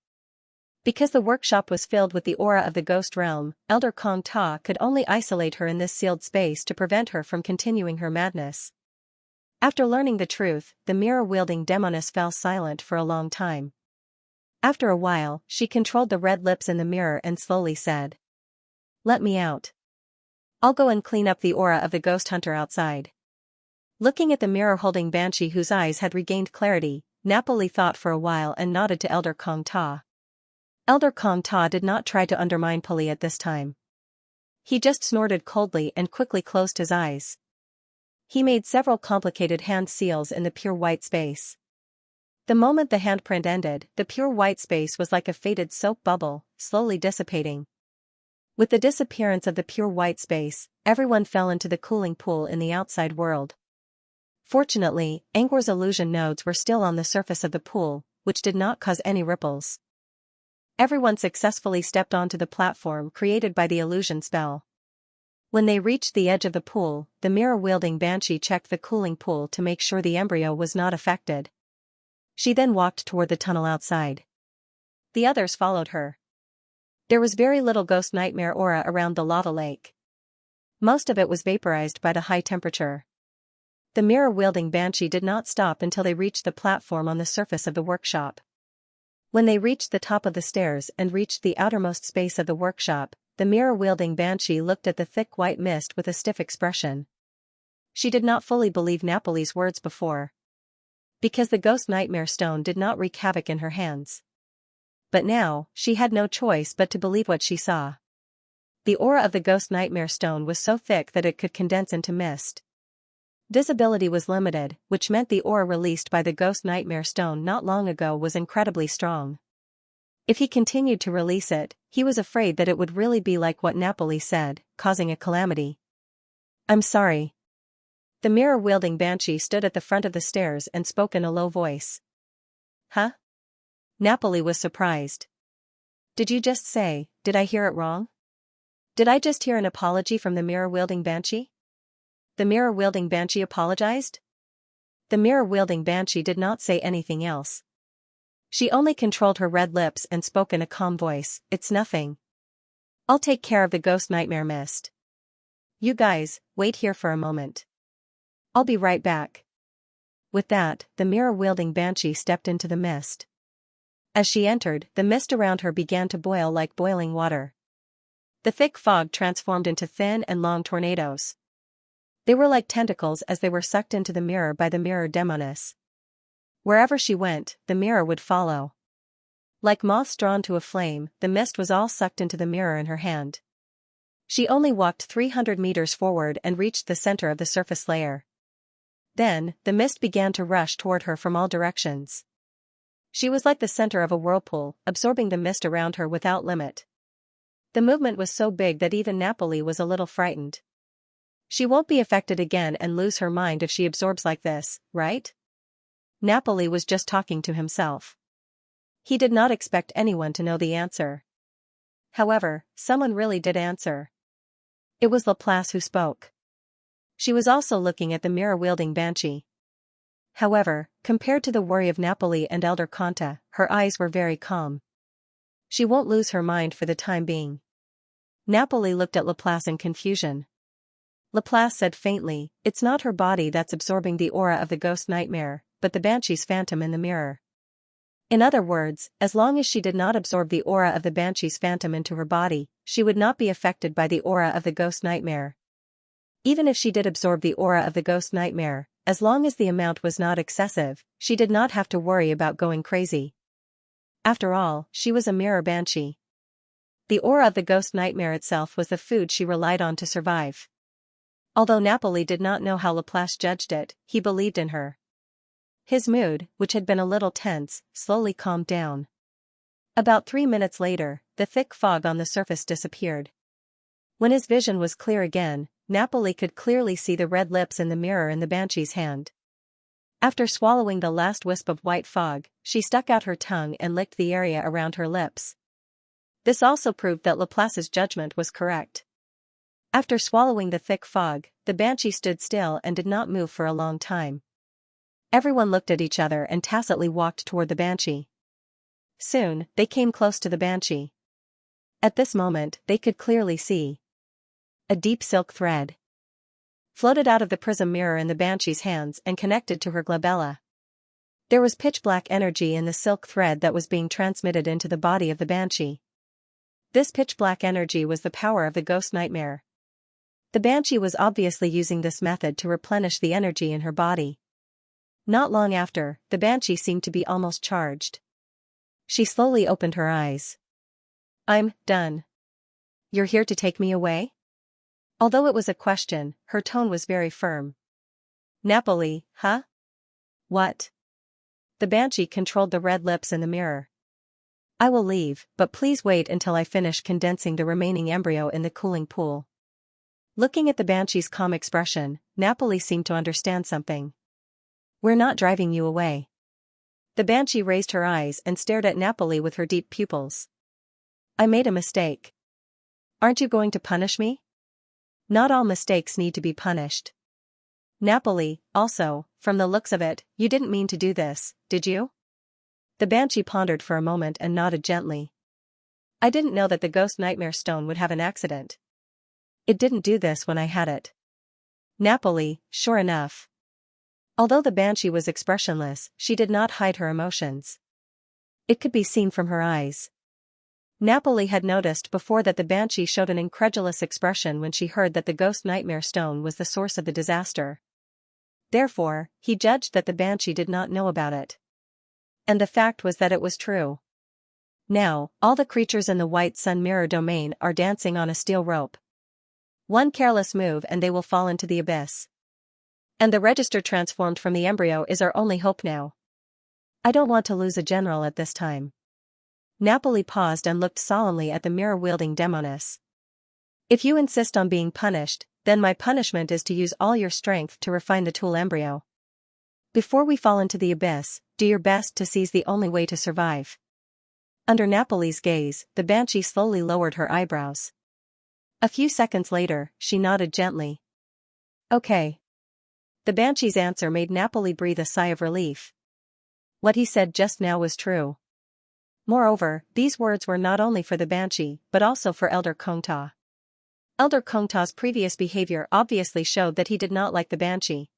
Because the workshop was filled with the aura of the ghost realm, Elder Kong Ta could only isolate her in this sealed space to prevent her from continuing her madness. After learning the truth, the mirror-wielding demoness fell silent for a long time. After a while, she controlled the red lips in the mirror and slowly said, "Let me out. I'll go and clean up the aura of the ghost hunter outside." Looking at the mirror-holding banshee whose eyes had regained clarity, Napoli thought for a while and nodded to Elder Kong Ta. Elder Kong Ta did not try to undermine Pali at this time. He just snorted coldly and quickly closed his eyes. He made several complicated hand seals in the pure white space. The moment the handprint ended, the pure white space was like a faded soap bubble, slowly dissipating. With the disappearance of the pure white space, everyone fell into the cooling pool in the outside world. Fortunately, Angwar's illusion nodes were still on the surface of the pool, which did not cause any ripples. Everyone successfully stepped onto the platform created by the illusion spell. When they reached the edge of the pool, the mirror-wielding banshee checked the cooling pool to make sure the embryo was not affected. She then walked toward the tunnel outside. The others followed her. There was very little ghost nightmare aura around the lava lake. Most of it was vaporized by the high temperature. The mirror-wielding banshee did not stop until they reached the platform on the surface of the workshop. When they reached the top of the stairs and reached the outermost space of the workshop, the mirror-wielding banshee looked at the thick white mist with a stiff expression. She did not fully believe Napoli's words before. Because the ghost nightmare stone did not wreak havoc in her hands. But now, she had no choice but to believe what she saw. The aura of the ghost nightmare stone was so thick that it could condense into mist. Visibility was limited, which meant the aura released by the ghost nightmare stone not long ago was incredibly strong. If he continued to release it, he was afraid that it would really be like what Napoli said, causing a calamity. "I'm sorry." The mirror-wielding banshee stood at the front of the stairs and spoke in a low voice. "Huh?" Napoli was surprised. "Did you just say, did I hear it wrong? Did I just hear an apology from the mirror-wielding banshee?" The mirror-wielding banshee apologized? The mirror-wielding banshee did not say anything else. She only controlled her red lips and spoke in a calm voice, "It's nothing. I'll take care of the ghost nightmare mist. You guys, wait here for a moment. I'll be right back." With that, the mirror-wielding banshee stepped into the mist. As she entered, the mist around her began to boil like boiling water. The thick fog transformed into thin and long tornadoes. They were like tentacles as they were sucked into the mirror by the mirror demoness. Wherever she went, the mirror would follow. Like moths drawn to a flame, the mist was all sucked into the mirror in her hand. She only walked 300 meters forward and reached the center of the surface layer. Then, the mist began to rush toward her from all directions. She was like the center of a whirlpool, absorbing the mist around her without limit. The movement was so big that even Napoli was a little frightened. She won't be affected again and lose her mind if she absorbs like this, right? Napoli was just talking to himself. He did not expect anyone to know the answer. However, someone really did answer. It was Laplace who spoke. She was also looking at the mirror-wielding banshee. However, compared to the worry of Napoli and Elder Conta, her eyes were very calm. She won't lose her mind for the time being. Napoli looked at Laplace in confusion. Laplace said faintly, "It's not her body that's absorbing the aura of the ghost nightmare, but the banshee's phantom in the mirror." In other words, as long as she did not absorb the aura of the banshee's phantom into her body, she would not be affected by the aura of the ghost nightmare. Even if she did absorb the aura of the ghost nightmare, as long as the amount was not excessive, she did not have to worry about going crazy. After all, she was a mirror banshee. The aura of the ghost nightmare itself was the food she relied on to survive. Although Napoli did not know how Laplace judged it, he believed in her. His mood, which had been a little tense, slowly calmed down. About 3 minutes later, the thick fog on the surface disappeared. When his vision was clear again, Napoli could clearly see the red lips in the mirror in the banshee's hand. After swallowing the last wisp of white fog, she stuck out her tongue and licked the area around her lips. This also proved that Laplace's judgment was correct. After swallowing the thick fog, the banshee stood still and did not move for a long time. Everyone looked at each other and tacitly walked toward the banshee. Soon, they came close to the banshee. At this moment, they could clearly see a deep silk thread floated out of the prism mirror in the banshee's hands and connected to her glabella. There was pitch-black energy in the silk thread that was being transmitted into the body of the banshee. This pitch-black energy was the power of the ghost nightmare. The banshee was obviously using this method to replenish the energy in her body. Not long after, the banshee seemed to be almost charged. She slowly opened her eyes. "I'm done. You're here to take me away?" Although it was a question, her tone was very firm. "Napoli, huh? What?" The banshee controlled the red lips in the mirror. "I will leave, but please wait until I finish condensing the remaining embryo in the cooling pool." Looking at the banshee's calm expression, Napoli seemed to understand something. "We're not driving you away." The banshee raised her eyes and stared at Napoli with her deep pupils. "I made a mistake. Aren't you going to punish me?" "Not all mistakes need to be punished. Napoli, also, from the looks of it, you didn't mean to do this, did you?" The banshee pondered for a moment and nodded gently. "I didn't know that the ghost nightmare stone would have an accident. It didn't do this when I had it." Napoli, sure enough. Although the banshee was expressionless, she did not hide her emotions. It could be seen from her eyes. Napoli had noticed before that the banshee showed an incredulous expression when she heard that the ghost nightmare stone was the source of the disaster. Therefore, he judged that the banshee did not know about it. And the fact was that it was true. Now, all the creatures in the White Sun Mirror domain are dancing on a steel rope. One careless move and they will fall into the abyss. And the register transformed from the embryo is our only hope now. I don't want to lose a general at this time." Napoli paused and looked solemnly at the mirror-wielding demoness. "If you insist on being punished, then my punishment is to use all your strength to refine the tool embryo. Before we fall into the abyss, do your best to seize the only way to survive." Under Napoli's gaze, the banshee slowly lowered her eyebrows. A few seconds later, she nodded gently. "Okay." The banshee's answer made Napoli breathe a sigh of relief. What he said just now was true. Moreover, these words were not only for the banshee, but also for Elder Kongta. Elder Kongta's previous behavior obviously showed that he did not like the banshee.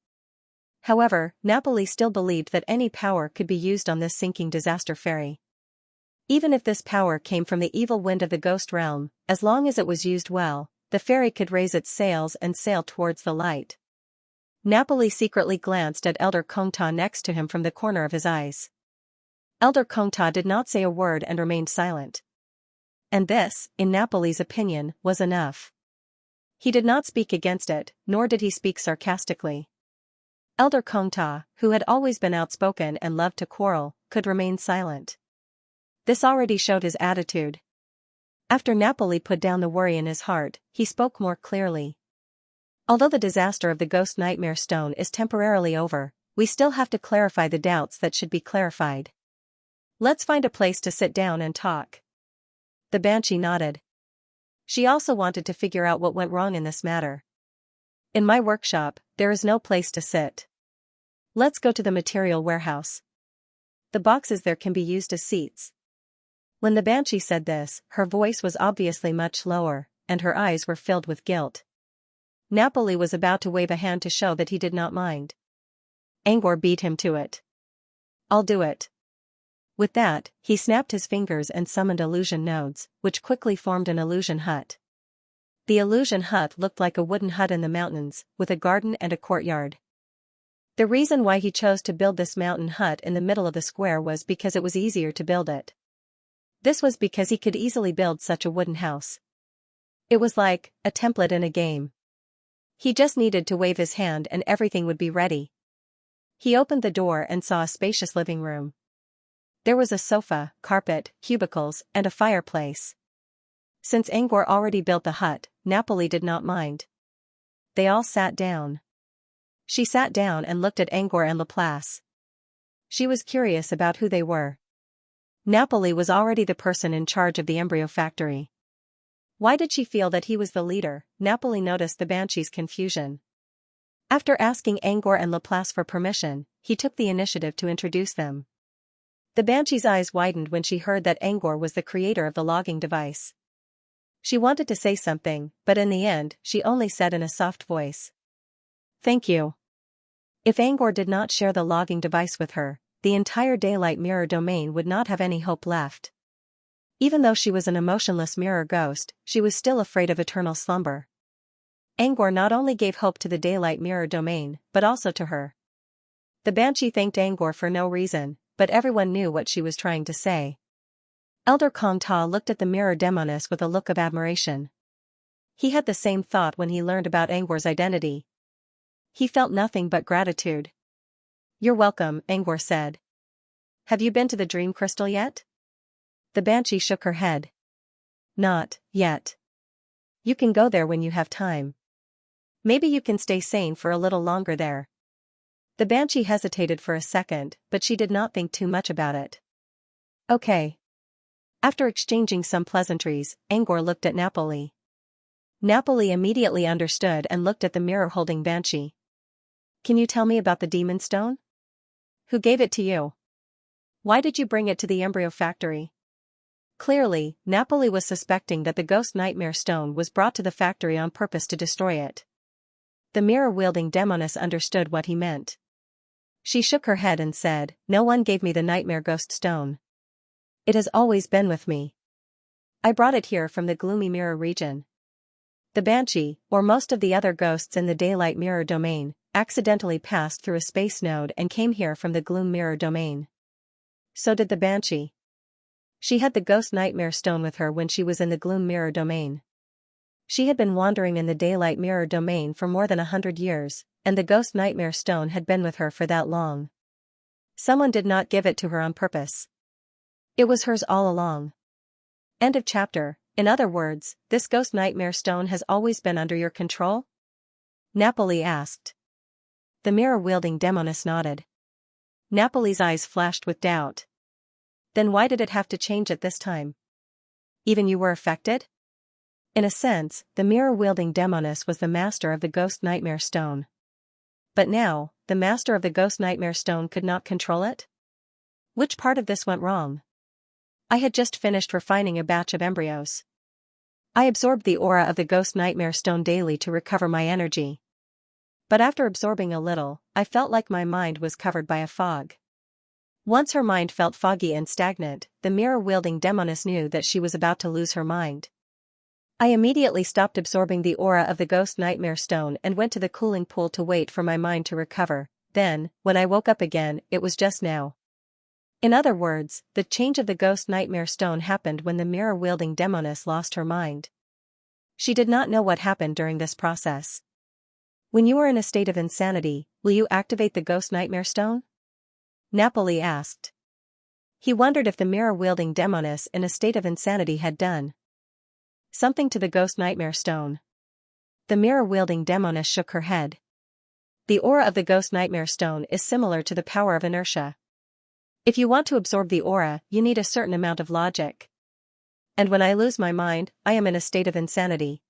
However, Napoli still believed that any power could be used on this sinking disaster ferry. Even if this power came from the evil wind of the ghost realm, as long as it was used well, the ferry could raise its sails and sail towards the light. Napoli secretly glanced at Elder Kongta next to him from the corner of his eyes. Elder Kongta did not say a word and remained silent. And this, in Napoli's opinion, was enough. He did not speak against it, nor did he speak sarcastically. Elder Kongta, who had always been outspoken and loved to quarrel, could remain silent. This already showed his attitude. After Napoli put down the worry in his heart, he spoke more clearly. "Although the disaster of the ghost nightmare stone is temporarily over, we still have to clarify the doubts that should be clarified. Let's find a place to sit down and talk." The banshee nodded. She also wanted to figure out what went wrong in this matter. "In my workshop, there is no place to sit. Let's go to the material warehouse. The boxes there can be used as seats." When the banshee said this, her voice was obviously much lower, and her eyes were filled with guilt. Napoli was about to wave a hand to show that he did not mind. Angor beat him to it. "I'll do it." With that, he snapped his fingers and summoned illusion nodes, which quickly formed an illusion hut. The illusion hut looked like a wooden hut in the mountains, with a garden and a courtyard. The reason why he chose to build this mountain hut in the middle of the square was because it was easier to build it. This was because he could easily build such a wooden house. It was like a template in a game. He just needed to wave his hand and everything would be ready. He opened the door and saw a spacious living room. There was a sofa, carpet, cubicles, and a fireplace. Since Angor already built the hut, Napoli did not mind. they all sat down. She sat down and looked at Angor and Laplace. She was curious about who they were. Napoli was already the person in charge of the embryo factory. Why did she feel that he was the leader? Napoli noticed the Banshee's confusion. After asking Angor and Laplace for permission, he took the initiative to introduce them. The Banshee's eyes widened when she heard that Angor was the creator of the logging device. She wanted to say something, but in the end, she only said in a soft voice, "Thank you." If Angor did not share the logging device with her, the entire daylight mirror domain would not have any hope left. Even though she was an emotionless mirror ghost, she was still afraid of eternal slumber. Angor not only gave hope to the daylight mirror domain, but also to her. The Banshee thanked Angor for no reason, but everyone knew what she was trying to say. Elder Kong Ta looked at the mirror demoness with a look of admiration. He had the same thought when he learned about Angor's identity. He felt nothing but gratitude. "You're welcome," Angor said. "Have you been to the Dream Crystal yet?" The Banshee shook her head. "Not yet. You can go there when you have time. Maybe you can stay sane for a little longer there." The Banshee hesitated for a second, but she did not think too much about it. "Okay." After exchanging some pleasantries, Angor looked at Napoli. Napoli immediately understood and looked at the mirror-holding Banshee. "Can you tell me about the Demon Stone? Who gave it to you? Why did you bring it to the embryo factory?" Clearly, Napoli was suspecting that the Ghost Nightmare Stone was brought to the factory on purpose to destroy it. The mirror-wielding demoness understood what he meant. She shook her head and said, "No one gave me the Nightmare Ghost Stone. It has always been with me. I brought it here from the gloomy mirror region." The Banshee, or most of the other ghosts in the daylight mirror domain, accidentally passed through a space node and came here from the gloom mirror domain. So did the Banshee. She had the Ghost Nightmare Stone with her when she was in the gloom mirror domain. She had been wandering in the daylight mirror domain for more than 100 years, and the Ghost Nightmare Stone had been with her for that long. Someone did not give it to her on purpose. It was hers all along. End of chapter. In other words, this Ghost Nightmare Stone has always been under your control? Napoli asked. The mirror-wielding demoness nodded. Napoli's eyes flashed with doubt. Then why did it have to change at this time? Even you were affected? In a sense, the mirror-wielding demoness was the master of the Ghost Nightmare Stone. But now, the master of the Ghost Nightmare Stone could not control it? Which part of this went wrong? I had just finished refining a batch of embryos. I absorbed the aura of the Ghost Nightmare Stone daily to recover my energy. But after absorbing a little, I felt like my mind was covered by a fog. Once her mind felt foggy and stagnant, the mirror-wielding demoness knew that she was about to lose her mind. I immediately stopped absorbing the aura of the Ghost Nightmare Stone and went to the cooling pool to wait for my mind to recover. Then, when I woke up again, it was just now. In other words, the change of the Ghost Nightmare Stone happened when the mirror-wielding demoness lost her mind. She did not know what happened during this process. When you are in a state of insanity, will you activate the Ghost Nightmare Stone? Napoli asked. He wondered if the mirror-wielding demoness in a state of insanity had done something to the Ghost Nightmare Stone. The mirror-wielding demoness shook her head. The aura of the Ghost Nightmare Stone is similar to the power of inertia. If you want to absorb the aura, you need a certain amount of logic. And when I lose my mind, I am in a state of insanity.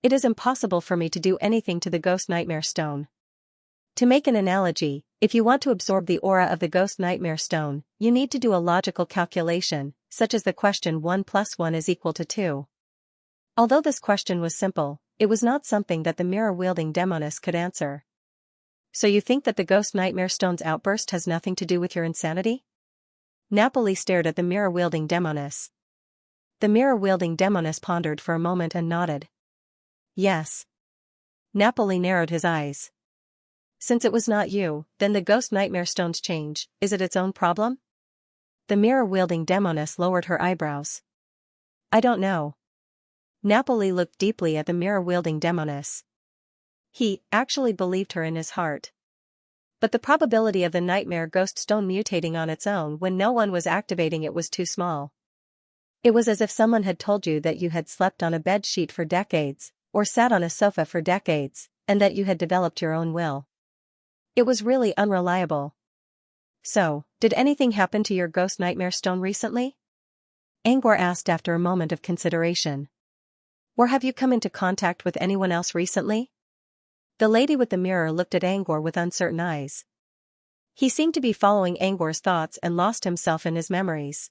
It is impossible for me to do anything to the Ghost Nightmare Stone. To make an analogy, if you want to absorb the aura of the Ghost Nightmare Stone, you need to do a logical calculation, such as the question 1 + 1 = 2. Although this question was simple, it was not something that the mirror-wielding demoness could answer. So you think that the Ghost Nightmare Stone's outburst has nothing to do with your insanity? Napoli stared at the mirror-wielding demoness. The mirror-wielding demoness pondered for a moment and nodded. Yes. Napoli narrowed his eyes. Since it was not you, then the Ghost Nightmare Stone's change, is it its own problem? The mirror-wielding demoness lowered her eyebrows. I don't know. Napoli looked deeply at the mirror-wielding demoness. He actually believed her in his heart. But the probability of the Nightmare Ghost Stone mutating on its own when no one was activating it was too small. It was as if someone had told you that you had slept on a bed sheet for decades, or sat on a sofa for decades, and that you had developed your own will. It was really unreliable. So, did anything happen to your ghost nightmare stone recently? Angor asked after a moment of consideration. Or have you come into contact with anyone else recently? The lady with the mirror looked at Angor with uncertain eyes. He seemed to be following Angor's thoughts and lost himself in his memories.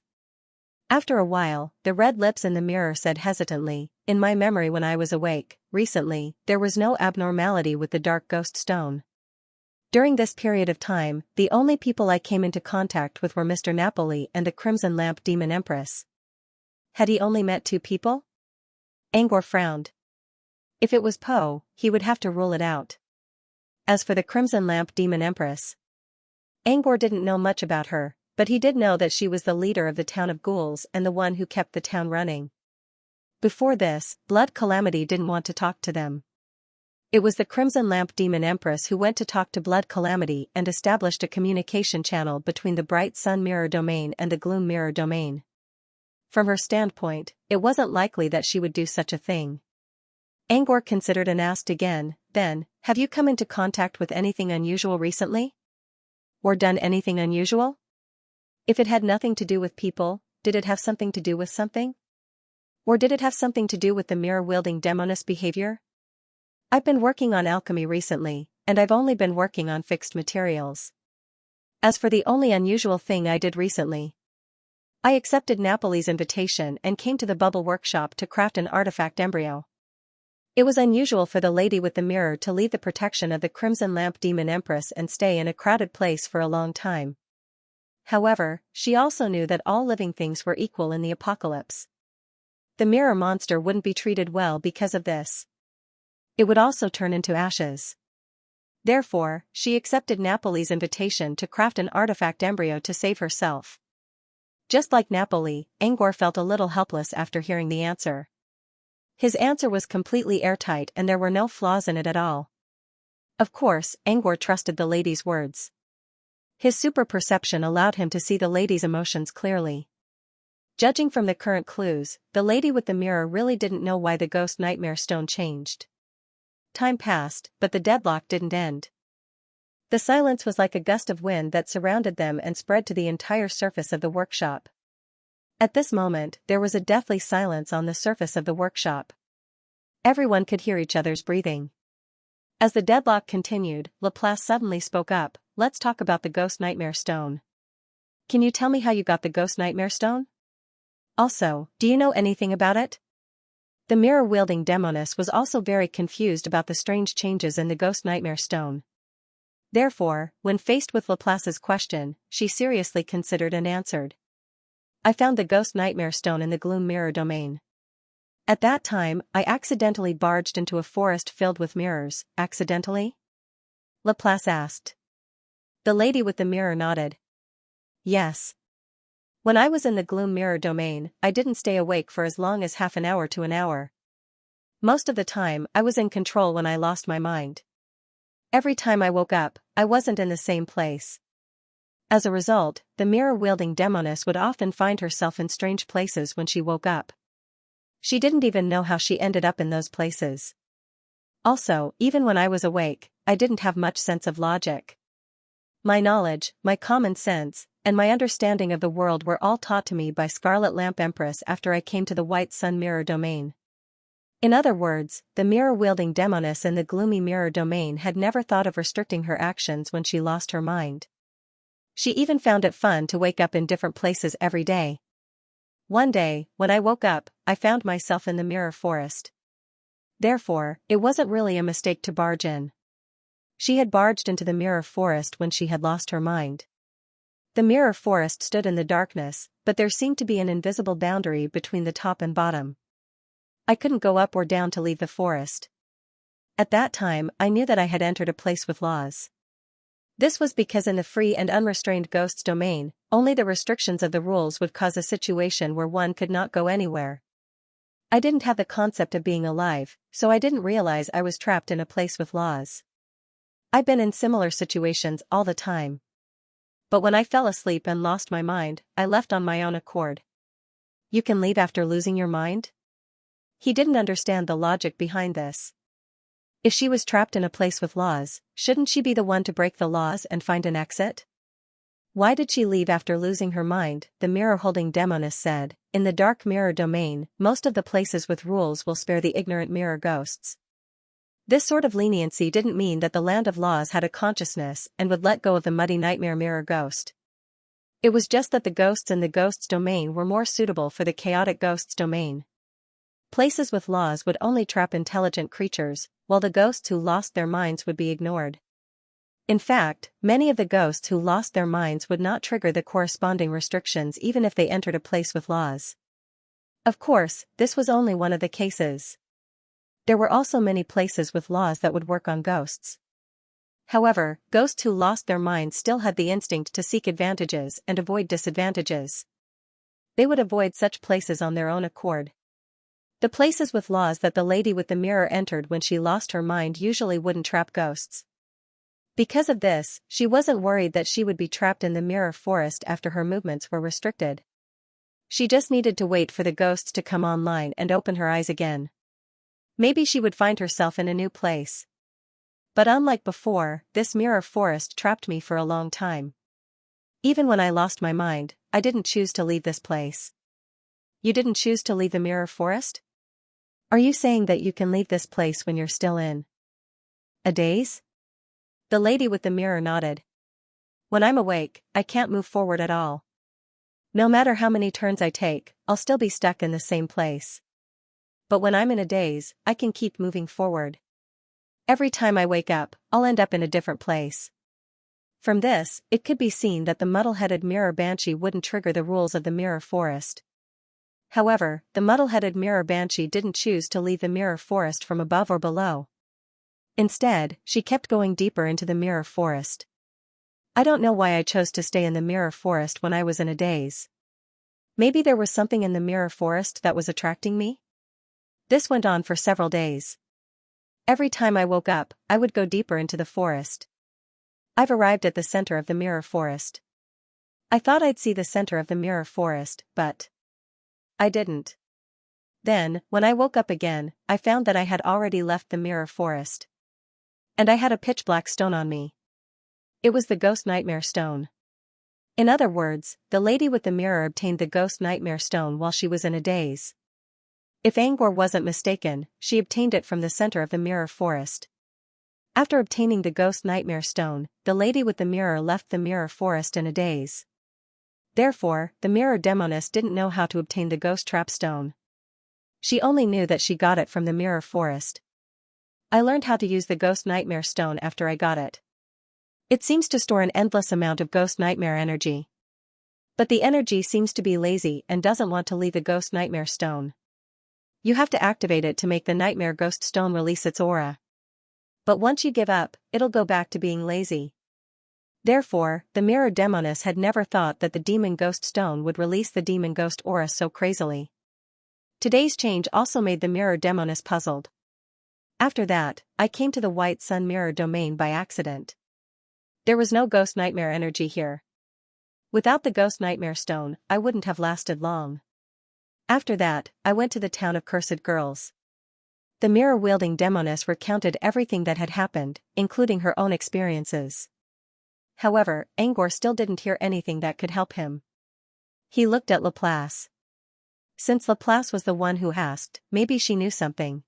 After a while, the red lips in the mirror said hesitantly, "In my memory when I was awake, recently, there was no abnormality with the dark ghost stone. During this period of time, the only people I came into contact with were Mr. Napoli and the Crimson Lamp Demon Empress." Had he only met two people? Angor frowned. If it was Poe, he would have to rule it out. As for the Crimson Lamp Demon Empress, Angor didn't know much about her, but he did know that she was the leader of the town of ghouls and the one who kept the town running. Before this, Blood Calamity didn't want to talk to them. It was the Crimson Lamp Demon Empress who went to talk to Blood Calamity and established a communication channel between the Bright Sun Mirror Domain and the Gloom Mirror Domain. From her standpoint, it wasn't likely that she would do such a thing. Angor considered and asked again, then, have you come into contact with anything unusual recently? Or done anything unusual? If it had nothing to do with people, did it have something to do with something? Or did it have something to do with the mirror-wielding demoness behavior? I've been working on alchemy recently, and I've only been working on fixed materials. As for the only unusual thing I did recently, I accepted Napoli's invitation and came to the bubble workshop to craft an artifact embryo. It was unusual for the lady with the mirror to leave the protection of the Crimson Lamp Demon Empress and stay in a crowded place for a long time. However, she also knew that all living things were equal in the apocalypse. The mirror monster wouldn't be treated well because of this. It would also turn into ashes. Therefore, she accepted Napoli's invitation to craft an artifact embryo to save herself. Just like Napoli, Angor felt a little helpless after hearing the answer. His answer was completely airtight and there were no flaws in it at all. Of course, Angor trusted the lady's words. His super perception allowed him to see the lady's emotions clearly. Judging from the current clues, the lady with the mirror really didn't know why the ghost nightmare stone changed. Time passed, but the deadlock didn't end. The silence was like a gust of wind that surrounded them and spread to the entire surface of the workshop. At this moment, there was a deathly silence on the surface of the workshop. Everyone could hear each other's breathing. As the deadlock continued, Laplace suddenly spoke up, "Let's talk about the ghost nightmare stone. Can you tell me how you got the ghost nightmare stone? Also, do you know anything about it?" The mirror-wielding demoness was also very confused about the strange changes in the ghost nightmare stone. Therefore, when faced with Laplace's question, she seriously considered and answered. "I found the ghost nightmare stone in the Gloom Mirror Domain. At that time, I accidentally barged into a forest filled with mirrors." "Accidentally?" Laplace asked. The lady with the mirror nodded. "Yes. When I was in the Gloom Mirror Domain, I didn't stay awake for as long as half an hour to an hour. Most of the time, I was in control when I lost my mind. Every time I woke up, I wasn't in the same place. As a result, the mirror-wielding demoness would often find herself in strange places when she woke up. She didn't even know how she ended up in those places. Also, even when I was awake, I didn't have much sense of logic. My knowledge, my common sense, and my understanding of the world were all taught to me by Scarlet Lamp Empress after I came to the White Sun Mirror Domain. In other words, the mirror-wielding demoness in the Gloomy Mirror Domain had never thought of restricting her actions when she lost her mind. She even found it fun to wake up in different places every day. One day, when I woke up, I found myself in the Mirror Forest. Therefore, it wasn't really a mistake to barge in. She had barged into the Mirror Forest when she had lost her mind. The Mirror Forest stood in the darkness, but there seemed to be an invisible boundary between the top and bottom. I couldn't go up or down to leave the forest. At that time, I knew that I had entered a place with laws. This was because in the free and unrestrained ghost's domain, only the restrictions of the rules would cause a situation where one could not go anywhere. I didn't have the concept of being alive, so I didn't realize I was trapped in a place with laws. I've been in similar situations all the time. But when I fell asleep and lost my mind, I left on my own accord. You can leave after losing your mind? He didn't understand the logic behind this. If she was trapped in a place with laws, shouldn't she be the one to break the laws and find an exit? Why did she leave after losing her mind? The mirror-holding demoness said. In the dark mirror domain, most of the places with rules will spare the ignorant mirror ghosts. This sort of leniency didn't mean that the land of laws had a consciousness and would let go of the muddy nightmare mirror ghost. It was just that the ghosts in the ghost's domain were more suitable for the chaotic ghost's domain. Places with laws would only trap intelligent creatures, while the ghosts who lost their minds would be ignored. In fact, many of the ghosts who lost their minds would not trigger the corresponding restrictions even if they entered a place with laws. Of course, this was only one of the cases. There were also many places with laws that would work on ghosts. However, ghosts who lost their minds still had the instinct to seek advantages and avoid disadvantages. They would avoid such places on their own accord. The places with laws that the lady with the mirror entered when she lost her mind usually wouldn't trap ghosts. Because of this, she wasn't worried that she would be trapped in the mirror forest after her movements were restricted. She just needed to wait for the ghosts to come online and open her eyes again. Maybe she would find herself in a new place. But unlike before, this mirror forest trapped me for a long time. Even when I lost my mind, I didn't choose to leave this place. You didn't choose to leave the mirror forest? Are you saying that you can leave this place when you're still in a daze? The lady with the mirror nodded. When I'm awake, I can't move forward at all. No matter how many turns I take, I'll still be stuck in the same place. But when I'm in a daze, I can keep moving forward. Every time I wake up, I'll end up in a different place. From this, it could be seen that the muddle-headed mirror banshee wouldn't trigger the rules of the mirror forest. However, the muddle-headed mirror banshee didn't choose to leave the mirror forest from above or below. Instead, she kept going deeper into the mirror forest. I don't know why I chose to stay in the mirror forest when I was in a daze. Maybe there was something in the mirror forest that was attracting me? This went on for several days. Every time I woke up, I would go deeper into the forest. I've arrived at the center of the mirror forest. I thought I'd see the center of the mirror forest, but I didn't. Then, when I woke up again, I found that I had already left the mirror forest. And I had a pitch-black stone on me. It was the ghost nightmare stone. In other words, the lady with the mirror obtained the ghost nightmare stone while she was in a daze. If Angor wasn't mistaken, she obtained it from the center of the mirror forest. After obtaining the ghost nightmare stone, the lady with the mirror left the mirror forest in a daze. Therefore, the mirror demoness didn't know how to obtain the ghost trap stone. She only knew that she got it from the mirror forest. I learned how to use the ghost nightmare stone after I got it. It seems to store an endless amount of ghost nightmare energy. But the energy seems to be lazy and doesn't want to leave the ghost nightmare stone. You have to activate it to make the nightmare ghost stone release its aura. But once you give up, it'll go back to being lazy. Therefore, the mirror demoness had never thought that the demon ghost stone would release the demon ghost aura so crazily. Today's change also made the mirror demoness puzzled. After that, I came to the white sun mirror domain by accident. There was no ghost nightmare energy here. Without the ghost nightmare stone, I wouldn't have lasted long. After that, I went to the town of cursed girls. The mirror-wielding demoness recounted everything that had happened, including her own experiences. However, Angor still didn't hear anything that could help him. He looked at Laplace. Since Laplace was the one who asked, maybe she knew something.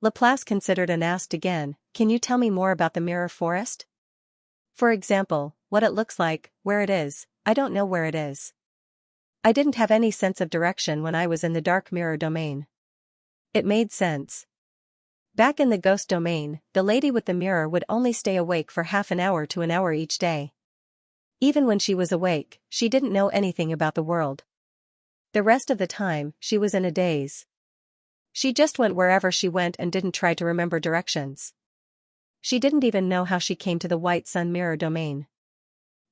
Laplace considered and asked again, "Can you tell me more about the mirror forest? For example, what it looks like, where it is." "I don't know where it is. I didn't have any sense of direction when I was in the dark mirror domain." It made sense. Back in the ghost domain, the lady with the mirror would only stay awake for half an hour to an hour each day. Even when she was awake, she didn't know anything about the world. The rest of the time, she was in a daze. She just went wherever she went and didn't try to remember directions. She didn't even know how she came to the white sun mirror domain.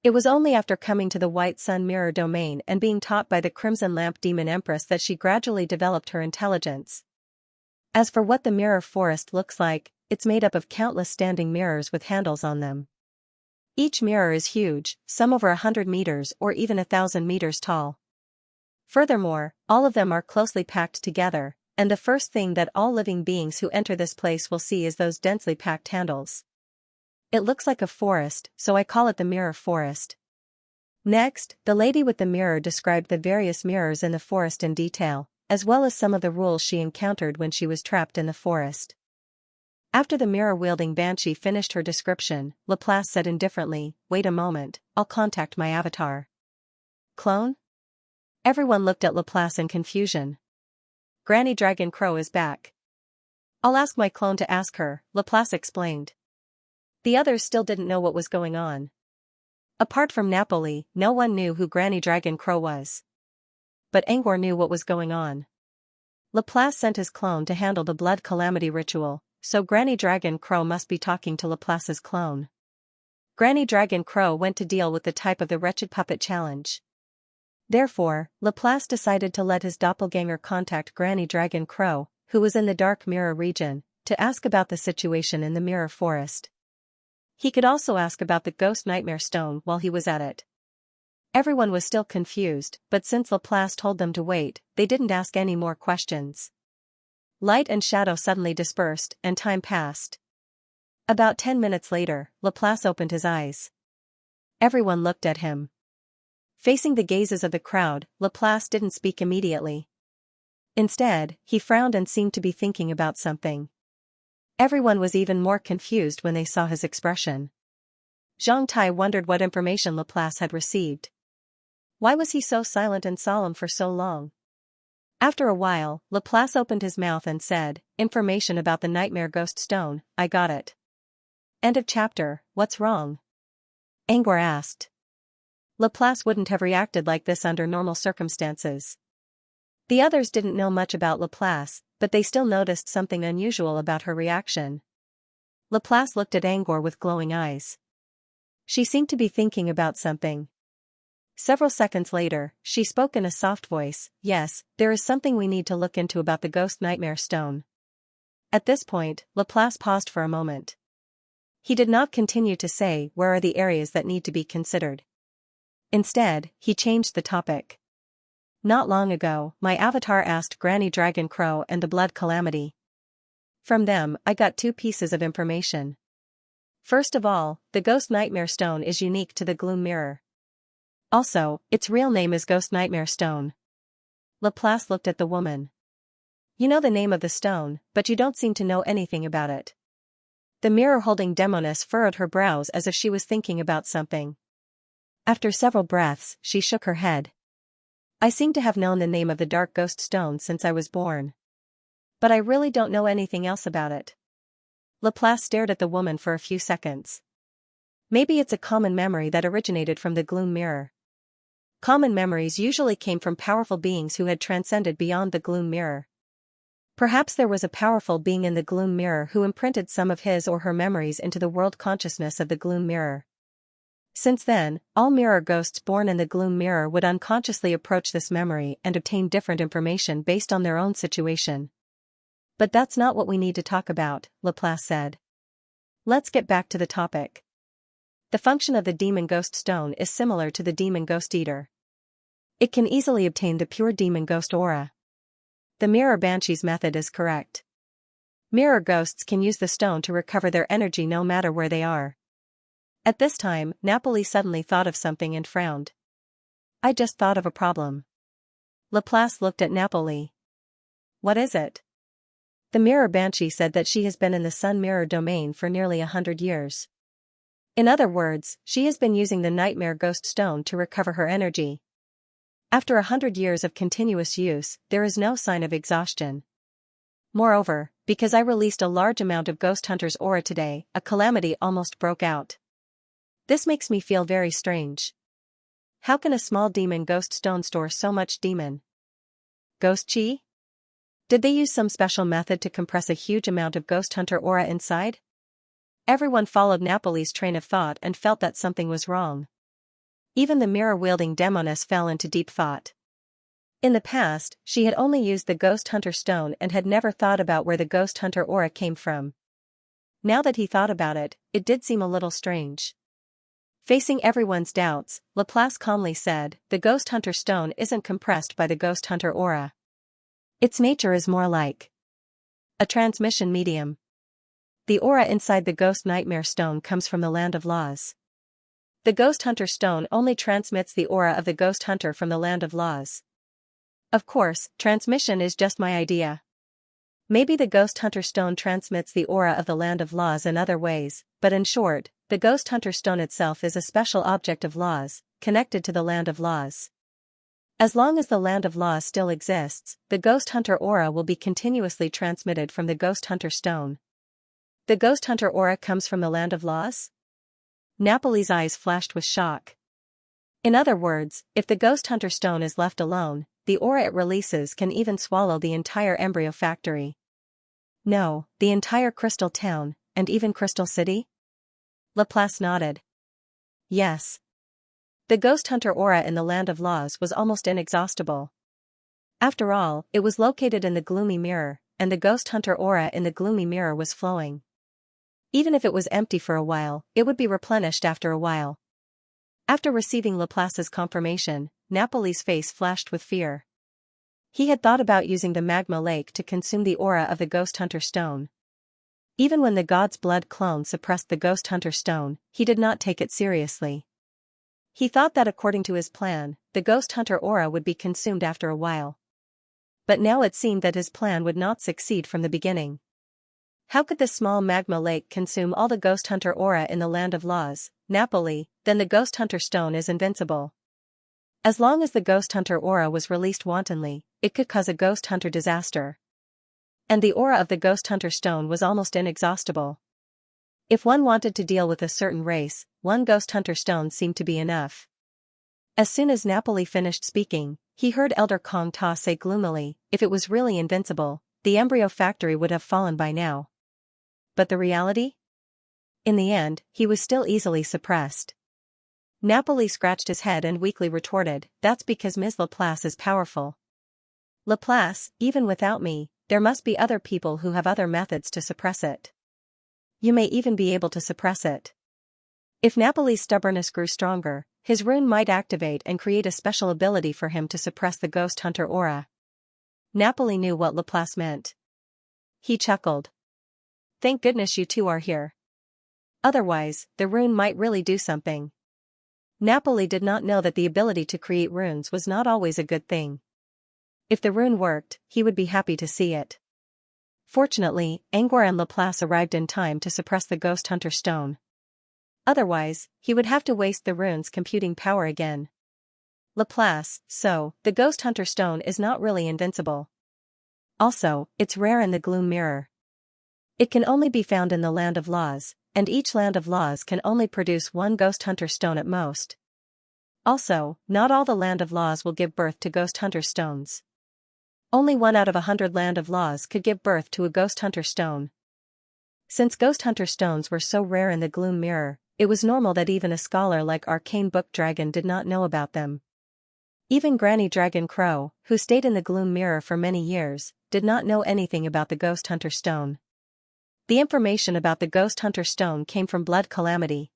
It was only after coming to the white sun mirror domain and being taught by the crimson lamp demon empress that she gradually developed her intelligence. As for what the mirror forest looks like, it's made up of countless standing mirrors with handles on them. Each mirror is huge, some over 100 meters or even 1,000 meters tall. Furthermore, all of them are closely packed together, and the first thing that all living beings who enter this place will see is those densely packed handles. It looks like a forest, so I call it the mirror forest. Next, the lady with the mirror described the various mirrors in the forest in detail, as well as some of the rules she encountered when she was trapped in the forest. After the mirror-wielding banshee finished her description, Laplace said indifferently, "Wait a moment, I'll contact my avatar." Clone? Everyone looked at Laplace in confusion. Granny Dragon Crow is back. I'll ask my clone to ask her, Laplace explained. The others still didn't know what was going on. Apart from Napoli, no one knew who Granny Dragon Crow was. But Angor knew what was going on. Laplace sent his clone to handle the blood calamity ritual, so Granny Dragon Crow must be talking to Laplace's clone. Granny Dragon Crow went to deal with the type of the wretched puppet challenge. Therefore, Laplace decided to let his doppelganger contact Granny Dragon Crow, who was in the Dark Mirror region, to ask about the situation in the Mirror Forest. He could also ask about the Ghost Nightmare Stone while he was at it. Everyone was still confused, but since Laplace told them to wait, they didn't ask any more questions. Light and shadow suddenly dispersed, and time passed. About 10 minutes later, Laplace opened his eyes. Everyone looked at him. Facing the gazes of the crowd, Laplace didn't speak immediately. Instead, he frowned and seemed to be thinking about something. Everyone was even more confused when they saw his expression. Zhang Tai wondered what information Laplace had received. Why was he so silent and solemn for so long? After a while, Laplace opened his mouth and said, "Information about the Nightmare Ghost Stone, I got it." End of chapter. What's wrong? Angor asked. Laplace wouldn't have reacted like this under normal circumstances. The others didn't know much about Laplace, but they still noticed something unusual about her reaction. Laplace looked at Angor with glowing eyes. She seemed to be thinking about something. Several seconds later, she spoke in a soft voice, "Yes, there is something we need to look into about the Ghost Nightmare Stone." At this point, Laplace paused for a moment. He did not continue to say, "Where are the areas that need to be considered?" Instead, he changed the topic. "Not long ago, my avatar asked Granny Dragon Crow and the Blood Calamity. From them, I got 2 pieces of information. First of all, the Ghost Nightmare Stone is unique to the Gloom Mirror. Also, its real name is Ghost Nightmare Stone." Laplace looked at the woman. "You know the name of the stone, but you don't seem to know anything about it." The mirror-holding demoness furrowed her brows as if she was thinking about something. After several breaths, she shook her head. "I seem to have known the name of the Dark Ghost Stone since I was born. But I really don't know anything else about it." Laplace stared at the woman for a few seconds. Maybe it's a common memory that originated from the Gloom Mirror. Common memories usually came from powerful beings who had transcended beyond the Gloom Mirror. Perhaps there was a powerful being in the Gloom Mirror who imprinted some of his or her memories into the world consciousness of the Gloom Mirror. Since then, all mirror ghosts born in the Gloom Mirror would unconsciously approach this memory and obtain different information based on their own situation. "But that's not what we need to talk about," Laplace said. "Let's get back to the topic. The function of the Demon Ghost Stone is similar to the Demon Ghost Eater. It can easily obtain the pure Demon Ghost aura. The Mirror Banshee's method is correct. Mirror ghosts can use the stone to recover their energy no matter where they are." At this time, Napoli suddenly thought of something and frowned. "I just thought of a problem." Laplace looked at Napoli. "What is it?" The Mirror Banshee said that she has been in the Sun Mirror domain for nearly 100 years. In other words, she has been using the Nightmare Ghost Stone to recover her energy. After 100 years of continuous use, there is no sign of exhaustion. Moreover, because I released a large amount of Ghost Hunter's aura today, a calamity almost broke out. This makes me feel very strange. How can a small demon ghost stone store so much demon ghost chi? Did they use some special method to compress a huge amount of Ghost Hunter aura inside? Everyone followed Napoli's train of thought and felt that something was wrong. Even the mirror-wielding demoness fell into deep thought. In the past, she had only used the Ghost Hunter stone and had never thought about where the Ghost Hunter aura came from. Now that he thought about it, it did seem a little strange. Facing everyone's doubts, Laplace calmly said, "The Ghost Hunter stone isn't compressed by the Ghost Hunter aura. Its nature is more like a transmission medium. The aura inside the Ghost Nightmare Stone comes from the Land of Laws. The Ghost Hunter Stone only transmits the aura of the Ghost Hunter from the Land of Laws. Of course, transmission is just my idea. Maybe the Ghost Hunter Stone transmits the aura of the Land of Laws in other ways, but in short, the Ghost Hunter Stone itself is a special object of laws, connected to the Land of Laws. As long as the Land of Laws still exists, the Ghost Hunter aura will be continuously transmitted from the Ghost Hunter Stone. The Ghost Hunter aura comes from the Land of Laws? Napoli's eyes flashed with shock. In other words, if the Ghost Hunter Stone is left alone, the aura it releases can even swallow the entire embryo factory. No, the entire Crystal Town, and even Crystal City? Laplace nodded. Yes. The Ghost Hunter aura in the Land of Laws was almost inexhaustible. After all, it was located in the Gloomy Mirror, and the Ghost Hunter aura in the Gloomy Mirror was flowing. Even if it was empty for a while, it would be replenished after a while. After receiving Laplace's confirmation, Napoli's face flashed with fear. He had thought about using the magma lake to consume the aura of the Ghost Hunter Stone. Even when the God's Blood clone suppressed the Ghost Hunter Stone, he did not take it seriously. He thought that according to his plan, the Ghost Hunter aura would be consumed after a while. But now it seemed that his plan would not succeed from the beginning. How could this small magma lake consume all the Ghost Hunter aura in the Land of Laws, Napoli? Then the Ghost Hunter Stone is invincible. As long as the Ghost Hunter aura was released wantonly, it could cause a Ghost Hunter disaster. And the aura of the Ghost Hunter Stone was almost inexhaustible. If one wanted to deal with a certain race, one Ghost Hunter Stone seemed to be enough. As soon as Napoli finished speaking, he heard Elder Kong Ta say gloomily, if it was really invincible, the embryo factory would have fallen by now. But the reality? In the end, he was still easily suppressed. Napoli scratched his head and weakly retorted, that's because Ms. Laplace is powerful. Laplace, even without me, there must be other people who have other methods to suppress it. You may even be able to suppress it. If Napoli's stubbornness grew stronger, his rune might activate and create a special ability for him to suppress the Ghost Hunter aura. Napoli knew what Laplace meant. He chuckled. Thank goodness you two are here. Otherwise, the rune might really do something. Napoli did not know that the ability to create runes was not always a good thing. If the rune worked, he would be happy to see it. Fortunately, Angor and Laplace arrived in time to suppress the Ghost Hunter Stone. Otherwise, he would have to waste the rune's computing power again. Laplace, so, the Ghost Hunter Stone is not really invincible. Also, it's rare in the Gloom Mirror. It can only be found in the Land of Laws, and each Land of Laws can only produce one Ghost Hunter Stone at most. Also, not all the Land of Laws will give birth to Ghost Hunter Stones. Only 1 out of 100 Land of Laws could give birth to a Ghost Hunter Stone. Since Ghost Hunter Stones were so rare in the Gloom Mirror, it was normal that even a scholar like Arcane Book Dragon did not know about them. Even Granny Dragon Crow, who stayed in the Gloom Mirror for many years, did not know anything about the Ghost Hunter Stone. The information about the Ghost Hunter Stone came from Blood Calamity.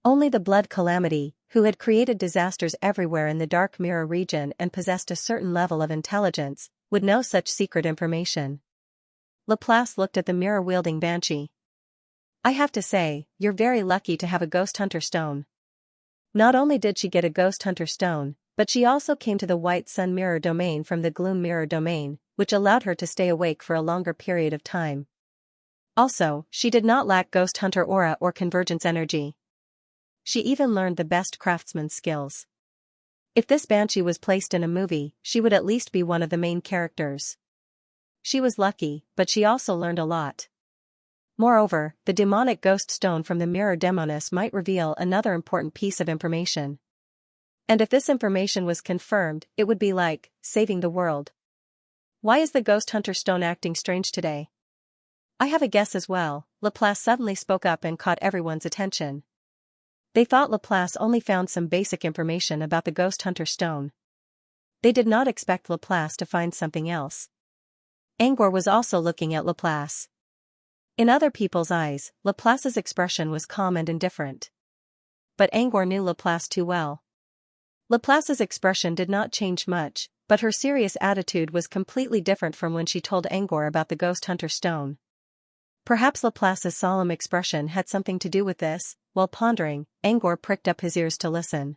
Only the Blood Calamity, who had created disasters everywhere in the Dark Mirror region and possessed a certain level of intelligence, would know such secret information. Laplace looked at the mirror-wielding Banshee. I have to say, you're very lucky to have a Ghost Hunter Stone. Not only did she get a Ghost Hunter Stone, but she also came to the White Sun Mirror domain from the Gloom Mirror domain, which allowed her to stay awake for a longer period of time. Also, she did not lack Ghost Hunter aura or convergence energy. She even learned the best craftsman's skills. If this Banshee was placed in a movie, she would at least be one of the main characters. She was lucky, but she also learned a lot. Moreover, the demonic ghost stone from the Mirror Demoness might reveal another important piece of information. And if this information was confirmed, it would be like saving the world. Why is the Ghost Hunter Stone acting strange today? I have a guess as well. Laplace suddenly spoke up and caught everyone's attention. They thought Laplace only found some basic information about the Ghost Hunter Stone. They did not expect Laplace to find something else. Angor was also looking at Laplace. In other people's eyes, Laplace's expression was calm and indifferent. But Angor knew Laplace too well. Laplace's expression did not change much, but her serious attitude was completely different from when she told Angor about the ghost hunter stone. Perhaps Laplace's solemn expression had something to do with this. While pondering, Angor pricked up his ears to listen.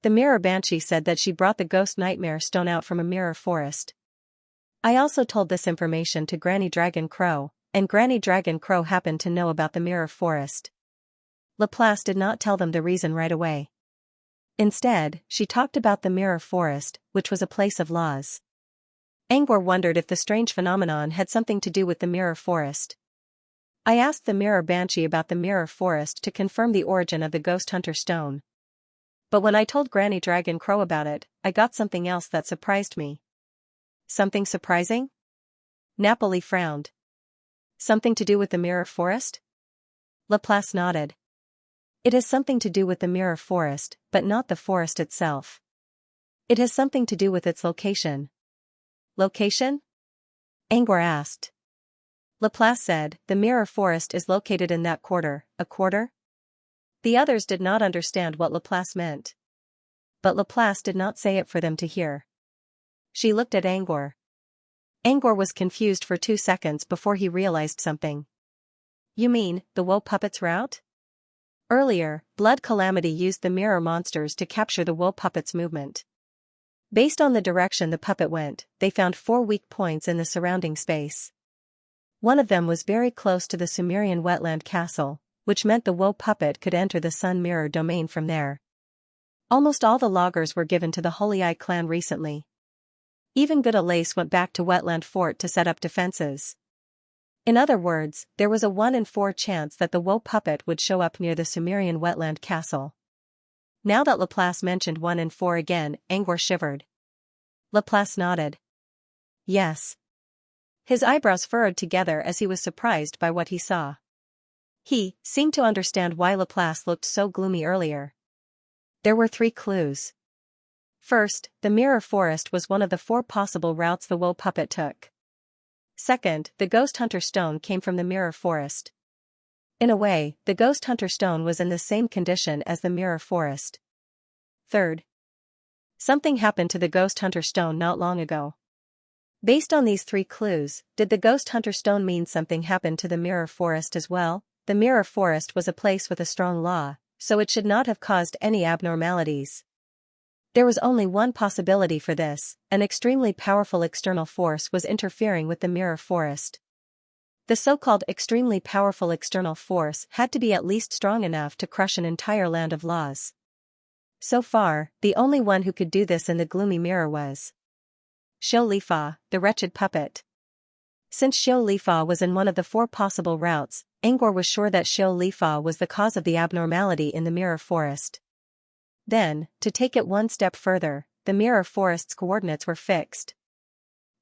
The mirror banshee said that she brought the ghost nightmare stone out from a mirror forest. I also told this information to Granny Dragon Crow, and Granny Dragon Crow happened to know about the mirror forest. Laplace did not tell them the reason right away. Instead, she talked about the mirror forest, which was a place of laws. Angor wondered if the strange phenomenon had something to do with the mirror forest. I asked the mirror banshee about the mirror forest to confirm the origin of the ghost hunter stone. But when I told Granny Dragon Crow about it, I got something else that surprised me. Something surprising? Napoli frowned. Something to do with the mirror forest? Laplace nodded. It has something to do with the mirror forest, but not the forest itself. It has something to do with its location. Location? Angor asked. Laplace said, the mirror forest is located in that quarter. A quarter? The others did not understand what Laplace meant. But Laplace did not say it for them to hear. She looked at Angor. Angor was confused for 2 seconds before he realized something. You mean, the woe puppet's route? Earlier, Blood Calamity used the mirror monsters to capture the woe puppet's movement. Based on the direction the puppet went, they found 4 weak points in the surrounding space. One of them was very close to the Sumerian wetland castle, which meant the woe puppet could enter the sun mirror domain from there. Almost all the loggers were given to the Holy Eye clan recently. Even Good Alace went back to Wetland Fort to set up defenses. In other words, there was a 1 in 4 chance that the woe puppet would show up near the Sumerian wetland castle. Now that Laplace mentioned 1 in 4 again, Angor shivered. Laplace nodded. Yes. His eyebrows furrowed together as he was surprised by what he saw. He seemed to understand why Laplace looked so gloomy earlier. There were 3 clues. First, the mirror forest was one of the 4 possible routes the woe puppet took. Second, the ghost hunter stone came from the mirror forest. In a way, the ghost hunter stone was in the same condition as the mirror forest. Third, something happened to the ghost hunter stone not long ago. Based on these 3 clues, did the ghost hunter stone mean something happened to the mirror forest as well? The mirror forest was a place with a strong law, so it should not have caused any abnormalities. There was only one possibility for this: an extremely powerful external force was interfering with the mirror forest. The so-called extremely powerful external force had to be at least strong enough to crush an entire land of laws. So far, the only one who could do this in the gloomy mirror was Xiao Lifa, the wretched puppet. Since Xiao Lifa was in one of the 4 possible routes, Angor was sure that Xiao Lifa was the cause of the abnormality in the mirror forest. Then, to take it one step further, the mirror forest's coordinates were fixed.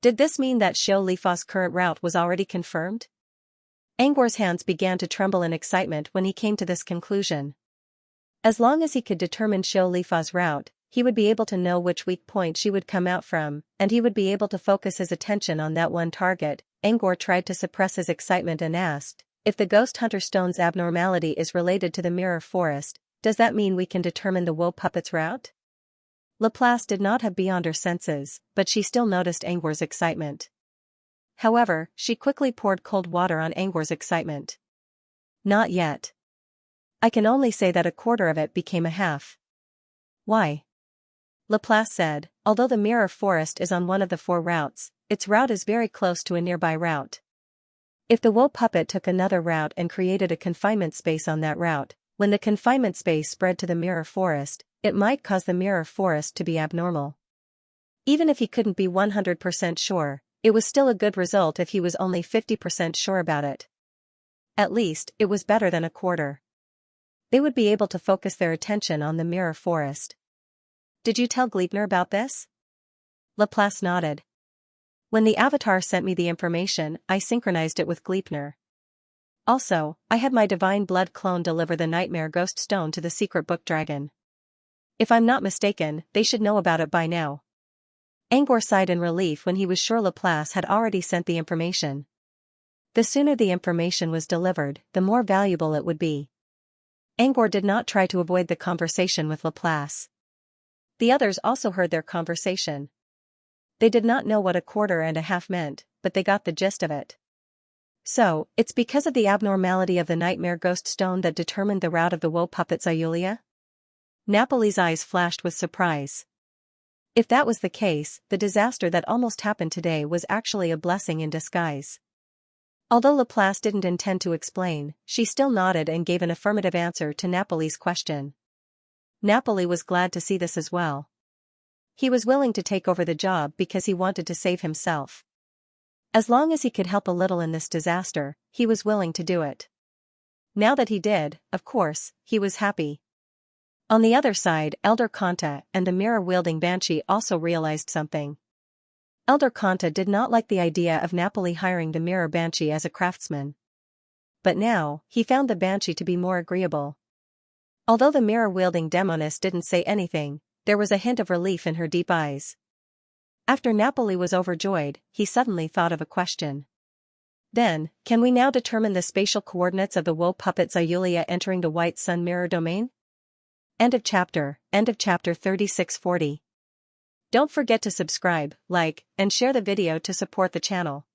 Did this mean that Xiao Lifa's current route was already confirmed? Angor's hands began to tremble in excitement when he came to this conclusion. As long as he could determine Xiao Lifa's route, he would be able to know which weak point she would come out from, and he would be able to focus his attention on that one target. Angor tried to suppress his excitement and asked, if the ghost hunter stone's abnormality is related to the mirror forest, does that mean we can determine the woe puppet's route? Laplace did not have beyond her senses, but she still noticed Angor's excitement. However, she quickly poured cold water on Angor's excitement. Not yet. I can only say that a quarter of it became a half. Why? Laplace said, although the mirror forest is on one of the 4 routes, its route is very close to a nearby route. If the woe puppet took another route and created a confinement space on that route, when the confinement space spread to the mirror forest, it might cause the mirror forest to be abnormal. Even if he couldn't be 100% sure, it was still a good result if he was only 50% sure about it. At least, it was better than a quarter. They would be able to focus their attention on the mirror forest. Did you tell Gleipnir about this? Laplace nodded. When the Avatar sent me the information, I synchronized it with Gleipnir. Also, I had my divine blood clone deliver the nightmare ghost stone to the secret book dragon. If I'm not mistaken, they should know about it by now. Angor sighed in relief when he was sure Laplace had already sent the information. The sooner the information was delivered, the more valuable it would be. Angor did not try to avoid the conversation with Laplace. The others also heard their conversation. They did not know what 1/4 meant, but they got the gist of it. So, it's because of the abnormality of the nightmare ghost stone that determined the route of the woe puppet Xianxia? Napoli's eyes flashed with surprise. If that was the case, the disaster that almost happened today was actually a blessing in disguise. Although Laplace didn't intend to explain, she still nodded and gave an affirmative answer to Napoli's question. Napoli was glad to see this as well. He was willing to take over the job because he wanted to save himself. As long as he could help a little in this disaster, he was willing to do it. Now that he did, of course, he was happy. On the other side, Elder Kanta and the mirror-wielding banshee also realized something. Elder Kanta did not like the idea of Napoli hiring the mirror banshee as a craftsman. But now, he found the banshee to be more agreeable. Although the mirror-wielding demoness didn't say anything, there was a hint of relief in her deep eyes. After Napoli was overjoyed, he suddenly thought of a question. Then, can we now determine the spatial coordinates of the woe puppet Xianxia entering the White Sun mirror domain? End of chapter 3640. Don't forget to subscribe, like, and share the video to support the channel.